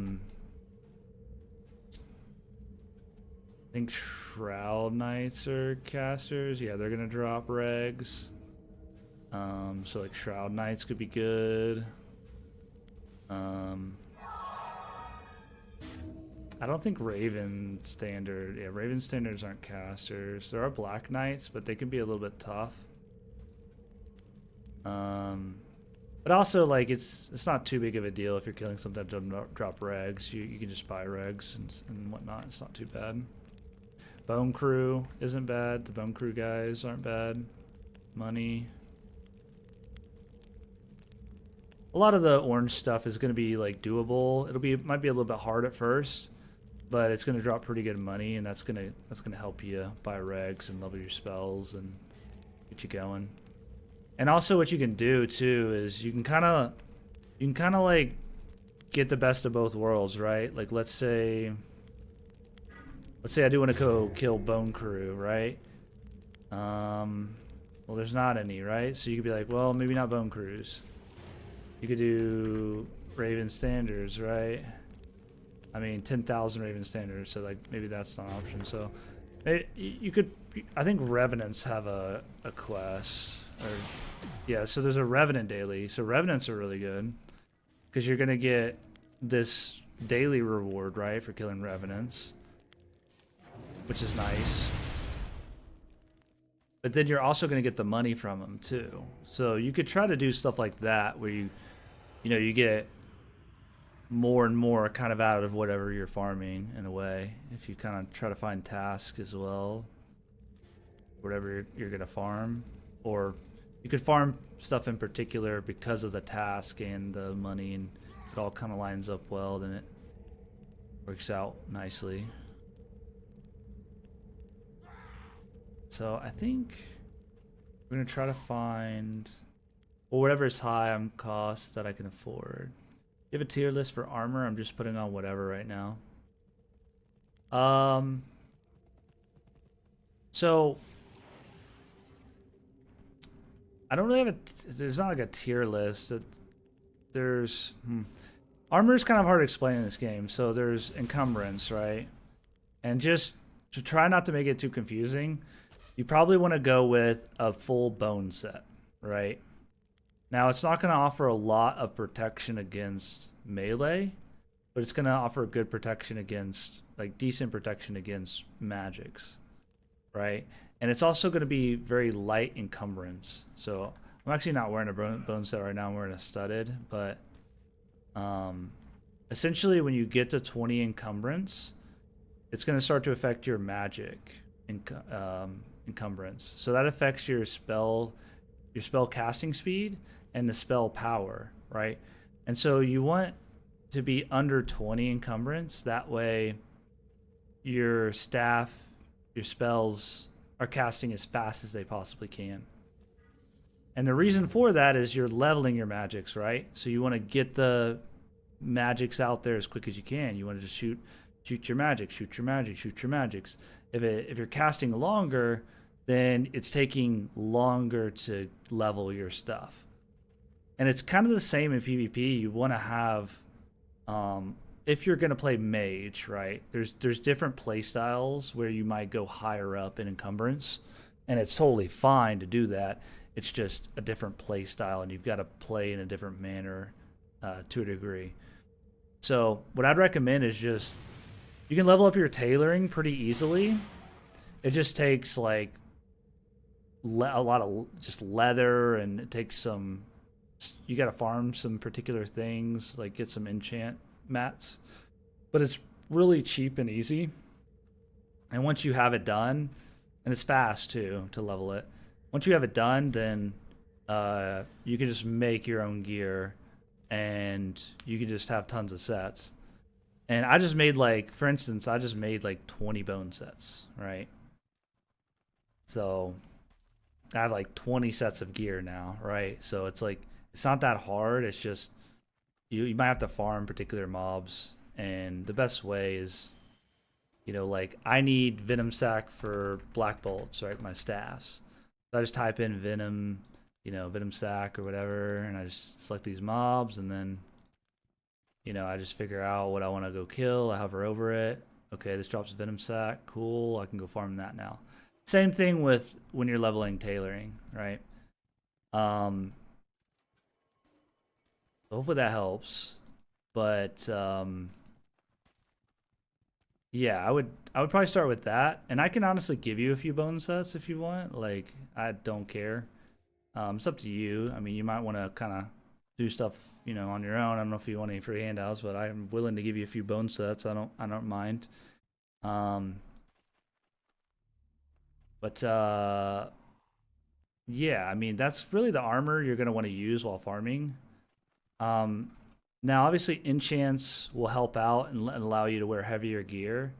think Shroud Knights are casters. Yeah, they're gonna drop regs. So like Shroud Knights could be good. I don't think Raven Standard. Yeah, Raven Standards aren't casters. There are Black Knights, but they can be a little bit tough. But also, like, it's not too big of a deal if you're killing something that doesn't drop regs. You can just buy regs and whatnot. It's not too bad. Bone Crew isn't bad. The Bone Crew guys aren't bad. Money. A lot of the orange stuff is going to be like doable. It might be a little bit hard at first, but it's going to drop pretty good money, and that's going to help you buy regs and level your spells and get you going. And also what you can do too is you can kind of like get the best of both worlds, right? Like let's say I do want to go kill Bone Crew, right? Well, there's not any, right? So you could be like, well, maybe not Bone Crews. You could do Raven Standards, right? I mean, 10,000 Raven Standards, so like maybe that's not an option. So you could, I think Revenants have a quest. Yeah, so there's a Revenant daily. So Revenants are really good because you're gonna get this daily reward, right, for killing Revenants, which is nice. But then you're also gonna get the money from them too. So you could try to do stuff like that where you get more and more kind of out of whatever you're farming in a way. If you kind of try to find tasks as well, whatever you're gonna farm. Or you could farm stuff in particular because of the task and the money, and it all kind of lines up well, then it works out nicely. So I think we're going to try to find, well, whatever is high on cost that I can afford. You have a tier list for armor? I'm just putting on whatever right now. So I don't really have there's not like a tier list. Armor is kind of hard to explain in this game. So there's encumbrance, right? And just to try not to make it too confusing, you probably want to go with a full bone set, right? Now, it's not going to offer a lot of protection against melee, but it's going to offer good protection against, like, decent protection against magics, right? And it's also going to be very light encumbrance. So I'm actually not wearing a bone set right now. I'm wearing a studded. But essentially, when you get to 20 encumbrance, it's going to start to affect your magic encumbrance. So that affects your spell casting speed and the spell power, right? And so you want to be under 20 encumbrance. That way, your staff, your spells are casting as fast as they possibly can. And the reason for that is you're leveling your magics, right? So you want to get the magics out there as quick as you can. You want to just shoot your magic, shoot your magic, shoot your magics. If you're casting longer, then it's taking longer to level your stuff. And it's kind of the same in PvP. You want to have, if you're going to play mage, right? There's different play styles where you might go higher up in encumbrance, and it's totally fine to do that. It's just a different play style, and you've got to play in a different manner to a degree. So what I'd recommend is just, you can level up your tailoring pretty easily. It just takes like a lot of just leather, and it takes some, you got to farm some particular things, like get some enchant mats, but it's really cheap and easy. And once you have it done, and it's fast too to level it, once you have it done, then you can just make your own gear, and you can just have tons of sets. And I just made, like, for instance, I just made like 20 bone sets, right? So I have like 20 sets of gear now, right? So it's like, it's not that hard. It's just, you might have to farm particular mobs. And the best way is, you know, like, I need Venom Sac for Black Bolts, right? My staffs. So I just type in Venom, you know, Venom Sac or whatever, and I just select these mobs, and then, you know, I just figure out what I want to go kill. I hover over it. Okay, this drops Venom Sac. Cool, I can go farm that now. Same thing with when you're leveling tailoring, right? Hopefully that helps. But yeah, I would probably start with that, and I can honestly give you a few bone sets if you want. Like, I don't care. It's up to you. I mean, you might want to kind of do stuff, you know, on your own. I don't know if you want any free handouts, but I'm willing to give you a few bone sets. I don't mind. But yeah, I mean, that's really the armor you're going to want to use while farming. Now, obviously, enchants will help out and allow you to wear heavier gear,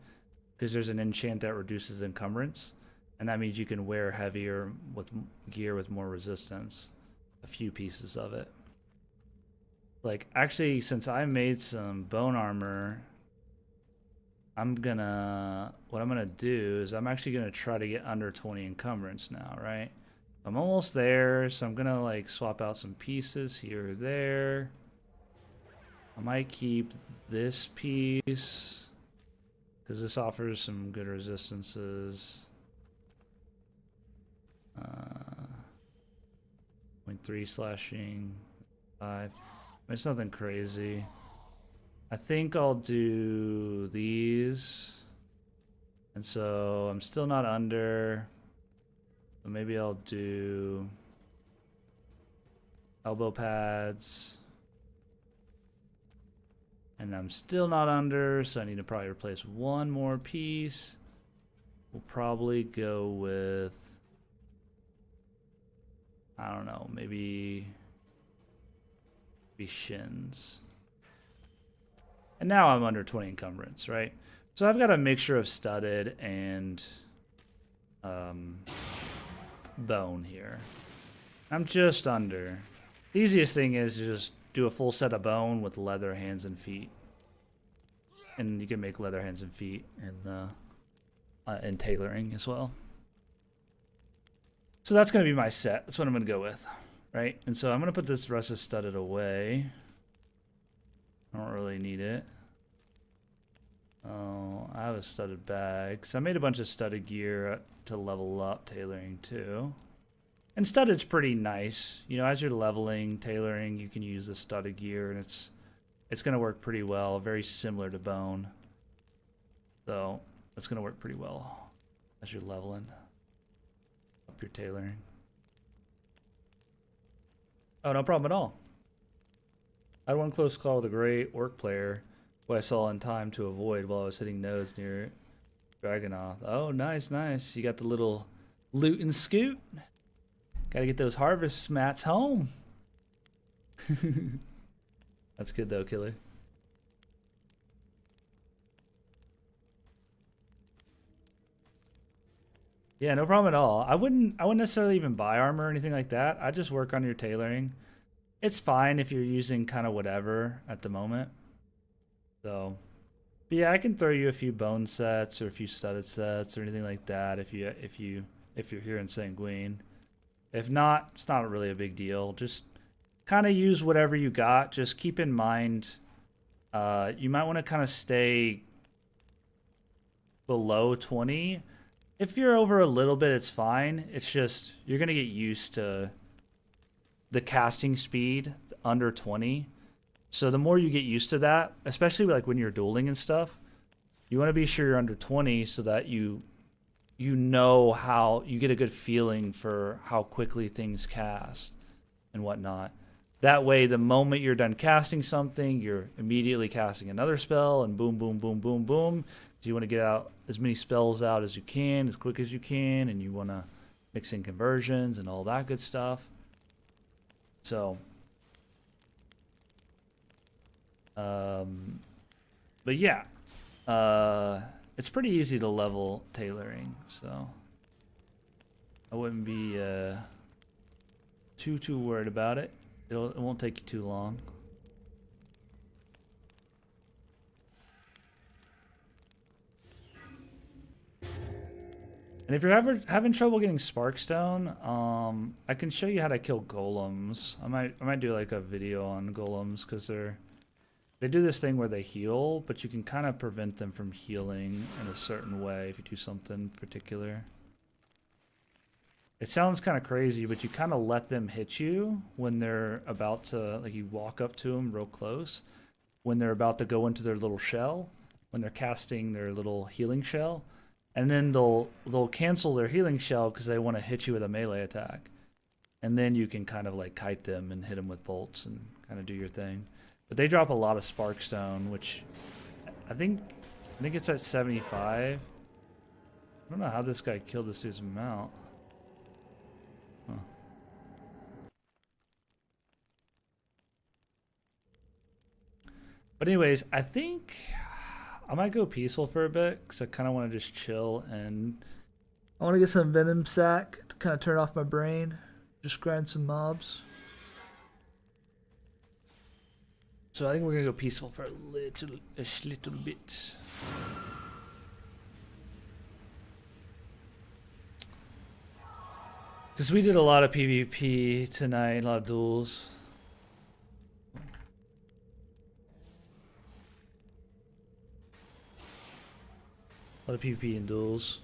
because there's an enchant that reduces encumbrance, and that means you can wear heavier with gear with more resistance, a few pieces of it. Like, actually, since I made some bone armor, what I'm gonna do is I'm actually gonna try to get under 20 encumbrance now, right? I'm almost there, so I'm gonna like swap out some pieces here or there. I might keep this piece, because this offers some good resistances. 0.3 slashing, 5. It's nothing crazy. I think I'll do these. And so I'm still not under. So maybe I'll do elbow pads. And I'm still not under, so I need to probably replace one more piece. We'll probably go with, I don't know, maybe shins. And now I'm under 20 encumbrance, right? So I've got a mixture of studded and bone here. I'm just under. The easiest thing is to just do a full set of bone with leather hands and feet. And you can make leather hands and feet in tailoring as well. So that's going to be my set. That's what I'm going to go with, right? And so I'm going to put this rest of studded away. I don't really need it. Oh, I have a studded bag. So I made a bunch of studded gear to level up tailoring too. And studded's pretty nice. You know, as you're leveling tailoring, you can use the studded gear, and it's going to work pretty well. Very similar to bone. So it's going to work pretty well as you're leveling up your tailoring. Oh, no problem at all. I had one close call with a great orc player who I saw in time to avoid while I was hitting nodes near Dragonoth. Oh, nice, nice. You got the little loot and scoot. Gotta get those harvest mats home. That's good though, Killer. Yeah, no problem at all. I wouldn't necessarily even buy armor or anything like that. I just work on your tailoring. It's fine if you're using kind of whatever at the moment. So, but yeah, I can throw you a few bone sets or a few studded sets or anything like that if you're here in Sanguine. If not, it's not really a big deal. Just kind of use whatever you got. Just keep in mind, you might want to kind of stay below 20. If you're over a little bit, it's fine. It's just you're gonna get used to the casting speed under 20. So the more you get used to that, especially like when you're dueling and stuff, you want to be sure you're under 20 so that you know how you get a good feeling for how quickly things cast and whatnot. That way, the moment you're done casting something, you're immediately casting another spell, and boom, boom, boom, boom, boom. So you want to get out as many spells out as you can, as quick as you can, and you want to mix in conversions and all that good stuff. So, but yeah, it's pretty easy to level tailoring, so I wouldn't be too worried about it. It won't take you too long. And if you're ever having trouble getting Sparkstone, I can show you how to kill golems. I might do like a video on golems because they do this thing where they heal, but you can kind of prevent them from healing in a certain way if you do something particular. It sounds kind of crazy, but you kind of let them hit you when they're about to, like you walk up to them real close, when they're about to go into their little shell, when they're casting their little healing shell, and then they'll cancel their healing shell because they want to hit you with a melee attack. And then you can kind of like kite them and hit them with bolts and kind of do your thing. But they drop a lot of Sparkstone, which I think it's at 75. I don't know how this guy killed this dude's mount. Huh. But anyways, I think I might go peaceful for a bit because I kind of want to just chill and I want to get some Venom Sack to kind of turn off my brain, just grind some mobs. So I think we're gonna go peaceful for a little bit. Because we did a lot of PvP tonight, a lot of duels. A lot of PvP and duels.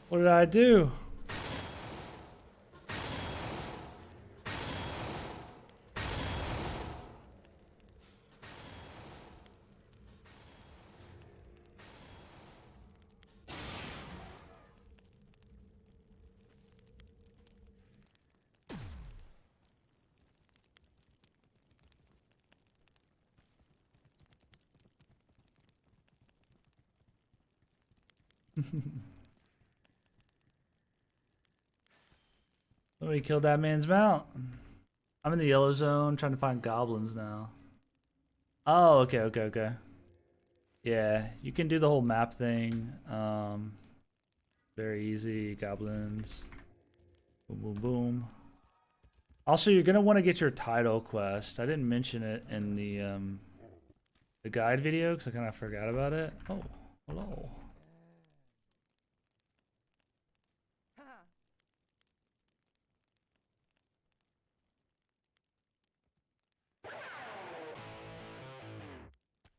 What did I do? Somebody killed that man's mount. I'm in the yellow zone trying to find goblins now. Oh, okay. Yeah, you can do the whole map thing. Very easy. Goblins. Boom, boom, boom. Also, you're gonna want to get your title quest. I didn't mention it in the guide video because I kind of forgot about it. Oh, hello.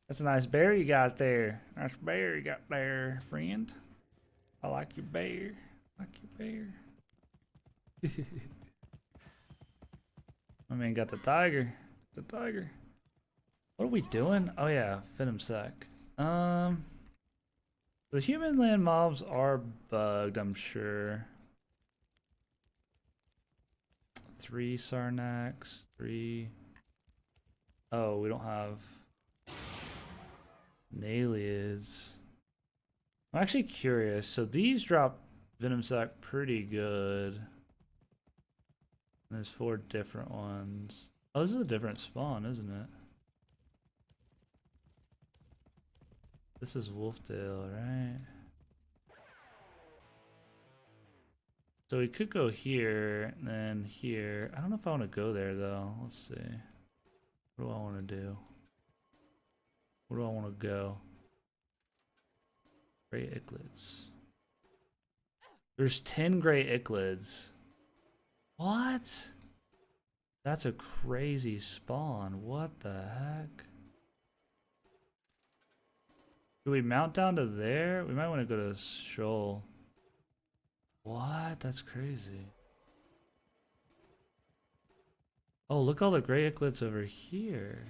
That's a nice bear you got there. Nice bear you got there, friend. I like your bear. I like your bear. My man got the tiger. The tiger. What are we doing? Oh yeah, Venom Sack. The human land mobs are bugged, I'm sure. 3 Sarnax, 3. Oh, we don't have. Nalids. I'm actually curious. So these drop Venom Sac pretty good. There's 4 different ones. Oh, this is a different spawn, isn't it? This is Wolfdale, right? So we could go here and then here. I don't know if I want to go there though. Let's see. What do I want to do? Where do I want to go? Gray Ichlids. There's 10 gray Ichlids. What? That's a crazy spawn. What the heck? Do we mount down to there? We might want to go to Shoal. What? That's crazy. Oh, look all the gray Ichlids over here.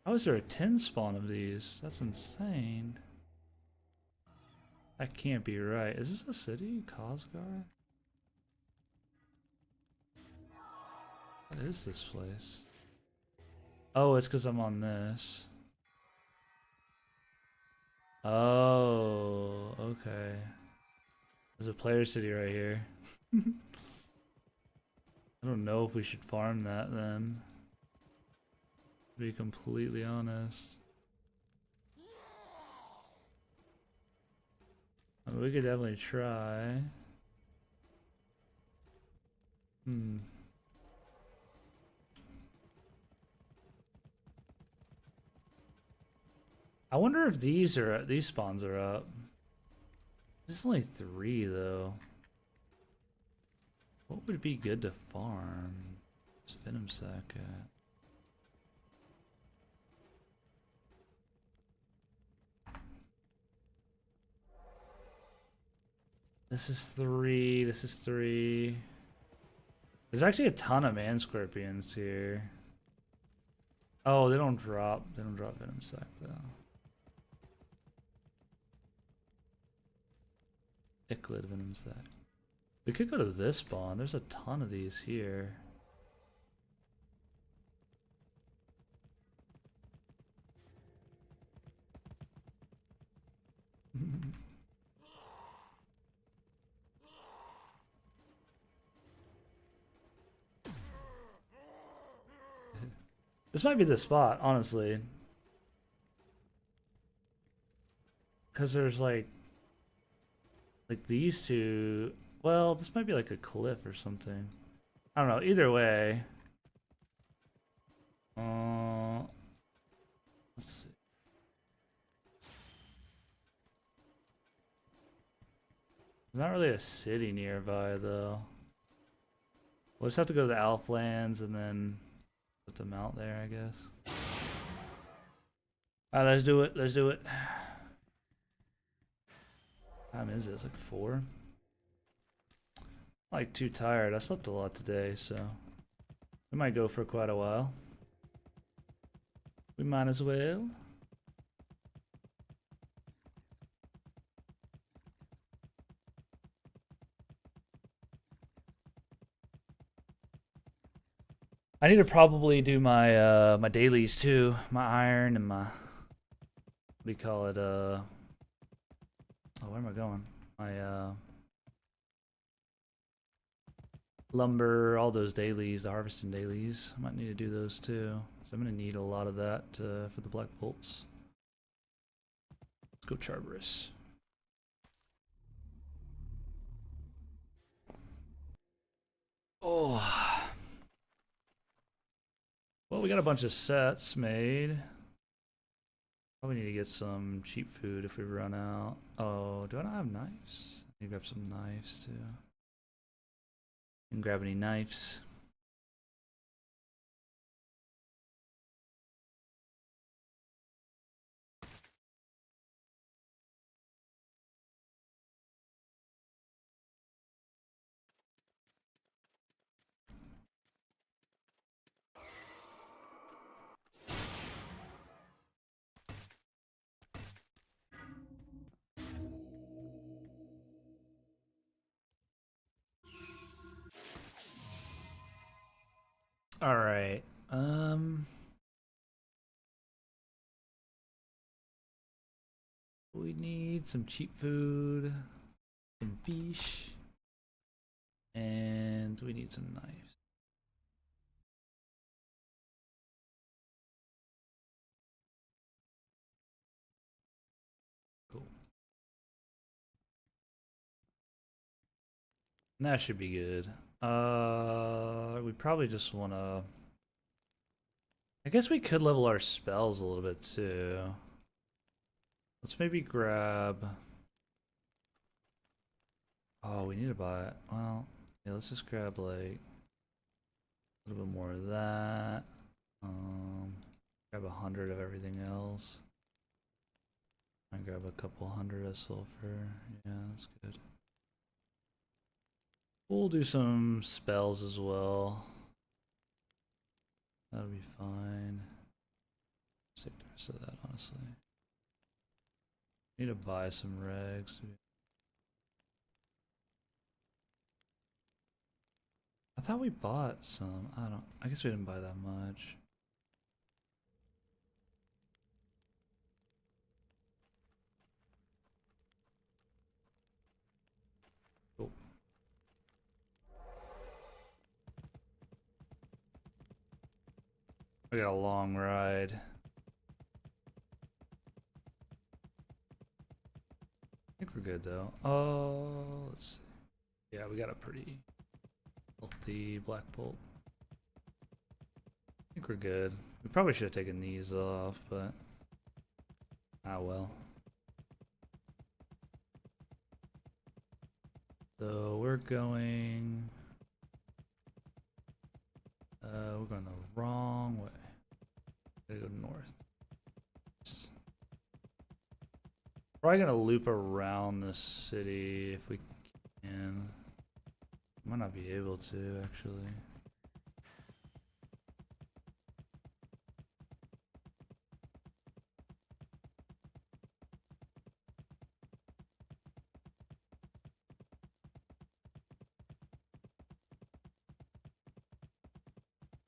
How is there a 10 spawn of these? That's insane. That can't be right. Is this a city? Cosgar? What is this place? Oh, it's because I'm on this. Oh, okay. There's a player city right here. I don't know if we should farm that then. To be completely honest. I mean, we could definitely try. I wonder if these spawns are up. This is only 3 though. What would be good to farm? Where's Venom Sac at? This is 3. This is 3. There's actually a ton of man scorpions here. Oh, they don't drop. They don't drop Venom Sac though. Ichlid Venom Sac. We could go to this spawn. There's a ton of these here. This might be the spot, honestly. Because there's like these two. Well, this might be like a cliff or something. I don't know. Either way. Let's see. There's not really a city nearby though. We'll just have to go to the Alflands and then put them out there, I guess. Alright, let's do it. Let's do it. What time is it? It's like 4. I'm like too tired. I slept a lot today, so we might go for quite a while. We might as well. I need to probably do my my dailies too, my iron and my, what do you call it? Oh, where am I going? My lumber, all those dailies, the harvesting dailies. I might need to do those too. So I'm gonna need a lot of that for the black bolts. Let's go Charberus. Oh. Well, we got a bunch of sets made. Probably need to get some cheap food if we run out. Oh, do I not have knives? I need to grab some knives too. Didn't grab any knives. All right. We need some cheap food, some fish, and we need some knives. Cool. And that should be good. We probably just want to... I guess we could level our spells a little bit too. Let's maybe grab... Oh, we need to buy it. Well, yeah, let's just grab like a little bit more of that. Grab 100 of everything else. And grab a couple hundred of sulfur. Yeah, that's good. We'll do some spells as well. That'll be fine. Let's take the rest of that, honestly. Need to buy some regs. I thought we bought some. I guess we didn't buy that much. Cool. We got a long ride. I think we're good though. Oh, let's see. Yeah, we got a pretty healthy black pulp. I think we're good. We probably should have taken these off, but ah well. So we're going the wrong way. Gotta go north. Probably gonna loop around the city if we can. Might not be able to actually.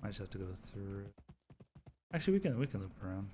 I just have to go through. Actually, we can loop around.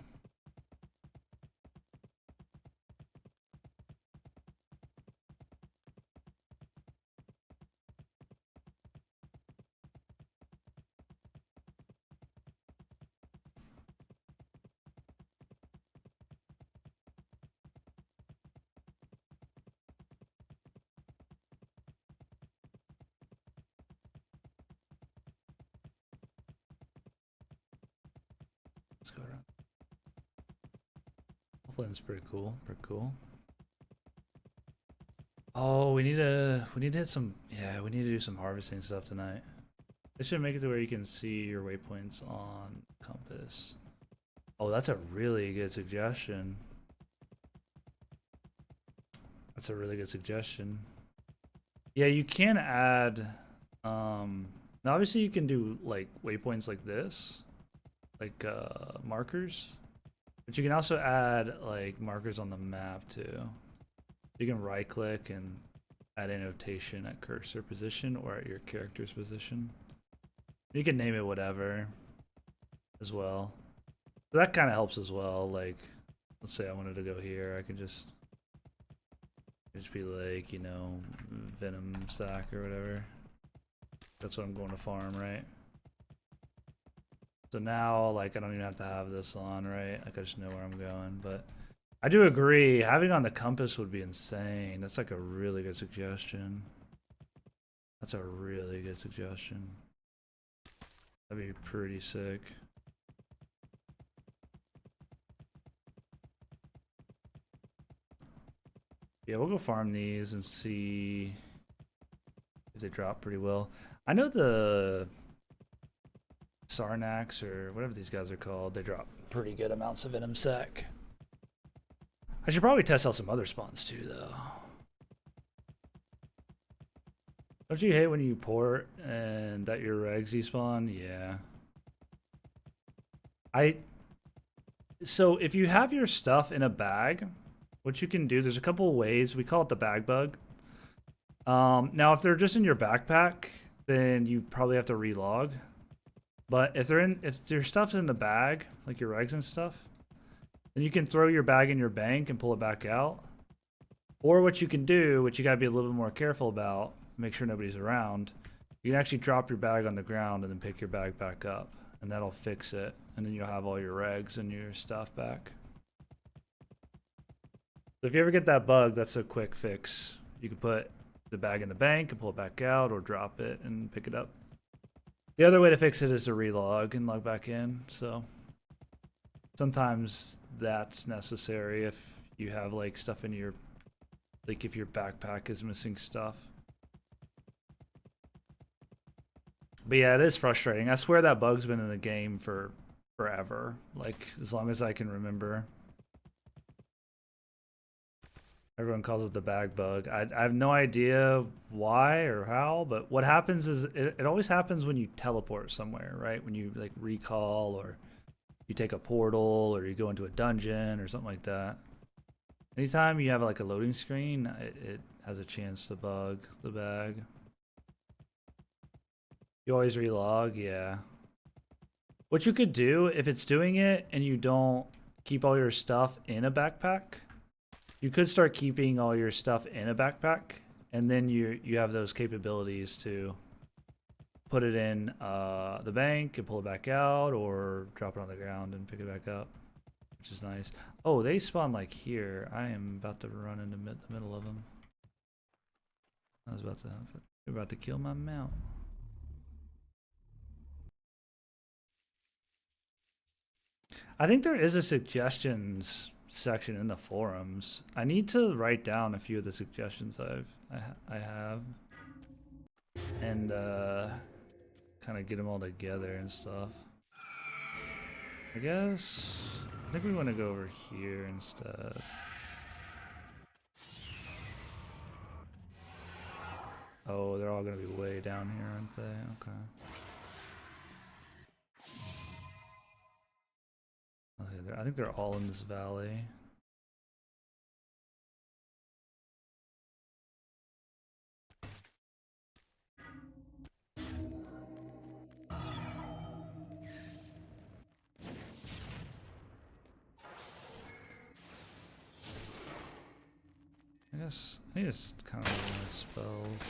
Let's go around. Hopefully it's pretty cool. Pretty cool. Oh, we need to hit some. Yeah, we need to do some harvesting stuff tonight. They should make it to where you can see your waypoints on compass. Oh, that's a really good suggestion. That's a really good suggestion. Yeah, you can add. Now obviously you can do like waypoints like this, like markers, but you can also add like markers on the map too. You can right click and add annotation at cursor position or at your character's position. You can name it whatever as well. So that kind of helps as well. Like, let's say I wanted to go here, I can just be like, you know, venom sack or whatever. That's what I'm going to farm, right? So now, like, I don't even have to have this on, right? Like, I just know where I'm going. But I do agree, having on the compass would be insane. That's like a really good suggestion. That's a really good suggestion. That'd be pretty sick. Yeah, we'll go farm these and see if they drop pretty well. I know the Sarnax or whatever these guys are called, they drop pretty good amounts of venom sec. I should probably test out some other spawns too, though. Don't you hate when you port and that your regs spawn? Yeah. So if you have your stuff in a bag, what you can do, there's a couple of ways. We call it the bag bug. Now, if they're just in your backpack, then you probably have to relog. But if your stuff's in the bag, like your regs and stuff, And you can throw your bag in your bank and pull it back out. Or what you can do, which you gotta be a little bit more careful about, make sure nobody's around, you can actually drop your bag on the ground and then pick your bag back up. And that'll fix it. And then you'll have all your regs and your stuff back. So if you ever get that bug, that's a quick fix. You can put the bag in the bank and pull it back out, or drop it and pick it up. The other way to fix it is to relog and log back in. So sometimes that's necessary if you have like stuff in your, like if your backpack is missing stuff. But yeah, it is frustrating. I swear that bug's been in the game for forever, like as long as I can remember. Everyone calls it the bag bug. I have no idea why or how, but what happens is it always happens when you teleport somewhere, right? When you like recall, or you take a portal, or you go into a dungeon or something like that. Anytime you have like a loading screen, it has a chance to bug the bag. You always relog, yeah. What you could do if it's doing it and you don't keep all your stuff in a backpack, you could start keeping all your stuff in a backpack, and then you have those capabilities to put it in the bank and pull it back out, or drop it on the ground and pick it back up, which is nice. Oh, they spawn like here. I am about to run into the middle of them. I was about to, they're about to kill my mount. I think there is a suggestions section in the forums. I need to write down a few of the suggestions I have, and kind of get them all together and stuff. I guess I think we want to go over here instead. Oh, they're all gonna be way down here, aren't they? Okay. Okay, I think they're all in this valley. I guess I need to kind of learn my spells.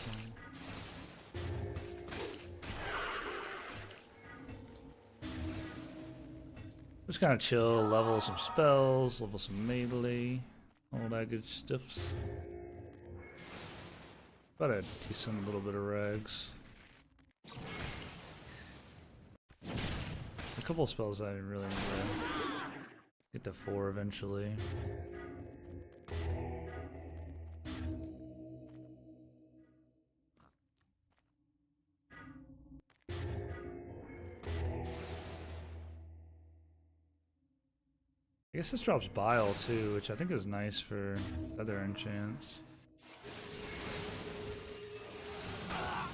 Just kind of chill, level some spells, level some melee, all that good stuff. But a decent little bit of regs. A couple of spells I didn't really need to get to 4 eventually. I guess this drops bile too, which I think is nice for other enchants. I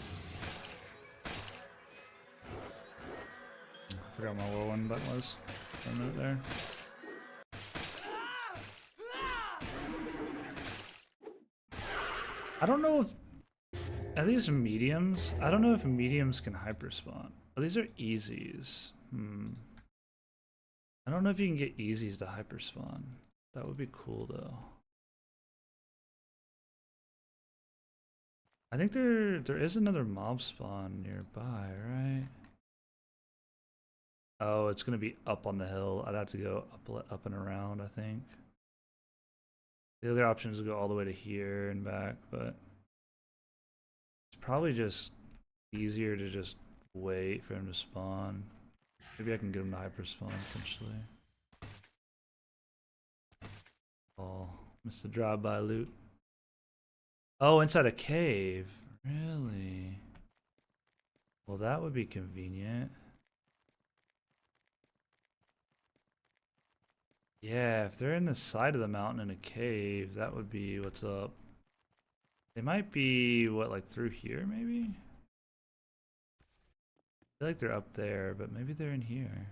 forgot my whirlwind button was for a minute there. I don't know if, are these mediums? I don't know if mediums can hyperspawn. Oh, these are easies. I don't know if you can get easies to hyperspawn. That would be cool though. I think there is another mob spawn nearby, right? Oh, it's gonna be up on the hill. I'd have to go up and around, I think. The other option is to go all the way to here and back, but it's probably just easier to just wait for him to spawn. Maybe I can get him to hyperspawn potentially. Oh, missed the drive-by loot. Oh, inside a cave. Really? Well, that would be convenient. Yeah, if they're in the side of the mountain in a cave, that would be what's up. They might be, what, like through here, maybe? I feel like they're up there, but maybe they're in here.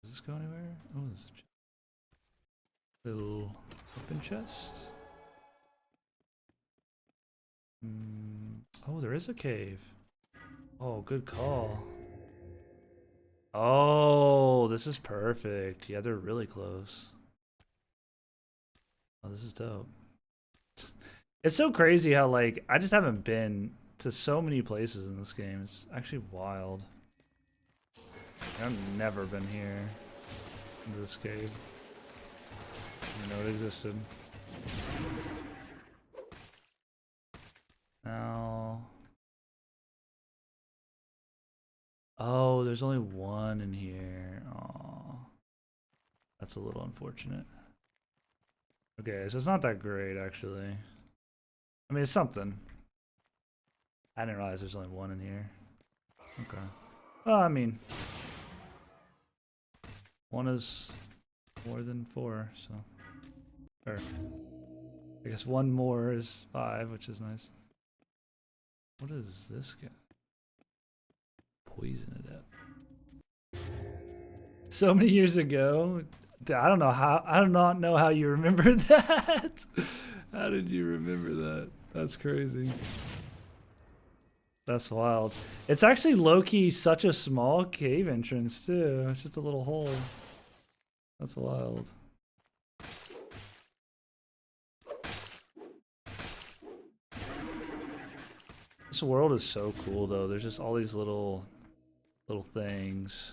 Does this go anywhere? Oh, there's a little open chest. Oh, there is a cave. Oh, good call. Oh, this is perfect. Yeah, they're really close. Oh, this is dope. It's so crazy how, like, I just haven't been to so many places in this game. It's actually wild. I've never been here into this cave. I didn't know it existed. Now. Oh, there's only one in here. Oh, that's a little unfortunate. Okay, so it's not that great, actually. I mean, it's something. I didn't realize there's only one in here. Okay. Well, I mean, one is more than four, so. Or, I guess one more is 5, which is nice. What is this guy? Poison it up. So many years ago. I don't know how. I do not know how you remember that. How did you remember that? That's crazy. That's wild. It's actually low-key such a small cave entrance too. It's just a little hole. That's wild. This world is so cool though. There's just all these little things.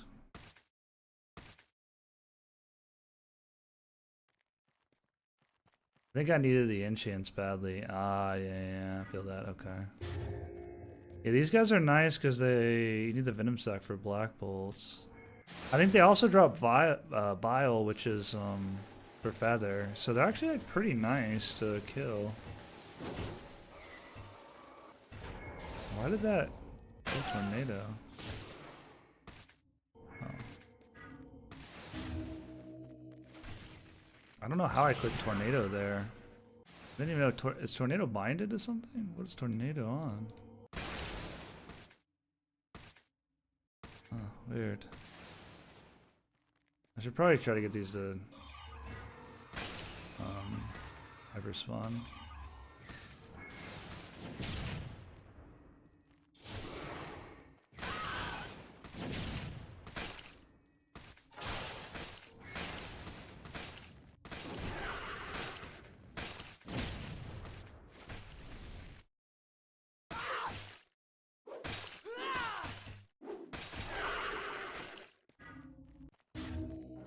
I think I needed the enchants badly. Ah, yeah, I feel that. Okay. Yeah, these guys are nice because you need the venom sac for black bolts. I think they also drop bile, which is for feather. So they're actually like pretty nice to kill. Why did that kill tornado? Oh. I don't know how I clicked tornado there. I didn't even know. Is tornado binded to something? What is tornado on? Oh, weird. I should probably try to get these to hyper spawn.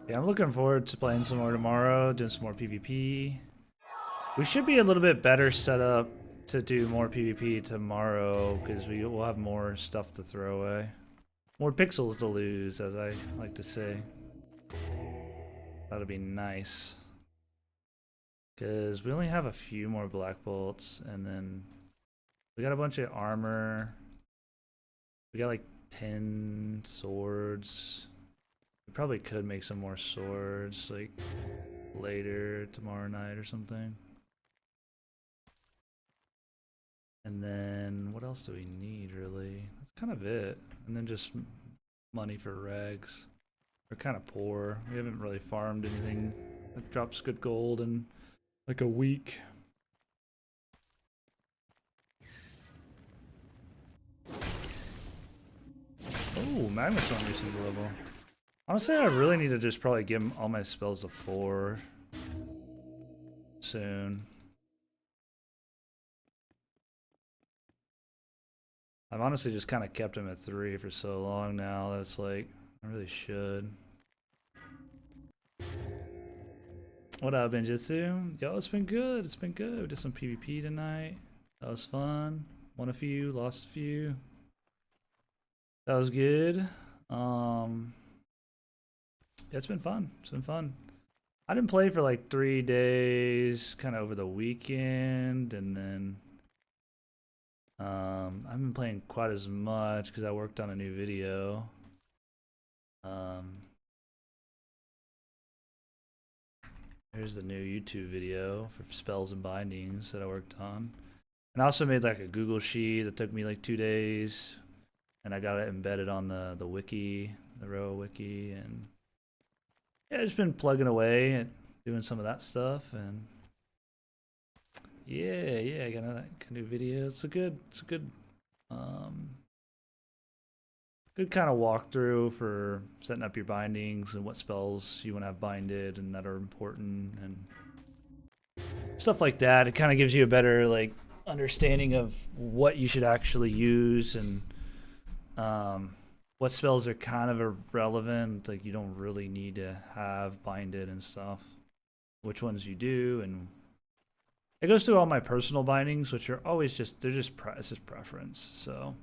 Yeah, I'm looking forward to playing some more tomorrow, doing some more PvP. We should be a little bit better set up to do more PvP tomorrow because we will have more stuff to throw away. More pixels to lose, as I like to say. That'll be nice. Because we only have a few more black bolts, and then we got a bunch of armor. We got like 10 swords. We probably could make some more swords, like later tomorrow night or something. And then what else do we need, really? That's kind of it. And then just money for rags. We're kind of poor. We haven't really farmed anything that drops good gold in like a week. Oh, Magnus on recent level. Honestly, I really need to just probably give all my spells to 4 soon. I've honestly just kind of kept him at 3 for so long now that it's like, I really should. What up, Benjitsu? Yo, it's been good. It's been good. We did some PvP tonight. That was fun. Won a few, lost a few. That was good. Yeah, it's been fun. It's been fun. I didn't play for like 3 days, kind of over the weekend, and then I haven't been playing quite as much because I worked on a new video. Here's the new YouTube video for spells and bindings that I worked on. And I also made like a Google sheet that took me like 2 days, and I got it embedded on the wiki, the ROA wiki, and yeah, I've just been plugging away at doing some of that stuff, and yeah, I got a new video. It's a good good kind of walkthrough for setting up your bindings and what spells you want to have binded and that are important and stuff like that. It kind of gives you a better like understanding of what you should actually use and what spells are kind of irrelevant. Like you don't really need to have binded and stuff. Which ones you do, and it goes through all my personal bindings, which are always just it's just preference. So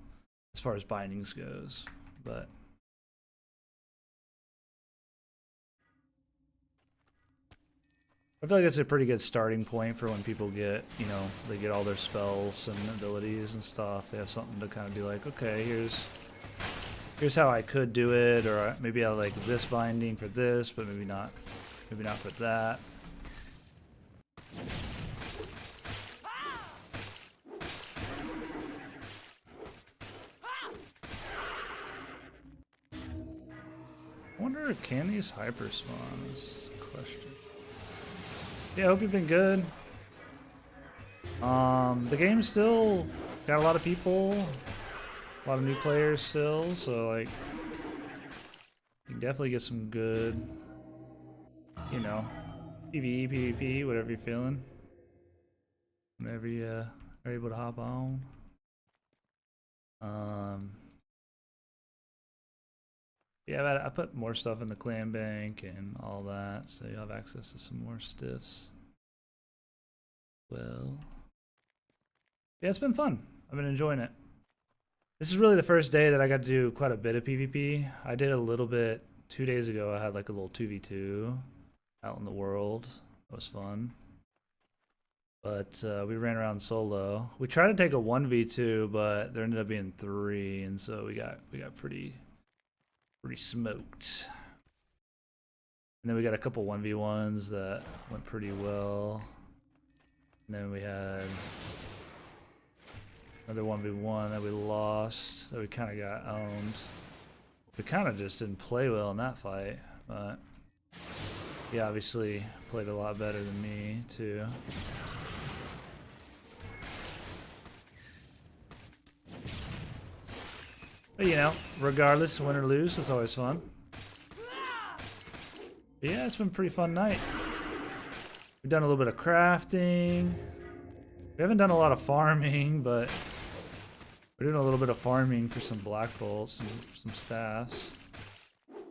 as far as bindings goes, but I feel like it's a pretty good starting point for when people get, you know, they get all their spells and abilities and stuff. They have something to kind of be like, okay, here's how I could do it, or maybe I like this binding for this, but maybe not for that. I wonder, can these hyper spawn? Is the question. Yeah, I hope you've been good. The game's still got a lot of people, a lot of new players still, so like you can definitely get some good, you know, PvE, PvP, whatever you're feeling. Whenever you are able to hop on. Yeah, I put more stuff in the clan bank and all that, so you'll have access to some more stiffs. Well, yeah, it's been fun. I've been enjoying it. This is really the first day that I got to do quite a bit of PvP. I did a little bit 2 days ago. I had like a little 2v2 out in the world. That was fun. But we ran around solo. We tried to take a 1v2, but there ended up being 3, and so we got pretty smoked. And then we got a couple 1v1s that went pretty well. And then we had another 1v1 that we lost, that we kind of got owned. We kind of just didn't play well in that fight, but he obviously played a lot better than me too. But you know, regardless, win or lose, it's always fun. But yeah, it's been a pretty fun night. We've done a little bit of crafting. We haven't done a lot of farming, but we're doing a little bit of farming for some black bolts, some staffs.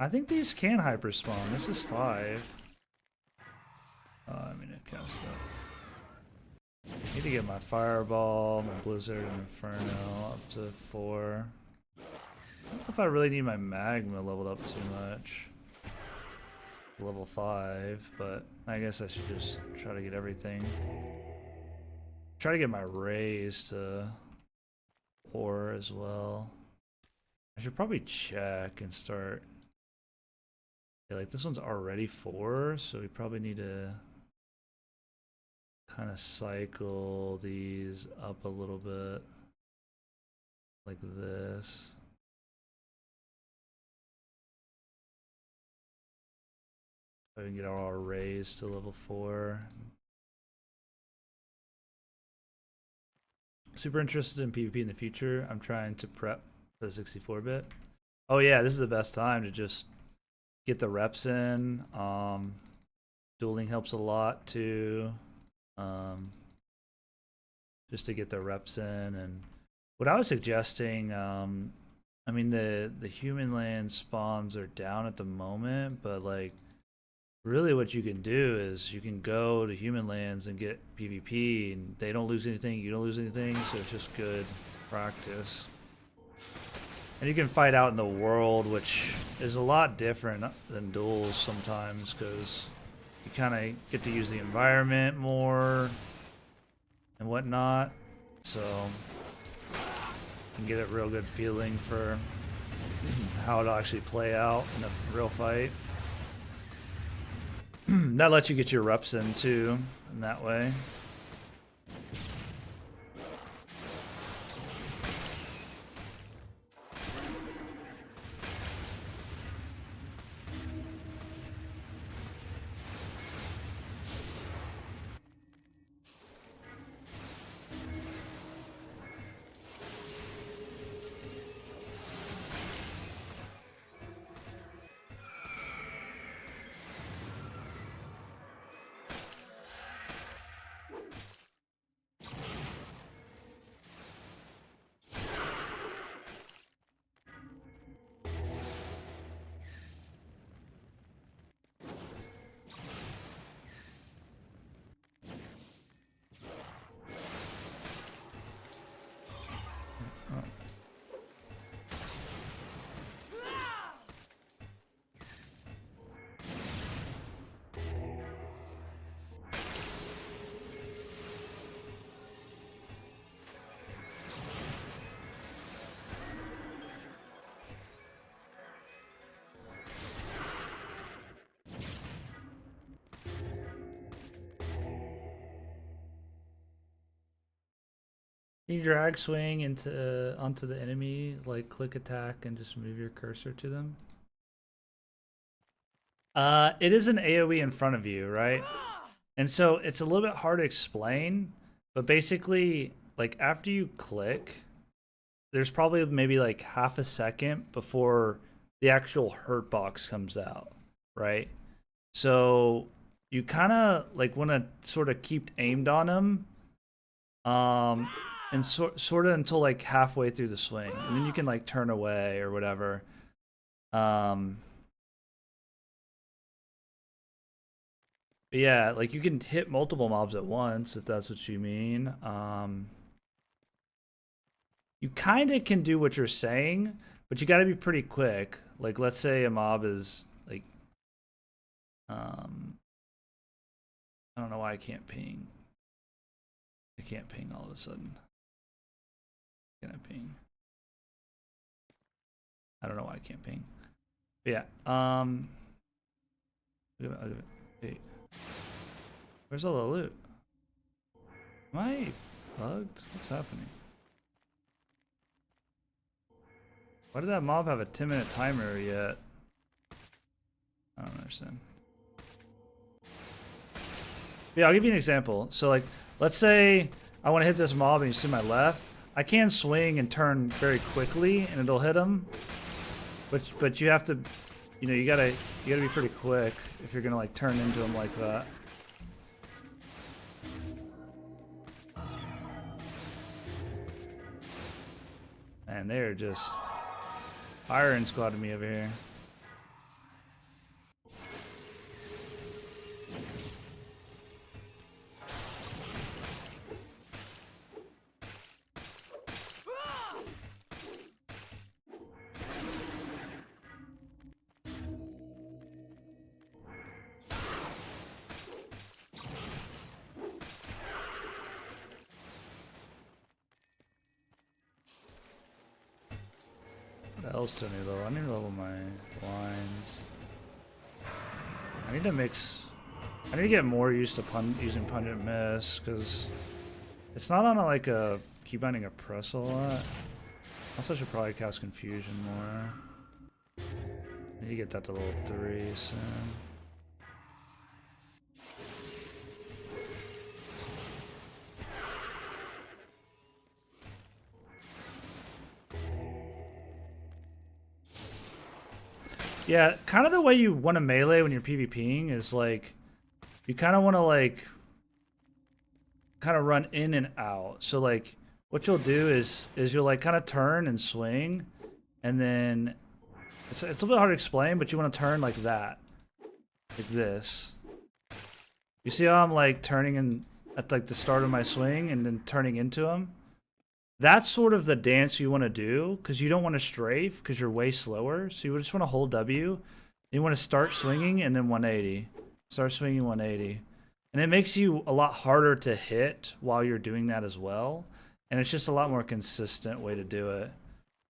I think these can hyper spawn. This is 5. I mean, it cast that. Need to get my fireball, my blizzard, and inferno up to 4. I don't know if I really need my magma leveled up too much. Level 5, but I guess I should just try to get everything. Try to get my rays to 4 as well. I should probably check and start. Yeah, like this one's already 4, so we probably need to kind of cycle these up a little bit. Like this. So we can get our rays to level 4. Super interested in PvP in the future. I'm trying to prep for the 64-bit. Oh yeah, this is the best time to just get the reps in. Dueling helps a lot too. Just to get the reps in. And what I was suggesting, I mean the human land spawns are down at the moment, but like really what you can do is you can go to human lands and get PvP, and they don't lose anything, you don't lose anything, so it's just good practice. And you can fight out in the world, which is a lot different than duels sometimes, because you kind of get to use the environment more and whatnot, so you can get a real good feeling for how it'll actually play out in a real fight. That lets you get your reps in too, in that way. You drag swing into onto the enemy, like click attack and just move your cursor to them. It is an AoE in front of you, right? And so it's a little bit hard to explain, but basically, like after you click, there's probably maybe like half a second before the actual hurt box comes out, right? So you kind of like want to sort of keep aimed on him, and sort of until like halfway through the swing, and then you can like turn away or whatever. But yeah, like you can hit multiple mobs at once if that's what you mean. You kind of can do what you're saying, but you got to be pretty quick. Like let's say a mob is like, I don't know why I can't ping. I can't ping all of a sudden. Can I ping? I don't know why I can't ping. But yeah. Hey, where's all the loot? Am I bugged? What's happening? Why did that mob have a 10-minute timer yet? I don't understand. Yeah, I'll give you an example. So like, let's say I want to hit this mob and you see my left. I can swing and turn very quickly and it'll hit him. But you have to, you know, you gotta be pretty quick if you're gonna like turn into him like that. And they're just firing squad to me over here. What else do I need to level? I need to level my lines. I need to mix. I need to get more used to using pungent miss because it's not on like a keybinding a press a lot. Also, I should probably cast confusion more. I need to get that to level 3 soon. Yeah, kind of the way you want to melee when you're PvPing is like, you kind of want to like, kind of run in and out. So like, what you'll do is you'll like kind of turn and swing, and then it's a little bit hard to explain, but you want to turn like that, like this. You see how I'm like turning in at like the start of my swing and then turning into him? That's sort of the dance you want to do because you don't want to strafe because you're way slower. So you just want to hold W. You want to start swinging and then 180. Start swinging 180. And it makes you a lot harder to hit while you're doing that as well. And it's just a lot more consistent way to do it.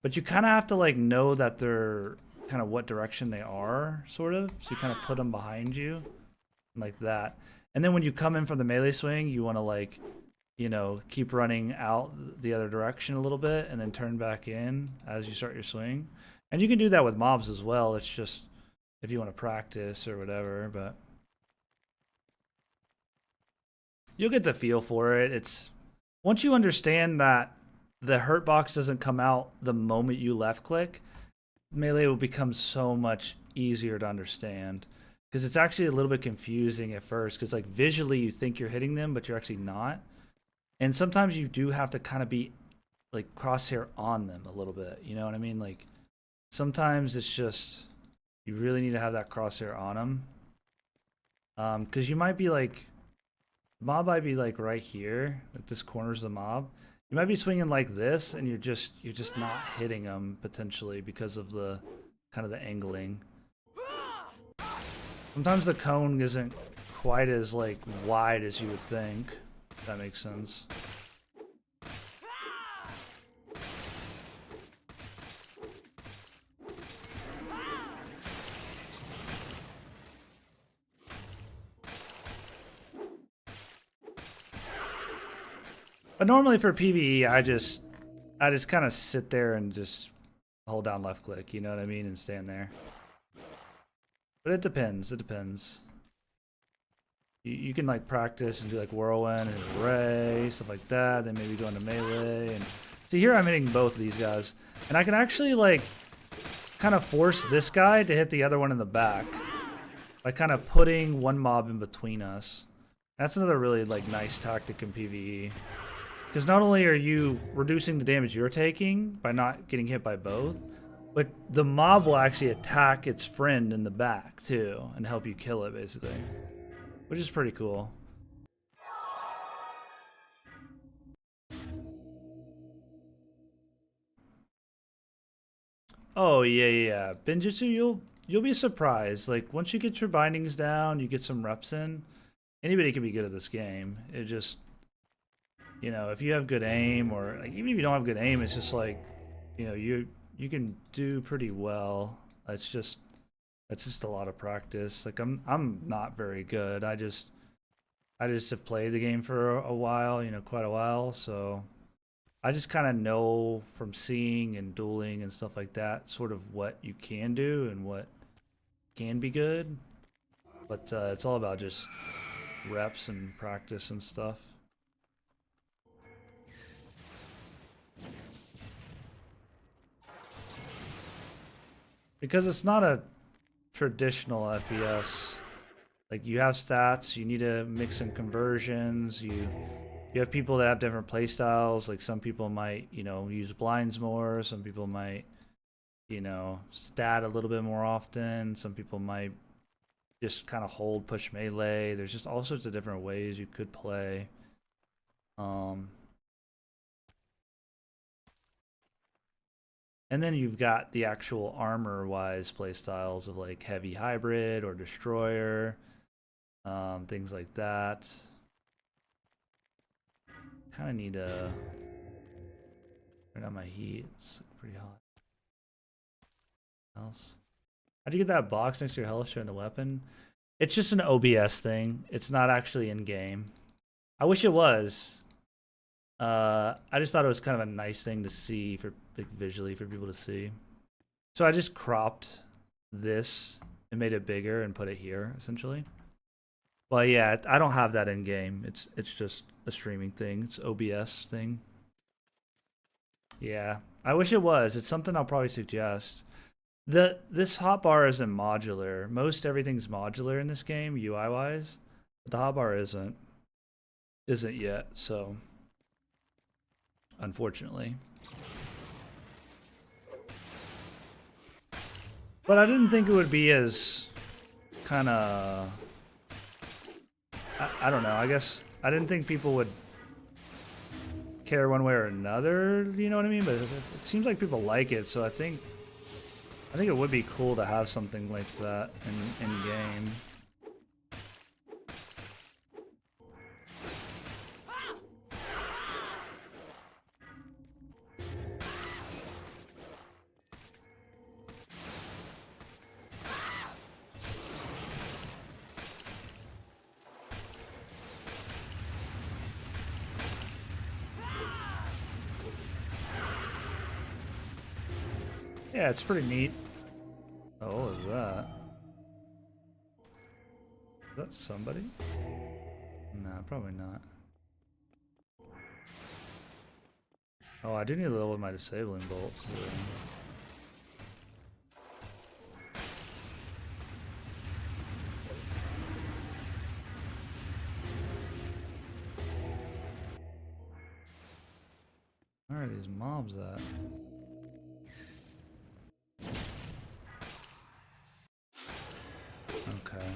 But you kind of have to like know that they're kind of what direction they are, sort of. So you kind of put them behind you like that. And then when you come in from the melee swing, you want to like, you know, keep running out the other direction a little bit and then turn back in as you start your swing. And you can do that with mobs as well. It's just if you want to practice or whatever, but you'll get the feel for it. It's once you understand that the hurt box doesn't come out the moment you left click, melee will become so much easier to understand because it's actually a little bit confusing at first because like visually you think you're hitting them, but you're actually not. And sometimes you do have to kind of be like crosshair on them a little bit. You know what I mean? Like sometimes it's just you really need to have that crosshair on them. Because you might be like, mob might be like right here, like this corner's the mob. You might be swinging like this, and you're just not hitting them potentially because of the kind of the angling. Sometimes the cone isn't quite as like wide as you would think. If that makes sense. But normally for PvE, I just kind of sit there and just hold down left click, you know what I mean, and stand there. But it depends. It depends. You can like practice and do like whirlwind and array, stuff like that. Then maybe go into melee. And see here, I'm hitting both of these guys, and I can actually like kind of force this guy to hit the other one in the back by kind of putting one mob in between us. That's another really like nice tactic in PvE. Because not only are you reducing the damage you're taking by not getting hit by both, but the mob will actually attack its friend in the back too and help you kill it basically. Which is pretty cool. Oh yeah. Benjutsu, you'll be surprised. Like once you get your bindings down, you get some reps in, anybody can be good at this game. It just, you know, if you have good aim, or like, even if you don't have good aim, it's just like, you know, you can do pretty well. It's just a lot of practice. Like I'm not very good. I just have played the game for a while, you know, quite a while, so I just kind of know from seeing and dueling and stuff like that sort of what you can do and what can be good. But it's all about just reps and practice and stuff. Because it's not a traditional FPS. Like you have stats, you need to mix in conversions, you have people that have different play styles. Like some people might, you know, use blinds more, some people might, you know, stat a little bit more often, some people might just kind of hold push melee. There's just all sorts of different ways you could play. And then you've got the actual armor-wise playstyles of like heavy hybrid or destroyer, things like that. Kind of need to turn on my heat. It's pretty hot. Else, how do you get that box next to your health showing the weapon? It's just an OBS thing. It's not actually in game. I wish it was. I just thought it was kind of a nice thing to see for like, visually for people to see. So I just cropped this and made it bigger and put it here essentially. Well, yeah, I don't have that in game. It's just a streaming thing. It's OBS thing. Yeah, I wish it was. It's something I'll probably suggest. This hotbar isn't modular. Most everything's modular in this game, UI wise, but the hotbar isn't yet. So, unfortunately. But I didn't think it would be as kind of. I don't know. I guess I didn't think people would care one way or another. You know what I mean? But it seems like people like it, so I think it would be cool to have something like that in game. Yeah, it's pretty neat. Oh, what is that? Is that somebody? No, probably not. Oh, I do need to level my disabling bolts. Where are these mobs at? Okay.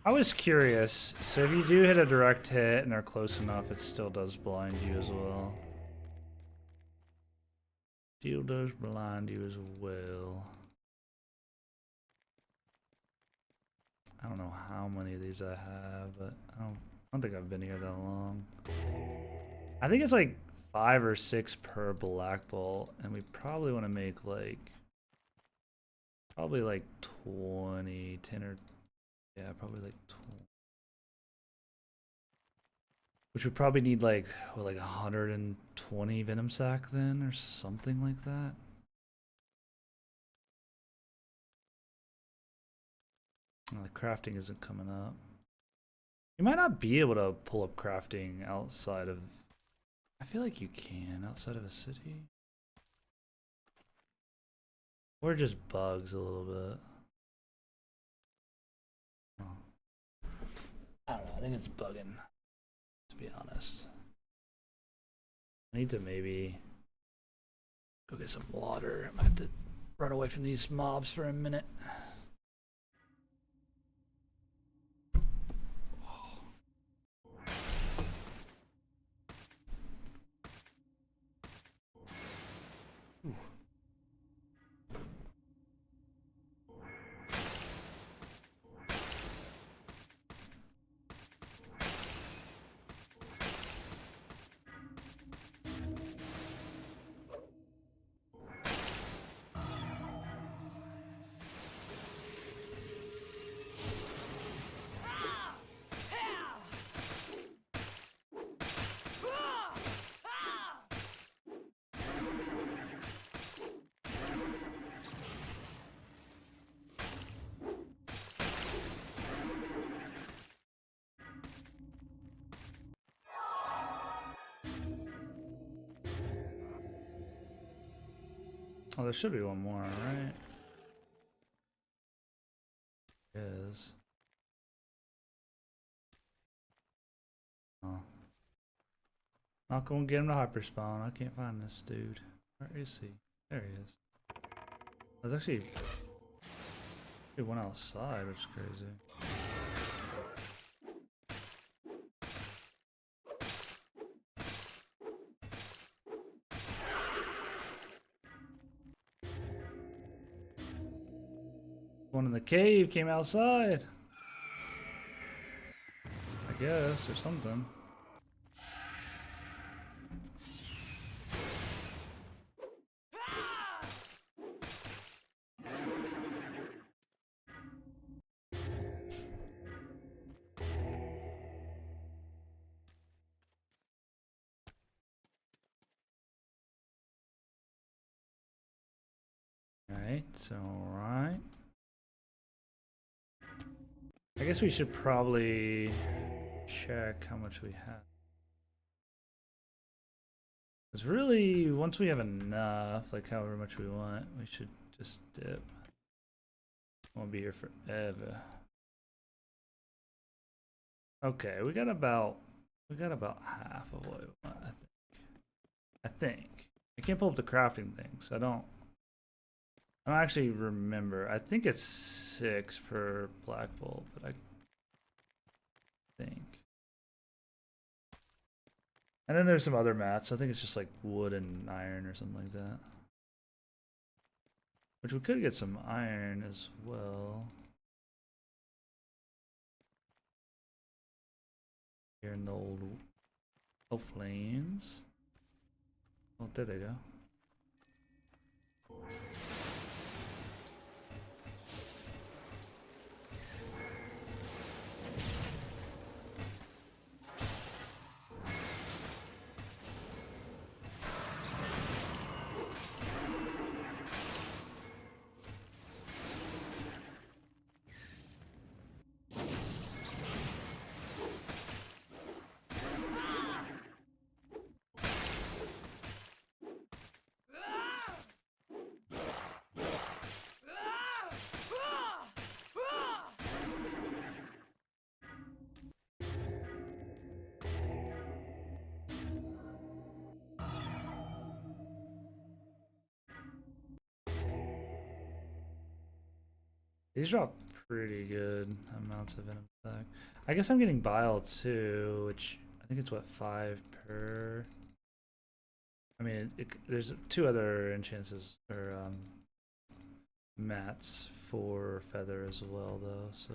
I was curious. So if you do hit a direct hit and are close enough, it still does blind you as well. Still does blind you as well. I don't know how many of these I have, but I don't think I've been here that long. I think it's like 5 or 6 per black bolt, and we probably want to make like probably like 20, 10 or yeah, probably like 20. Which would probably need like, what, like 120 venom sac then, or something like that. Oh, the crafting isn't coming up. You might not be able to pull up crafting outside of... I feel like you can outside of a city. Or just bugs a little bit. Oh. I don't know, I think it's bugging, to be honest. I need to maybe go get some water. I might have to run away from these mobs for a minute. Oh, there should be one more, right? Is. Oh. Not gonna get him to hyperspawn. I can't find this dude. Where is he? There he is. There's actually one outside, which is crazy. One in the cave came outside. I guess, or something. Alright, so right. I guess we should probably check how much we have. Because really, once we have enough, like however much we want, we should just dip. Won't be here forever. Okay, we got about half of what we want, I think. I can't pull up the crafting things. I don't actually remember. I think it's 6 per black bolt, but I think. And then there's some other mats. I think it's just like wood and iron or something like that. Which we could get some iron as well. Here in the old flames. Oh, there they go. These drop pretty good amounts of venom attack. I guess I'm getting bile too, which I think it's what 5 per. I mean, there's 2 other enchances or mats for feather as well, though. So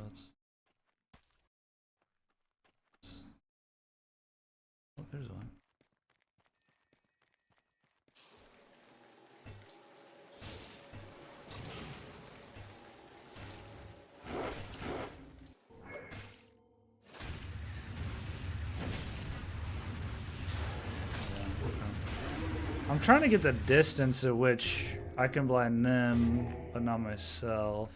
oh, there's one. I'm trying to get the distance at which I can blind them, but not myself.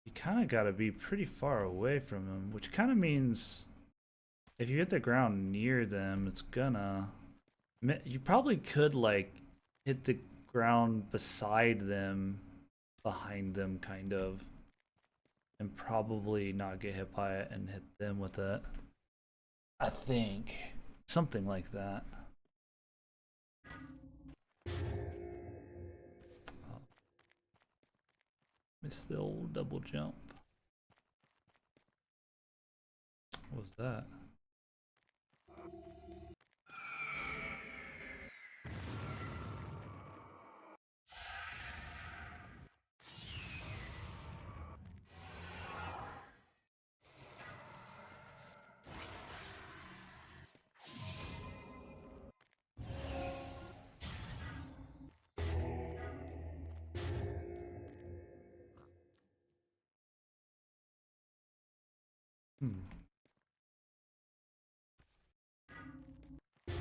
You kind of got to be pretty far away from them, which kind of means if you hit the ground near them, it's gonna... You probably could, like, hit the ground beside them, behind them, kind of, and probably not get hit by it and hit them with it. I think. Something like that. Oh. Missed the old double jump. What was that?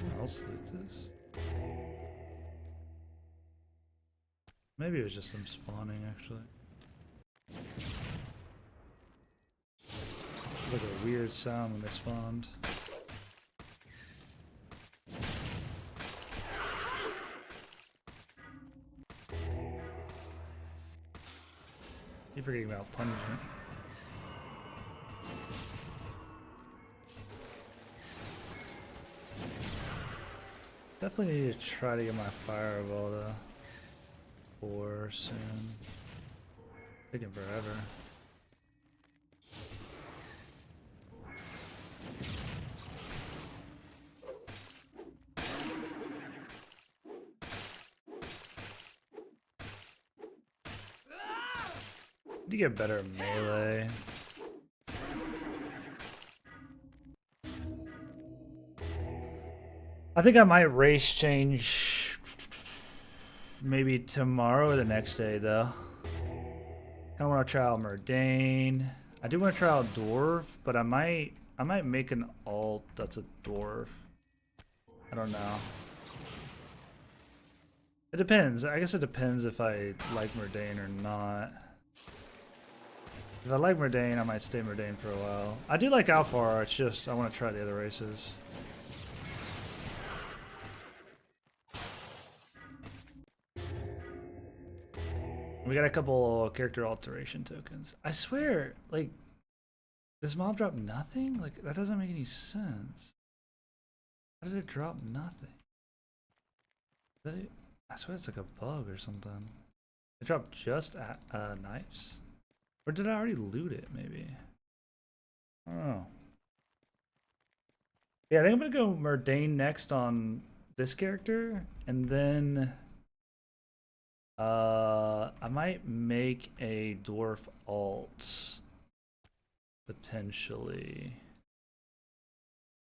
What else loot this? Maybe it was just them spawning, actually. It was like a weird sound when they spawned. Keep forgetting about punishment. Definitely need to try to get my fireball to 4 soon. Taking forever. Need to get better melee. I think I might race change maybe tomorrow or the next day though. Kinda wanna try out Murdane. I do wanna try out Dwarf, but I might make an alt that's a Dwarf. I don't know. It depends. I guess it depends if I like Murdane or not. If I like Murdane, I might stay Murdane for a while. I do like Alfar, it's just I want to try the other races. We got a couple character alteration tokens. I swear, like, does mob drop nothing? Like, that doesn't make any sense. How did it drop nothing? Is that it? I swear it's like a bug or something. It dropped just knives? Or did I already loot it, maybe? I don't know. Yeah, I think I'm gonna go Murdane next on this character, and then I might make a dwarf alt potentially.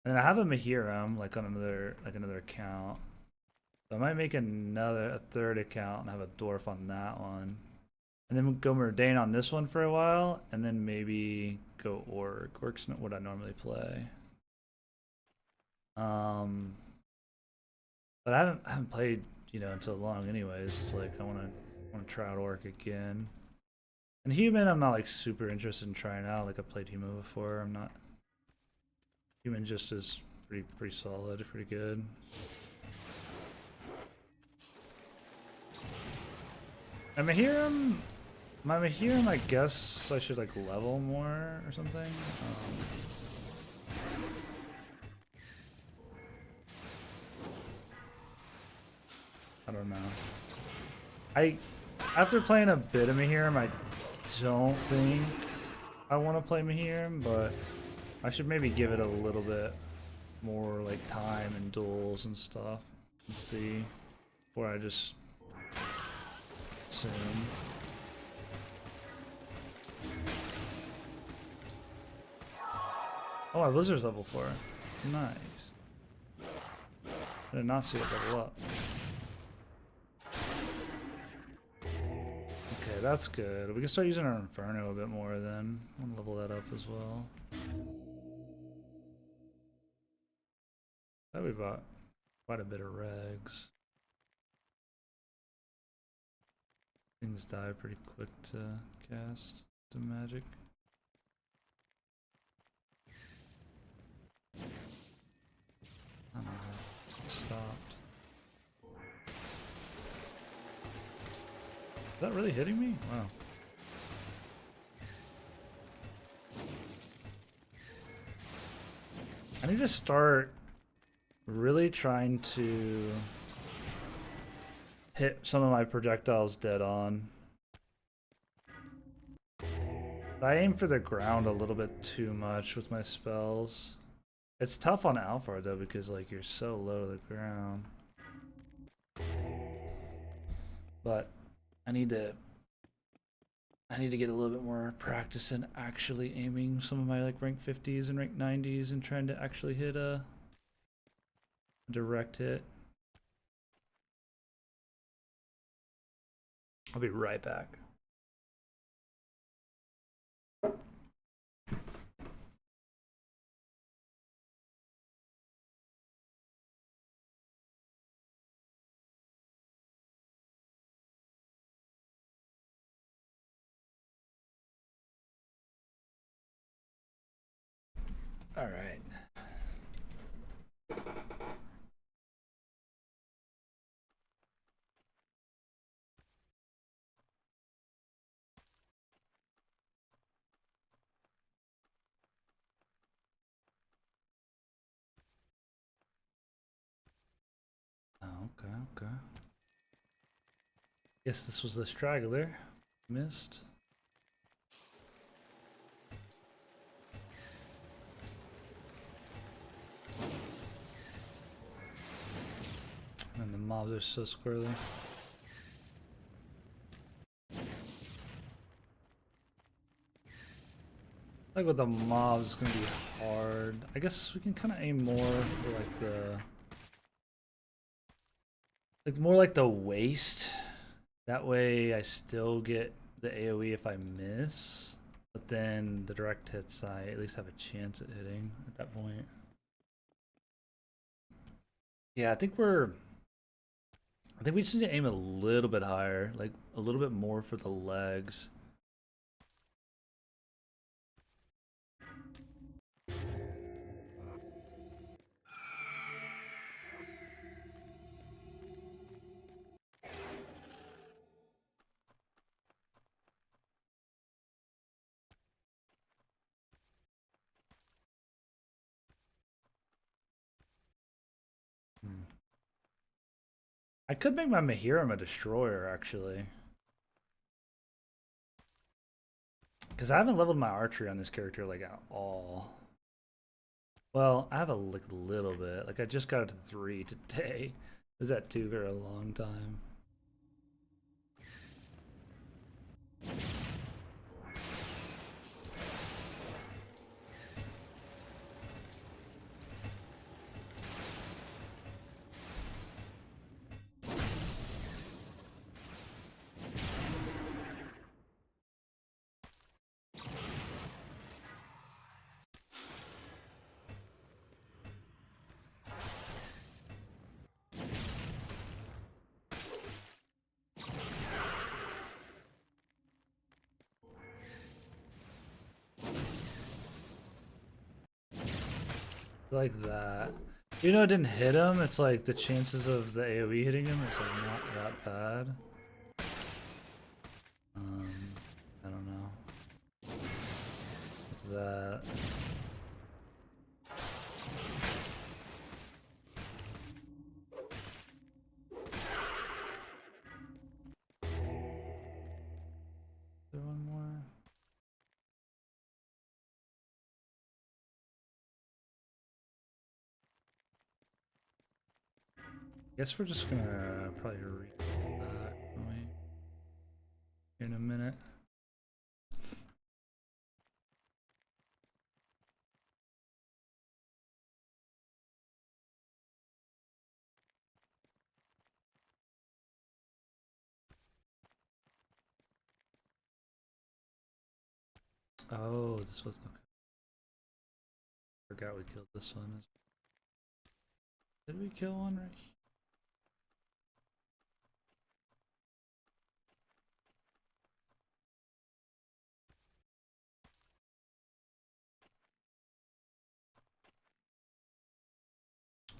And I have a Mahiram like on another account. So I might make a third account and have a dwarf on that one. And then we'll go Murdane on this one for a while, and then maybe go Orc. Orc's not what I normally play. But I haven't played, you know, in so long anyways. It's like I wanna try out Orc again. And Human I'm not like super interested in trying out. Like I've played Human before. I'm not Human just is pretty solid, pretty good. And Mahiram, I guess I should like level more or something. I don't know. After playing a bit of Mahiram, I don't think I want to play Mahiram, but I should maybe give it a little bit more like time and duels and stuff and see before I just assume. Oh, our Blizzard's level 4. Nice. I did not see it level up. Okay, that's good. We can start using our Inferno a bit more then. I want to level that up as well. That we bought. quite a bit of regs. Things die pretty quick to cast the magic. I don't know how it stopped. Is that really hitting me? Wow. I need to start really trying to hit some of my projectiles dead on. I aim for the ground a little bit too much with my spells. It's tough on Alpha though because like you're so low to the ground. But I need to get a little bit more practice in actually aiming some of my like rank 50s and rank 90s and trying to actually hit a direct hit. I'll be right back. All right. Okay. Guess this was the straggler. Missed. And the mobs are so squirrely. Like with the mobs, it's gonna be hard. I guess we can kind of aim more for like the, more like the waist. That way, I still get the AOE if I miss, but then the direct hits, I at least have a chance at hitting at that point. Yeah, I think we just need to aim a little bit higher, like a little bit more for the legs. I could make my Mahiram a destroyer actually, because I haven't leveled my archery on this character like at all. Well, I have a like little bit. Like I just got it to 3 today. It was at 2 for a long time. Like that. Even though it didn't hit him, it's like the chances of the AoE hitting him is like not that bad. I don't know. That. Is there one more? Guess we're just gonna probably read that in a minute. Oh, this was okay. Forgot we killed this one. Did we kill one right here?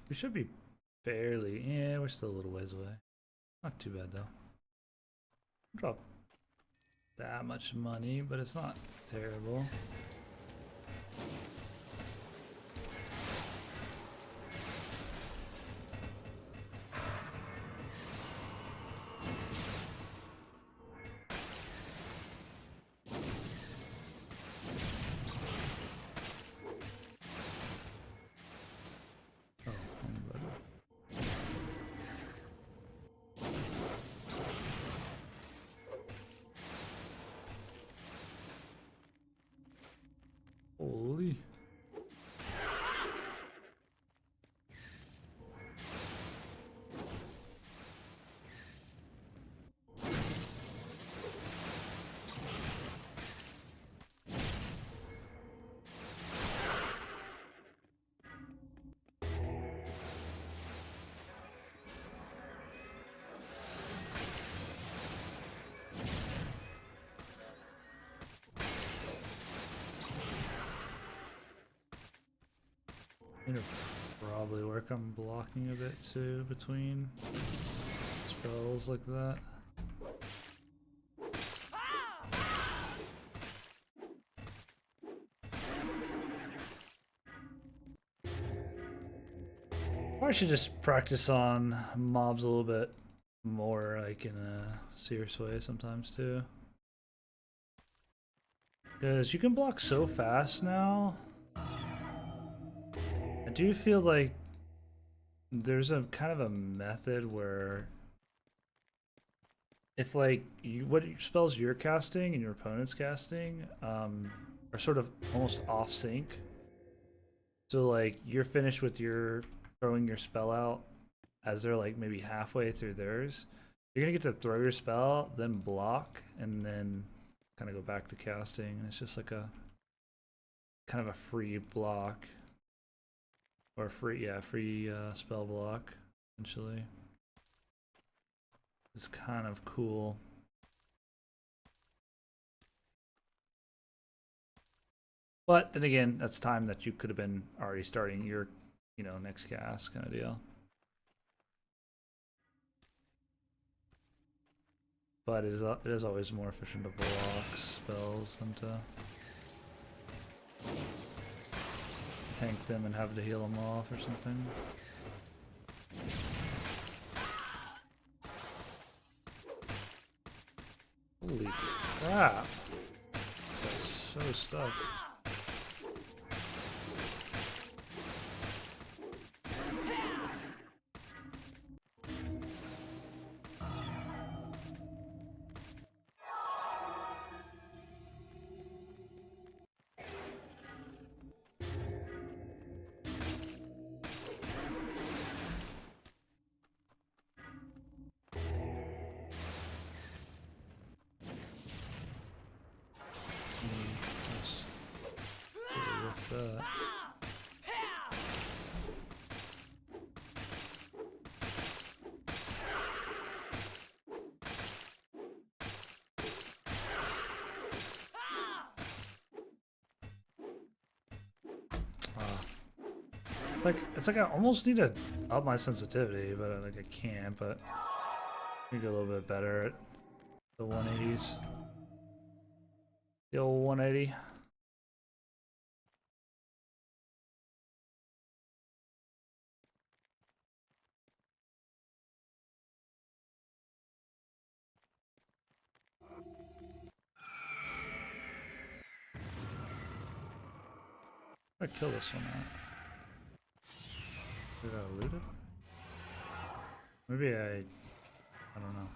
We should be fairly, yeah, we're still a little ways away. Not too bad though. Drop that much money, but it's not terrible. Oh, anybody. Holy. Need to probably work on blocking a bit too between spells like that. Or I should just practice on mobs a little bit more, like in a serious way sometimes too. Because you can block so fast now. I do feel like there's a kind of a method where if like what spells you're casting and your opponent's casting are sort of almost off sync. So like you're finished with your throwing your spell out as they're like maybe halfway through theirs. You're gonna get to throw your spell, then block, and then kind of go back to casting. And it's just like a kind of a free block. Or free spell block, essentially. It's kind of cool. But then again, that's time that you could have been already starting your, next cast kind of deal. But it is always more efficient to block spells than to tank them and have to heal them off or something. Holy crap! That's so stuck. It's like I almost need to up my sensitivity, but like I can't. But I need a little bit better at the 180s. The old 180. I kill this one out. Did I loot it? Maybe I don't know.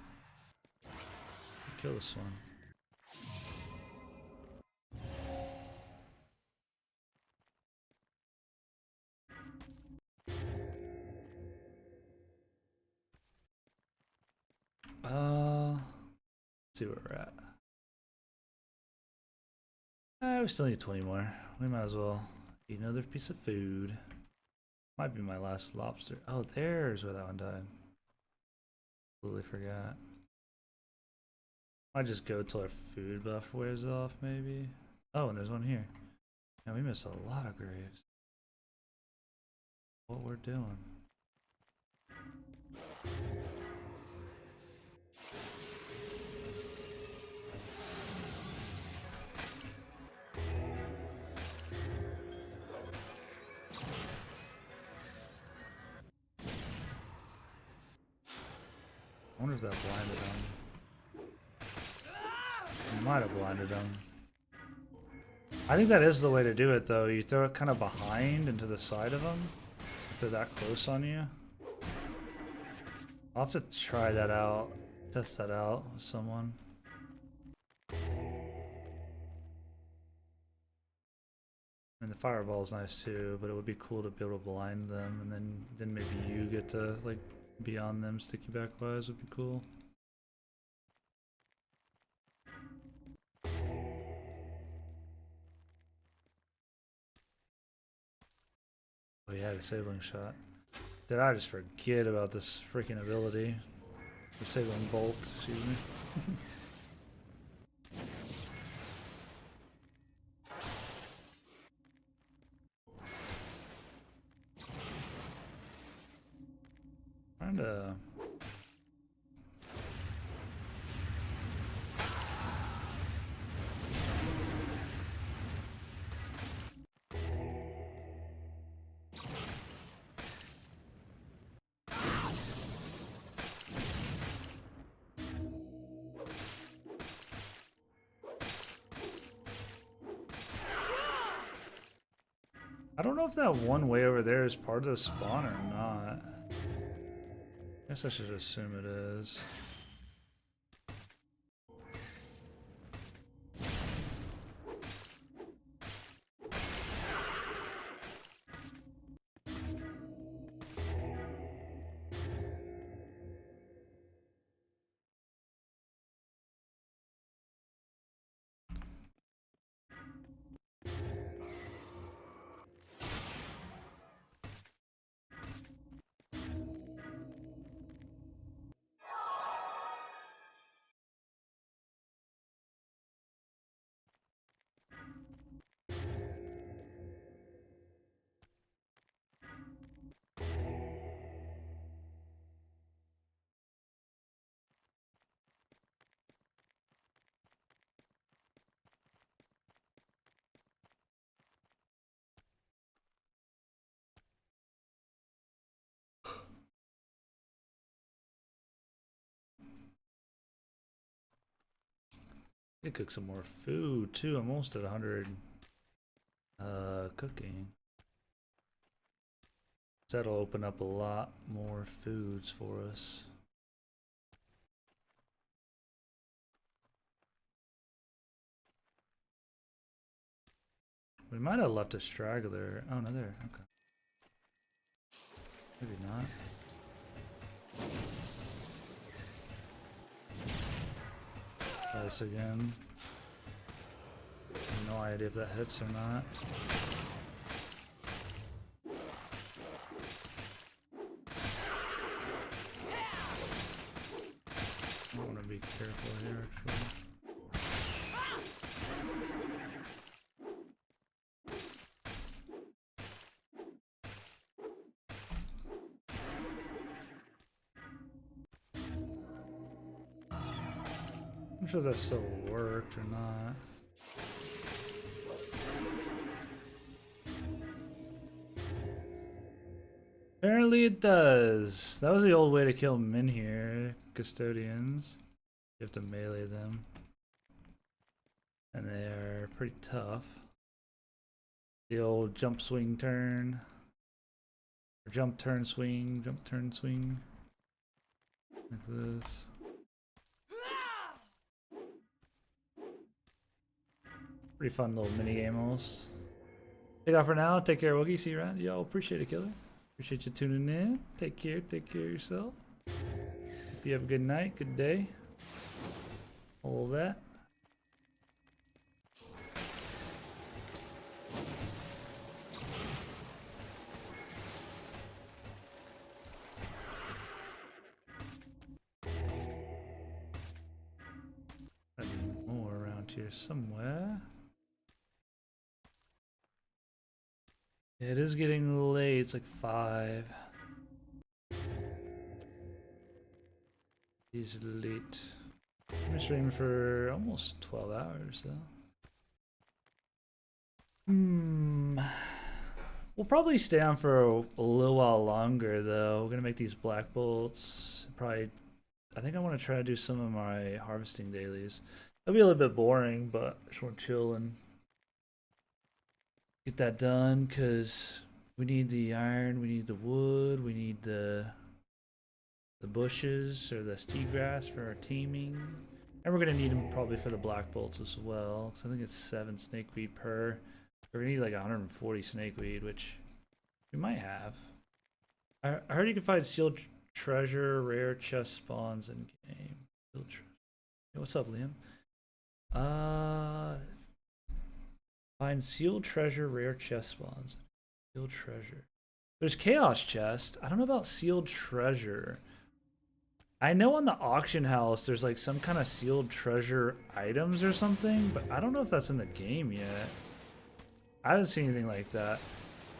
Kill this one. Let's see where we're at. We still need 20 more. We might as well eat another piece of food. Might be my last lobster. Oh, there's where that one died. Completely forgot. Might just go till our food buff wears off, maybe. Oh, and there's one here. Yeah, we missed a lot of graves. What we're doing. I wonder if that blinded him. It might have blinded him. I think that is the way to do it, though. You throw it kind of behind and to the side of him. If they're that close on you. I'll have to try that out. Test that out with someone. And the fireball is nice too, but it would be cool to be able to blind them, and then maybe you get to like be on them. Sticky back wise would be cool. Oh yeah, disabling shot. Did I just forget about this freaking ability? Disabling bolt, excuse me. Trying to. I don't know if that one way over there is part of the spawn or not. I guess I should assume it is. Need to cook some more food too. I'm almost at 100 cooking. That'll open up a lot more foods for us. We might have left a straggler. Oh no, there. Okay. Maybe not. Try this again. No idea if that hits or not. I want to be careful here, actually. I'm sure that still worked or not. Apparently it does. That was the old way to kill them in here. Custodians. You have to melee them. And they are pretty tough. The old jump swing turn. Or jump turn swing. Jump turn swing. Like this. Pretty fun little mini game almost. Take off for now. Take care, Woogie. See you around. Y'all appreciate it, killer. Appreciate you tuning in. Take care. Take care of yourself. Hope you have a good night, good day. All of that. here somewhere. It is getting late. It's like 5. It's late. I've been streaming for almost 12 hours, though. We'll probably stay on for a little while longer, though. We're gonna make these black bolts. Probably, I think I want to try to do some of my harvesting dailies. It'll be a little bit boring, but I just want to chill and get that done because we need the iron, we need the wood, we need the bushes or the steed grass for our teaming, and we're gonna need them probably for the black bolts as well. So I think it's 7 snakeweed per. We're gonna need like 140 snakeweed, which we might have. I heard you can find sealed treasure, rare chest spawns in game. Sealed treasure. Hey, what's up, Liam? Find sealed treasure, rare chest spawns. Sealed treasure. There's chaos chest. I don't know about sealed treasure. I know on the auction house there's like some kind of sealed treasure items or something, but I don't know if that's in the game yet. I haven't seen anything like that.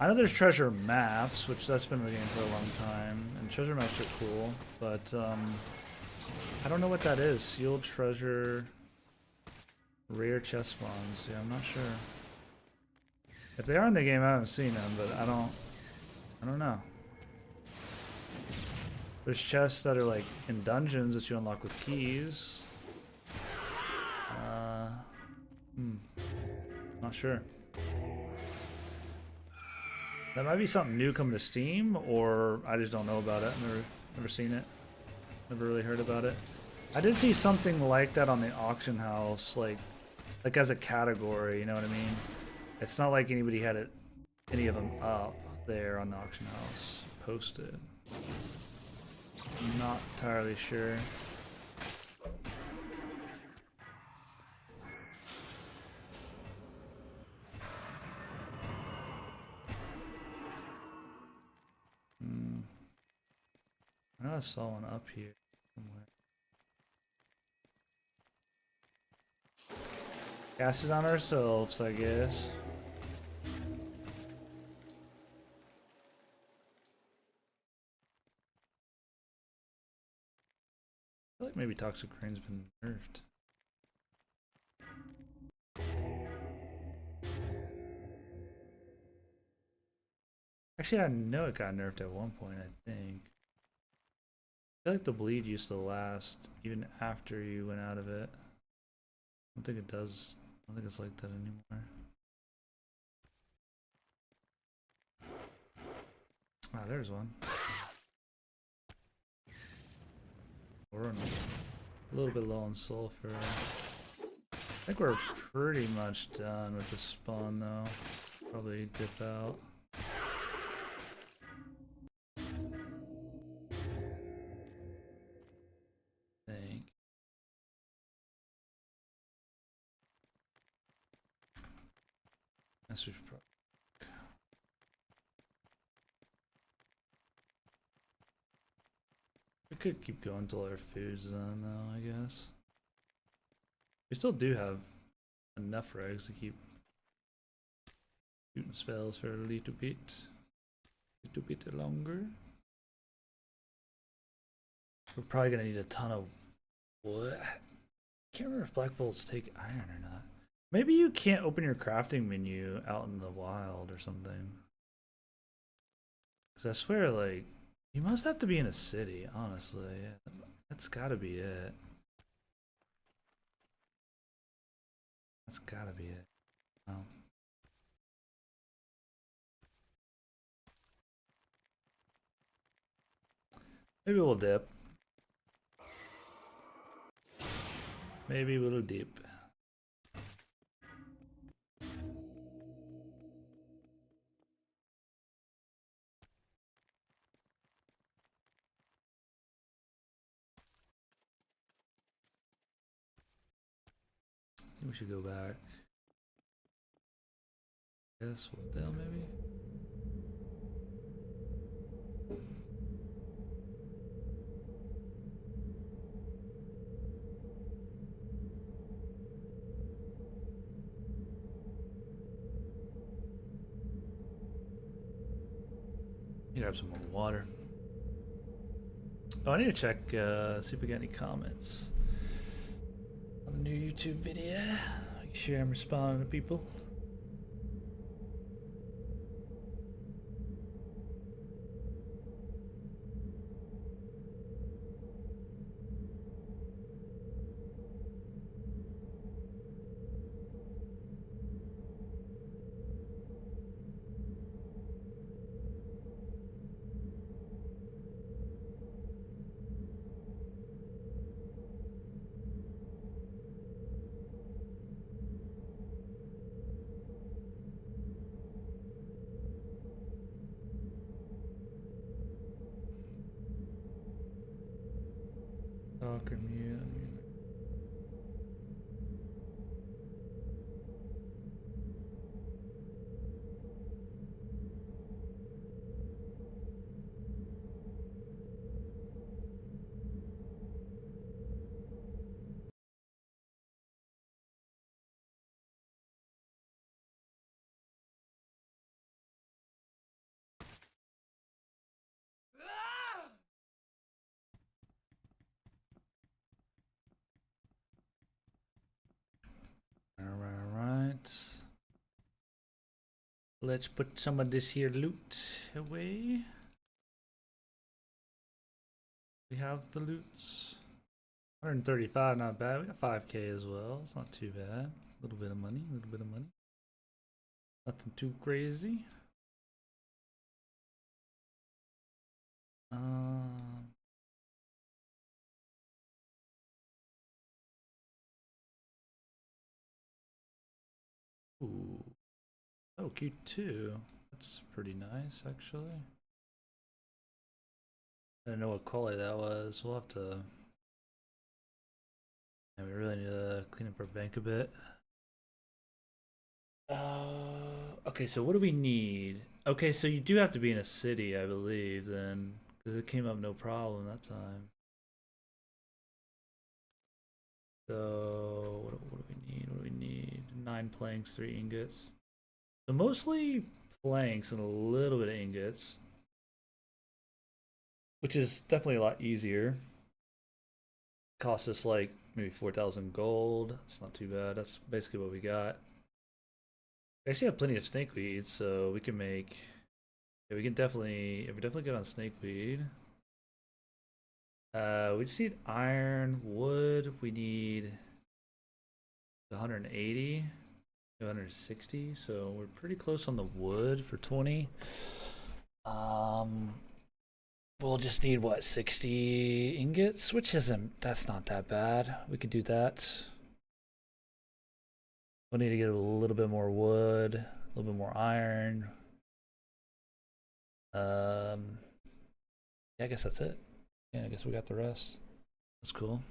I know there's treasure maps, which that's been in the game for a long time, and treasure maps are cool, but I don't know what that is. Sealed treasure, rare chest spawns. Yeah, I'm not sure. If they are in the game, I haven't seen them, but I don't know. There's chests that are like in dungeons that you unlock with keys. Not sure. That might be something new coming to Steam, or I just don't know about it. Never seen it. Never really heard about it. I did see something like that on the auction house, like as a category. You know what I mean? It's not like anybody had any of them up there on the auction house posted. I'm not entirely sure. I know I saw one up here somewhere. Cast it on ourselves, I guess. I feel like maybe Toxic Rain's been nerfed. Actually, I know it got nerfed at one point, I think. I feel like the bleed used to last even after you went out of it. I don't think it does. I don't think it's like that anymore. Ah, there's one. We're running a little bit low on sulfur. I think we're pretty much done with the spawn though. Probably dip out. I think. That's what we should probably. We could keep going till our food's done though, I guess. We still do have enough regs to keep shooting spells for a little bit longer. We're probably gonna need a ton of wood. I can't remember if black bolts take iron or not. Maybe you can't open your crafting menu out in the wild or something. Because I swear, like, you must have to be in a city, honestly. Yeah, that's gotta be it. That's gotta be it. Oh. Maybe we'll dip. Maybe we'll dip. I think we should go back. Yes, Wolfdale maybe? You grab some more water. Oh, I need to check, see if we got any comments on the new YouTube video. Make sure I'm responding to people. Talk or mute. Alright. Let's put some of this here loot away. We have the loots. 135, not bad. We got 5k as well. It's not too bad. A little bit of money, a little bit of money. Nothing too crazy. Ooh. Oh, cute too. That's pretty nice, actually. I didn't know what quality that was. We'll have to. Yeah, we really need to clean up our bank a bit. Okay, so what do we need? Okay, so you do have to be in a city, I believe, then, because it came up no problem that time. So what do we need? What do we need? 9 planks, 3 ingots. So mostly planks and a little bit of ingots, which is definitely a lot easier. Cost us like maybe 4,000 gold. It's not too bad. That's basically what we got. We actually have plenty of snakeweed, so we can make. Yeah, we can definitely. Yeah, we're definitely good on snakeweed. We just need iron, wood. We need 180, 260. So we're pretty close on the wood for 20. We'll just need what, 60 ingots, which isn't. That's not that bad. We could do that. We'll need to get a little bit more wood, a little bit more iron. Yeah, I guess that's it. Yeah, I guess we got the rest. That's cool.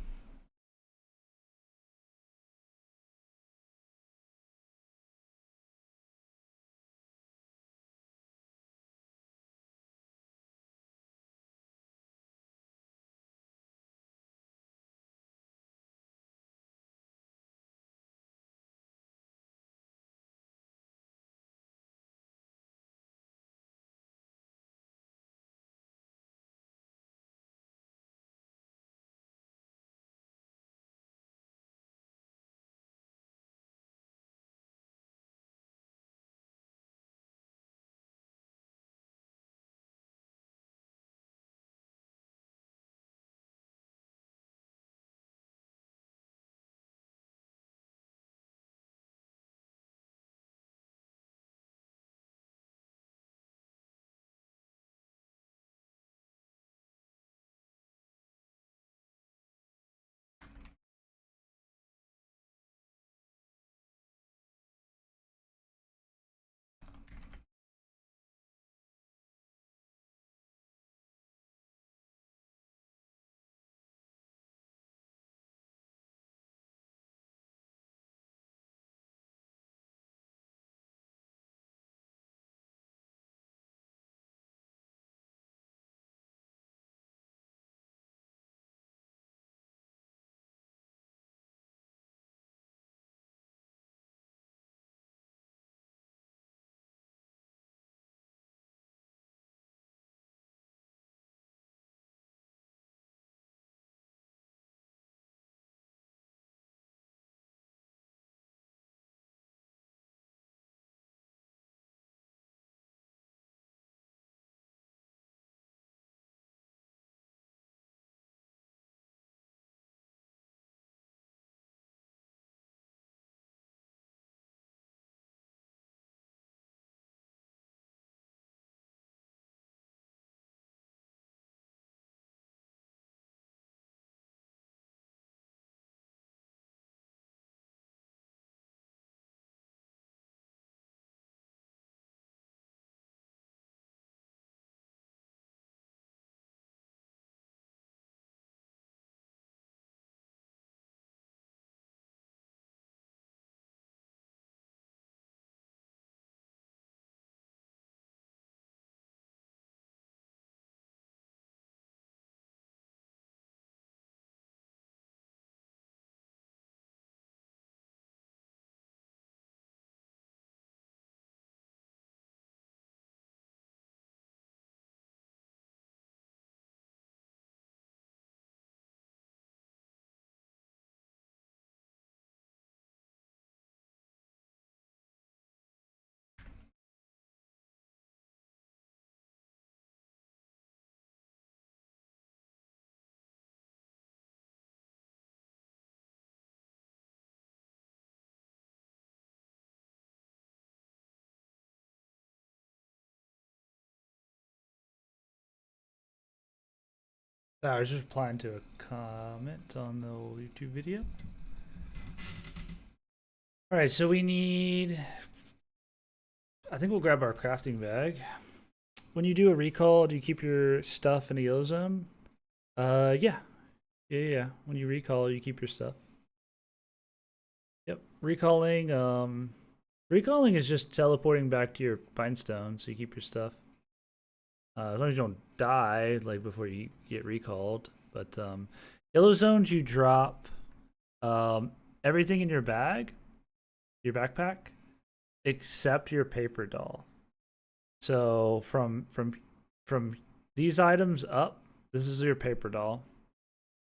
I was just replying to a comment on the old YouTube video. All right, so we need. I think we'll grab our crafting bag. When you do a recall, do you keep your stuff in a yellow zone? Yeah. Yeah. When you recall, you keep your stuff. Yep. Recalling is just teleporting back to your Pine-Stone, so you keep your stuff. As long as you don't die, like, before you get recalled. But, yellow zones, you drop, everything in your bag, your backpack, except your paper doll. So from these items up, this is your paper doll.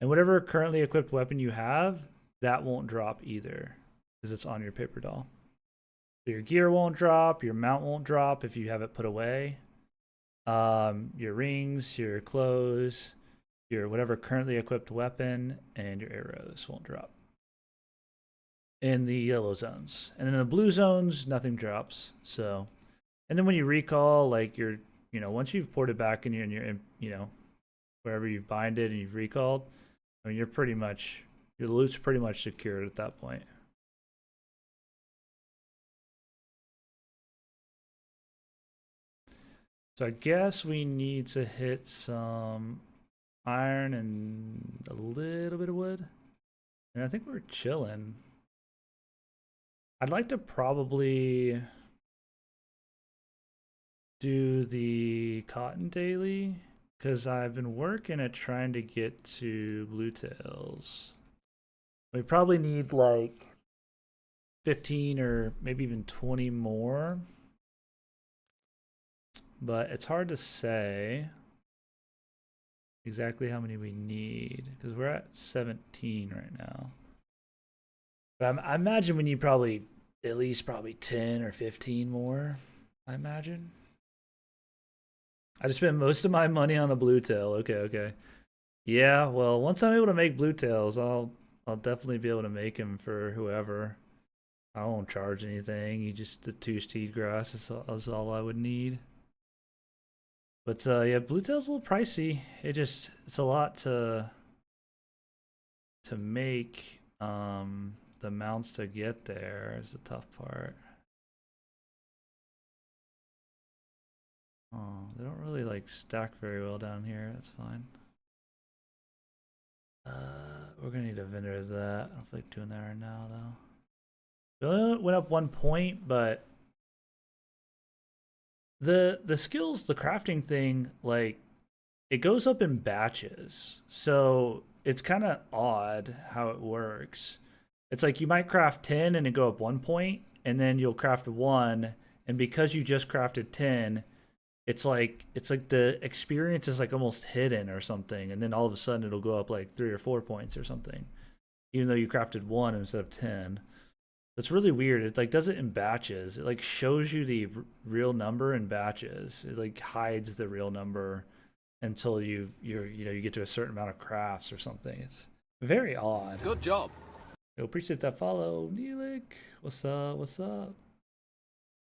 And whatever currently equipped weapon you have, that won't drop either, because it's on your paper doll. So your gear won't drop, your mount won't drop if you have it put away. Your rings, your clothes, your whatever currently equipped weapon, and your arrows won't drop in the yellow zones. And in the blue zones, nothing drops. So, and then when you recall, like once you've ported back in your wherever you've binded and you've recalled, I mean, your loot's pretty much secured at that point. So I guess we need to hit some iron and a little bit of wood. And I think we're chilling. I'd like to probably do the cotton daily, because I've been working at trying to get to blue tails. We probably need like 15 or maybe even 20 more. But it's hard to say exactly how many we need, because we're at 17 right now. But I imagine we need probably at least 10 or 15 more, I imagine. I just spent most of my money on the blue tail. Okay. Yeah, well, once I'm able to make blue tails, I'll definitely be able to make them for whoever. I won't charge anything. You just the 2 steed grass is all I would need. But yeah, blue tail's a little pricey. It's a lot to make. The mounts to get there is the tough part. Oh, they don't really like stack very well down here. That's fine. We're gonna need a vendor of that. I don't feel like doing that right now though. We only went up 1 point, but the skills, the crafting thing, like, it goes up in batches. So it's kind of odd how it works. It's like you might craft 10 and it go up 1 point, and then you'll craft 1, and because you just crafted 10, it's like the experience is like almost hidden or something, and then all of a sudden it'll go up like 3 or 4 points or something, even though you crafted 1 instead of 10. It's really weird. It like does it in batches. It like shows you the real number in batches. It like hides the real number until you get to a certain amount of crafts or something. It's very odd. Good job. Yo, appreciate that follow, Neelik. What's up? What's up?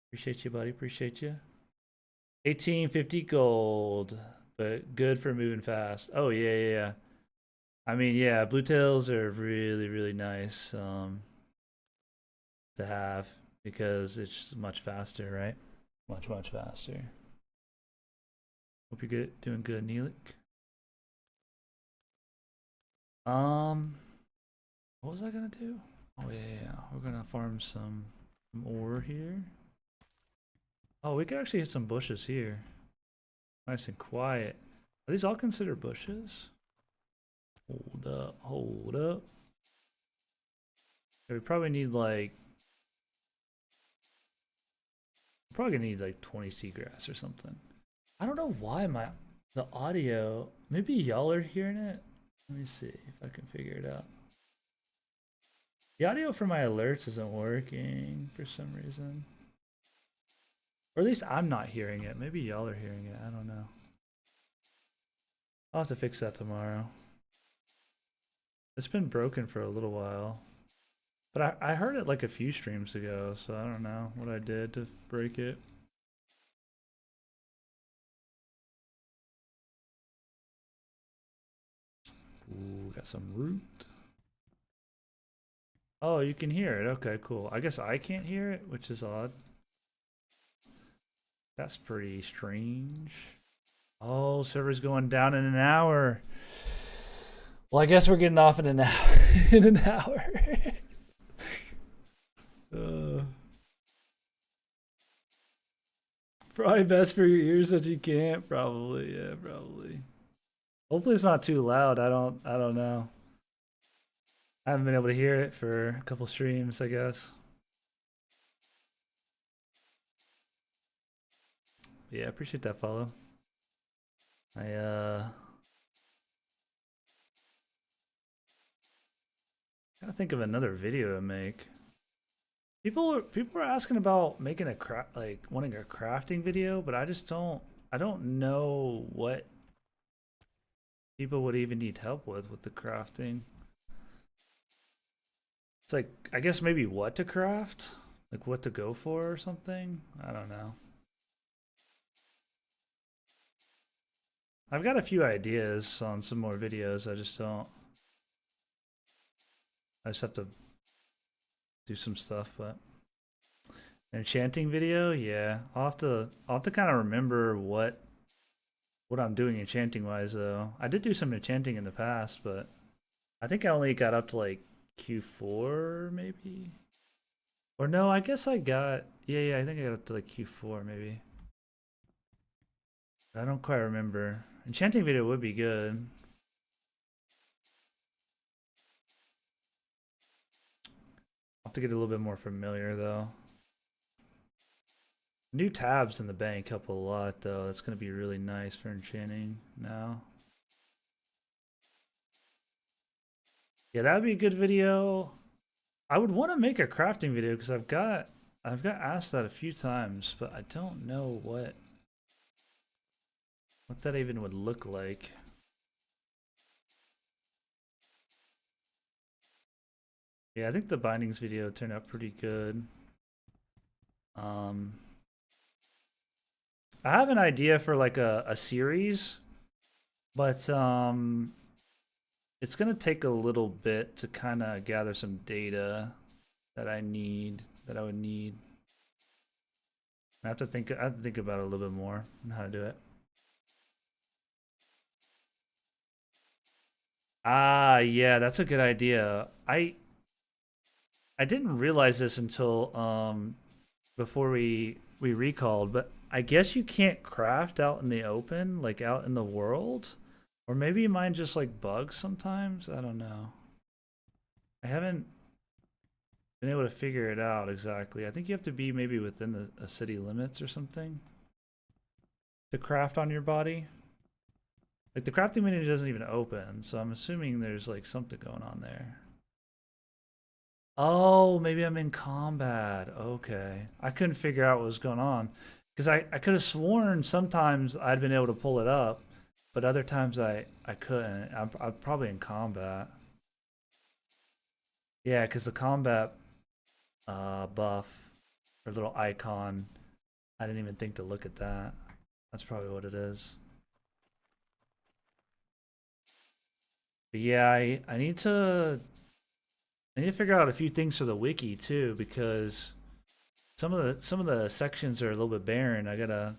Appreciate you, buddy. Appreciate you. 1850 gold, but good for moving fast. Oh yeah. I mean, yeah, blue tails are really nice to have, because it's just much faster, right? Much faster. Hope you're doing good, Neelik. What was I gonna do? Oh yeah, we're gonna farm some ore here. Oh, we could actually hit some bushes here. Nice and quiet. Are these all considered bushes? Hold up. Yeah, we probably need like 20 seagrass or something. I don't know why the audio, maybe y'all are hearing it. Let me see if I can figure it out. The audio for my alerts isn't working for some reason. Or at least I'm not hearing it. Maybe y'all are hearing it. I don't know. I'll have to fix that tomorrow. It's been broken for a little while. But I heard it like a few streams ago, so I don't know what I did to break it. Ooh, got some root. Oh, you can hear it. Okay, cool. I guess I can't hear it, which is odd. That's pretty strange. Oh, server's going down in an hour. Well, I guess we're getting off in an hour. In an hour. Probably best for your ears that you can't. Probably, yeah, probably. Hopefully it's not too loud. I don't know. I haven't been able to hear it for a couple streams, I guess. Yeah, I appreciate that follow. I gotta think of another video to make. People are asking about making wanting a crafting video, but I don't know what people would even need help with the crafting. It's like, I guess maybe what to craft, like what to go for or something. I don't know. I've got a few ideas on some more videos. I just have to do some stuff, but an enchanting video, yeah. I'll have to kind of remember what I'm doing enchanting wise though. I did do some enchanting in the past, but I think I only got up to like Q4 maybe. Or no, I guess I got I think I got up to like Q4 maybe. I don't quite remember. Enchanting video would be good. I'll have to get a little bit more familiar though. New tabs in the bank help a lot though. That's gonna be really nice for enchanting now. Yeah, that would be a good video. I would want to make a crafting video because I've got asked that a few times, but I don't know what that even would look like. Yeah, I think the bindings video turned out pretty good. I have an idea for like a series, but it's gonna take a little bit to kind of gather some data that I would need. I have to think about it a little bit more on how to do it. Ah, yeah, that's a good idea. I didn't realize this until before we recalled, but I guess you can't craft out in the open, like out in the world. Or maybe mine just like bugs sometimes. I don't know. I haven't been able to figure it out exactly. I think you have to be maybe within a city limits or something to craft on your body. Like the crafting menu doesn't even open, so I'm assuming there's like something going on there. Oh, maybe I'm in combat. Okay. I couldn't figure out what was going on. Because I could have sworn sometimes I'd been able to pull it up, but other times I couldn't. I'm probably in combat. Yeah, because the combat buff or little icon, I didn't even think to look at that. That's probably what it is. But yeah, I need to figure out a few things for the wiki too, because some of the sections are a little bit barren. I gotta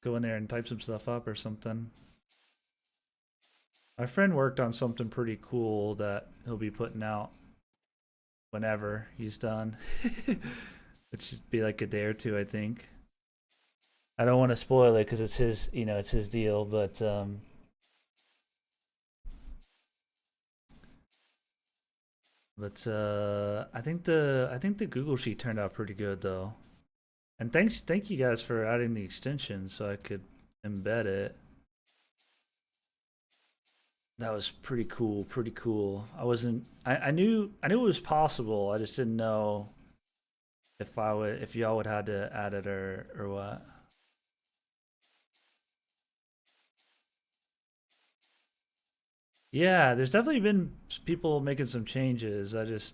go in there and type some stuff up or something. My friend worked on something pretty cool that he'll be putting out whenever he's done. It should be like a day or two, I think. I don't want to spoil it because it's his, it's his deal, but I think the Google Sheet turned out pretty good though. And thank you guys for adding the extension so I could embed it. That was pretty cool, pretty cool. I knew it was possible. I just didn't know if y'all would have to add it or what. Yeah, there's definitely been people making some changes. I was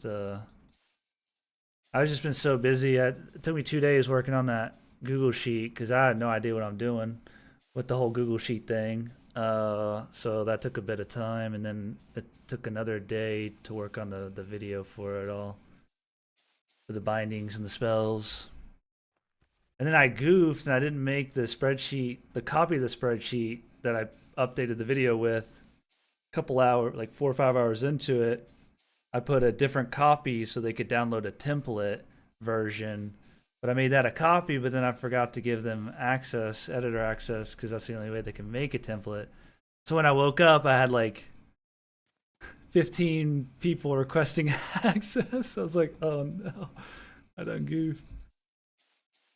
just been so busy. It took me 2 days working on that Google Sheet because I had no idea what I'm doing with the whole Google Sheet thing. So that took a bit of time, and then it took another day to work on the video for it all, for the bindings and the spells. And then I goofed and I didn't make the spreadsheet, the copy of the spreadsheet that I updated the video with. A couple hours, like 4 or 5 hours into it, I put a different copy so they could download a template version. But I made that a copy, but then I forgot to give them access, editor access, because that's the only way they can make a template. So when I woke up, I had like 15 people requesting access. I was like, oh no, I done goofed.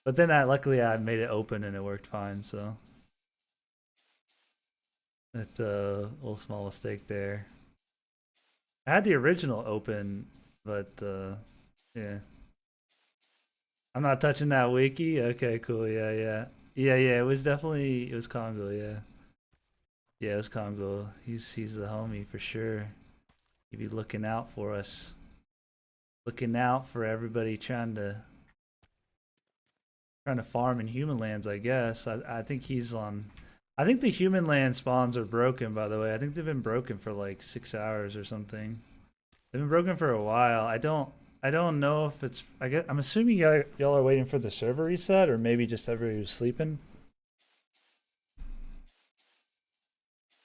But then luckily I made it open and it worked fine. So that little small mistake there. I had the original open, but yeah. I'm not touching that wiki. Okay, cool. Yeah. It was Congo. Yeah, it was Congo. He's the homie for sure. He'd be looking out for us, looking out for everybody trying to farm in human lands. I guess. I think he's on. I think the human land spawns are broken. By the way, I think they've been broken for like 6 hours or something. They've been broken for a while. I don't know if it's. I'm assuming y'all are waiting for the server reset, or maybe just everybody was sleeping.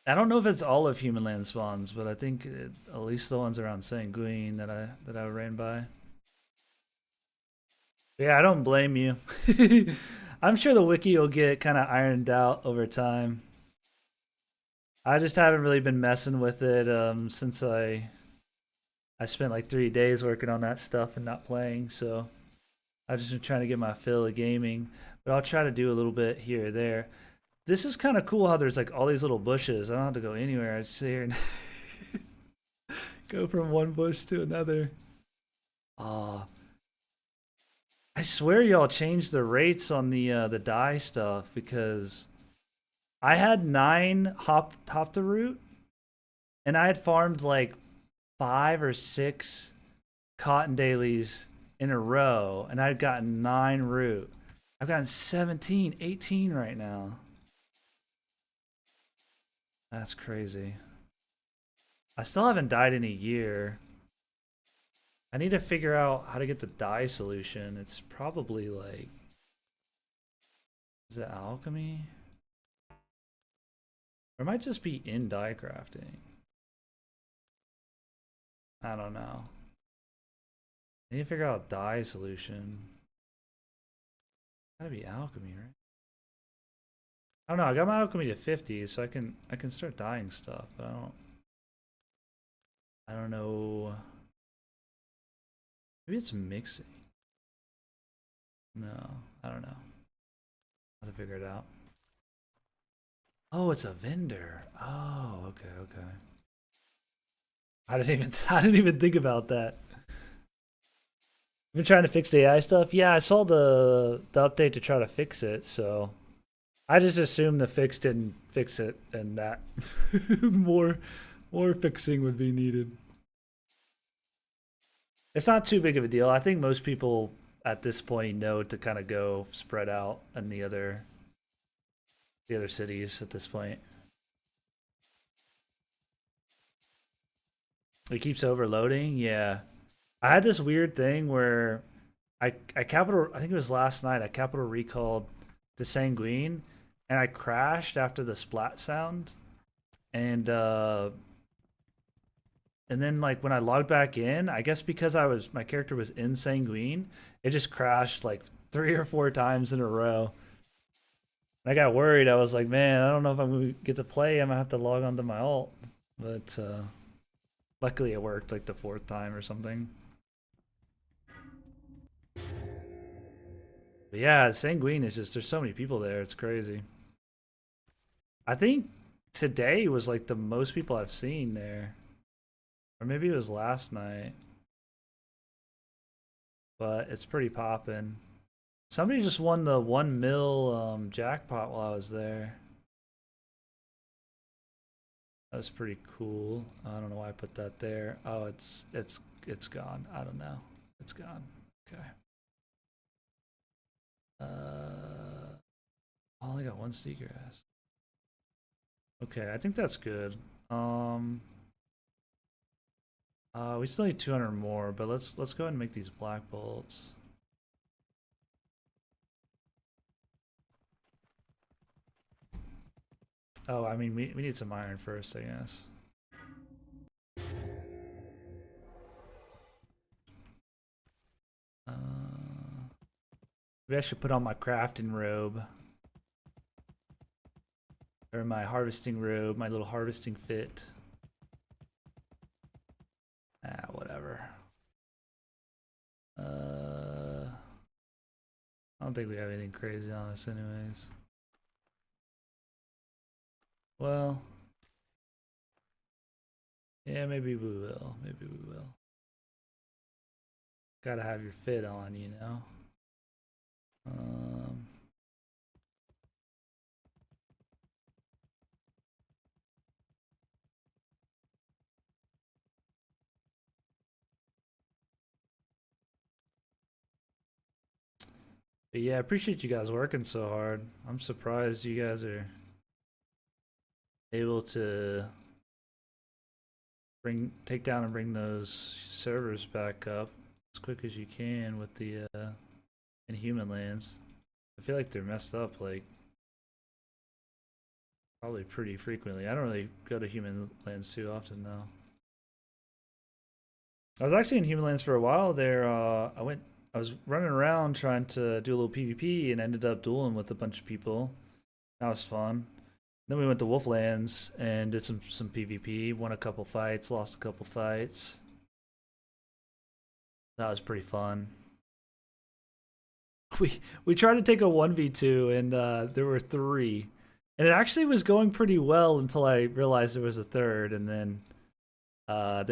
I don't know if it's all of human land spawns, but I think at least the ones around Sanguine that I ran by. Yeah, I don't blame you. I'm sure the wiki will get kind of ironed out over time. I just haven't really been messing with it since I spent like 3 days working on that stuff and not playing, so I've just been trying to get my fill of gaming. But I'll try to do a little bit here or there. This is kind of cool how there's like all these little bushes. I don't have to go anywhere. I just sit here and go from one bush to another. Oh, I swear y'all changed the rates on the dye stuff, because I had 9 hop to root, and I had farmed like 5 or 6 cotton dailies in a row, and I'd gotten 9 root. I've gotten 17, 18 right now. That's crazy. I still haven't died in a year. I need to figure out how to get the dye solution. It's probably like... Is it alchemy? Or it might just be in dye crafting. I don't know. I need to figure out dye solution. Gotta be alchemy, right? I don't know. I got my alchemy to 50, so I can start dyeing stuff. But I don't know. Maybe it's mixing. No, I don't know. I'll have to figure it out. Oh, it's a vendor. Oh, okay. I didn't even think about that. I've been trying to fix the AI stuff. Yeah, I saw the update to try to fix it, so I just assumed the fix didn't fix it, and that more fixing would be needed. It's not too big of a deal. I think most people at this point know to kind of go spread out in the other cities at this point. It keeps overloading. Yeah, I had this weird thing where I capital. I think it was last night. I capital recalled the Sanguine, and I crashed after the splat sound, and then like when I logged back in, I guess because my character was in Sanguine, it just crashed like 3 or 4 times in a row. And I got worried. I was like, man, I don't know if I'm gonna get to play. I'm gonna have to log onto my alt. But luckily it worked like the 4th time or something. But yeah, Sanguine is just, there's so many people there. It's crazy. I think today was like the most people I've seen there. Or maybe it was last night. But it's pretty poppin'. Somebody just won the 1 mil jackpot while I was there. That was pretty cool. I don't know why I put that there. Oh, it's gone. I don't know. It's gone. Okay. I only got 1 sneaker ass. Okay, I think that's good. We still need 200 more, but let's go ahead and make these black bolts. Oh, I mean, we need some iron first, I guess. Maybe I should put on my crafting robe. Or my harvesting robe, my little harvesting fit. Ah, whatever. I don't think we have anything crazy on us anyways. Well, yeah, maybe we will. Maybe we will. Gotta have your fit on, you know? But yeah, I appreciate you guys working so hard. I'm surprised you guys are able to take down and bring those servers back up as quick as you can with the Inhuman lands. I feel like they're messed up like probably pretty frequently. I don't really go to human lands too often though. I was actually in human lands for a while there. I was running around trying to do a little PvP and ended up dueling with a bunch of people. That was fun. Then we went to Wolflands and did some PvP. Won a couple fights, lost a couple fights. That was pretty fun. We tried to take a 1v2 and there were 3. And it actually was going pretty well until I realized there was a third, and then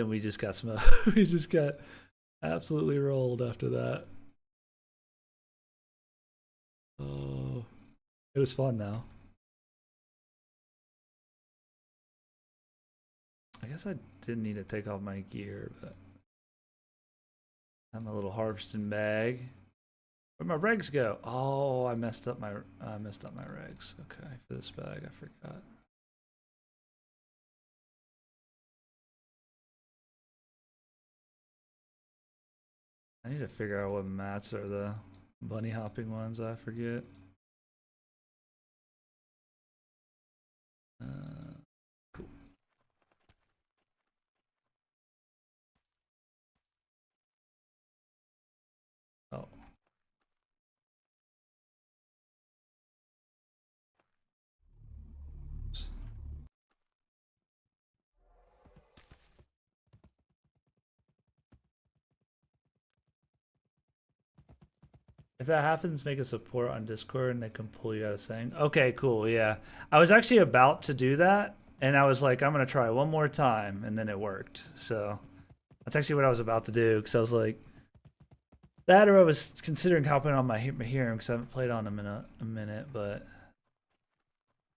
we just got smoked. We just got absolutely rolled after that. Oh, it was fun though. I guess I didn't need to take off my gear, but I have my little harvesting bag. Where'd my regs go? Oh, I messed up my regs. Okay, for this bag, I forgot. I need to figure out what mats are the bunny hopping ones. I forget. Cool. Oh. If that happens, make a support on Discord and they can pull you out of saying. Okay, cool. Yeah. I was actually about to do that and I was like, I'm going to try one more time. And then it worked. So that's actually what I was about to do. Cause I was like, that or I was considering hopping on my Heron because I haven't played on him in a minute. But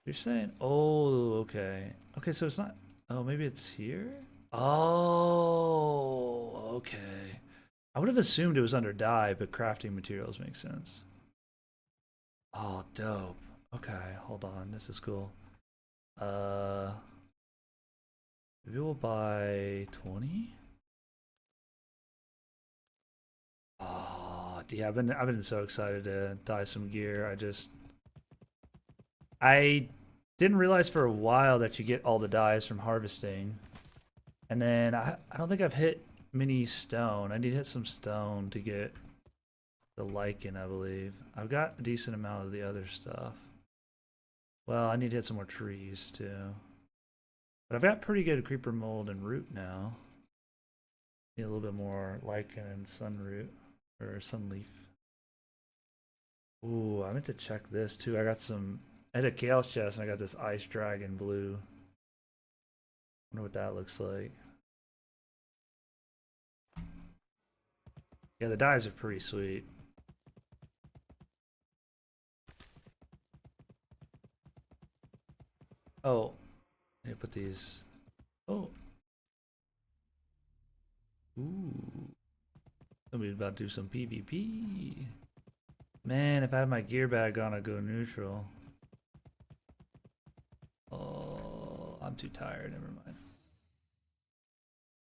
you're saying, oh, okay. Okay, so it's not. Oh, maybe it's here? Oh, okay. I would have assumed it was under dye, but crafting materials make sense. Oh, dope. Okay, hold on. This is cool. Maybe we'll buy 20. Oh, yeah, I've been so excited to dye some gear. I didn't realize for a while that you get all the dyes from harvesting. And then I don't think I've hit mini stone. I need to hit some stone to get the lichen, I believe. I've got a decent amount of the other stuff. Well, I need to hit some more trees too. But I've got pretty good creeper mold and root now. Need a little bit more lichen and sun root or sun leaf. Ooh, I meant to check this too. I had a chaos chest and I got this ice dragon blue. Wonder what that looks like. Yeah, the dyes are pretty sweet. Oh, I need to put these. Oh. Ooh. Somebody's about to do some PvP. Man, if I had my gear bag on, I'd go neutral. Oh. I'm too tired. Never mind.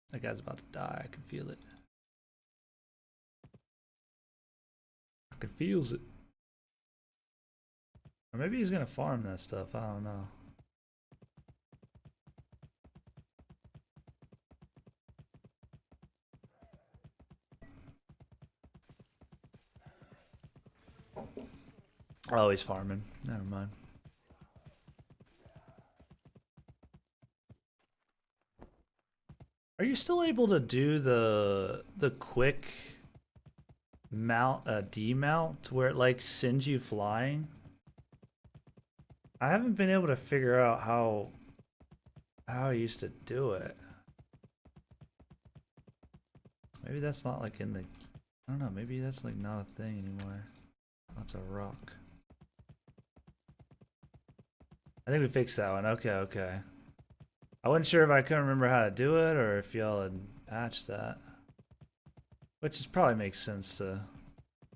That guy's about to die. I can feel it. I can feels it. Or maybe he's gonna farm that stuff. I don't know. Oh, he's farming. Never mind. Are you still able to do the quick mount demount where it like sends you flying? I haven't been able to figure out how I used to do it. Maybe that's not like in the, I don't know, maybe that's like not a thing anymore. That's a rock. I think we fixed that one. Okay, okay. I wasn't sure if I couldn't remember how to do it or if y'all had patched that. Which is probably makes sense to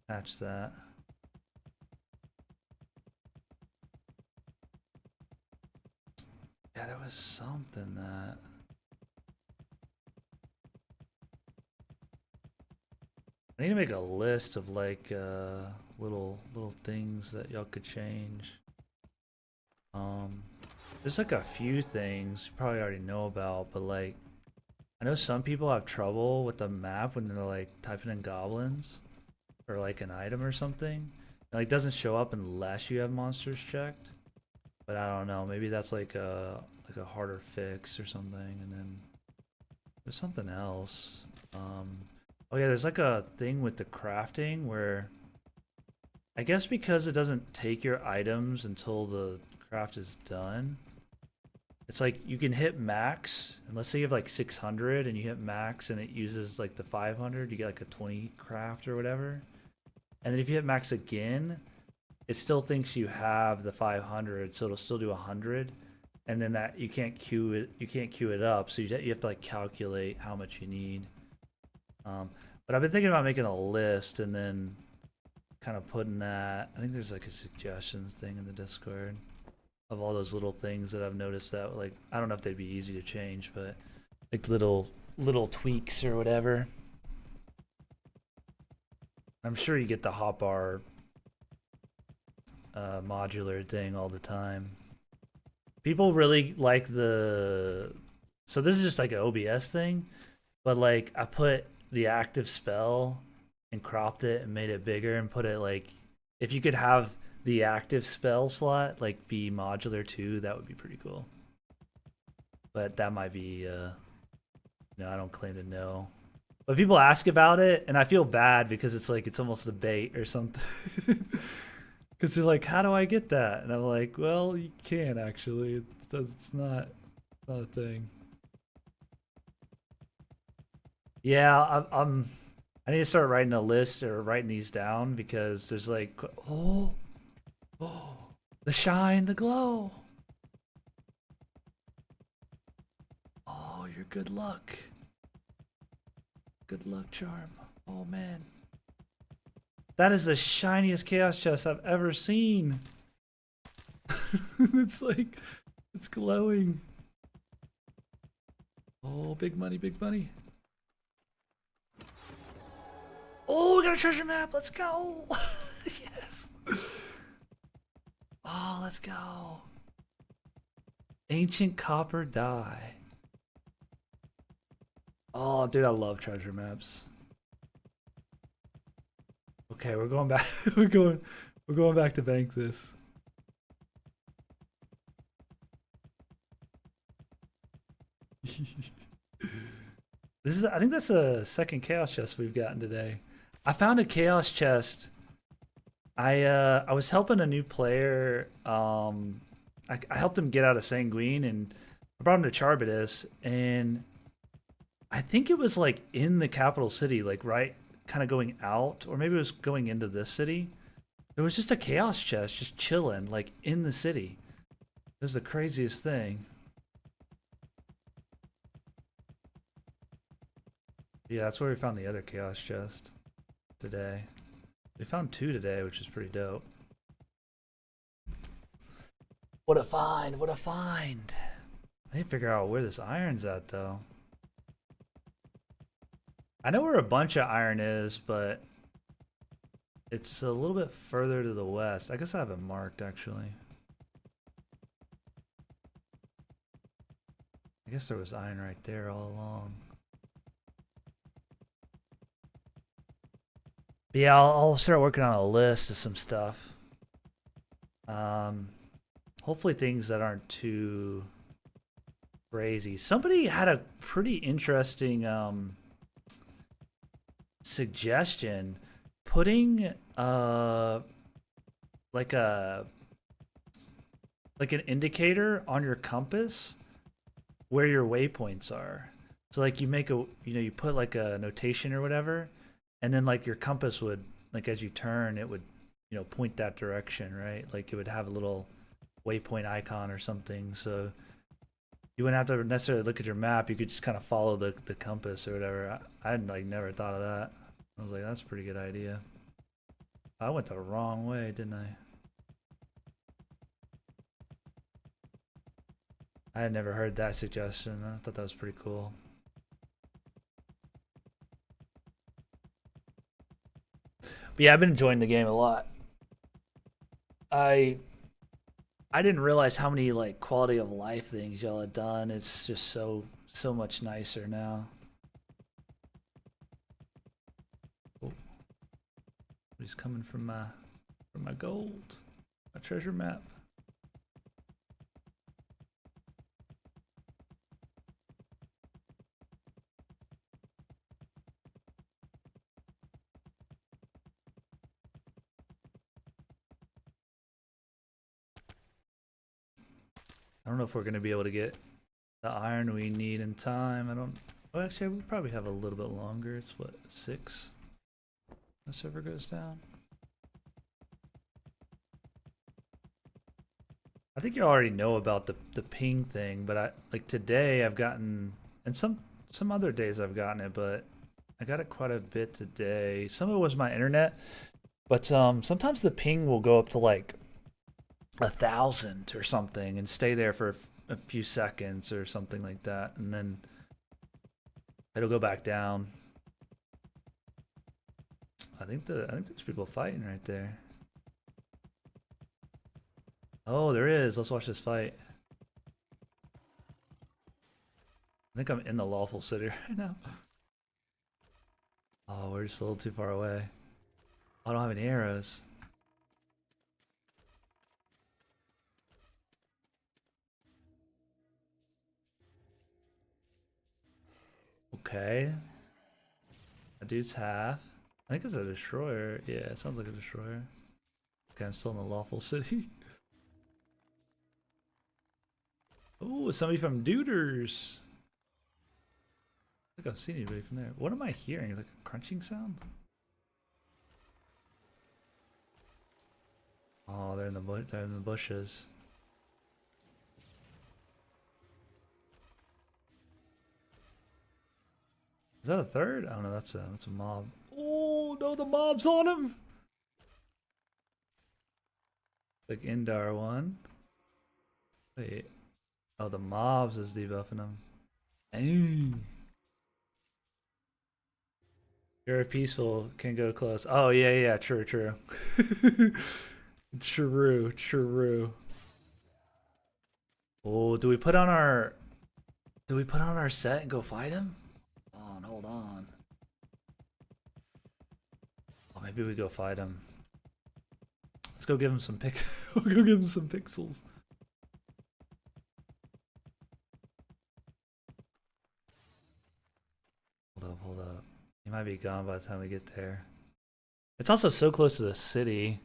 patch that. Yeah, there was something that... I need to make a list of like little things that y'all could change. There's like a few things you probably already know about, but like I know some people have trouble with the map when they're like typing in goblins or like an item or something. It like doesn't show up unless you have monsters checked. But I don't know, maybe that's like a harder fix or something. And then there's something else. Oh yeah, there's like a thing with the crafting where I guess because it doesn't take your items until the craft is done. It's like you can hit max, and let's say you have like 600 and you hit max and it uses like the 500, you get like a 20 craft or whatever. And then if you hit max again, it still thinks you have the 500, so it'll still do 100. And then that you can't queue it up, so you have to like calculate how much you need. But I've been thinking about making a list and then kind of putting that. I think there's like a suggestions thing in the Discord of all those little things that I've noticed that like I don't know if they'd be easy to change, but like little tweaks or whatever. I'm sure you get the hotbar modular thing all the time. People really like the, so this is just like an OBS thing, but like I put the active spell and cropped it and made it bigger and put it like, if you could have the active spell slot like be modular too, that would be pretty cool. But that might be no, I don't claim to know. But people ask about it and I feel bad because it's like it's almost a bait or something. Because they're like, how do I get that? And I'm like, well, you can actually. It's not a thing. Yeah, I need to start writing a list or writing these down because there's like, oh, the shine, the glow. Oh, your good luck. Good luck charm. Oh man. That is the shiniest chaos chest I've ever seen. It's like, it's glowing. Oh, big money, big money. Oh, we got a treasure map. Let's go. Yes. Oh, let's go. Ancient copper dye. Oh, dude, I love treasure maps. Okay, we're going back. we're going back to bank this. This is, I think that's the second chaos chest we've gotten today. I found a chaos chest. I was helping a new player. I helped him get out of Sanguine and I brought him to Charbitus, and I think it was like in the capital city, like right kind of going out, or maybe it was going into this city. There was just a chaos chest just chilling like in the city. It was the craziest thing. Yeah, that's where we found the other chaos chest today. We found 2 today, which is pretty dope. What a find, what a find. I I need to figure out where this iron's at, though. I know where a bunch of iron is, but it's a little bit further to the west. I guess I have it marked, actually. I guess there was iron right there all along. But yeah, I'll start working on a list of some stuff. Hopefully things that aren't too crazy. Somebody had a pretty interesting suggestion, putting like an indicator on your compass where your waypoints are. So like you make a, you put like a notation or whatever, and then like your compass would, like as you turn, it would, point that direction, right? Like it would have a little waypoint icon or something. So you wouldn't have to necessarily look at your map. You could just kind of follow the compass or whatever. I had like never thought of that. I was like, that's a pretty good idea. I went the wrong way, didn't I? I had never heard that suggestion. I thought that was pretty cool. But yeah, I've been enjoying the game a lot. I didn't realize how many like quality of life things y'all had done. It's just so much nicer now. Oh. He's coming from my gold, my treasure map. I don't know if we're gonna be able to get the iron we need in time. I don't. Well, actually, we probably have a little bit longer. It's what, 6? The server goes down. I think you already know about the ping thing, but I like today I've gotten, and some other days I've gotten it, but I got it quite a bit today. Some of it was my internet, but sometimes the ping will go up to like 1,000 or something and stay there for a few seconds or something like that, and then it'll go back down. I think there's people fighting right there. Oh, there is. Let's watch this fight. I think I'm in the lawful city right now. Oh, we're just a little too far away. I don't have any arrows. Okay. That dude's half. I think it's a destroyer. Yeah, it sounds like a destroyer. Okay, I'm still in the lawful city. Oh, somebody from Duders. I think I've seen anybody from there. What am I hearing? Like a crunching sound? Oh, they're in the bushes. Is that a third? Oh no, that's a mob. Oh no, the mob's on him. Like Indar one. Wait. Oh, the mobs is debuffing him. Dang. You're peaceful, can go close. Oh yeah, true. True. Oh, do we put on our set and go fight him? Hold on. Oh, maybe we go fight him. Let's go give him some we'll go give him some pixels. Hold up. He might be gone by the time we get there. It's also so close to the city.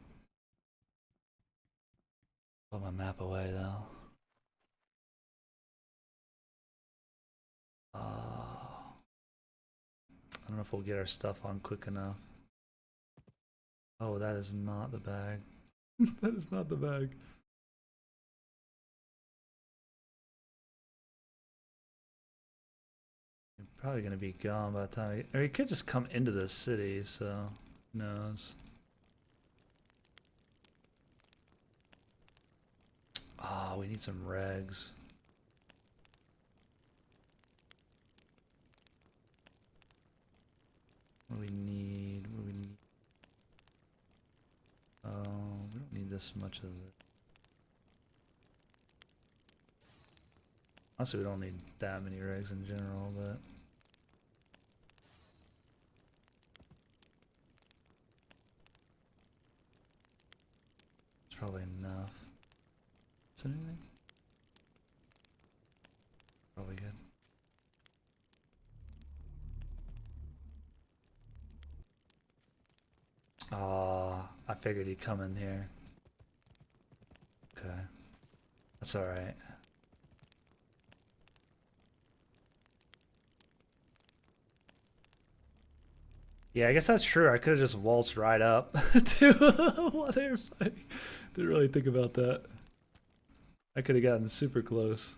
Put my map away though. I don't know if we'll get our stuff on quick enough. Oh, that is not the bag. That is not the bag. You're probably gonna be gone by the time or you could just come into the city, so who knows. Oh, we need some regs. What do we need? What do we need? Oh, we don't need this much of it. Honestly, we don't need that many rigs in general, but it's probably enough. Is there anything? Probably good. Oh, I figured he'd come in here. Okay. That's alright. Yeah, I guess that's true. I could have just waltzed right up to what they're fighting. Didn't really think about that. I could have gotten super close.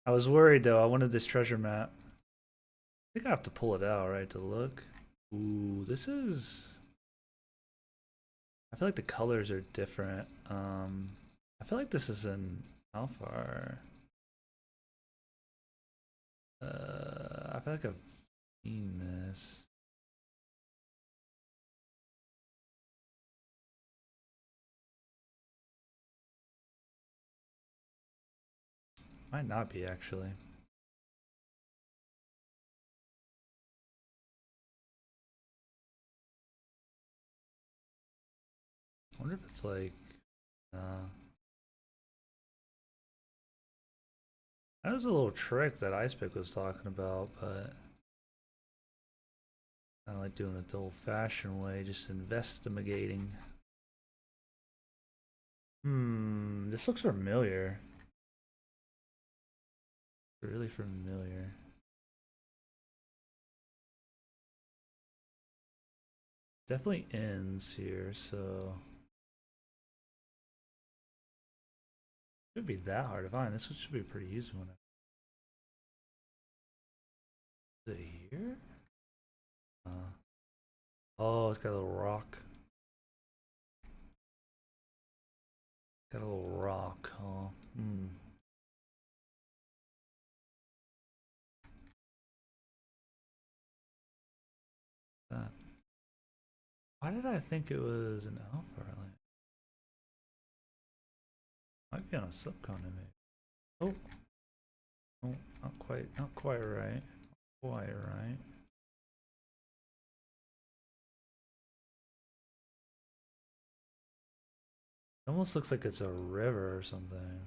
I was worried though. I wanted this treasure map. I think I have to pull it out, right, to look. Ooh, this is... I feel like the colors are different. I feel like this is in how far? I feel like I've seen this. Might not be actually. I wonder if it's like that was a little trick that Icepick was talking about, but I like doing it the old-fashioned way, just investigating. This looks familiar. Really familiar. Definitely ends here, so should be that hard to find. This should be a pretty easy one. Is it here? Oh, it's got a little rock. Got a little rock, huh? That. Why did I think it was an alpha? Like, might be on a subcontinent, maybe. Oh, not quite right. Quite right. It almost looks like it's a river or something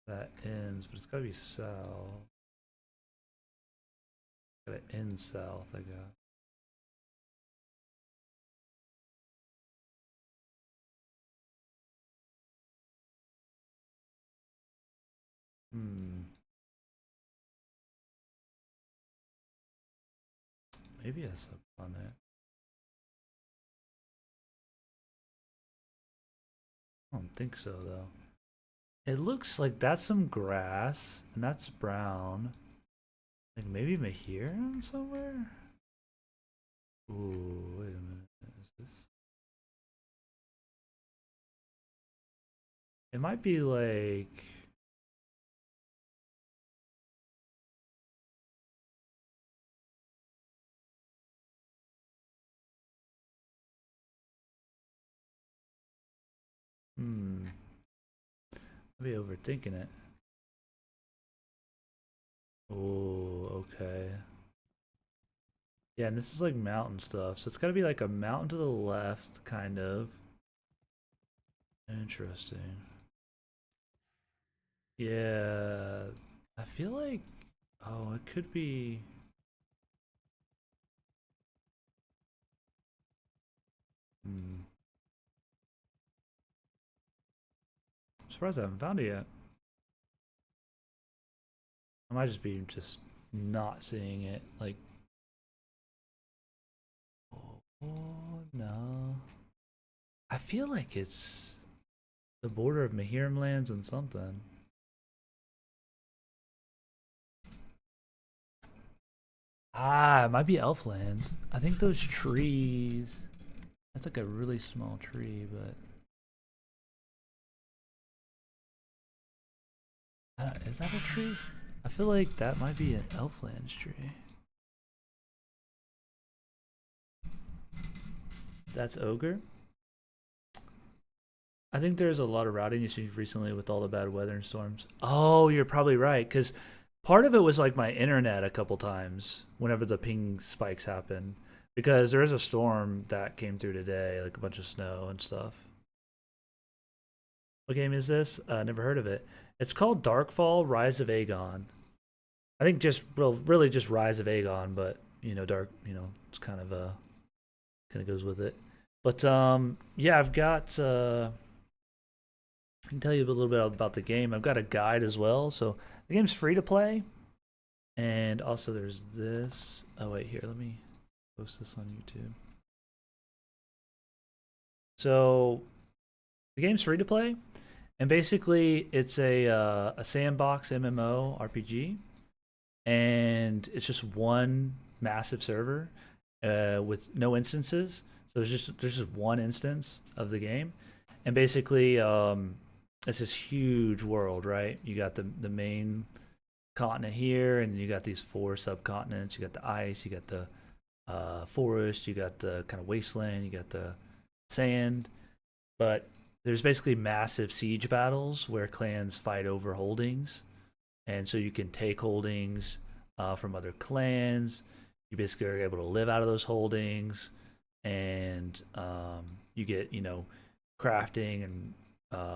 that ends, but it's gotta be south. Gotta end south, I guess. Maybe a subplanet. I don't think so though. It looks like that's some grass and that's brown. Like maybe Mahiran somewhere? Ooh, wait a minute. Is this? It might be like... Maybe overthinking it. Oh, okay. Yeah, and this is like mountain stuff. So it's gotta be like a mountain to the left, kind of. Interesting. Yeah, I feel like... Oh, it could be... I'm surprised I haven't found it yet. I might just be just not seeing it. Like... Oh, no. I feel like it's the border of Mahiram lands and something. Ah, it might be Elflands. I think those trees... That's like a really small tree, but... Is that a tree? I feel like that might be an Elflands tree. That's Ogre. I think there's a lot of routing issues recently with all the bad weather and storms. Oh, you're probably right, because part of it was like my internet a couple times whenever the ping spikes happen. Because there is a storm that came through today, like a bunch of snow and stuff. What game is this? Never heard of it. It's called Darkfall: Rise of Aegon. I think just really just Rise of Aegon, but you know, dark. You know, it's kind of goes with it. But yeah, I've got. I can tell you a little bit about the game. I've got a guide as well. So the game's free to play, and also there's this. Oh wait, here, let me post this on YouTube. So the game's free to play, and basically it's a sandbox MMO RPG, and it's just one massive server with no instances. So there's just one instance of the game, and basically it's this huge world, right? You got the main continent here, and you got these 4 subcontinents. You got the ice, you got the forest, you got the kind of wasteland, you got the sand. But there's basically massive siege battles where clans fight over holdings, and so you can take holdings from other clans. You basically are able to live out of those holdings, and you get crafting and